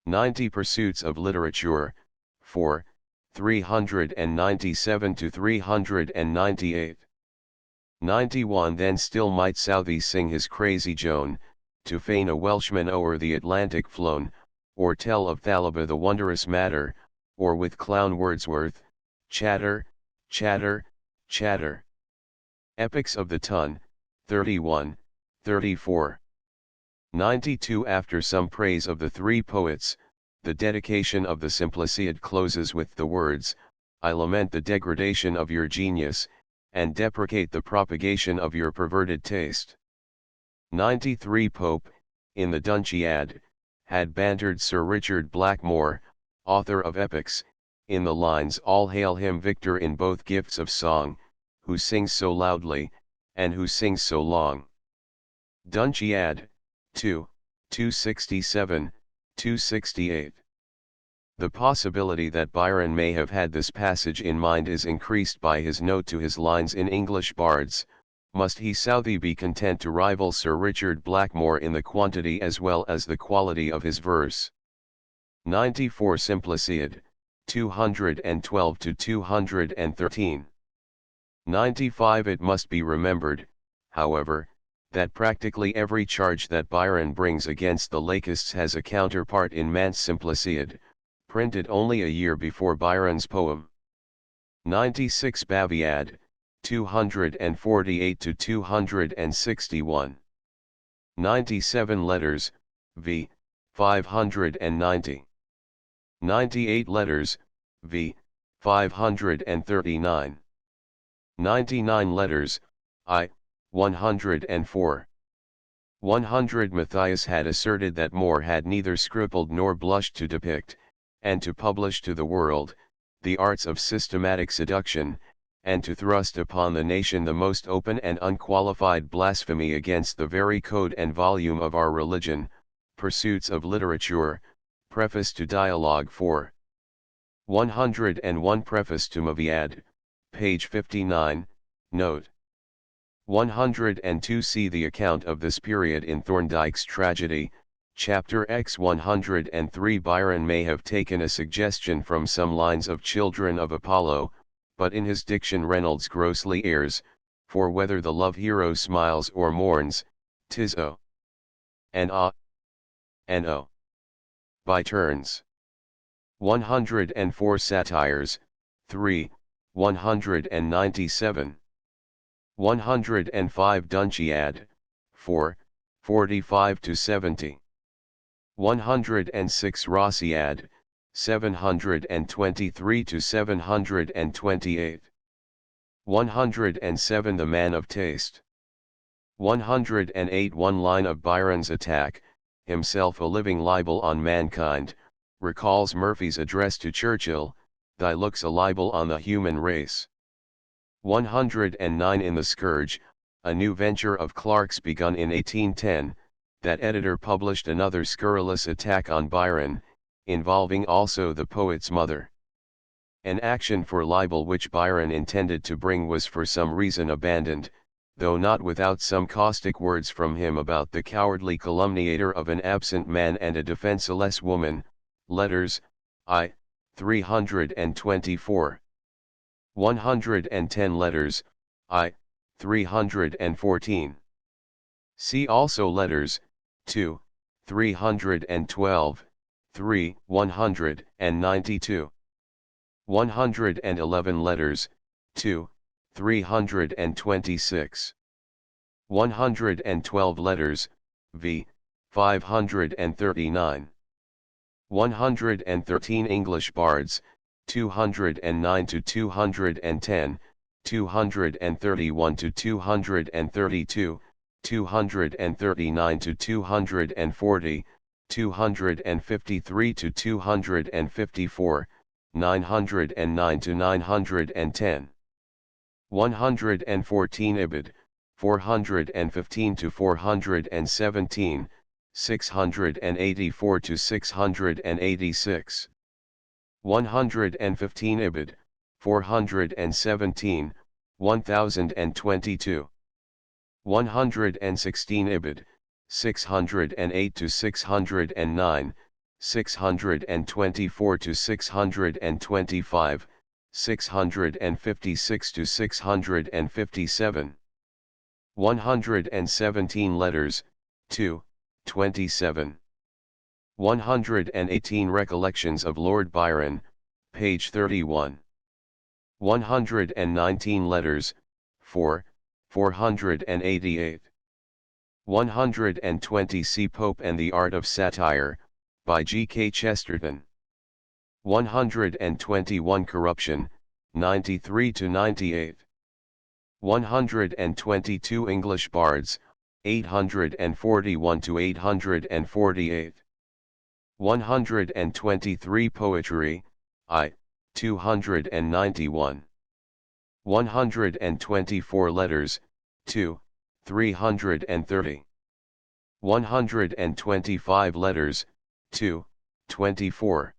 90 Pursuits of literature, 4, 397 to 398. 91 Then still might Southey sing his crazy Joan, to feign a Welshman o'er the Atlantic flown, or tell of Thalaba the wondrous matter, or with clown Wordsworth, chatter, chatter, chatter. Epics of the Ton, 31, 34. 92 After some praise of the three poets, the dedication of the Simpliciad closes with the words, I lament the degradation of your genius, and deprecate the propagation of your perverted taste. 93 Pope, in the Dunciad, had bantered Sir Richard Blackmore, author of epics, in the lines All hail him victor in both gifts of song, who sings so loudly, and who sings so long. Dunciad, 2, 267, 268. The possibility that Byron may have had this passage in mind is increased by his note to his lines in English Bards, must he Southey be content to rival Sir Richard Blackmore in the quantity as well as the quality of his verse. 94 Simpliciad, 212 to 213. 95 It must be remembered, however, that practically every charge that Byron brings against the Lakists has a counterpart in Manse Simpliciad, printed only a year before Byron's poem. 96 Baviad, 248 to 261. 97 Letters, v. 590. 98 Letters, v. 539. 99 Letters, I. 104. 100 Matthias had asserted that Moore had neither scrupled nor blushed to depict, and to publish to the world, the arts of systematic seduction, and to thrust upon the nation the most open and unqualified blasphemy against the very code and volume of our religion, Pursuits of Literature, Preface to Dialogue 4. 101 Preface to Maviad, page 59, note. 102 See the account of this period in Thorndike's tragedy, chapter X 103 Byron may have taken a suggestion from some lines of Children of Apollo, but in his diction Reynolds grossly errs, for whether the love hero smiles or mourns, 'tis O and ah and O by turns. 104 Satires, 3, 197. 105 Dunciad, 4, 45 to 70. 106 Rossiad, 723 to 728. 107 The Man of Taste. 108 One line of Byron's attack, himself a living libel on mankind, recalls Murphy's address to Churchill, Thy looks a libel on the human race. 109 In The Scourge, a new venture of Clarke's begun in 1810, that editor published another scurrilous attack on Byron, involving also the poet's mother. An action for libel which Byron intended to bring was for some reason abandoned, though not without some caustic words from him about the cowardly calumniator of an absent man and a defenseless woman, Letters, I. 324. 110 Letters, I. 314. See also Letters, 2, 312, 3, 192. 111 Letters, 2, 326. 112 letters, v. 539. 113 English bards, 209 to 210, 231 to 232, 239 to 240, 253 to 254, 909 to 910. 114 Ibid, 415 to 417, 684 to 686. 115 Ibid, 417, 1022. 116 Ibid, 608 to 609, 624 to 625, 656 to 657. 117 letters, 2, 27. 118 Recollections of Lord Byron, page 31. 119 letters, 4, 488. 120 C. Pope and the Art of Satire, by G. K. Chesterton. 121 Corruption, 93 to 98. 122 English Bards, 841 to 848. 123 Poetry, I, 291. 124 Letters, 2, 330. 125 Letters, 2, 24.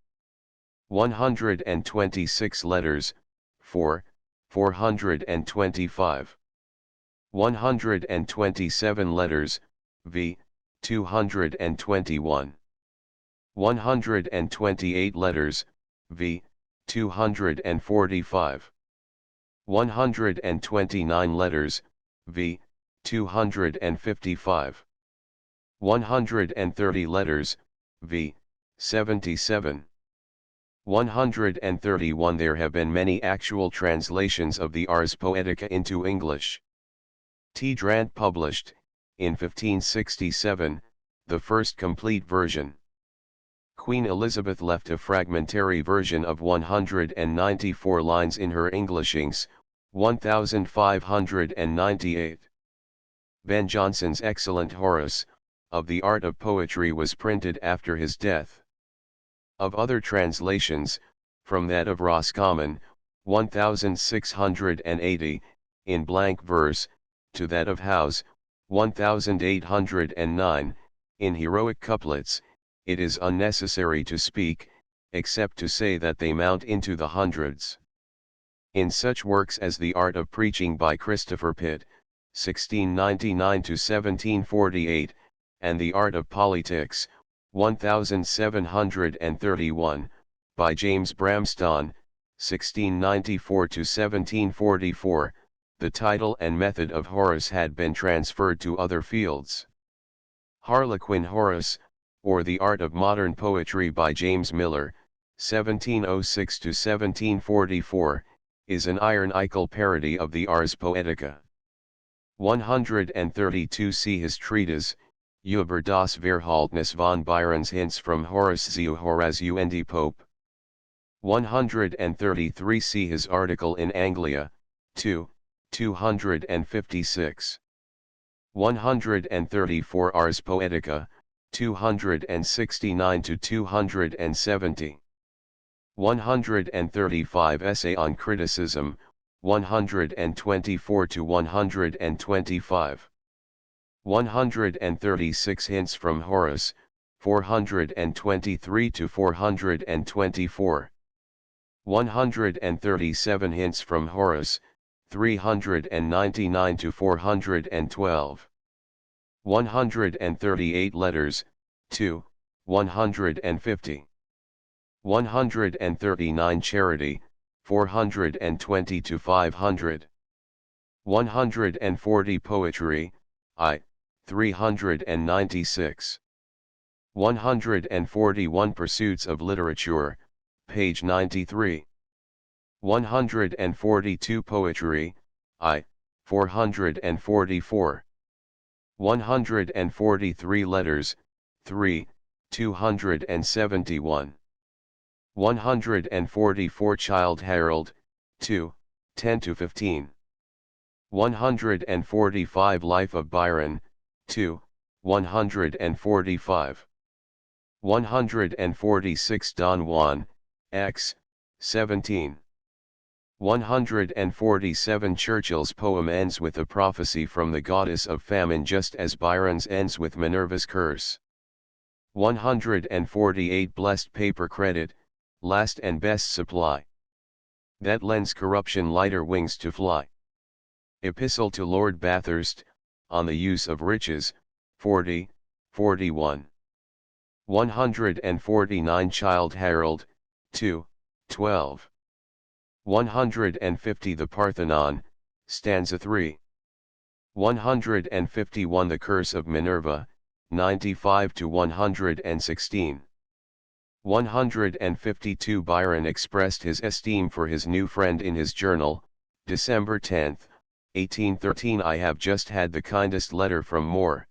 126 Letters, 4, 425. 127 Letters, v. 221. 128 Letters, v. 245. 129 Letters, v. 255. 130 Letters, v. 77. 131 There have been many actual translations of the Ars Poetica into English. T. Drant published, in 1567, the first complete version. Queen Elizabeth left a fragmentary version of 194 lines in her Englishings, 1598. Ben Jonson's excellent Horace, of the Art of Poetry was printed after his death. Of other translations, from that of Roscommon, 1680, in blank verse, to that of Howes, 1809, in heroic couplets, it is unnecessary to speak, except to say that they mount into the hundreds. In such works as The Art of Preaching by Christopher Pitt, 1699 to 1748, and The Art of Politics, 1731, by James Bramston, 1694 to 1744, the title and method of Horace had been transferred to other fields. Harlequin Horace, or The Art of Modern Poetry by James Miller, 1706 to 1744, is an ironical parody of the Ars Poetica. 132 See his treatise, Über das Verhaltnis von Byron's Hints from Horace zu Horace und Pope. 133 See his article in Anglia, 2, 256. 134 Ars Poetica, 269 to 270. 135 Essay on Criticism, 124 to 125. 136 Hints from Horace, 423 to 424. 137 Hints from Horace, 399 to 412. 138 Letters, 2, 150. 139 Charity, 420 to 500. 140 Poetry, I, 396. 141 Pursuits of Literature, page 93. 142 Poetry, I, 444. 143 letters, 3, 271. 144 Childe Harold, 2, 10-15. 145 Life of Byron, 2, 145. 146 Don Juan, X, 17. 147 Churchill's poem ends with a prophecy from the goddess of famine, just as Byron's ends with Minerva's curse. 148 Blessed paper credit, last and best supply, that lends corruption lighter wings to fly. Epistle to Lord Bathurst, on the use of riches, 40, 41. 149 Childe Harold, 2, 12. 150 The Parthenon, stanza 3. 151 The Curse of Minerva, 95-116. 152 Byron expressed his esteem for his new friend in his journal, December 10, 1813. I have just had the kindest letter from Moore.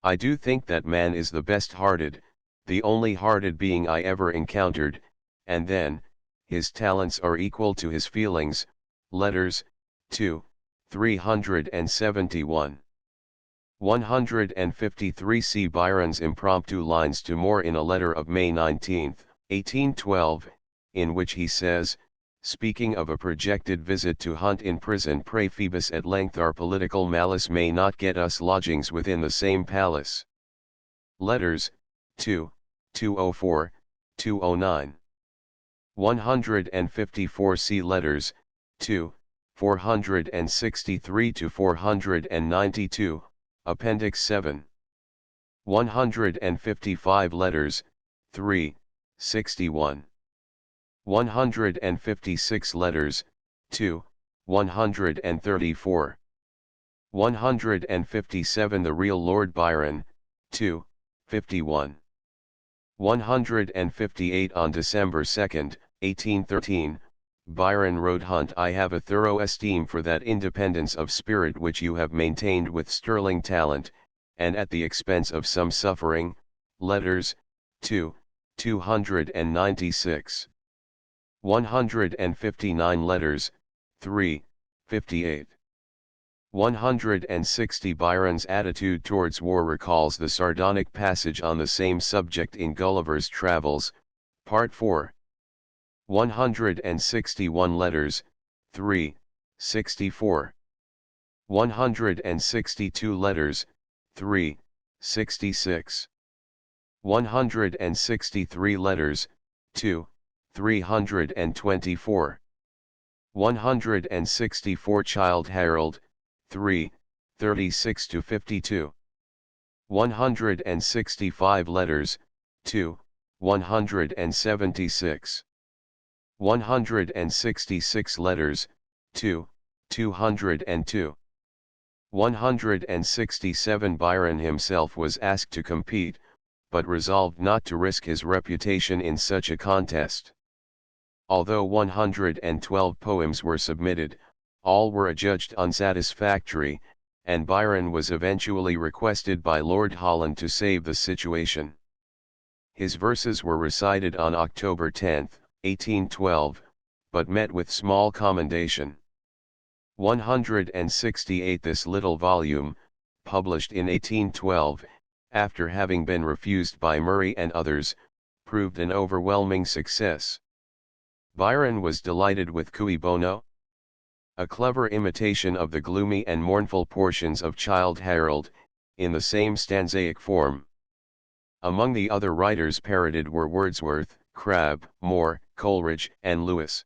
I do think that man is the best-hearted, the only hearted being I ever encountered, and then, his talents are equal to his feelings. Letters, 2, 371. 153 See Byron's impromptu lines to Moore in a letter of May 19, 1812, in which he says, speaking of a projected visit to Hunt in prison, pray Phoebus at length our political malice may not get us lodgings within the same palace. Letters, 2, 204, 209. 154 See letters, 2, 463-492, Appendix 7. 155 letters, 3, 61. 156 letters, 2, 134. 157 The Real Lord Byron, 2, 51. 158 On December 2, 1813, Byron wrote Hunt, I have a thorough esteem for that independence of spirit which you have maintained with sterling talent, and at the expense of some suffering. Letters, 2, 296. 159 letters, 3, 58. 160 Byron's attitude towards war recalls the sardonic passage on the same subject in Gulliver's Travels, Part 4. 161 letters, 3, 64. 162 letters, 3, 66. 163 letters, 2, 324. 164 Childe Harold, 3, 36-52. 165 letters, 2, 176. 166 letters, 2, 202. 167 Byron himself was asked to compete, but resolved not to risk his reputation in such a contest. Although 112 poems were submitted, all were adjudged unsatisfactory, and Byron was eventually requested by Lord Holland to save the situation. His verses were recited on October 10, 1812, but met with small commendation. 168 This little volume, published in 1812, after having been refused by Murray and others, proved an overwhelming success. Byron was delighted with Cui Bono, a clever imitation of the gloomy and mournful portions of Childe Harold, in the same stanzaic form. Among the other writers parodied were Wordsworth, Crabbe, Moore, Coleridge, and Lewis.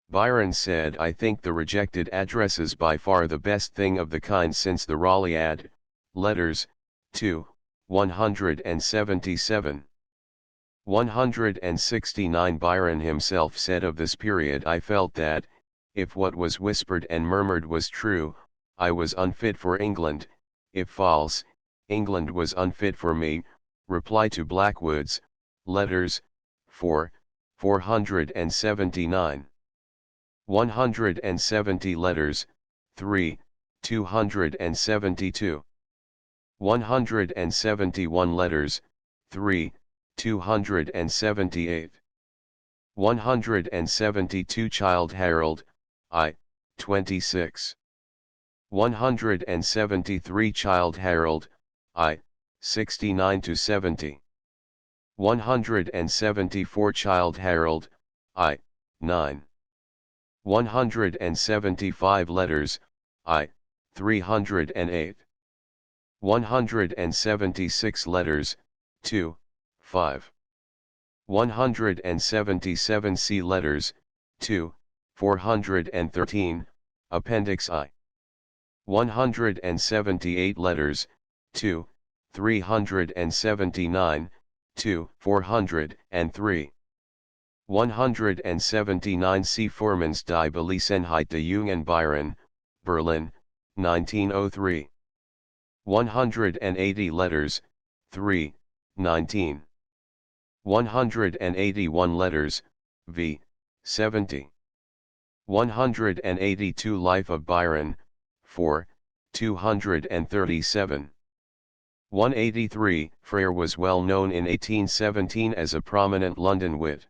Byron said, I think the rejected address is by far the best thing of the kind since the Raleigh letters, 2, 177. 169 Byron himself said of this period, I felt that, if what was whispered and murmured was true, I was unfit for England, if false, England was unfit for me. Reply to Blackwood's, letters, 4, 479. 170 letters, 3, 272. 171 letters, 3, 278. 172 Childe Harold, I, 26. 173 Childe Harold, I, 69 to 70. 174 Childe Harold, I, 9. 175 letters, I, 308. 176 letters, 2, 5. 177 C letters, 2, 413, Appendix I. 178 letters, 2, 379, 2, 403. 179 C Formans die Belisenheit de Jungen Byron, Berlin, 1903. 180 letters, 3, 19. 181 letters, v. 70. 182 Life of Byron, 4, 237. 183 Frere was well known in 1817 as a prominent London wit.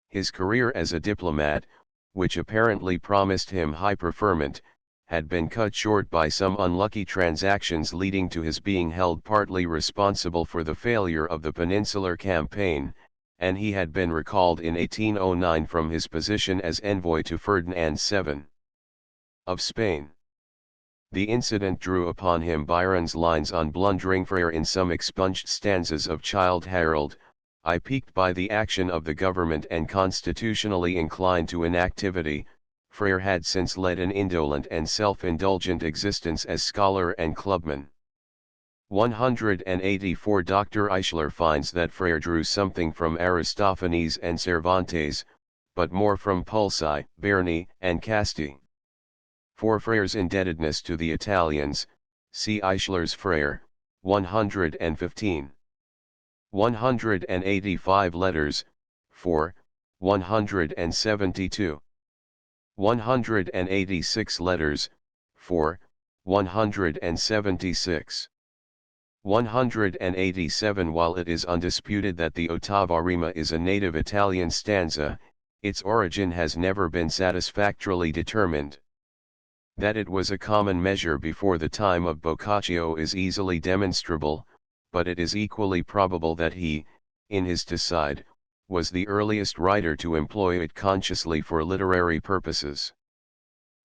His career as a diplomat, which apparently promised him high preferment, had been cut short by some unlucky transactions leading to his being held partly responsible for the failure of the Peninsular Campaign, and he had been recalled in 1809 from his position as envoy to Ferdinand VII of Spain. The incident drew upon him Byron's lines on blundering Frere in some expunged stanzas of Childe Harold, I piqued by the action of the government and constitutionally inclined to inactivity. Frere had since led an indolent and self-indulgent existence as scholar and clubman. 184 Dr. Eichler finds that Frere drew something from Aristophanes and Cervantes, but more from Pulci, Berni, and Casti. For Frere's indebtedness to the Italians, see Eichler's Frere, 115. 185 letters, 4, 172. 186 letters, 4, 176. 187 While it is undisputed that the ottava rima is a native Italian stanza, its origin has never been satisfactorily determined. That it was a common measure before the time of Boccaccio is easily demonstrable, but it is equally probable that he, in his Decide, was the earliest writer to employ it consciously for literary purposes.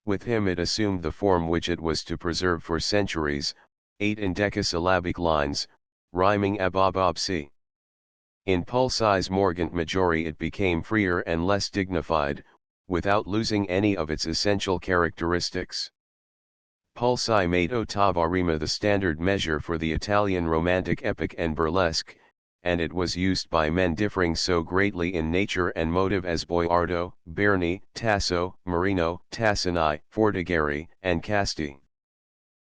With him it assumed the form which it was to preserve for centuries, 8 endecasyllabic lines, rhyming ab ob ob si. In Pulci's Morgant Majori it became freer and less dignified, without losing any of its essential characteristics. Pulci made ottava rima the standard measure for the Italian Romantic epic and burlesque, and it was used by men differing so greatly in nature and motive as Boiardo, Berni, Tasso, Marino, Tassinai, Fortigari, and Casti.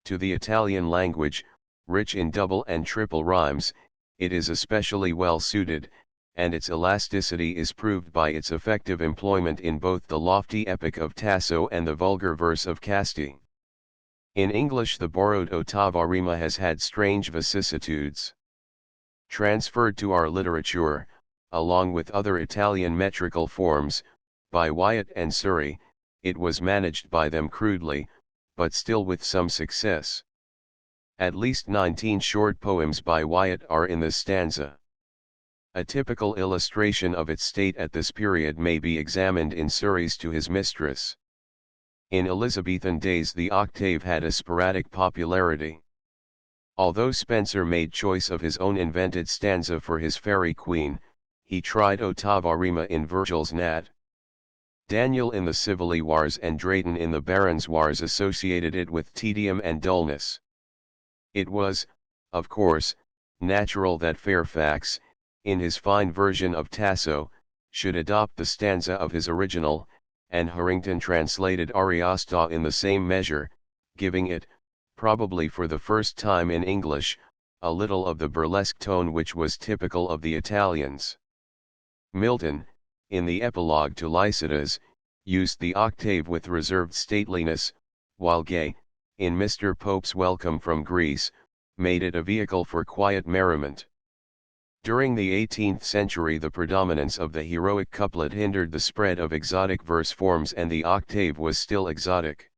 To the Italian language, rich in double and triple rhymes, it is especially well suited, and its elasticity is proved by its effective employment in both the lofty epic of Tasso and the vulgar verse of Casti. In English the borrowed ottava rima has had strange vicissitudes. Transferred to our literature, along with other Italian metrical forms, by Wyatt and Surrey, it was managed by them crudely, but still with some success. At least 19 short poems by Wyatt are in this stanza. A typical illustration of its state at this period may be examined in Surrey's To His Mistress. In Elizabethan days the octave had a sporadic popularity. Although Spenser made choice of his own invented stanza for his Fairy Queen, he tried ottava rima in Virgil's Nat. Daniel in the Civili Wars and Drayton in the Barons' Wars associated it with tedium and dullness. It was, of course, natural that Fairfax, in his fine version of Tasso, should adopt the stanza of his original, and Harrington translated Ariosto in the same measure, giving it, probably for the first time in English, a little of the burlesque tone which was typical of the Italians. Milton, in the epilogue to Lycidas, used the octave with reserved stateliness, while gay, in Mr. Pope's Welcome from Greece, made it a vehicle for quiet merriment. During the 18th century the predominance of the heroic couplet hindered the spread of exotic verse forms and the octave was still exotic.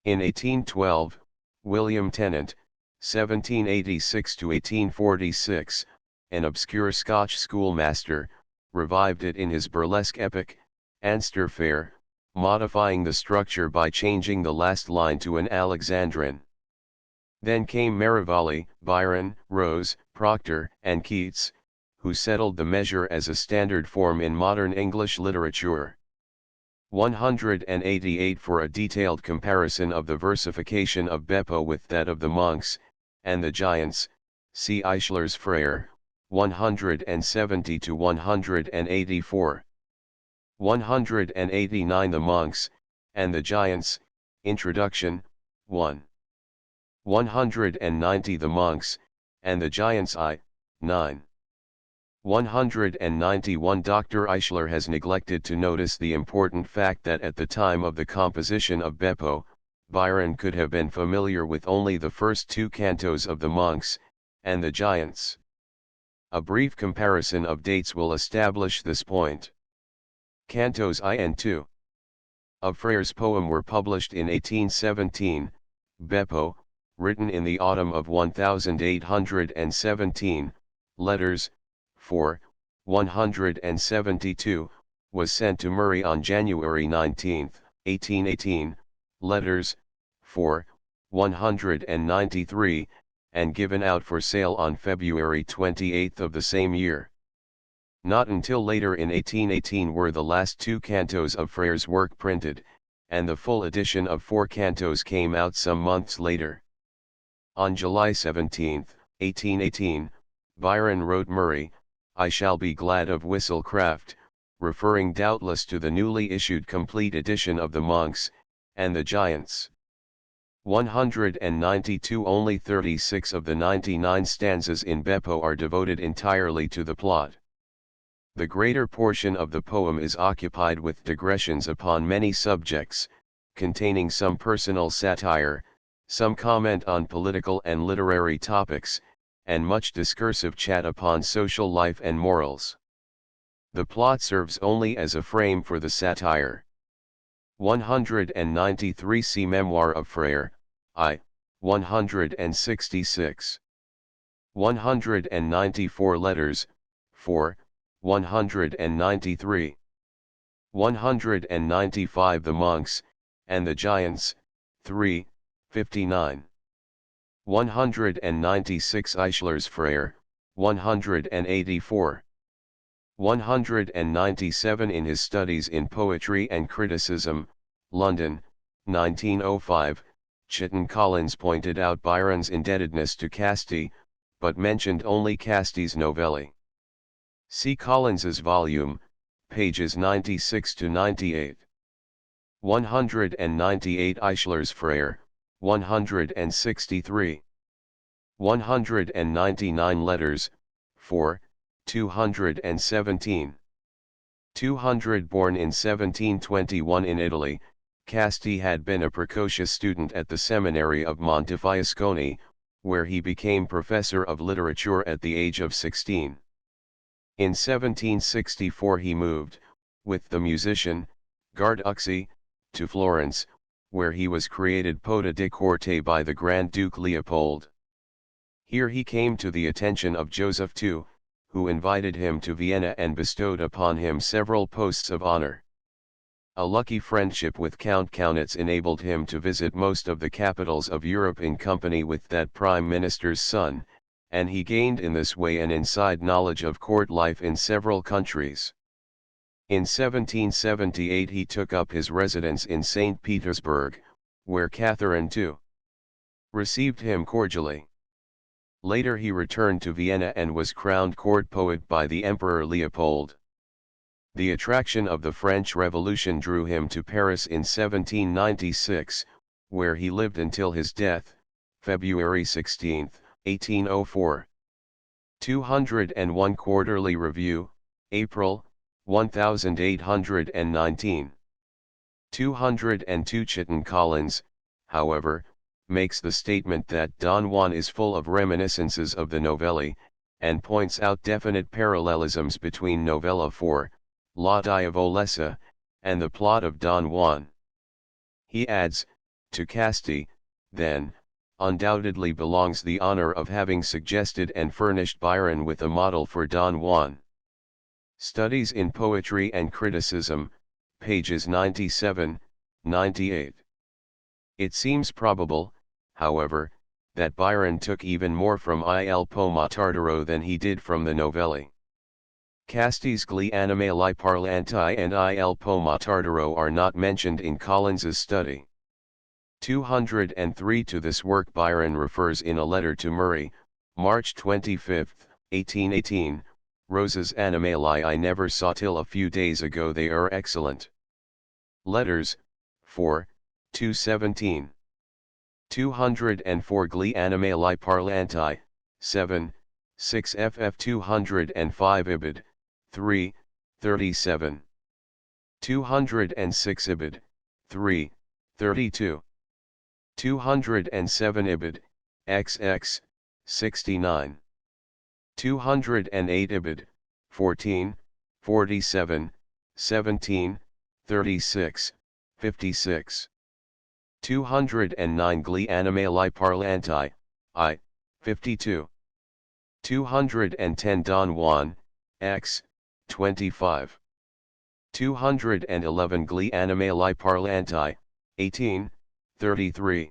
In 1812, William Tennant, 1786–1846, an obscure Scotch schoolmaster, revived it in his burlesque epic, Anster Fair, modifying the structure by changing the last line to an Alexandrine. Then came Merivale, Byron, Rose, Proctor, and Keats, who settled the measure as a standard form in modern English literature. 188 For a detailed comparison of the versification of Beppo with that of the monks, and the giants, see Eichler's Frere, 170–184. 189 The monks, and the giants, Introduction, 1. 190 The monks, and the giants I, 9. 191 Dr. Eichler has neglected to notice the important fact that at the time of the composition of Beppo, Byron could have been familiar with only the first two cantos of the monks, and the giants. A brief comparison of dates will establish this point. Cantos I and II of Frere's poem were published in 1817, Beppo, written in the autumn of 1817, letters, 4, 172, was sent to Murray on January 19, 1818, letters, 4, 193, and given out for sale on February 28 of the same year. Not until later in 1818 were the last two cantos of Frere's work printed, and the full edition of 4 cantos came out some months later. On July 17, 1818, Byron wrote Murray, "I shall be glad of Whistlecraft," referring doubtless to the newly issued complete edition of the monks, and the giants. 192 Only 36 of the 99 stanzas in Beppo are devoted entirely to the plot. The greater portion of the poem is occupied with digressions upon many subjects, containing some personal satire, some comment on political and literary topics, and much discursive chat upon social life and morals. The plot serves only as a frame for the satire. 193 See Memoir of Frere, I, 166. 194 Letters, 4, 193. 195 The monks, and the giants, 3, 59. 196 Eichler's Frere, 184. 197 In his Studies in Poetry and Criticism, London, 1905, Chitton Collins pointed out Byron's indebtedness to Casti, but mentioned only Casti's novelli. See Collins's volume, pages 96–98. 198 Eichler's Frere, 163. 199 Letters, 4, 217. 200 Born in 1721 in Italy, Casti had been a precocious student at the seminary of Montefiascone, where he became professor of literature at the age of 16. In 1764 he moved, with the musician, Garducci, to Florence, where he was created Poeta de Corte by the Grand Duke Leopold. Here he came to the attention of Joseph II, who invited him to Vienna and bestowed upon him several posts of honor. A lucky friendship with Count Kaunitz enabled him to visit most of the capitals of Europe in company with that prime minister's son, and he gained in this way an inside knowledge of court life in several countries. In 1778 he took up his residence in St. Petersburg, where Catherine II received him cordially. Later he returned to Vienna and was crowned court poet by the Emperor Leopold. The attraction of the French Revolution drew him to Paris in 1796, where he lived until his death, February 16, 1804. 201 Quarterly Review, April, 1819. 202 Chitton Collins, however, makes the statement that Don Juan is full of reminiscences of the novelli, and points out definite parallelisms between Novella 4, La Diavolessa, and the plot of Don Juan. He adds, to Casti, then, undoubtedly belongs the honor of having suggested and furnished Byron with a model for Don Juan. Studies in Poetry and Criticism, pages 97, 98. It seems probable, however, that Byron took even more from Il Poema Tardaro than he did from the novelli. Casti's Gli Animali Parlanti and Il Poema Tardaro are not mentioned in Collins's study. 203. To this work Byron refers in a letter to Murray, March 25, 1818, Roses Animali I never saw till a few days ago, they are excellent. Letters, 4, 217. 204. Gli Animali Parlanti, 7, 6 ff. 205. Ibid, 3, 37. 206. Ibid, 3, 32. 207. Ibid, XX, 69. 208. Ibid, 14, 47, 17, 36, 56. 209. Gli Animali Parlanti, I, 52. 210. Don Juan, X, 25. 211. Gli Animali Parlanti, 18, 33.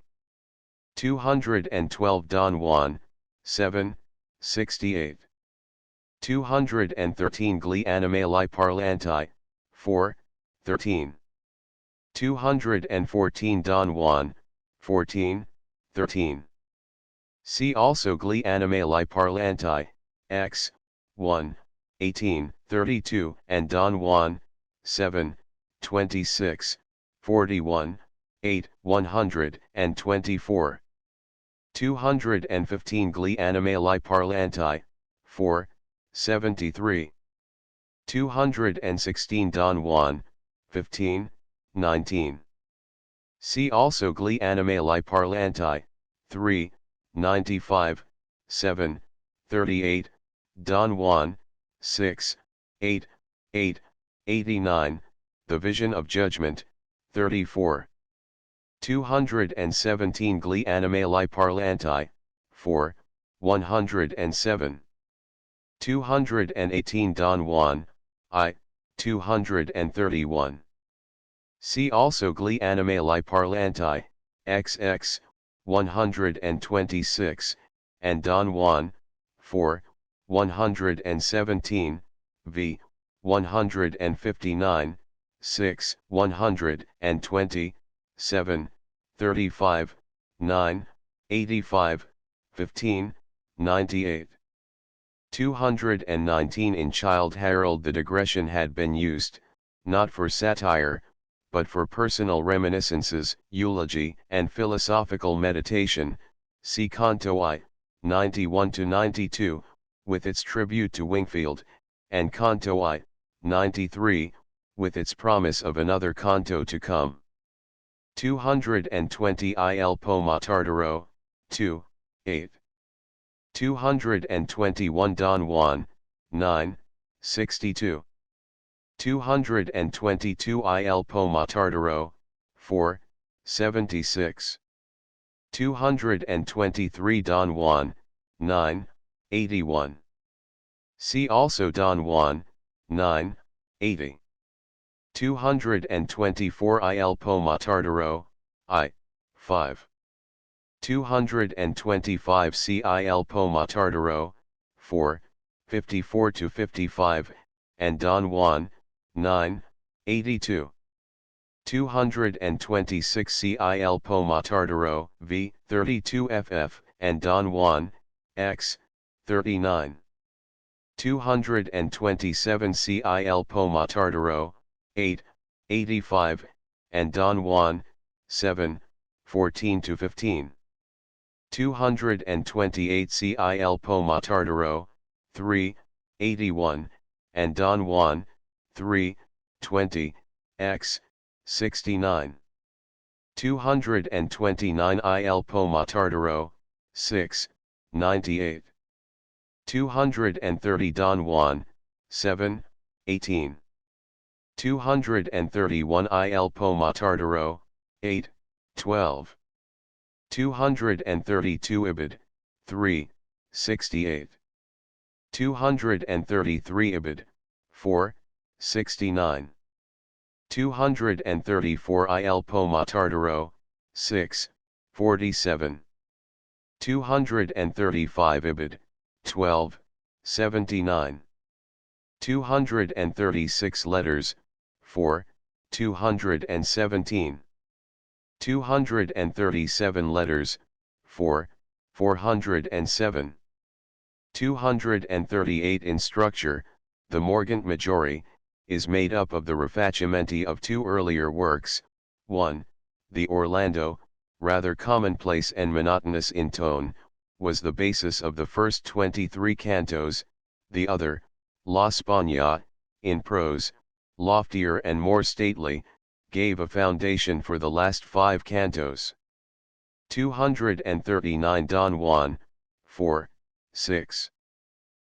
212. Don Juan, 7, 68. 213. Gli Animali Parlanti, 4, 13. 214. Don Juan, 14, 13. See also Gli Animali Parlanti, X, 1, 18, 32, and Don Juan, 7, 26, 41, 8, 124. 215. Gli Animali Parlanti, 4, 73. 216. Don Juan, 15, 19. See also Gli Animali Parlanti, 3, 95, 7, 38, Don Juan, 6, 8, 8, 89, The Vision of Judgment, 34. 217. Gli Animali Parlanti, 4, 107. 218. Don Juan, I, 231. See also Gli Animali Parlanti, XX, 126, and Don Juan, 4, 117, v. 159, 6, 120, 7, 35, 9, 85, 15, 98. 219. In Childe Harold the digression had been used, not for satire, but for personal reminiscences, eulogy, and philosophical meditation. See Canto I, 91-92, with its tribute to Wingfield, and Canto I, 93, with its promise of another canto to come. 220. Il Poema Tardaro, 2, 8. 221. Don Juan, 9, 62. 222. Il Poema Tardaro, 4, 76. 223. Don Juan, 9, 81. See also Don Juan, 9, 80. 224. Il Poema Tardaro, I, 5. 225. See Il Poema Tardaro, 4, 54-55, and Don Juan, 9, 82. 226. See Il Poema Tardaro, v. 32 ff, and Don Juan, x. 39. 227. See Il Poema Tardaro, 8, 85, and Don Juan, 7, 14-15. 228. See Il Poema Tardaro, 3, 81, and Don Juan, 3, 20, x. 69. 229 Il Pomo Tardaro, 6, 98. 230 Don Juan, 7, 18. 231 Il Pomo Tardaro, 8, 12. 232 Ibid, 3, 68. 233 Ibid, 4, 69. 234 Il Pomo Tardaro, 6, 47. 235 Ibid, 12, 79. 236 letters, 4, 217. 237 letters, 4, 407. 238 in structure, the Morgant Majori, is made up of the rifacimenti of two earlier works, 1, the Orlando, rather commonplace and monotonous in tone, was the basis of the first 23 cantos, the other, La Spagna, in prose, loftier and more stately, gave a foundation for the last 5 cantos. 239 Don Juan, 4, 6.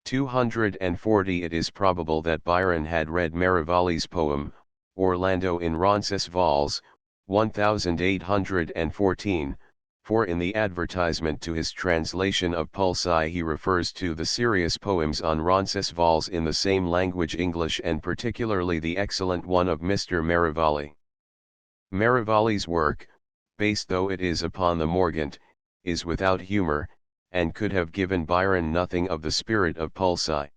240 It is probable that Byron had read Merivali's poem, Orlando in Roncesvalles, 1814, for in the advertisement to his translation of Pulci he refers to the serious poems on Roncesvalles in the same language English and particularly the excellent one of Mr. Merivali. Merivali's work, based though it is upon the Morgant, is without humor, and could have given Byron nothing of the spirit of Pulci.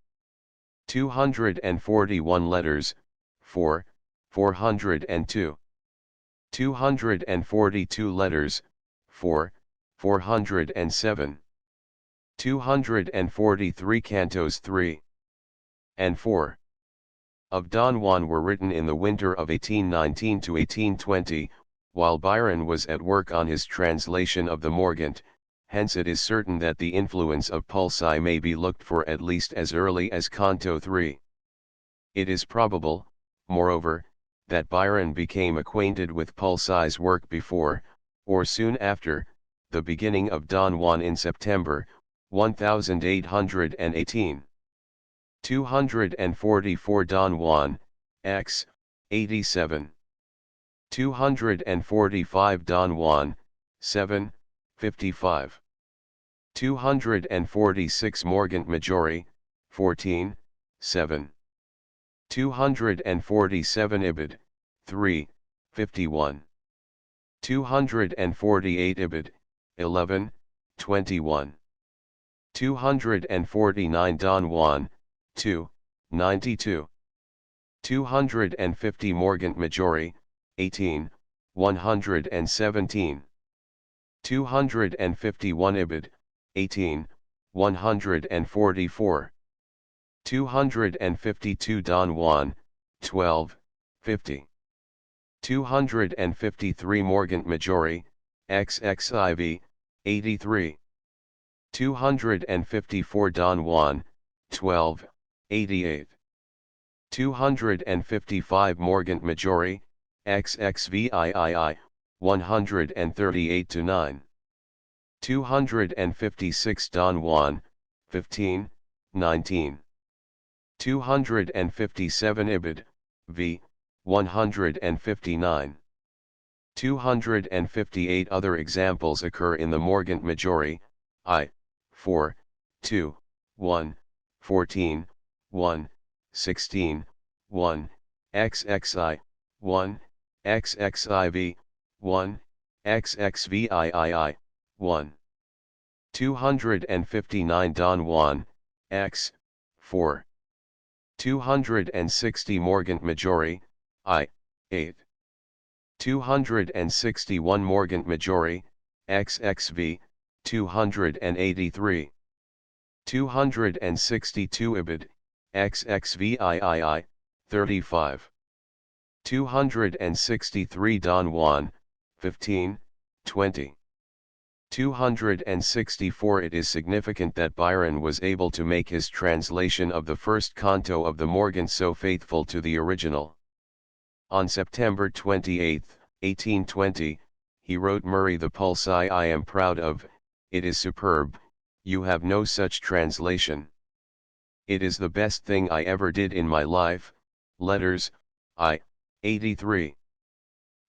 241 letters, 4, 402. 242 letters, 4, 407. 243 cantos 3 and 4 of Don Juan were written in the winter of 1819 to 1820, while Byron was at work on his translation of the Morgant, hence it is certain that the influence of Pulci may be looked for at least as early as Canto 3. It is probable, moreover, that Byron became acquainted with Pulci's work before, or soon after, the beginning of Don Juan in September, 1818. 244 Don Juan, X, 87. 245 Don Juan, 7, 55. 246 Morgant Majori, 14, 7. 247 Ibid, 3, 51. 248 Ibid, 11, 21. 249 Don Juan, 2, 92. 250 Morgant Majori, 18, 117. 251 Ibid, 18, 144. 252 Don Juan, 12, 50. 253 Morgant Majori, XXIV, 83. 254 Don Juan, 12, 88. 255 Morgant Majori, XXVIII, 138-9. 256 Don Juan, 15, 19. 257 Ibid, v. 159. 258 Other examples occur in the Morgant Majori, I, 4, 2, 1, 14, 1, 16, 1, XXI, 1, XXIV, 1, XXVIII, 1. 259 Don Juan, X, 4. 260 Morgant Majori, I, 8. 261 Morgant Majori, XXV, 283. 262 Ibid, XXVIII, 35. 263 Don Juan, 15, 20. 264 It is significant that Byron was able to make his translation of the first canto of the Morgant so faithful to the original. On September 28, 1820, he wrote Murray the pulse I am proud of, it is superb, you have no such translation. It is the best thing I ever did in my life, letters, I, 83.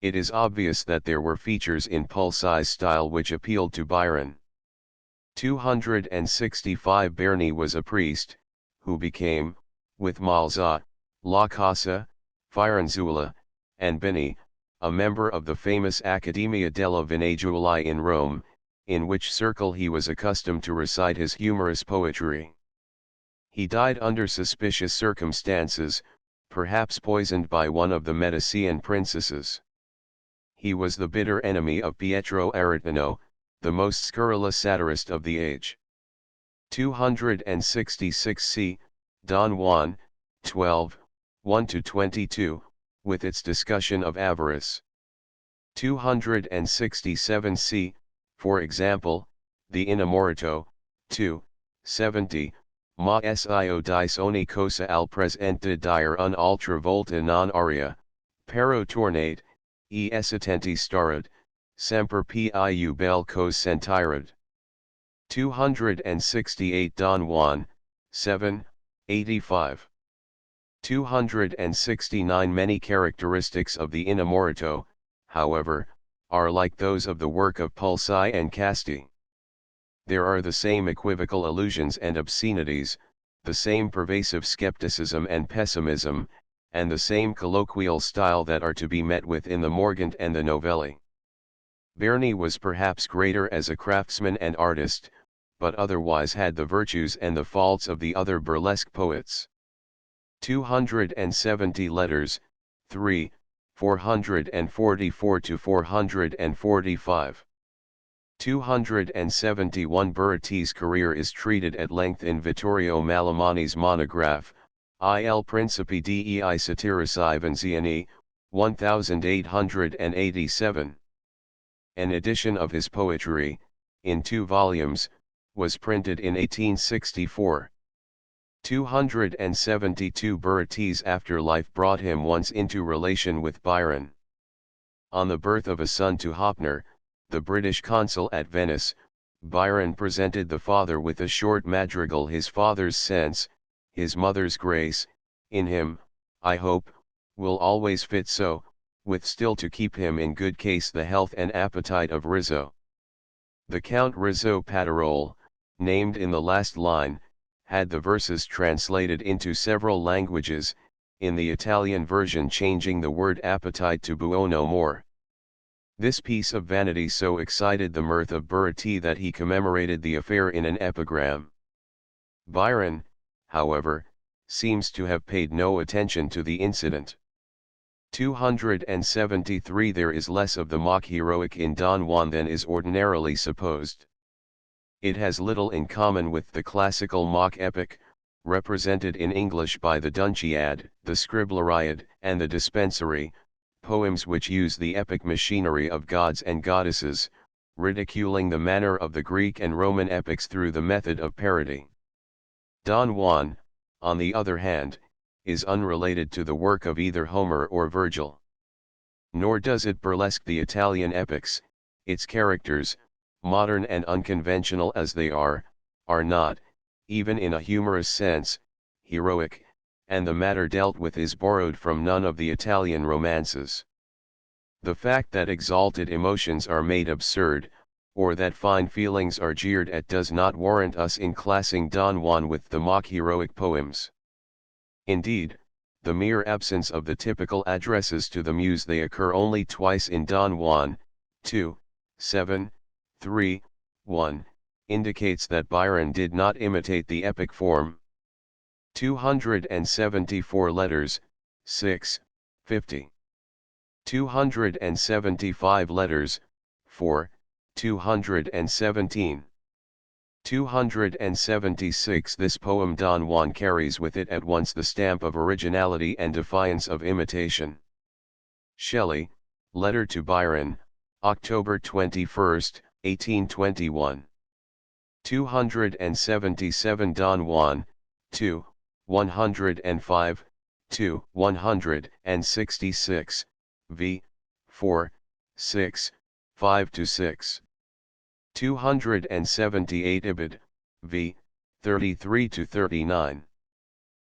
It is obvious that there were features in Pulse's style which appealed to Byron. 265 Berni was a priest, who became, with Malza, La Casa, Firenzuola, and Bini, a member of the famous Accademia della Venezuela in Rome, in which circle he was accustomed to recite his humorous poetry. He died under suspicious circumstances, perhaps poisoned by one of the Medicean princesses. He was the bitter enemy of Pietro Aretino, the most scurrilous satirist of the age. 266 c. Don Juan, 12, 1-22, with its discussion of avarice. 267 c. For example, the Innamorato, 2, 70, ma sio dice ogni cosa al presente dire un'altra volta non aria, pero tornate, e esitenti starad, semper piu bel cos sentirad. 268 Don Juan, 7, 85. 269 Many characteristics of the Innamorato, however, are like those of the work of Pulci and Casti. There are the same equivocal allusions and obscenities, the same pervasive skepticism and pessimism, and the same colloquial style that are to be met with in the Morgant and the Novelli. Berni was perhaps greater as a craftsman and artist, but otherwise had the virtues and the faults of the other burlesque poets. 270 letters, 3, 444-445. 271 Buratti's career is treated at length in Vittorio Malamani's monograph, Il Principe dei Satirici Venziani, 1887. An edition of his poetry, in 2 volumes, was printed in 1864. 272 Buratti's afterlife brought him once into relation with Byron. On the birth of a son to Hoppner, the British consul at Venice, Byron presented the father with a short madrigal, his father's sense, his mother's grace, in him, I hope, will always fit so, with still to keep him in good case the health and appetite of Rizzo. The Count Rizzo Paterol, named in the last line, had the verses translated into several languages, in the Italian version changing the word appetite to buono more. This piece of vanity so excited the mirth of Buratti that he commemorated the affair in an epigram. Byron, however, seems to have paid no attention to the incident. 273 There is less of the mock heroic in Don Juan than is ordinarily supposed. It has little in common with the classical mock epic, represented in English by the Dunciad, the Scribleriad, and the Dispensary, poems which use the epic machinery of gods and goddesses, ridiculing the manner of the Greek and Roman epics through the method of parody. Don Juan, on the other hand, is unrelated to the work of either Homer or Virgil. Nor does it burlesque the Italian epics. Its characters, modern and unconventional as they are not, even in a humorous sense, heroic, and the matter dealt with is borrowed from none of the Italian romances. The fact that exalted emotions are made absurd, or that fine feelings are jeered at does not warrant us in classing Don Juan with the mock heroic poems. Indeed, the mere absence of the typical addresses to the muse, they occur only twice in Don Juan, 2, 7, 3, 1, indicates that Byron did not imitate the epic form. 274 letters, 6, 50. 275 letters, 4, 217. 276 This poem Don Juan carries with it at once the stamp of originality and defiance of imitation. Shelley, Letter to Byron, October 21, 1821. 277 Don Juan, 2, 105, 2, 166, v. 4, 6, 5 to 6. 278 Ibid, v. 33 to 39.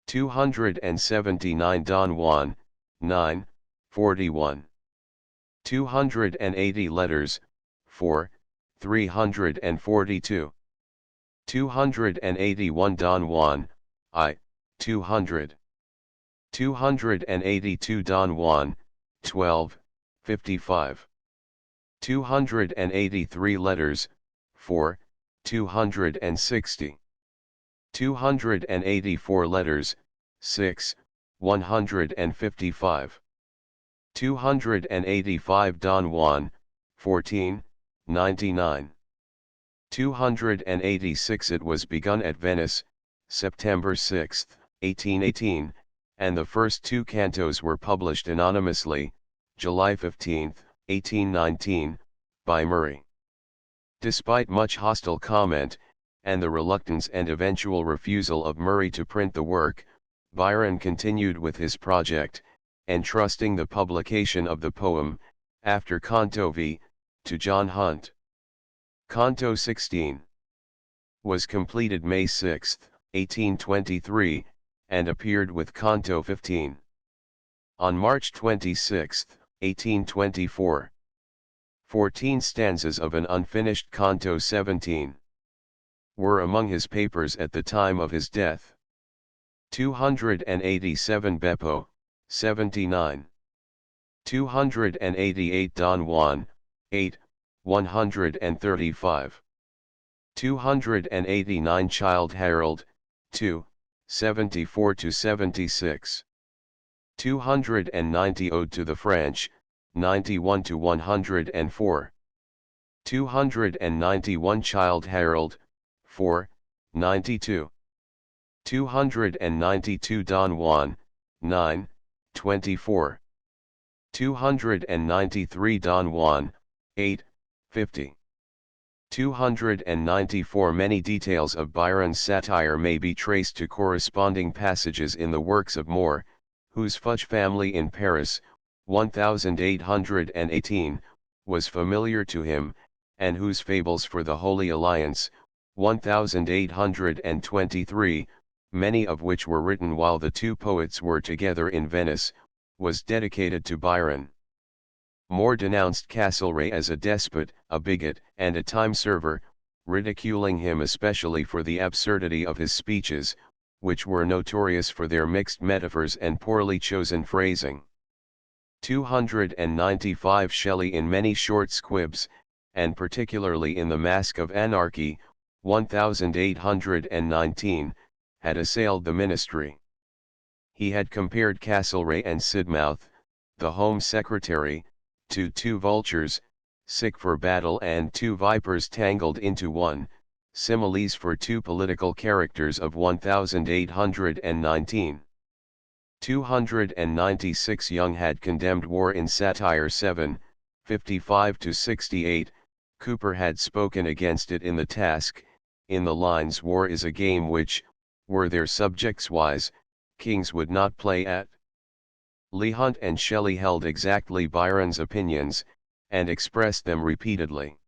279 Don Juan, 9, 41. 280 Letters, 4, 342. 281 Don Juan, I, 200. 282 Don Juan, 12, 55. 283 Letters, 4, 260. 284 Letters, 6, 155. 285 Don Juan, 14, 99. 286 It was begun at Venice, September 6, 1818, and the first two cantos were published anonymously, July 15, 1819, by Murray. Despite much hostile comment, and the reluctance and eventual refusal of Murray to print the work, Byron continued with his project, entrusting the publication of the poem, after Canto V, to John Hunt. Canto 16 was completed May 6, 1823, and appeared with Canto 15 on March 26, 1824. 14 stanzas of an unfinished Canto 17 were among his papers at the time of his death. 287 Beppo, 79. 288 Don Juan, 8, 135. 289 Childe Harold, 2, 74 to 76. 290 Ode to the French, 91 to 104. 291 Childe Harold, 4, 92. 292 Don Juan, 9, 24. 293 Don Juan, 8, 50. 294 Many details of Byron's satire may be traced to corresponding passages in the works of Moore, whose Fudge family in Paris, 1818, was familiar to him, and whose Fables for the Holy Alliance, 1823, many of which were written while the two poets were together in Venice, was dedicated to Byron. Moore denounced Castlereagh as a despot, a bigot, and a time-server, ridiculing him especially for the absurdity of his speeches, which were notorious for their mixed metaphors and poorly chosen phrasing. 295 Shelley in many short squibs, and particularly in The Mask of Anarchy, 1819, had assailed the ministry. He had compared Castlereagh and Sidmouth, the Home Secretary, to two vultures, sick for battle, and two vipers tangled into one, similes for two political characters of 1819. 296 Young had condemned war in Satire 7, 55 to 68, Cooper had spoken against it in The Task, in the lines War is a game which, were their subjects wise, kings would not play at. Leigh Hunt and Shelley held exactly Byron's opinions, and expressed them repeatedly.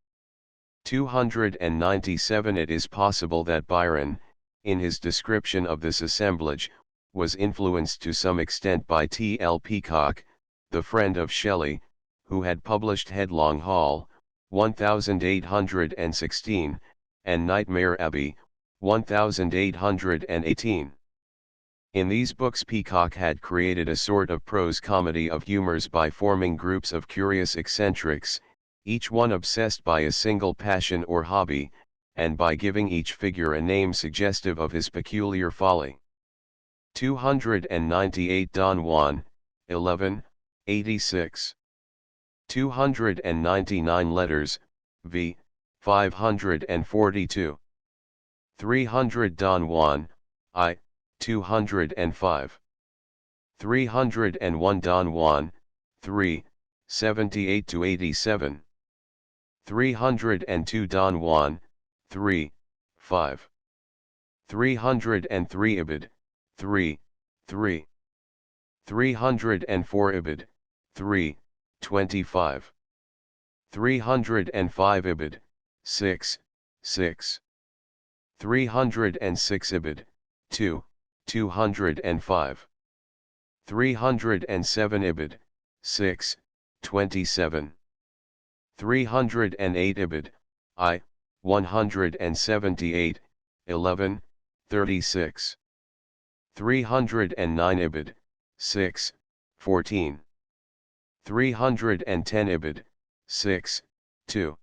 297 It is possible that Byron, in his description of this assemblage, was influenced to some extent by T. L. Peacock, the friend of Shelley, who had published Headlong Hall, 1816, and Nightmare Abbey, 1818. In these books Peacock had created a sort of prose comedy of humors by forming groups of curious eccentrics, each one obsessed by a single passion or hobby, and by giving each figure a name suggestive of his peculiar folly. 298 Don Juan, 11, 86. 299 Letters, v. 542. 300 Don Juan, I, 205. 301 Don Juan, 3, 78 to 87. 302 Don Juan, 3, 5. 303 Ibid, 3, 3. 304 Ibid, 3, 25. 305 ibid, 6, 6. 306 ibid, 2, 205. 307 ibid, 6, 27. 308 ibid, I, 178, 11, 36. 309 ibid, 6, 14. 310 ibid, 6, 2.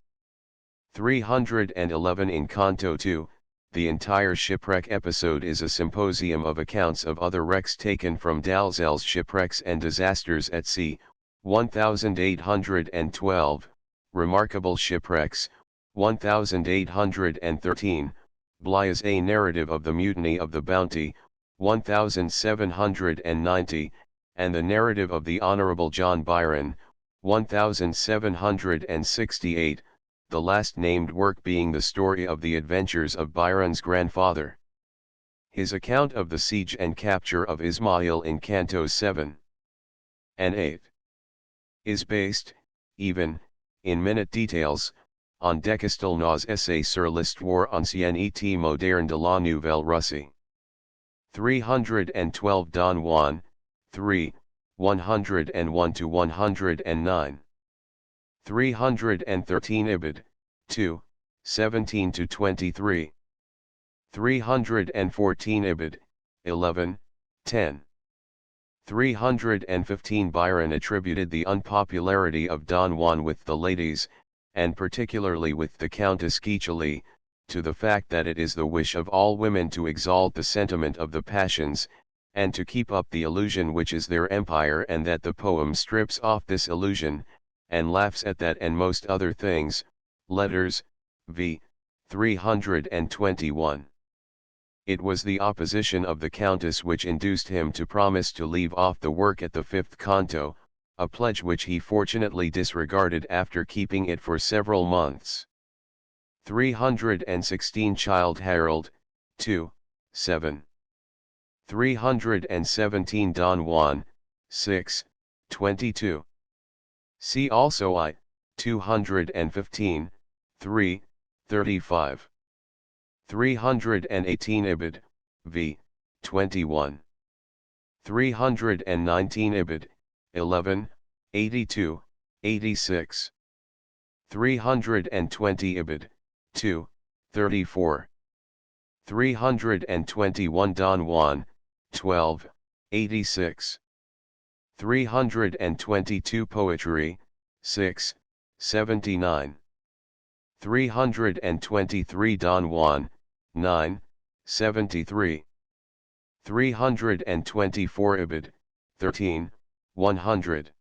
311 in Canto 2, the entire shipwreck episode is a symposium of accounts of other wrecks taken from Dalzell's shipwrecks and disasters at sea, 1812, remarkable shipwrecks, 1813, Bligh's A Narrative of the Mutiny of the Bounty, 1790, and the Narrative of the Honourable John Byron, 1768, the last named work being the story of the adventures of Byron's grandfather. His account of the siege and capture of Ismail in Cantos 7 and 8 is based, even, in minute details, on de Castelnau's essay sur l'histoire ancienne et moderne de la Nouvelle Russie. 312 Don Juan, 3, 101-109. 313 ibid, 2, 17-23. 314 ibid, 11, 10. 315 Byron attributed the unpopularity of Don Juan with the ladies, and particularly with the Countess Guicheli, to the fact that it is the wish of all women to exalt the sentiment of the passions, and to keep up the illusion which is their empire, and that the poem strips off this illusion, and laughs at that and most other things. Letters, v. 321. It was the opposition of the Countess which induced him to promise to leave off the work at the fifth canto, a pledge which he fortunately disregarded after keeping it for several months. 316 Childe Harold, 2, 7. 317 Don Juan, 6, 22. See also I, 215, 3, 35. 318 ibid, v. 21. 319 ibid, 11, 82, 86. 320 ibid, 2, 34. 321 Don Juan, 12, 86. 322 Poetry, 6, 79. 323 Don Juan, 9, 73. 324 ibid, 13, 100.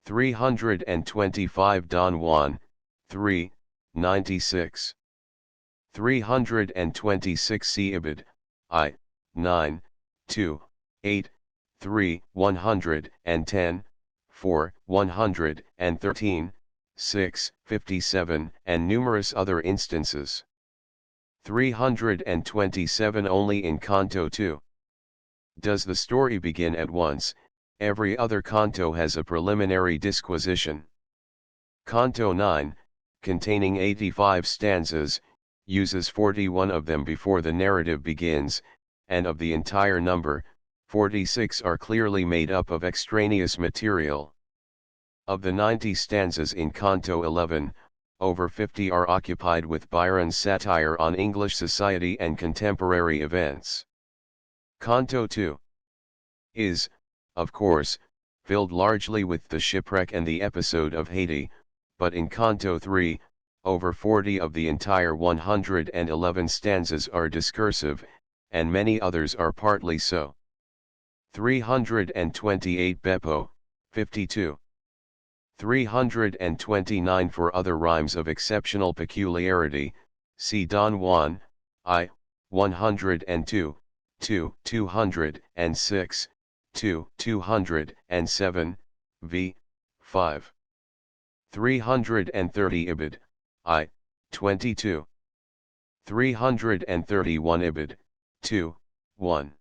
325 Don Juan, 3, 96. 326 C ibid, I, 9, 2, 8, 3, 110, 4, 113, 6, 57, and numerous other instances. 327 only in Canto 2. Does the story begin at once? Every other canto has a preliminary disquisition. Canto 9, containing 85 stanzas, uses 41 of them before the narrative begins, and of the entire number, 46 are clearly made up of extraneous material. Of the 90 stanzas in Canto 11, over 50 are occupied with Byron's satire on English society and contemporary events. Canto 2 is, of course, filled largely with the shipwreck and the episode of Haiti, but in Canto 3, over 40 of the entire 111 stanzas are discursive, and many others are partly so. 328 Beppo, 52. 329 for other rhymes of exceptional peculiarity, see Don Juan, I, 102, 2, 206, 2, 207, v. 5. 330 ibid, I, 22. 331 ibid, 2, 1.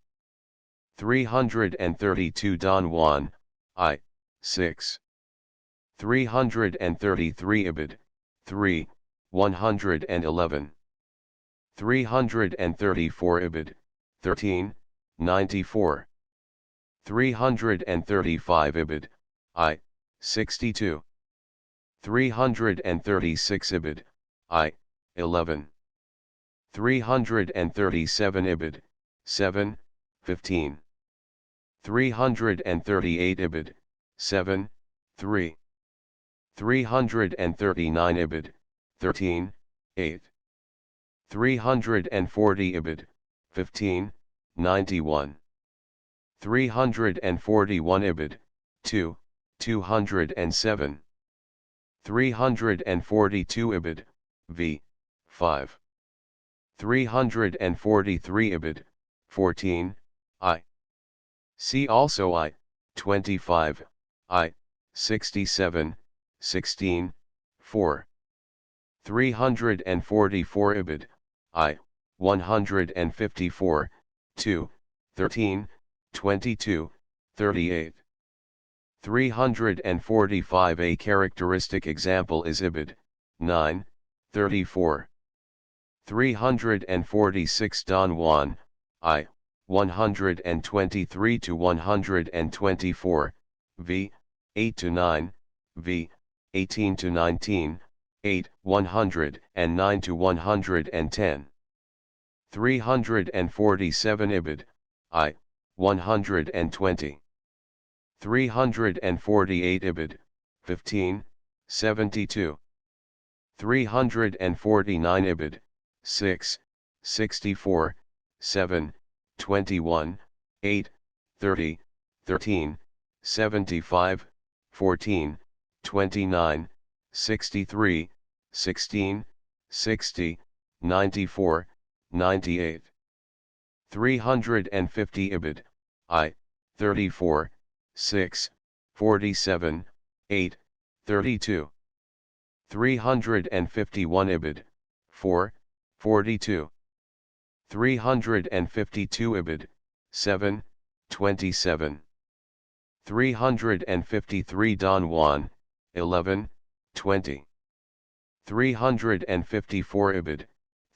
332 Don Juan, I, 6. 333 Ibid, 3, 111. 334 Ibid, 13, 94. 335 Ibid, I, 62. 336 Ibid, I, 11. 337 Ibid, 7, 15. 338 Ibid, 7, 3. 339 Ibid, 13, 8. 340 Ibid, 15, 91. 341 Ibid, 2, 207. 342 Ibid, v. 5. 343 Ibid, 14, I. See also I, 25, I, 67, 16, 4. 344 Ibid, I, 154, 2, 13, 22, 38. 345 A characteristic example is Ibid, 9, 34. 346 Don Juan, I, 123 to 124, v. 8 to 9, v. 18 to 19, 8, 109 to 110. 347 Ibid, I, 120. 348 Ibid, 15, 72. 349 Ibid, 6, 64, 7, 21, 8, 30, 13, 75, 14, 29, 63, 16, 60, 94, 98. 350 Ibid, I, 34, 6, 47, 8, 32. 351 Ibid, 4, 42. 352 Ibid, 7, 27. 353 Don Juan, 11, 20. 354 Ibid,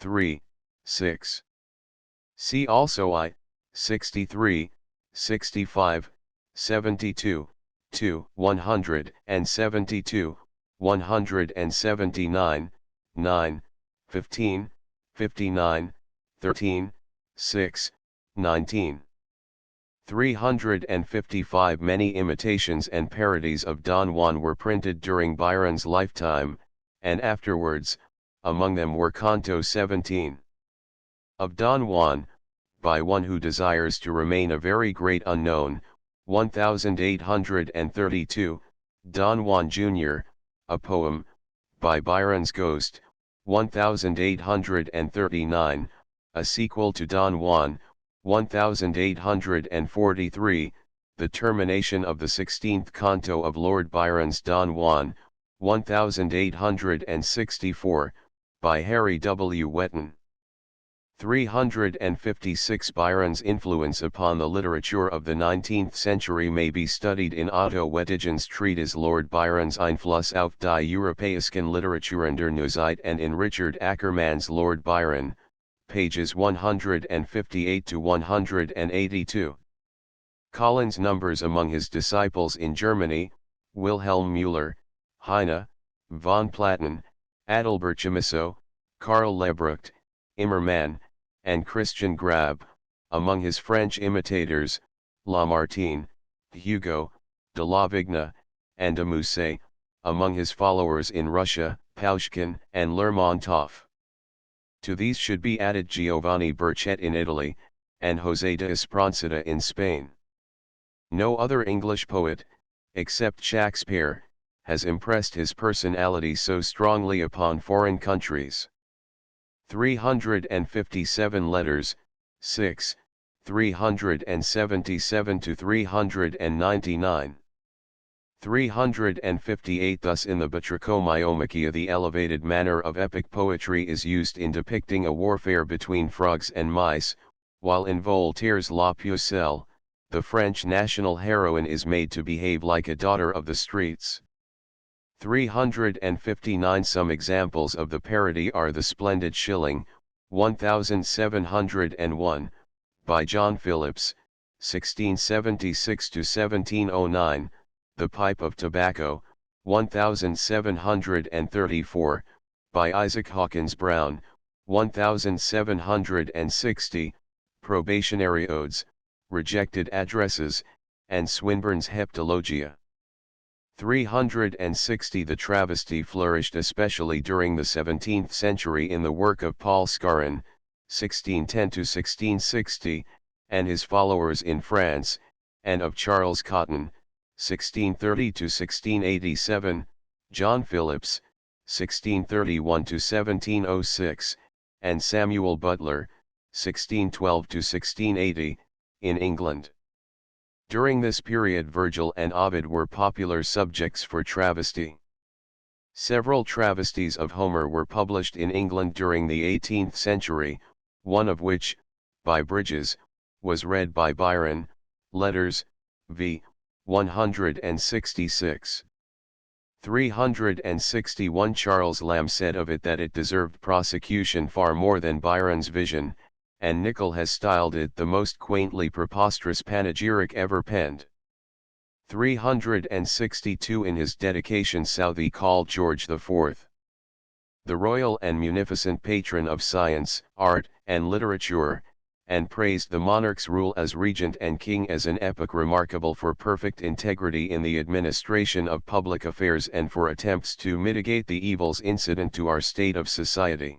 3, 6. See also I, 63, 65, 72, 2, 172, 179, 9, 15, 59, 13, 6, 19. 355 Many imitations and parodies of Don Juan were printed during Byron's lifetime, and afterwards, among them were Canto 17. Of Don Juan, by one who desires to remain a very great unknown, 1832, Don Juan Jr., a poem, by Byron's Ghost, 1839, a sequel to Don Juan, 1843, the termination of the 16th canto of Lord Byron's Don Juan, 1864, by Harry W. Wetton. 356 Byron's influence upon the literature of the 19th century may be studied in Otto Wettigen's treatise Lord Byron's Einfluss auf die Europäischen Literatur der Neuzeit and in Richard Ackermann's Lord Byron, pages 158 to 182. Collins numbers among his disciples in Germany, Wilhelm Müller, Heine, von Platen, Adalbert Chamisso, Karl Lebrecht, Immermann, and Christian Grab, among his French imitators, Lamartine, Hugo, de la Vigne, and de Musset, among his followers in Russia, Paushkin and Lermontov. To these should be added Giovanni Burchett in Italy, and José de Espronceda in Spain. No other English poet, except Shakespeare, has impressed his personality so strongly upon foreign countries. 357 letters, 6, 377 to 399. 358 Thus in the Batrachomyomachia the elevated manner of epic poetry is used in depicting a warfare between frogs and mice, while in Voltaire's La Pucelle, the French national heroine is made to behave like a daughter of the streets. 359. Some examples of the parody are The Splendid Shilling, 1701, by John Phillips, 1676–1709, The Pipe of Tobacco, 1734, by Isaac Hawkins Brown, 1760, Probationary Odes, Rejected Addresses, and Swinburne's Heptalogia. 360. The travesty flourished especially during the 17th century in the work of Paul Scarron, 1610–1660, and his followers in France, and of Charles Cotton, 1630–1687, John Phillips, 1631–1706, and Samuel Butler, 1612–1680, in England. During this period Virgil and Ovid were popular subjects for travesty. Several travesties of Homer were published in England during the 18th century, one of which, by Bridges, was read by Byron, Letters, v. 166. 361. Charles Lamb said of it that it deserved prosecution far more than Byron's Vision, and Nicholl has styled it the most quaintly preposterous panegyric ever penned. 362. In his dedication Southey called George IV. the royal and munificent patron of science, art, and literature, and praised the monarch's rule as regent and king as an epoch remarkable for perfect integrity in the administration of public affairs and for attempts to mitigate the evils incident to our state of society.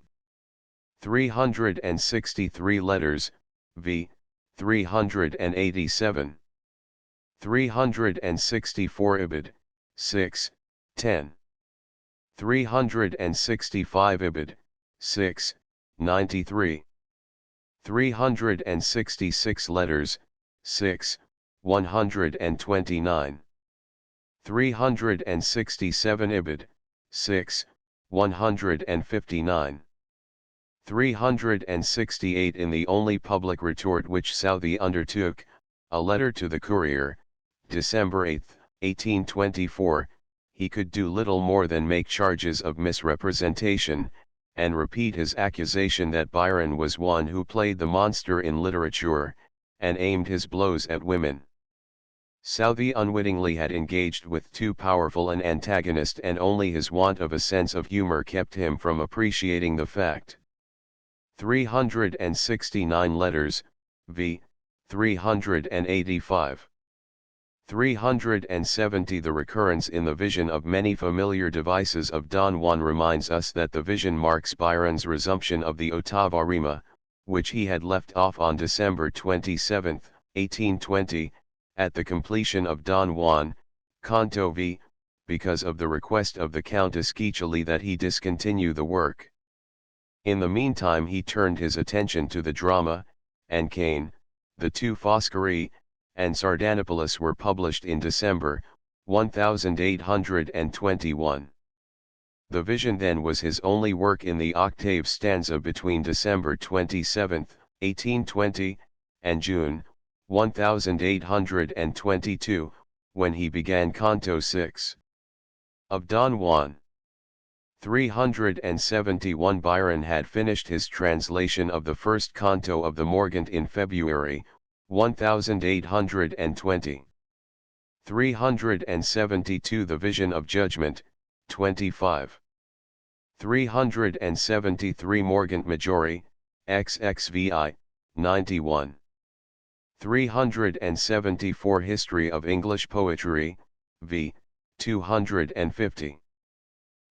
363. Letters, v. 387. 364. Ibid, 6, 10. 365. Ibid, 6, 93. 366. Letters, 6, 129. 367. Ibid, 6, 159. 368. In the only public retort which Southey undertook, a letter to the Courier, December 8, 1824, he could do little more than make charges of misrepresentation, and repeat his accusation that Byron was one who played the monster in literature, and aimed his blows at women. Southey unwittingly had engaged with too powerful an antagonist, and only his want of a sense of humor kept him from appreciating the fact. 369. Letters, v. 385. 370. The recurrence in the Vision of many familiar devices of Don Juan reminds us that the vision marks Byron's resumption of the ottava rima, which he had left off on December 27, 1820, at the completion of Don Juan, Canto V, because of the request of the Countess Guiccioli that he discontinue the work. In the meantime he turned his attention to the drama, and Cain, the two Foscari, and Sardanapalus were published in December, 1821. The Vision then was his only work in the octave stanza between December 27, 1820, and June, 1822, when he began Canto 6. Of Don Juan. 371. Byron had finished his translation of the first canto of the Morgant in February, 1820. 372. The Vision of Judgment, 25. 373. Morgant Majori, XXVI, 91. 374. History of English Poetry, v. 250.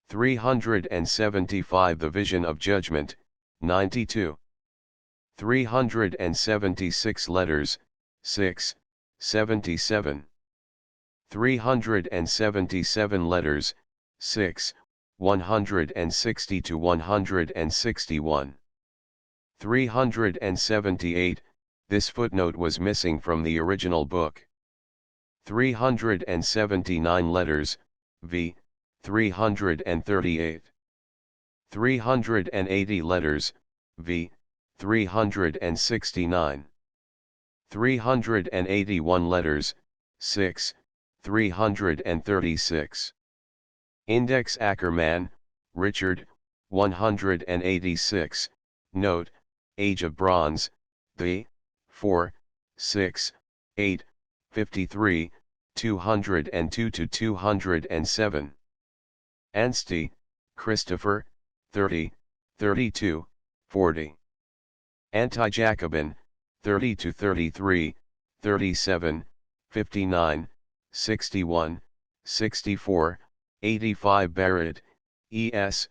375. The Vision of Judgment, 92. 376. Letters, 6, 77. 377. Letters, 6, 160 to 161. 378. This footnote was missing from the original book. 379. Letters, v. 338. 380. Letters, v. 369. 381. Letters, 6, 336. Index Ackerman, Richard, 186, note, Age of Bronze, the, 4, 6, 8, 53, 202 to 207. Anstey, Christopher, 30, 32, 40. Anti-Jacobin, 30 to 33, 37, 59, 61, 64, 85. Barrett, E.S.,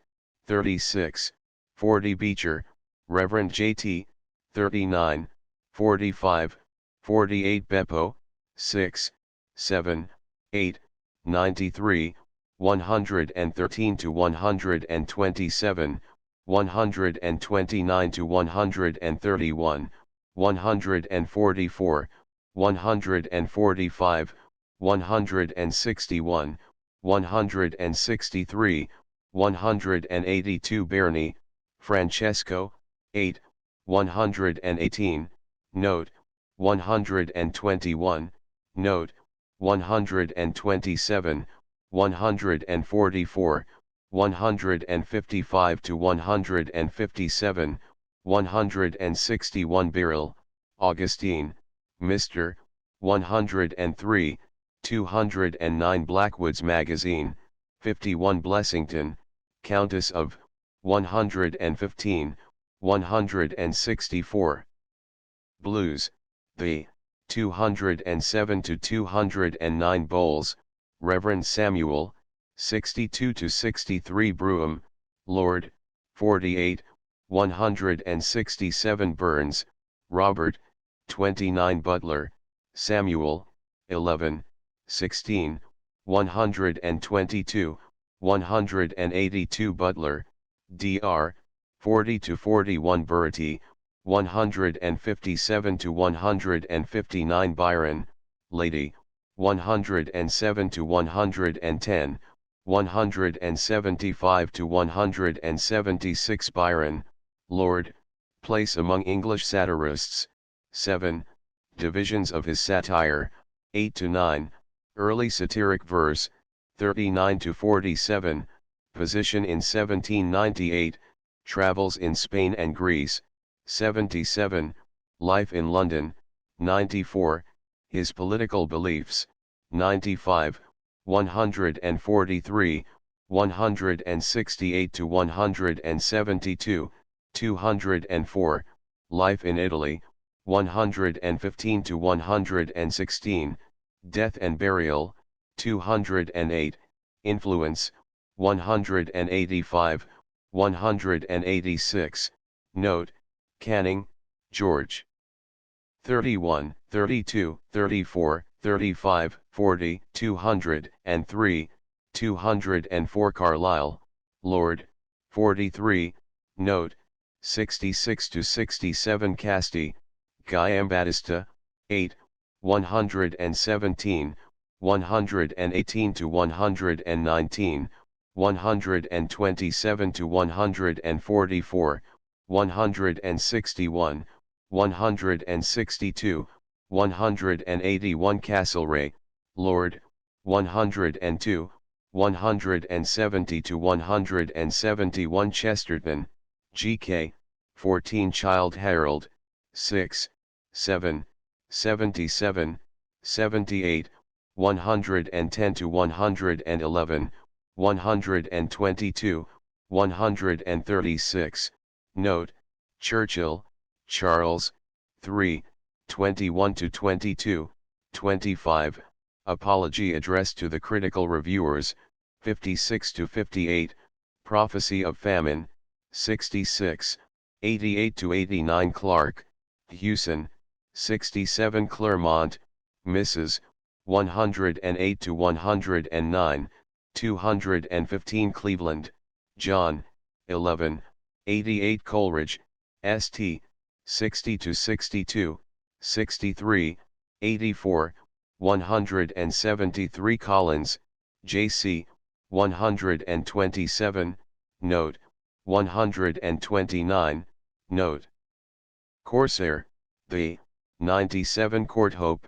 36, 40. Beecher, Reverend J.T., 39, 45, 48. Beppo, 6, 7, 8, 93, 113 to 127, 129 to 131, 144, 145, 161, 163, 182. Berni, Francesco, 8, 118, note, 121, note, 127, 144, 155 to 157, 161. Birrell, Augustine, Mr., 103, 209. Blackwood's Magazine, 51. Blessington, Countess of, 115, 164. Blues, the, 207 to 209. Bowles, Reverend Samuel, 62 to 63. Brougham, Lord, 48, 167. Burns, Robert, 29. Butler, Samuel, 11, 16, 122, 182. Butler, Dr., 40 to 41. Bertie, 157 to 159. Byron, Lady, 107 to 110, 175 to 176. Byron, Lord, place among English satirists, 7, divisions of his satire, 8 to 9, early satiric verse, 39 to 47, position in 1798, travels in Spain and Greece, 77, life in London, 94, his political beliefs, 95, 143, 168 to 172, 204, life in Italy, 115 to 116, death and burial, 208, influence, 185, 186, note, Canning, George. 31, 32, 34, 35, 40, 203, 204. Carlyle, Lord, 43, note, 66 to 67. Casti, Giambattista, 8, 117, 118 to 119, 127 to 144, 161, 162, 181. Castlereagh, Lord, 102, 170 to 171. Chesterton, G.K., 14. Childe Harold, 6, 7, 77, 78, 110 to 111, 122, 136, note, Churchill, Charles, 3, 21 to 22, 25, Apology addressed to the critical reviewers, 56 to 58, Prophecy of Famine, 66, 88 to 89. Clark, Hewson, 67. Claremont, Mrs., 108 to 109, 215. Cleveland, John, 11, 88. Coleridge, St., 60 to 62, 63, 84, 173. Collins, J.C., 127, note, 129, note. Corsair, the, 97. Courthope,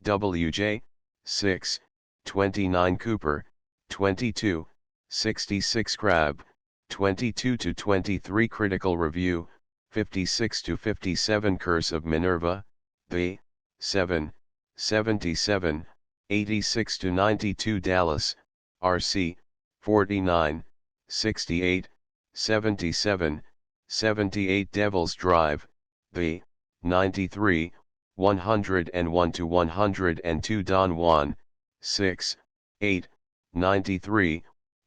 W.J., 6, 29. Cooper, 22, 66 Crab, 22 to 23 Critical Review, 56 to 57 Curse of Minerva, The, 7, 77, 86 to 92 Dallas, RC, 49, 68, 77, 78 Devil's Drive, The, 93, 101 to 102 Don Juan, 6, 8, 93,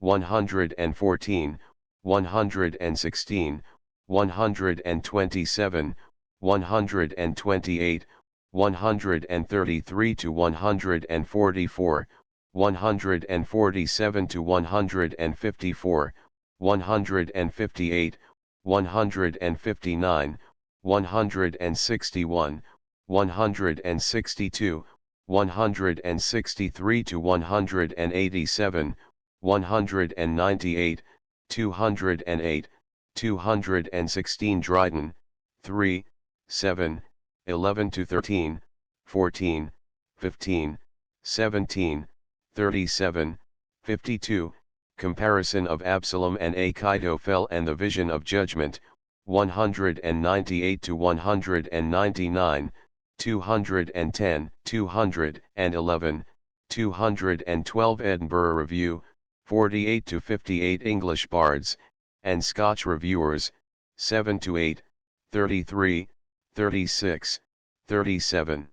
114, 116, 127, 128, 133 to 144, 147 to 154, 158, 159, 161, 162, 163 to 187, 198, 208, 216 Dryden, 3, 7, 11 to 13, 14, 15, 17, 37, 52, Comparison of Absalom and Achitophel and the Vision of Judgment, 198 to 199, 210, 211, 212 Edinburgh Review, 48 to 58 English Bards, and Scotch Reviewers, 7 to 8, 33, 36, 37.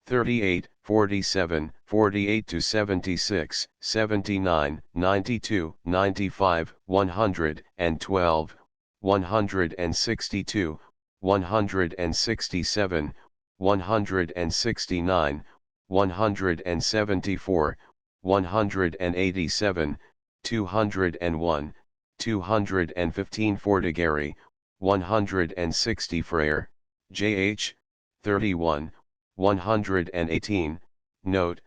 38, 47, 48 to 76, 79, 92, 95, 112, 162, 167, 169, 174, 187, 201, 215 Fortigary, 160 Frere, J.H., 31, 118, Note,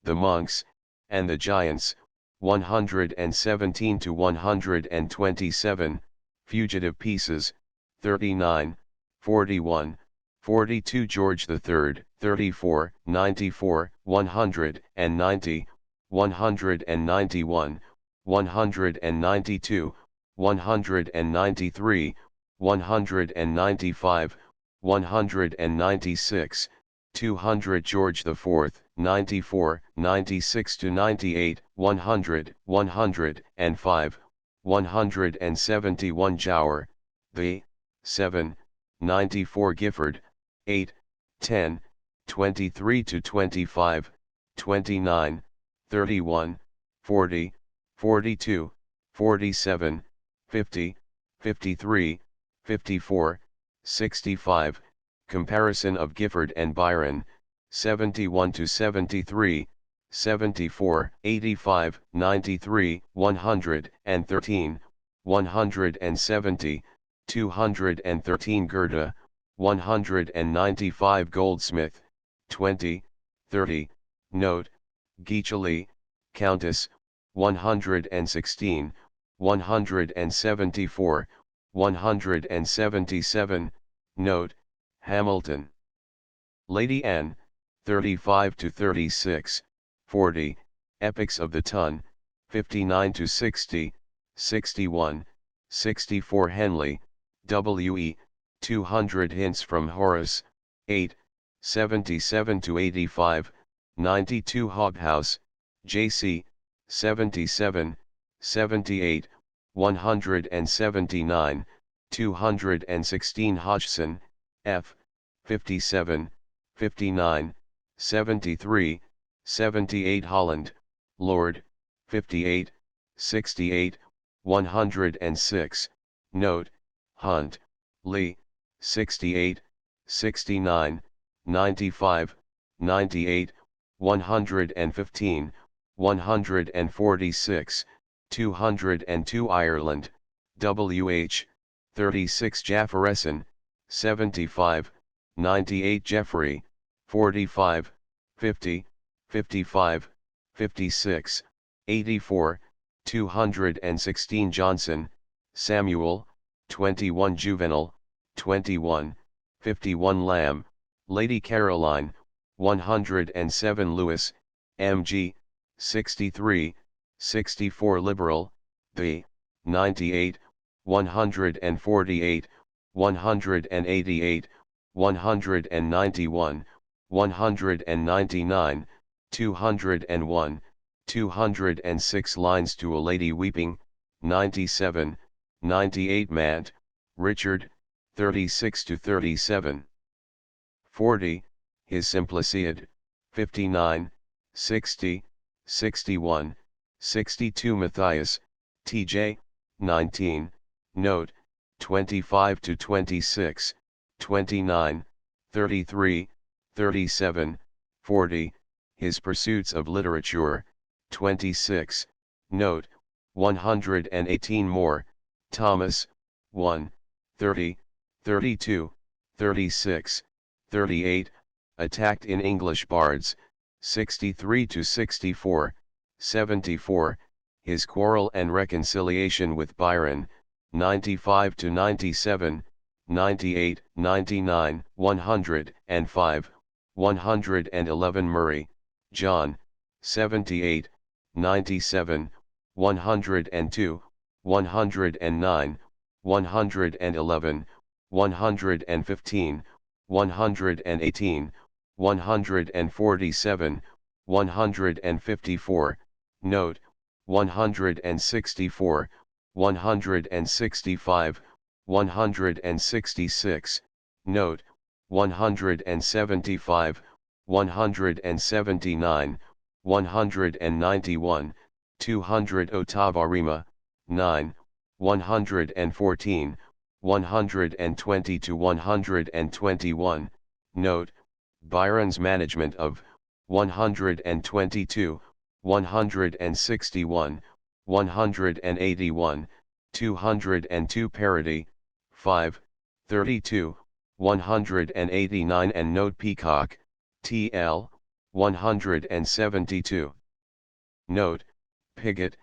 The Monks, and the Giants, 117 to 127, Fugitive Pieces, 39, 41, 42 George III, 34, 94, 190, 191, 192, 193, 195, 196, 200 George IV, 94, 96 to 98, 100, 105, 171 Jower, The, 7, 94 Gifford, 8, 10, 23 to 25, 29, 31, 40, 42, 47, 50, 53, 54, 65, Comparison of Gifford and Byron, 71 to 73, 74, 85, 93, 113, 170, 213 Goethe, 195 Goldsmith, 20, 30, Note, Geacheli, Countess, 116, 174, 177, Note, Hamilton. Lady Anne, 35 to 36, 40, Epics of the Ton, 59 to 60, 61, 64 Henley, W.E., 200 Hints from Horace, 8, 77 to 85, 92 Hobhouse, J.C., 77, 78, 179, 216 Hodgson, F, 57, 59, 73, 78 Holland, Lord, 58, 68, 106, Note, Hunt, Lee, 68, 69, 95, 98, 115, 146, 202 Ireland, W.H., 36 Jafferson, 75, 98 Jeffrey, 45, 50, 55, 56, 84, 216 Johnson, Samuel, 21 Juvenal, 21, 51 Lamb, Lady Caroline, 107 Lewis, M.G., 63, 64 liberal, the, 98, 148, 188, 191, 199, 201, 206 lines to a lady weeping, 97, 98 Mant, Richard, 36 to 37. 40, his Simpliciad, 59, 60, 61, 62 Matthias, T.J., 19, note, 25 to 26, 29, 33, 37, 40, his Pursuits of Literature, 26, note, 118 more, Thomas, 1, 30, 32, 36, 38, Attacked in English Bards, 63 to 64, 74, his Quarrel and Reconciliation with Byron, 95 to 97, 98, 99, 105, 111 Murray, John, 78, 97, 102, 109, 111, 115, 118, 147, 154, note, 164, 165, 166, note, 175, 179, 191, 200 Ottavarima, 9, 114, 120 to 121, note, Byron's management of, 122, 161, 181, 202 parody, 5, 32, 189 and note Peacock, TL, 172. Note, Pigott,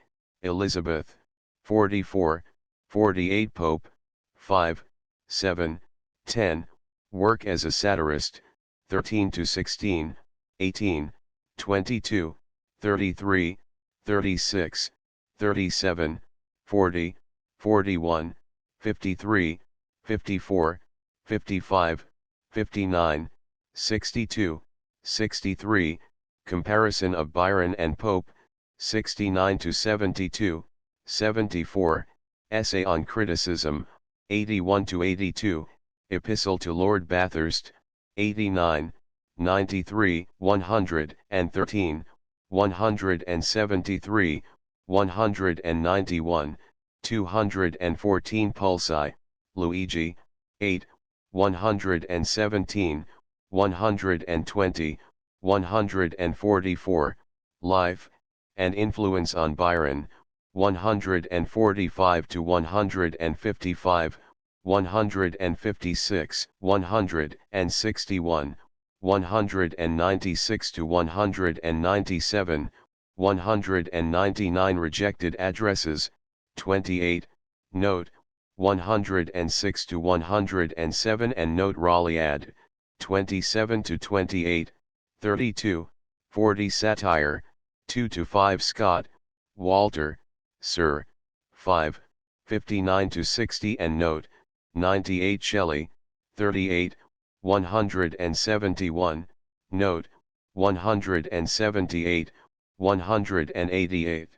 Elizabeth, 44, 48 Pope, 5, 7, 10, Work as a Satirist, 13 to 16, 18, 22, 33, 36, 37, 40, 41, 53, 54, 55, 59, 62, 63, Comparison of Byron and Pope, 69 to 72, 74, Essay on Criticism, 81 to 82, Epistle to Lord Bathurst, 89, 93, 113, 173, 191, 214 Pulsi, Luigi, 8, 117, 120, 144, Life, and Influence on Byron, 145 to 155, 156, 161, 196 to 197, 199 Rejected Addresses, 28, note, 106 to 107 and note Raleigh ad, 27 to 28, 32, 40 Satire, 2 to 5 Scott, Walter, Sir, 5, 59 to 60 and note, 98 Shelley, 38, 171, note, 178, 188.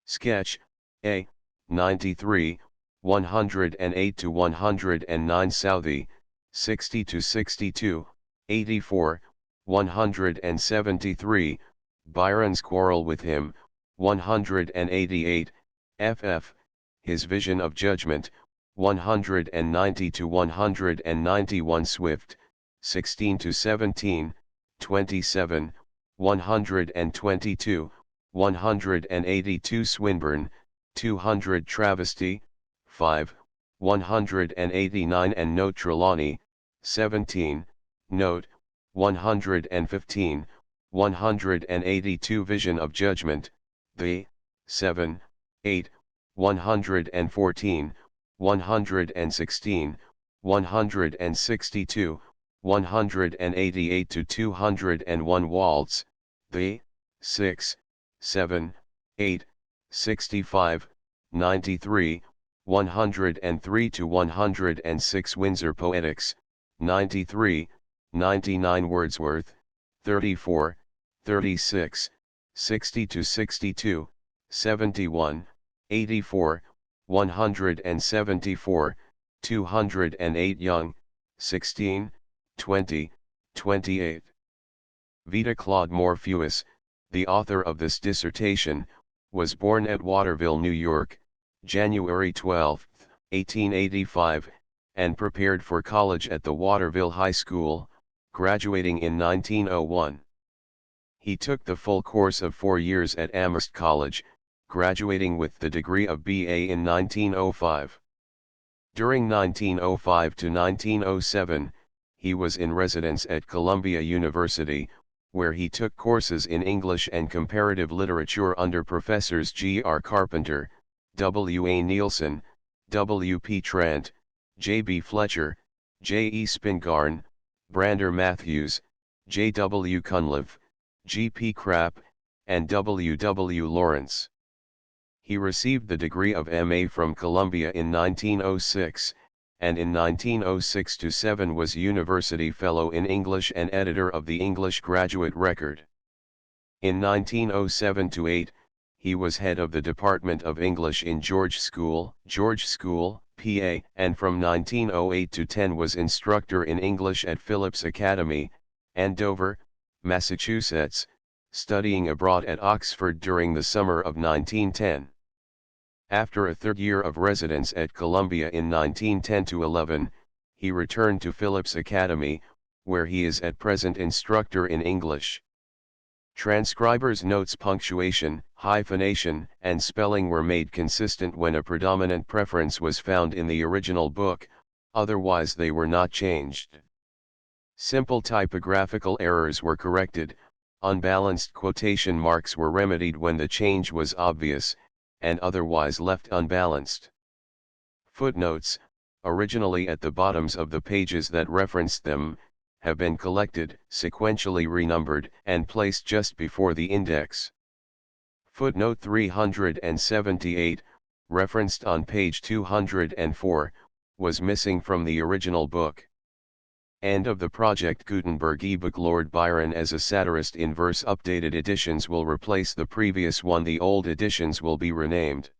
Sketch, A, 93, 108 to 109 Southey, 60 to 62, 84, 173, Byron's Quarrel with Him, 188, ff, His Vision of Judgment, 190 to 191 Swift, 16 to 17, 27, 122, 182 Swinburne, 200 Travesty, 5, 189 and note Trelawney, 17, note, 115, 182 Vision of Judgment, the, 7, 8, 114, 116, 162, 188 to 201 Waltz, the, 6, 7, 8, 65, 93, 103 to 106 Windsor Poetics, 93, 99 Wordsworth, 34, 36, 60 to 62, 71, 84, 174, 208 Young, 16, 20, 28. Vita Claude Moore Fuess, the author of this dissertation, was born at Waterville, New York, January 12, 1885, and prepared for college at the Waterville High School, graduating in 1901. He took the full course of 4 years at Amherst College, graduating with the degree of BA in 1905. During 1905 to 1907, he was in residence at Columbia University, where he took courses in English and comparative literature under professors G. R. Carpenter, W. A. Nielsen, W. P. Trant, J. B. Fletcher, J. E. Spingarn, Brander Matthews, J. W. Cunliffe, G. P. Krapp, and W. W. Lawrence. He received the degree of M.A. from Columbia in 1906, and in 1906-07 was University Fellow in English and editor of the English Graduate Record. In 1907-08, he was head of the Department of English in George School, PA, and from 1908-10 was instructor in English at Phillips Academy, Andover, Massachusetts, studying abroad at Oxford during the summer of 1910. After a third year of residence at Columbia in 1910-11, he returned to Phillips Academy, where he is at present instructor in English. Transcribers' notes punctuation, hyphenation, and spelling were made consistent when a predominant preference was found in the original book, otherwise they were not changed. Simple typographical errors were corrected, unbalanced quotation marks were remedied when the change was obvious, and otherwise left unbalanced. Footnotes, originally at the bottoms of the pages that referenced them, have been collected, sequentially renumbered, and placed just before the index. Footnote 378, referenced on page 204, was missing from the original book. End of the Project Gutenberg ebook. Lord Byron as a Satirist in Verse. Updated editions will replace the previous one. The old editions will be renamed.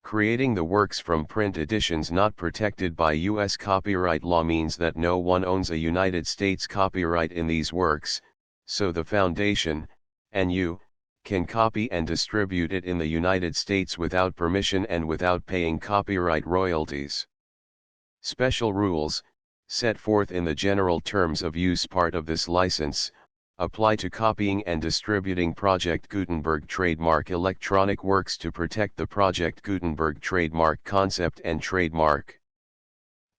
Creating the works from print editions not protected by U.S. copyright law means that no one owns a United States copyright in these works, so the Foundation, and you, can copy and distribute it in the United States without permission and without paying copyright royalties. Special rules, set forth in the general terms of use part of this license, apply to copying and distributing Project Gutenberg trademark electronic works to protect the Project Gutenberg trademark concept and trademark.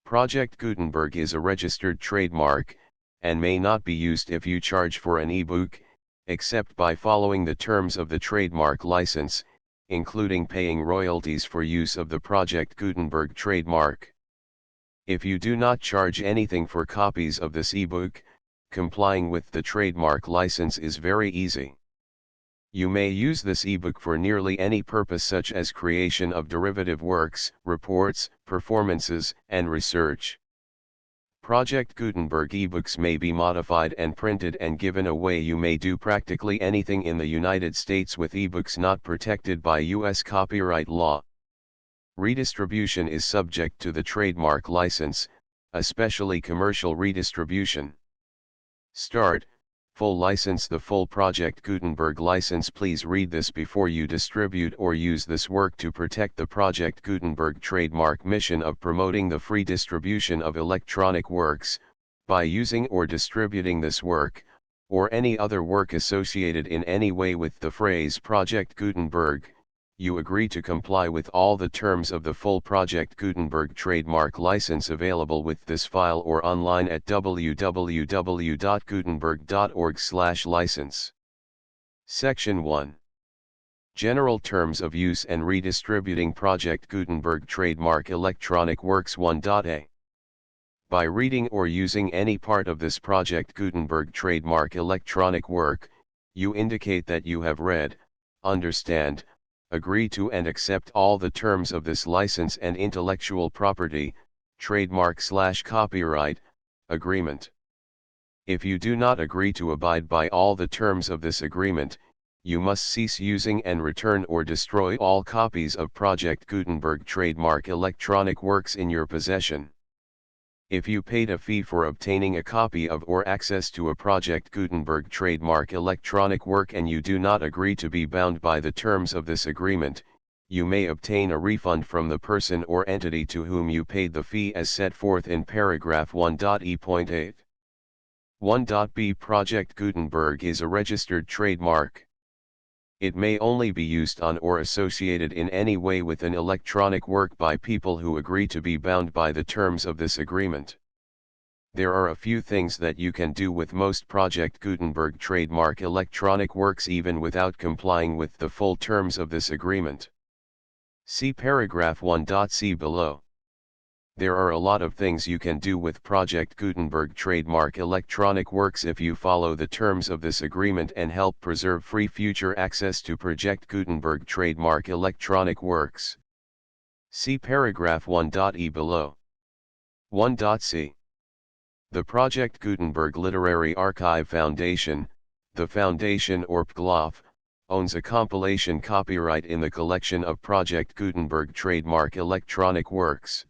Project Gutenberg is a registered trademark, and may not be used if you charge for an ebook, except by following the terms of the trademark license, including paying royalties for use of the Project Gutenberg trademark. If you do not charge anything for copies of this ebook, complying with the trademark license is very easy. You may use this ebook for nearly any purpose, such as creation of derivative works, reports, performances, and research. Project Gutenberg ebooks may be modified and printed and given away. You may do practically anything in the United States with ebooks not protected by U.S. copyright law. Redistribution is subject to the trademark license, especially commercial redistribution. Start, full license. The full Project Gutenberg license. Please read this before you distribute or use this work to protect the Project Gutenberg trademark mission of promoting the free distribution of electronic works, by using or distributing this work, or any other work associated in any way with the phrase Project Gutenberg. You agree to comply with all the terms of the full Project Gutenberg trademark license available with this file or online at www.gutenberg.org/license. Section 1. General Terms of Use and Redistributing Project Gutenberg Trademark Electronic Works 1.a. By reading or using any part of this Project Gutenberg trademark electronic work, you indicate that you have read, understand, agree to and accept all the terms of this license and intellectual property, trademark/copyright, agreement. If you do not agree to abide by all the terms of this agreement, you must cease using and return or destroy all copies of Project Gutenberg trademark electronic works in your possession. If you paid a fee for obtaining a copy of or access to a Project Gutenberg trademark electronic work and you do not agree to be bound by the terms of this agreement, you may obtain a refund from the person or entity to whom you paid the fee as set forth in paragraph 1.e.8. 1.b Project Gutenberg is a registered trademark. It may only be used on or associated in any way with an electronic work by people who agree to be bound by the terms of this agreement. There are a few things that you can do with most Project Gutenberg trademark electronic works even without complying with the full terms of this agreement. See paragraph 1.c below. There are a lot of things you can do with Project Gutenberg trademark electronic works if you follow the terms of this agreement and help preserve free future access to Project Gutenberg trademark electronic works. See paragraph 1.e below. 1.c. The Project Gutenberg Literary Archive Foundation, the foundation or PGLOF, owns a compilation copyright in the collection of Project Gutenberg trademark electronic works.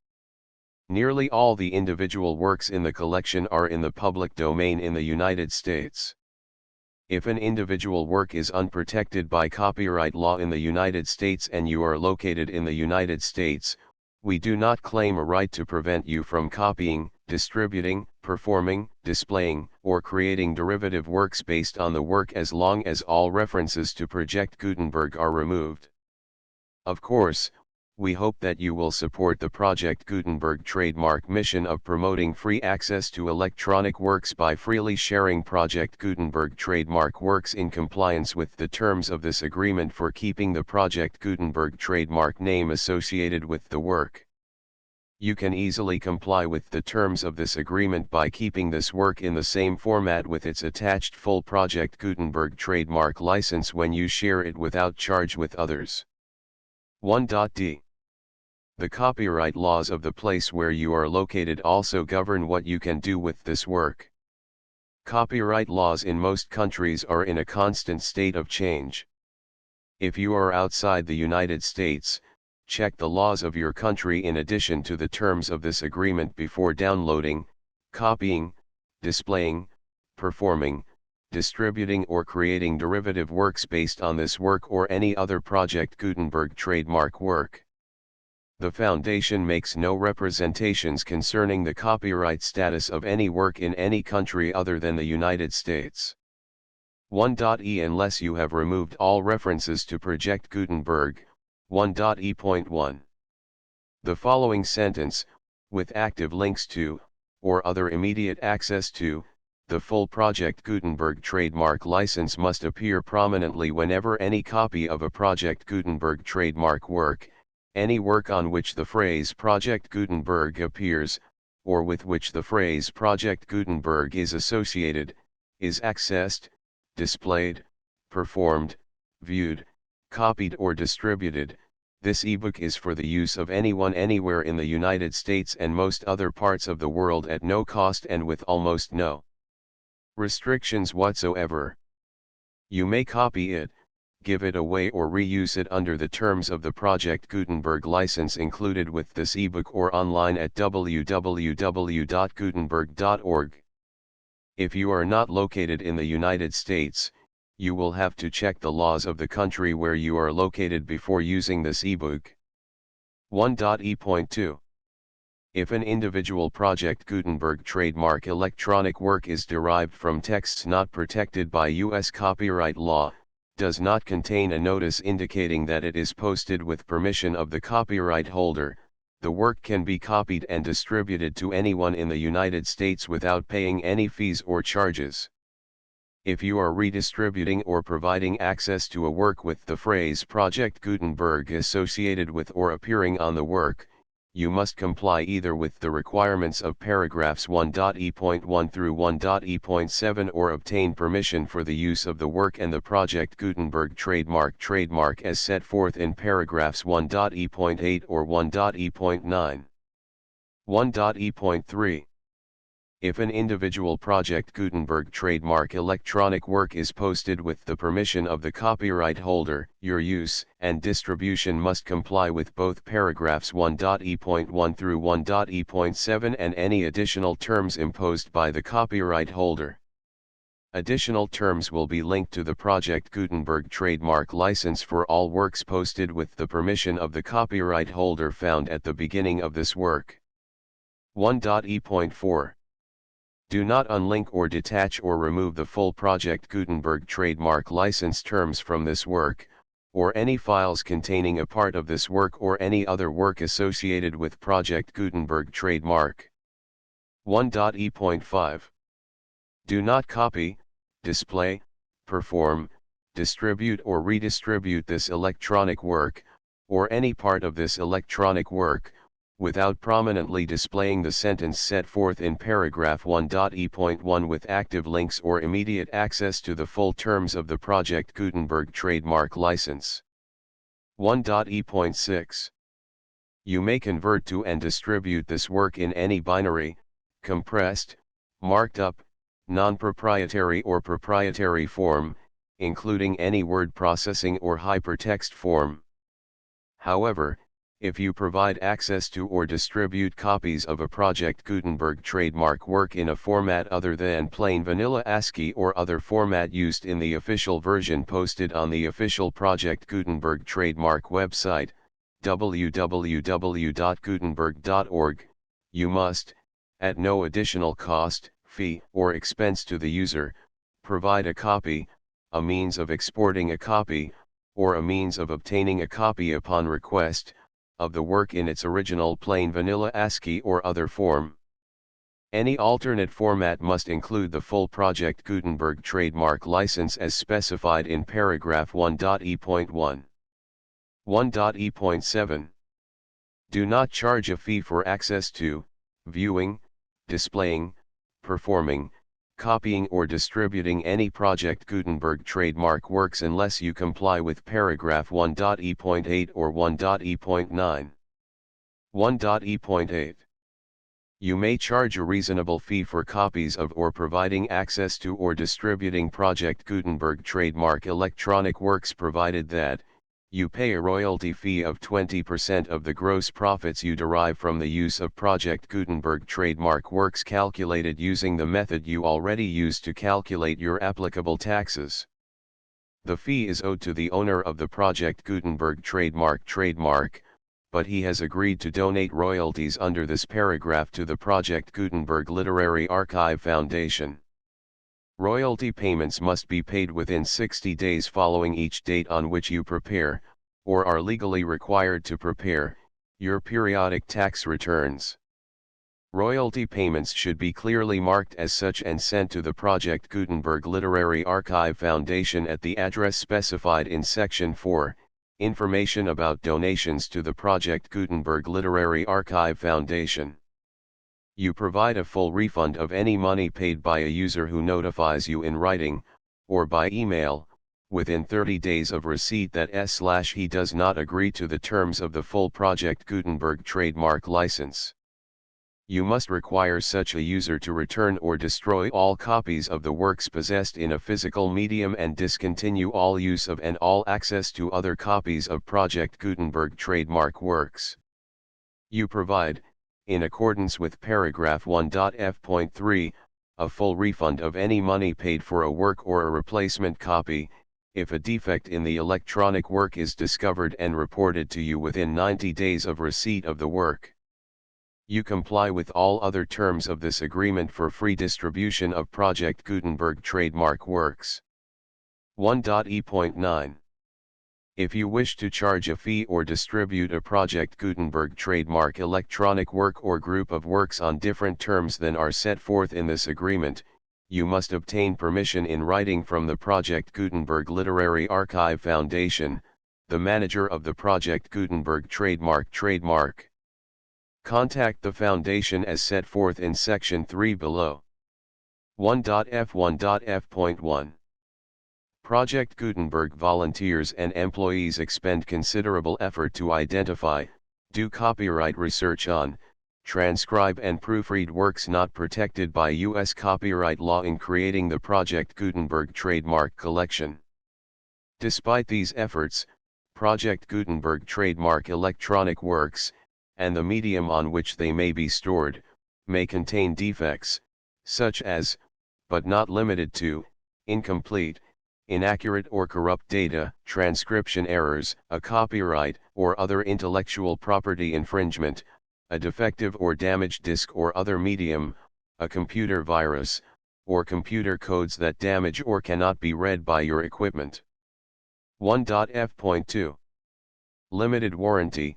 Nearly all the individual works in the collection are in the public domain in the United States. If an individual work is unprotected by copyright law in the United States and you are located in the United States, we do not claim a right to prevent you from copying, distributing, performing, displaying, or creating derivative works based on the work as long as all references to Project Gutenberg are removed. Of course, we hope that you will support the Project Gutenberg trademark mission of promoting free access to electronic works by freely sharing Project Gutenberg trademark works in compliance with the terms of this agreement for keeping the Project Gutenberg trademark name associated with the work. You can easily comply with the terms of this agreement by keeping this work in the same format with its attached full Project Gutenberg trademark license when you share it without charge with others. 1.d. The copyright laws of the place where you are located also govern what you can do with this work. Copyright laws in most countries are in a constant state of change. If you are outside the United States, check the laws of your country in addition to the terms of this agreement before downloading, copying, displaying, performing, distributing or creating derivative works based on this work or any other Project Gutenberg trademark work. The Foundation makes no representations concerning the copyright status of any work in any country other than the United States. 1.e Unless you have removed all references to Project Gutenberg, 1.e.1. The following sentence, with active links to, or other immediate access to, the full Project Gutenberg trademark license must appear prominently whenever any copy of a Project Gutenberg trademark work, any work on which the phrase Project Gutenberg appears, or with which the phrase Project Gutenberg is associated, is accessed, displayed, performed, viewed, copied or distributed. This ebook is for the use of anyone anywhere in the United States and most other parts of the world at no cost and with almost no restrictions whatsoever. You may copy it, give it away or reuse it under the terms of the Project Gutenberg license included with this ebook or online at www.gutenberg.org. If you are not located in the United States, you will have to check the laws of the country where you are located before using this ebook. 1.e.2. If an individual Project Gutenberg trademark electronic work is derived from texts not protected by U.S. copyright law, does not contain a notice indicating that it is posted with permission of the copyright holder, the work can be copied and distributed to anyone in the United States without paying any fees or charges. If you are redistributing or providing access to a work with the phrase Project Gutenberg associated with or appearing on the work, you must comply either with the requirements of paragraphs 1.e.1 through 1.e.7 or obtain permission for the use of the work and the Project Gutenberg trademark as set forth in paragraphs 1.e.8 or 1.e.9. 1.e.3. If an individual Project Gutenberg trademark electronic work is posted with the permission of the copyright holder, your use and distribution must comply with both paragraphs 1.e.1 through 1.e.7 and any additional terms imposed by the copyright holder. Additional terms will be linked to the Project Gutenberg trademark license for all works posted with the permission of the copyright holder found at the beginning of this work. 1.e.4. Do not unlink or detach or remove the full Project Gutenberg trademark license terms from this work, or any files containing a part of this work or any other work associated with Project Gutenberg trademark. 1.e.5. Do not copy, display, perform, distribute or redistribute this electronic work, or any part of this electronic work, without prominently displaying the sentence set forth in paragraph 1.e.1 with active links or immediate access to the full terms of the Project Gutenberg trademark license. 1.e.6. You may convert to and distribute this work in any binary, compressed, marked up, non-proprietary or proprietary form, including any word processing or hypertext form. However, if you provide access to or distribute copies of a Project Gutenberg trademark work in a format other than plain vanilla ASCII or other format used in the official version posted on the official Project Gutenberg trademark website, www.gutenberg.org, you must, at no additional cost, fee, or expense to the user, provide a copy, a means of exporting a copy, or a means of obtaining a copy upon request, of the work in its original plain vanilla ASCII or other form. Any alternate format must include the full Project Gutenberg trademark license as specified in paragraph 1.e.1. 1.e.7. Do not charge a fee for access to, viewing, displaying, performing, copying or distributing any Project Gutenberg trademark works unless you comply with paragraph 1.e.8 or 1.e.9. 1.e.8. You may charge a reasonable fee for copies of or providing access to or distributing Project Gutenberg trademark electronic works provided that, you pay a royalty fee of 20% of the gross profits you derive from the use of Project Gutenberg trademark works calculated using the method you already use to calculate your applicable taxes. The fee is owed to the owner of the Project Gutenberg trademark, but he has agreed to donate royalties under this paragraph to the Project Gutenberg Literary Archive Foundation. Royalty payments must be paid within 60 days following each date on which you prepare, or are legally required to prepare, your periodic tax returns. Royalty payments should be clearly marked as such and sent to the Project Gutenberg Literary Archive Foundation at the address specified in Section 4, Information about donations to the Project Gutenberg Literary Archive Foundation. You provide a full refund of any money paid by a user who notifies you in writing, or by email, within 30 days of receipt that he does not agree to the terms of the full Project Gutenberg trademark license. You must require such a user to return or destroy all copies of the works possessed in a physical medium and discontinue all use of and all access to other copies of Project Gutenberg trademark works. You provide, in accordance with paragraph 1.f.3, a full refund of any money paid for a work or a replacement copy, if a defect in the electronic work is discovered and reported to you within 90 days of receipt of the work. You comply with all other terms of this agreement for free distribution of Project Gutenberg trademark works. 1.e.9. If you wish to charge a fee or distribute a Project Gutenberg trademark electronic work or group of works on different terms than are set forth in this agreement, you must obtain permission in writing from the Project Gutenberg Literary Archive Foundation, the manager of the Project Gutenberg trademark. Contact the Foundation as set forth in Section 3 below. 1.f1.f.1 Project Gutenberg volunteers and employees expend considerable effort to identify, do copyright research on, transcribe and proofread works not protected by U.S. copyright law in creating the Project Gutenberg trademark collection. Despite these efforts, Project Gutenberg trademark electronic works, and the medium on which they may be stored, may contain defects, such as, but not limited to, incomplete, inaccurate or corrupt data, transcription errors, a copyright or other intellectual property infringement, a defective or damaged disk or other medium, a computer virus, or computer codes that damage or cannot be read by your equipment. 1.f.2 Limited warranty,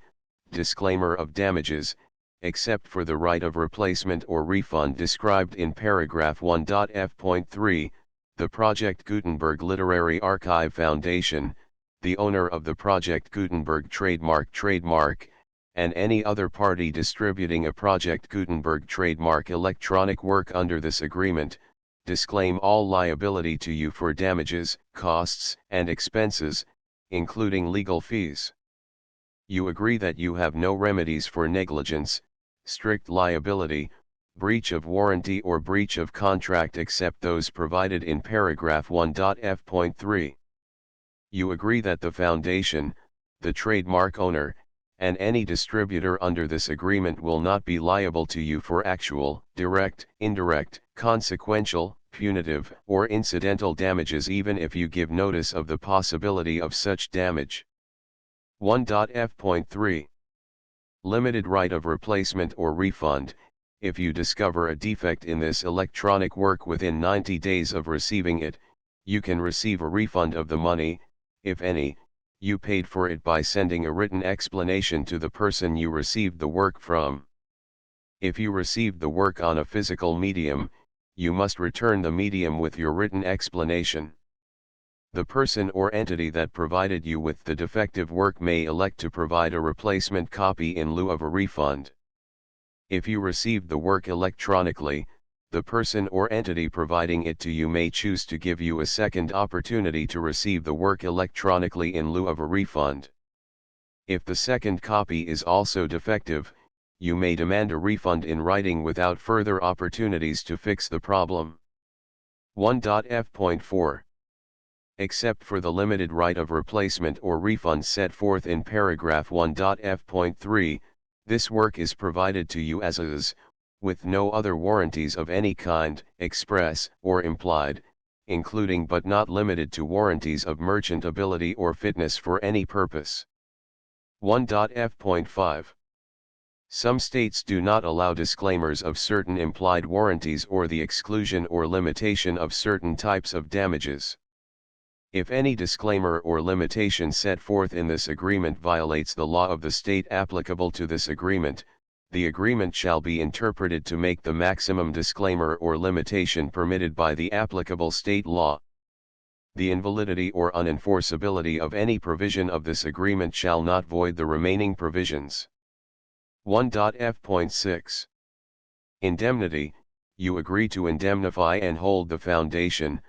disclaimer of damages, except for the right of replacement or refund described in paragraph 1.f.3, the Project Gutenberg Literary Archive Foundation, the owner of the Project Gutenberg trademark, and any other party distributing a Project Gutenberg trademark electronic work under this agreement, disclaim all liability to you for damages, costs, and expenses, including legal fees. You agree that you have no remedies for negligence, strict liability, breach of warranty or breach of contract except those provided in paragraph 1.f.3. You agree that the Foundation, the trademark owner, and any distributor under this agreement will not be liable to you for actual, direct, indirect, consequential, punitive, or incidental damages even if you give notice of the possibility of such damage. 1.f.3 Limited right of replacement or refund. If you discover a defect in this electronic work within 90 days of receiving it, you can receive a refund of the money, if any, you paid for it by sending a written explanation to the person you received the work from. If you received the work on a physical medium, you must return the medium with your written explanation. The person or entity that provided you with the defective work may elect to provide a replacement copy in lieu of a refund. If you received the work electronically, the person or entity providing it to you may choose to give you a second opportunity to receive the work electronically in lieu of a refund. If the second copy is also defective, you may demand a refund in writing without further opportunities to fix the problem. 1.f.4 Except for the limited right of replacement or refund set forth in paragraph 1.f.3, this work is provided to you as is, with no other warranties of any kind, express or implied, including but not limited to warranties of merchantability or fitness for any purpose. 1.f.5 Some states do not allow disclaimers of certain implied warranties or the exclusion or limitation of certain types of damages. If any disclaimer or limitation set forth in this agreement violates the law of the state applicable to this agreement, the agreement shall be interpreted to make the maximum disclaimer or limitation permitted by the applicable state law. The invalidity or unenforceability of any provision of this agreement shall not void the remaining provisions. 1.f.6 Indemnity. You agree to indemnify and hold the Foundation,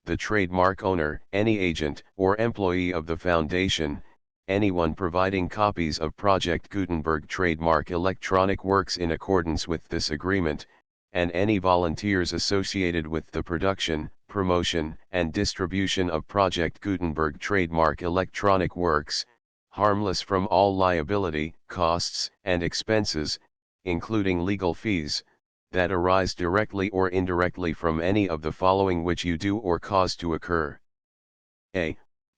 the trademark owner, any agent or employee of the Foundation, anyone providing copies of Project Gutenberg trademark electronic works in accordance with this agreement, and any volunteers associated with the production, promotion, and distribution of Project Gutenberg trademark electronic works, harmless from all liability, costs, and expenses, including legal fees, that arise directly or indirectly from any of the following which you do or cause to occur. A.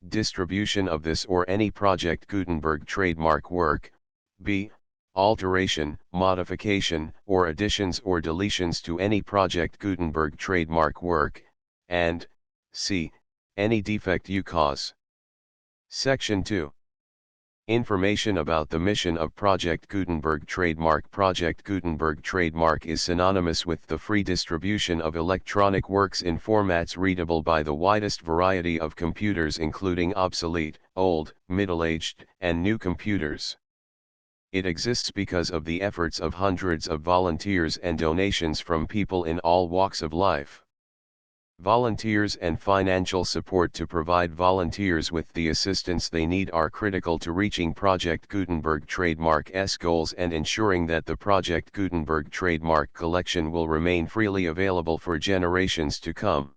Distribution of this or any Project Gutenberg trademark work. B. Alteration, modification, or additions or deletions to any Project Gutenberg trademark work, and C. Any defect you cause. Section 2. Information about the mission of Project Gutenberg trademark. Project Gutenberg trademark is synonymous with the free distribution of electronic works in formats readable by the widest variety of computers including obsolete, old, middle-aged, and new computers. It exists because of the efforts of hundreds of volunteers and donations from people in all walks of life. Volunteers and financial support to provide volunteers with the assistance they need are critical to reaching Project Gutenberg trademark's goals and ensuring that the Project Gutenberg trademark collection will remain freely available for generations to come.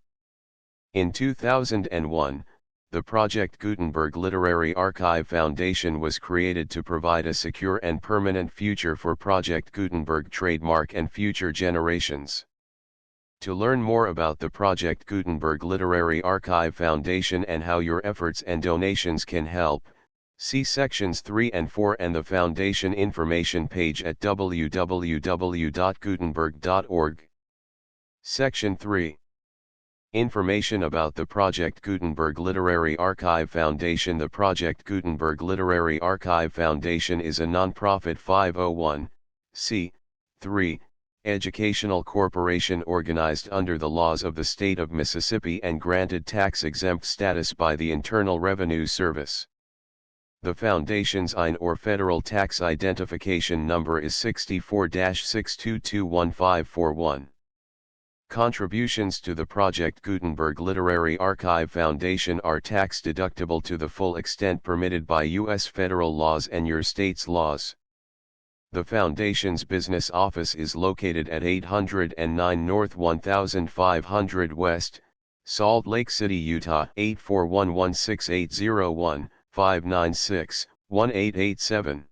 In 2001, the Project Gutenberg Literary Archive Foundation was created to provide a secure and permanent future for Project Gutenberg trademark and future generations. To learn more about the Project Gutenberg Literary Archive Foundation and how your efforts and donations can help, see sections 3 and 4 and the Foundation information page at www.gutenberg.org. Section 3. Information about the Project Gutenberg Literary Archive Foundation. The Project Gutenberg Literary Archive Foundation is a non-profit 501(c)(3) educational corporation organized under the laws of the state of Mississippi and granted tax-exempt status by the Internal Revenue Service. The Foundation's IN or Federal Tax Identification Number is 64-6221541. Contributions to the Project Gutenberg Literary Archive Foundation are tax-deductible to the full extent permitted by U.S. federal laws and your state's laws. The Foundation's business office is located at 809 North 1500 West, Salt Lake City, Utah 841-16808-596-1887.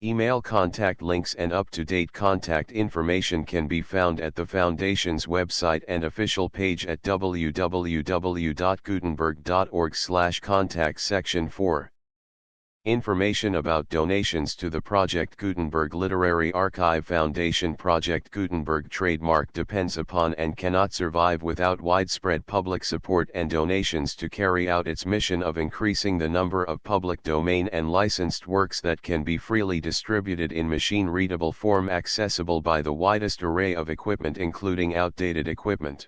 Email contact links and up-to-date contact information can be found at the Foundation's website and official page at www.gutenberg.org/contact section 4. Information about donations to the Project Gutenberg Literary Archive Foundation. Project Gutenberg trademark depends upon and cannot survive without widespread public support and donations to carry out its mission of increasing the number of public domain and licensed works that can be freely distributed in machine-readable form accessible by the widest array of equipment including outdated equipment.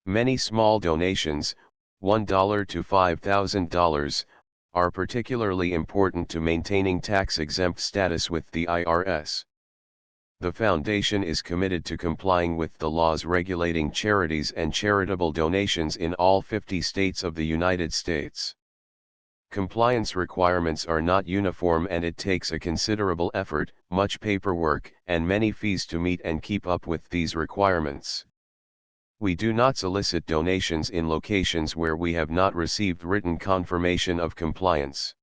Many small donations, $1 to $5,000, are particularly important to maintaining tax-exempt status with the IRS. The Foundation is committed to complying with the laws regulating charities and charitable donations in all 50 states of the United States. Compliance requirements are not uniform and it takes a considerable effort, much paperwork, and many fees to meet and keep up with these requirements. We do not solicit donations in locations where we have not received written confirmation of compliance.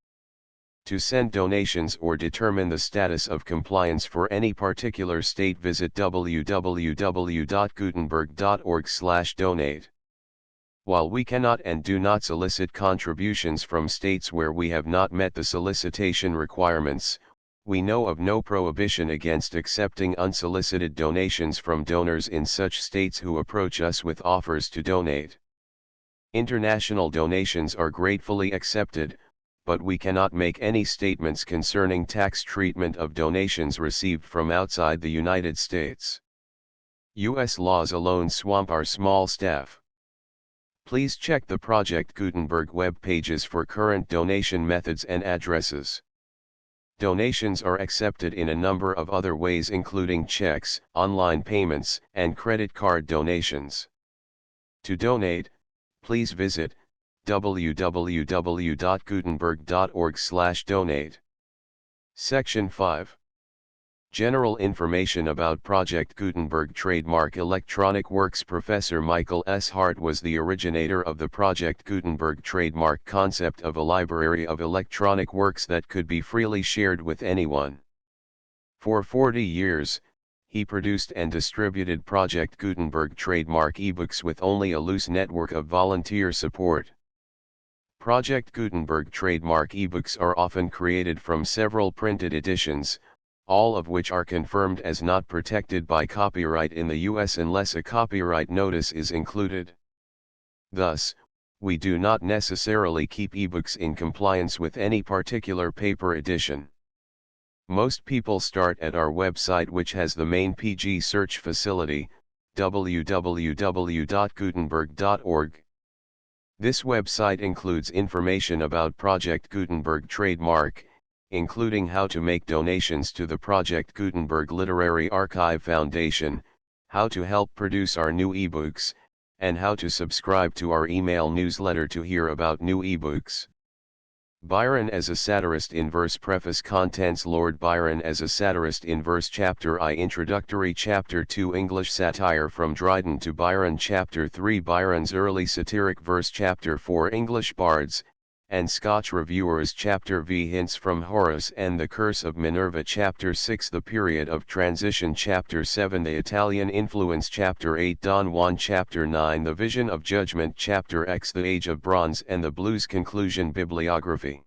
To send donations or determine the status of compliance for any particular state, visit www.gutenberg.org/donate. While we cannot and do not solicit contributions from states where we have not met the solicitation requirements, we know of no prohibition against accepting unsolicited donations from donors in such states who approach us with offers to donate. International donations are gratefully accepted, but we cannot make any statements concerning tax treatment of donations received from outside the United States. U.S. laws alone swamp our small staff. Please check the Project Gutenberg web pages for current donation methods and addresses. Donations are accepted in a number of other ways including checks, online payments, and credit card donations. To donate, please visit www.gutenberg.org/donate. Section 5. General information about Project Gutenberg trademark electronic works. Professor Michael S. Hart was the originator of the Project Gutenberg trademark concept of a library of electronic works that could be freely shared with anyone. For 40 years, he produced and distributed Project Gutenberg trademark ebooks with only a loose network of volunteer support. Project Gutenberg trademark ebooks are often created from several printed editions, all of which are confirmed as not protected by copyright in the U.S. unless a copyright notice is included. Thus, we do not necessarily keep ebooks in compliance with any particular paper edition. Most people start at our website, which has the main PG search facility, www.gutenberg.org. This website includes information about Project Gutenberg trademark, including how to make donations to the Project Gutenberg Literary Archive Foundation, how to help produce our new ebooks, and how to subscribe to our email newsletter to hear about new ebooks. Byron as a satirist in verse. Preface. Contents. Lord Byron as a satirist in verse. Chapter I. Introductory. Chapter 2. English satire from Dryden to Byron. Chapter 3. Byron's early satiric verse. Chapter 4. English bards and Scotch reviewers. Chapter V. Hints from Horace and the Curse of Minerva. Chapter 6. The period of transition. Chapter 7. The Italian influence. Chapter 8. Don Juan. Chapter 9. The vision of judgment. Chapter X. The Age of Bronze and the Blues. Conclusion. Bibliography.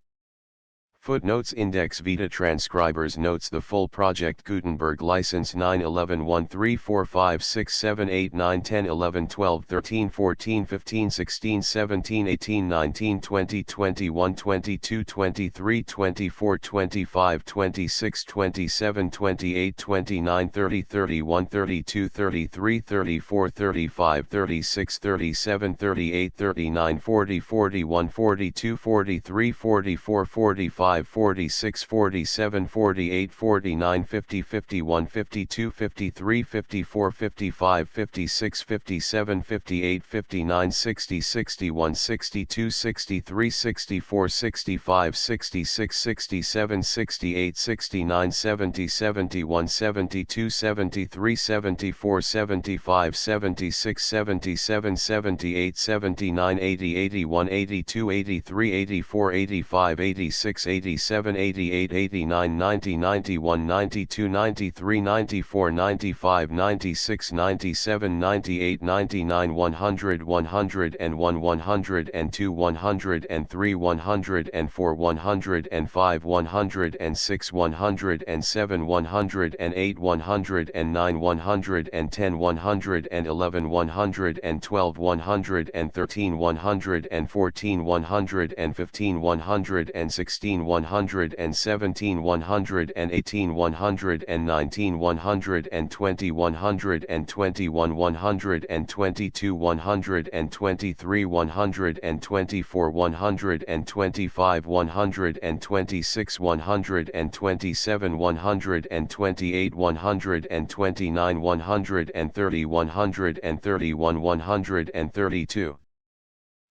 Footnotes. Index Vita. Transcribers. Notes. The full Project Gutenberg license 911-345-678-910-11-12-13-14-15-16-17-18-19-20-23-34-35-36-37-38-39-40-41-42-43-44-45 46, 47, 48, 49, 50, 51, 52, 53, 54, 55, 56, 57, 58, 59, 60, 61, 62, 63, 64, 65, 66, 67, 68, 69, 70, 71, 72, 73, 74, 75, 76, 77, 78, 79, 80, 81, 82, 83, 84, 85, 86, 87, 88, 89, 90, 91, 92, 93, 94, 95, 96, 97, 98, 99, 100, 101, 102, 103, 104, 105, 106, 107, 108, 109, 110, 111, 112, 113, 114, 115, 116, 117, 118, 119, 120, 121, 122, 123, 124, 125, 126, 127, 128, 129, 130, 131, 132.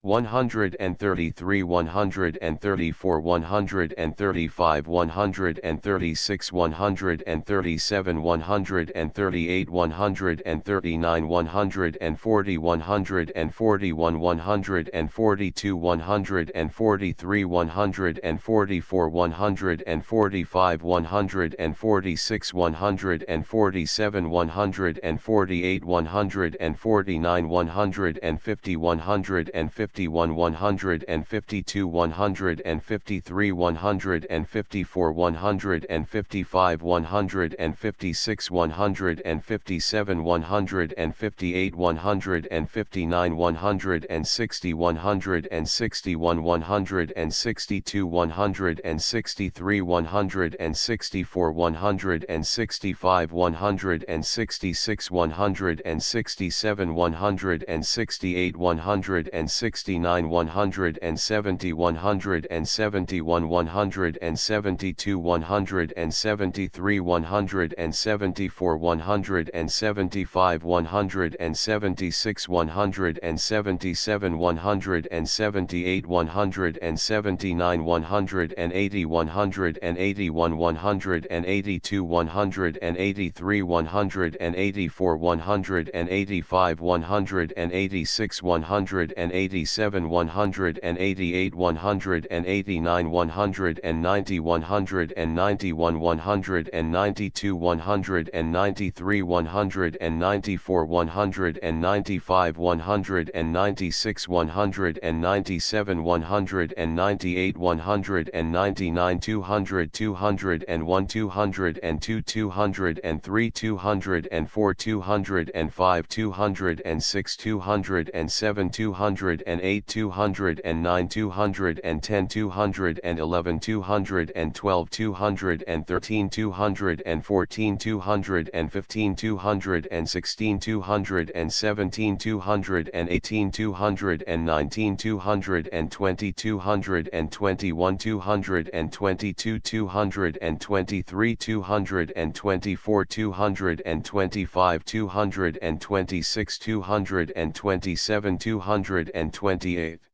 133, 134, 135, 136, 137, 138, 139, 140, 141, 142, 143, 144, 145, 146, 147, 148, 149, 150, 151, 152, 153, 154, 155, 156, 157, 158, 159, 160, 161, 162, 163, 164, 165, 166, 167, 168, 169, 170, 171, 172, 173, 174, 175, 176, 177, 178, 179, 180, 181, 182, 183, 184, 185, 186, 187, 188, 189, 190, 191, 192, 193, 194, 195, 196, 197, 198, 199, 200, 201, 202, 203, 204, 205, 206, 207, 208, 208 209 210 211 212 213 214 215 216 217 218 219 220 221 222 223 224 225 226 227 228